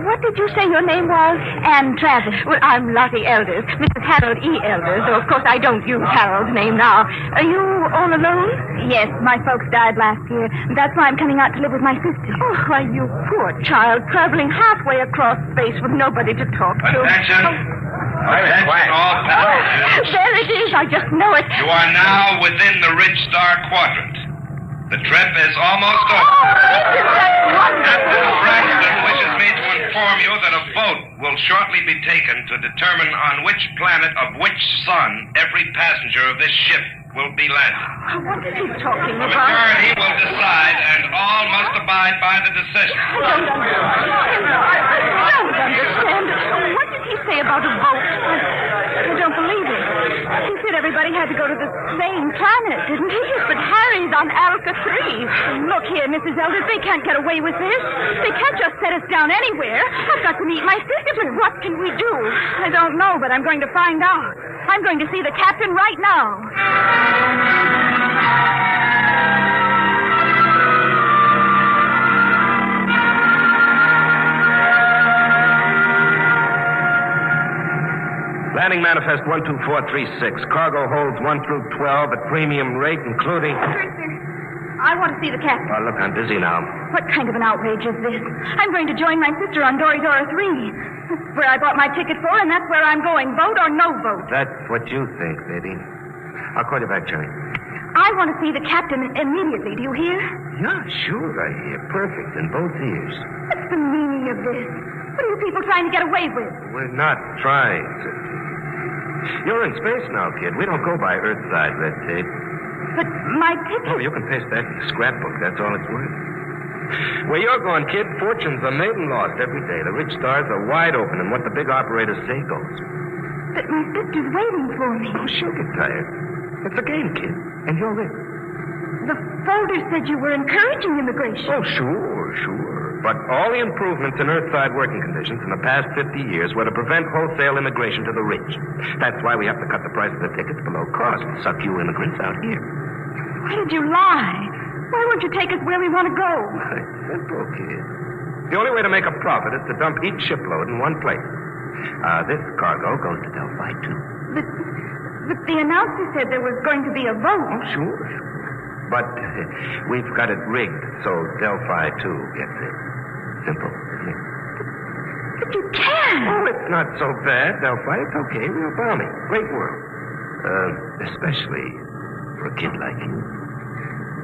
What did you say your name was? Anne Travis. Well, I'm Lottie Elders, Mrs. Harold E. Elders, though, of course, I don't use Harold's name now. Are you all alone? Yes, my folks died last year. That's why I'm coming out to live with my sister. Oh, why, you poor child, traveling halfway across space with nobody to talk to. Attention. Attention all passengers. There it is. I just know it. You are now within the Ridge Star Quadrant. The trip is almost over. Captain Braxton wishes me to inform you that a vote will shortly be taken to determine on which planet of which sun every passenger of this ship will be landed. What is he talking The about? majority will decide, and all must abide by the decision. I don't understand. What did he say about a vote? I don't believe it. He said everybody had to go to the same planet, didn't he? But Harry's on Alka 3. Look here, Mrs. Elders, they can't get away with this. They can't just set us down anywhere. I've got to meet my sister, but what can we do? I don't know, but I'm going to find out. I'm going to see the captain right now. Landing manifest 12436. Cargo holds 1 through 12 at premium rate, including... I want to see the captain. Oh, look, I'm busy now. What kind of an outrage is this? I'm going to join my sister on Dory Dora 3. That's where I bought my ticket for, and that's where I'm going. Vote or no vote. That's what you think, baby. I'll call you back, Jerry. I want to see the captain immediately. Do you hear? Yeah, sure I hear. Perfect in both ears. What's the meaning of this? What are you people trying to get away with? We're not trying to. You're in space now, kid. We don't go by Earthside red tape. But my ticket... Oh, you can paste that in the scrapbook. That's all it's worth. Where you're going, kid, fortunes are made and lost every day. The rich stars are wide open, and what the big operators say goes. But my sister's waiting for me. Oh, she'll get tired. It's a game, kid, and you're in. The folder said you were encouraging immigration. Oh, sure. But all the improvements in Earthside working conditions in the past 50 years were to prevent wholesale immigration to the rich. That's why we have to cut the price of the tickets below cost and suck you immigrants out here. Why did you lie? Why won't you take us where we want to go? It's simple, kid. The only way to make a profit is to dump each shipload in one place. This cargo goes to Delphi, too. But the announcer said there was going to be a vote. Oh, sure. But we've got it rigged so Delphi, too, gets it. Simple, isn't it? But you can't. Oh, it's not so bad, Delphi. It's okay. We'll bomb it. Great world. Especially for a kid like you.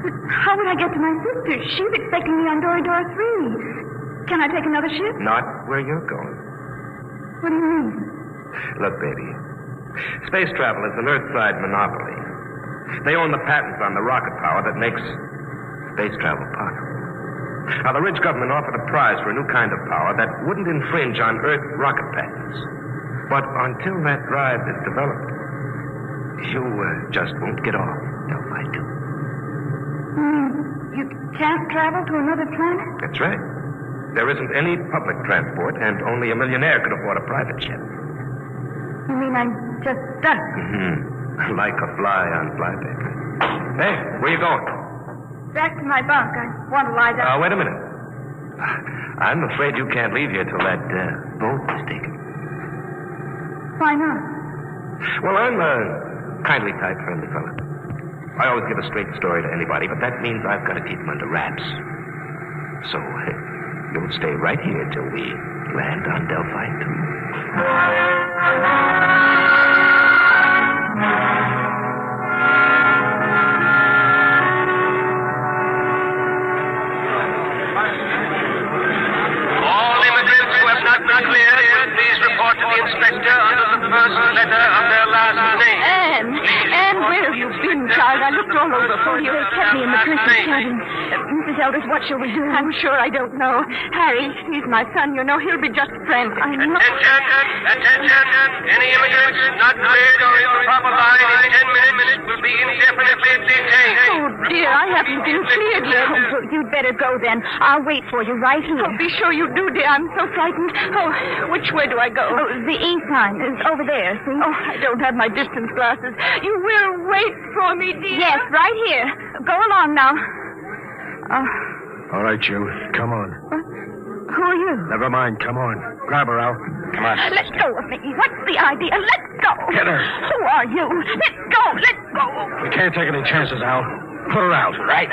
But how would I get to my sister? She's expecting me on Dory Dora 3. Can I take another ship? Not where you're going. What do you mean? Look, baby. Space travel is an Earthside monopoly. They own the patents on the rocket power that makes space travel possible. Now, the rich government offered a prize for a new kind of power that wouldn't infringe on Earth rocket patents. But until that drive is developed, you just won't get off, Delphi 2. You can't travel to another planet? That's right. There isn't any public transport, and only a millionaire could afford a private jet. You mean I'm just stuck? Like a fly on flypaper. Hey, where you going? Back to my bunk. I want to lie down. Wait a minute. I'm afraid you can't leave here till that boat is taken. Why not? Well, I'm a kindly type friendly fella. I always give a straight story to anybody, but that means I've got to keep them under wraps. So, you'll stay right here till we land on Delphi 2. Please report to the inspector under the first letter of their last name. Anne, where have you been, child? I looked all over for you. They kept me in the prince's cabin. Mrs. Elders, what shall we do? I'm sure I don't know. Harry, he's my son, you know. He'll be just frantic. Attention! Any immigrants not cleared or in the proper line in 10 minutes will be indefinitely detained. Oh, dear, I haven't been cleared yet. Oh, you'd better go then. I'll wait for you right here. Oh, be sure you do, dear. I'm so frightened. Oh, which way do I go? Oh, the ink sign is over there, see? Oh, I don't have my distance glasses. You will wait for me, dear? Yes, right here. Go along now. All right, you. Come on. Who are you? Never mind. Come on. Grab her, Al. Come on. Let go of me. What's the idea? Let go. Get her. Who are you? Let go. Let go. We can't take any chances, Al. Put her out. Right.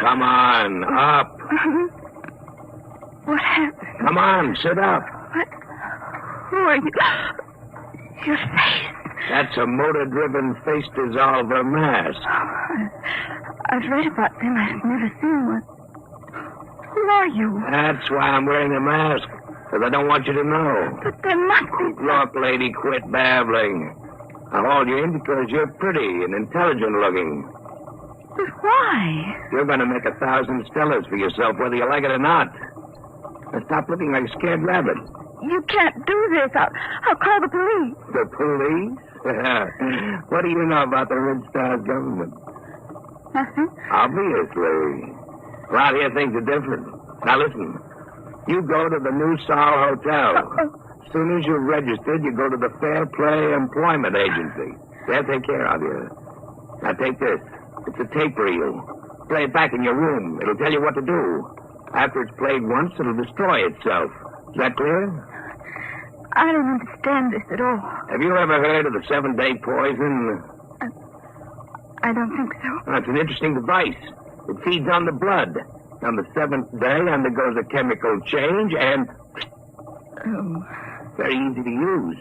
Come on, up. What happened? Come on, sit up. What? Who are you? Your face. That's a motor-driven face dissolver mask. I've read about them. I've never seen one. Who are you? That's why I'm wearing a mask, because I don't want you to know. But there must be... Look, lady, quit babbling. I hauled you in because you're pretty and intelligent-looking. But why? You're going to make 1,000 stellars for yourself, whether you like it or not. Now stop looking like a scared rabbit. You can't do this. I'll call the police. The police? What do you know about the Red Star's government? Nothing. Obviously. A lot of your things are different. Now listen. You go to the New Sol Hotel. As soon as you're registered, you go to the Fair Play Employment Agency. They'll take care of you. Now take this. It's a tape reel. Play it back in your room. It'll tell you what to do. After it's played once, it'll destroy itself. Is that clear? I don't understand this at all. Have you ever heard of the 7-day poison? I don't think so. Well, it's an interesting device. It feeds on the blood. On the 7th day, undergoes a chemical change and... Oh. Very easy to use.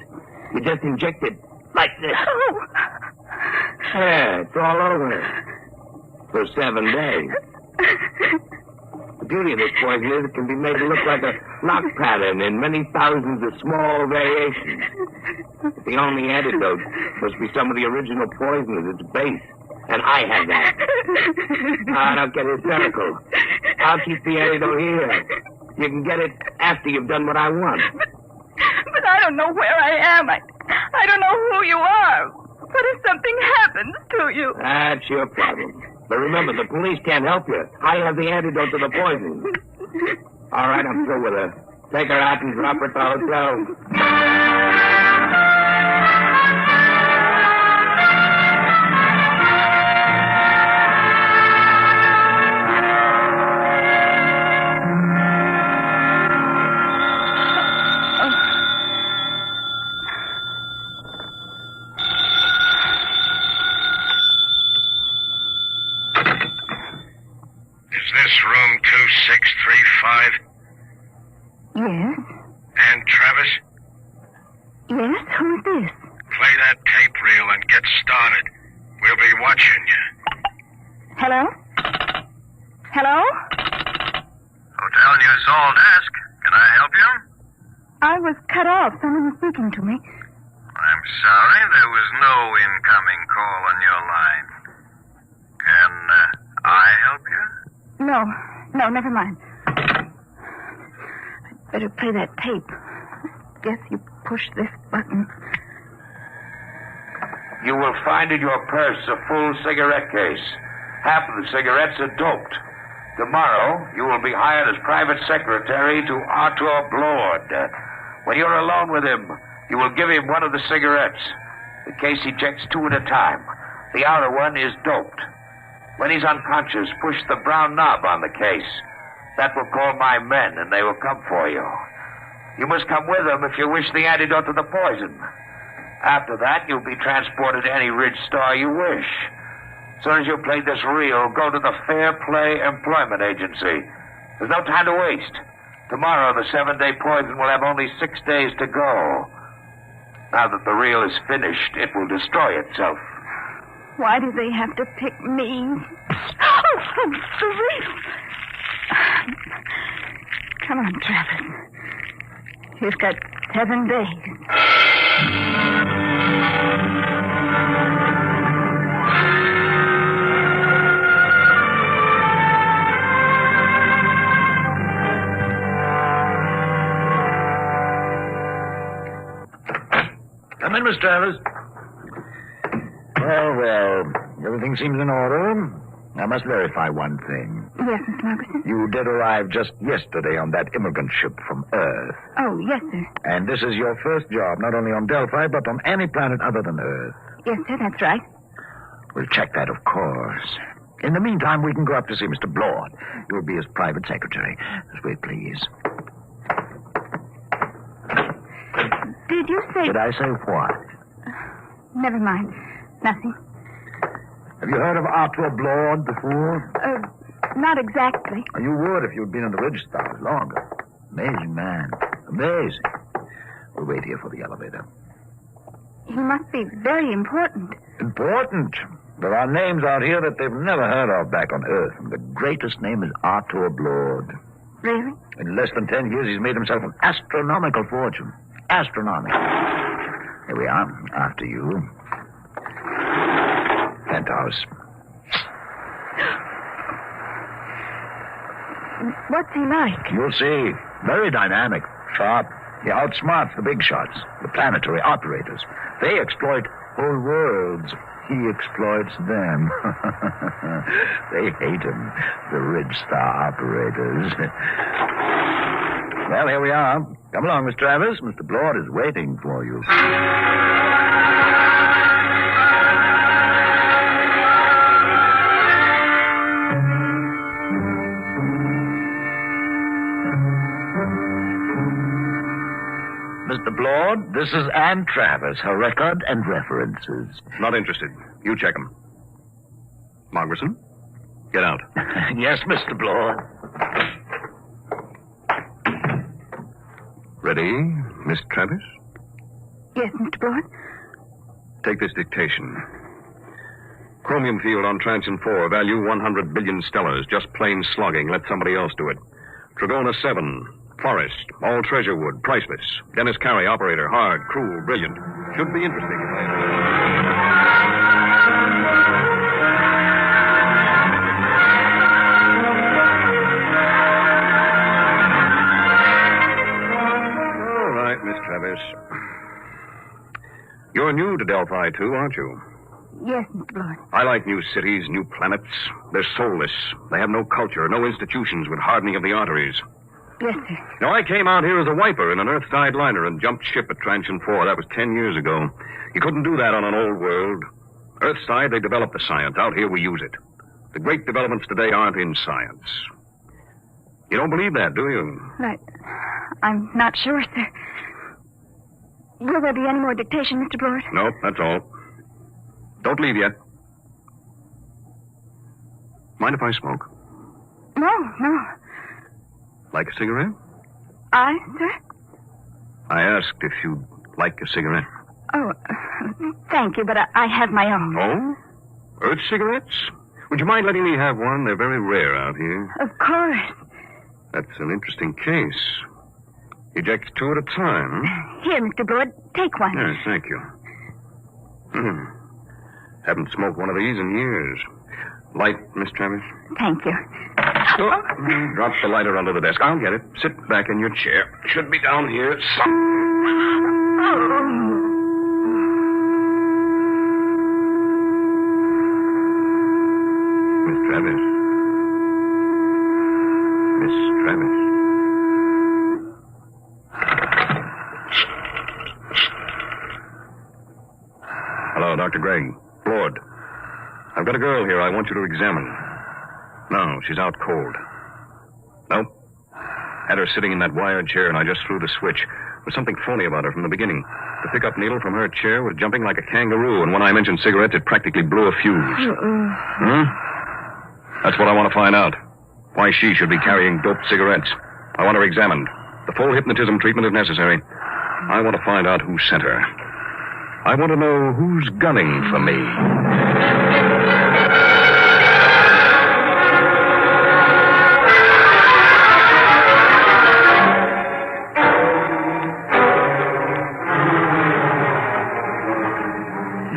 You just inject it like this. Oh. Yeah, it's all over. For 7 days. The beauty of this poison is it can be made to look like a lock pattern in many thousands of small variations. The only antidote must be some of the original poison at its base. And I have that. Don't get hysterical. I'll keep the antidote here. You can get it after you've done what I want. But I don't know where I am. I don't know who you are. What if something happens to you? That's your problem. But remember, the police can't help you. I have the antidote to the poison. All right, I'm through with her. Take her out and drop her at the hotel. Room 2635. Yes? And Travis? Yes? Who's this? Play that tape reel and get started. We'll be watching you. Hello? Hello? Hotel News All Desk. Can I help you? I was cut off. Someone was speaking to me. I'm sorry, there was no incoming call on your line. Can I help you? No, never mind. I'd better play that tape. Guess you push this button. You will find in your purse a full cigarette case. Half of the cigarettes are doped. Tomorrow, you will be hired as private secretary to Arthur Blord. When you're alone with him, you will give him one of the cigarettes. The case ejects 2 at a time. The outer one is doped. When he's unconscious, push the brown knob on the case. That will call my men, and they will come for you. You must come with them if you wish the antidote to the poison. After that, you'll be transported to any Ridge Star you wish. As soon as you play this reel, go to the Fair Play Employment Agency. There's no time to waste. Tomorrow, the 7-day poison will have only 6 days to go. Now that the reel is finished, it will destroy itself. Why do they have to pick me? Oh, the reel. Come on, Travis. You've got 7 days. Come in, Miss Travers. Well, everything seems in order. I must verify one thing. Yes, Miss Margaret. You did arrive just yesterday on that immigrant ship from Earth. Oh, yes, sir. And this is your first job, not only on Delphi, but on any planet other than Earth. Yes, sir, that's right. We'll check that, of course. In the meantime, we can go up to see Mr. Blord. You'll be his private secretary. Just wait, please. Did you say... Did I say what? Never mind. Nothing. Have you heard of Arthur Blord before? Not exactly. You would if you'd been in the Ridge Stars longer. Amazing man. Amazing. We'll wait here for the elevator. He must be very important. Important? There are names out here that they've never heard of back on Earth, and the greatest name is Arthur Blord. Really? In less than 10 years, he's made himself an astronomical fortune. Astronomical. Here we are, after you. Penthouse. What's he like? You'll see. Very dynamic. Sharp. He outsmarts the big shots, the planetary operators. They exploit whole worlds. He exploits them. They hate him, the Ridge Star operators. Well, here we are. Come along, Miss Travis. Mr. Blord is waiting for you. Mr. Blord, this is Anne Travis, her record and references. Not interested. You check them. Margerson, get out. Yes, Mr. Blord. Ready, Miss Travis? Yes, Mr. Blord. Take this dictation. Chromium field on Transition 4, value 100 billion stellars. Just plain slogging. Let somebody else do it. Trigona 7, Forest, all treasure wood, priceless. Dennis Carey, operator, hard, cruel, brilliant. Should be interesting. All right, Miss Travis. You're new to Delphi, too, aren't you? Yes, Mr. Blord. I like new cities, new planets. They're soulless. They have no culture, no institutions with hardening of the arteries. Yes, sir. Now, I came out here as a wiper in an Earth-side liner and jumped ship at Transition 4. That was 10 years ago. You couldn't do that on an old world. Earthside, they developed the science. Out here, we use it. The great developments today aren't in science. You don't believe that, do you? I'm not sure, sir. Will there be any more dictation, Mr. Blord? No, that's all. Don't leave yet. Mind if I smoke? No. Like a cigarette? I, sir? I asked if you'd like a cigarette. Oh, thank you, but I have my own. Oh? Earth cigarettes? Would you mind letting me have one? They're very rare out here. Of course. That's an interesting case. Eject two at a time. Here, Mr. Blord, take one. Yes, thank you. Haven't smoked one of these in years. Light, Miss Travis? Thank you. Oh, drop the lighter under the desk. I'll get it. Sit back in your chair. Should be down here. Miss Travis. Miss Travis. Hello, Dr. Gregg. Lord. I've got a girl here I want you to examine. No, she's out cold. Nope. Had her sitting in that wired chair, and I just threw the switch. There was something phony about her from the beginning. The pickup needle from her chair was jumping like a kangaroo, and when I mentioned cigarettes, it practically blew a fuse. That's what I want to find out. Why she should be carrying doped cigarettes. I want her examined. The full hypnotism treatment if necessary. I want to find out who sent her. I want to know who's gunning for me.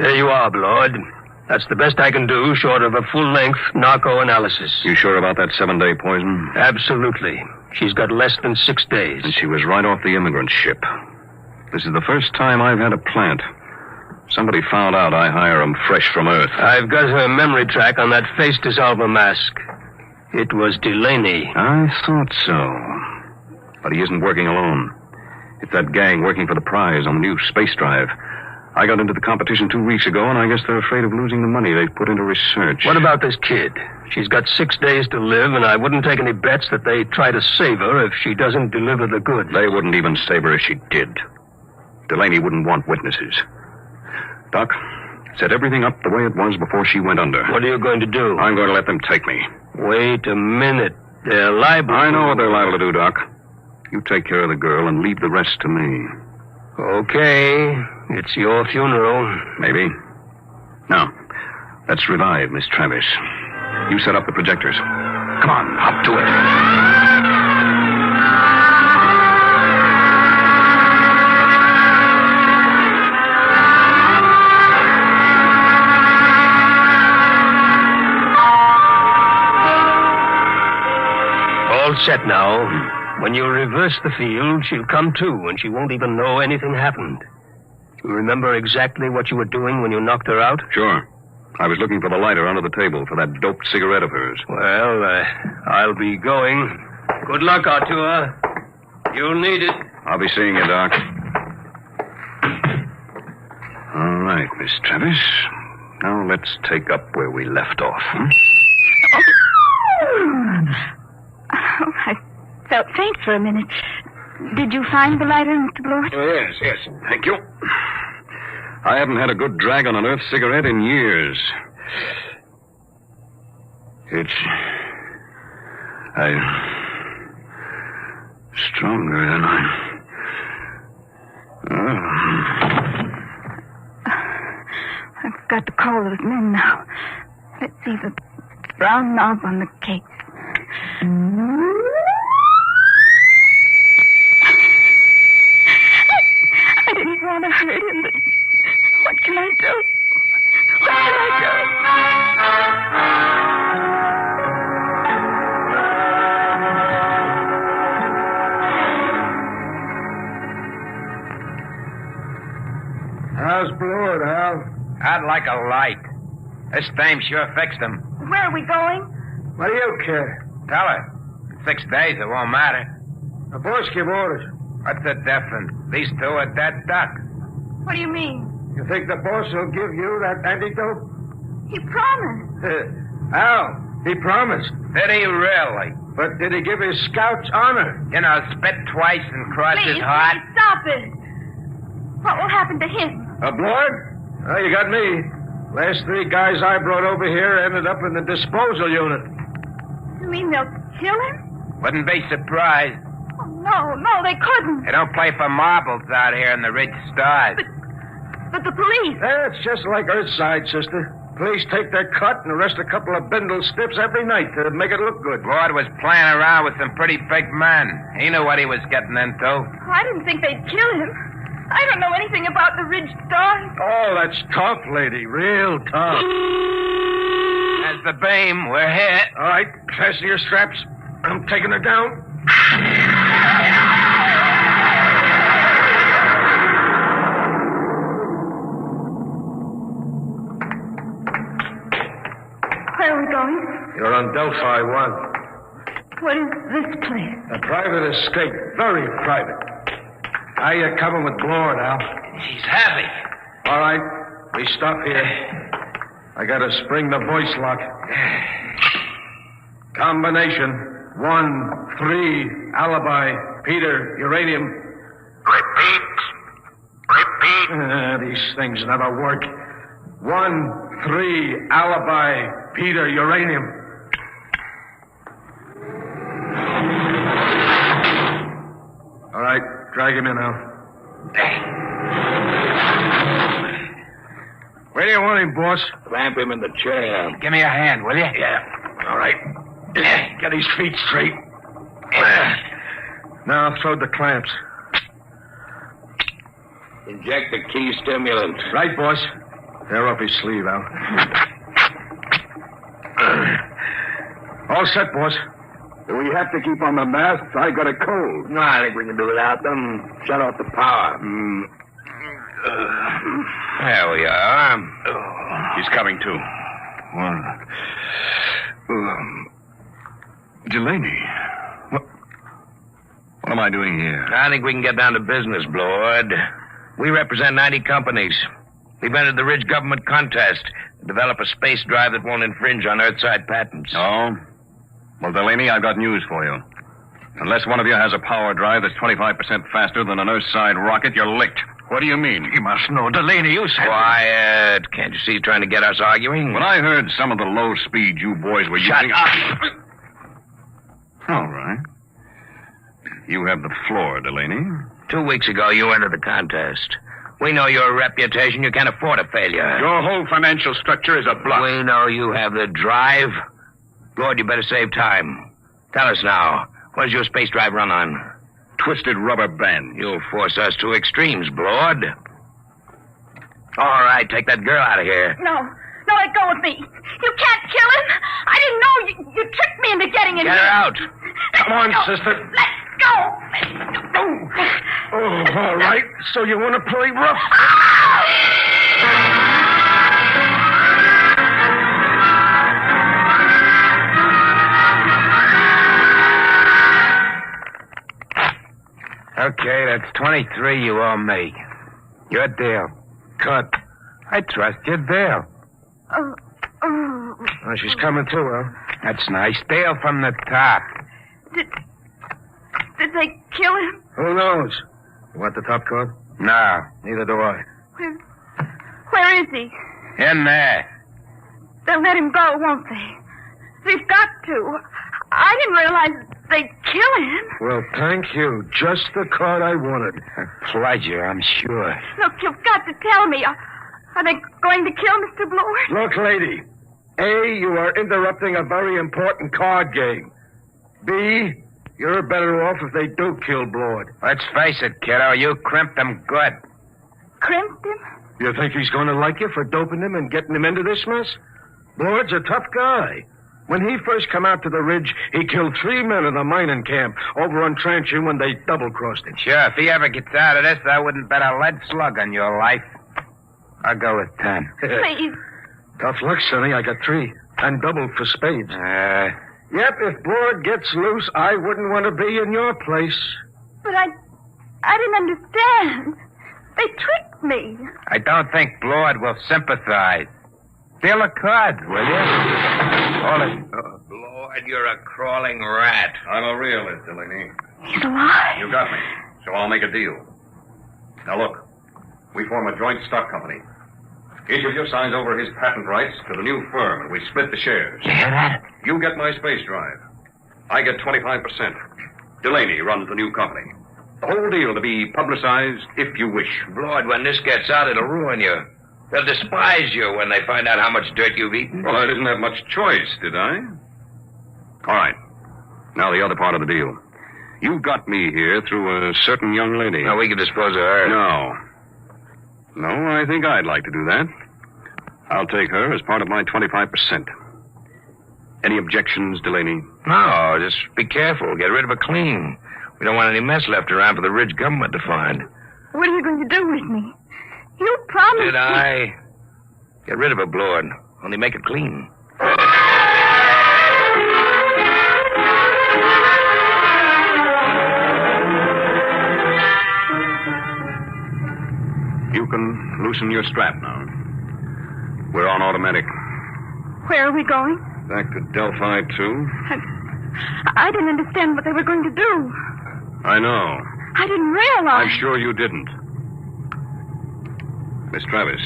There you are, Blord. That's the best I can do, short of a full-length narco analysis. You sure about that 7-day poison? Absolutely. She's got less than 6 days. And she was right off the immigrant ship. This is the first time I've had a plant. Somebody found out I hire 'em fresh from Earth. I've got her memory track on that face dissolver mask. It was Delaney. I thought so. But he isn't working alone. It's that gang working for the prize on the new space drive. I got into the competition 2 weeks ago, and I guess they're afraid of losing the money they've put into research. What about this kid? She's got 6 days to live, and I wouldn't take any bets that they try to save her if she doesn't deliver the goods. They wouldn't even save her if she did. Delaney wouldn't want witnesses. Doc, set everything up the way it was before she went under. What are you going to do? I'm going to let them take me. Wait a minute. They're liable. I know what they're liable to do, Doc. You take care of the girl and leave the rest to me. Okay. It's your funeral. Maybe. Now, let's revive Miss Travis. You set up the projectors. Come on, hop to it. All set now. When you reverse the field, she'll come to, and she won't even know anything happened. You remember exactly what you were doing when you knocked her out? Sure. I was looking for the lighter under the table for that doped cigarette of hers. Well, I'll be going. Good luck, Artur. You'll need it. I'll be seeing you, Doc. All right, Miss Travis. Now let's take up where we left off. I felt faint for a minute. Did you find the lighter, Mr. Blord? Yes. Thank you. I haven't had a good drag on an Earth cigarette in years. Stronger than I've got to call those men now. Let's see the brown knob on the case. I didn't want to hurt him, but what can I do? What can I How's Blord, Hal? I'd like a light. This dame sure fixed him. do? Where are we going? What do you care? Tell her. In 6 days, it won't matter. The boss give orders. What's the difference? These two are dead duck. What do you mean? You think the boss will give you that antidote? He promised. Hal, he promised. Did he really? But did he give his scouts honor? You know, spit twice and cross his heart. Please, stop it. What will happen to him? Blord? Oh, you got me. Last 3 guys I brought over here ended up in the disposal unit. You mean they'll kill him? Wouldn't be surprised. Oh, no, they couldn't. They don't play for marbles out here in the rich stars. But the police. That's just like Earthside, sister. Police take their cut and arrest a couple of bindle stiffs every night to make it look good. Lord was playing around with some pretty big men. He knew what he was getting into. Oh, I didn't think they'd kill him. I don't know anything about the Ridge Stars. Oh, that's tough, lady. Real tough. There's the beam. We're hit. All right, fasten your straps. I'm taking her down. Where are we going? You're on Delphi 1. What is this place? A private escape. Very private. How you coming with Blord, Al? He's happy. All right. We stop here. I gotta spring the voice lock. Combination. 1, 3, alibi, Peter, uranium. Repeat. These things never work. 1, 3, alibi, Peter, uranium. All right, drag him in now. Where do you want him, boss? Clamp him in the chair. Give me a hand, will you? Yeah. All right. Get his feet straight. Now throw the clamps. Inject the key stimulant. Right, boss. Tear up his sleeve, Al. All set, boss. Do we have to keep on the masks? I got a cold. No, I think we can do without them. Shut off the power. There we are. He's coming, too. Delaney. What am I doing here? I think we can get down to business, Blord. We represent 90 companies. We've entered the Ridge government contest to develop a space drive that won't infringe on Earthside patents. Oh? Well, Delaney, I've got news for you. Unless one of you has a power drive that's 25% faster than an Earthside rocket, you're licked. What do you mean? You must know, Delaney, you said... Quiet. Can't you see you're trying to get us arguing? When I heard some of the low speed you boys were Shut using... up! All right. You have the floor, Delaney. 2 weeks ago, you entered the contest. We know your reputation. You can't afford a failure. Your whole financial structure is a bluff. We know you have the drive. Lord, you better save time. Tell us now, what does your space drive run on? Twisted rubber band. You'll force us to extremes, Blord. All right, take that girl out of here. No, let go of me. You can't kill him. I didn't know you tricked me into getting him. Get her out. Come on, sister. Let go. Oh, all right. So you want to play rough? Okay, that's 23 you owe me. Your deal. Cut. I trust your deal. Oh. Oh, she's coming too, huh? That's nice. Deal from the top. Did they kill him? Who knows? You want the top card? No, neither do I. Where is he? In there. They'll let him go, won't they? They've got to. I didn't realize they'd kill him. Well, thank you. Just the card I wanted. A pleasure, I'm sure. Look, you've got to tell me. Are they going to kill Mr. Blord? Look, lady. A, you are interrupting a very important card game. B, you're better off if they do kill Blord. Let's face it, kiddo. You crimped him good. Crimped him? You think he's going to like you for doping him and getting him into this mess? Blord's a tough guy. When he first come out to the ridge, he killed 3 men in the mining camp over on Tranching when they double-crossed him. Sure, if he ever gets out of this, I wouldn't bet a lead slug on your life. I'll go with 10. Please. Tough luck, Sonny. I got 3. And doubled for spades. Yep, if Blord gets loose, I wouldn't want to be in your place. But I didn't understand. They tricked me. I don't think Blord will sympathize. Deal a card, will you? Hold it. Blord, you're a crawling rat. I'm a realist, Delaney. He's alive. You got me, so I'll make a deal. Now look, we form a joint stock company. Each of you signs over his patent rights to the new firm, and we split the shares. You hear that? You get my space drive. I get 25%. Delaney runs the new company. The whole deal to be publicized if you wish. Lord, when this gets out, it'll ruin you. They'll despise you when they find out how much dirt you've eaten. Well, I didn't have much choice, did I? All right. Now the other part of the deal. You got me here through a certain young lady. Now, we can dispose of her. No, I think I'd like to do that. I'll take her as part of my 25%. Any objections, Delaney? No, just be careful. Get rid of her clean. We don't want any mess left around for the Ridge government to find. What are you going to do with me? You promised Did I? Get rid of her, Blord. Only make it clean. You can loosen your strap now. We're on automatic. Where are we going? Back to Delphi 2. I didn't understand what they were going to do. I know. I didn't realize. I'm sure you didn't. Miss Travis.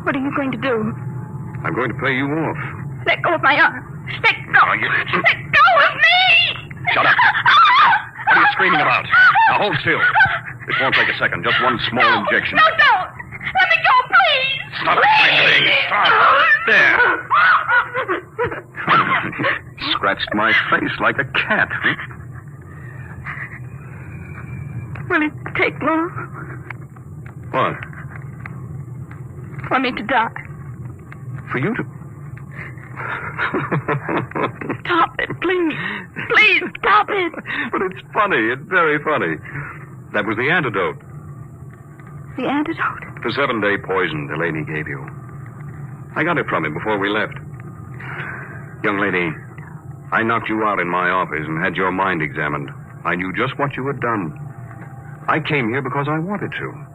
What are you going to do? I'm going to pay you off. Let go of my arm. Let go. Oh, Let go of me! Shut up. What are you screaming about? Now hold still. This won't take a second. Just one small injection. No, don't. Let me go, please. Stop strangling. Stop. There. Scratched my face like a cat. Will it take long? What? For me to die. For you to... Stop it, please. Please, stop it. But it's funny. It's very funny. That was the antidote. The antidote? The 7-day poison Delaney gave you. I got it from him before we left. Young lady, I knocked you out in my office and had your mind examined. I knew just what you had done. I came here because I wanted to.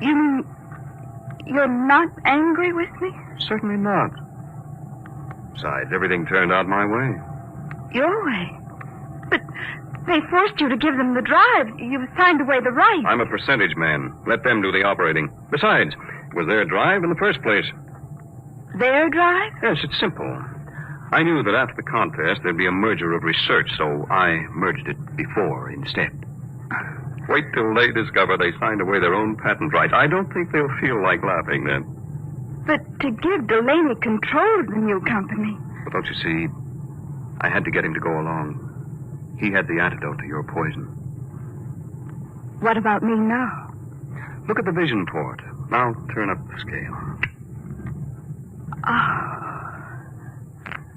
You mean you're not angry with me? Certainly not. Besides, everything turned out my way. Your way? But they forced you to give them the drive. You signed away the right. I'm a percentage man. Let them do the operating. Besides, it was their drive in the first place. Their drive? Yes, it's simple. I knew that after the contest there'd be a merger of research, so I merged it before instead. Wait till they discover they signed away their own patent rights. I don't think they'll feel like laughing then. But to give Delaney control of the new company. But don't you see, I had to get him to go along. He had the antidote to your poison. What about me now? Look at the vision port. Now turn up the scale.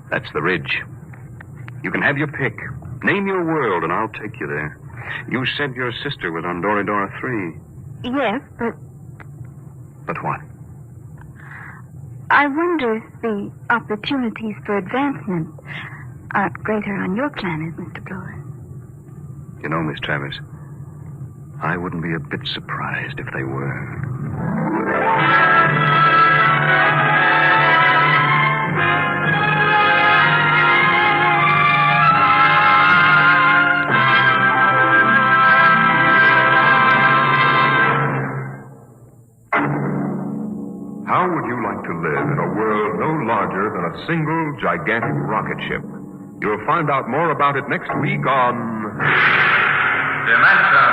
That's the ridge. You can have your pick. Name your world, and I'll take you there. You said your sister was on Doridora 3. Yes, but... But what? I wonder if the opportunities for advancement aren't greater on your planet, Mr. Blower. You know, Miss Travis, I wouldn't be a bit surprised if they were. How would you like to live in a world no larger than a single gigantic rocket ship? You'll find out more about it next week on... Dimension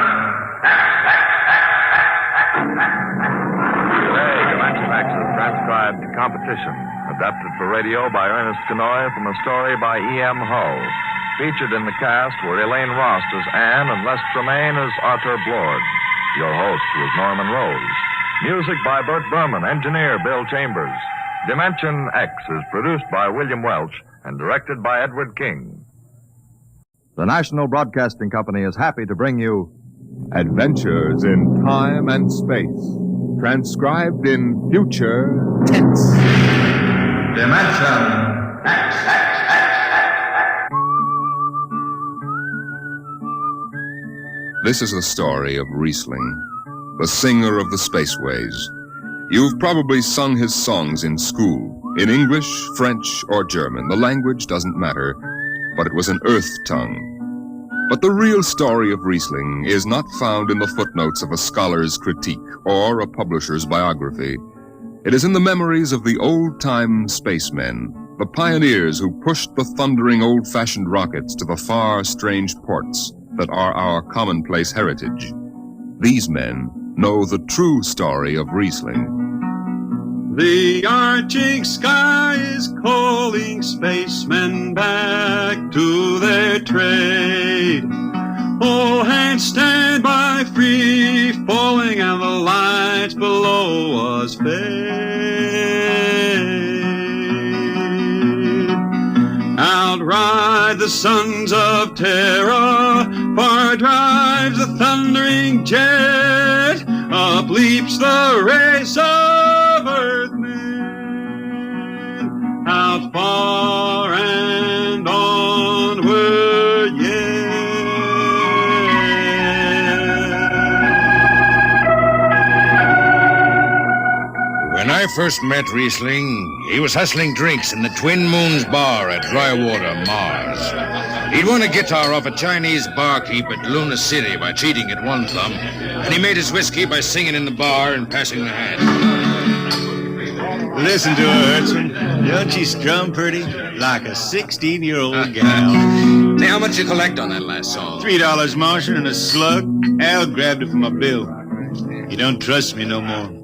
Today, Dimension X is transcribed Competition, adapted for radio by Ernest Kenoy from a story by E.M. Hull. Featured in the cast were Elaine Rost as Anne and Les Tremaine as Arthur Blord. Your host was Norman Rose. Music by Burt Berman, engineer Bill Chambers. Dimension X is produced by William Welch and directed by Edward King. The National Broadcasting Company is happy to bring you Adventures in Time and Space, transcribed in future tense. Dimension X. This is the story of Riesling, the singer of the spaceways. You've probably sung his songs in school, in English, French, or German. The language doesn't matter, but it was an earth tongue. But the real story of Riesling is not found in the footnotes of a scholar's critique or a publisher's biography. It is in the memories of the old-time spacemen, the pioneers who pushed the thundering old-fashioned rockets to the far, strange ports that are our commonplace heritage. These men know the true story of Riesling. The arching sky is calling spacemen back to their trade. All hands stand by, free falling, and the lights below us fade. Outride the sons of terror, far drives the thundering jet, up leaps the race of earthmen, out far and onward yet. When I first met Riesling, he was hustling drinks in the Twin Moons bar at Drywater, Mars. He'd won a guitar off a Chinese barkeep at Luna City by cheating at one thumb, and he made his whiskey by singing in the bar and passing the hat. Listen to her, Hertzman. Don't she strum pretty? Like a 16-year-old gal. Say, how much you collect on that last song? $3 Martian and a slug. Al grabbed it from my bill. You don't trust me no more.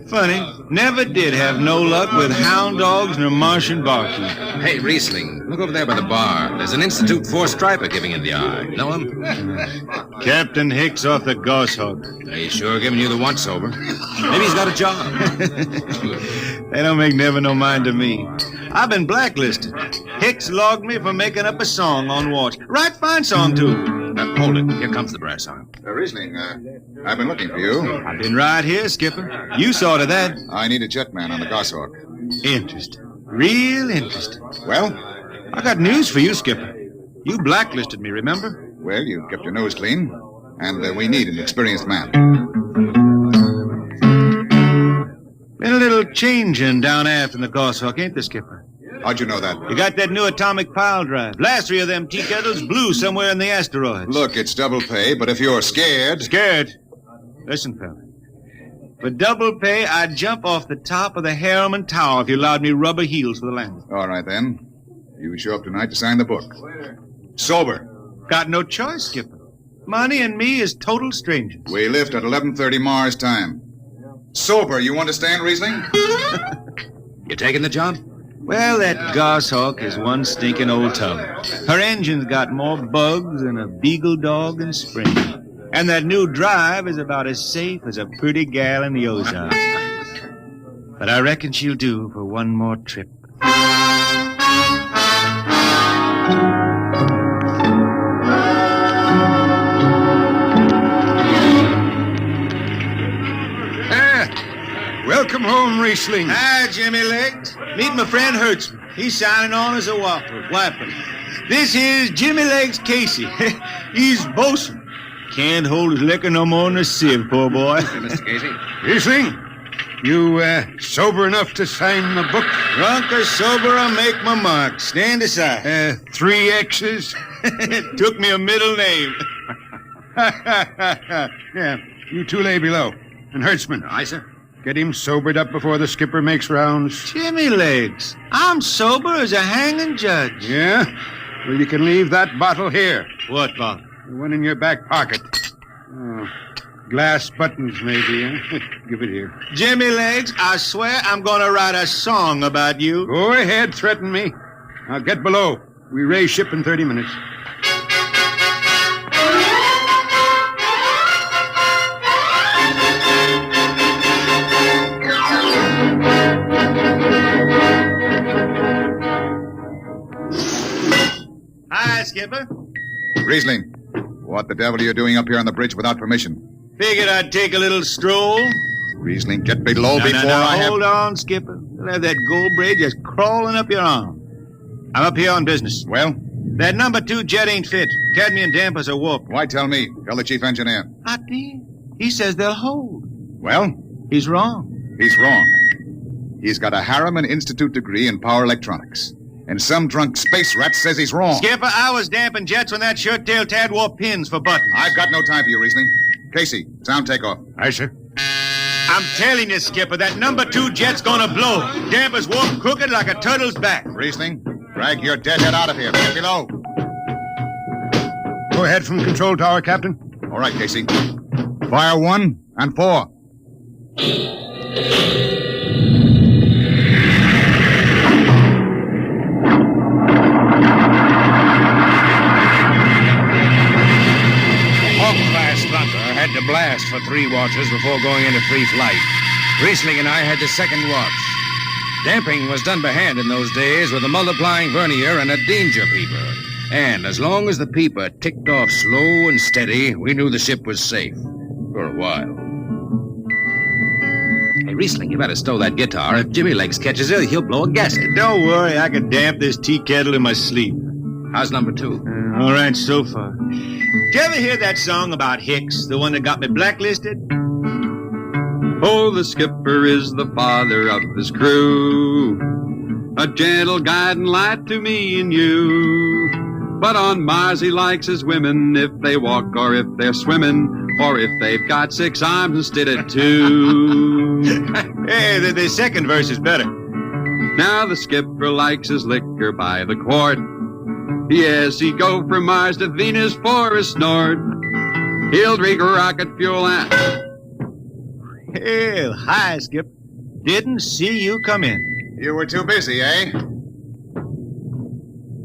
Funny, never did have no luck with hound dogs nor Martian barkeep. Hey, Riesling, look over there by the bar. There's an Institute 4 striper giving you the eye. Know him? Captain Hicks off the Goshawk. He's sure giving you the once-over. Maybe he's got a job. They don't make never no mind to me. I've been blacklisted. Hicks logged me for making up a song on watch. Right fine song, too. Hold it. Here comes the brass arm. Riesling, I've been looking for you. I've been right here, Skipper. You saw to that. I need a jetman on the Goshawk. Interesting. Real interesting. Well? I got news for you, Skipper. You blacklisted me, remember? Well, you kept your nose clean, and we need an experienced man. Been a little changing down aft in the Goshawk, ain't there, Skipper? How'd you know that? You got that new atomic pile drive. Last 3 of them tea kettles blew somewhere in the asteroids. Look, it's double pay, but if you're scared... Scared? Listen, fella. For double pay, I'd jump off the top of the Harriman Tower if you allowed me rubber heels for the landing. All right, then. You show up tonight to sign the book. Sober. Got no choice, Skipper. Money and me is total strangers. We lift at 11:30 Mars time. Sober, you understand, Riesling? You taking the job? Well, that Goshawk is one stinking old tub. Her engine's got more bugs than a beagle dog in spring. And that new drive is about as safe as a pretty gal in the Ozarks. But I reckon she'll do for one more trip. Welcome home, Riesling. Hi, Jimmy Legs. Meet my friend Hertzman. He's signing on as a wiper. This here's Jimmy Legs Casey. He's bosun. Can't hold his liquor no more than a sieve, poor boy. Mr. Casey. Riesling, you sober enough to sign the book? Drunk or sober, I'll make my mark. Stand aside. 3 X's? It took me a middle name. Yeah, you two lay below. And Hertzman. Aye, sir. Get him sobered up before the skipper makes rounds. Jimmy Legs, I'm sober as a hanging judge. Yeah? Well, you can leave that bottle here. What bottle? The one in your back pocket. Oh, glass buttons, maybe, huh? Give it here. Jimmy Legs, I swear I'm going to write a song about you. Go ahead, threaten me. Now get below. We raise ship in 30 minutes. Hi, Skipper. Riesling, what the devil are you doing up here on the bridge without permission? Figured I'd take a little stroll. Riesling, get below before I have... Hold on, Skipper. You'll have that gold braid just crawling up your arm. I'm up here on business. Well? That number 2 jet ain't fit. Cadmium dampers are warped. Why tell me? Tell the chief engineer. I did. He says they'll hold. Well? He's wrong. He's wrong. He's got a Harriman Institute degree in power electronics. And some drunk space rat says he's wrong. Skipper, I was damping jets when that shirt-tailed tad wore pins for buttons. I've got no time for you, Riesling. Casey, sound takeoff. Aye, sir. I'm telling you, Skipper, that number 2 jet's gonna blow. Dampers warp crooked like a turtle's back. Riesling, drag your deadhead out of here. Get below. Go ahead from control tower, Captain. All right, Casey. Fire 1 and 4. Had to blast for 3 watches before going into free flight. Riesling and I had the second watch. Damping was done by hand in those days with a multiplying vernier and a danger peeper. And as long as the peeper ticked off slow and steady, we knew the ship was safe. For a while. Hey, Riesling, you better stow that guitar. If Jimmy Legs catches it, he'll blow a gasket. Don't worry, I can damp this tea kettle in my sleep. How's number 2? All right, so far. Did you ever hear that song about Hicks, the one that got me blacklisted? Oh, the skipper is the father of his crew, a gentle guide and light to me and you. But on Mars he likes his women if they walk or if they're swimming, or if they've got 6 arms instead of 2. Hey, the second verse is better. Now the skipper likes his liquor by the quart. Yes, he'd go from Mars to Venus for a snort. He'll drink rocket fuel and... Hell, hi, Skip. Didn't see you come in. You were too busy, eh?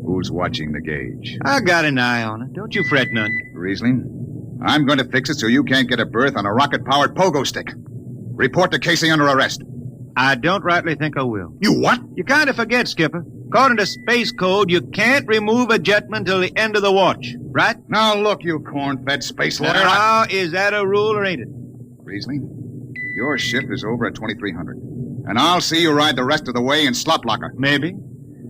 Who's watching the gauge? I got an eye on it. Don't you fret none. Riesling, I'm going to fix it so you can't get a berth on a rocket-powered pogo stick. Report to Casey under arrest. I don't rightly think I will. You what? You kind of forget, Skipper. According to Space Code, you can't remove a jetman till the end of the watch, right? Now, look, you corn-fed space lawyer. Now, is that a rule or ain't it? Riesling, your ship is over at 2300. And I'll see you ride the rest of the way in slot locker. Maybe.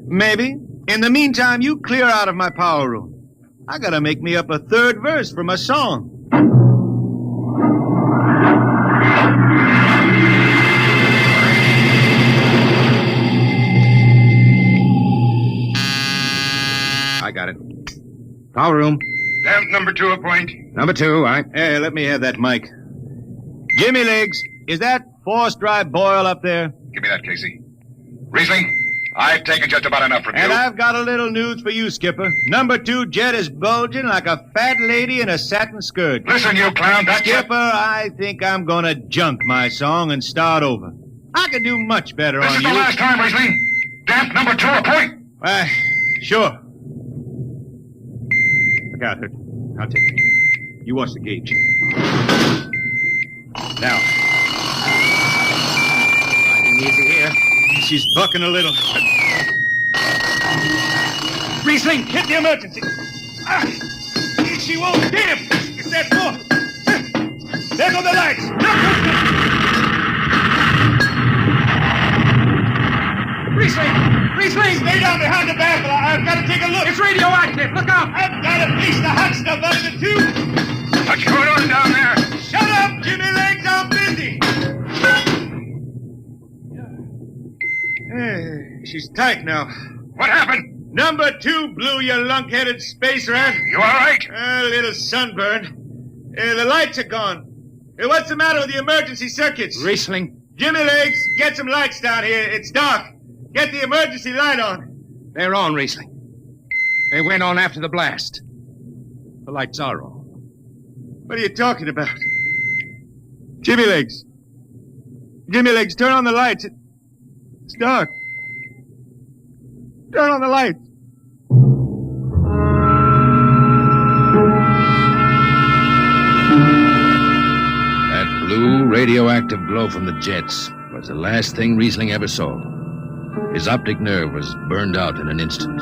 Maybe. In the meantime, you clear out of my power room. I gotta make me up a 3rd verse for my song. I got it. Power room. Damp number 2 a point. Number 2, all right. Hey, let me have that mic. Jimmy Legs, is that forced dry boil up there? Give me that, Casey. Riesling, I've taken just about enough from you. And I've got a little news for you, Skipper. Number 2 jet is bulging like a fat lady in a satin skirt. Listen, you clown, that's Skipper, I think I'm gonna junk my song and start over. I could do much better This on is you. the last time, Riesling. Damp number 2 a point. Sure. Look out, Hurt. I'll take it. You watch the gauge. Now. Riding easy here. She's bucking a little. Riesling, hit the emergency. She won't. Damn! It's that door. There go the lights. Riesling! Riesling! Stay down behind the baffle. I've got to take a look. It's radioactive. Look out. I've got to piece the hot stuff out of the tube. What's going on down there? Shut up, Jimmy Legs. I'm busy. She's tight now. What happened? Number 2 blew, you lunk-headed space rat. You all right? A little sunburn. The lights are gone. What's the matter with the emergency circuits? Riesling. Jimmy Legs, get some lights down here. It's dark. Get the emergency light on. They're on, Riesling. They went on after the blast. The lights are on. What are you talking about? Jimmy Legs. Jimmy Legs, turn on the lights. It's dark. Turn on the lights. That blue radioactive glow from the jets was the last thing Riesling ever saw. His optic nerve was burned out in an instant.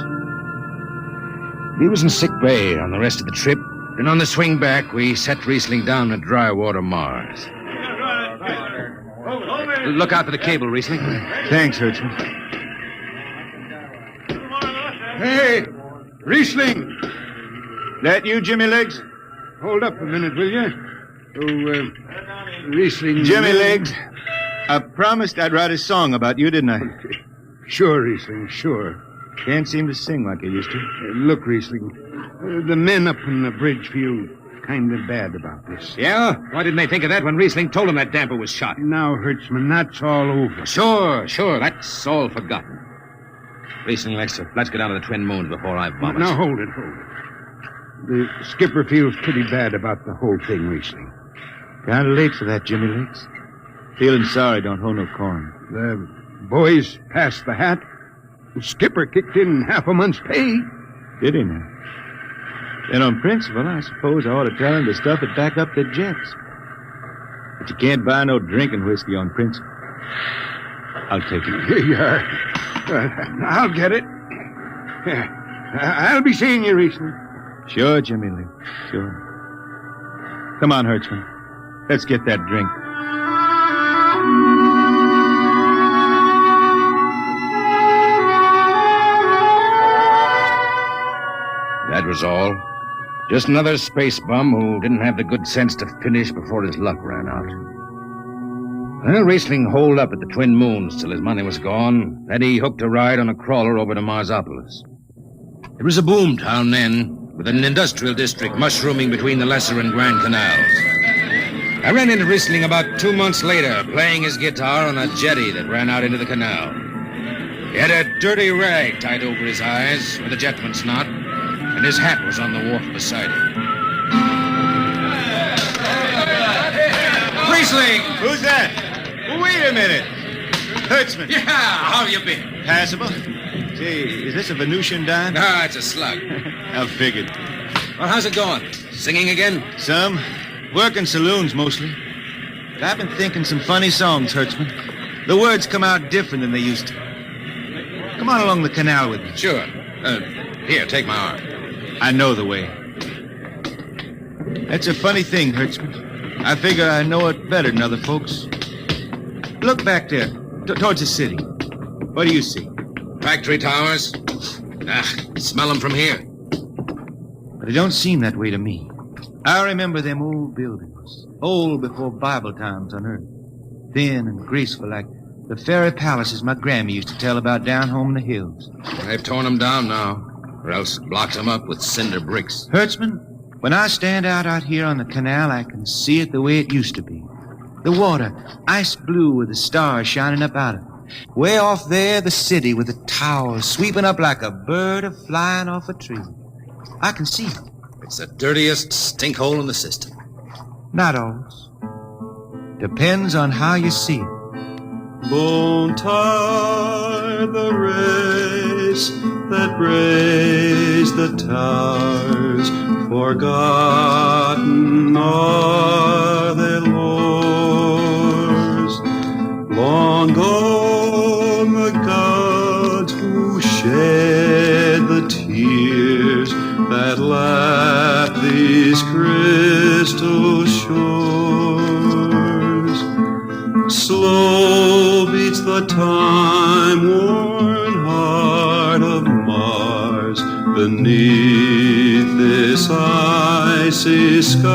He was in sick bay on the rest of the trip, and on the swing back, we set Riesling down at dry water Mars. Look out for the cable, Riesling. Thanks, Hertzman. Hey, Riesling. That you, Jimmy Legs? Hold up a minute, will you? Oh, Riesling. Jimmy Legs, I promised I'd write a song about you, didn't I? Sure, Riesling, sure. Can't seem to sing like I used to. Look, Riesling, the men up on the bridge feel kind of bad about this. Yeah? Why didn't they think of that when Riesling told them that damper was shot? Now, Hertzman, that's all over. Sure. That's all forgotten. Riesling, let's go down to the Twin Moons before I vomit. Now, hold it. The skipper feels pretty bad about the whole thing, Riesling. Kind of late for that, Jimmy Legs. Feeling sorry don't hold no corn. The boys passed the hat. The skipper kicked in half a month's pay. Did he now? Then on principle, I suppose I ought to tell him to stuff it back up the jets. But you can't buy no drinking whiskey on principle. I'll take it. Here you are. I'll get it. I'll be seeing you, Riesling. Sure, Jimmy Lee. Sure. Come on, Hertzman. Let's get that drink. That was all. Just another space bum who didn't have the good sense to finish before his luck ran out. Well, Riesling holed up at the Twin Moons till his money was gone. Then he hooked a ride on a crawler over to Marsopolis. It was a boom town then, with an industrial district mushrooming between the Lesser and Grand Canals. I ran into Riesling about 2 months later, playing his guitar on a jetty that ran out into the canal. He had a dirty rag tied over his eyes with a jetman's knot, and his hat was on the wharf beside him. Riesling! Who's that? Wait a minute. Hertzman. Yeah, how you been? Passable. Say, is this a Venusian dime? No, it's a slug. I figured. Well, how's it going? Singing again? Some. Working saloons, mostly. But I've been thinking some funny songs, Hertzman. The words come out different than they used to. Come on along the canal with me. Sure. Here, take my arm. I know the way. That's a funny thing, Hertzman. I figure I know it better than other folks. Look back there, towards the city. What do you see? Factory towers? Smell them from here. But it don't seem that way to me. I remember them old buildings, old before Bible times on earth. Thin and graceful like the fairy palaces my Grammy used to tell about down home in the hills. They've torn them down now, or else blocked them up with cinder bricks. Hertzman, when I stand out here on the canal, I can see it the way it used to be. The water, ice blue with the stars shining up out of it. Way off there, the city with the towers sweeping up like a bird flying off a tree. I can see it. It's the dirtiest stinkhole in the system. Not always. Depends on how you see it. Bone tied the race that raised the towers, forgotten are their lores. Long gone the gods who shed the tears that lap these crystal shores. Slow beats the time-worn heart of Mars. beneath this icy sky.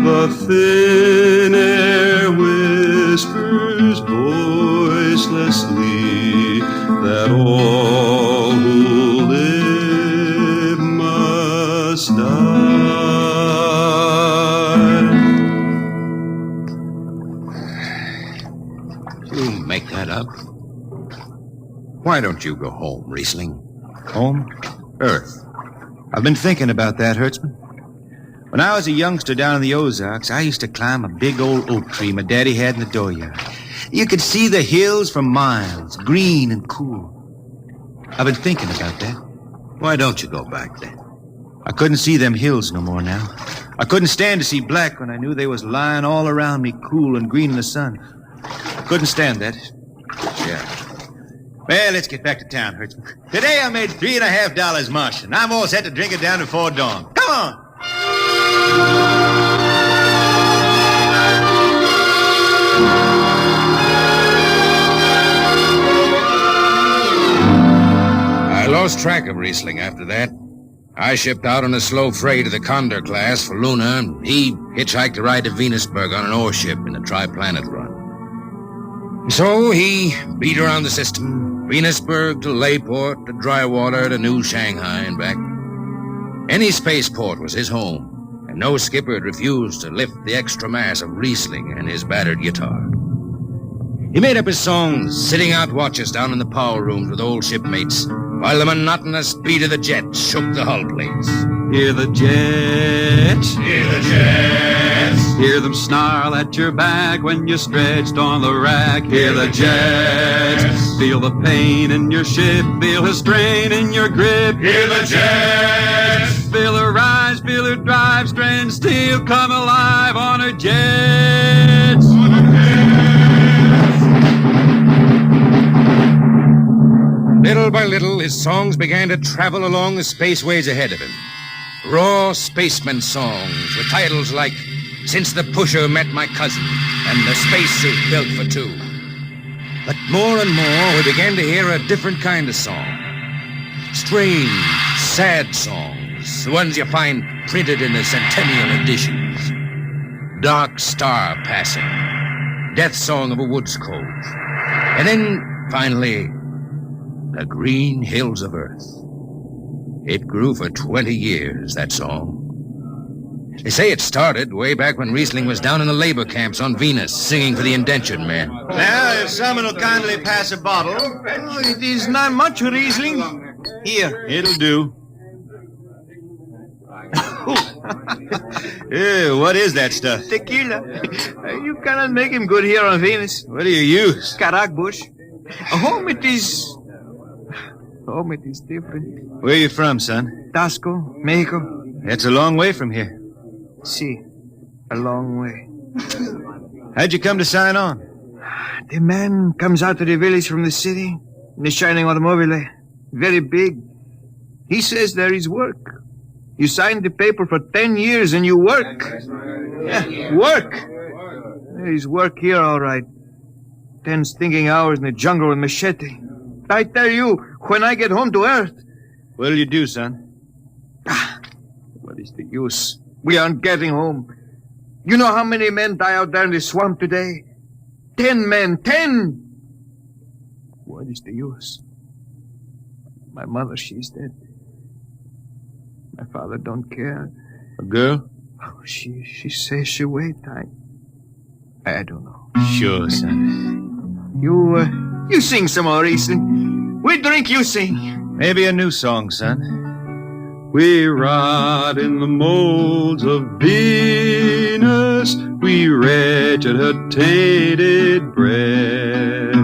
The thin air whispers voicelessly that all who live must die. You make that up? Why don't you go home, Riesling? Home? Earth. I've been thinking about that, Hertzman. When I was a youngster down in the Ozarks, I used to climb a big old oak tree my daddy had in the dooryard. You could see the hills for miles, green and cool. I've been thinking about that. Why don't you go back then? I couldn't see them hills no more now. I couldn't stand to see black when I knew they was lying all around me, cool and green in the sun. I couldn't stand that. Yeah. Well, let's get back to town, Hertzman. Today I made $3.50 Martian. I'm all set to drink it down before dawn. Come on! I lost track of Riesling after that. I shipped out on a slow freight of the Condor class for Luna, and he hitchhiked a ride to Venusberg on an ore ship in a tri-planet run. So he beat around the system, Venusberg to Layport to Drywater to New Shanghai and back. Any spaceport was his home, and no skipper had refused to lift the extra mass of Riesling and his battered guitar. He made up his songs, sitting out watches down in the power rooms with old shipmates, while the monotonous beat of the jets shook the hull plates. Hear the jets, Hear the jets. hear them snarl at your back when you're stretched on the rack. Hear the jets, feel the pain in your ship, feel the strain in your grip. Hear the jets. Feel her rise, feel her drive, strand steel come alive on her jets. Little by little, his songs began to travel along the spaceways ahead of him. Raw spaceman songs with titles like Since the Pusher Met My Cousin and The Spacesuit Built for Two. But more and more, we began to hear a different kind of song. Strange, sad songs, the ones you find printed in the centennial editions. Dark Star Passing, Death Song of a Woods Cove. And then, finally, The Green Hills of Earth. It grew for 20 years, that song. They say it started way back when Riesling was down in the labor camps on Venus, singing for the indentured men. Now, if someone will kindly pass a bottle. Oh, it is not much, Riesling. Here, it'll do. Ew, what is that stuff? Tequila. You cannot make him good here on Venus. What do you use? Caragbush. Home it is different. Where are you from, son? Tasco, Mexico. That's a long way from here. See, a long way. How'd you come to sign on? The man comes out to the village from the city in a shining automobile. Very big. He says there is work. You sign the paper for 10 years and you work. Yeah, work. There is work here, all right. 10 stinking hours in the jungle with machete. I tell you, when I get home to Earth... What'll you do, son? What is the use? We aren't getting home. You know how many men die out there in the swamp today? 10 men. 10! What is the use? My mother, she's dead. My father don't care. A girl? Oh, she says she wait. I don't know. Sure, son. You sing some more, Riesling. We drink, you sing. Maybe a new song, son. We rot in the molds of Venus. We wretched her tainted breath.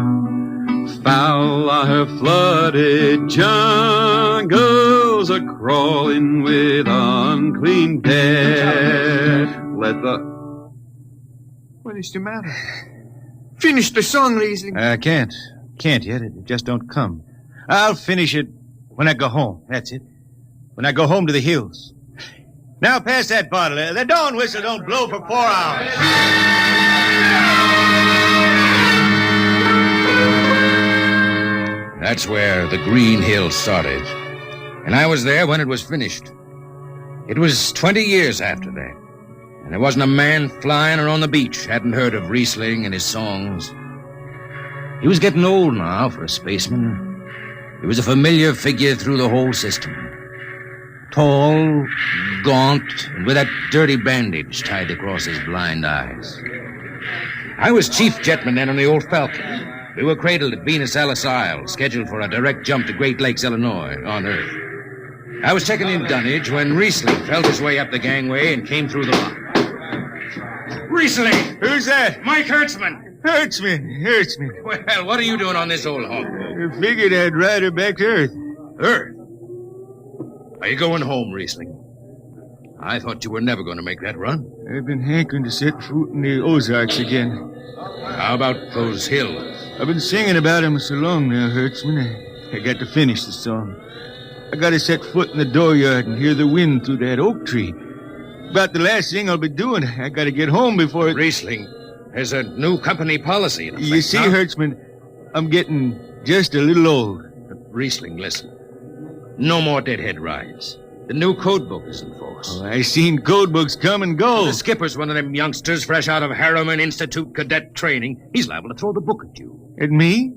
Foul are her flooded jungles, a-crawling with unclean death. What is the matter? Finish the song, Riesling. I can't. Can't yet. It just don't come. I'll finish it when I go home. That's it. When I go home to the hills. Now pass that bottle. The dawn whistle don't blow for 4 hours. That's where the Green Hills started. And I was there when it was finished. It was 20 years after that. And there wasn't a man flying or on the beach hadn't heard of Riesling and his songs. He was getting old now for a spaceman. He was a familiar figure through the whole system. Tall, gaunt, and with that dirty bandage tied across his blind eyes. I was chief jetman then on the old Falcon. We were cradled at Venus Alice Isle, scheduled for a direct jump to Great Lakes, Illinois, on Earth. I was checking in dunnage when Riesling felt his way up the gangway and came through the lock. Riesling! Who's that? Mike Hertzman. Hertzman. Well, what are you doing on this old hog? I figured I'd ride her back to Earth. Earth? Are you going home, Riesling? I thought you were never going to make that run. I've been hankering to set foot in the Ozarks again. How about those hills? I've been singing about them so long now, Hertzman. I got to finish the song. I got to set foot in the dooryard and hear the wind through that oak tree. About the last thing I'll be doing. I got to get home before it... Riesling, there's a new company policy in effect. You see, Hertzman, I'm getting just a little old. Riesling, listen. No more deadhead rides. The new code book is in force. Oh, I seen code books come and go. The skipper's one of them youngsters fresh out of Harriman Institute cadet training. He's liable to throw the book at you. At me?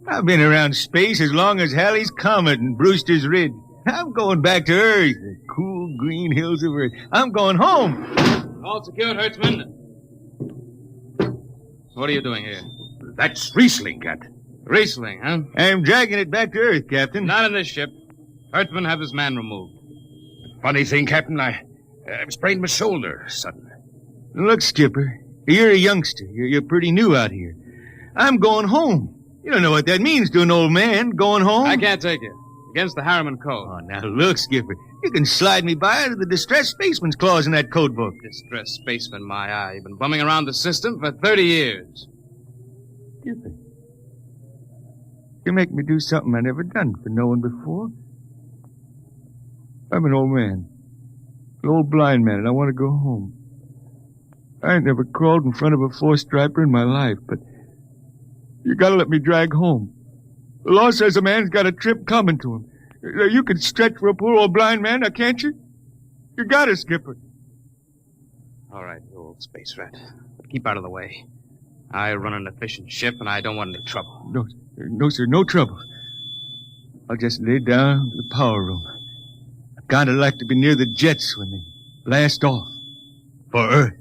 I've been around space as long as Halley's Comet and Brewster's Ridge. I'm going back to Earth, the cool green hills of Earth. I'm going home. All secured, Hertzman. What are you doing here? That's Riesling, Captain. Riesling, huh? I'm dragging it back to Earth, Captain. Not in this ship. Hertzman, have this man removed. Funny thing, Captain, I sprained my shoulder suddenly. Look, Skipper, you're a youngster. You're pretty new out here. I'm going home. You don't know what that means to an old man, going home. I can't take it. Against the Harriman Code. Oh, now look, Skipper. You can slide me by to the distressed spaceman's clause in that code book. Distressed spaceman, my eye. You've been bumming around the system for 30 years. Skipper, you make me do something I never done for no one before. I'm an old man. An old blind man, and I want to go home. I ain't never crawled in front of a four-striper in my life, but you gotta let me drag home. The law says a man's got a trip coming to him. You can stretch for a poor old blind man, now can't you? You got it, Skipper. All right, you old space rat. But keep out of the way. I run an efficient ship, and I don't want any trouble. No, sir, no trouble. I'll just lay down to the power room. I kinda like to be near the jets when they blast off. For Earth.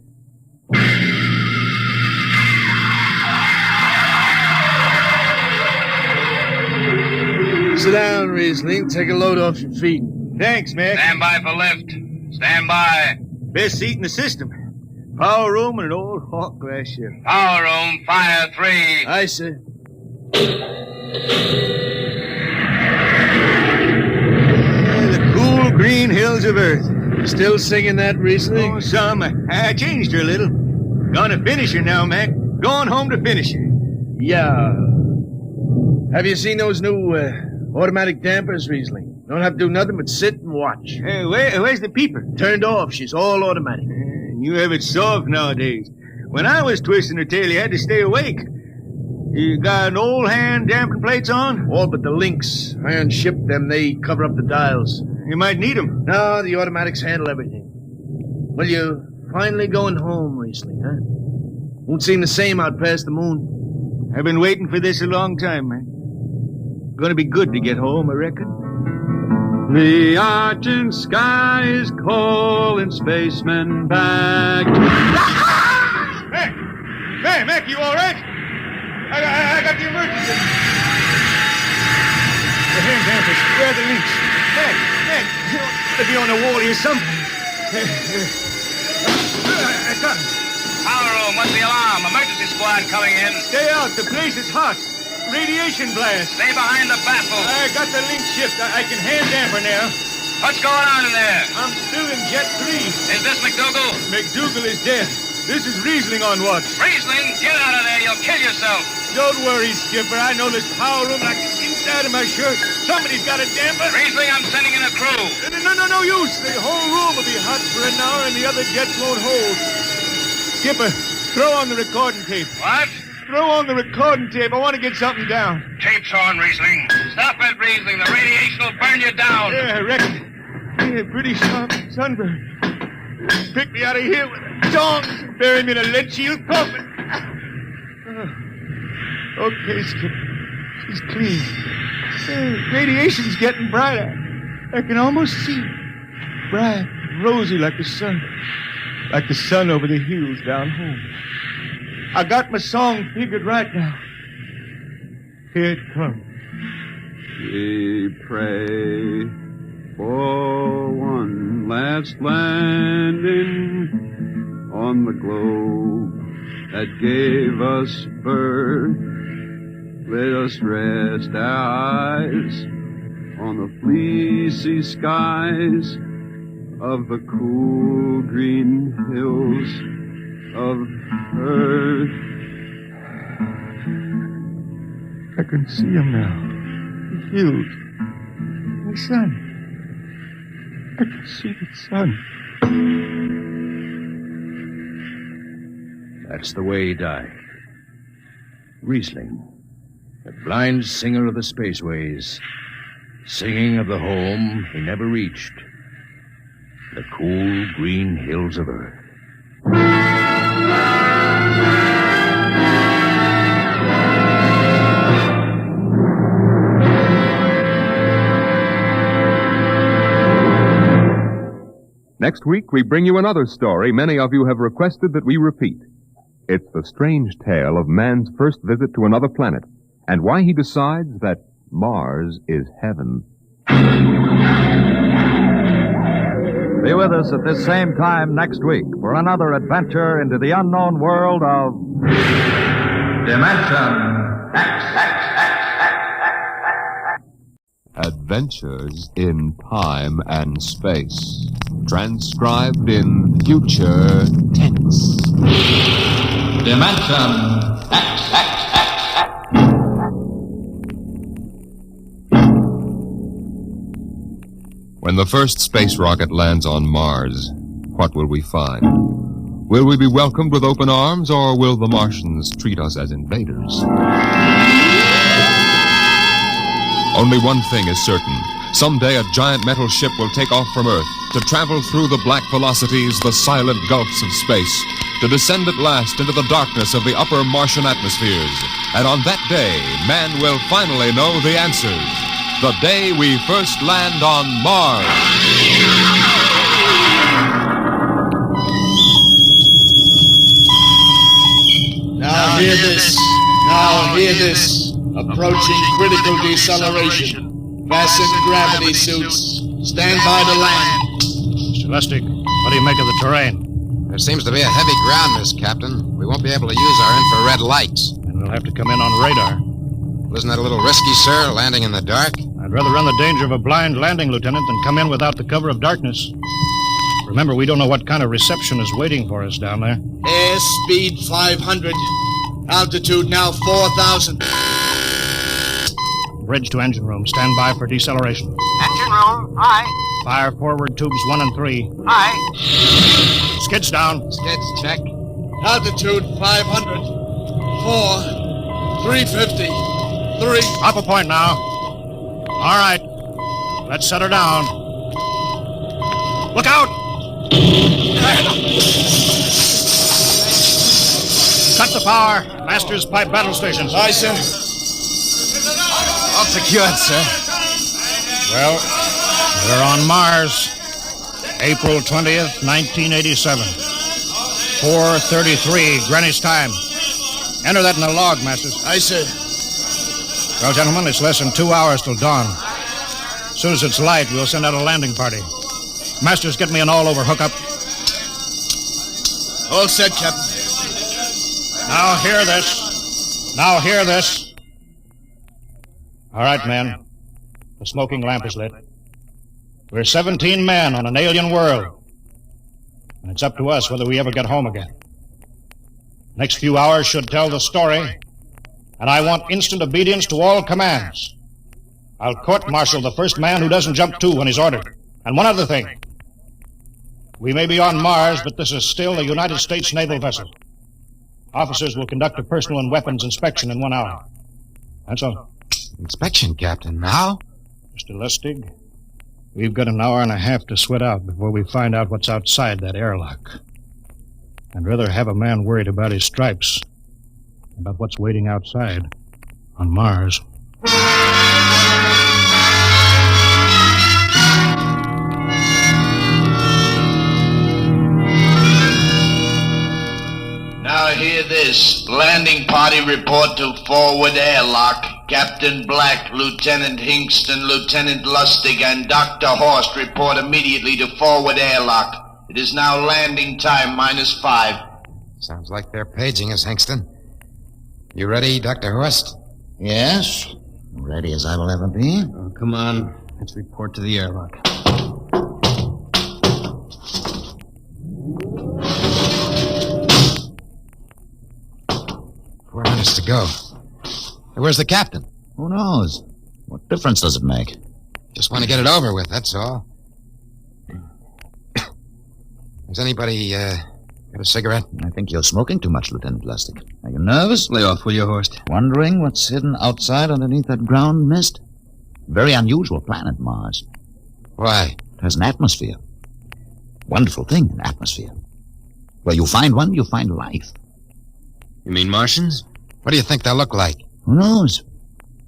Sit down, Riesling. Take a load off your feet. Thanks, Mac. Stand by for lift. Stand by. Best seat in the system. Power room and an old Hawk class ship. Power room, fire 3. Aye, sir. The cool green hills of Earth. Still singing that, Riesling? Oh, some. I changed her a little. Gonna finish her now, Mac. Going home to finish her. Yeah. Have you seen those new automatic dampers, Riesling? Don't have to do nothing but sit and watch. Hey, where's the peeper? Turned off. She's all automatic. You have it soft nowadays. When I was twisting her tail, you had to stay awake. You got an old hand damping plates on? All but the links. Iron ship them. They cover up the dials. You might need them. No, the automatics handle everything. Well, you're finally going home, Riesling, huh? Won't seem the same out past the moon. I've been waiting for this a long time, man. Gonna be good to get home, I reckon. The arching sky is calling spacemen back. Mac, you all right? I got the emergency. The hand dampers, where are the links? Mac, you ought to be on the wall here something. I got him. Power room, what's the alarm? Emergency squad coming in. Stay out, the place is hot. Radiation blast. Stay behind the baffle. I got the link shift. I can hand damper now. What's going on in there? I'm still in Jet 3. Is this McDougal? McDougal is dead. This is Riesling on watch. Riesling, get out of there. You'll kill yourself. Don't worry, Skipper. I know this power room like the inside of my shirt. Somebody's got a damper. Riesling, I'm sending in a crew. No use. The whole room will be hot for an hour and the other jets won't hold. Skipper, throw on the recording tape. What? throw on the recording tape. I want to get something down. Tape's on, Riesling. Stop it, Riesling. The radiation will burn you down. Yeah, I reckon. Yeah, pretty sharp sunburn. Pick me out of here with a tongs and bury me in a lead shield coffin. Okay, Skip. She's clean. Radiation's getting brighter. I can almost see it. Bright, rosy like the sun. Like the sun over the hills down home. I got my song figured right now. Here it comes. We pray for one last landing on the globe that gave us birth. Let us rest our eyes on the fleecy skies of the cool green hills of Earth. I can see him now. The hills. The sun. I can see the sun. That's the way he died. Riesling, the blind singer of the spaceways, singing of the home he never reached, the cool green hills of Earth. Next week, we bring you another story many of you have requested that we repeat. It's the strange tale of man's first visit to another planet and why he decides that Mars is heaven. Be with us at this same time next week for another adventure into the unknown world of Dimension X. Adventures in Time and Space. Transcribed in future tense. Dimension X. When the first space rocket lands on Mars, what will we find? Will we be welcomed with open arms, or will the Martians treat us as invaders? Only one thing is certain. Someday a giant metal ship will take off from Earth to travel through the black velocities, the silent gulfs of space, to descend at last into the darkness of the upper Martian atmospheres. And on that day, man will finally know the answers. The day we first land on Mars. Now hear this. Now hear this. Approaching critical deceleration. Fasten gravity suits. Stand by to land. Mr. Lustig, what do you make of the terrain? There seems to be a heavy ground, Miss Captain. We won't be able to use our infrared lights. And we'll have to come in on radar. Well, isn't that a little risky, sir, landing in the dark? I'd rather run the danger of a blind landing, Lieutenant, than come in without the cover of darkness. Remember, we don't know what kind of reception is waiting for us down there. Airspeed 500. Altitude now 4,000. Bridge to engine room. Stand by for deceleration. Engine room, aye. Fire forward tubes 1 and 3. Aye. Skids down. Skids check. Altitude 500. 4. 350. 3. Up a point now. All right. Let's set her down. Look out! Cut the power. Master's pipe battle stations. Aye, sir. All secured, sir. Well, we're on Mars. April 20th, 1987. 4:33 Greenwich time. Enter that in the log, Masters. Aye, sir. Well, gentlemen, it's less than 2 hours till dawn. As soon as it's light, we'll send out a landing party. Masters, get me an all-over hookup. All set, Captain. Now hear this. Now hear this. All right, men. The smoking lamp is lit. We're 17 men on an alien world. And it's up to us whether we ever get home again. Next few hours should tell the story. And I want instant obedience to all commands. I'll court-martial the first man who doesn't jump to when he's ordered. And one other thing. We may be on Mars, but this is still a United States naval vessel. Officers will conduct a personal and weapons inspection in 1 hour. That's all. Inspection, Captain. Now? Mr. Lustig, we've got an hour and a half to sweat out before we find out what's outside that airlock. I'd rather have a man worried about his stripes than about what's waiting outside on Mars. Now hear this. Landing party report to forward airlock. Captain Black, Lieutenant Hingston, Lieutenant Lustig, and Dr. Horst report immediately to forward airlock. It is now landing time -5. Sounds like they're paging us, Hingston. You ready, Dr. Horst? Yes. Ready as I will ever be. Oh, come on. Let's report to the airlock. 4 minutes to go. Hey, where's the captain? Who knows? What difference does it make? Just want to get it over with, that's all. Has anybody, got a cigarette? I think you're smoking too much, Lieutenant Lustig. Are you nervous? Lay off, will you, Horst? Wondering what's hidden outside underneath that ground mist? Very unusual planet, Mars. Why? It has an atmosphere. Wonderful thing, an atmosphere. Where you find one, you find life. You mean Martians? What do you think they'll look like? Who knows?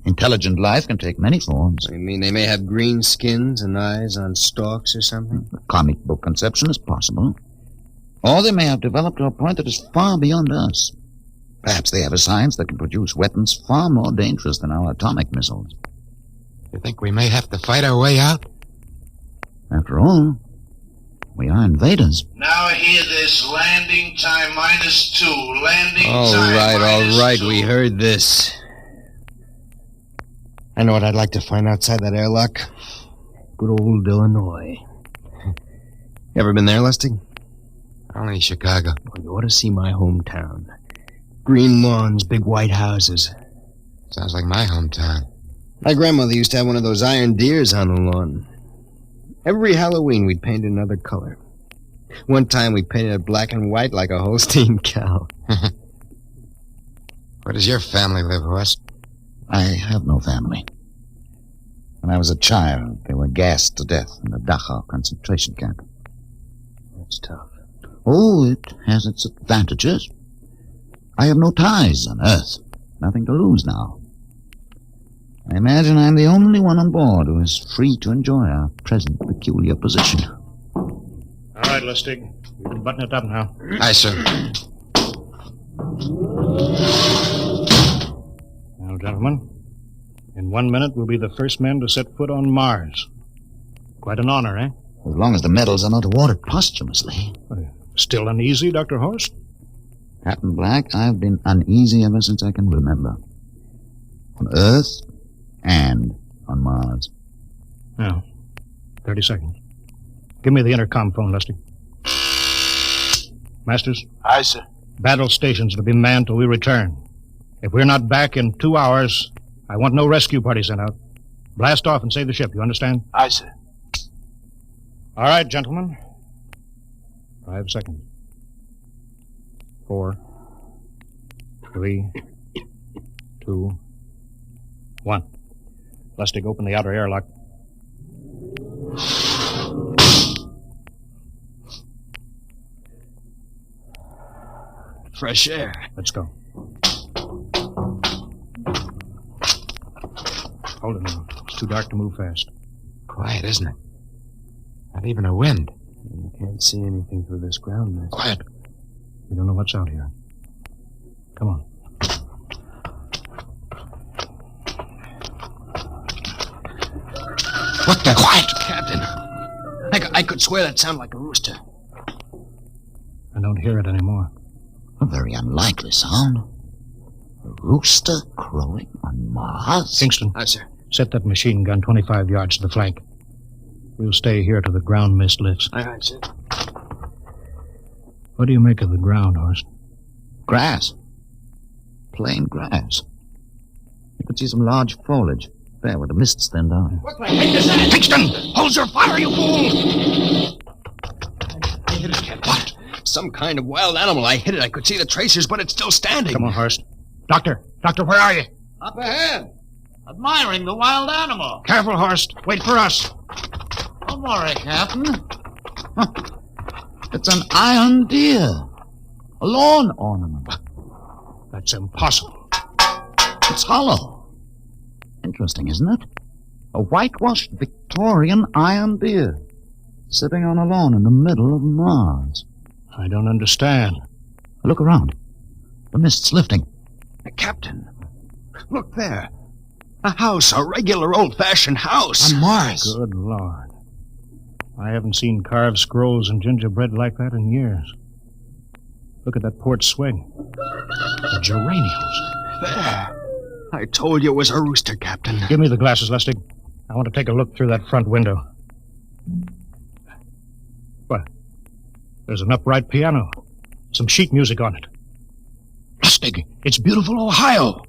Intelligent life can take many forms. You mean they may have green skins and eyes on stalks or something? The comic book conception is possible. Or they may have developed to a point that is far beyond us. Perhaps they have a science that can produce weapons far more dangerous than our atomic missiles. You think we may have to fight our way out? After all, we are invaders. Now hear this. Landing time -2. Landing All time right. -2. We heard this. I know what I'd like to find outside that airlock. Good old Illinois. You ever been there, Lustig? Only Chicago. Well, you ought to see my hometown. Green lawns, big white houses. Sounds like my hometown. My grandmother used to have one of those iron deers on the lawn. Every Halloween, we'd paint it another color. One time, we painted it black and white like a Holstein cow. Where does your family live, Horst? I have no family. When I was a child, they were gassed to death in the Dachau concentration camp. That's tough. Oh, it has its advantages. I have no ties on Earth. Nothing to lose now. I imagine I'm the only one on board who is free to enjoy our present peculiar position. All right, Lustig. You can button it up now. Aye, sir. Now, gentlemen, in 1 minute we'll be the first men to set foot on Mars. Quite an honor, eh? As long as the medals are not awarded posthumously. Still uneasy, Dr. Horst? Captain Black, I've been uneasy ever since I can remember. On Earth and on Mars. Now, 30 seconds. Give me the intercom phone, Lustig. Masters? Aye, sir. Battle stations to be manned till we return. If we're not back in 2 hours, I want no rescue party sent out. Blast off and save the ship, you understand? Aye, sir. All right, gentlemen. 5 seconds. 4, 3, 2, 1. Lustig, open the outer airlock. Fresh air. Let's go. Hold it now. It's too dark to move fast. Quiet, isn't it? Not even a wind. You can't see anything through this ground mist. Quiet. We don't know what's out here. Come on. What the? Quiet, Captain. I could swear that sounded like a rooster. I don't hear it anymore. A very unlikely sound. A rooster crowing on Mars? Kingston. Aye, sir. Set that machine gun 25 yards to the flank. We'll stay here till the ground mist lifts. Aye, sir. What do you make of the ground, Horst? Grass. Plain grass. You could see some large foliage there where the mists thinned out. What the heck is that? Kingston! Hold your fire, you fool! What? some kind of wild animal. I hit it. I could see the tracers, but it's still standing. Come on, Horst. Doctor, where are you? Up ahead. Admiring the wild animal. Careful, Horst. Wait for us. Don't worry, Captain. Huh. It's an iron deer. A lawn ornament. That's impossible. It's hollow. Interesting, isn't it? A whitewashed Victorian iron deer sitting on a lawn in the middle of Mars. I don't understand. Look around. The mist's lifting. Captain, look there. A house, a regular old-fashioned house. On Mars. Good Lord. I haven't seen carved scrolls and gingerbread like that in years. Look at that port swing. The geraniums. There. I told you it was a rooster, Captain. Give me the glasses, Lustig. I want to take a look through that front window. What? There's an upright piano. Some sheet music on it. Lustig, it's beautiful Ohio.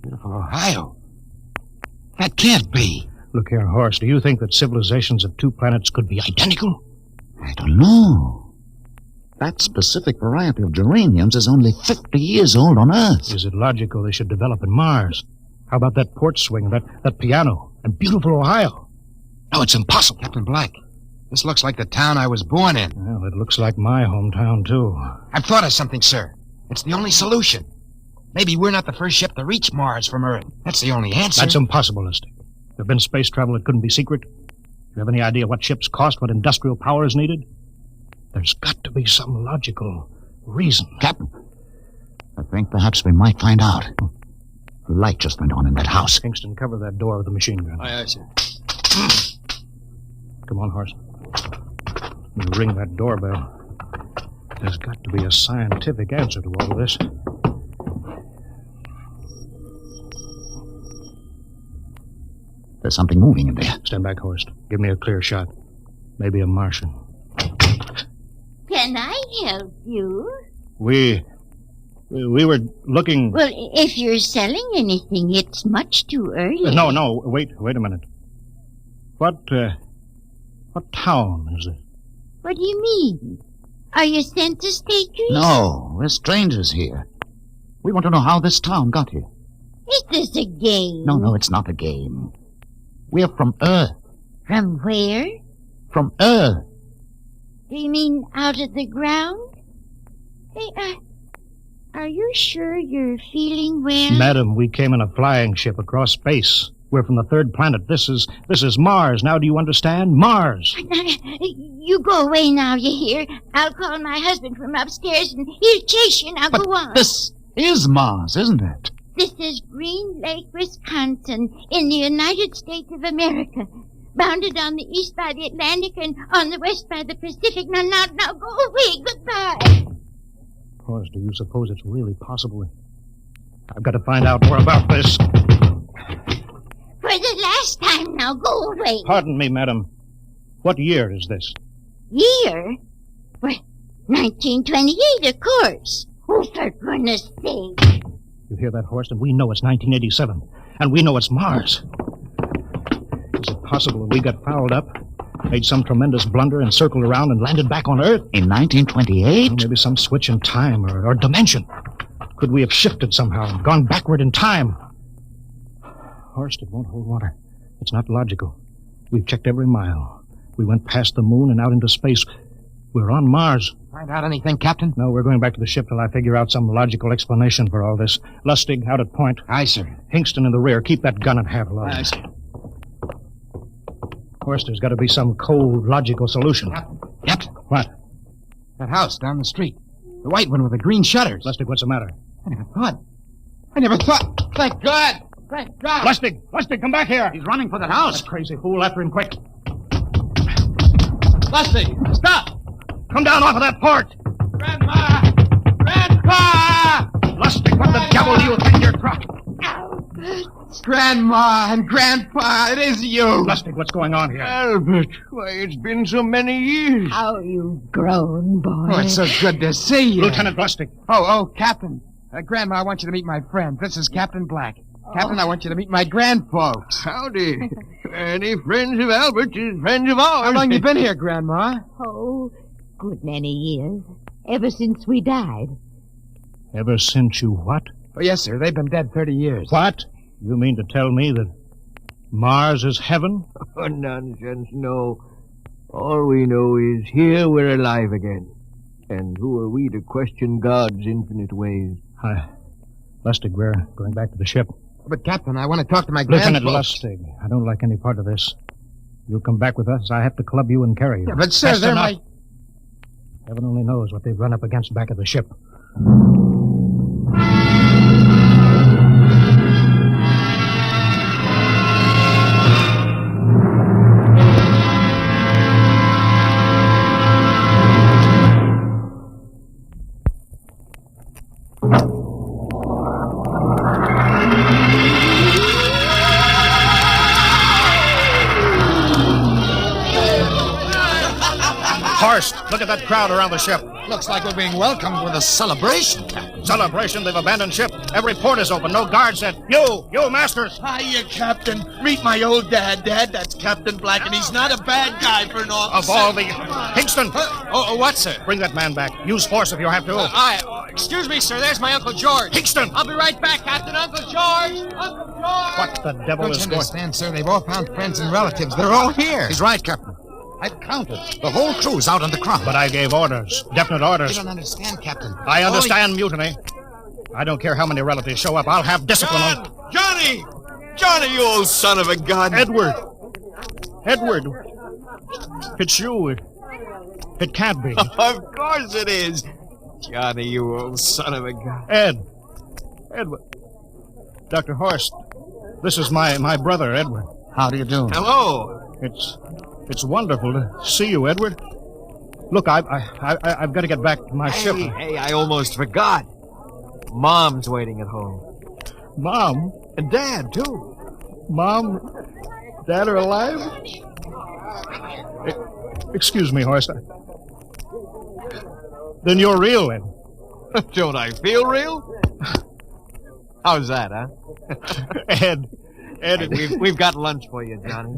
Beautiful Ohio? That can't be. Look here, Horst, do you think that civilizations of two planets could be identical? I don't know. That specific variety of geraniums is only 50 years old on Earth. Is it logical they should develop in Mars? How about that port swing, that piano, and beautiful Ohio? No, it's impossible. Captain Black, this looks like the town I was born in. Well, it looks like my hometown, too. I've thought of something, sir. It's the only solution. Maybe we're not the first ship to reach Mars from Earth. That's the only answer. That's impossible, Lustig. There have been space travel that couldn't be secret. Do you have any idea what ships cost, what industrial power is needed? There's got to be some logical reason. Captain, I think perhaps we might find out. A light just went on in that house. Kingston, cover that door with the machine gun. Aye, aye, sir. Come on, Horst. You ring that doorbell. There's got to be a scientific answer to all of this. There's something moving in there. Stand back, Horst. Give me a clear shot. Maybe a Martian. Can I help you? We were looking... Well, if you're selling anything, it's much too early. No, wait a minute. What town is it? What do you mean? Are you census takers? No, we're strangers here. We want to know how this town got here. Is this a game? No, it's not a game. We're from Earth. From where? From Earth. Do you mean out of the ground? Hey, are you sure you're feeling well? Madam, we came in a flying ship across space. We're from the third planet. This is Mars. Now do you understand? Mars. You go away now, you hear? I'll call my husband from upstairs and he'll chase you. Now go on. This is Mars, isn't it? This is Green Lake, Wisconsin, in the United States of America. Bounded on the east by the Atlantic and on the west by the Pacific. Now, go away. Goodbye. Of course, do you suppose it's really possible? I've got to find out more about this. For the last time, now go away. Pardon me, madam. What year is this? Year? Well, 1928, of course. Oh, for goodness sake. You hear that, Horst? And we know it's 1987. And we know it's Mars. Is it possible that we got fouled up, made some tremendous blunder, and circled around and landed back on Earth? In 1928? Well, maybe some switch in time or dimension. Could we have shifted somehow and gone backward in time? Horst, it won't hold water. It's not logical. We've checked every mile. We went past the moon and out into space. We're on Mars. Find out anything, Captain? No, we're going back to the ship till I figure out some logical explanation for all this. Lustig, out at point. Aye, sir. Hingston in the rear. Keep that gun at half load. Aye, sir. Horst, there's got to be some cold, logical solution. Captain. What? That house down the street. The white one with the green shutters. Lustig, what's the matter? I never thought. Thank God. Thank God. Lustig, come back here. He's running for that house. That crazy fool, after him quick. Lustig, stop. Come down off of that port. Grandma! Grandpa! Lustig, what the devil do you think you're trying? Grandma and Grandpa, it is you. Lustig, what's going on here? Albert, why, it's been so many years. How you've grown, boy. Oh, it's so good to see you. Lieutenant Lustig. Oh, Captain. Grandma, I want you to meet my friend. This is Captain Black. Captain, I want you to meet my grandfolks. Howdy. Any friends of Albert's is friends of ours. How long you been here, Grandma? Oh, good many years. ever since we died. Ever since you what? Oh, yes, sir. They've been dead 30 years. What? You mean to tell me that Mars is heaven? Oh, nonsense, no. All we know is here we're alive again. And who are we to question God's infinite ways? Lustig, we're going back to the ship. But, Captain, I want to talk to my Lieutenant grandfolks. Lustig, I don't like any part of this. You'll come back with us. I have to club you and carry you. Yeah, but, sir, That's they're enough. my... Heaven only knows what they've run up against back of the ship. Horst, look at that crowd around the ship. Looks like we're being welcomed with a celebration, Captain. Celebration? They've abandoned ship. Every port is open. No guards set. You, masters. Hiya, Captain. Meet my old dad. Dad, that's Captain Black, and he's not a bad guy for an officer. Of all the... Hingston! What, sir? Bring that man back. Use force if you have to. Excuse me, sir. There's my Uncle George. Hingston! I'll be right back, Captain. Uncle George! Uncle George! What the devil Don't is you going... understand, sir? They've all found friends and relatives. They're all here. He's right, Captain. I've counted. The whole crew's out in the crowd. But I gave orders. Definite orders. You don't understand, Captain. I understand mutiny. I don't care how many relatives show up. I'll have discipline on... Johnny! Johnny, you old son of a gun! Edward! It's you. It can't be. Of course it is. Johnny, you old son of a gun. Edward. Dr. Horst, this is my brother, Edward. How do you do? Hello. It's wonderful to see you, Edward. Look, I've got to get back to my ship. Hey, I almost forgot. Mom's waiting at home. Mom? And Dad, too. Mom, Dad are alive? Excuse me, Horst. Then you're real, then. Don't I feel real? How's that, huh? Ed. Hey, we've got lunch for you, Johnny.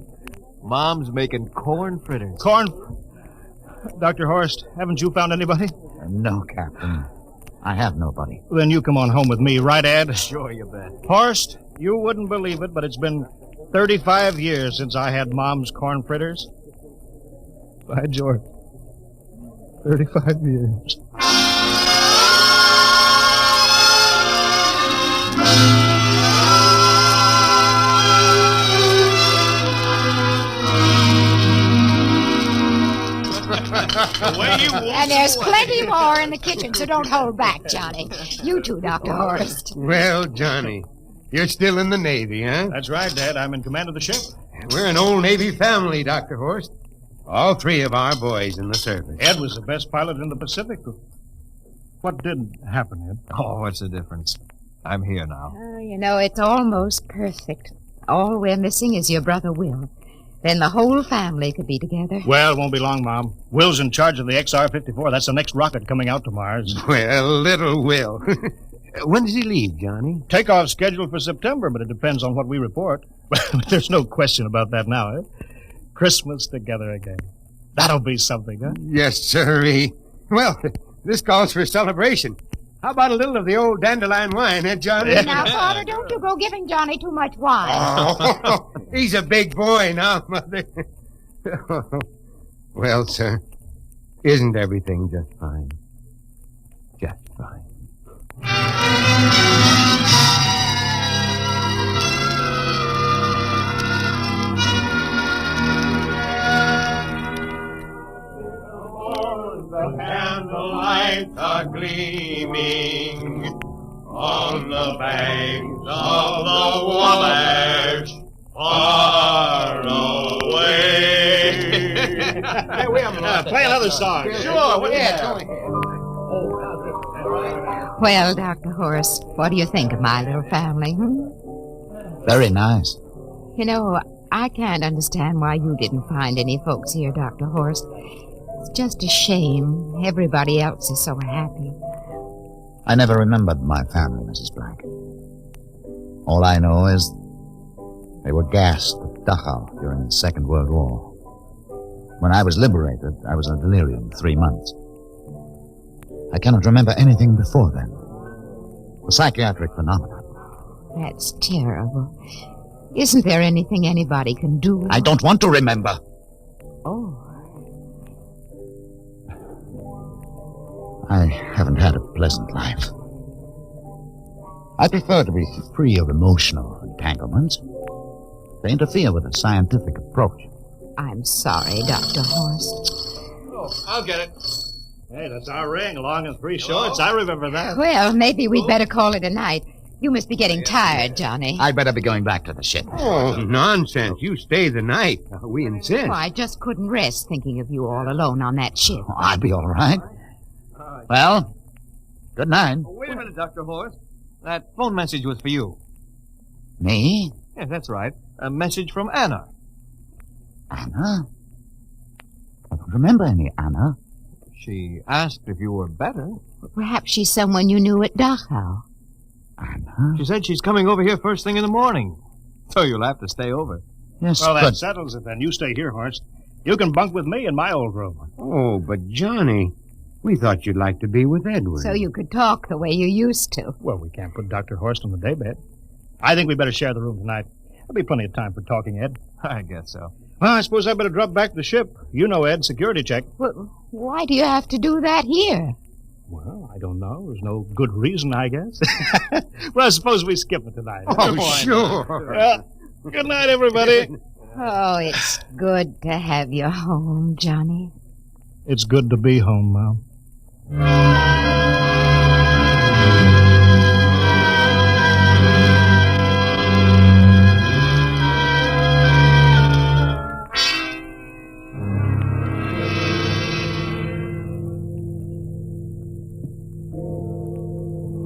Mom's making corn fritters. Dr. Horst, haven't you found anybody? No, Captain. I have nobody. Then you come on home with me, right, Ed? Sure, you bet. Horst, you wouldn't believe it, but it's been 35 years since I had Mom's corn fritters. By George. 35 years. And there's plenty more in the kitchen, so don't hold back, Johnny. You too, Dr. Horst. Well, Johnny, you're still in the Navy, huh? That's right, Dad. I'm in command of the ship. We're an old Navy family, Dr. Horst. All three of our boys in the service. Ed was the best pilot in the Pacific. What did happen, Ed? Oh, what's the difference? I'm here now. Oh, you know, it's almost perfect. All we're missing is your brother Will. Then the whole family could be together. Well, it won't be long, Mom. Will's in charge of the XR-54. That's the next rocket coming out to Mars. Well, little Will. When does he leave, Johnny? Takeoff scheduled for September, but it depends on what we report. There's no question about that now, eh? Christmas together again. That'll be something, huh? Yes, sirree. Well, this calls for a celebration. How about a little of the old dandelion wine, eh, Johnny? Now, Father, don't you go giving Johnny too much wine. Oh, he's a big boy now, Mother. Well, sir, isn't everything just fine? Just fine. The candlelights are gleaming on the banks of the Wabash, far away. Hey, wait a minute. Play another song. Sure, Well, Dr. Horst, what do you think of my little family? Very nice. You know, I can't understand why you didn't find any folks here, Dr. Horst. It's just a shame. Everybody else is so happy. I never remembered my family, Mrs. Black. All I know is they were gassed at Dachau during the Second World War. When I was liberated, I was in delirium 3 months. I cannot remember anything before then. A psychiatric phenomenon. That's terrible. Isn't there anything anybody can do? I don't want to remember. Oh. I haven't had a pleasant life. I prefer to be free of emotional entanglements. They interfere with a scientific approach. I'm sorry, Dr. Horst. Oh, I'll get it. Hey, that's our ring, long and three shorts. I remember that. Well, maybe we'd better call it a night. You must be getting tired, Johnny. I'd better be going back to the ship. Oh, nonsense. You stay the night. We insist. Oh, I just couldn't rest thinking of you all alone on that ship. Oh, I'd be all right. Well, good night. Oh, wait a minute, Dr. Horst. That phone message was for you. Me? Yes, that's right. A message from Anna. Anna? I don't remember any Anna. She asked if you were better. Perhaps she's someone you knew at Dachau. Anna? She said she's coming over here first thing in the morning. So you'll have to stay over. Yes, well, but... that settles it then. You stay here, Horst. You can bunk with me in my old room. Oh, but Johnny, we thought you'd like to be with Edward. So you could talk the way you used to. Well, we can't put Dr. Horst on the daybed. I think we better share the room tonight. There'll be plenty of time for talking, Ed. I guess so. Well, I suppose I better drop back to the ship. You know, Ed, security check. Well, why do you have to do that here? Well, I don't know. There's no good reason, I guess. Well, suppose we skip it tonight. Oh, sure. Well, good night, everybody. Oh, it's good to have you home, Johnny. It's good to be home, Mom.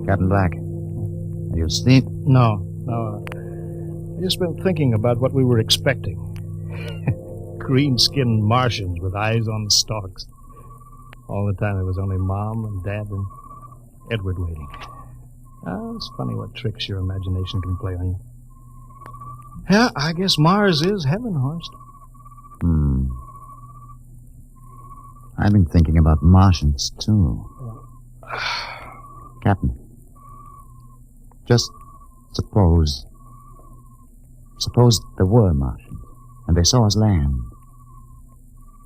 Captain Black, are you asleep? No. I just been thinking about what we were expecting. Green-skinned Martians with eyes on stalks. All the time it was only Mom and Dad and Edward waiting. It's funny what tricks your imagination can play on you. Yeah, I guess Mars is heaven, Horst. I've been thinking about Martians, too. Captain, just suppose there were Martians, and they saw us land.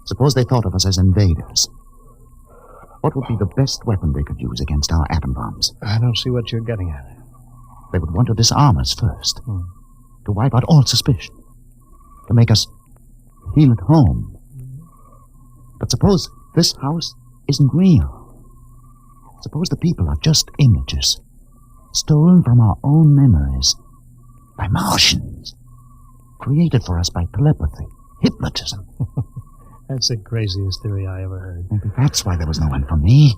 Suppose they thought of us as invaders. What would be the best weapon they could use against our atom bombs? I don't see what you're getting at. They would want to disarm us first, to wipe out all suspicion, to make us feel at home. But suppose this house isn't real. Suppose the people are just images, stolen from our own memories by Martians, created for us by telepathy, hypnotism. That's the craziest theory I ever heard. Maybe that's why there was no one for me.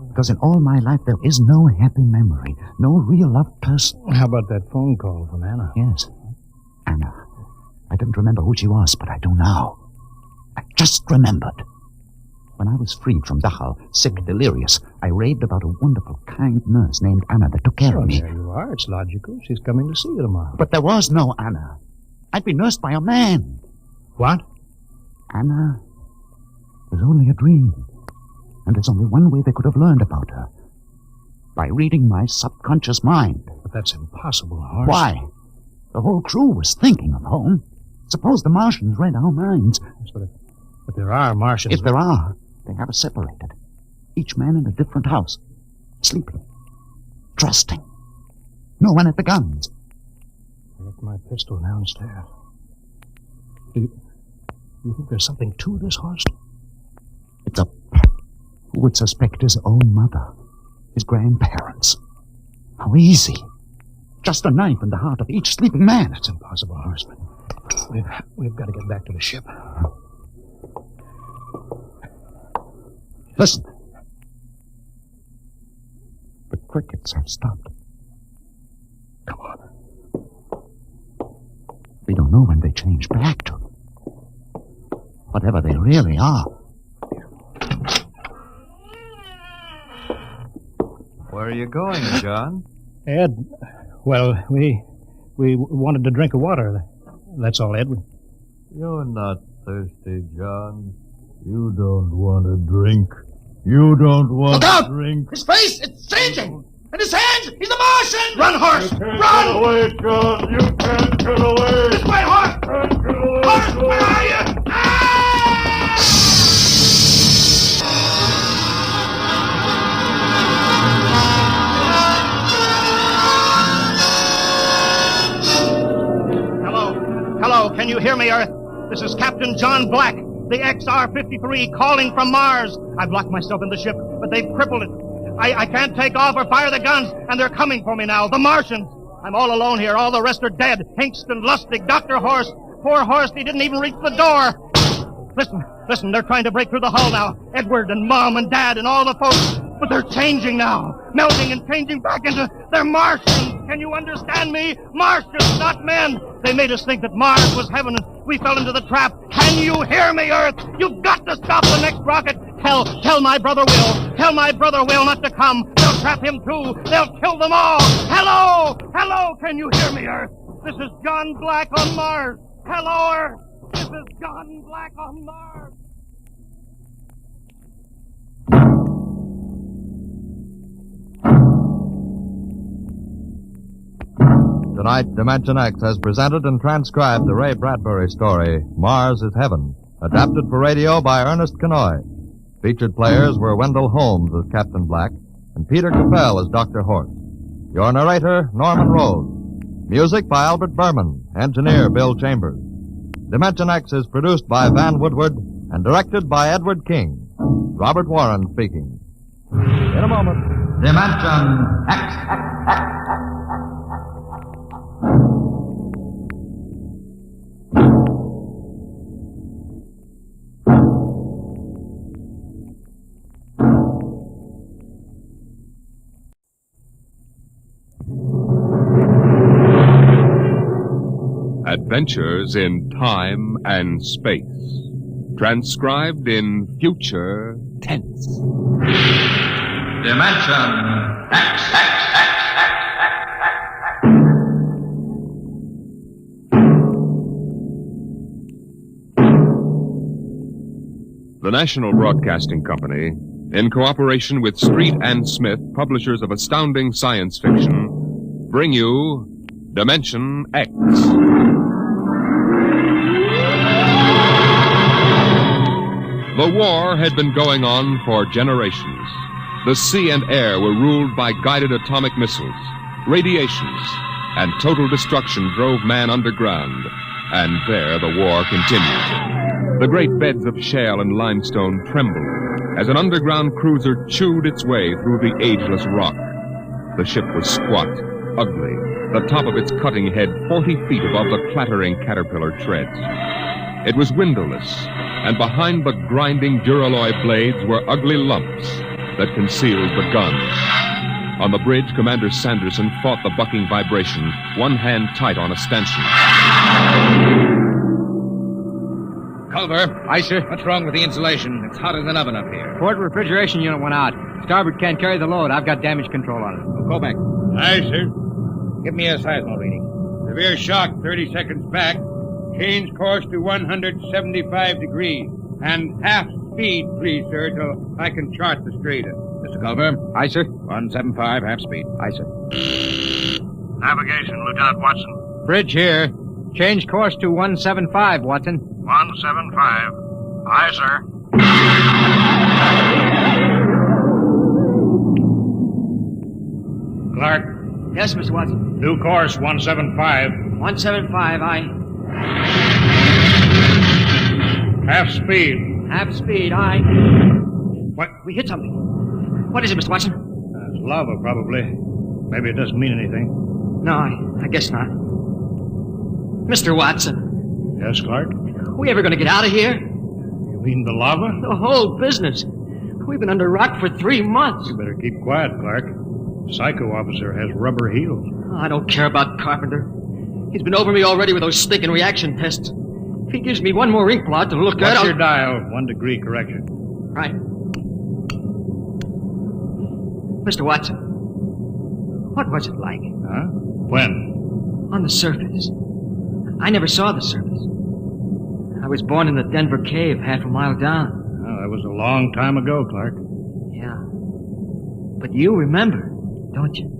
Because in all my life, there is no happy memory, no real loved person. How about that phone call from Anna? Yes. Anna. I didn't remember who she was, but I do now. I just remembered. When I was freed from Dachau, sick, delirious, I raved about a wonderful, kind nurse named Anna that took care of me. There you are. It's logical. She's coming to see you tomorrow. But there was no Anna. I'd be nursed by a man. What? Anna was only a dream. And there's only one way they could have learned about her. By reading my subconscious mind. But that's impossible, Horst. Why? The whole crew was thinking of home. Suppose the Martians read our minds. But there are Martians. If there are, they have us separated. Each man in a different house. Sleeping. Trusting. No one at the guns. I left my pistol downstairs. Do you think there's something to this, Horst? It's a... Who would suspect his own mother? His grandparents? How easy. Just a knife in the heart of each sleeping man. It's impossible, Horst. We've got to get back to the ship. Listen. The crickets have stopped. Come on. We don't know when they change back to. Whatever they really are. Where are you going, John? Ed, well, we wanted to drink of water. That's all, Edward. You're not thirsty, John. You don't want a drink. You don't want Look out! to drink. His face, it's changing! In his hands, he's a Martian! Run, horse! Run! Get away, John. You can't get away. This way, horse! Horse, where are you? Hello, can you hear me, Earth? This is Captain John Black, the XR-53, calling from Mars. I've locked myself in the ship, but they've crippled it. I can't take off or fire the guns, and they're coming for me now, the Martians. I'm all alone here. All the rest are dead. Hinkston, Lustig, Dr. Horst. Poor Horst, he didn't even reach the door. Listen, they're trying to break through the hull now. Edward and Mom and Dad and all the folks. But they're changing now. Melting and changing back into... They're Martians. Can you understand me? Martians, not men. They made us think that Mars was heaven, and we fell into the trap. Can you hear me, Earth? You've got to stop the next rocket. Tell my brother Will. Tell my brother Will not to come. They'll trap him too. They'll kill them all. Hello, can you hear me, Earth? This is John Black on Mars. Hello, Earth. This is John Black on Mars. Tonight, Dimension X has presented and transcribed the Ray Bradbury story, Mars is Heaven, adapted for radio by Ernest Kenoy. Featured players were Wendell Holmes as Captain Black and Peter Capell as Dr. Horst. Your narrator, Norman Rose. Music by Albert Berman, engineer Bill Chambers. Dimension X is produced by Van Woodward and directed by Edward King. Robert Warren speaking. In a moment. Dimension X. Adventures in Time and Space. Transcribed in future tense. Dimension X. The National Broadcasting Company, in cooperation with Street and Smith, publishers of astounding science fiction, bring you Dimension X. The war had been going on for generations. The sea and air were ruled by guided atomic missiles. Radiations and total destruction drove man underground, and there the war continued. The great beds of shale and limestone trembled as an underground cruiser chewed its way through the ageless rock. The ship was squat, ugly, the top of its cutting head 40 feet above the clattering caterpillar treads. It was windowless, and behind the grinding duralloy blades were ugly lumps that concealed the guns. On the bridge, Commander Sanderson fought the bucking vibration, one hand tight on a stanchion. Culver. Aye, sir. What's wrong with the insulation? It's hotter than oven up here. Port refrigeration unit went out. Starboard can't carry the load. I've got damage control on it. Well, go back. Aye, sir. Give me a seismo reading. Severe shock 30 seconds back. Change course to 175 degrees. And half speed, please, sir, till I can chart the strata. Mr. Culver. Aye, sir. 175, half speed. Aye, sir. Navigation, Lieutenant Watson. Bridge here. Change course to 175, Watson. 175. Aye, sir. Clark. Yes, Mr. Watson. New course 175. 175, aye. Half speed. Half speed, aye. What? We hit something. What is it, Mr. Watson? It's lava, probably. Maybe it doesn't mean anything. No, I guess not. Mr. Watson. Yes, Clark? We ever going to get out of here? You mean the lava? The whole business. We've been under rock for 3 months. You better keep quiet, Clark. Psycho officer has rubber heels. I don't care about Carpenter. He's been over me already with those stinking reaction tests. If he gives me one more ink blot to look at, What's your dial? 1 degree correction. Right. Mr. Watson, what was it like? Huh? When? On the surface. I never saw the surface. I was born in the Denver cave, half a mile down. Well, that was a long time ago, Clark. But you remember, don't you?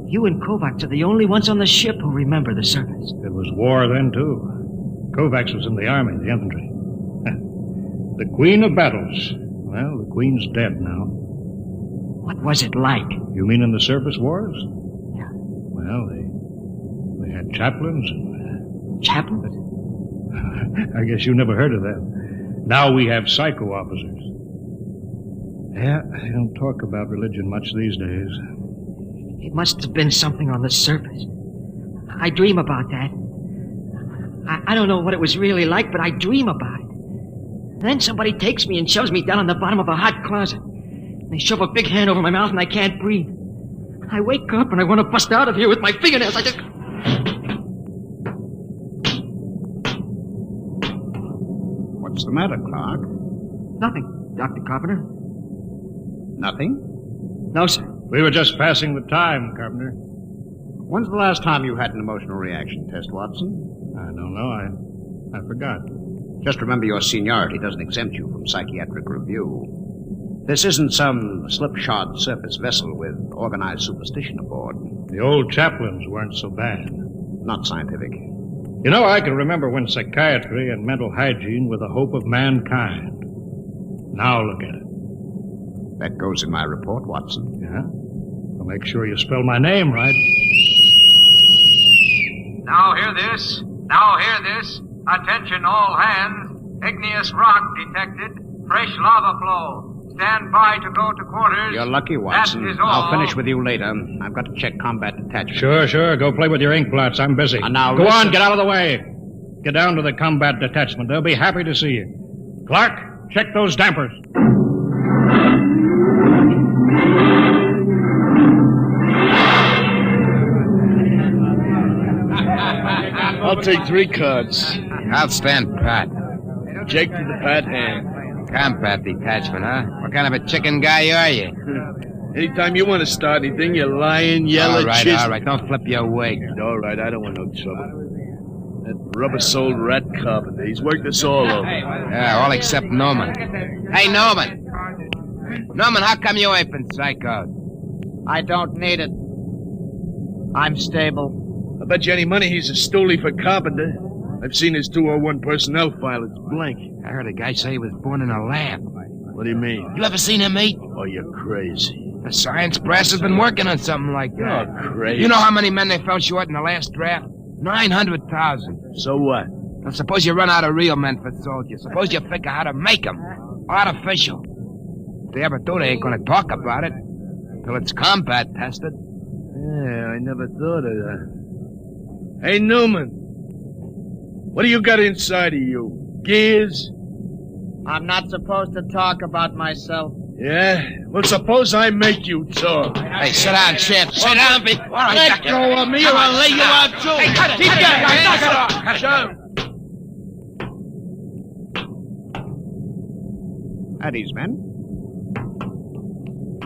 You and Kovacs are the only ones on the ship who remember the surface. It was war then, too. Kovacs was in the army, the infantry. The Queen of Battles. Well, the Queen's dead now. What was it like? You mean in the surface wars? Yeah. Well, they had chaplains and... Chaplains? I guess you never heard of them. Now we have psycho officers. Yeah, they don't talk about religion much these days. It must have been something on the surface. I dream about that. I don't know what it was really like, but I dream about it. Then somebody takes me and shoves me down on the bottom of a hot closet. They shove a big hand over my mouth and I can't breathe. I wake up and I want to bust out of here with my fingernails. I just... What's the matter, Clark? Nothing, Dr. Carpenter. Nothing? No, sir. We were just passing the time, Carpenter. When's the last time you had an emotional reaction test, Watson? I don't know. I forgot. Just remember your seniority doesn't exempt you from psychiatric review. This isn't some slipshod surface vessel with organized superstition aboard. The old chaplains weren't so bad. Not scientific. You know, I can remember when psychiatry and mental hygiene were the hope of mankind. Now look at it. That goes in my report, Watson. Yeah? Well, make sure you spell my name right. Now hear this. Now hear this. Attention all hands. Igneous rock detected. Fresh lava flow. Stand by to go to quarters. You're lucky, Watson. That is all. I'll finish with you later. I've got to check combat detachment. Sure. Go play with your ink blots. I'm busy. Now go listen. on, get out of the way. Get down to the combat detachment. They'll be happy to see you. Clark, check those dampers. I'll take 3 cards. I'll stand pat. Jake to the pat hand. Combat detachment, huh? What kind of a chicken guy are you? Anytime you want to start anything, you lying, yellow chisel. All right. Don't flip your wig. All right, I don't want no trouble. That rubber-soled rat carpenter, he's worked us all over. Yeah, all except Norman. Hey, Norman. Norman, how come you ain't been psychoed? I don't need it. I'm stable. I bet you any money he's a stoolie for carpenter. I've seen his 201 personnel file. It's blank. I heard a guy say he was born in a lab. What do you mean? You ever seen him eat? Oh, you're crazy. The science press has been working on something like that. You're crazy. You know how many men they fell short in the last draft? 900,000. So what? Now, suppose you run out of real men for soldiers. Suppose you figure how to make them. Artificial. If they ever do, they ain't gonna talk about it. Till it's combat tested. Yeah, I never thought of that. Hey, Newman. What do you got inside of you? Gears? I'm not supposed to talk about myself. Yeah? Well, suppose I make you talk. Hey, sit down, Chip. Sit down. All right, Let go of me or I'll lay you out, too. Hey, cut it. Keep Cut that. it. Show. At ease, men.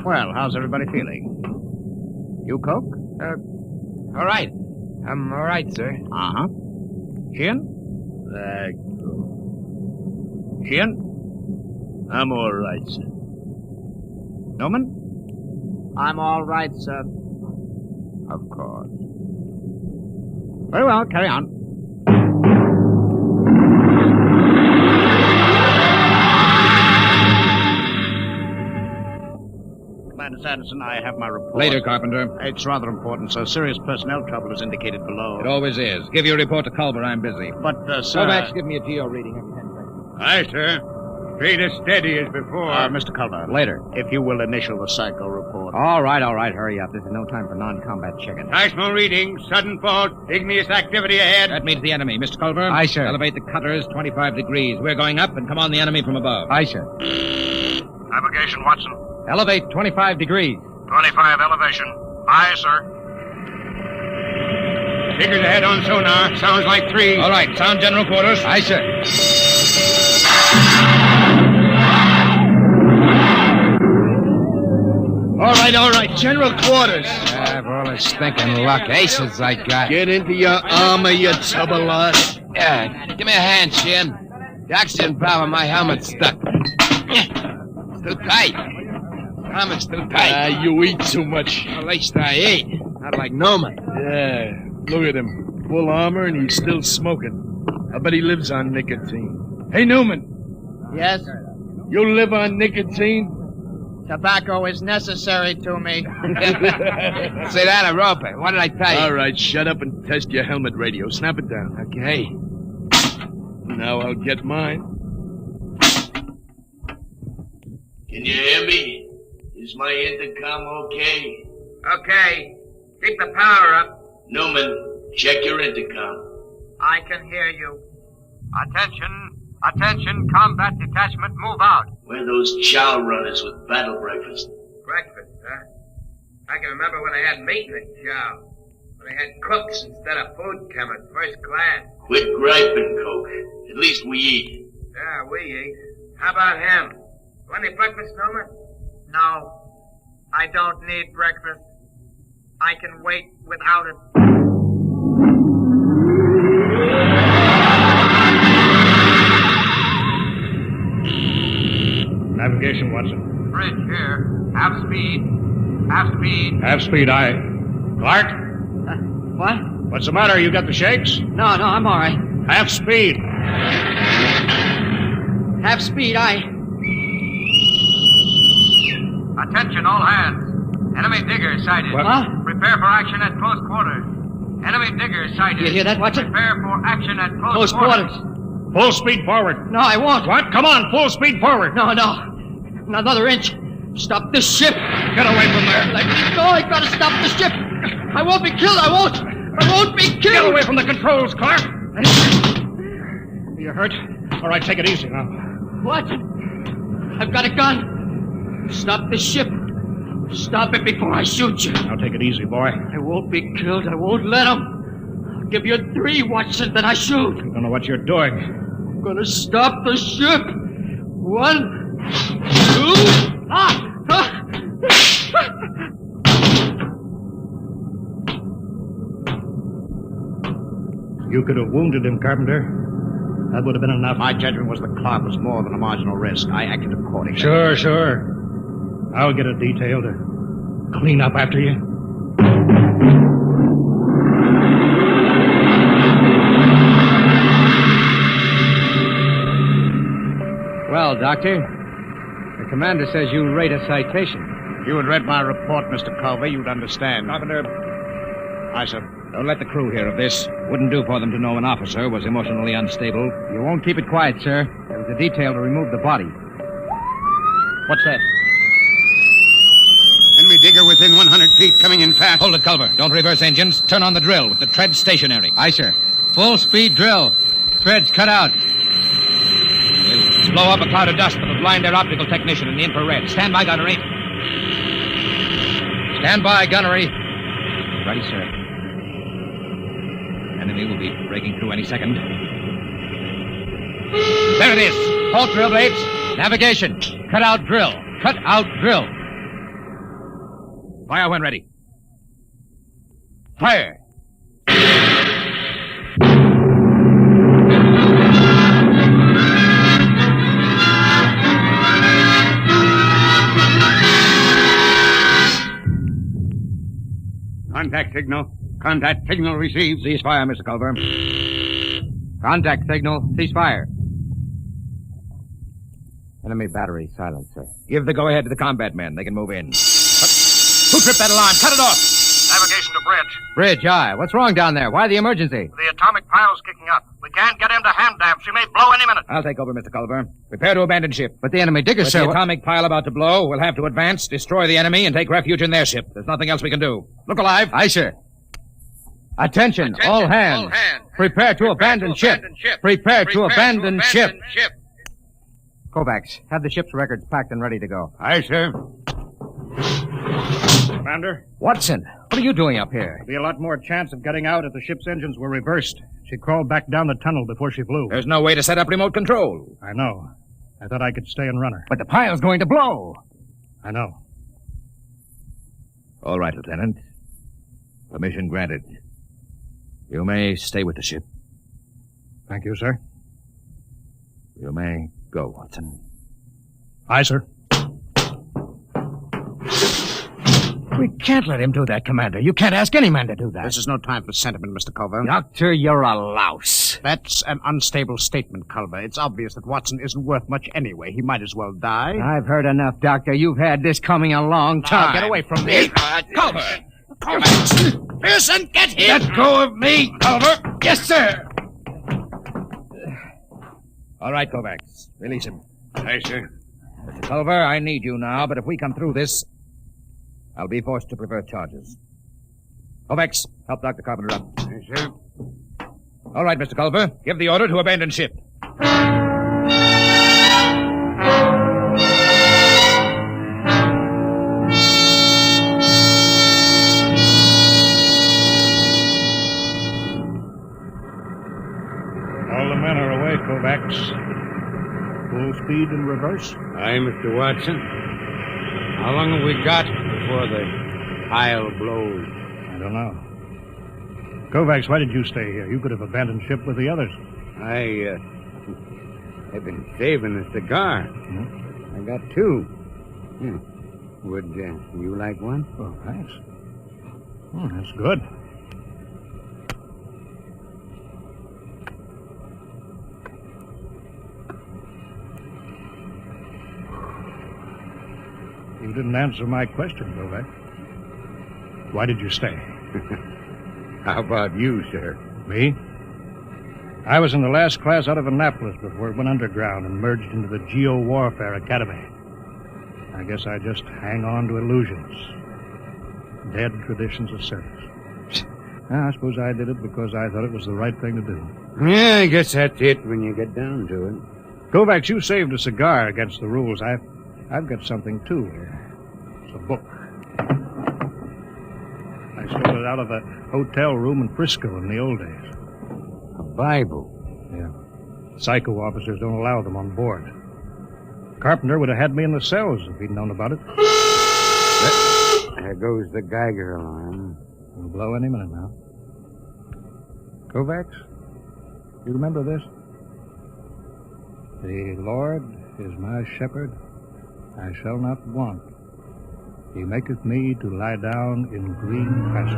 Well, how's everybody feeling? You, Coke? All right. I'm all right, sir. Uh-huh. Sheehan? Sheehan? I'm all right, sir. Norman? I'm all right, sir. Of course. Very well, carry on. Commander Sanderson, I have my report. Later, Carpenter. It's rather important, sir. Serious personnel trouble is indicated below. It always is. Give your report to Culver. I'm busy. But, sir... Kovacs, give me a geo reading every 10 seconds. Aye, sir. Straight as steady as before. Mr. Culver. Later. If you will initial the psycho report. All right. Hurry up. This is no time for non-combat checking. Seismo reading. Sudden fault. Igneous activity ahead. That means the enemy. Mr. Culver? Aye, sir. Elevate the cutters 25 degrees. We're going up and come on the enemy from above. Aye, sir. Navigation, Watson. Elevate 25 degrees. 25 elevation. Aye, sir. Figures ahead on sonar. Sounds like 3. All right. Sound general quarters. Aye, sir. All right. General quarters. For all the stinking luck aces I got. Get into your armor, you tubberlot. Yeah, give me a hand, Sheehan. The oxygen valve on my helmet's stuck. It's too tight. stomach's still tight. You eat too much. At least I ate. Not like Newman. Yeah, look at him. Full armor and he's still smoking. I bet he lives on nicotine. Hey, Newman. Yes? You live on nicotine? Tobacco is necessary to me. Say that, I rope it. What did I tell you? All right, shut up and test your helmet radio. Snap it down. Okay. Now I'll get mine. Can you hear me? Is my intercom okay? Okay. Keep the power up. Newman, check your intercom. I can hear you. Attention. Attention, combat detachment, move out. Where are those chow runners with battle breakfast? Breakfast, huh? I can remember when they had meat in the chow. When they had cooks instead of food chemists, first class. Quit griping, Coke. At least we eat. Yeah, we eat. How about him? Want any breakfast, Newman? No. I don't need breakfast. I can wait without it. Navigation, Watson. Bridge here. Half speed. Half speed. Half speed, aye. Clark? What? What's the matter? You got the shakes? No, I'm all right. Half speed. Half speed, aye. Attention, all hands. Enemy digger sighted. What? Prepare for action at close quarters. Enemy digger sighted. You hear that, Watson? Prepare for action at Close quarters. Full speed forward. No, I won't. What? Come on, full speed forward. No. Another inch. Stop this ship. Get away from there. Let me go. I gotta stop the ship. I won't be killed. I won't be killed. Get away from the controls, Clark. You hurt? All right, take it easy now. What? I've got a gun. Stop the ship. Stop it before I shoot you. Now take it easy, boy. I won't be killed. I won't let him. I'll give you 3, Watson, then I shoot. I don't know what you're doing. I'm gonna stop the ship. 1, 2... You could have wounded him, Carpenter. That would have been enough. My judgment was the cloud was more than a marginal risk. I acted accordingly. Sure. I'll get a detail to clean up after you. Well, Doctor, the commander says you rate a citation. If you had read my report, Mr. Culver, you'd understand. Carpenter. Aye, sir. Don't let the crew hear of this. Wouldn't do for them to know an officer was emotionally unstable. You won't keep it quiet, sir. There was a detail to remove the body. What's that? Enemy digger within 100 feet, coming in fast. Hold it, Culver. Don't reverse engines. Turn on the drill with the tread stationary. Aye, sir. Full speed drill. Threads cut out. We'll blow up a cloud of dust that'll blind their optical technician in the infrared. Stand by, gunnery. Stand by, gunnery. Ready, sir. Enemy will be breaking through any second. There it is. Halt drill blades. Navigation. Cut out drill. Cut out drill. Fire when ready. Fire. Contact signal. Contact signal received. Cease fire, Mr. Culver. Contact signal. Cease fire. Enemy battery silent, sir. Give the go-ahead to the combat men. They can move in. Who tripped that alarm? Cut it off! Navigation to bridge. Bridge, aye. What's wrong down there? Why the emergency? The atomic pile's kicking up. We can't get into hand dam. She may blow any minute. I'll take over, Mr. Culver. Prepare to abandon ship. But the enemy diggers, With sir. the atomic pile about to blow, we'll have to advance, destroy the enemy, and take refuge in their ship. There's nothing else we can do. Look alive. Aye, sir. Attention, all hands. Prepare to abandon ship. Prepare to abandon ship. Kovacs, have the ship's records packed and ready to go. Aye, sir. Commander? Watson, what are you doing up here? There'd be a lot more chance of getting out if the ship's engines were reversed. She crawled back down the tunnel before she flew. There's no way to set up remote control. I know. I thought I could stay and run her. But the pile's going to blow. I know. All right, Lieutenant. Permission granted. You may stay with the ship. Thank you, sir. You may go, Watson. Aye, sir. We can't let him do that, Commander. You can't ask any man to do that. This is no time for sentiment, Mr. Culver. Doctor, you're a louse. That's an unstable statement, Culver. It's obvious that Watson isn't worth much anyway. He might as well die. I've heard enough, Doctor. You've had this coming a long time. Now, get away from me. Culver! Pearson, get him! Let go of me, Culver! Yes, sir! All right, Kovacs. Release him. Aye, sir. Mr. Culver, I need you now, but if we come through this, I'll be forced to prefer charges. Kovacs, help Dr. Carpenter up. Aye, sir. All right, Mr. Culver, give the order to abandon ship. All the men are away, Kovacs. Full speed in reverse. Aye, Mr. Watson. How long have we got before the pile blows? I don't know. Kovacs, why did you stay here? You could have abandoned ship with the others. I've been saving a cigar. I got two. Would you like one? Oh, thanks. That's good. You didn't answer my question, Kovacs. Why did you stay? How about you, sir? Me? I was in the last class out of Annapolis before it went underground and merged into the Geo-Warfare Academy. I guess I just hang on to illusions. Dead traditions of service. I suppose I did it because I thought it was the right thing to do. Yeah, I guess that's it when you get down to it. Kovacs, you saved a cigar against the rules. I've got something, too. It's a book. I stole it out of a hotel room in Frisco in the old days. A Bible? Yeah. Psycho officers don't allow them on board. Carpenter would have had me in the cells if he'd known about it. There goes the Geiger alarm. It'll blow any minute now. Kovacs, you remember this? The Lord is my shepherd. I shall not want. He maketh me to lie down in green pastures.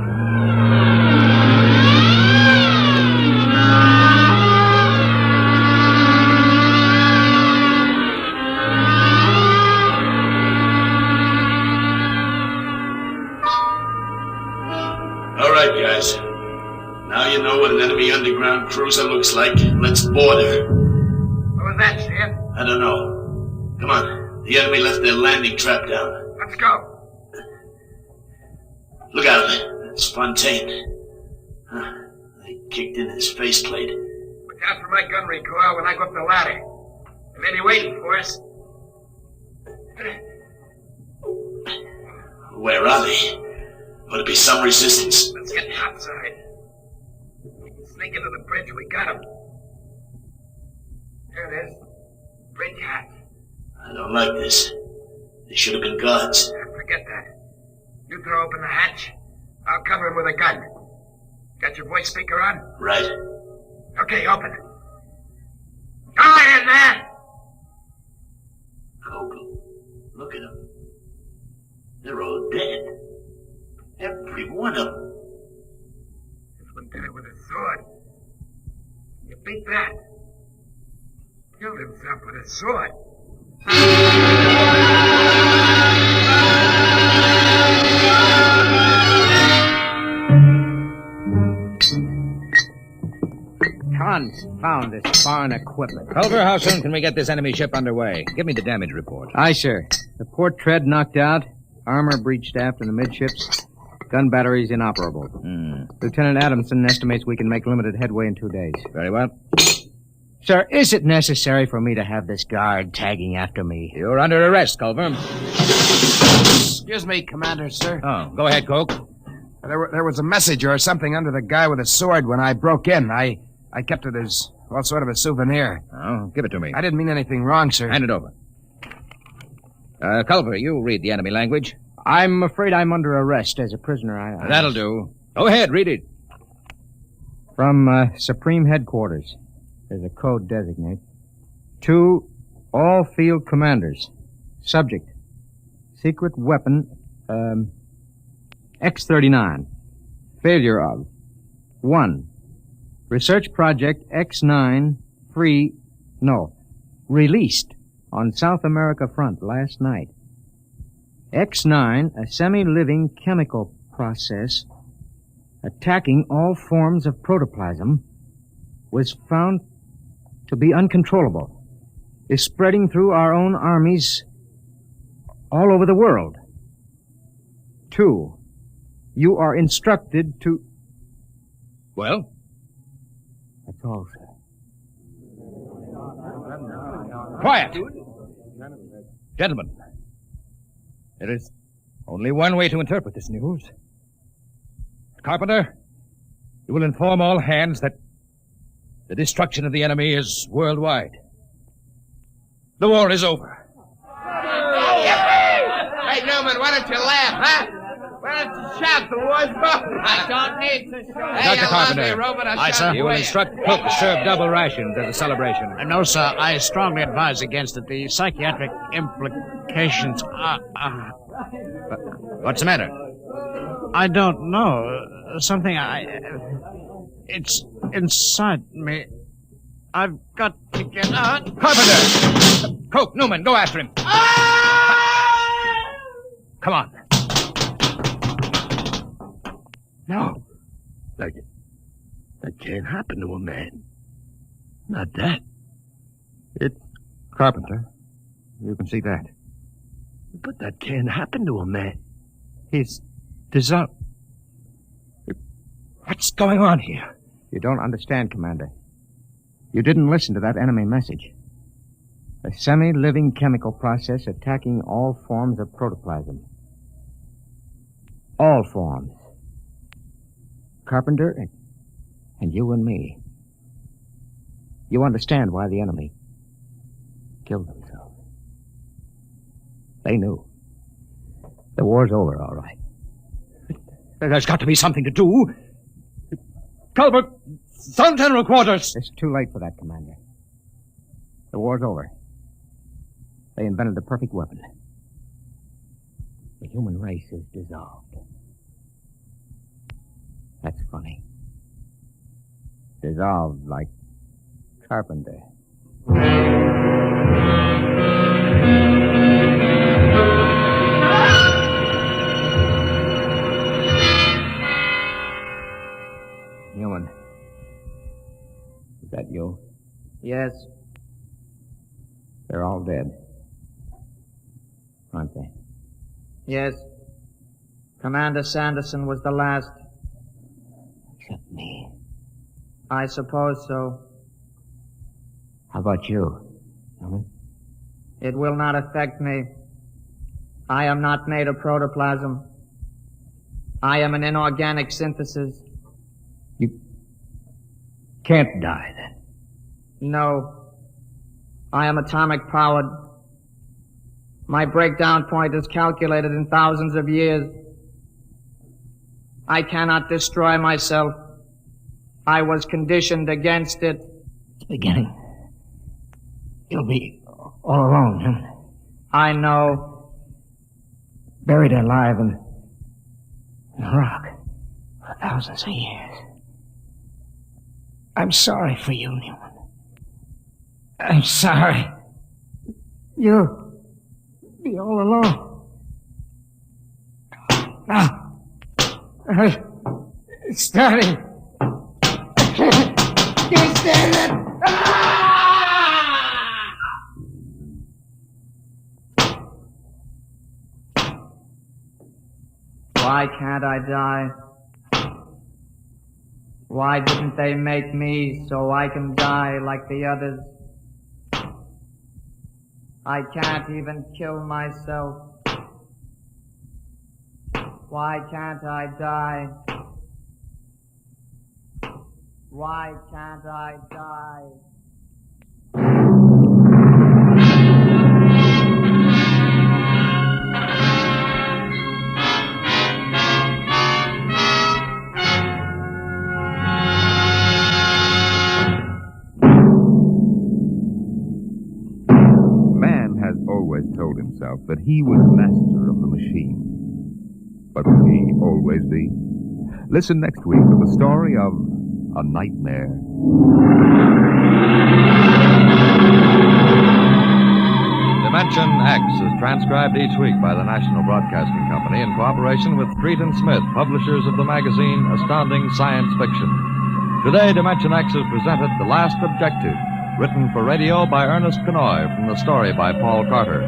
All right, guys. Now you know what an enemy underground cruiser looks like. Let's board her. What was that, Sheriff? I don't know. Come on. The enemy left their landing trap down. Let's go. Look out. That's Fontaine. They kicked in his faceplate. Look out for my gun recoil when I go up the ladder. They may be waiting for us. Where are they? Would it be some resistance? Let's get outside. We can sneak into the bridge. We got him. There it is. Bridge hatch. I don't like this. They should have been guards. Forget that. You throw open the hatch. I'll cover him with a gun. Got your voice speaker on? Right. Okay, open it. Go ahead, man! Kogal. Look at them. They're all dead. Every one of them. This one did it with a sword. You beat that. Killed himself with a sword. Confound this foreign equipment. Culver, how soon can we get this enemy ship underway? Give me the damage report. Aye, sir. The port tread knocked out, armor breached aft in the midships, gun batteries inoperable. Lieutenant Adamson estimates we can make limited headway in 2 days. Very well. Sir, is it necessary for me to have this guard tagging after me? You're under arrest, Culver. Excuse me, Commander, sir. Oh, go ahead, Coke. There was a message or something under the guy with a sword when I broke in. I kept it as, well, sort of a souvenir. Oh, give it to me. I didn't mean anything wrong, sir. Hand it over. Culver, you read the enemy language. I'm afraid I'm under arrest as a prisoner. That'll do. Go ahead, read it. From Supreme Headquarters. There's a code designate. To all field commanders. Subject. Secret weapon, X39. Failure of 1. Research project X9 released on South America front last night. X9, a semi-living chemical process attacking all forms of protoplasm, was found to be uncontrollable, is spreading through our own armies all over the world. 2. You are instructed to... Well? That's all, sir. Quiet! Gentlemen, there is only one way to interpret this news. Carpenter, you will inform all hands that the destruction of the enemy is worldwide. The war is over. Hey, Newman, why don't you laugh, huh? Why don't you shout the war's over? I don't need to shout. Dr. Carpenter, Aye, sir. you will instruct cook to serve double rations as a celebration. No, sir. I strongly advise against it. The psychiatric implications are... What's the matter? I don't know. Something it's inside me. I've got to get out. Carpenter! Coke, Newman, go after him. Come on. No. That can't happen to a man. Not that. It's Carpenter. You can see that. But that can't happen to a man. He's dissolved. What's going on here? You don't understand, Commander. You didn't listen to that enemy message. A semi-living chemical process attacking all forms of protoplasm. All forms. Carpenter and you and me. You understand why the enemy killed themselves. They knew. The war's over, all right. There's got to be something to do. Colbert, Sun General Quarters. It's too late for that, Commander. The war's over. They invented the perfect weapon. The human race is dissolved. That's funny. Dissolved like Carpenter. Newman. Is that you? Yes. They're all dead. Aren't they? Yes. Commander Sanderson was the last. Except me. I suppose so. How about you, Newman? It will not affect me. I am not made of protoplasm. I am an inorganic synthesis. You can't die, then. No. I am atomic powered. My breakdown point is calculated in thousands of years. I cannot destroy myself. I was conditioned against it. It's beginning. You'll be all alone, huh? I know. Buried alive in the rock for thousands of years. I'm sorry for you, Newman. I'm sorry. You'll be all alone. Now, it's starting. Can't stand it. Why can't I die? Why didn't they make me so I can die like the others? I can't even kill myself. Why can't I die? Why can't I die? Man has always told himself that he was master of the machine. but will he always be? Listen next week to the story of a nightmare. Dimension X is transcribed each week by the National Broadcasting Company in cooperation with Street & Smith, publishers of the magazine Astounding Science Fiction. Today, Dimension X has presented The Last Objective, written for radio by Ernest Kenoy from the story by Paul Carter.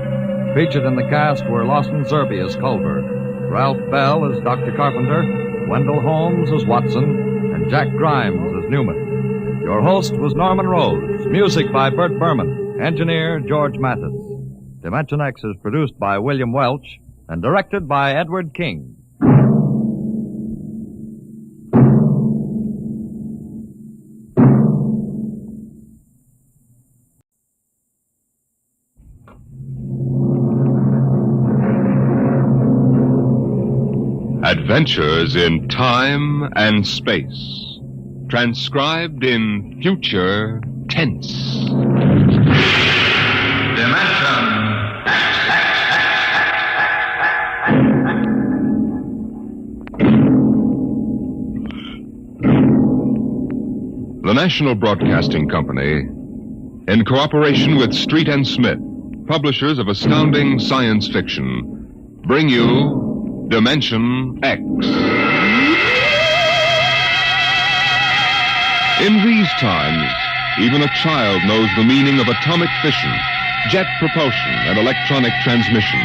Featured in the cast were Lawson Zerbe as Culver, Ralph Bell as Dr. Carpenter, Wendell Holmes as Watson, and Jack Grimes as Newman. Your host was Norman Rose. Music by Bert Berman. Engineer George Mathis. Dimension X is produced by William Welch and directed by Edward King. Adventures in Time and Space. Transcribed in future tense. Dimension. The National Broadcasting Company, in cooperation with Street & Smith, publishers of astounding science fiction, bring you Dimension X. In these times, even a child knows the meaning of atomic fission, jet propulsion, and electronic transmission.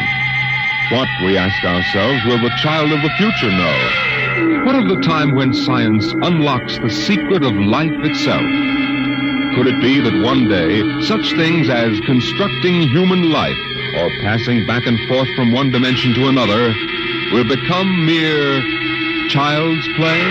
What, we ask ourselves, will the child of the future know? What of the time when science unlocks the secret of life itself? Could it be that one day, such things as constructing human life or passing back and forth from one dimension to another will become mere child's play?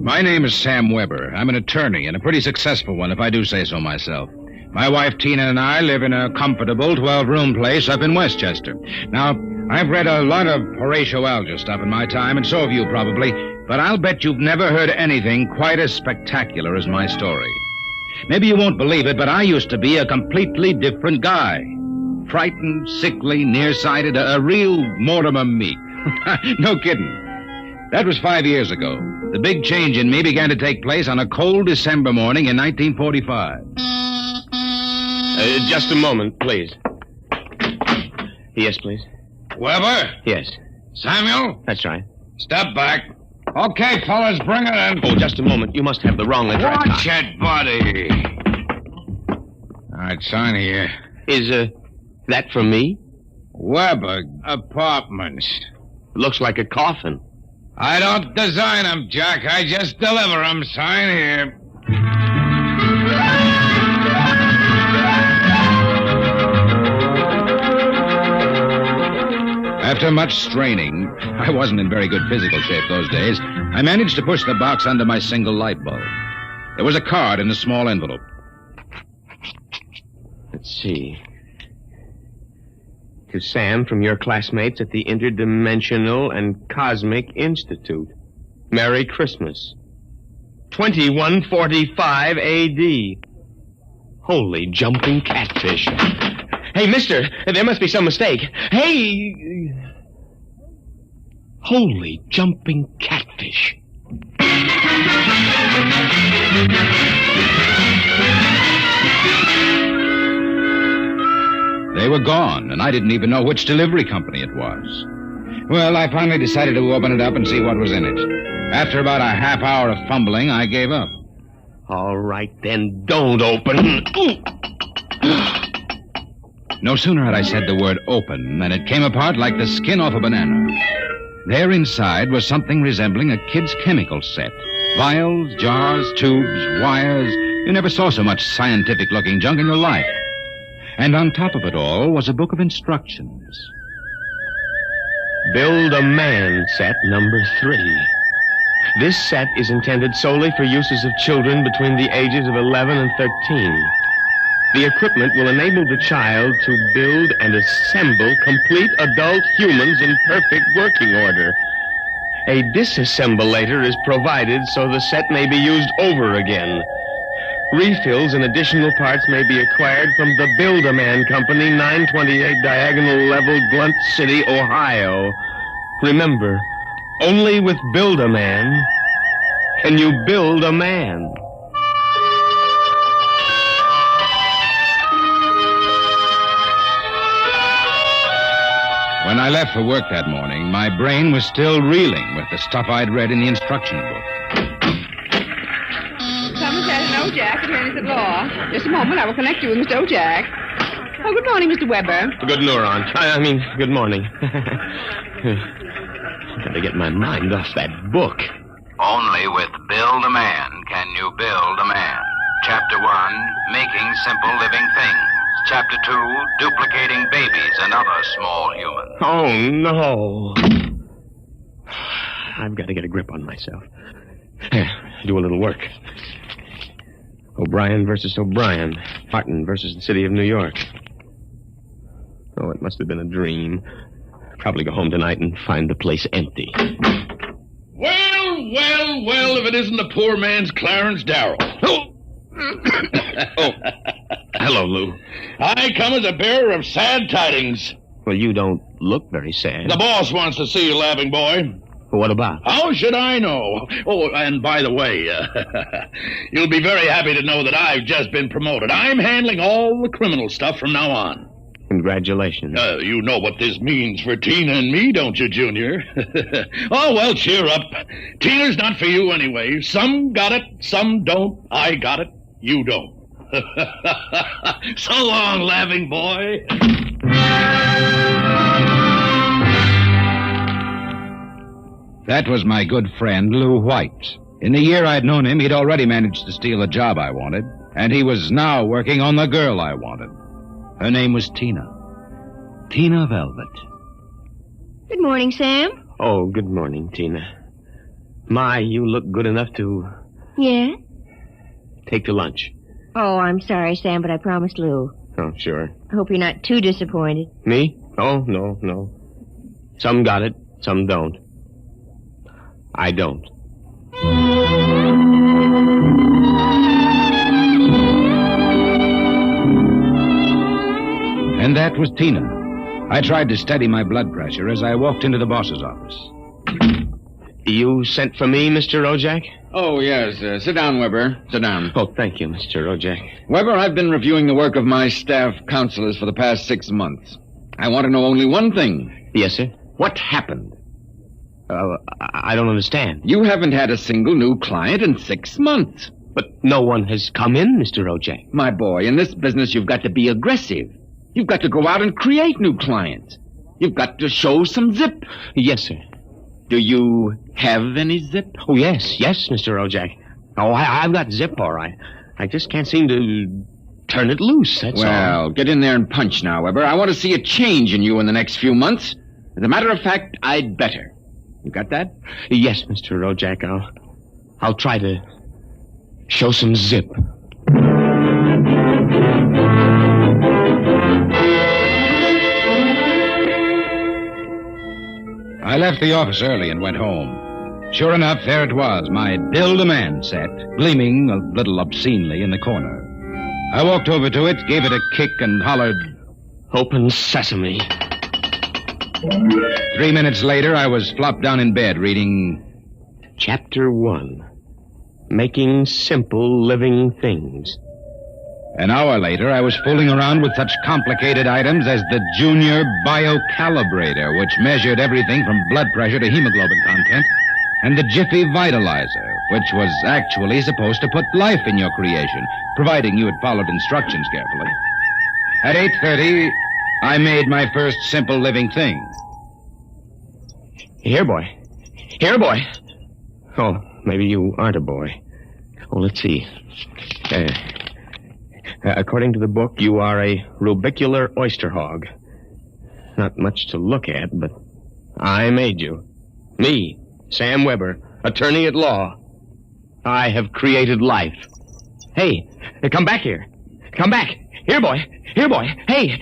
My name is Sam Weber. I'm an attorney, and a pretty successful one, if I do say so myself. My wife, Tina, and I live in a comfortable 12-room place up in Westchester. Now, I've read a lot of Horatio Alger stuff in my time, and so have you probably, but I'll bet you've never heard anything quite as spectacular as my story. Maybe you won't believe it, but I used to be a completely different guy. Frightened, sickly, nearsighted, a real Mortimer Meek. No kidding. That was 5 years ago. The big change in me began to take place on a cold December morning in 1945. Just a moment, please. Yes, please. Weber? Yes. Samuel? That's right. Step back. Okay, fellas, bring it in. Oh, just a moment. You must have the wrong address. Watch it, buddy. All right, sign here. Is, that for me? Weber Apartments. Looks like a coffin. I don't design them, Jack. I just deliver them. Sign here. After much straining, I wasn't in very good physical shape those days, I managed to push the box under my single light bulb. There was a card in a small envelope. Let's see. To Sam from your classmates at the Interdimensional and Cosmic Institute. Merry Christmas. 2145 A.D. Holy jumping catfish. Hey, mister, there must be some mistake. Hey! Holy jumping catfish. They were gone, and I didn't even know which delivery company it was. Well, I finally decided to open it up and see what was in it. After about a half hour of fumbling, I gave up. All right, then, don't open. No sooner had I said the word open than it came apart like the skin off a banana. There inside was something resembling a kid's chemical set. Vials, jars, tubes, wires. You never saw so much scientific-looking junk in your life. And on top of it all was a book of instructions. Build a man set number 3. This set is intended solely for uses of children between the ages of 11 and 13. The equipment will enable the child to build and assemble complete adult humans in perfect working order. A disassemblator is provided so the set may be used over again. Refills and additional parts may be acquired from the Build-A-Man Company, 928 Diagonal Level, Blunt City, Ohio. Remember, only with Build-A-Man can you build a man. When I left for work that morning, my brain was still reeling with the stuff I'd read in the instruction book. Someone's had an Ojack, attorneys at law. Just a moment, I will connect you with Mr. Ojack. Oh, good morning, Mr. Weber. Good neuron. I mean, good morning. Gotta get my mind off that book. Only with Build a Man can you build a man. Chapter 1, Making Simple Living Things. Chapter 2, Duplicating Babies and Other Small Humans. Oh, no. I've got to get a grip on myself. Do a little work. O'Brien versus O'Brien. Martin versus the city of New York. Oh, it must have been a dream. Probably go home tonight and find the place empty. Well, if it isn't the poor man's Clarence Darrow. Oh, hello, Lou. I come as a bearer of sad tidings. Well, you don't look very sad. The boss wants to see you, laughing boy. What about? How should I know? Oh, and by the way, you'll be very happy to know that I've just been promoted. I'm handling all the criminal stuff from now on. Congratulations. You know what this means for Tina and me, don't you, Junior? Oh, well, cheer up. Tina's not for you anyway. Some got it, some don't. I got it, you don't. So long, laughing boy. That was my good friend, Lou White. In the year I'd known him, he'd already managed to steal the job I wanted, and he was now working on the girl I wanted. Her name was Tina. Tina Veldt. Good morning, Sam. Oh, good morning, Tina. My, you look good enough to... Yeah? Take to lunch. Oh, I'm sorry, Sam, but I promised Lou. Oh, sure. I hope you're not too disappointed. Me? Oh, no. Some got it, some don't. I don't. And that was Tina. I tried to steady my blood pressure as I walked into the boss's office. You sent for me, Mr. Ojak? Oh, yes. Sit down, Weber. Sit down. Oh, thank you, Mr. Ojak. Weber, I've been reviewing the work of my staff counselors for the past 6 months. I want to know only one thing. Yes, sir? What happened? I don't understand. You haven't had a single new client in 6 months. But no one has come in, Mr. Ojak. My boy, in this business, you've got to be aggressive. You've got to go out and create new clients. You've got to show some zip. Yes, sir. Do you have any zip? Oh, yes, Mr. Ojak. Oh, I've got zip, all right. I just can't seem to turn it loose, that's all. Well, get in there and punch now, Weber. I want to see a change in you in the next few months. As a matter of fact, I'd better. You got that? Yes, Mr. Ojak. I'll try to show some zip. I left the office early and went home. Sure enough, there it was, my Build-A-Man set, gleaming a little obscenely in the corner. I walked over to it, gave it a kick, and hollered, "Open sesame." 3 minutes later, I was flopped down in bed reading... Chapter 1, Making Simple Living Things. An hour later, I was fooling around with such complicated items as the Junior Biocalibrator, which measured everything from blood pressure to hemoglobin content, and the Jiffy Vitalizer, which was actually supposed to put life in your creation, providing you had followed instructions carefully. At 8:30, I made my first simple living thing. Here, boy. Oh, maybe you aren't a boy. Oh, let's see. According to the book, you are a rubicular oyster hog. Not much to look at, but I made you. Me, Sam Weber, attorney at law. I have created life. Hey, come back here. Come back. Here, boy. Hey.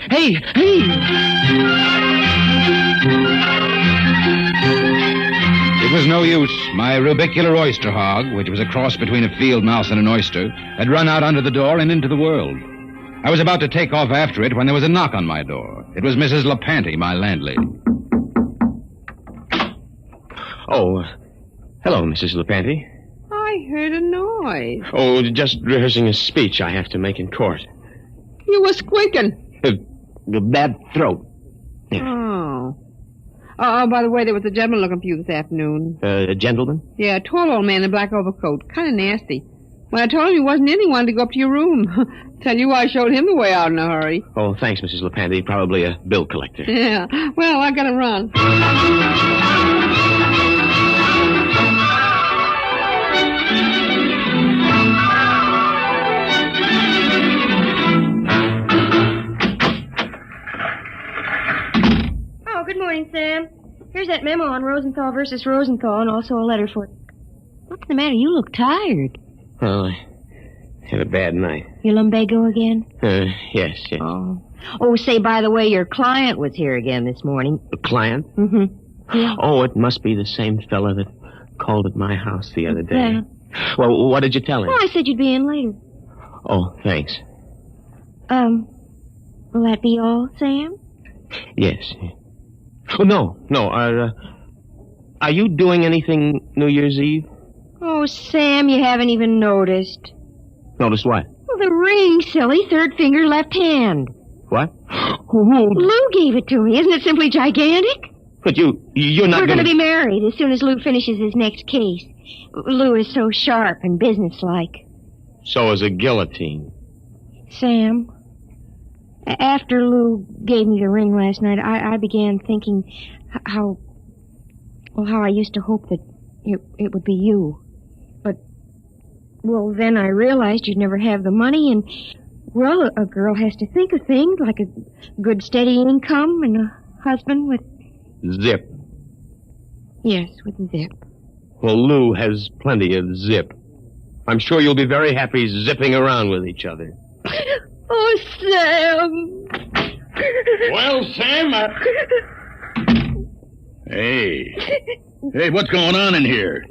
It was no use. My rubicular oyster hog, which was a cross between a field mouse and an oyster, had run out under the door and into the world. I was about to take off after it when there was a knock on my door. It was Mrs. LaPanty, my landlady. Oh, hello, Mrs. LaPanty. I heard a noise. Oh, just rehearsing a speech I have to make in court. You were squeaking. A bad throat. Oh. Oh, by the way, there was a gentleman looking for you this afternoon. A gentleman? Yeah, a tall old man in a black overcoat. Kind of nasty. When I told him he wasn't in, he wanted to go up to your room. Tell you I showed him the way out in a hurry. Oh, thanks, Mrs. LaPanty. Probably a bill collector. Yeah. Well, I gotta run. Oh, good morning, Sam. Here's that memo on Rosenthal versus Rosenthal and also a letter for... What's the matter? You look tired. Oh, I had a bad night. You lumbago again? Yes. Oh, say, by the way, your client was here again this morning. A client? Mm-hmm. Yeah. Oh, it must be the same fella that called at my house the other day. Yeah. Well, what did you tell him? Well, I said you'd be in later. Oh, thanks. Will that be all, Sam? Yes. Oh, no. Are you doing anything New Year's Eve? Oh, Sam, you haven't even noticed. Noticed what? Well, the ring, silly. Third finger, left hand. What? Lou gave it to me. Isn't it simply gigantic? But you're not We're going to be married as soon as Lou finishes his next case. Lou is so sharp and businesslike. So is a guillotine. Sam, after Lou gave me the ring last night, I began thinking how I used to hope that it would be you. But, well, then I realized you'd never have the money, and, well, a girl has to think of things like a good steady income and a husband with... Zip. Yes, with zip. Well, Lou has plenty of zip. I'm sure you'll be very happy zipping around with each other. Oh, Sam! Well, Sam, Hey, what's going on in here?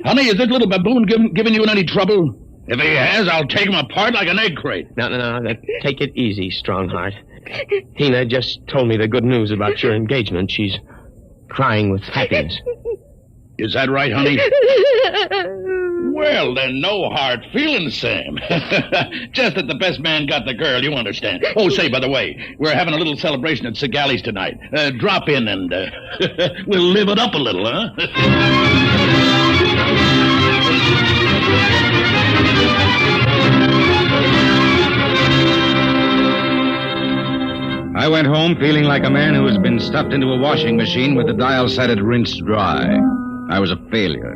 Honey, is this little baboon giving you any trouble? If he has, I'll take him apart like an egg crate. No. Take it easy, Strongheart. Tina just told me the good news about your engagement. She's crying with happiness. Is that right, honey? Well, then, no hard feelings, Sam. Just that the best man got the girl, you understand. Oh, say, by the way, we're having a little celebration at Segali's tonight. Drop in and we'll live it up a little, huh? I went home feeling like a man who has been stuffed into a washing machine with the dial set at rinsed dry. I was a failure.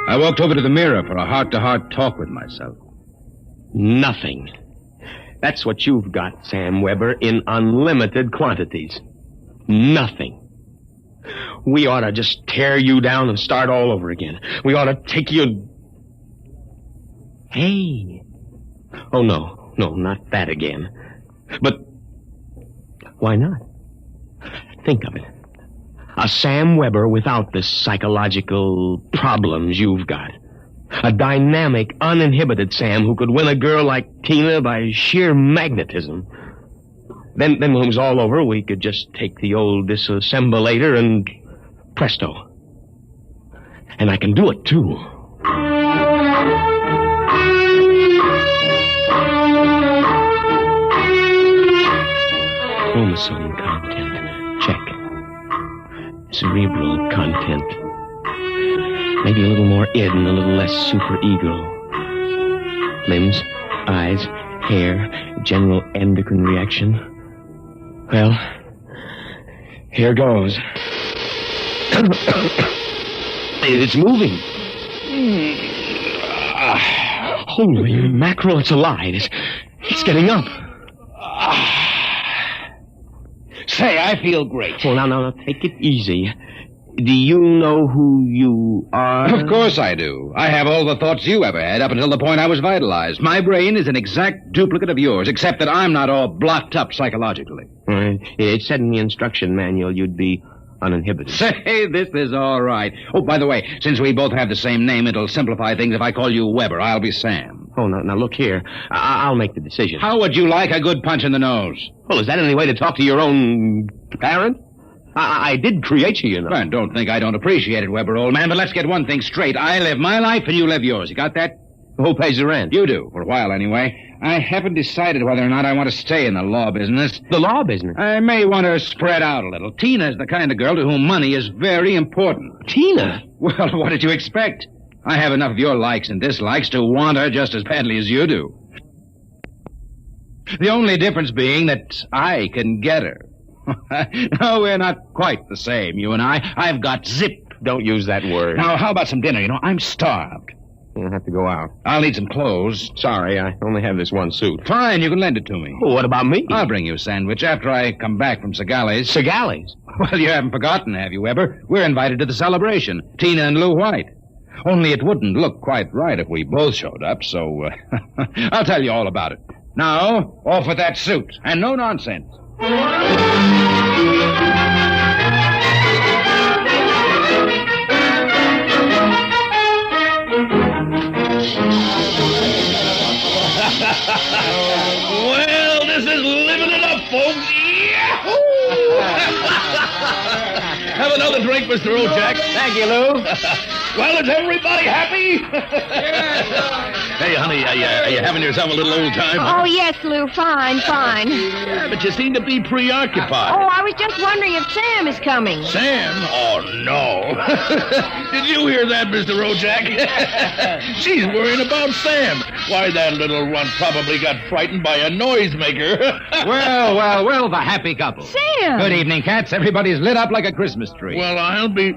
I walked over to the mirror for a heart-to-heart talk with myself. Nothing. That's what you've got, Sam Weber, in unlimited quantities. Nothing. We ought to just tear you down and start all over again. We ought to take you... Hey. Oh, no, not that again. But why not? Think of it. A Sam Weber without the psychological problems you've got. A dynamic, uninhibited Sam who could win a girl like Tina by sheer magnetism. Then when it was all over, we could just take the old disassemblator and presto. And I can do it, too. Chromosome content. Check. Cerebral content. Maybe a little more id and a little less superego. Limbs, eyes, hair, general endocrine reaction. Well, here goes. It's moving. Holy mackerel, it's alive. It's getting up. Say, I feel great. Well, now, take it easy. Do you know who you are? Of course I do. I have all the thoughts you ever had up until the point I was vitalized. My brain is an exact duplicate of yours, except that I'm not all blocked up psychologically. It said in the instruction manual you'd be uninhibited. Say, this is all right. Oh, by the way, since we both have the same name, it'll simplify things if I call you Weber. I'll be Sam. Oh, now look here. I'll make the decision. How would you like a good punch in the nose? Well, is that any way to talk to your own parent? I did create you, you know. Well, don't think I don't appreciate it, Weber, old man, but let's get one thing straight. I live my life and you live yours. You got that? Who pays the rent? You do, for a while anyway. I haven't decided whether or not I want to stay in the law business. The law business? I may want to spread out a little. Tina's the kind of girl to whom money is very important. Tina? Well, what did you expect? I have enough of your likes and dislikes to want her just as badly as you do. The only difference being that I can get her. No, we're not quite the same, you and I. I've got zip. Don't use that word. Now, how about some dinner? You know, I'm starved. You'll have to go out. I'll need some clothes. Sorry, I only have this one suit. Fine, you can lend it to me. Well, what about me? I'll bring you a sandwich after I come back from Segales. Segales? Well, you haven't forgotten, have you, Weber? We're invited to the celebration. Tina and Lou White. Only it wouldn't look quite right if we both showed up, so I'll tell you all about it. Now, off with that suit, and no nonsense. Well, this is living it up, folks. Yahoo! Have another drink, Mr. Ojak. Thank you, Lou. Well, is everybody happy? Hey, honey, are you having yourself a little old time? Oh, yes, Lou. Fine. Yeah, but you seem to be preoccupied. Oh, I was just wondering if Sam is coming. Sam? Oh, no. Did you hear that, Mr. Ojak? She's worrying about Sam. Why, that little runt probably got frightened by a noisemaker. Well, the happy couple. Sam! Good evening, cats. Everybody's lit up like a Christmas tree. Well, I'll be...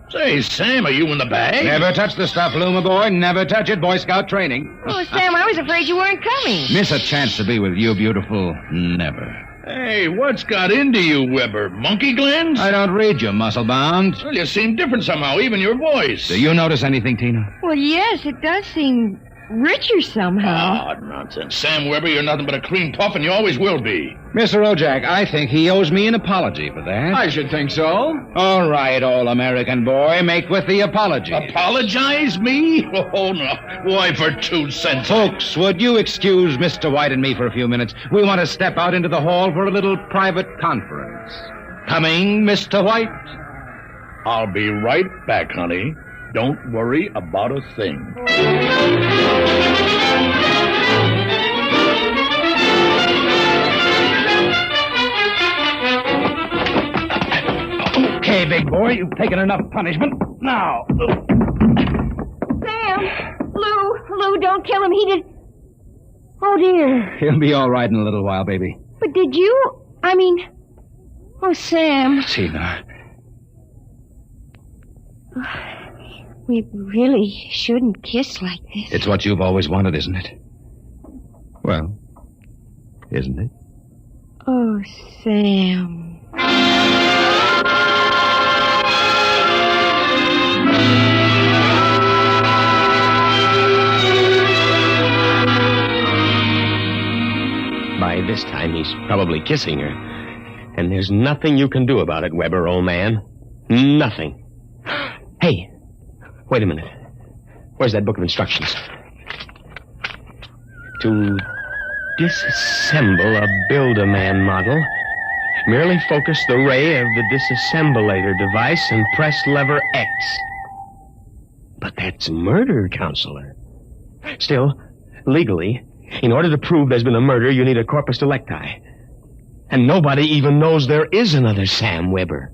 Say, Sam, are you in the bag? Never touch the stuff, Lou, my boy. Never touch it. Boy Scout training. Oh, Sam, I was afraid you weren't coming. Miss a chance to be with you, beautiful. Never. Hey, what's got into you, Weber? Monkey glands? I don't read you, muscle-bound. Well, you seem different somehow, even your voice. Do you notice anything, Tina? Well, yes, it does seem richer somehow. Oh, nonsense. Sam Weber, you're nothing but a cream puff, and you always will be. Mr. Ojak, I think he owes me an apology for that. I should think so. All right, all-American boy, make with the apology. Apologize me? Oh, no. Why, for 2 cents? Folks, would you excuse Mr. White and me for a few minutes? We want to step out into the hall for a little private conference. Coming, Mr. White? I'll be right back, honey. Don't worry about a thing. Okay, big boy, you've taken enough punishment. Now. Sam! Lou, don't kill him. He did... Oh, dear. He'll be all right in a little while, baby. But did you... Oh, Sam. Tina. We really shouldn't kiss like this. It's what you've always wanted, isn't it? Well, isn't it? Oh, Sam. By this time, he's probably kissing her. And there's nothing you can do about it, Weber, old man. Nothing. Hey, wait a minute. Where's that book of instructions? To disassemble a Build-A-Man model, merely focus the ray of the disassemblator device and press lever X. But that's murder, Counselor. Still, legally, in order to prove there's been a murder, you need a corpus delicti. And nobody even knows there is another Sam Weber.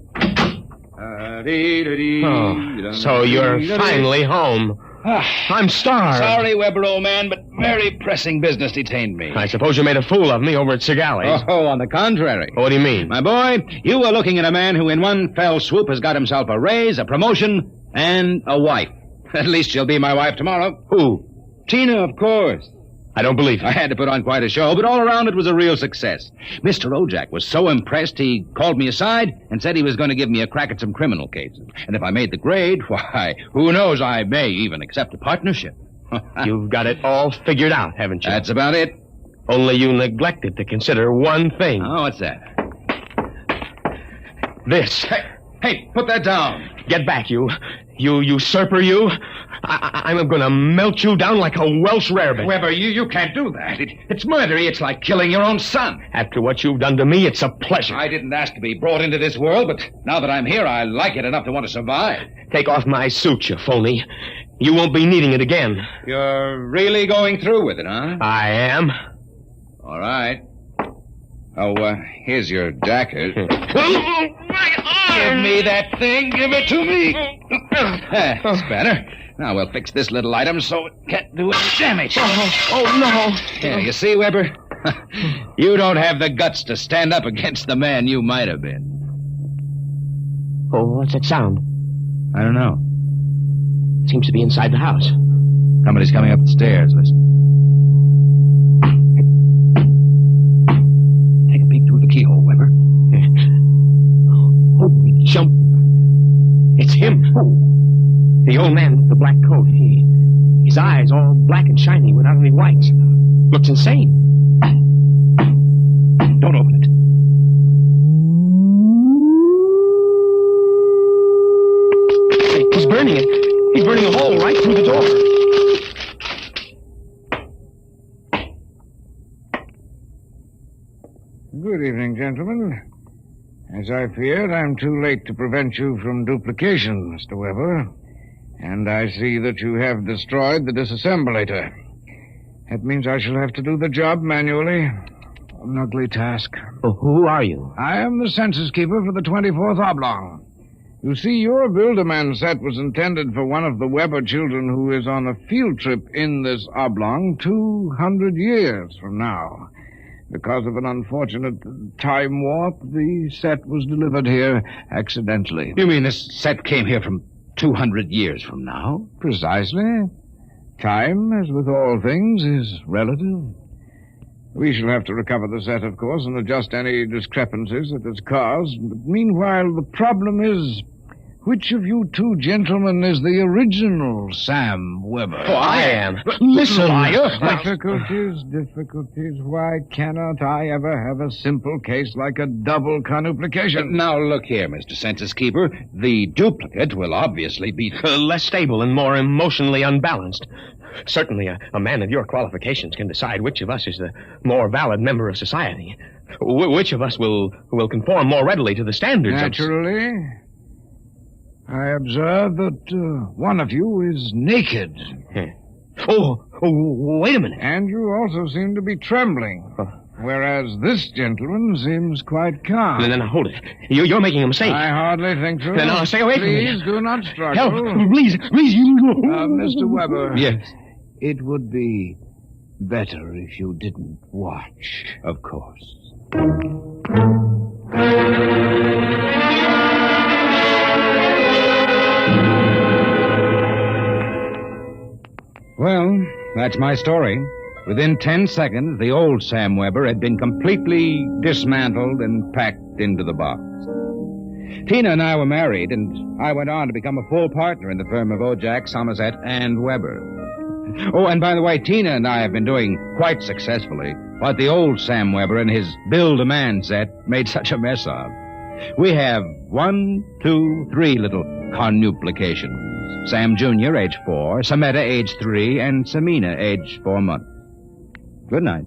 Oh, so you're finally home. I'm starved. Sorry, Weber, old man, but very pressing business detained me. I suppose you made a fool of me over at Segales. Oh, on the contrary. What do you mean? My boy, you were looking at a man who in one fell swoop has got himself a raise, a promotion, and a wife. At least she'll be my wife tomorrow. Who? Tina, of course. I don't believe it. I had to put on quite a show, but all around it was a real success. Mr. Ojak was so impressed he called me aside and said he was going to give me a crack at some criminal cases. And if I made the grade, why, who knows, I may even accept a partnership. You've got it all figured out, haven't you? That's about it. Only you neglected to consider one thing. Oh, what's that? This. Hey, put that down. Get back, you usurper, you. I'm going to melt you down like a Welsh rarebit. Weber, you can't do that. It's murder. It's like killing your own son. After what you've done to me, it's a pleasure. I didn't ask to be brought into this world, but now that I'm here, I like it enough to want to survive. Take off my suit, you phony. You won't be needing it again. You're really going through with it, huh? I am. All right. Oh, here's your jacket. Give me that thing. Give it to me. That's better. Now we'll fix this little item so it can't do any damage. Oh, no. Yeah, you see, Weber? You don't have the guts to stand up against the man you might have been. Oh, what's that sound? I don't know. Seems to be inside the house. Somebody's coming up the stairs. Listen. Take a peek through the keyhole, Weber. Holy jump. It's him. The old man with the black coat. His eyes all black and shiny without any whites. Looks insane. Don't open it. He's burning it. He's burning a hole right through the door. Good evening, gentlemen. As I feared, I'm too late to prevent you from duplication, Mr. Weber. And I see that you have destroyed the disassemblator. That means I shall have to do the job manually. An ugly task. Oh, who are you? I am the census keeper for the 24th Oblong. You see, your Build-A-Man set was intended for one of the Weber children who is on a field trip in this oblong 200 years from now. Because of an unfortunate time warp, the set was delivered here accidentally. You mean this set came here from 200 years from now? Precisely. Time, as with all things, is relative. We shall have to recover the set, of course, and adjust any discrepancies that it's caused. But meanwhile, the problem is, which of you two gentlemen is the original Sam Weber? Oh, I am. Listen, liar. Difficulties. Why cannot I ever have a simple case like a double conuplication? Now, look here, Mr. Census Keeper. The duplicate will obviously be less stable and more emotionally unbalanced. Certainly, a man of your qualifications can decide which of us is the more valid member of society. Which of us will conform more readily to the standards Naturally. I observe that one of you is naked. Oh, wait a minute. And you also seem to be trembling. Whereas this gentleman seems quite calm. Then hold it. You're making a mistake. I hardly think so. Then stay away from me. Please do not struggle. Help, please. Mr. Weber. Yes. It would be better if you didn't watch. Of course. Well, that's my story. Within 10 seconds, the old Sam Weber had been completely dismantled and packed into the box. Tina and I were married, and I went on to become a full partner in the firm of Ojack, Somerset, and Weber. Oh, and by the way, Tina and I have been doing quite successfully what the old Sam Weber and his Build-A-Man set made such a mess of. We have 1, 2, 3 little conuplications. Sam Jr., age 4, Sameta, age 3, and Samina, age 4 months. Good night.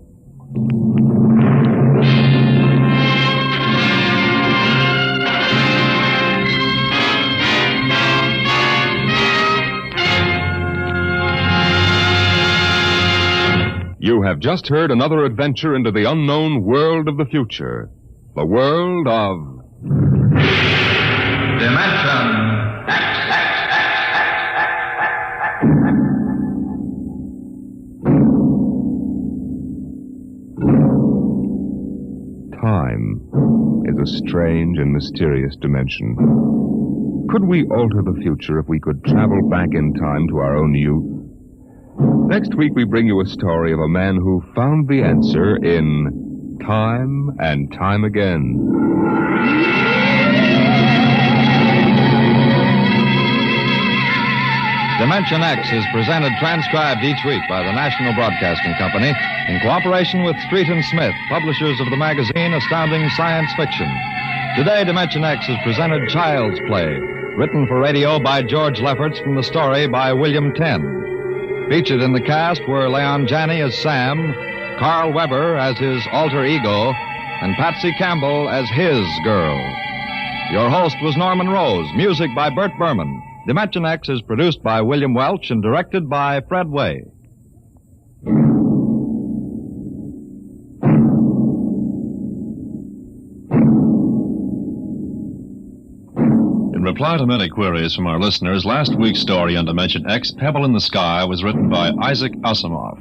You have just heard another adventure into the unknown world of the future. The world of... Dimension X. Time is a strange and mysterious dimension. Could we alter the future if we could travel back in time to our own youth? Next week we bring you a story of a man who found the answer in Time and Time Again. Dimension X is presented transcribed each week by the National Broadcasting Company in cooperation with Street and Smith, publishers of the magazine Astounding Science Fiction. Today, Dimension X has presented Child's Play, written for radio by George Lefferts from the story by William Tenn. Featured in the cast were Leon Janney as Sam, Carl Weber as his alter ego, and Patsy Campbell as his girl. Your host was Norman Rose, music by Burt Berman. Dimension X is produced by William Welch and directed by Fred Way. In reply to many queries from our listeners, last week's story on Dimension X, Pebble in the Sky, was written by Isaac Asimov.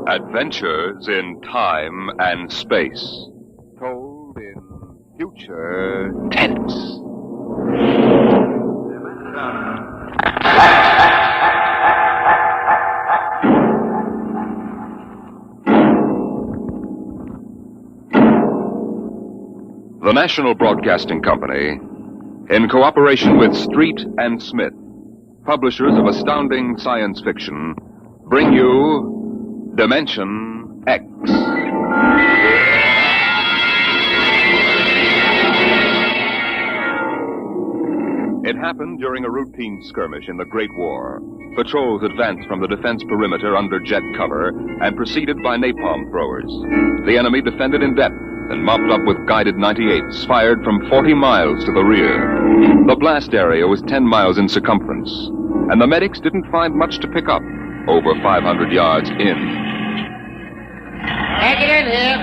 Adventures in time and space. Told in future tense. The National Broadcasting Company, in cooperation with Street and Smith, publishers of astounding science fiction, bring you Dimension X. It happened during a routine skirmish in the Great War. Patrols advanced from the defense perimeter under jet cover and preceded by napalm throwers. The enemy defended in depth and mopped up with guided 98s fired from 40 miles to the rear. The blast area was 10 miles in circumference, and the medics didn't find much to pick up over 500 yards in. Take it in here.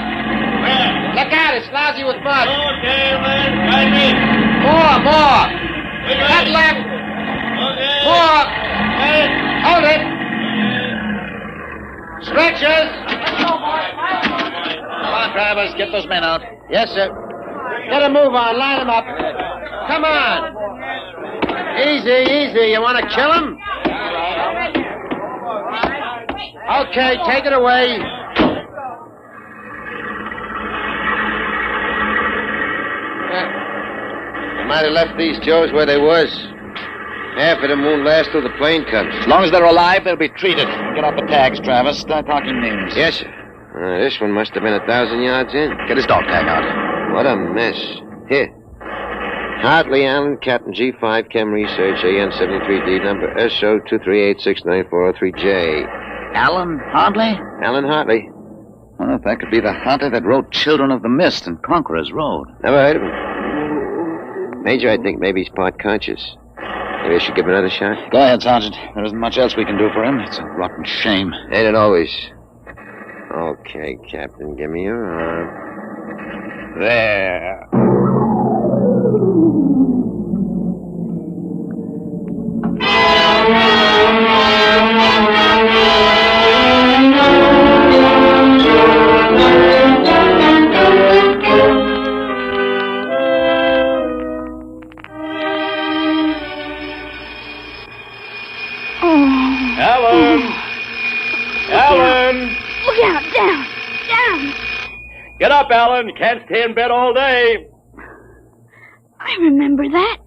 Look out, it's lousy with mud. Okay, man. Right in. More. That left. Okay. More. Okay. Hold it. Stretchers. Come on, drivers, get those men out. Yes, sir. Get a move on, line them up. Come on. Easy. You want to kill him? Okay, take it away. They might have left these Joes where they was. Half of them won't last till the plane comes. As long as they're alive, they'll be treated. Get out the tags, Travis. Start talking names. Yes, sir. This one must have been 1,000 yards in. Get his dog tag out. What a mess. Here. Hartley Allen, Captain G5, Chem Research, AN73D, number SO238694003J. Alan Hartley? Alan Hartley. Well, that could be the hunter that wrote Children of the Mist and Conqueror's Road. Never heard of him. Major, I think maybe he's part conscious. Maybe I should give him another shot. Go ahead, Sergeant. There isn't much else we can do for him. It's a rotten shame. Ain't it always? Okay, Captain, give me your arm. There. Alan! Look out, down! Get up, Alan. You can't stay in bed all day. I remember that.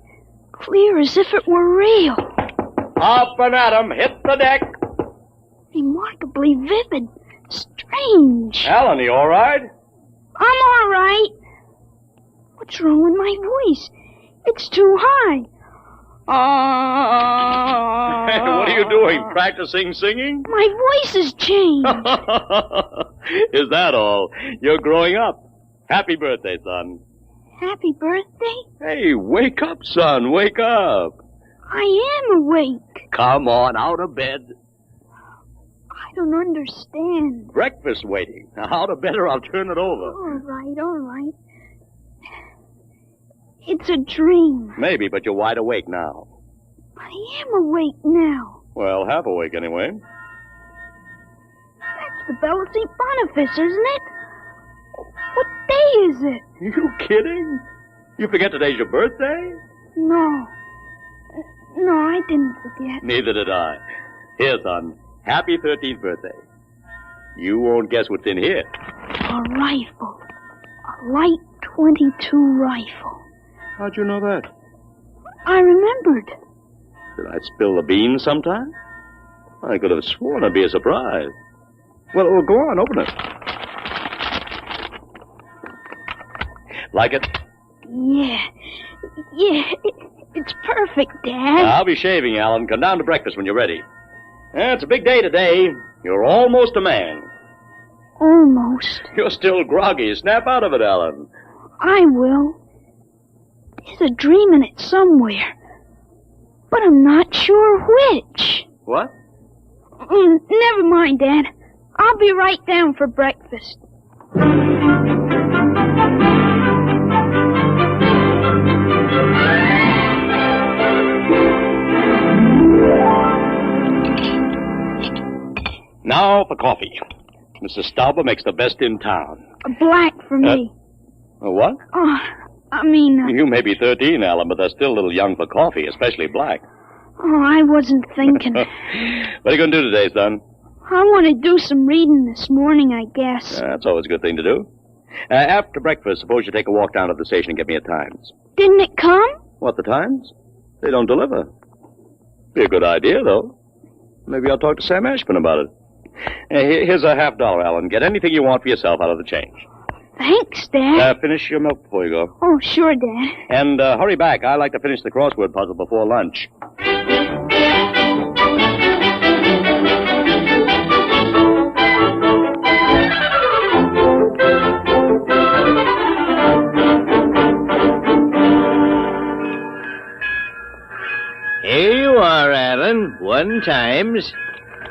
Clear as if it were real. Up and at 'em. Hit the deck. Remarkably vivid. Strange. Alan, you all right? I'm all right. What's wrong with my voice? It's too high. What are you doing? Practicing singing? My voice has changed. Is that all? You're growing up. Happy birthday, son. Happy birthday? Hey, wake up, son. Wake up. I am awake. Come on, out of bed. I don't understand. Breakfast waiting. Now, out of bed or I'll turn it over. All right. It's a dream. Maybe, but you're wide awake now. I am awake now. Well, half awake anyway. That's the Bell of St. Boniface, isn't it? What day is it? You kidding? You forget today's your birthday? No, I didn't forget. Neither did I. Here, son. Happy 13th birthday. You won't guess what's in here. A rifle. A light 22 rifle. How'd you know that? I remembered. Did I spill the beans sometime? I could have sworn it'd be a surprise. Well, go on, open it. Like it? Yeah. It's perfect, Dad. I'll be shaving, Alan. Come down to breakfast when you're ready. It's a big day today. You're almost a man. Almost. You're still groggy. Snap out of it, Alan. I will. There's a dream in it somewhere. But I'm not sure which. What? Never mind, Dad. I'll be right down for breakfast. Now for coffee. Mrs. Stauber makes the best in town. A black for me. What? You may be 13, Alan, but they're still a little young for coffee, especially black. I wasn't thinking. What are you going to do today, son? I want to do some reading this morning, I guess. That's always a good thing to do. After breakfast, suppose you take a walk down to the station and get me a Times. Didn't it come? What, the Times? They don't deliver. Be a good idea, though. Maybe I'll talk to Sam Ashburn about it. Here's a $50, Alan. Get anything you want for yourself out of the change. Thanks, Dad. Finish your milk before you go. Oh, sure, Dad. And hurry back. I like to finish the crossword puzzle before lunch. Here you are, Alan. 1 Times.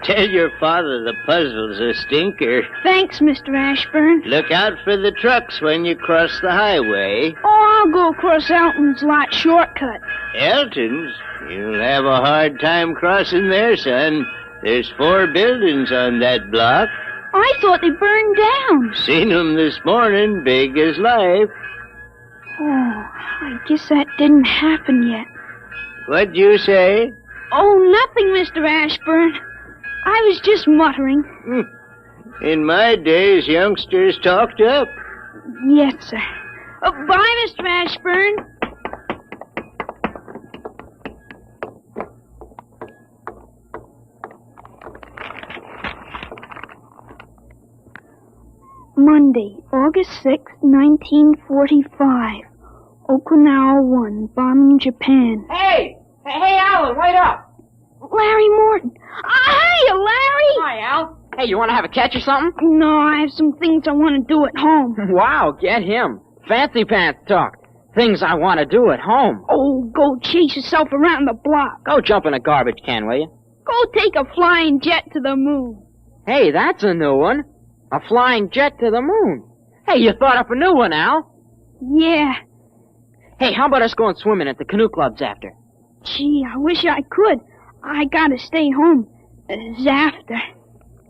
Tell your father the puzzle's a stinker. Thanks, Mr. Ashburn. Look out for the trucks when you cross the highway. Oh, I'll go across Elton's lot shortcut. Elton's? You'll have a hard time crossing there, son. There's 4 buildings on that block. I thought they burned down. Seen 'em this morning, big as life. Oh, I guess that didn't happen yet. What'd you say? Oh, nothing, Mr. Ashburn. I was just muttering. In my days, youngsters talked up. Yes, sir. Bye, Mr. Ashburn. Monday, August 6th, 1945. Okinawa 1, bombing Japan. Hey, Alan, wait up. Larry Morton. Hiya, Larry. Hi, Al. Hey, you want to have a catch or something? No, I have some things I want to do at home. Wow, get him. Fancy pants talk. Things I want to do at home. Oh, go chase yourself around the block. Go jump in a garbage can, will you? Go take a flying jet to the moon. Hey, that's a new one. A flying jet to the moon. Hey, you thought up a new one, Al. Yeah. Hey, how about us going swimming at the canoe clubs after? Gee, I wish I could. I gotta stay home. After.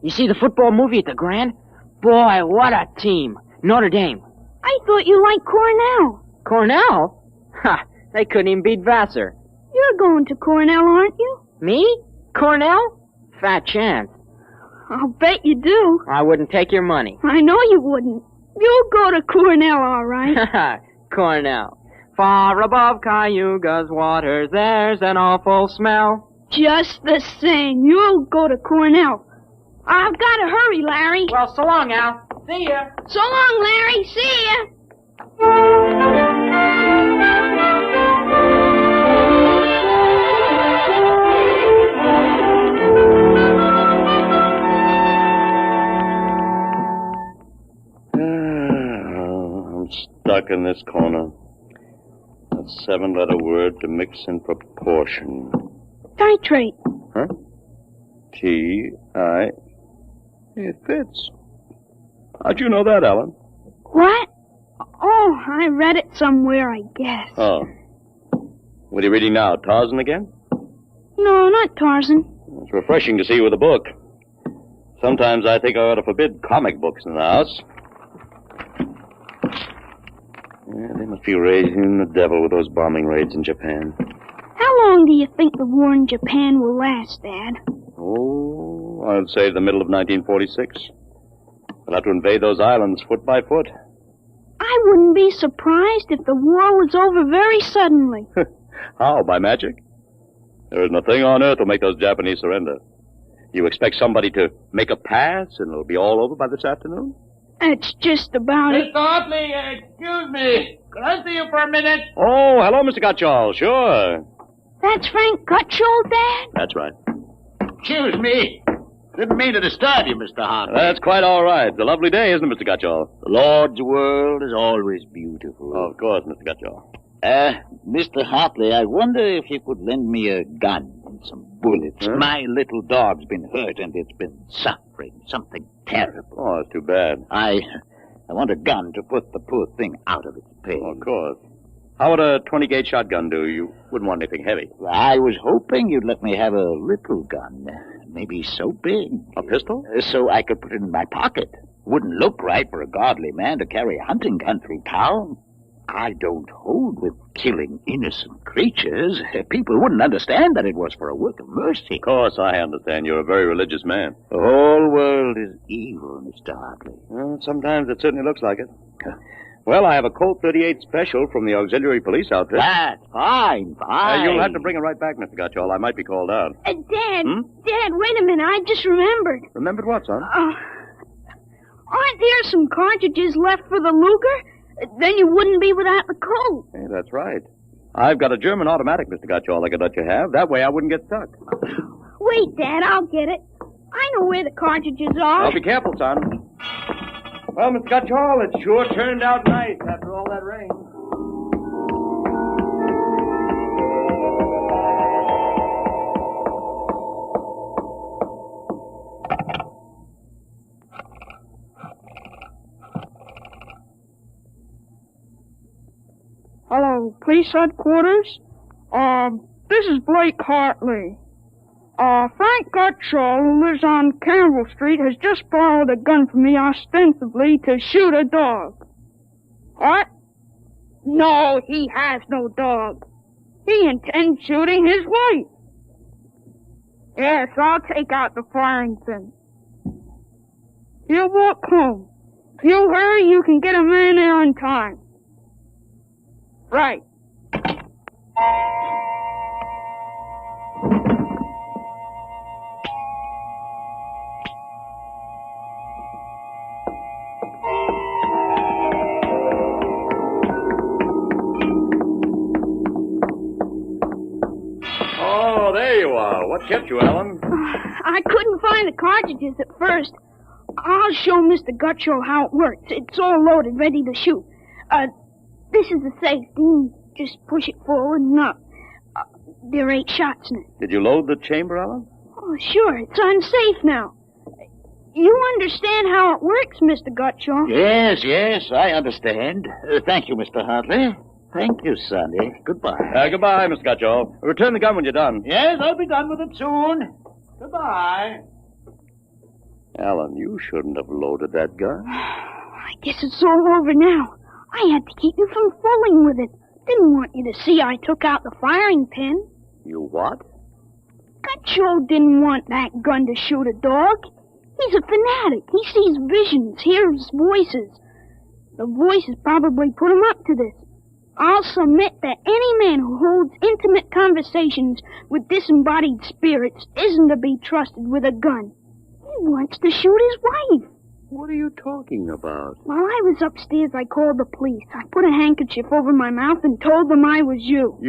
You see the football movie at the Grand? Boy, what a team. Notre Dame. I thought you liked Cornell. Cornell? Ha, they couldn't even beat Vassar. You're going to Cornell, aren't you? Me? Cornell? Fat chance. I'll bet you do. I wouldn't take your money. I know you wouldn't. You'll go to Cornell, all right. Cornell. Far above Cayuga's waters, there's an awful smell. Just the same, you'll go to Cornell. I've got to hurry, Larry. Well, so long, Al. See ya. So long, Larry. See ya. I'm stuck in this corner. A 7-letter word to mix in proportion. Titrate. Huh? T-I... It fits. How'd you know that, Alan? What? Oh, I read it somewhere, I guess. Oh. What are you reading now, Tarzan again? No, not Tarzan. It's refreshing to see you with a book. Sometimes I think I ought to forbid comic books in the house. Yeah, they must be raising the devil with those bombing raids in Japan. How long do you think the war in Japan will last, Dad? Oh, I'd say the middle of 1946. We'll have to invade those islands foot by foot. I I wouldn't be surprised if the war was over very suddenly. How, by magic? There isn't a thing on earth will make those Japanese surrender. You expect somebody to make a pass and it'll be all over by this afternoon? That's just about it. Mr. Hartley, excuse me. Could I see you for a minute? Oh, hello, Mr. Gutchall. Sure. That's Frank Gutchall, Dad? That's right. Excuse me. Didn't mean to disturb you, Mr. Hartley. That's quite all right. It's a lovely day, isn't it, Mr. Gutchall? The Lord's world is always beautiful. Of course, Mr. Gutchall. Mr. Hartley, I wonder if you could lend me a gun and some bullets. Huh? My little dog's been hurt and it's been suffering something terrible. Oh, it's too bad. I want a gun to put the poor thing out of its pain. Oh, of course. How would a 20-gauge shotgun do? You wouldn't want anything heavy. I was hoping you'd let me have a little gun. Maybe so big. A pistol? So I could put it in my pocket. Wouldn't look right for a godly man to carry a hunting gun through town. I don't hold with killing innocent creatures. People wouldn't understand that it was for a work of mercy. Of course, I understand. You're a very religious man. The whole world is evil, Mr. Hartley. Well, sometimes it certainly looks like it. Well, I have a Colt 38 special from the auxiliary police outfit. That's fine. You'll have to bring it right back, Mr. Gutchall. I might be called out. Dad, Dad, wait a minute. I just remembered. Remembered what, son? Aren't there some cartridges left for the Luger? Then you wouldn't be without the Colt. Hey, that's right. I've got a German automatic, Mr. Gutchall, I could let you have. That way I wouldn't get stuck. Wait, Dad, I'll get it. I know where the cartridges are. Well, be careful, son. Well, Mr. Gutchall, it sure turned out nice after all that rain. Hello, police headquarters. This is Blake Hartley. Frank Gutchall, who lives on Campbell Street, has just borrowed a gun from me ostensibly to shoot a dog. What? No, he has no dog. He intends shooting his wife. Yes, I'll take out the firing pin. He'll walk home. If you hurry, you can get a man there on time. Right. Oh, there you are. What kept you, Ellen? I couldn't find the cartridges at first. I'll show Mr. Gutchall how it works. It's all loaded, ready to shoot. This is the safety. Just push it forward and up. There are 8 shots in it. Did you load the chamber, Ellen? Oh, sure. It's unsafe now. You understand how it works, Mr. Gutchall? Yes, I understand. Thank you, Mr. Hartley. Thank you, Sonny. Goodbye. Goodbye, Mr. Gutchall. Return the gun when you're done. Yes, I'll be done with it soon. Goodbye. Alan, you shouldn't have loaded that gun. I guess it's all over now. I had to keep you from fooling with it. Didn't want you to see I took out the firing pin. You what? Gutchall didn't want that gun to shoot a dog. He's a fanatic. He sees visions, hears voices. The voices probably put him up to this. I'll submit that any man who holds intimate conversations with disembodied spirits isn't to be trusted with a gun. He wants to shoot his wife. What are you talking about? While I was upstairs, I called the police. I put a handkerchief over my mouth and told them I was you.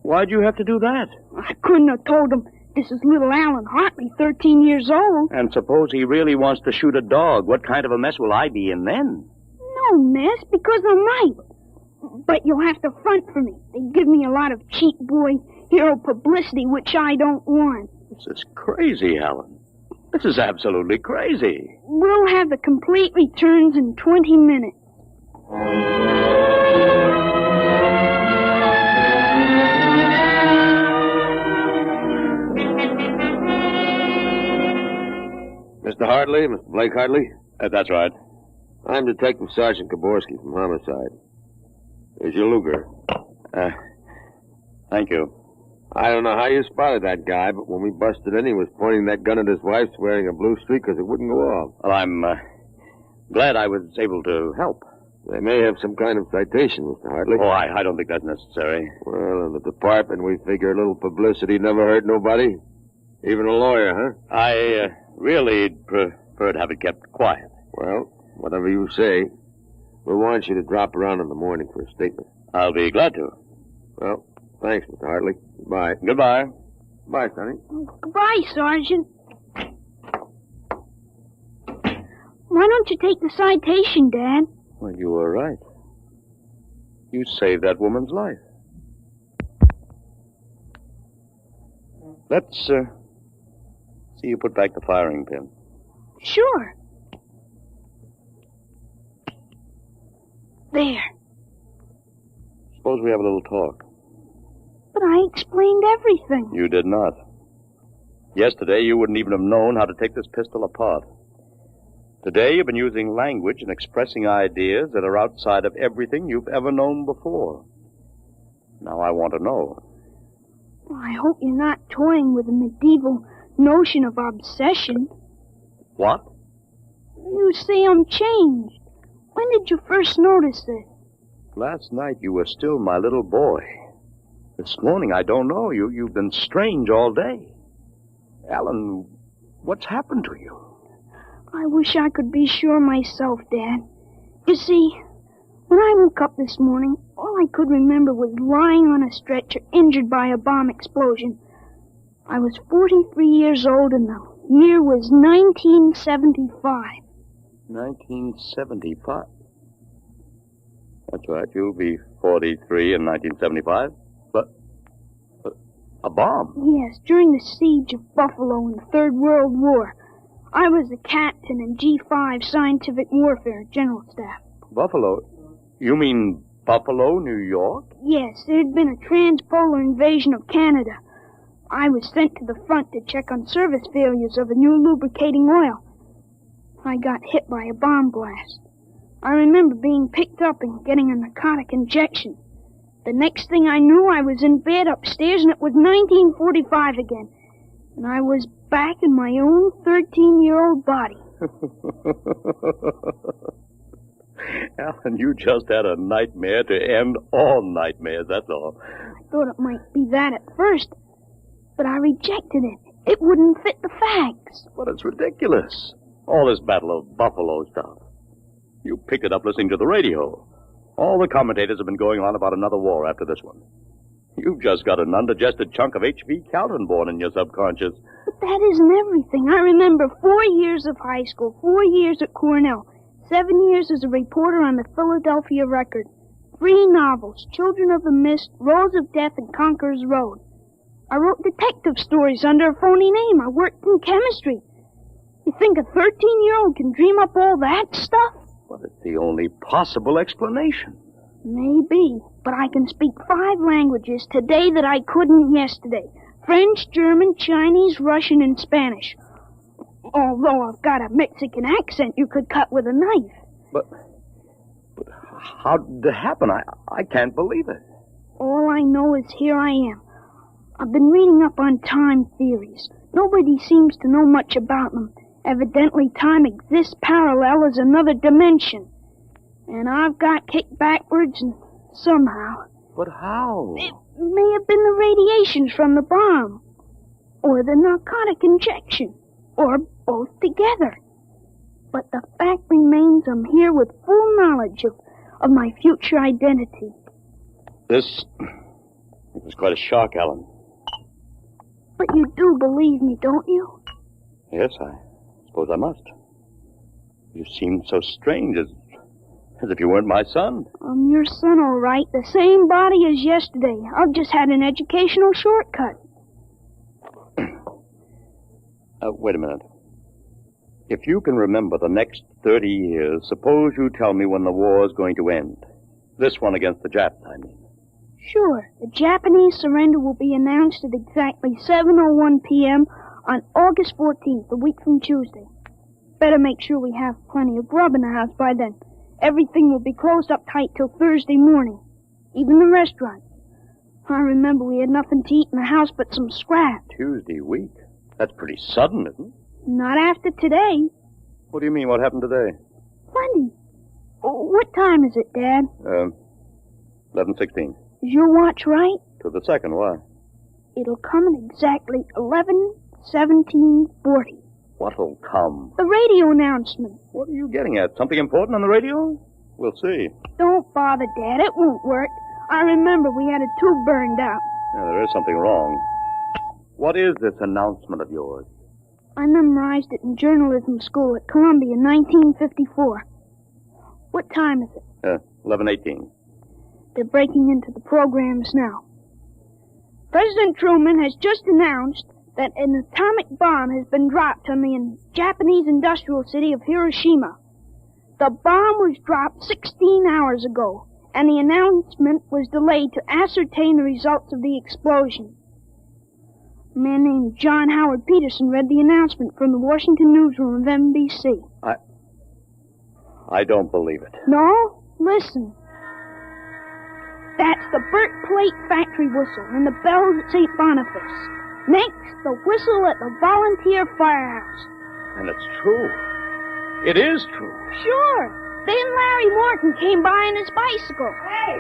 Why'd you have to do that? I couldn't have told them. This is little Alan Hartley, 13 years old. And suppose he really wants to shoot a dog. What kind of a mess will I be in then? No mess, because I might. But you'll have to front for me. They give me a lot of cheap boy hero publicity, which I don't want. This is crazy, Alan. This is absolutely crazy. We'll have the complete returns in 20 minutes. Mr. Hartley, Mr. Blake Hartley? That's right. I'm Detective Sergeant Kaborski from Homicide. Here's your Luger. Thank you. I don't know how you spotted that guy, but when we busted in, he was pointing that gun at his wife, wearing a blue streak because it wouldn't go off. Well, I'm glad I was able to help. They may have some kind of citation, Mr. Hartley. Oh, I don't think that's necessary. Well, in the department, we figure a little publicity never hurt nobody. Even a lawyer, huh? I really prefer to have it kept quiet. Well, whatever you say. We'll want you to drop around in the morning for a statement. I'll be glad to. Well, thanks, Mr. Hartley. Goodbye. Goodbye. Bye, Sonny. Goodbye, Sergeant. Why don't you take the citation, Dad? Well, you were right. You saved that woman's life. Let's, see you put back the firing pin. Sure. There. Suppose we have a little talk. But I explained everything. You did not. Yesterday, you wouldn't even have known how to take this pistol apart. Today, you've been using language and expressing ideas that are outside of everything you've ever known before. Now I want to know. Well, I hope you're not toying with a medieval notion of obsession. What? You say I'm changed. When did you first notice it? Last night, you were still my little boy. This morning, I don't know. You've been strange all day. Alan, what's happened to you? I wish I could be sure myself, Dad. You see, when I woke up this morning, all I could remember was lying on a stretcher injured by a bomb explosion. I was 43 years old and the year was 1975. 1975? That's right, you'll be 43 in 1975. But a bomb? Yes, during the siege of Buffalo in the Third World War. I was a captain in G5 Scientific Warfare General Staff. Buffalo? You mean Buffalo, New York? Yes, there had been a transpolar invasion of Canada. I was sent to the front to check on service failures of a new lubricating oil. I got hit by a bomb blast. I remember being picked up and getting a narcotic injection. The next thing I knew, I was in bed upstairs, and it was 1945 again. And I was back in my own 13-year-old body. Alan, you just had a nightmare to end all nightmares, that's all. I thought it might be that at first, but I rejected it. It wouldn't fit the facts. But it's ridiculous. All this Battle of Buffalo stuff. You picked it up listening to the radio. All the commentators have been going on about another war after this one. You've just got an undigested chunk of H.V. Calvin born in your subconscious. But that isn't everything. I remember 4 years of high school, 4 years at Cornell, 7 years as a reporter on the Philadelphia Record, 3 novels, Children of the Mist, Rose of Death, and Conqueror's Road. I wrote detective stories under a phony name. I worked in chemistry. You think a 13-year-old can dream up all that stuff? Well, it's the only possible explanation. Maybe, but I can speak 5 languages today that I couldn't yesterday. French, German, Chinese, Russian, and Spanish. Although I've got a Mexican accent you could cut with a knife. But how did it happen? I can't believe it. All I know is here I am. I've been reading up on time theories. Nobody seems to know much about them. Evidently, time exists parallel as another dimension. And I've got kicked backwards and somehow. But how? It may have been the radiations from the bomb. Or the narcotic injection. Or both together. But the fact remains I'm here with full knowledge of my future identity. This was quite a shock, Alan. But you do believe me, don't you? Yes, I suppose I must. You seem so strange, as if you weren't my son. I'm your son, all right. The same body as yesterday. I've just had an educational shortcut. Wait a minute. If you can remember the next 30 years, suppose you tell me when the war is going to end. This one against the Japs, I mean. Sure. The Japanese surrender will be announced at exactly 7:01 p.m. on August 14th, a week from Tuesday. Better make sure we have plenty of grub in the house by then. Everything will be closed up tight till Thursday morning. Even the restaurant. I remember we had nothing to eat in the house but some scraps. Tuesday week? That's pretty sudden, isn't it? Not after today. What do you mean, what happened today? Plenty. What time is it, Dad? 11:16. Is your watch right? To the second, why? It'll come at exactly 11:17:40. What'll come? The radio announcement. What are you getting at? Something important on the radio? We'll see. Don't bother, Dad. It won't work. I remember we had a tube burned out. Yeah, there is something wrong. What is this announcement of yours? I memorized it in journalism school at Columbia in 1954. What time is it? 11:18. They're breaking into the programs now. President Truman has just announced that an atomic bomb has been dropped on the Japanese industrial city of Hiroshima. The bomb was dropped 16 hours ago, and the announcement was delayed to ascertain the results of the explosion. A man named John Howard Peterson read the announcement from the Washington newsroom of NBC. I don't believe it. No? Listen. That's the Burt Plate Factory whistle and the bells at St. Boniface. Next, the whistle at the Volunteer Firehouse. And it's true. It is true. Sure. Then Larry Morton came by on his bicycle. Hey,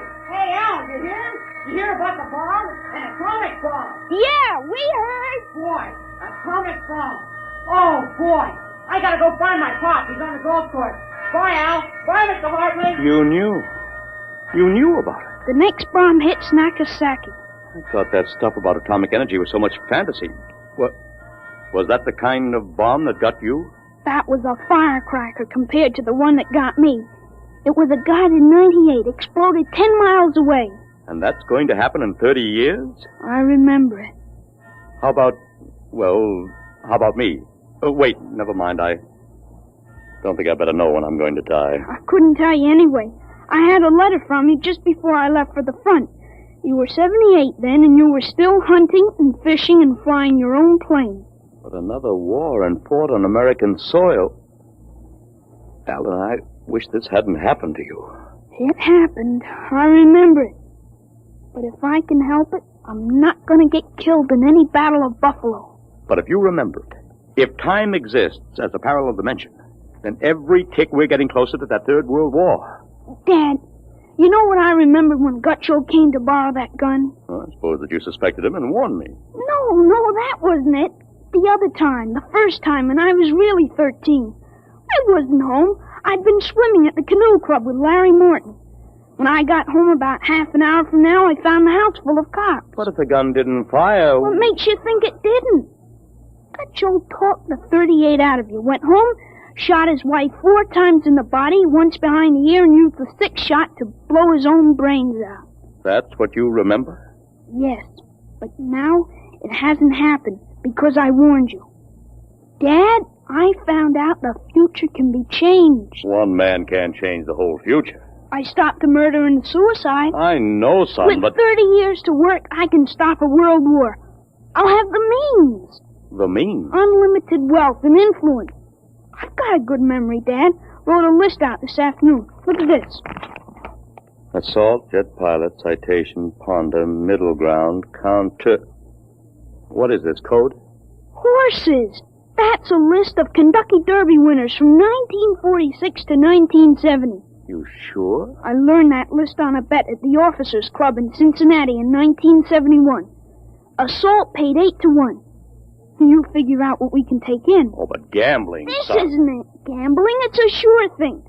Al, you hear? You hear about the bomb? An atomic bomb. Yeah, we heard. Boy, atomic bomb. Oh, boy. I gotta go find my pop. He's on the golf course. Bye, Al. Bye, Mr. Hartley. You knew. You knew about it. The next bomb hits Nagasaki. I thought that stuff about atomic energy was so much fantasy. What? Was that the kind of bomb that got you? That was a firecracker compared to the one that got me. It was a guided 98, exploded 10 miles away. And that's going to happen in 30 years? I remember it. How about me? Oh, wait, never mind. I don't think I better know when I'm going to die. I couldn't tell you anyway. I had a letter from you just before I left for the front. You were 78 then, and you were still hunting and fishing and flying your own plane. But another war and fought on American soil. Alan, I wish this hadn't happened to you. It happened. I remember it. But if I can help it, I'm not going to get killed in any Battle of Buffalo. But if you remembered, if time exists as a parallel dimension, then every tick we're getting closer to that Third World War. Dad, you know what I remembered when Gutcho came to borrow that gun? Well, I suppose that you suspected him and warned me. No, that wasn't it. The other time, the first time, when I was really 13. I wasn't home. I'd been swimming at the canoe club with Larry Morton. When I got home about half an hour from now, I found the house full of cops. What if the gun didn't fire? What makes you think it didn't? Gutcho talked the 38 out of you, went home, shot his wife 4 times in the body, once behind the ear, and used the 6th shot to blow his own brains out. That's what you remember? Yes, but now it hasn't happened because I warned you. Dad, I found out the future can be changed. One man can't change the whole future. I stopped the murder and the suicide. I know, son, With 30 years to work, I can stop a world war. I'll have the means. The means? Unlimited wealth and influence. I've got a good memory, Dad. Wrote a list out this afternoon. Look at this. Assault, jet pilot, citation, ponder, middle ground, counter... What is this, code? Horses. That's a list of Kentucky Derby winners from 1946 to 1970. You sure? I learned that list on a bet at the Officers Club in Cincinnati in 1971. Assault paid 8 to 1. You figure out what we can take in. Oh, but gambling, This son. isn't it. Gambling, it's a sure thing.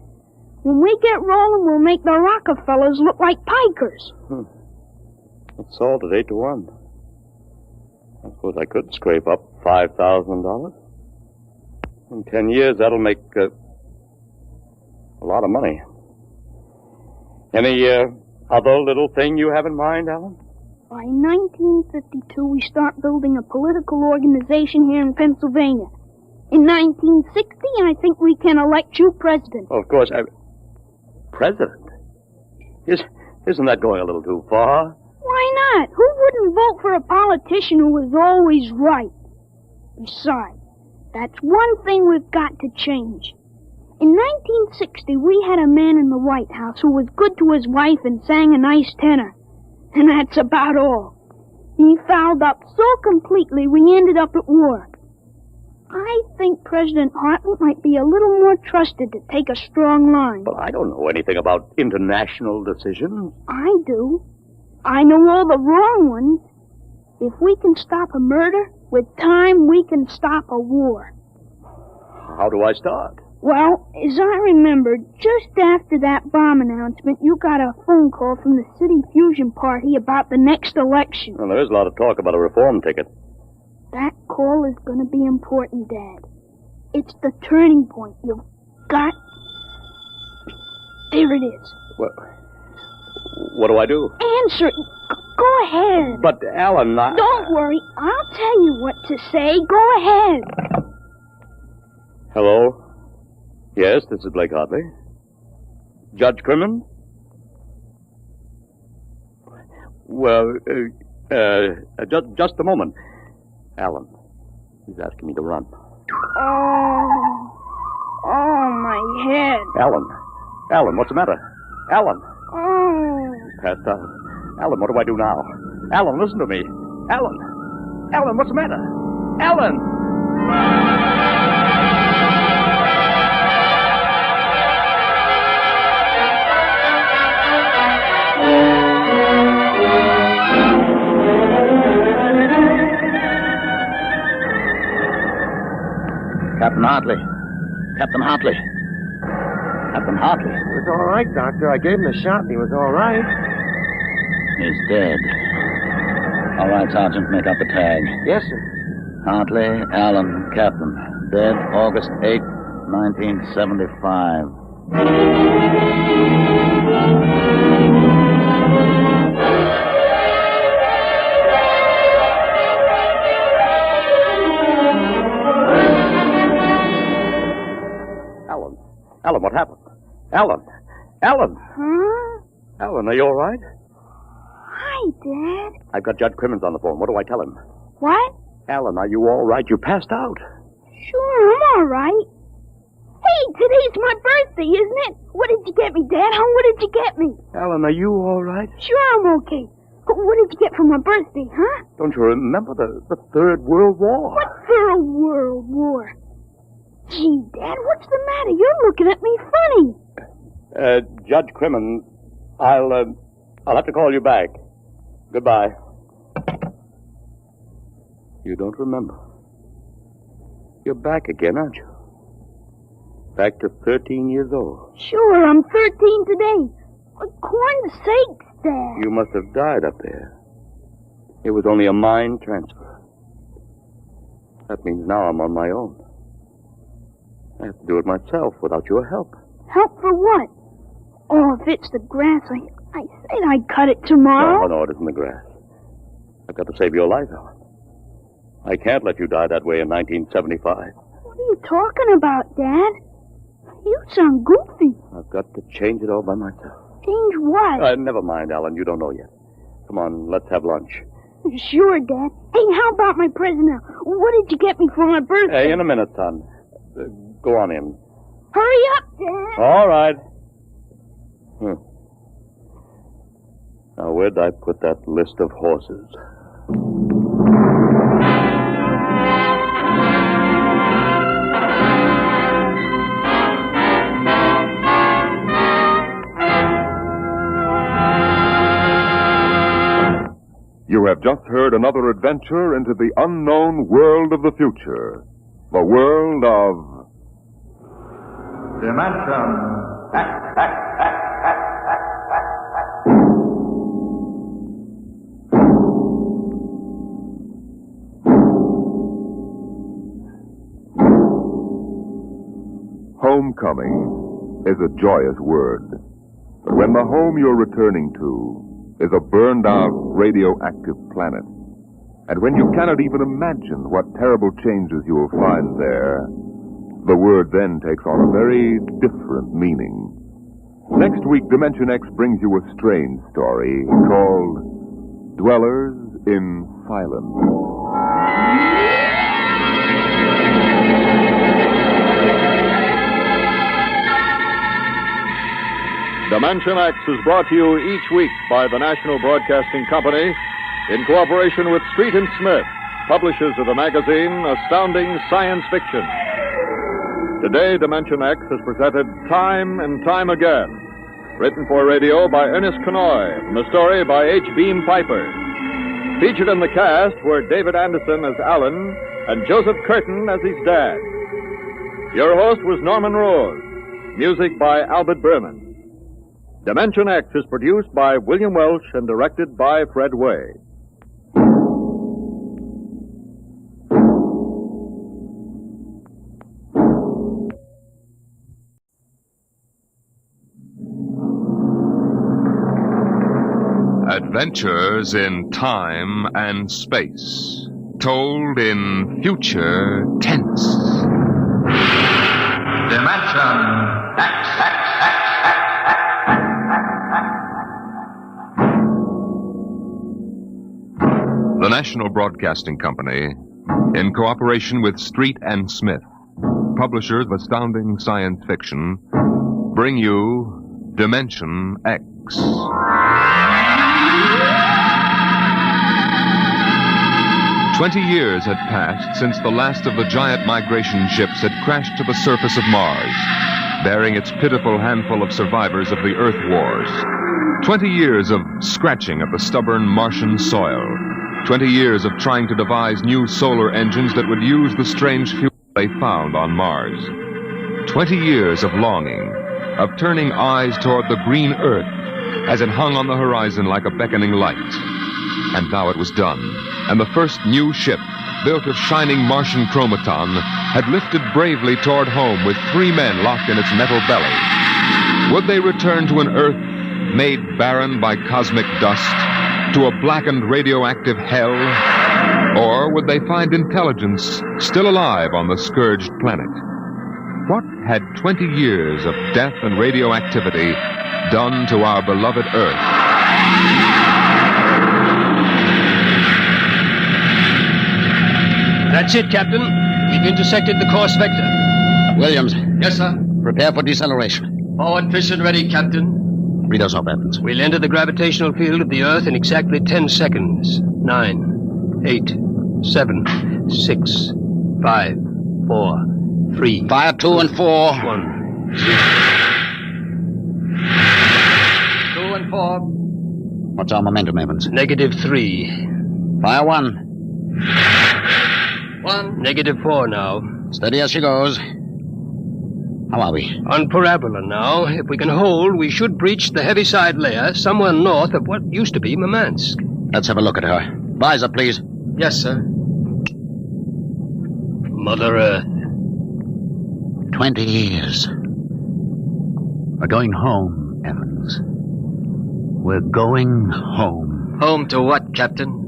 When we get rolling, we'll make the Rockefellers look like pikers. Assault at 8 to 1. I suppose I could scrape up $5,000. In 10 years, that'll make a lot of money. Any other little thing you have in mind, Alan? By 1952, we start building a political organization here in Pennsylvania. In 1960, I think we can elect you president. Oh, of course. President? Isn't that going a little too far? Why not? Who wouldn't vote for a politician who was always right? Besides, that's one thing we've got to change. In 1960, we had a man in the White House who was good to his wife and sang a nice tenor. And that's about all. He fouled up so completely we ended up at war. I think President Hartley might be a little more trusted to take a strong line. But I don't know anything about international decisions. I do. I know all the wrong ones. If we can stop a murder, with time we can stop a war. How do I start? Well, as I remember, just after that bomb announcement, you got a phone call from the City Fusion Party about the next election. Well, there is a lot of talk about a reform ticket. That call is going to be important, Dad. It's the turning point. You've got... There it is. Well, what do I do? Answer it. Go ahead. But, Alan, Don't worry. I'll tell you what to say. Go ahead. Hello? Yes, this is Blake Hartley. Judge Crimmins? Well, just a moment. Alan, he's asking me to run. Oh, my head. Alan, what's the matter? Alan. Oh. Passed out. Alan, what do I do now? Alan, listen to me. Alan, what's the matter? Alan! Captain Hartley. Captain Hartley. Captain Hartley. He was all right, Doctor. I gave him a shot and he was all right. He's dead. All right, Sergeant, make up the tag. Yes, sir. Hartley, Allen, Captain. Dead August 8, 1975. Alan, what happened? Alan! Huh? Alan, are you all right? Hi, Dad. I've got Judge Crimmins on the phone. What do I tell him? What? Alan, are you all right? You passed out. Sure, I'm all right. Hey, today's my birthday, isn't it? What did you get me, Dad? What did you get me? Alan, are you all right? Sure, I'm okay. What did you get for my birthday, huh? Don't you remember the Third World War? What Third World War? Gee, Dad, what's the matter? You're looking at me funny. Judge Crimmins, I'll have to call you back. Goodbye. You don't remember. You're back again, aren't you? Back to 13 years old. Sure, I'm 13 today. For corn's sakes, Dad. You must have died up there. It was only a mind transfer. That means now I'm on my own. I have to do it myself without your help. Help for what? Oh, if it's the grass, I said I'd cut it tomorrow. No, it isn't the grass. I've got to save your life, Alan. I can't let you die that way in 1975. What are you talking about, Dad? You sound goofy. I've got to change it all by myself. Change what? Never mind, Alan. You don't know yet. Come on, let's have lunch. Sure, Dad. Hey, how about my present now? What did you get me for my birthday? Hey, in a minute, son. Go on in. Hurry up, Dad. All right. Now, where'd I put that list of horses? You have just heard another adventure into the unknown world of the future. The world of... Dimension. Homecoming is a joyous word. But when the home you're returning to is a burned-out radioactive planet, and when you cannot even imagine what terrible changes you will find there, the word then takes on a very different meaning. Next week, Dimension X brings you a strange story called Dwellers in Silence. Dimension X is brought to you each week by the National Broadcasting Company in cooperation with Street and Smith, publishers of the magazine Astounding Science Fiction. Today, Dimension X has presented Time and Time Again, written for radio by Ernest Kenoy, from a story by H. Beam Piper. Featured in the cast were David Anderson as Alan and Joseph Curtin as his dad. Your host was Norman Rose. Music by Albert Berman. Dimension X is produced by William Welch and directed by Fred Way. Adventures in time and space, told in future tense. Dimension X. The National Broadcasting Company, in cooperation with Street and Smith, publishers of Astounding Science Fiction, bring you Dimension X. 20 years had passed since the last of the giant migration ships had crashed to the surface of Mars, bearing its pitiful handful of survivors of the Earth Wars. 20 years of scratching at the stubborn Martian soil. 20 years of trying to devise new solar engines that would use the strange fuel they found on Mars. 20 years of longing, of turning eyes toward the green Earth as it hung on the horizon like a beckoning light. And now it was done, and the first new ship, built of shining Martian chromaton, had lifted bravely toward home with 3 men locked in its metal belly. Would they return to an Earth made barren by cosmic dust, to a blackened radioactive hell? Or would they find intelligence still alive on the scourged planet? What had 20 years of death and radioactivity done to our beloved Earth? That's it, Captain. We've intersected the course vector. Williams. Yes, sir. Prepare for deceleration. Forward piston ready, Captain. Read us off, Evans. We'll enter the gravitational field of the Earth in exactly 10 seconds. 9, 8, 7, 6, 5, 4, 3. Fire 2 and 4. 1, 0. 2 and 4. What's our momentum, Evans? -3. Fire 1. 1. -4 now. Steady as she goes. How are we? On parabola now. If we can hold, we should breach the heaviside layer somewhere north of what used to be Murmansk. Let's have a look at her. Visor, please. Yes, sir. Mother Earth. 20 years. We're going home, Evans. We're going home. Home to what, Captain?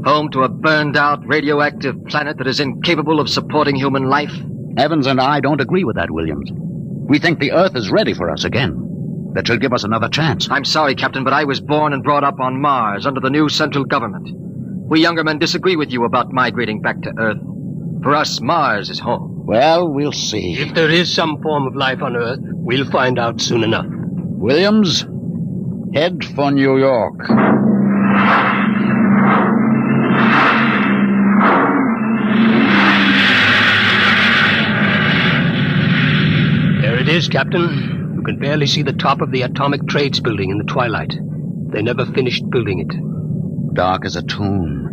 Home to a burned-out radioactive planet that is incapable of supporting human life? Evans and I don't agree with that, Williams. We think the Earth is ready for us again. That she'll give us another chance. I'm sorry, Captain, but I was born and brought up on Mars under the new central government. We younger men disagree with you about migrating back to Earth. For us, Mars is home. Well, we'll see. If there is some form of life on Earth, we'll find out soon enough. Williams, head for New York. It is, Captain. You can barely see the top of the Atomic Trades building in the twilight. They never finished building it. Dark as a tomb.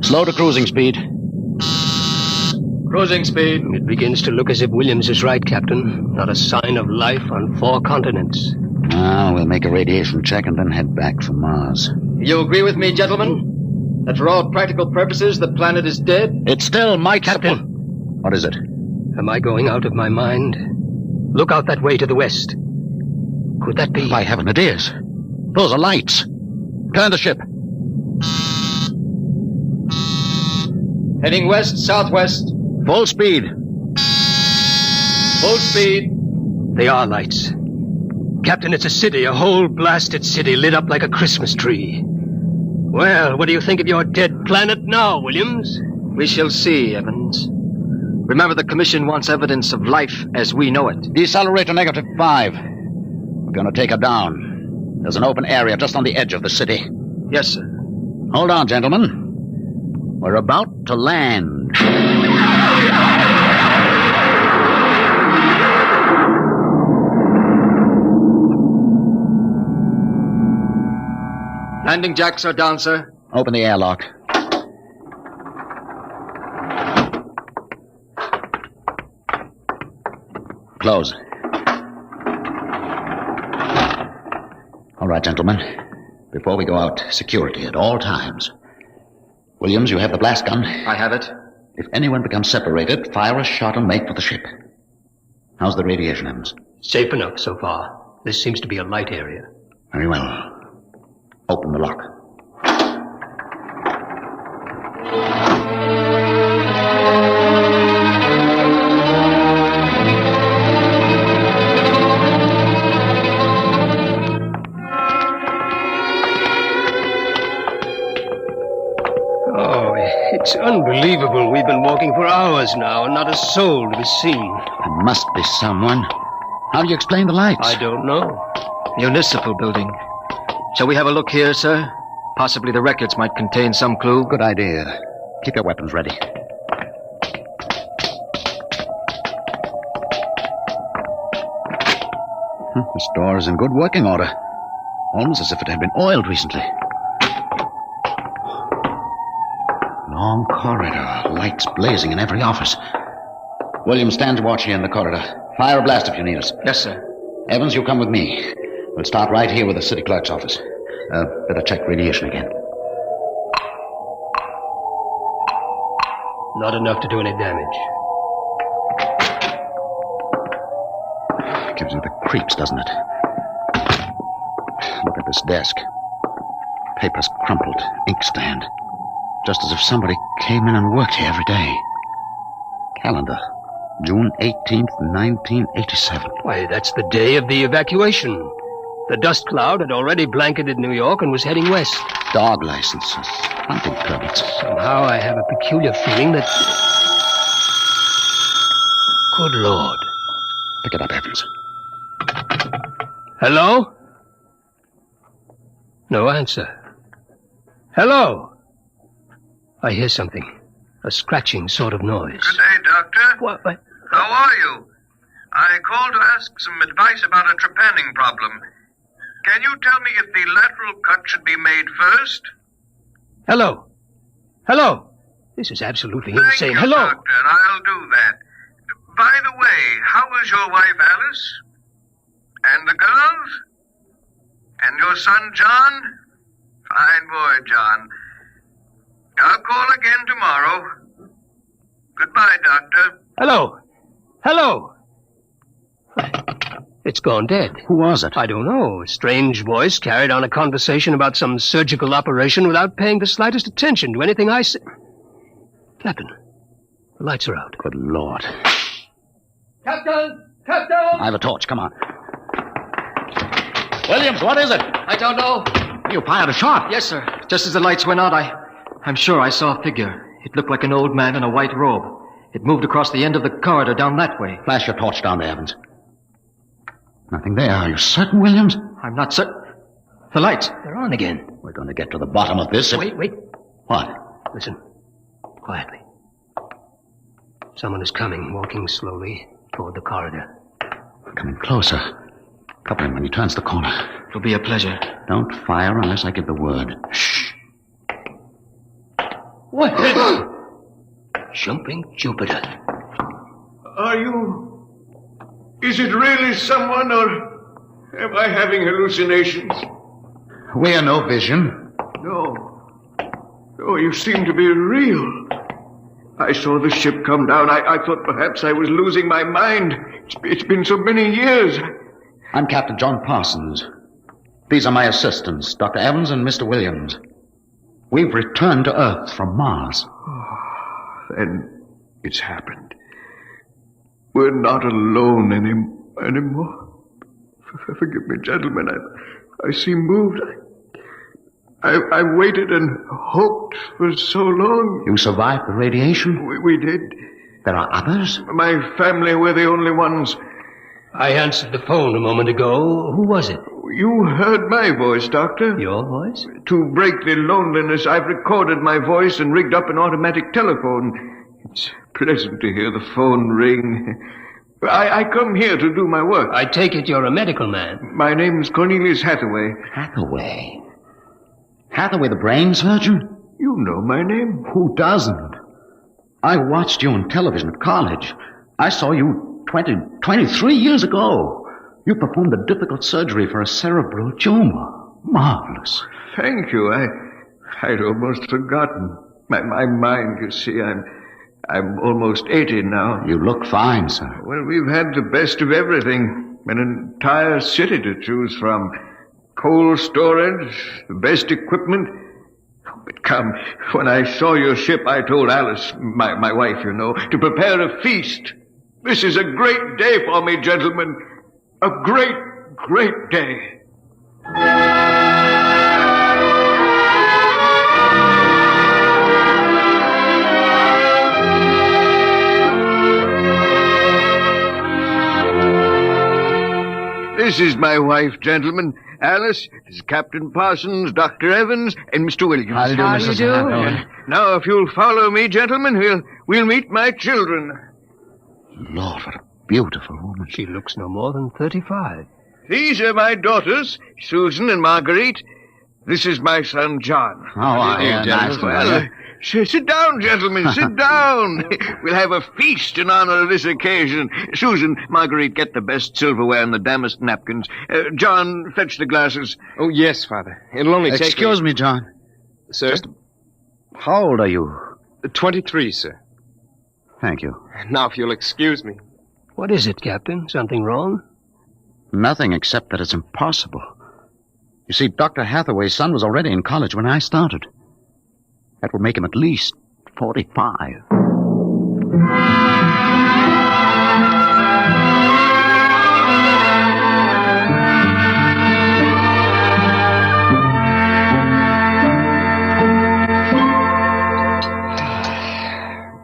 Slow to cruising speed. Cruising speed. It begins to look as if Williams is right, Captain. Not a sign of life on 4 continents. Ah, we'll make a radiation check and then head back for Mars. You agree with me, gentlemen? That for all practical purposes, the planet is dead? It still might... Captain! What is it? Am I going out of my mind? Look out that way to the west. Could that be... By heaven, it is. Those are lights. Turn the ship. Heading west-southwest. Full speed. Full speed. They are lights. Captain, it's a city, a whole blasted city lit up like a Christmas tree. Well, what do you think of your dead planet now, Williams? We shall see, Evans. Remember, the Commission wants evidence of life as we know it. Decelerate to -5. We're going to take her down. There's an open area just on the edge of the city. Yes, sir. Hold on, gentlemen. We're about to land. Landing jacks are down, sir. Open the airlock. Close. All right, gentlemen. Before we go out, security at all times. Williams, you have the blast gun? I have it. If anyone becomes separated, fire a shot and make for the ship. How's the radiation, Evans? Safe enough so far. This seems to be a light area. Very well. Open the lock. Oh, it's unbelievable. We've been walking for hours now and not a soul to be seen. There must be someone. How do you explain the lights? I don't know. Municipal building. Shall we have a look here, sir? Possibly the records might contain some clue. Good idea. Keep your weapons ready. This door is in good working order. Almost as if it had been oiled recently. Long corridor, lights blazing in every office. William, stand watch here in the corridor. Fire a blast if you need us. Yes, sir. Evans, you come with me. We'll start right here with the city clerk's office. Better check radiation again. Not enough to do any damage. Gives you the creeps, doesn't it? Look at this desk. Papers crumpled, inkstand. Just as if somebody came in and worked here every day. Calendar. June 18th, 1987. Why, that's the day of the evacuation. The dust cloud had already blanketed New York and was heading west. Dog licenses, hunting permits. Somehow I have a peculiar feeling that... Good Lord. Pick it up, Evans. Hello? No answer. Hello? I hear something. A scratching sort of noise. Good day, Doctor. What? How are you? I called to ask some advice about a trepanning problem. Can you tell me if the lateral cut should be made first? Hello? Hello? This is absolutely insane. Thank you, Hello? Doctor. I'll do that. By the way, how is your wife, Alice? And the girls? And your son, John? Fine boy, John. I'll call again tomorrow. Goodbye, Doctor. Hello? Hello? It's gone dead. Who was it? I don't know. A strange voice carried on a conversation about some surgical operation without paying the slightest attention to anything I said. Captain, the lights are out. Good Lord. Captain! Captain! I have a torch. Come on. Williams, what is it? I don't know. You fired a shot. Yes, sir. Just as the lights went out, I'm sure I saw a figure. It looked like an old man in a white robe. It moved across the end of the corridor down that way. Flash your torch down there, Evans. Nothing there. Are you certain, Williams? I'm not certain. The lights, they're on again. We're going to get to the bottom of this. Wait. What? Listen. Quietly. Someone is coming, walking slowly toward the corridor. Coming closer. Couple him when he turns the corner. It'll be a pleasure. Don't fire unless I give the word. Shh. What? Jumping Jupiter. Are you... Is it really someone, or am I having hallucinations? We are no vision. No. Oh, you seem to be real. I saw the ship come down. I thought perhaps I was losing my mind. It's been so many years. I'm Captain John Parsons. These are my assistants, Dr. Evans and Mr. Williams. We've returned to Earth from Mars. Then it's happened. We're not alone anymore. Forgive me, gentlemen. I seem moved. I waited and hoped for so long. You survived the radiation? We did. There are others? My family were the only ones. I answered the phone a moment ago. Who was it? You heard my voice, Doctor. Your voice? To break the loneliness, I've recorded my voice and rigged up an automatic telephone. It's pleasant to hear the phone ring. I come here to do my work. I take it you're a medical man. My name's Cornelius Hathaway. Hathaway? Hathaway, the brain surgeon? You know my name. Who doesn't? I watched you on television at college. I saw you 23 years ago. You performed a difficult surgery for a cerebral tumor. Marvelous. Thank you. I'd almost forgotten. My mind, you see, I'm almost 80 now. You look fine, sir. Well, we've had the best of everything. An entire city to choose from. Cold storage, the best equipment. But come, when I saw your ship, I told Alice, my wife, you know, to prepare a feast. This is a great day for me, gentlemen. A great, great day. This is my wife, gentlemen. Alice, this is Captain Parsons, Dr. Evans, and Mr. Williams. How do you do, Mrs. Hathaway? Now, if you'll follow me, gentlemen, we'll meet my children. Lord, what a beautiful woman. She looks no more than 35. These are my daughters, Susan and Marguerite. This is my son, John. Sit down, gentlemen, sit down. We'll have a feast in honor of this occasion. Susan, Marguerite, get the best silverware and the damask napkins. John, fetch the glasses. Oh, yes, Father. It'll only take... Excuse me, John. Sir? How old are you? 23, sir. Thank you. Now, if you'll excuse me. What is it, Captain? Something wrong? Nothing except that it's impossible. You see, Dr. Hathaway's son was already in college when I started. That would make him at least 45.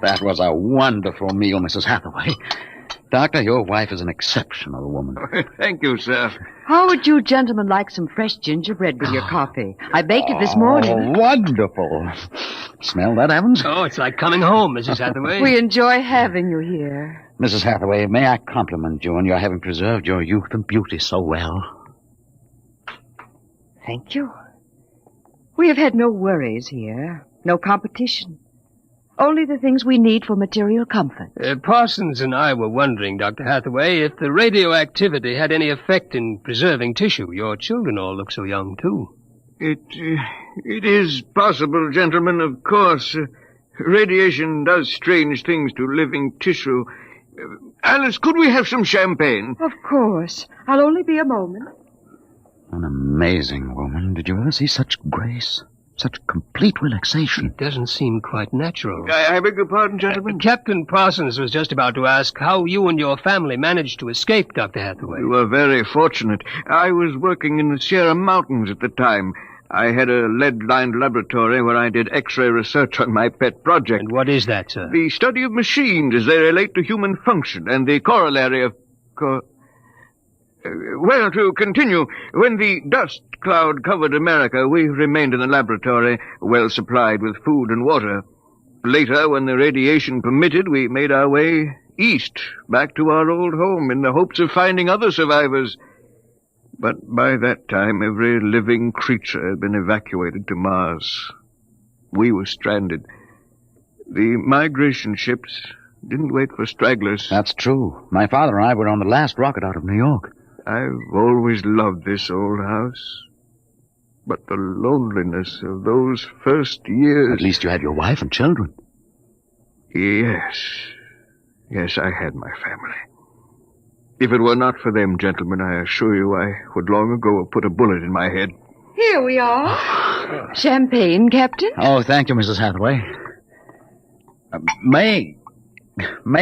That was a wonderful meal, Mrs. Hathaway. Doctor, your wife is an exceptional woman. Thank you, sir. How would you gentlemen like some fresh gingerbread with your coffee? I baked it this morning. Oh, wonderful. Smell that, Evans? Oh, it's like coming home, Mrs. Hathaway. We enjoy having you here. Mrs. Hathaway, may I compliment you on your having preserved your youth and beauty so well? Thank you. We have had no worries here, no competition. Only the things we need for material comfort. Parsons and I were wondering, Dr. Hathaway, if the radioactivity had any effect in preserving tissue. Your children all look so young, too. It is possible, gentlemen, of course. Radiation does strange things to living tissue. Alice, could we have some champagne? Of course. I'll only be a moment. An amazing woman. Did you ever see such grace? Such complete relaxation. It doesn't seem quite natural. I beg your pardon, gentlemen? Captain Parsons was just about to ask how you and your family managed to escape, Dr. Hathaway. We were very fortunate. I was working in the Sierra Mountains at the time. I had a lead-lined laboratory where I did X-ray research on my pet project. And what is that, sir? The study of machines as they relate to human function and the corollary of... Well, to continue, when the dust cloud covered America, we remained in the laboratory, well supplied with food and water. Later, when the radiation permitted, we made our way east, back to our old home, in the hopes of finding other survivors. But by that time, every living creature had been evacuated to Mars. We were stranded. The migration ships didn't wait for stragglers. That's true. My father and I were on the last rocket out of New York. I've always loved this old house. But the loneliness of those first years... At least you had your wife and children. Yes. Yes, I had my family. If it were not for them, gentlemen, I assure you I would long ago have put a bullet in my head. Here we are. Champagne, Captain? Oh, thank you, Mrs. Hathaway. May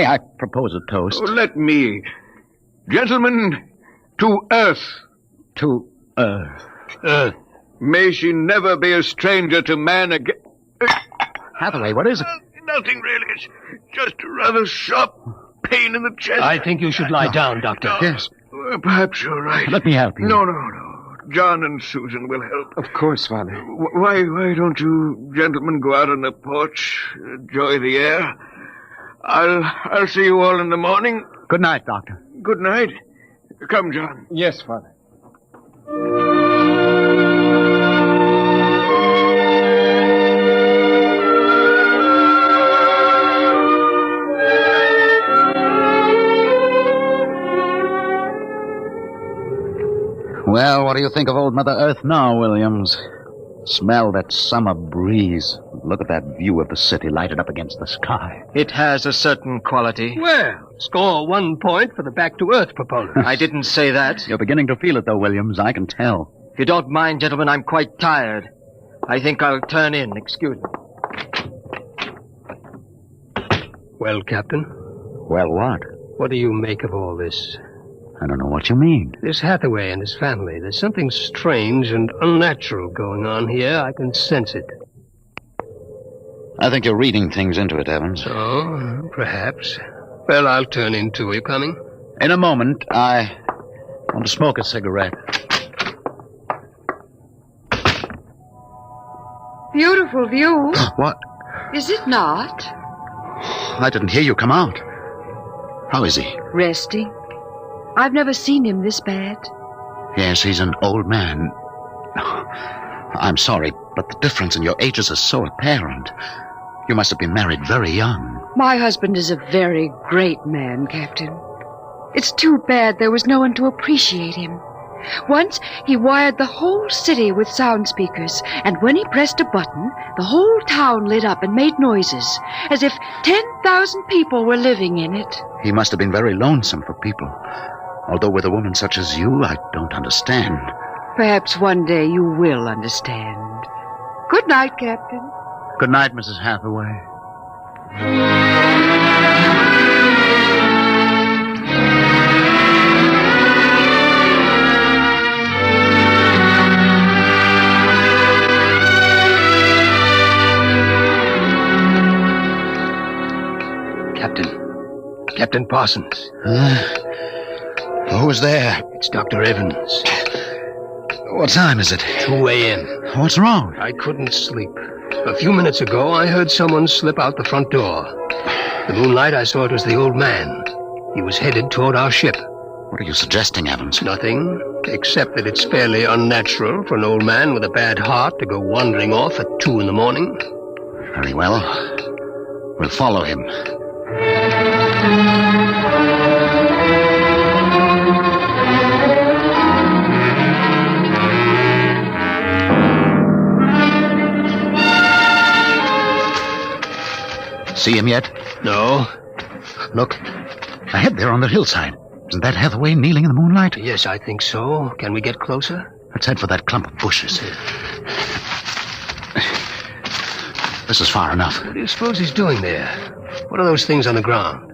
I propose a toast? Oh, let me. Gentlemen... To Earth. To Earth. Earth. May she never be a stranger to man again. Hathaway, what is it? Nothing really. It's just rather sharp pain in the chest. I think you should lie down, Doctor. Yes. Perhaps you're right. Let me help you. No. John and Susan will help. Of course, Father. Why don't you gentlemen go out on the porch, enjoy the air? I'll see you all in the morning. Good night, Doctor. Good night. Come, John. Yes, Father. Well, what do you think of old Mother Earth now, Williams? Smell that summer breeze. Look at that view of the city lighted up against the sky. It has a certain quality. Well, score 1 point for the back-to-earth proponent. I didn't say that. You're beginning to feel it, though, Williams. I can tell. If you don't mind, gentlemen, I'm quite tired. I think I'll turn in. Excuse me. Well, Captain? Well, what? What do you make of all this? I don't know what you mean. This Hathaway and his family, there's something strange and unnatural going on here. I can sense it. I think you're reading things into it, Evans. Oh, perhaps. Well, I'll turn in too. Are you coming? In a moment. I want to smoke a cigarette. Beautiful view. What? Is it not? I didn't hear you come out. How is he? Resting. I've never seen him this bad. Yes, he's an old man. I'm sorry, but the difference in your ages is so apparent. You must have been married very young. My husband is a very great man, Captain. It's too bad there was no one to appreciate him. Once, he wired the whole city with sound speakers, and when he pressed a button, the whole town lit up and made noises, as if 10,000 people were living in it. He must have been very lonesome for people. Although with a woman such as you, I don't understand. Perhaps one day you will understand. Good night, Captain. Good night, Mrs. Hathaway. Captain Parsons. Who's there? It's Dr. Evans. What time is it? 2 a.m. What's wrong? I couldn't sleep. A few minutes ago, I heard someone slip out the front door. The moonlight, I saw it was the old man. He was headed toward our ship. What are you suggesting, Evans? Nothing, except that it's fairly unnatural for an old man with a bad heart to go wandering off at 2 in the morning. Very well. We'll follow him. See him yet? No. Look, ahead there on the hillside. Isn't that Hathaway kneeling in the moonlight? Yes, I think so. Can we get closer? Let's head for that clump of bushes. This is far enough. What do you suppose he's doing there? What are those things on the ground?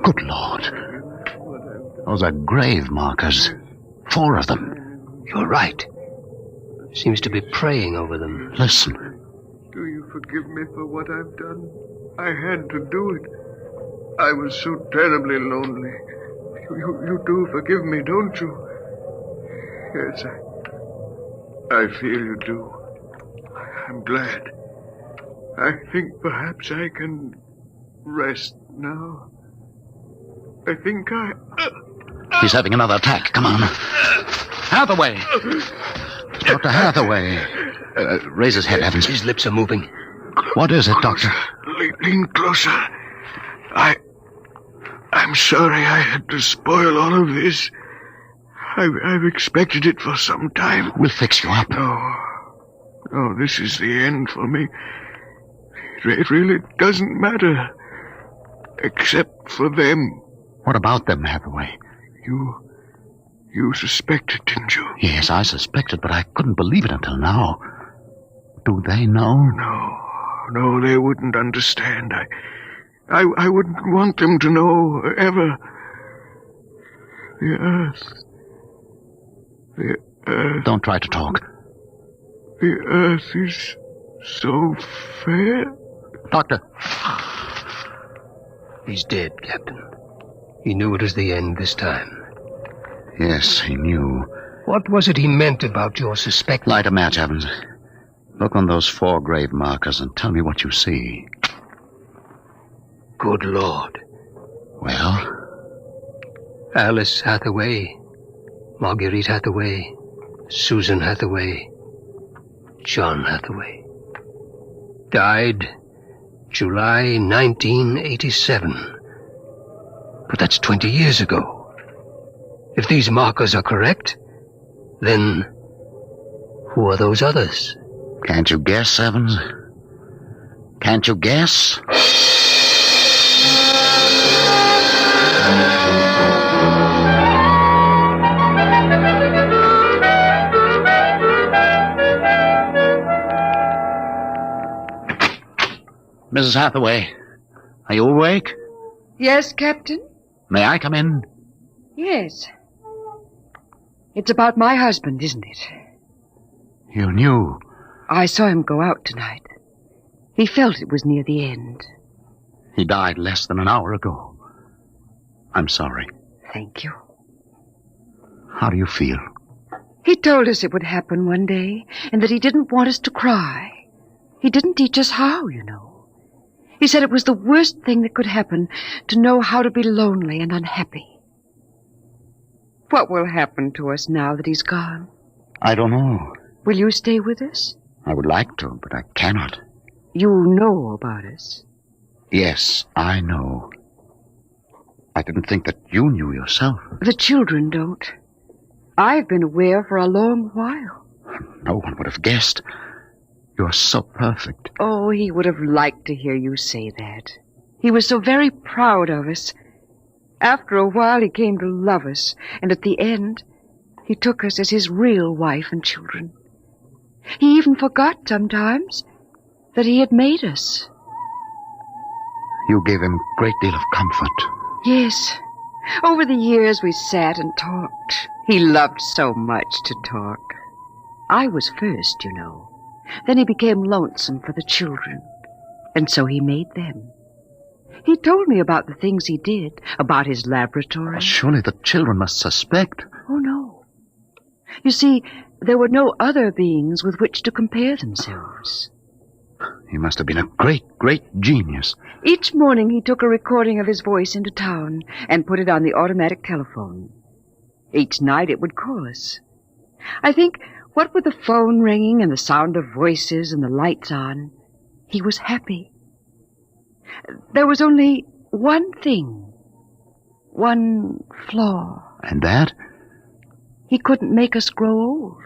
Good Lord. Those are grave markers. 4 of them. You're right. Seems to be praying over them. Listen. Do you forgive me for what I've done? I had to do it. I was so terribly lonely. You do forgive me, don't you? Yes, I feel you do. I'm glad. I think perhaps I can rest now. I think He's having another attack. Come on. Hathaway! Dr. Hathaway. Raise his head, Evans. His lips are moving. What is it, Doctor? Lean closer. I'm sorry I had to spoil all of this. I've expected it for some time. We'll fix you up. No, this is the end for me. It really doesn't matter. Except for them. What about them, Hathaway? You suspected, didn't you? Yes, I suspected, but I couldn't believe it until now. Do they know? No, they wouldn't understand. I wouldn't want them to know, ever. The Earth. Don't try to talk. The Earth is so fair. Doctor. He's dead, Captain. He knew it was the end this time. Yes, he knew. What was it he meant about your suspect? Light a match, Evans. Look on those 4 grave markers and tell me what you see. Good Lord. Well? Alice Hathaway, Marguerite Hathaway, Susan Hathaway, John Hathaway. Died July 1987. But that's 20 years ago. If these markers are correct, then who are those others? Can't you guess, Evans? Can't you guess? Mrs. Hathaway, are you awake? Yes, Captain? May I come in? Yes. It's about my husband, isn't it? You knew. I saw him go out tonight. He felt it was near the end. He died less than an hour ago. I'm sorry. Thank you. How do you feel? He told us it would happen one day, and that he didn't want us to cry. He didn't teach us how, you know. He said it was the worst thing that could happen, to know how to be lonely and unhappy. What will happen to us now that he's gone? I don't know. Will you stay with us? I would like to, but I cannot. You know about us. Yes, I know. I didn't think that you knew yourself. The children don't. I've been aware for a long while. No one would have guessed. You're so perfect. Oh, he would have liked to hear you say that. He was so very proud of us. After a while, he came to love us, and at the end, he took us as his real wife and children. He even forgot sometimes that he had made us. You gave him a great deal of comfort. Yes. Over the years, we sat and talked. He loved so much to talk. I was first, you know. Then he became lonesome for the children, and so he made them. He told me about the things he did, about his laboratory. Surely the children must suspect. Oh, no. You see, there were no other beings with which to compare themselves. He must have been a great, great genius. Each morning he took a recording of his voice into town and put it on the automatic telephone. Each night it would call us. I think, what with the phone ringing and the sound of voices and the lights on, he was happy. There was only one thing, one flaw. And that? He couldn't make us grow old.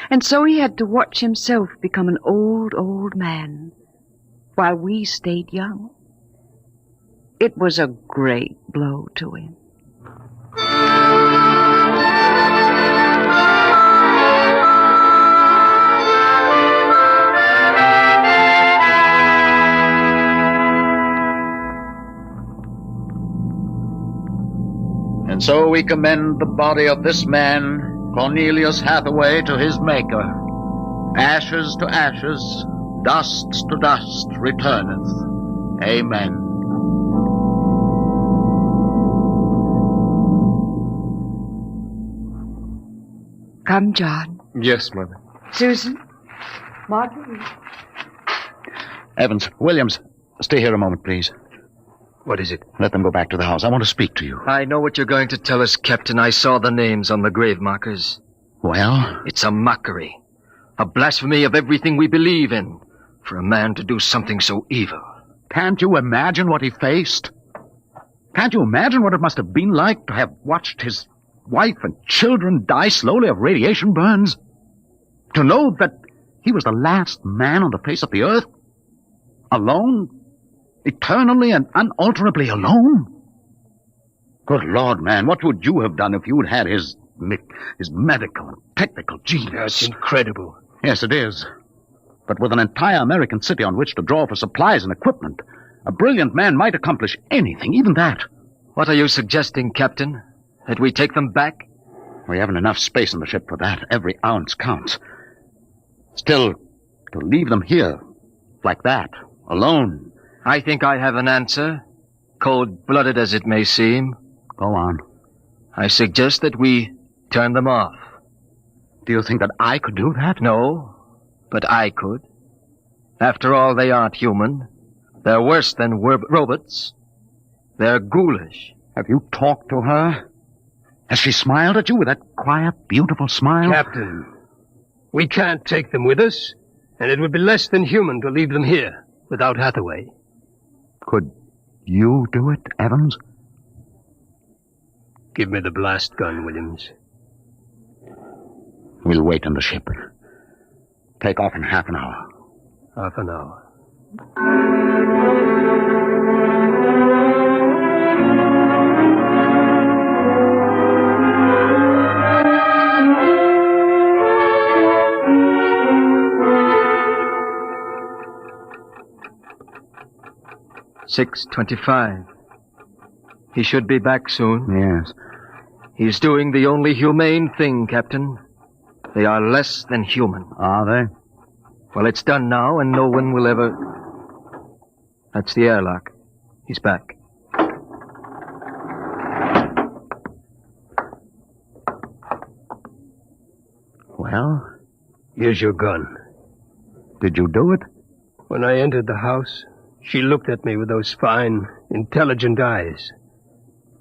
And so he had to watch himself become an old, old man, while we stayed young. It was a great blow to him. And so we commend the body of this man, Cornelius Hathaway, to his Maker. Ashes to ashes, dust to dust returneth. Amen. Come, John. Yes, Mother. Susan? Marguerite? Evans, Williams, stay here a moment, please. What is it? Let them go back to the house. I want to speak to you. I know what you're going to tell us, Captain. I saw the names on the grave markers. Well? It's a mockery. A blasphemy of everything we believe in. For a man to do something so evil. Can't you imagine what he faced? Can't you imagine what it must have been like to have watched his wife and children die slowly of radiation burns? To know that he was the last man on the face of the earth? Alone? Eternally and unalterably alone? Good Lord, man, what would you have done if you'd had his medical and technical genius? That's incredible. Yes, it is. But with an entire American city on which to draw for supplies and equipment, a brilliant man might accomplish anything, even that. What are you suggesting, Captain? That we take them back? We haven't enough space in the ship for that. Every ounce counts. Still, to leave them here, like that, alone. I think I have an answer. Cold-blooded as it may seem, Go on. I suggest that we turn them off. Do you think that I could do that? No, but I could. After all, they aren't human. They're worse than robots. They're ghoulish. Have you talked to her? Has she smiled at you with that quiet, beautiful smile? Captain, we can't take them with us, and it would be less than human to leave them here without Hathaway. Could you do it, Evans? Give me the blast gun, Williams. We'll wait in the ship. Take off in half an hour. Half an hour. 6:25. He should be back soon. Yes. He's doing the only humane thing, Captain. They are less than human. Are they? Well, it's done now, and no one will ever... That's the airlock. He's back. Well? Here's your gun. Did you do it? When I entered the house, she looked at me with those fine, intelligent eyes.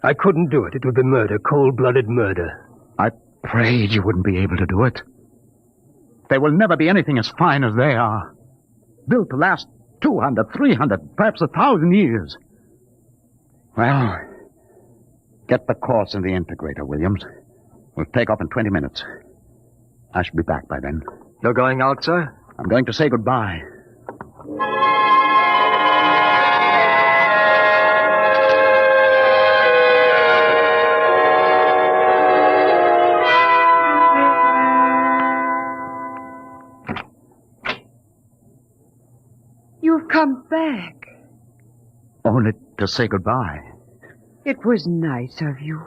I couldn't do it. It would be murder, cold-blooded murder. I prayed you wouldn't be able to do it. There will never be anything as fine as they are. Built to last 200, 300, perhaps 1,000 years. Well, get the course in the integrator, Williams. We'll take off in 20 minutes. I should be back by then. You're going out, sir? I'm going to say goodbye. You've come back. Only to say goodbye. It was nice of you.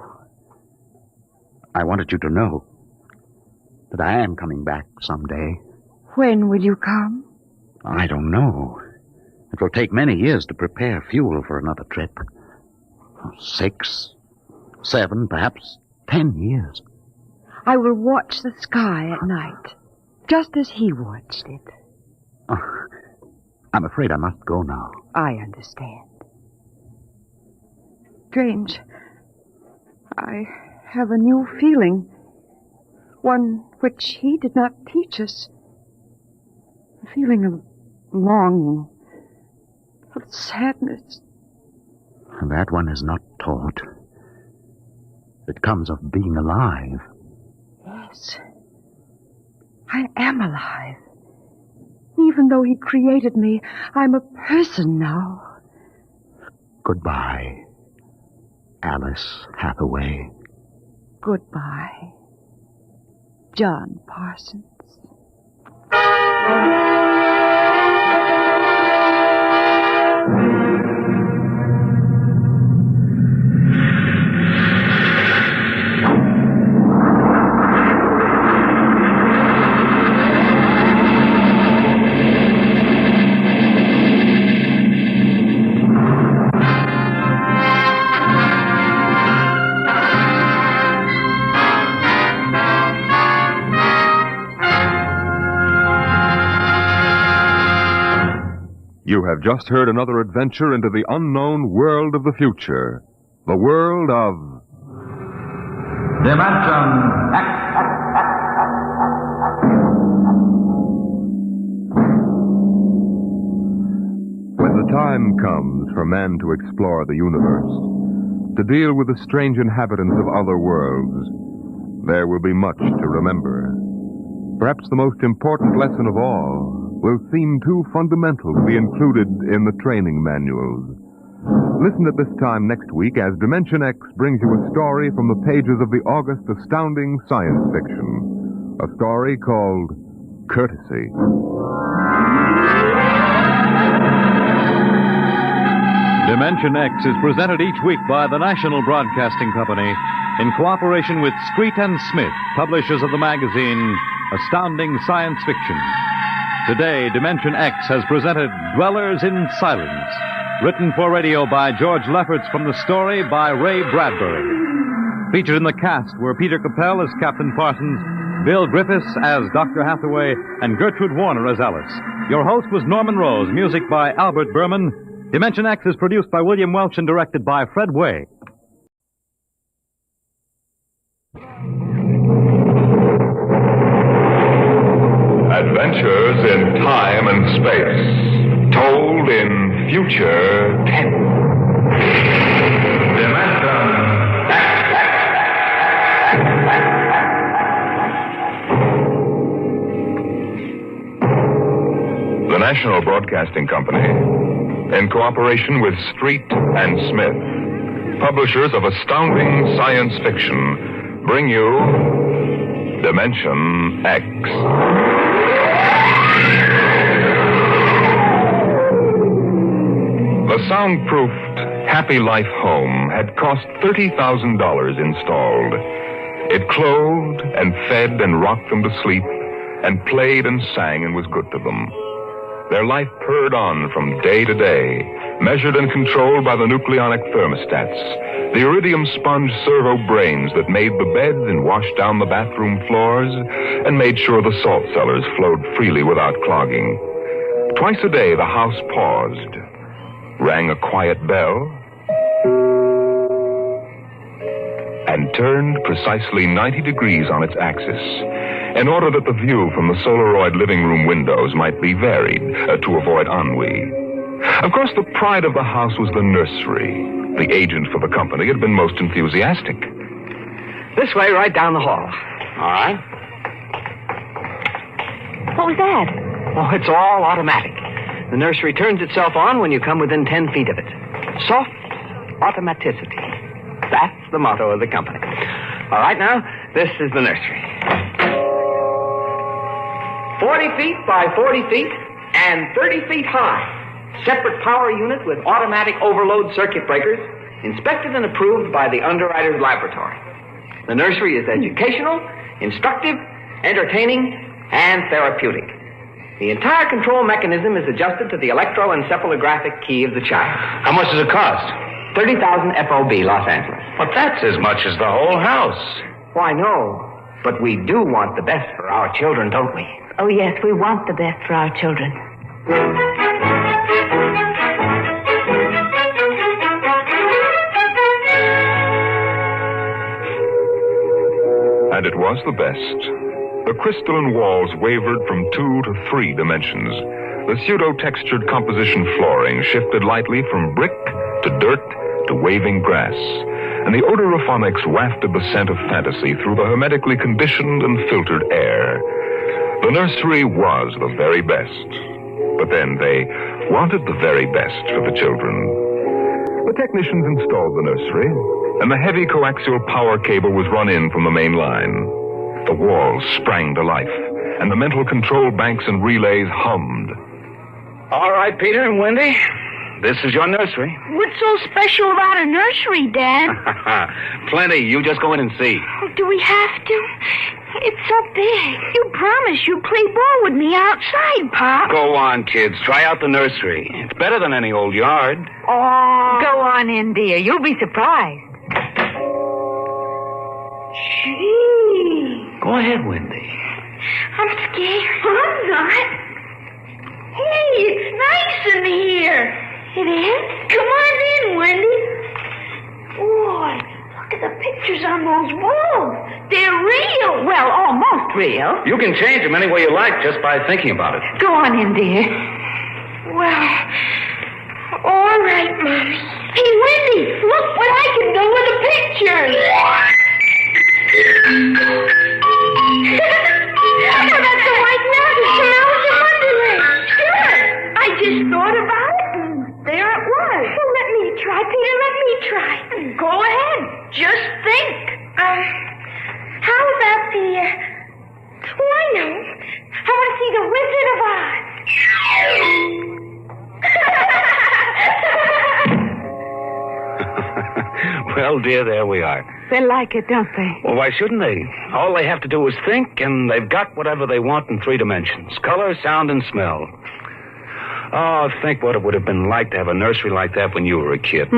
I wanted you to know that I am coming back someday. When will you come? I don't know. It will take many years to prepare fuel for another trip. 6, 7, perhaps 10 years. I will watch the sky at night, just as he watched it. Oh, I'm afraid I must go now. I understand. Strange. I have a new feeling. One which he did not teach us. A feeling of longing, of sadness. That one is not taught. It comes of being alive. Yes. I am alive. Even though he created me, I'm a person now. Goodbye, Alice Hathaway. Goodbye, John Parsons. You have just heard another adventure into the unknown world of the future. The world of... Dimension X. When the time comes for man to explore the universe, to deal with the strange inhabitants of other worlds, there will be much to remember. Perhaps the most important lesson of all will seem too fundamental to be included in the training manuals. Listen at this time next week as Dimension X brings you a story from the pages of the August astounding science fiction. A story called Courtesy. Dimension X is presented each week by the National Broadcasting Company in cooperation with Street and Smith, publishers of the magazine Astounding Science Fiction. Today, Dimension X has presented Dwellers in Silence, Written for radio by George Lefferts from the story by Ray Bradbury. Featured in the cast were Peter Capell as Captain Parsons, Bill Griffiths as Dr. Hathaway, and Gertrude Warner as Alice. Your host was Norman Rose, music by Albert Berman. Dimension X is produced by William Welch and directed by Fred Way. Adventures in time and space, told in future tense. The National Broadcasting Company, in cooperation with Street and Smith, publishers of astounding science fiction, bring you Dimension X. The soundproofed Happy Life home had cost $30,000 installed. It clothed and fed and rocked them to sleep and played and sang and was good to them. Their life purred on from day to day, measured and controlled by the nucleonic thermostats, the iridium sponge servo brains that made the beds and washed down the bathroom floors and made sure the salt cellars flowed freely without clogging. Twice a day, the house paused, rang a quiet bell, and turned precisely 90 degrees on its axis in order that the view from the Solaroid living room windows might be varied to avoid ennui. Of course, the pride of the house was the nursery. The agent for the company had been most enthusiastic. This way, right down the hall. All right. What was that? Oh, it's all automatic. The nursery turns itself on when you come within 10 feet of it. Soft automaticity. That's the motto of the company. All right, now, this is the nursery. 40 feet by 40 feet and 30 feet high. Separate power unit with automatic overload circuit breakers, inspected and approved by the underwriter's laboratory. The nursery is educational, instructive, entertaining, and therapeutic. The entire control mechanism is adjusted to the electroencephalographic key of the child. How much does it cost? 30,000 FOB, Los Angeles. But that's as much as the whole house. Why, no. But we do want the best for our children, don't we? Oh, yes, we want the best for our children. And it was the best. The crystalline walls wavered from 2 to 3 dimensions. The pseudo-textured composition flooring shifted lightly from brick to dirt to waving grass. And the odorophonics wafted the scent of fantasy through the hermetically conditioned and filtered air. The nursery was the very best. But then they wanted the very best for the children. The technicians installed the nursery, and the heavy coaxial power cable was run in from the main line. The walls sprang to life, and the mental control banks and relays hummed. All right, Peter and Wendy, this is your nursery. What's so special about a nursery, Dad? Plenty. You just go in and see. Oh, do we have to? It's so big. You promised you'd play ball with me outside, Pop. Go on, kids. Try out the nursery. It's better than any old yard. Oh. Go on in, dear. You'll be surprised. Gee. Go ahead, Wendy. I'm scared. I'm not. Hey, it's nice in here. It is? Come on in, Wendy. Boy, look at the pictures on those walls. They're real. Well, almost real. You can change them any way you like just by thinking about it. Go on in, dear. Well, all right, Mommy. Hey, Wendy, look what I can do with the pictures. Oh, that's the white mountain from Alice in Wonderland. Sure. I just thought about it, and there it was. Well, let me try, Peter. Let me try. Go ahead. Just think. How about the... Oh, I know. I want to see the Wizard of Oz. Well, dear, there we are. They like it, don't they? Well, why shouldn't they? All they have to do is think, and they've got whatever they want in 3 dimensions. Color, sound, and smell. Oh, think what it would have been like to have a nursery like that when you were a kid.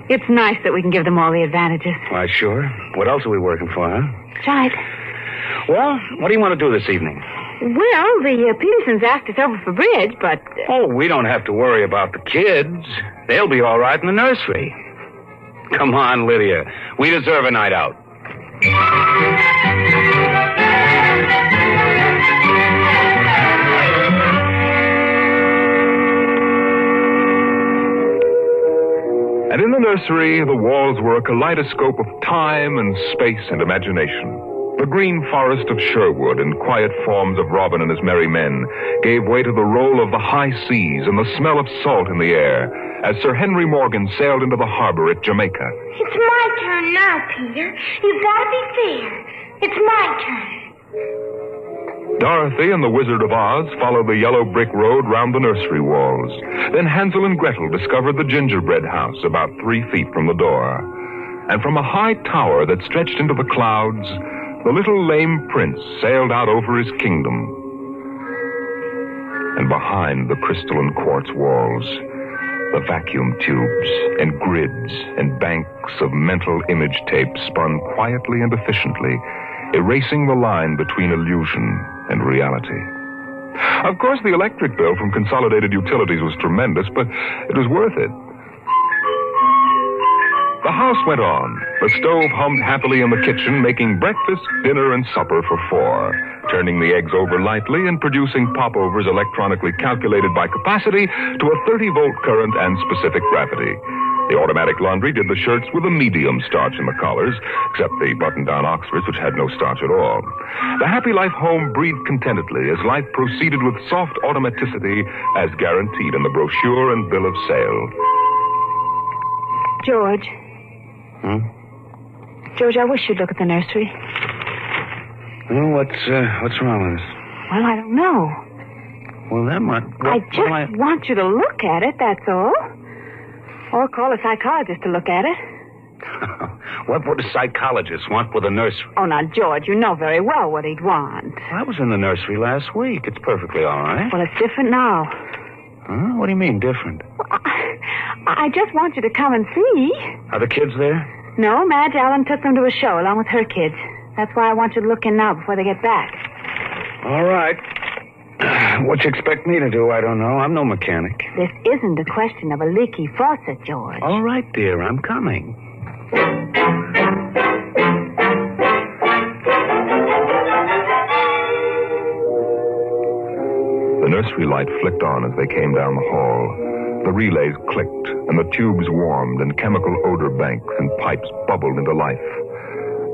It's nice that we can give them all the advantages. Why, sure. What else are we working for, huh? Right. Well, what do you want to do this evening? Well, the Petersons asked us over for bridge, but... Oh, we don't have to worry about the kids. They'll be all right in the nursery. Come on, Lydia. We deserve a night out. And in the nursery, the walls were a kaleidoscope of time and space and imagination. The green forest of Sherwood and quiet forms of Robin and his merry men gave way to the roll of the high seas and the smell of salt in the air as Sir Henry Morgan sailed into the harbor at Jamaica. It's my turn now, Peter. You've got to be fair. It's my turn. Dorothy and the Wizard of Oz followed the yellow brick road round the nursery walls. Then Hansel and Gretel discovered the gingerbread house about 3 feet from the door. And from a high tower that stretched into the clouds, the little lame prince sailed out over his kingdom. And behind the crystal and quartz walls, the vacuum tubes and grids and banks of mental image tape spun quietly and efficiently, erasing the line between illusion and reality. Of course, the electric bill from Consolidated Utilities was tremendous, but it was worth it. The house went on. The stove hummed happily in the kitchen, making breakfast, dinner, and supper for 4, turning the eggs over lightly and producing popovers electronically calculated by capacity to a 30-volt current and specific gravity. The automatic laundry did the shirts with a medium starch in the collars, except the button-down Oxfords, which had no starch at all. The Happy Life home breathed contentedly as life proceeded with soft automaticity as guaranteed in the brochure and bill of sale. George. George, I wish you'd look at the nursery. Well, what's wrong with this? Well, I don't know. Well, then what? I just want you to look at it, that's all. Or call a psychologist to look at it. What would a psychologist want with a nursery? Oh, now, George, you know very well what he'd want. I was in the nursery last week. It's perfectly all right. Well, it's different now. Huh? What do you mean, different? Well, I just want you to come and see. Are the kids there? No, Madge Allen took them to a show along with her kids. That's why I want you to look in now before they get back. All right. What you expect me to do, I don't know. I'm no mechanic. This isn't a question of a leaky faucet, George. All right, dear, I'm coming. The nursery light flicked on as they came down the hall. The relays clicked, and the tubes warmed, and chemical odor banks and pipes bubbled into life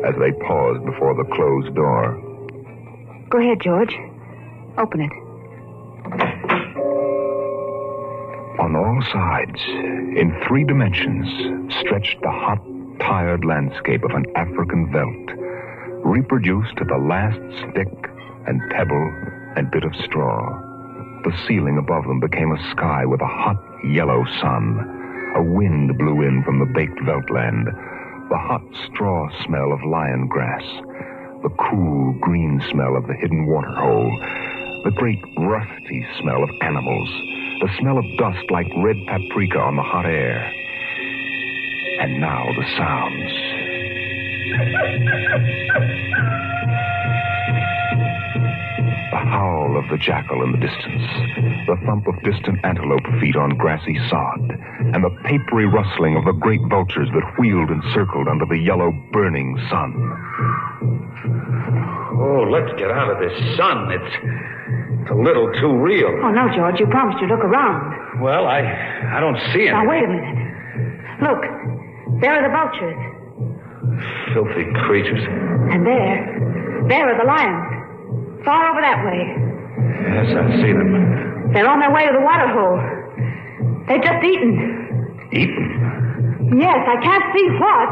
as they paused before the closed door. Go ahead, George. Open it. On all sides, in 3 dimensions, stretched the hot, tired landscape of an African veldt, reproduced to the last stick and pebble and bit of straw. The ceiling above them became a sky with a hot, yellow sun. A wind blew in from the baked veldtland, the hot straw smell of lion grass, the cool, green smell of the hidden waterhole, the great rusty smell of animals, the smell of dust like red paprika on the hot air. And now the sounds. The howl of the jackal in the distance, the thump of distant antelope feet on grassy sod, and the papery rustling of the great vultures that wheeled and circled under the yellow, burning sun. Oh, let's get out of this sun. It's a little too real. Oh, no, George. You promised you'd look around. Well, I don't see anything. Now, wait a minute. Look. There are the vultures. Filthy creatures. And there are the lions. Far over that way. Yes, I see them. They're on their way to the water hole. They've just eaten. Eaten? Yes, I can't see what.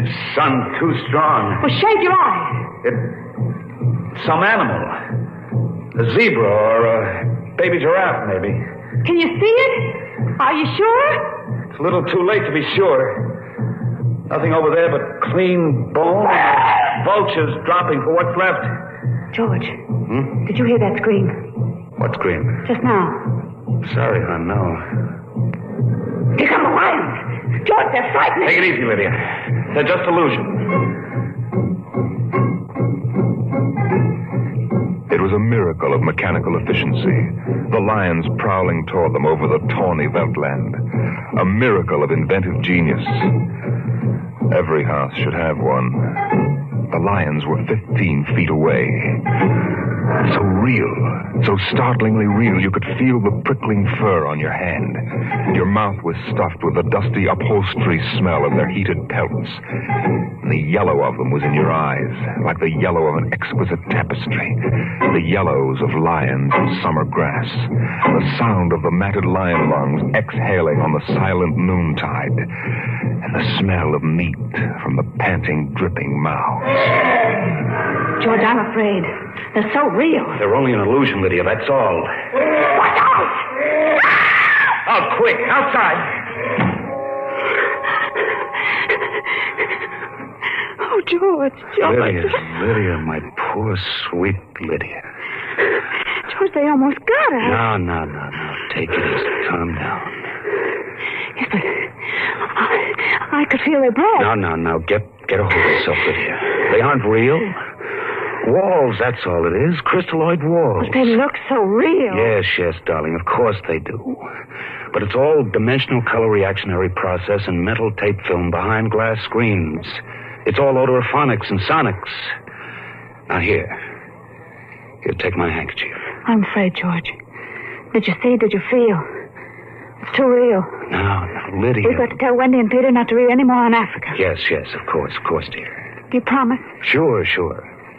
The sun's too strong. Well, shade your eyes. It's some animal. A zebra or a baby giraffe, maybe. Can you see it? Are you sure? It's a little too late to be sure. Nothing over there but clean bone and vultures dropping for what's left. George, did you hear that scream? What scream? Just now. Sorry, hon, no. Here come the lions. George, they're frightening. Take it easy, Lydia. They're just illusion. It was a miracle of mechanical efficiency, the lions prowling toward them over the tawny Veldt land. A miracle of inventive genius. Every house should have one. The lions were 15 feet away. So real, so startlingly real, you could feel the prickling fur on your hand. Your mouth was stuffed with the dusty upholstery smell of their heated pelts. And the yellow of them was in your eyes, like the yellow of an exquisite tapestry. The yellows of lions in summer grass. The sound of the matted lion lungs exhaling on the silent noontide. And the smell of meat from the panting, dripping mouths. George, I'm afraid. They're so real. They're only an illusion, Lydia, that's all. Watch out! Out, quick, outside. Oh, George. Lydia, my poor, sweet Lydia. George, they almost got her. No. Take it easy. Calm down. Yes, but I could feel their breath. No. Get a hold of yourself, Lydia. They aren't real. Walls, that's all it is. Crystalloid walls. But they look so real. Yes, darling. Of course they do. But it's all dimensional color reactionary process and metal tape film behind glass screens. It's all odorophonics and sonics. Now here, take my handkerchief. I'm afraid, George. Did you see? Did you feel? It's too real. No, Lydia. We've got to tell Wendy and Peter not to read any more on Africa. Yes, of course, dear. Do you promise? Sure.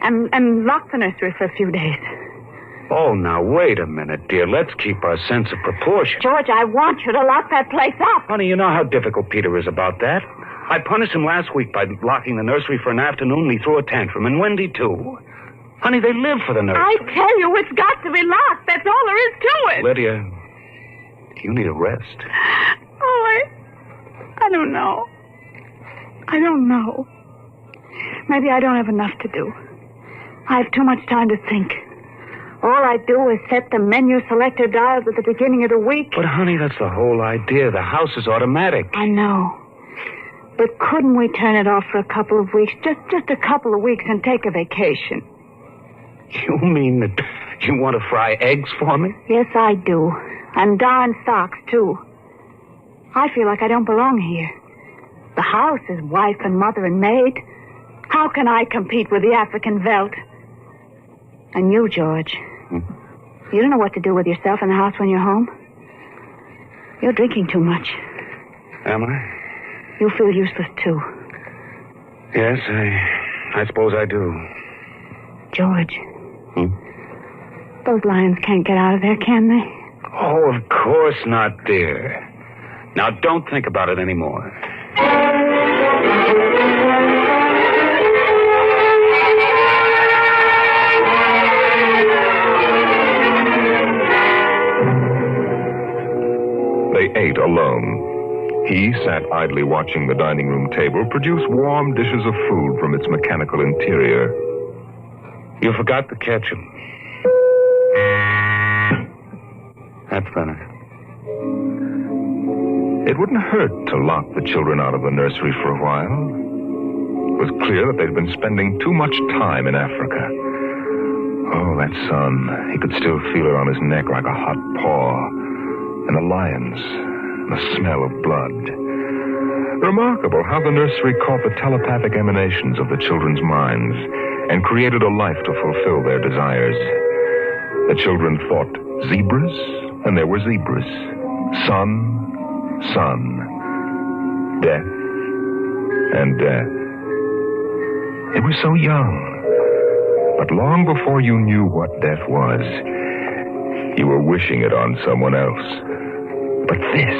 And lock the nursery for a few days. Oh, now, wait a minute, dear. Let's keep our sense of proportion. George, I want you to lock that place up. Honey, you know how difficult Peter is about that. I punished him last week by locking the nursery for an afternoon, and he threw a tantrum, and Wendy, too. Honey, they live for the nursery. I tell you, it's got to be locked. That's all there is to it. Lydia, you need a rest. Oh, I don't know. Maybe I don't have enough to do. I have too much time to think. All I do is set the menu selector dials at the beginning of the week. But, honey, that's the whole idea. The house is automatic. I know. But couldn't we turn it off for a couple of weeks? Just a couple of weeks and take a vacation. You mean that you want to fry eggs for me? Yes, I do. And darn socks, too. I feel like I don't belong here. The house is wife and mother and maid. How can I compete with the African Veldt? And you, George. You don't know what to do with yourself in the house when you're home. You're drinking too much. Am I? You feel useless, too. Yes, I suppose I do. George. Those lions can't get out of there, can they? Oh, of course not, dear. Now, don't think about it anymore. They ate alone. He sat idly watching the dining room table produce warm dishes of food from its mechanical interior. You forgot the ketchup. That's better. It wouldn't hurt to lock the children out of the nursery for a while. It was clear that they'd been spending too much time in Africa. Oh, that sun. He could still feel it on his neck like a hot paw. And the lions, the smell of blood. Remarkable how the nursery caught the telepathic emanations of the children's minds and created a life to fulfill their desires. The children thought zebras, and there were zebras. Sun, death, and death. They were so young. But long before you knew what death was, you were wishing it on someone else. But this,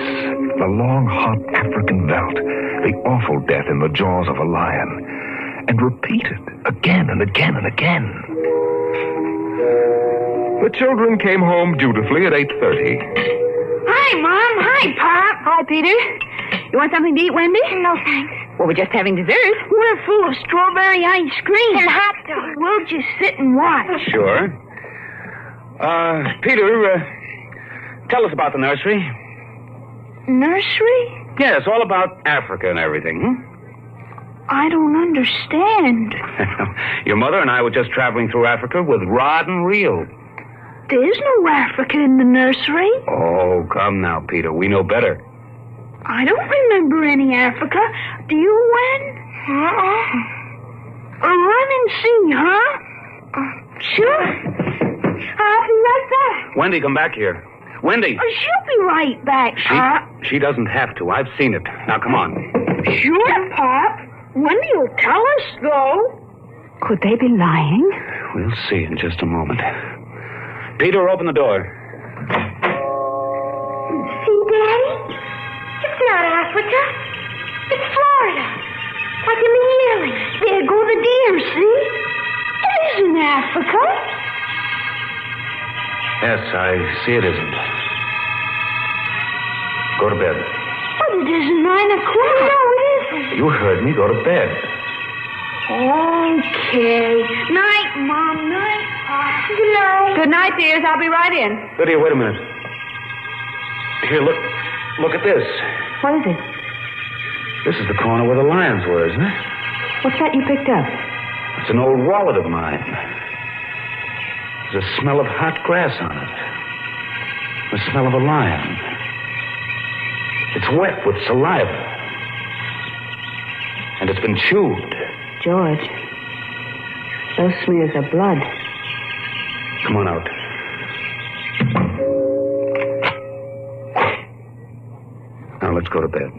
the long, hot African Veldt, the awful death in the jaws of a lion, and repeated again and again and again. The children came home dutifully at 8:30. Hi, Mom. Hi, Pop. Hi, Peter. You want something to eat, Wendy? No, thanks. Well, we're just having dessert. We're full of strawberry ice cream. And hot dogs. We'll just sit and watch. Sure. Peter, tell us about the nursery. Nursery? Yes, all about Africa and everything. I don't understand. Your mother and I were just traveling through Africa with rod and reel. There's no Africa in the nursery. Oh, come now, Peter. We know better. I don't remember any Africa. Do you, Wen? Run and see, huh? Sure. I'll be right back. Wendy, come back here. Wendy. She'll be right back, Pop. She doesn't have to. I've seen it. Now, come on. Sure, Pop. Wendy will tell us, though. Could they be lying? We'll see in just a moment. Peter, open the door. See, Daddy? It's not Africa. It's Florida. Like in the yearling. There go the deer, see? It isn't Africa. Yes, I see it isn't. Go to bed. But it isn't 9 o'clock. No, it isn't. You heard me. Go to bed. Okay. Night, Mom. Night, Pop. Good night. Good night, dears. I'll be right in. Lydia, wait a minute. Here, look. Look at this. What is it? This is the corner where the lions were, isn't it? What's that you picked up? It's an old wallet of mine. There's a smell of hot grass on it. The smell of a lion. It's wet with saliva. And it's been chewed. George, those smears are blood. Come on out. Now let's go to bed.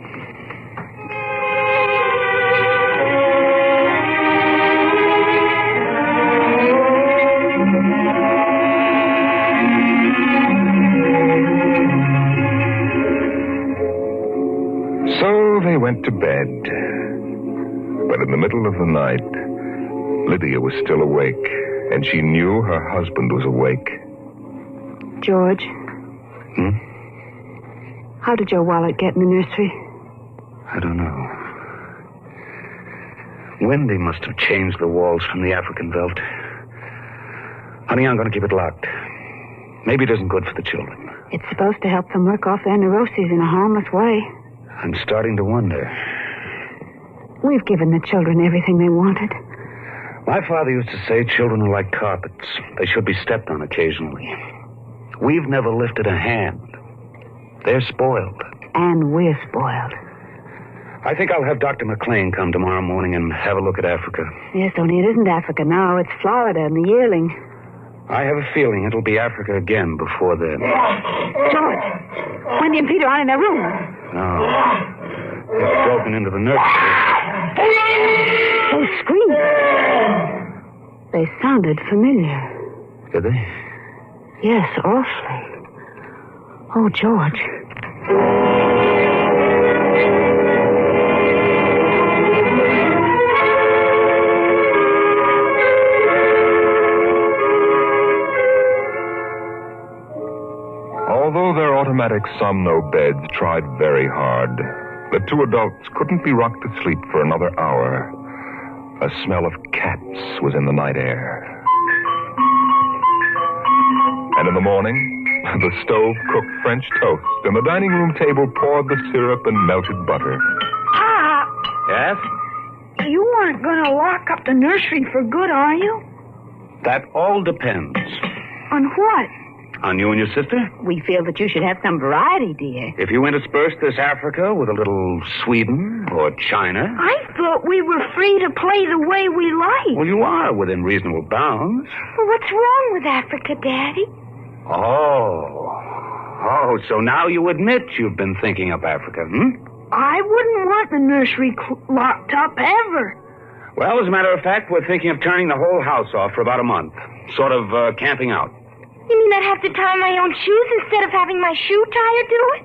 So they went to bed. But in the middle of the night, Lydia was still awake, and she knew her husband was awake. George? How did your wallet get in the nursery? I don't know. Wendy must have changed the walls from the African Veldt. Honey, I'm going to keep it locked. Maybe it isn't good for the children. It's supposed to help them work off their neuroses in a harmless way. I'm starting to wonder. We've given the children everything they wanted. My father used to say children are like carpets. They should be stepped on occasionally. We've never lifted a hand. They're spoiled. And we're spoiled. I think I'll have Dr. McLean come tomorrow morning and have a look at Africa. Yes, only it isn't Africa now. It's Florida and the yearling. I have a feeling it'll be Africa again before then. George, Wendy and Peter aren't in their room. No. They've broken into the nursery. Those screams. They sounded familiar. Did they? Yes, awfully. Oh, George. Although their automatic Somno beds tried very hard, the two adults couldn't be rocked to sleep for another hour. A smell of cats was in the night air. And in the morning, the stove cooked French toast, and the dining room table poured the syrup and melted butter. Pop! Yes? You aren't going to lock up the nursery for good, are you? That all depends. On what? On you and your sister? We feel that you should have some variety, dear. If you intersperse this Africa with a little Sweden or China... I thought we were free to play the way we like. Well, you are within reasonable bounds. Well, what's wrong with Africa, Daddy? Oh, so now you admit you've been thinking up Africa, I wouldn't want the nursery locked up ever. Well, as a matter of fact, we're thinking of turning the whole house off for about a month. Sort of camping out. You mean I'd have to tie my own shoes instead of having my shoe tire do it?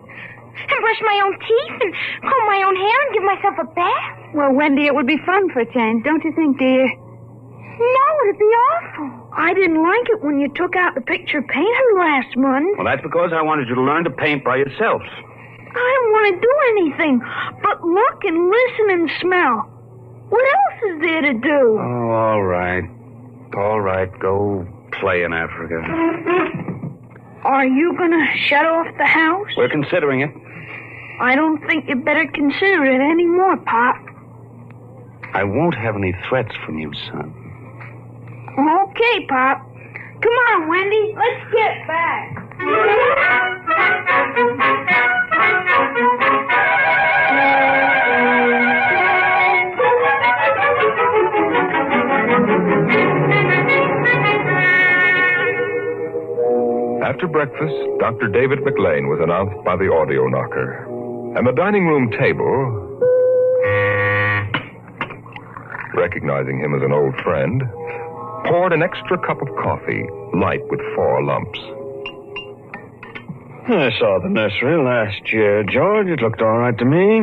And brush my own teeth and comb my own hair and give myself a bath? Well, Wendy, it would be fun for a change, don't you think, dear? No, it'd be awful. I didn't like it when you took out the picture painter last month. Well, that's because I wanted you to learn to paint by yourself. I don't want to do anything but look and listen and smell. What else is there to do? Oh, all right. All right, go play in Africa. Are you gonna shut off the house? We're considering it. I don't think you better consider it anymore, Pop. I won't have any threats from you, son. Okay, Pop. Come on, Wendy. Let's get back. After breakfast, Dr. David McLean was announced by the audio knocker. And the dining room table, recognizing him as an old friend, poured an extra cup of coffee, light with 4 lumps. I saw the nursery last year, George. It looked all right to me.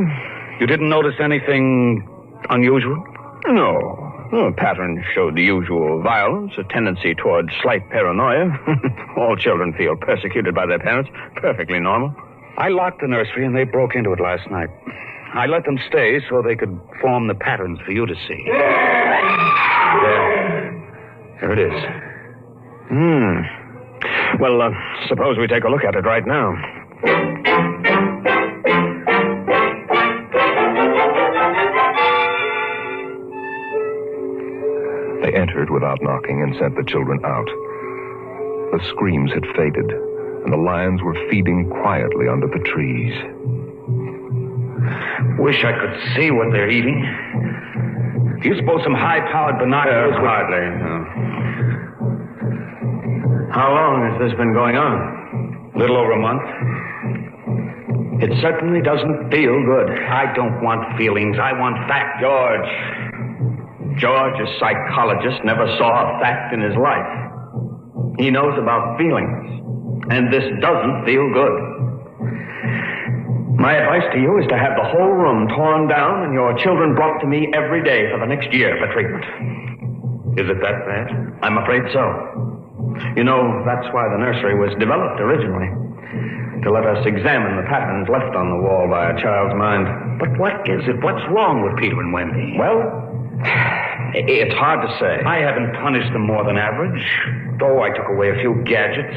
You didn't notice anything unusual? No. The pattern showed the usual violence, a tendency toward slight paranoia. All children feel persecuted by their parents. Perfectly normal. I locked the nursery and they broke into it last night. I let them stay so they could form the patterns for you to see. There it is. Well, suppose we take a look at it right now. They entered without knocking and sent the children out. The screams had faded, and the lions were feeding quietly under the trees. Wish I could see what they're eating. Do you suppose some high-powered binoculars would... Hardly, no. How long has this been going on? A little over a month. It certainly doesn't feel good. I don't want feelings. I want fact. George, a psychologist, never saw a fact in his life. He knows about feelings. And this doesn't feel good. My advice to you is to have the whole room torn down and your children brought to me every day for the next year for treatment. Is it that bad? I'm afraid so. You know, that's why the nursery was developed originally. To let us examine the patterns left on the wall by a child's mind. But what is it? What's wrong with Peter and Wendy? Well, it's hard to say. I haven't punished them more than average, though I took away a few gadgets.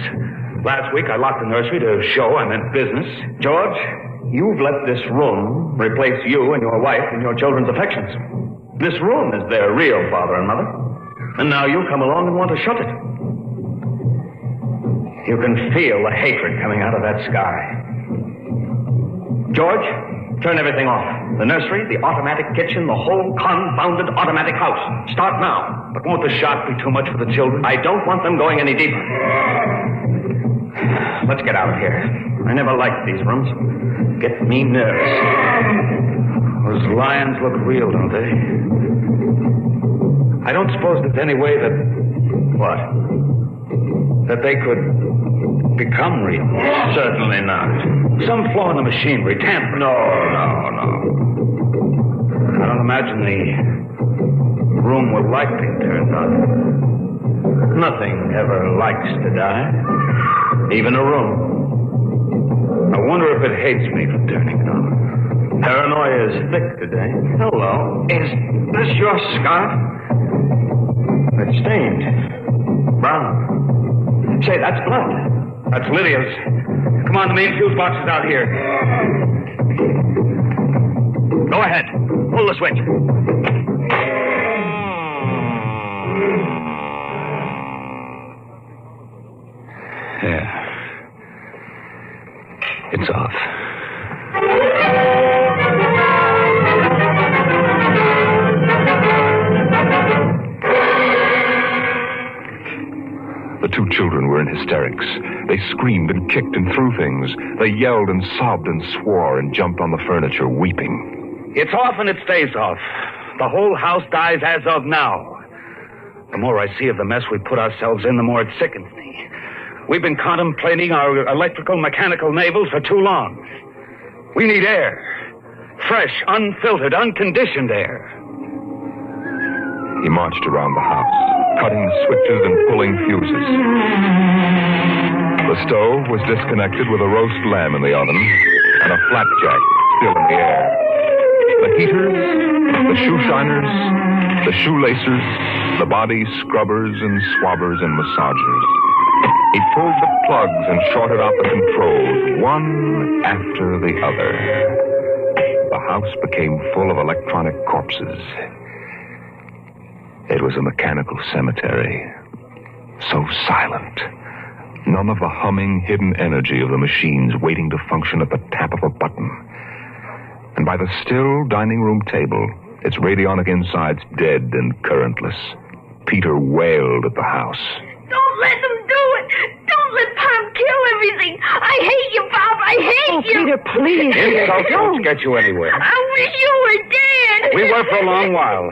Last week I locked the nursery to show I meant business. George, you've let this room replace you and your wife and your children's affections. This room is their real father and mother. And now you come along and want to shut it. You can feel the hatred coming out of that sky. George, turn everything off. The nursery, the automatic kitchen, the whole confounded automatic house. Start now. But won't the shock be too much for the children? I don't want them going any deeper. Let's get out of here. I never liked these rooms. Get me nervous. Those lions look real, don't they? I don't suppose there's any way that... What? That they could become real? Certainly not. Some flaw in the machinery, tamper. No. I don't imagine the room will like being turned on. Nothing ever likes to die. Even a room. I wonder if it hates me for turning it on. Paranoia is thick today. Hello. Is this your scarf? It's stained. Brown. Say, that's blood. That's Lydia's. Come on, the main fuse box is out here. Go ahead. Pull the switch. Yeah. It's off. The 2 children were in hysterics. They screamed and kicked and threw things. They yelled and sobbed and swore and jumped on the furniture, weeping. It's off and it stays off. The whole house dies as of now. The more I see of the mess we put ourselves in, the more it sickens me. We've been contemplating our electrical, mechanical navels for too long. We need air. Fresh, unfiltered, unconditioned air. He marched around the house, cutting the switches and pulling fuses. The stove was disconnected with a roast lamb in the oven and a flapjack still in the air. The heaters, the shoe shiners, the shoelacers, the body scrubbers and swabbers and massagers. He pulled the plugs and shorted out the controls, one after the other. The house became full of electronic corpses. It was a mechanical cemetery. So silent. None of the humming, hidden energy of the machines waiting to function at the tap of a button. And by the still dining room table, its radionic insides dead and currentless, Peter wailed at the house. Don't let them do it! Don't let Pop kill everything! I hate you, Bob! I hate you! Peter, please. Insults won't get you anywhere. I wish you were dead! We were for a long while.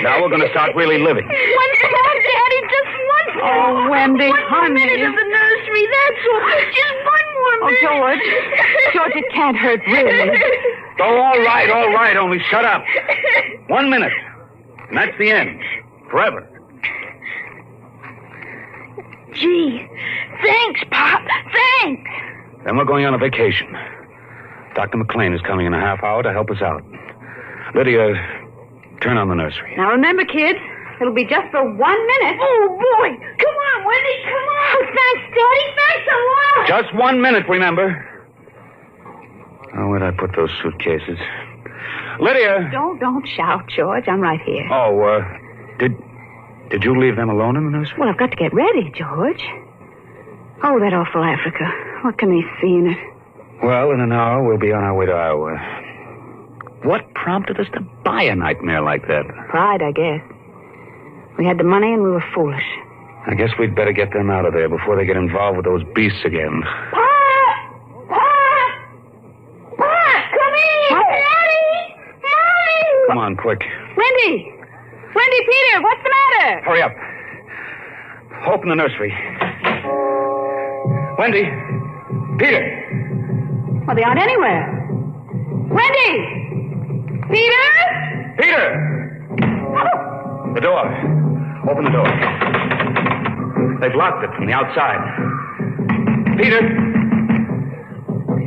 Now we're going to start really living. One more, Daddy, just one more. Oh, Wendy, one minute of the nursery, that's all. Just one more minute. George. George, it can't hurt, really. Oh, all right, only shut up. 1 minute. And that's the end. Forever. Gee, thanks, Pop. Thanks. Then we're going on a vacation. Dr. McLean is coming in a half hour to help us out. Lydia, turn on the nursery. Now remember, kids, it'll be just for 1 minute. Oh, boy. Come on, Wendy, come on. Oh, thanks, Daddy. Thanks a lot. Just 1 minute, remember. Oh, where'd I put those suitcases? Lydia! Don't shout, George. I'm right here. Oh, did you leave them alone in the nursery? Well, I've got to get ready, George. Oh, that awful Africa. What can they see in it? Well, in an hour, we'll be on our way to Iowa. What prompted us to buy a nightmare like that? Pride, I guess. We had the money and we were foolish. I guess we'd better get them out of there before they get involved with those beasts again. Come on, quick. Wendy! Wendy, Peter, what's the matter? Hurry up. Open the nursery. Wendy! Peter! Well, they aren't anywhere. Wendy! Peter! Peter! Oh. The door. Open the door. They've locked it from the outside. Peter!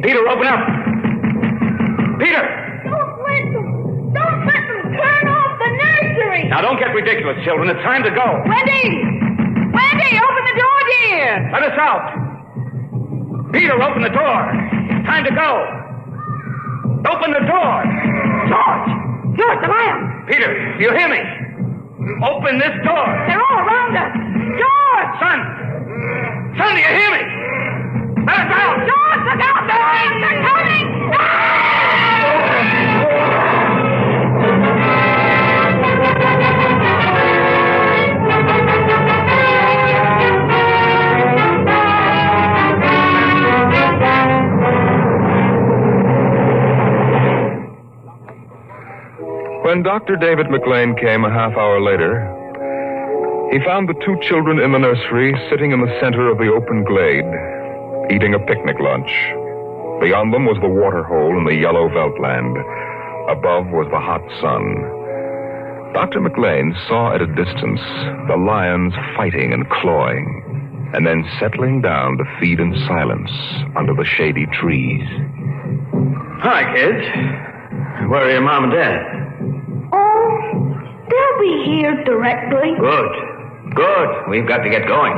Peter, open up! Peter! Don't let them turn off the nursery. Now, don't get ridiculous, children. It's time to go. Wendy! Wendy, open the door, dear! Let us out. Peter, open the door. It's time to go. Open the door. George, the lamp. Peter, do you hear me? Open this door. They're all around us. George! Son, do you hear me? Let us out. George, look out! They're coming! When Dr. David McLean came a half hour later, he found the two children in the nursery sitting in the center of the open glade, eating a picnic lunch. Beyond them was the waterhole in the yellow Veldt land. Above was the hot sun. Dr. McLean saw at a distance the lions fighting and clawing, and then settling down to feed in silence under the shady trees. Hi, kids. Where are your mom and dad? They'll be here directly. Good. We've got to get going.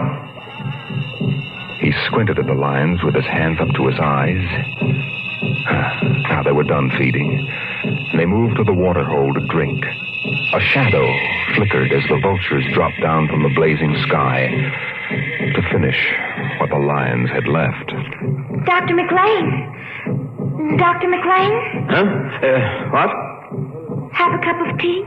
He squinted at the lions with his hands up to his eyes. Now they were done feeding. They moved to the waterhole to drink. A shadow flickered as the vultures dropped down from the blazing sky to finish what the lions had left. Dr. McLean? Dr. McLean? Huh? What? Have a cup of tea?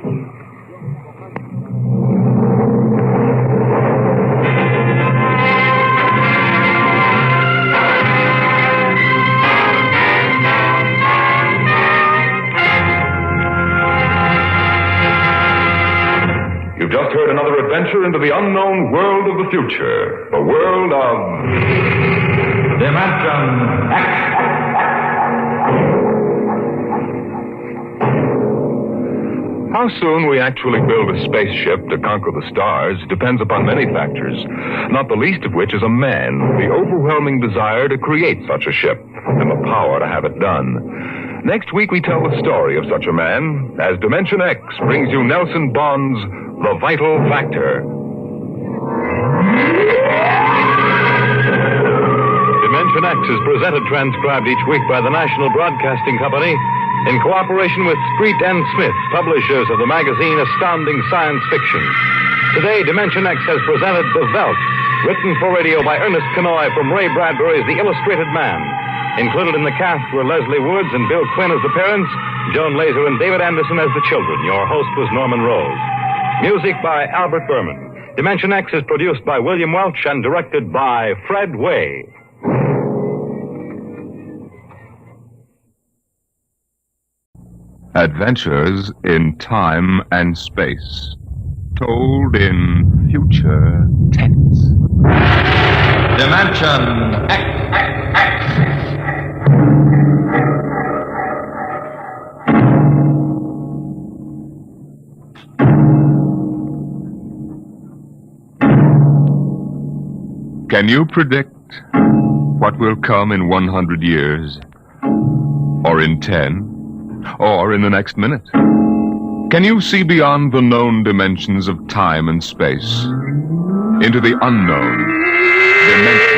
You've just heard another adventure into the unknown world of the future. The world of... Dimension X. How soon we actually build a spaceship to conquer the stars depends upon many factors, not the least of which is a man, the overwhelming desire to create such a ship, and the power to have it done. Next week we tell the story of such a man, as Dimension X brings you Nelson Bond's The Vital Factor. Dimension X is presented transcribed each week by the National Broadcasting Company in cooperation with Street and Smith, publishers of the magazine Astounding Science Fiction. Today, Dimension X has presented The Veldt, written for radio by Ernest Kenoy from Ray Bradbury's The Illustrated Man. Included in the cast were Leslie Woods and Bill Quinn as the parents, Joan Laser and David Anderson as the children. Your host was Norman Rose. Music by Albert Berman. Dimension X is produced by William Welch and directed by Fred Way. Adventures in time and space, told in future tense. Dimension X. Can you predict what will come in 100 years? Or in 10? Or in the next minute? Can you see beyond the known dimensions of time and space into the unknown dimension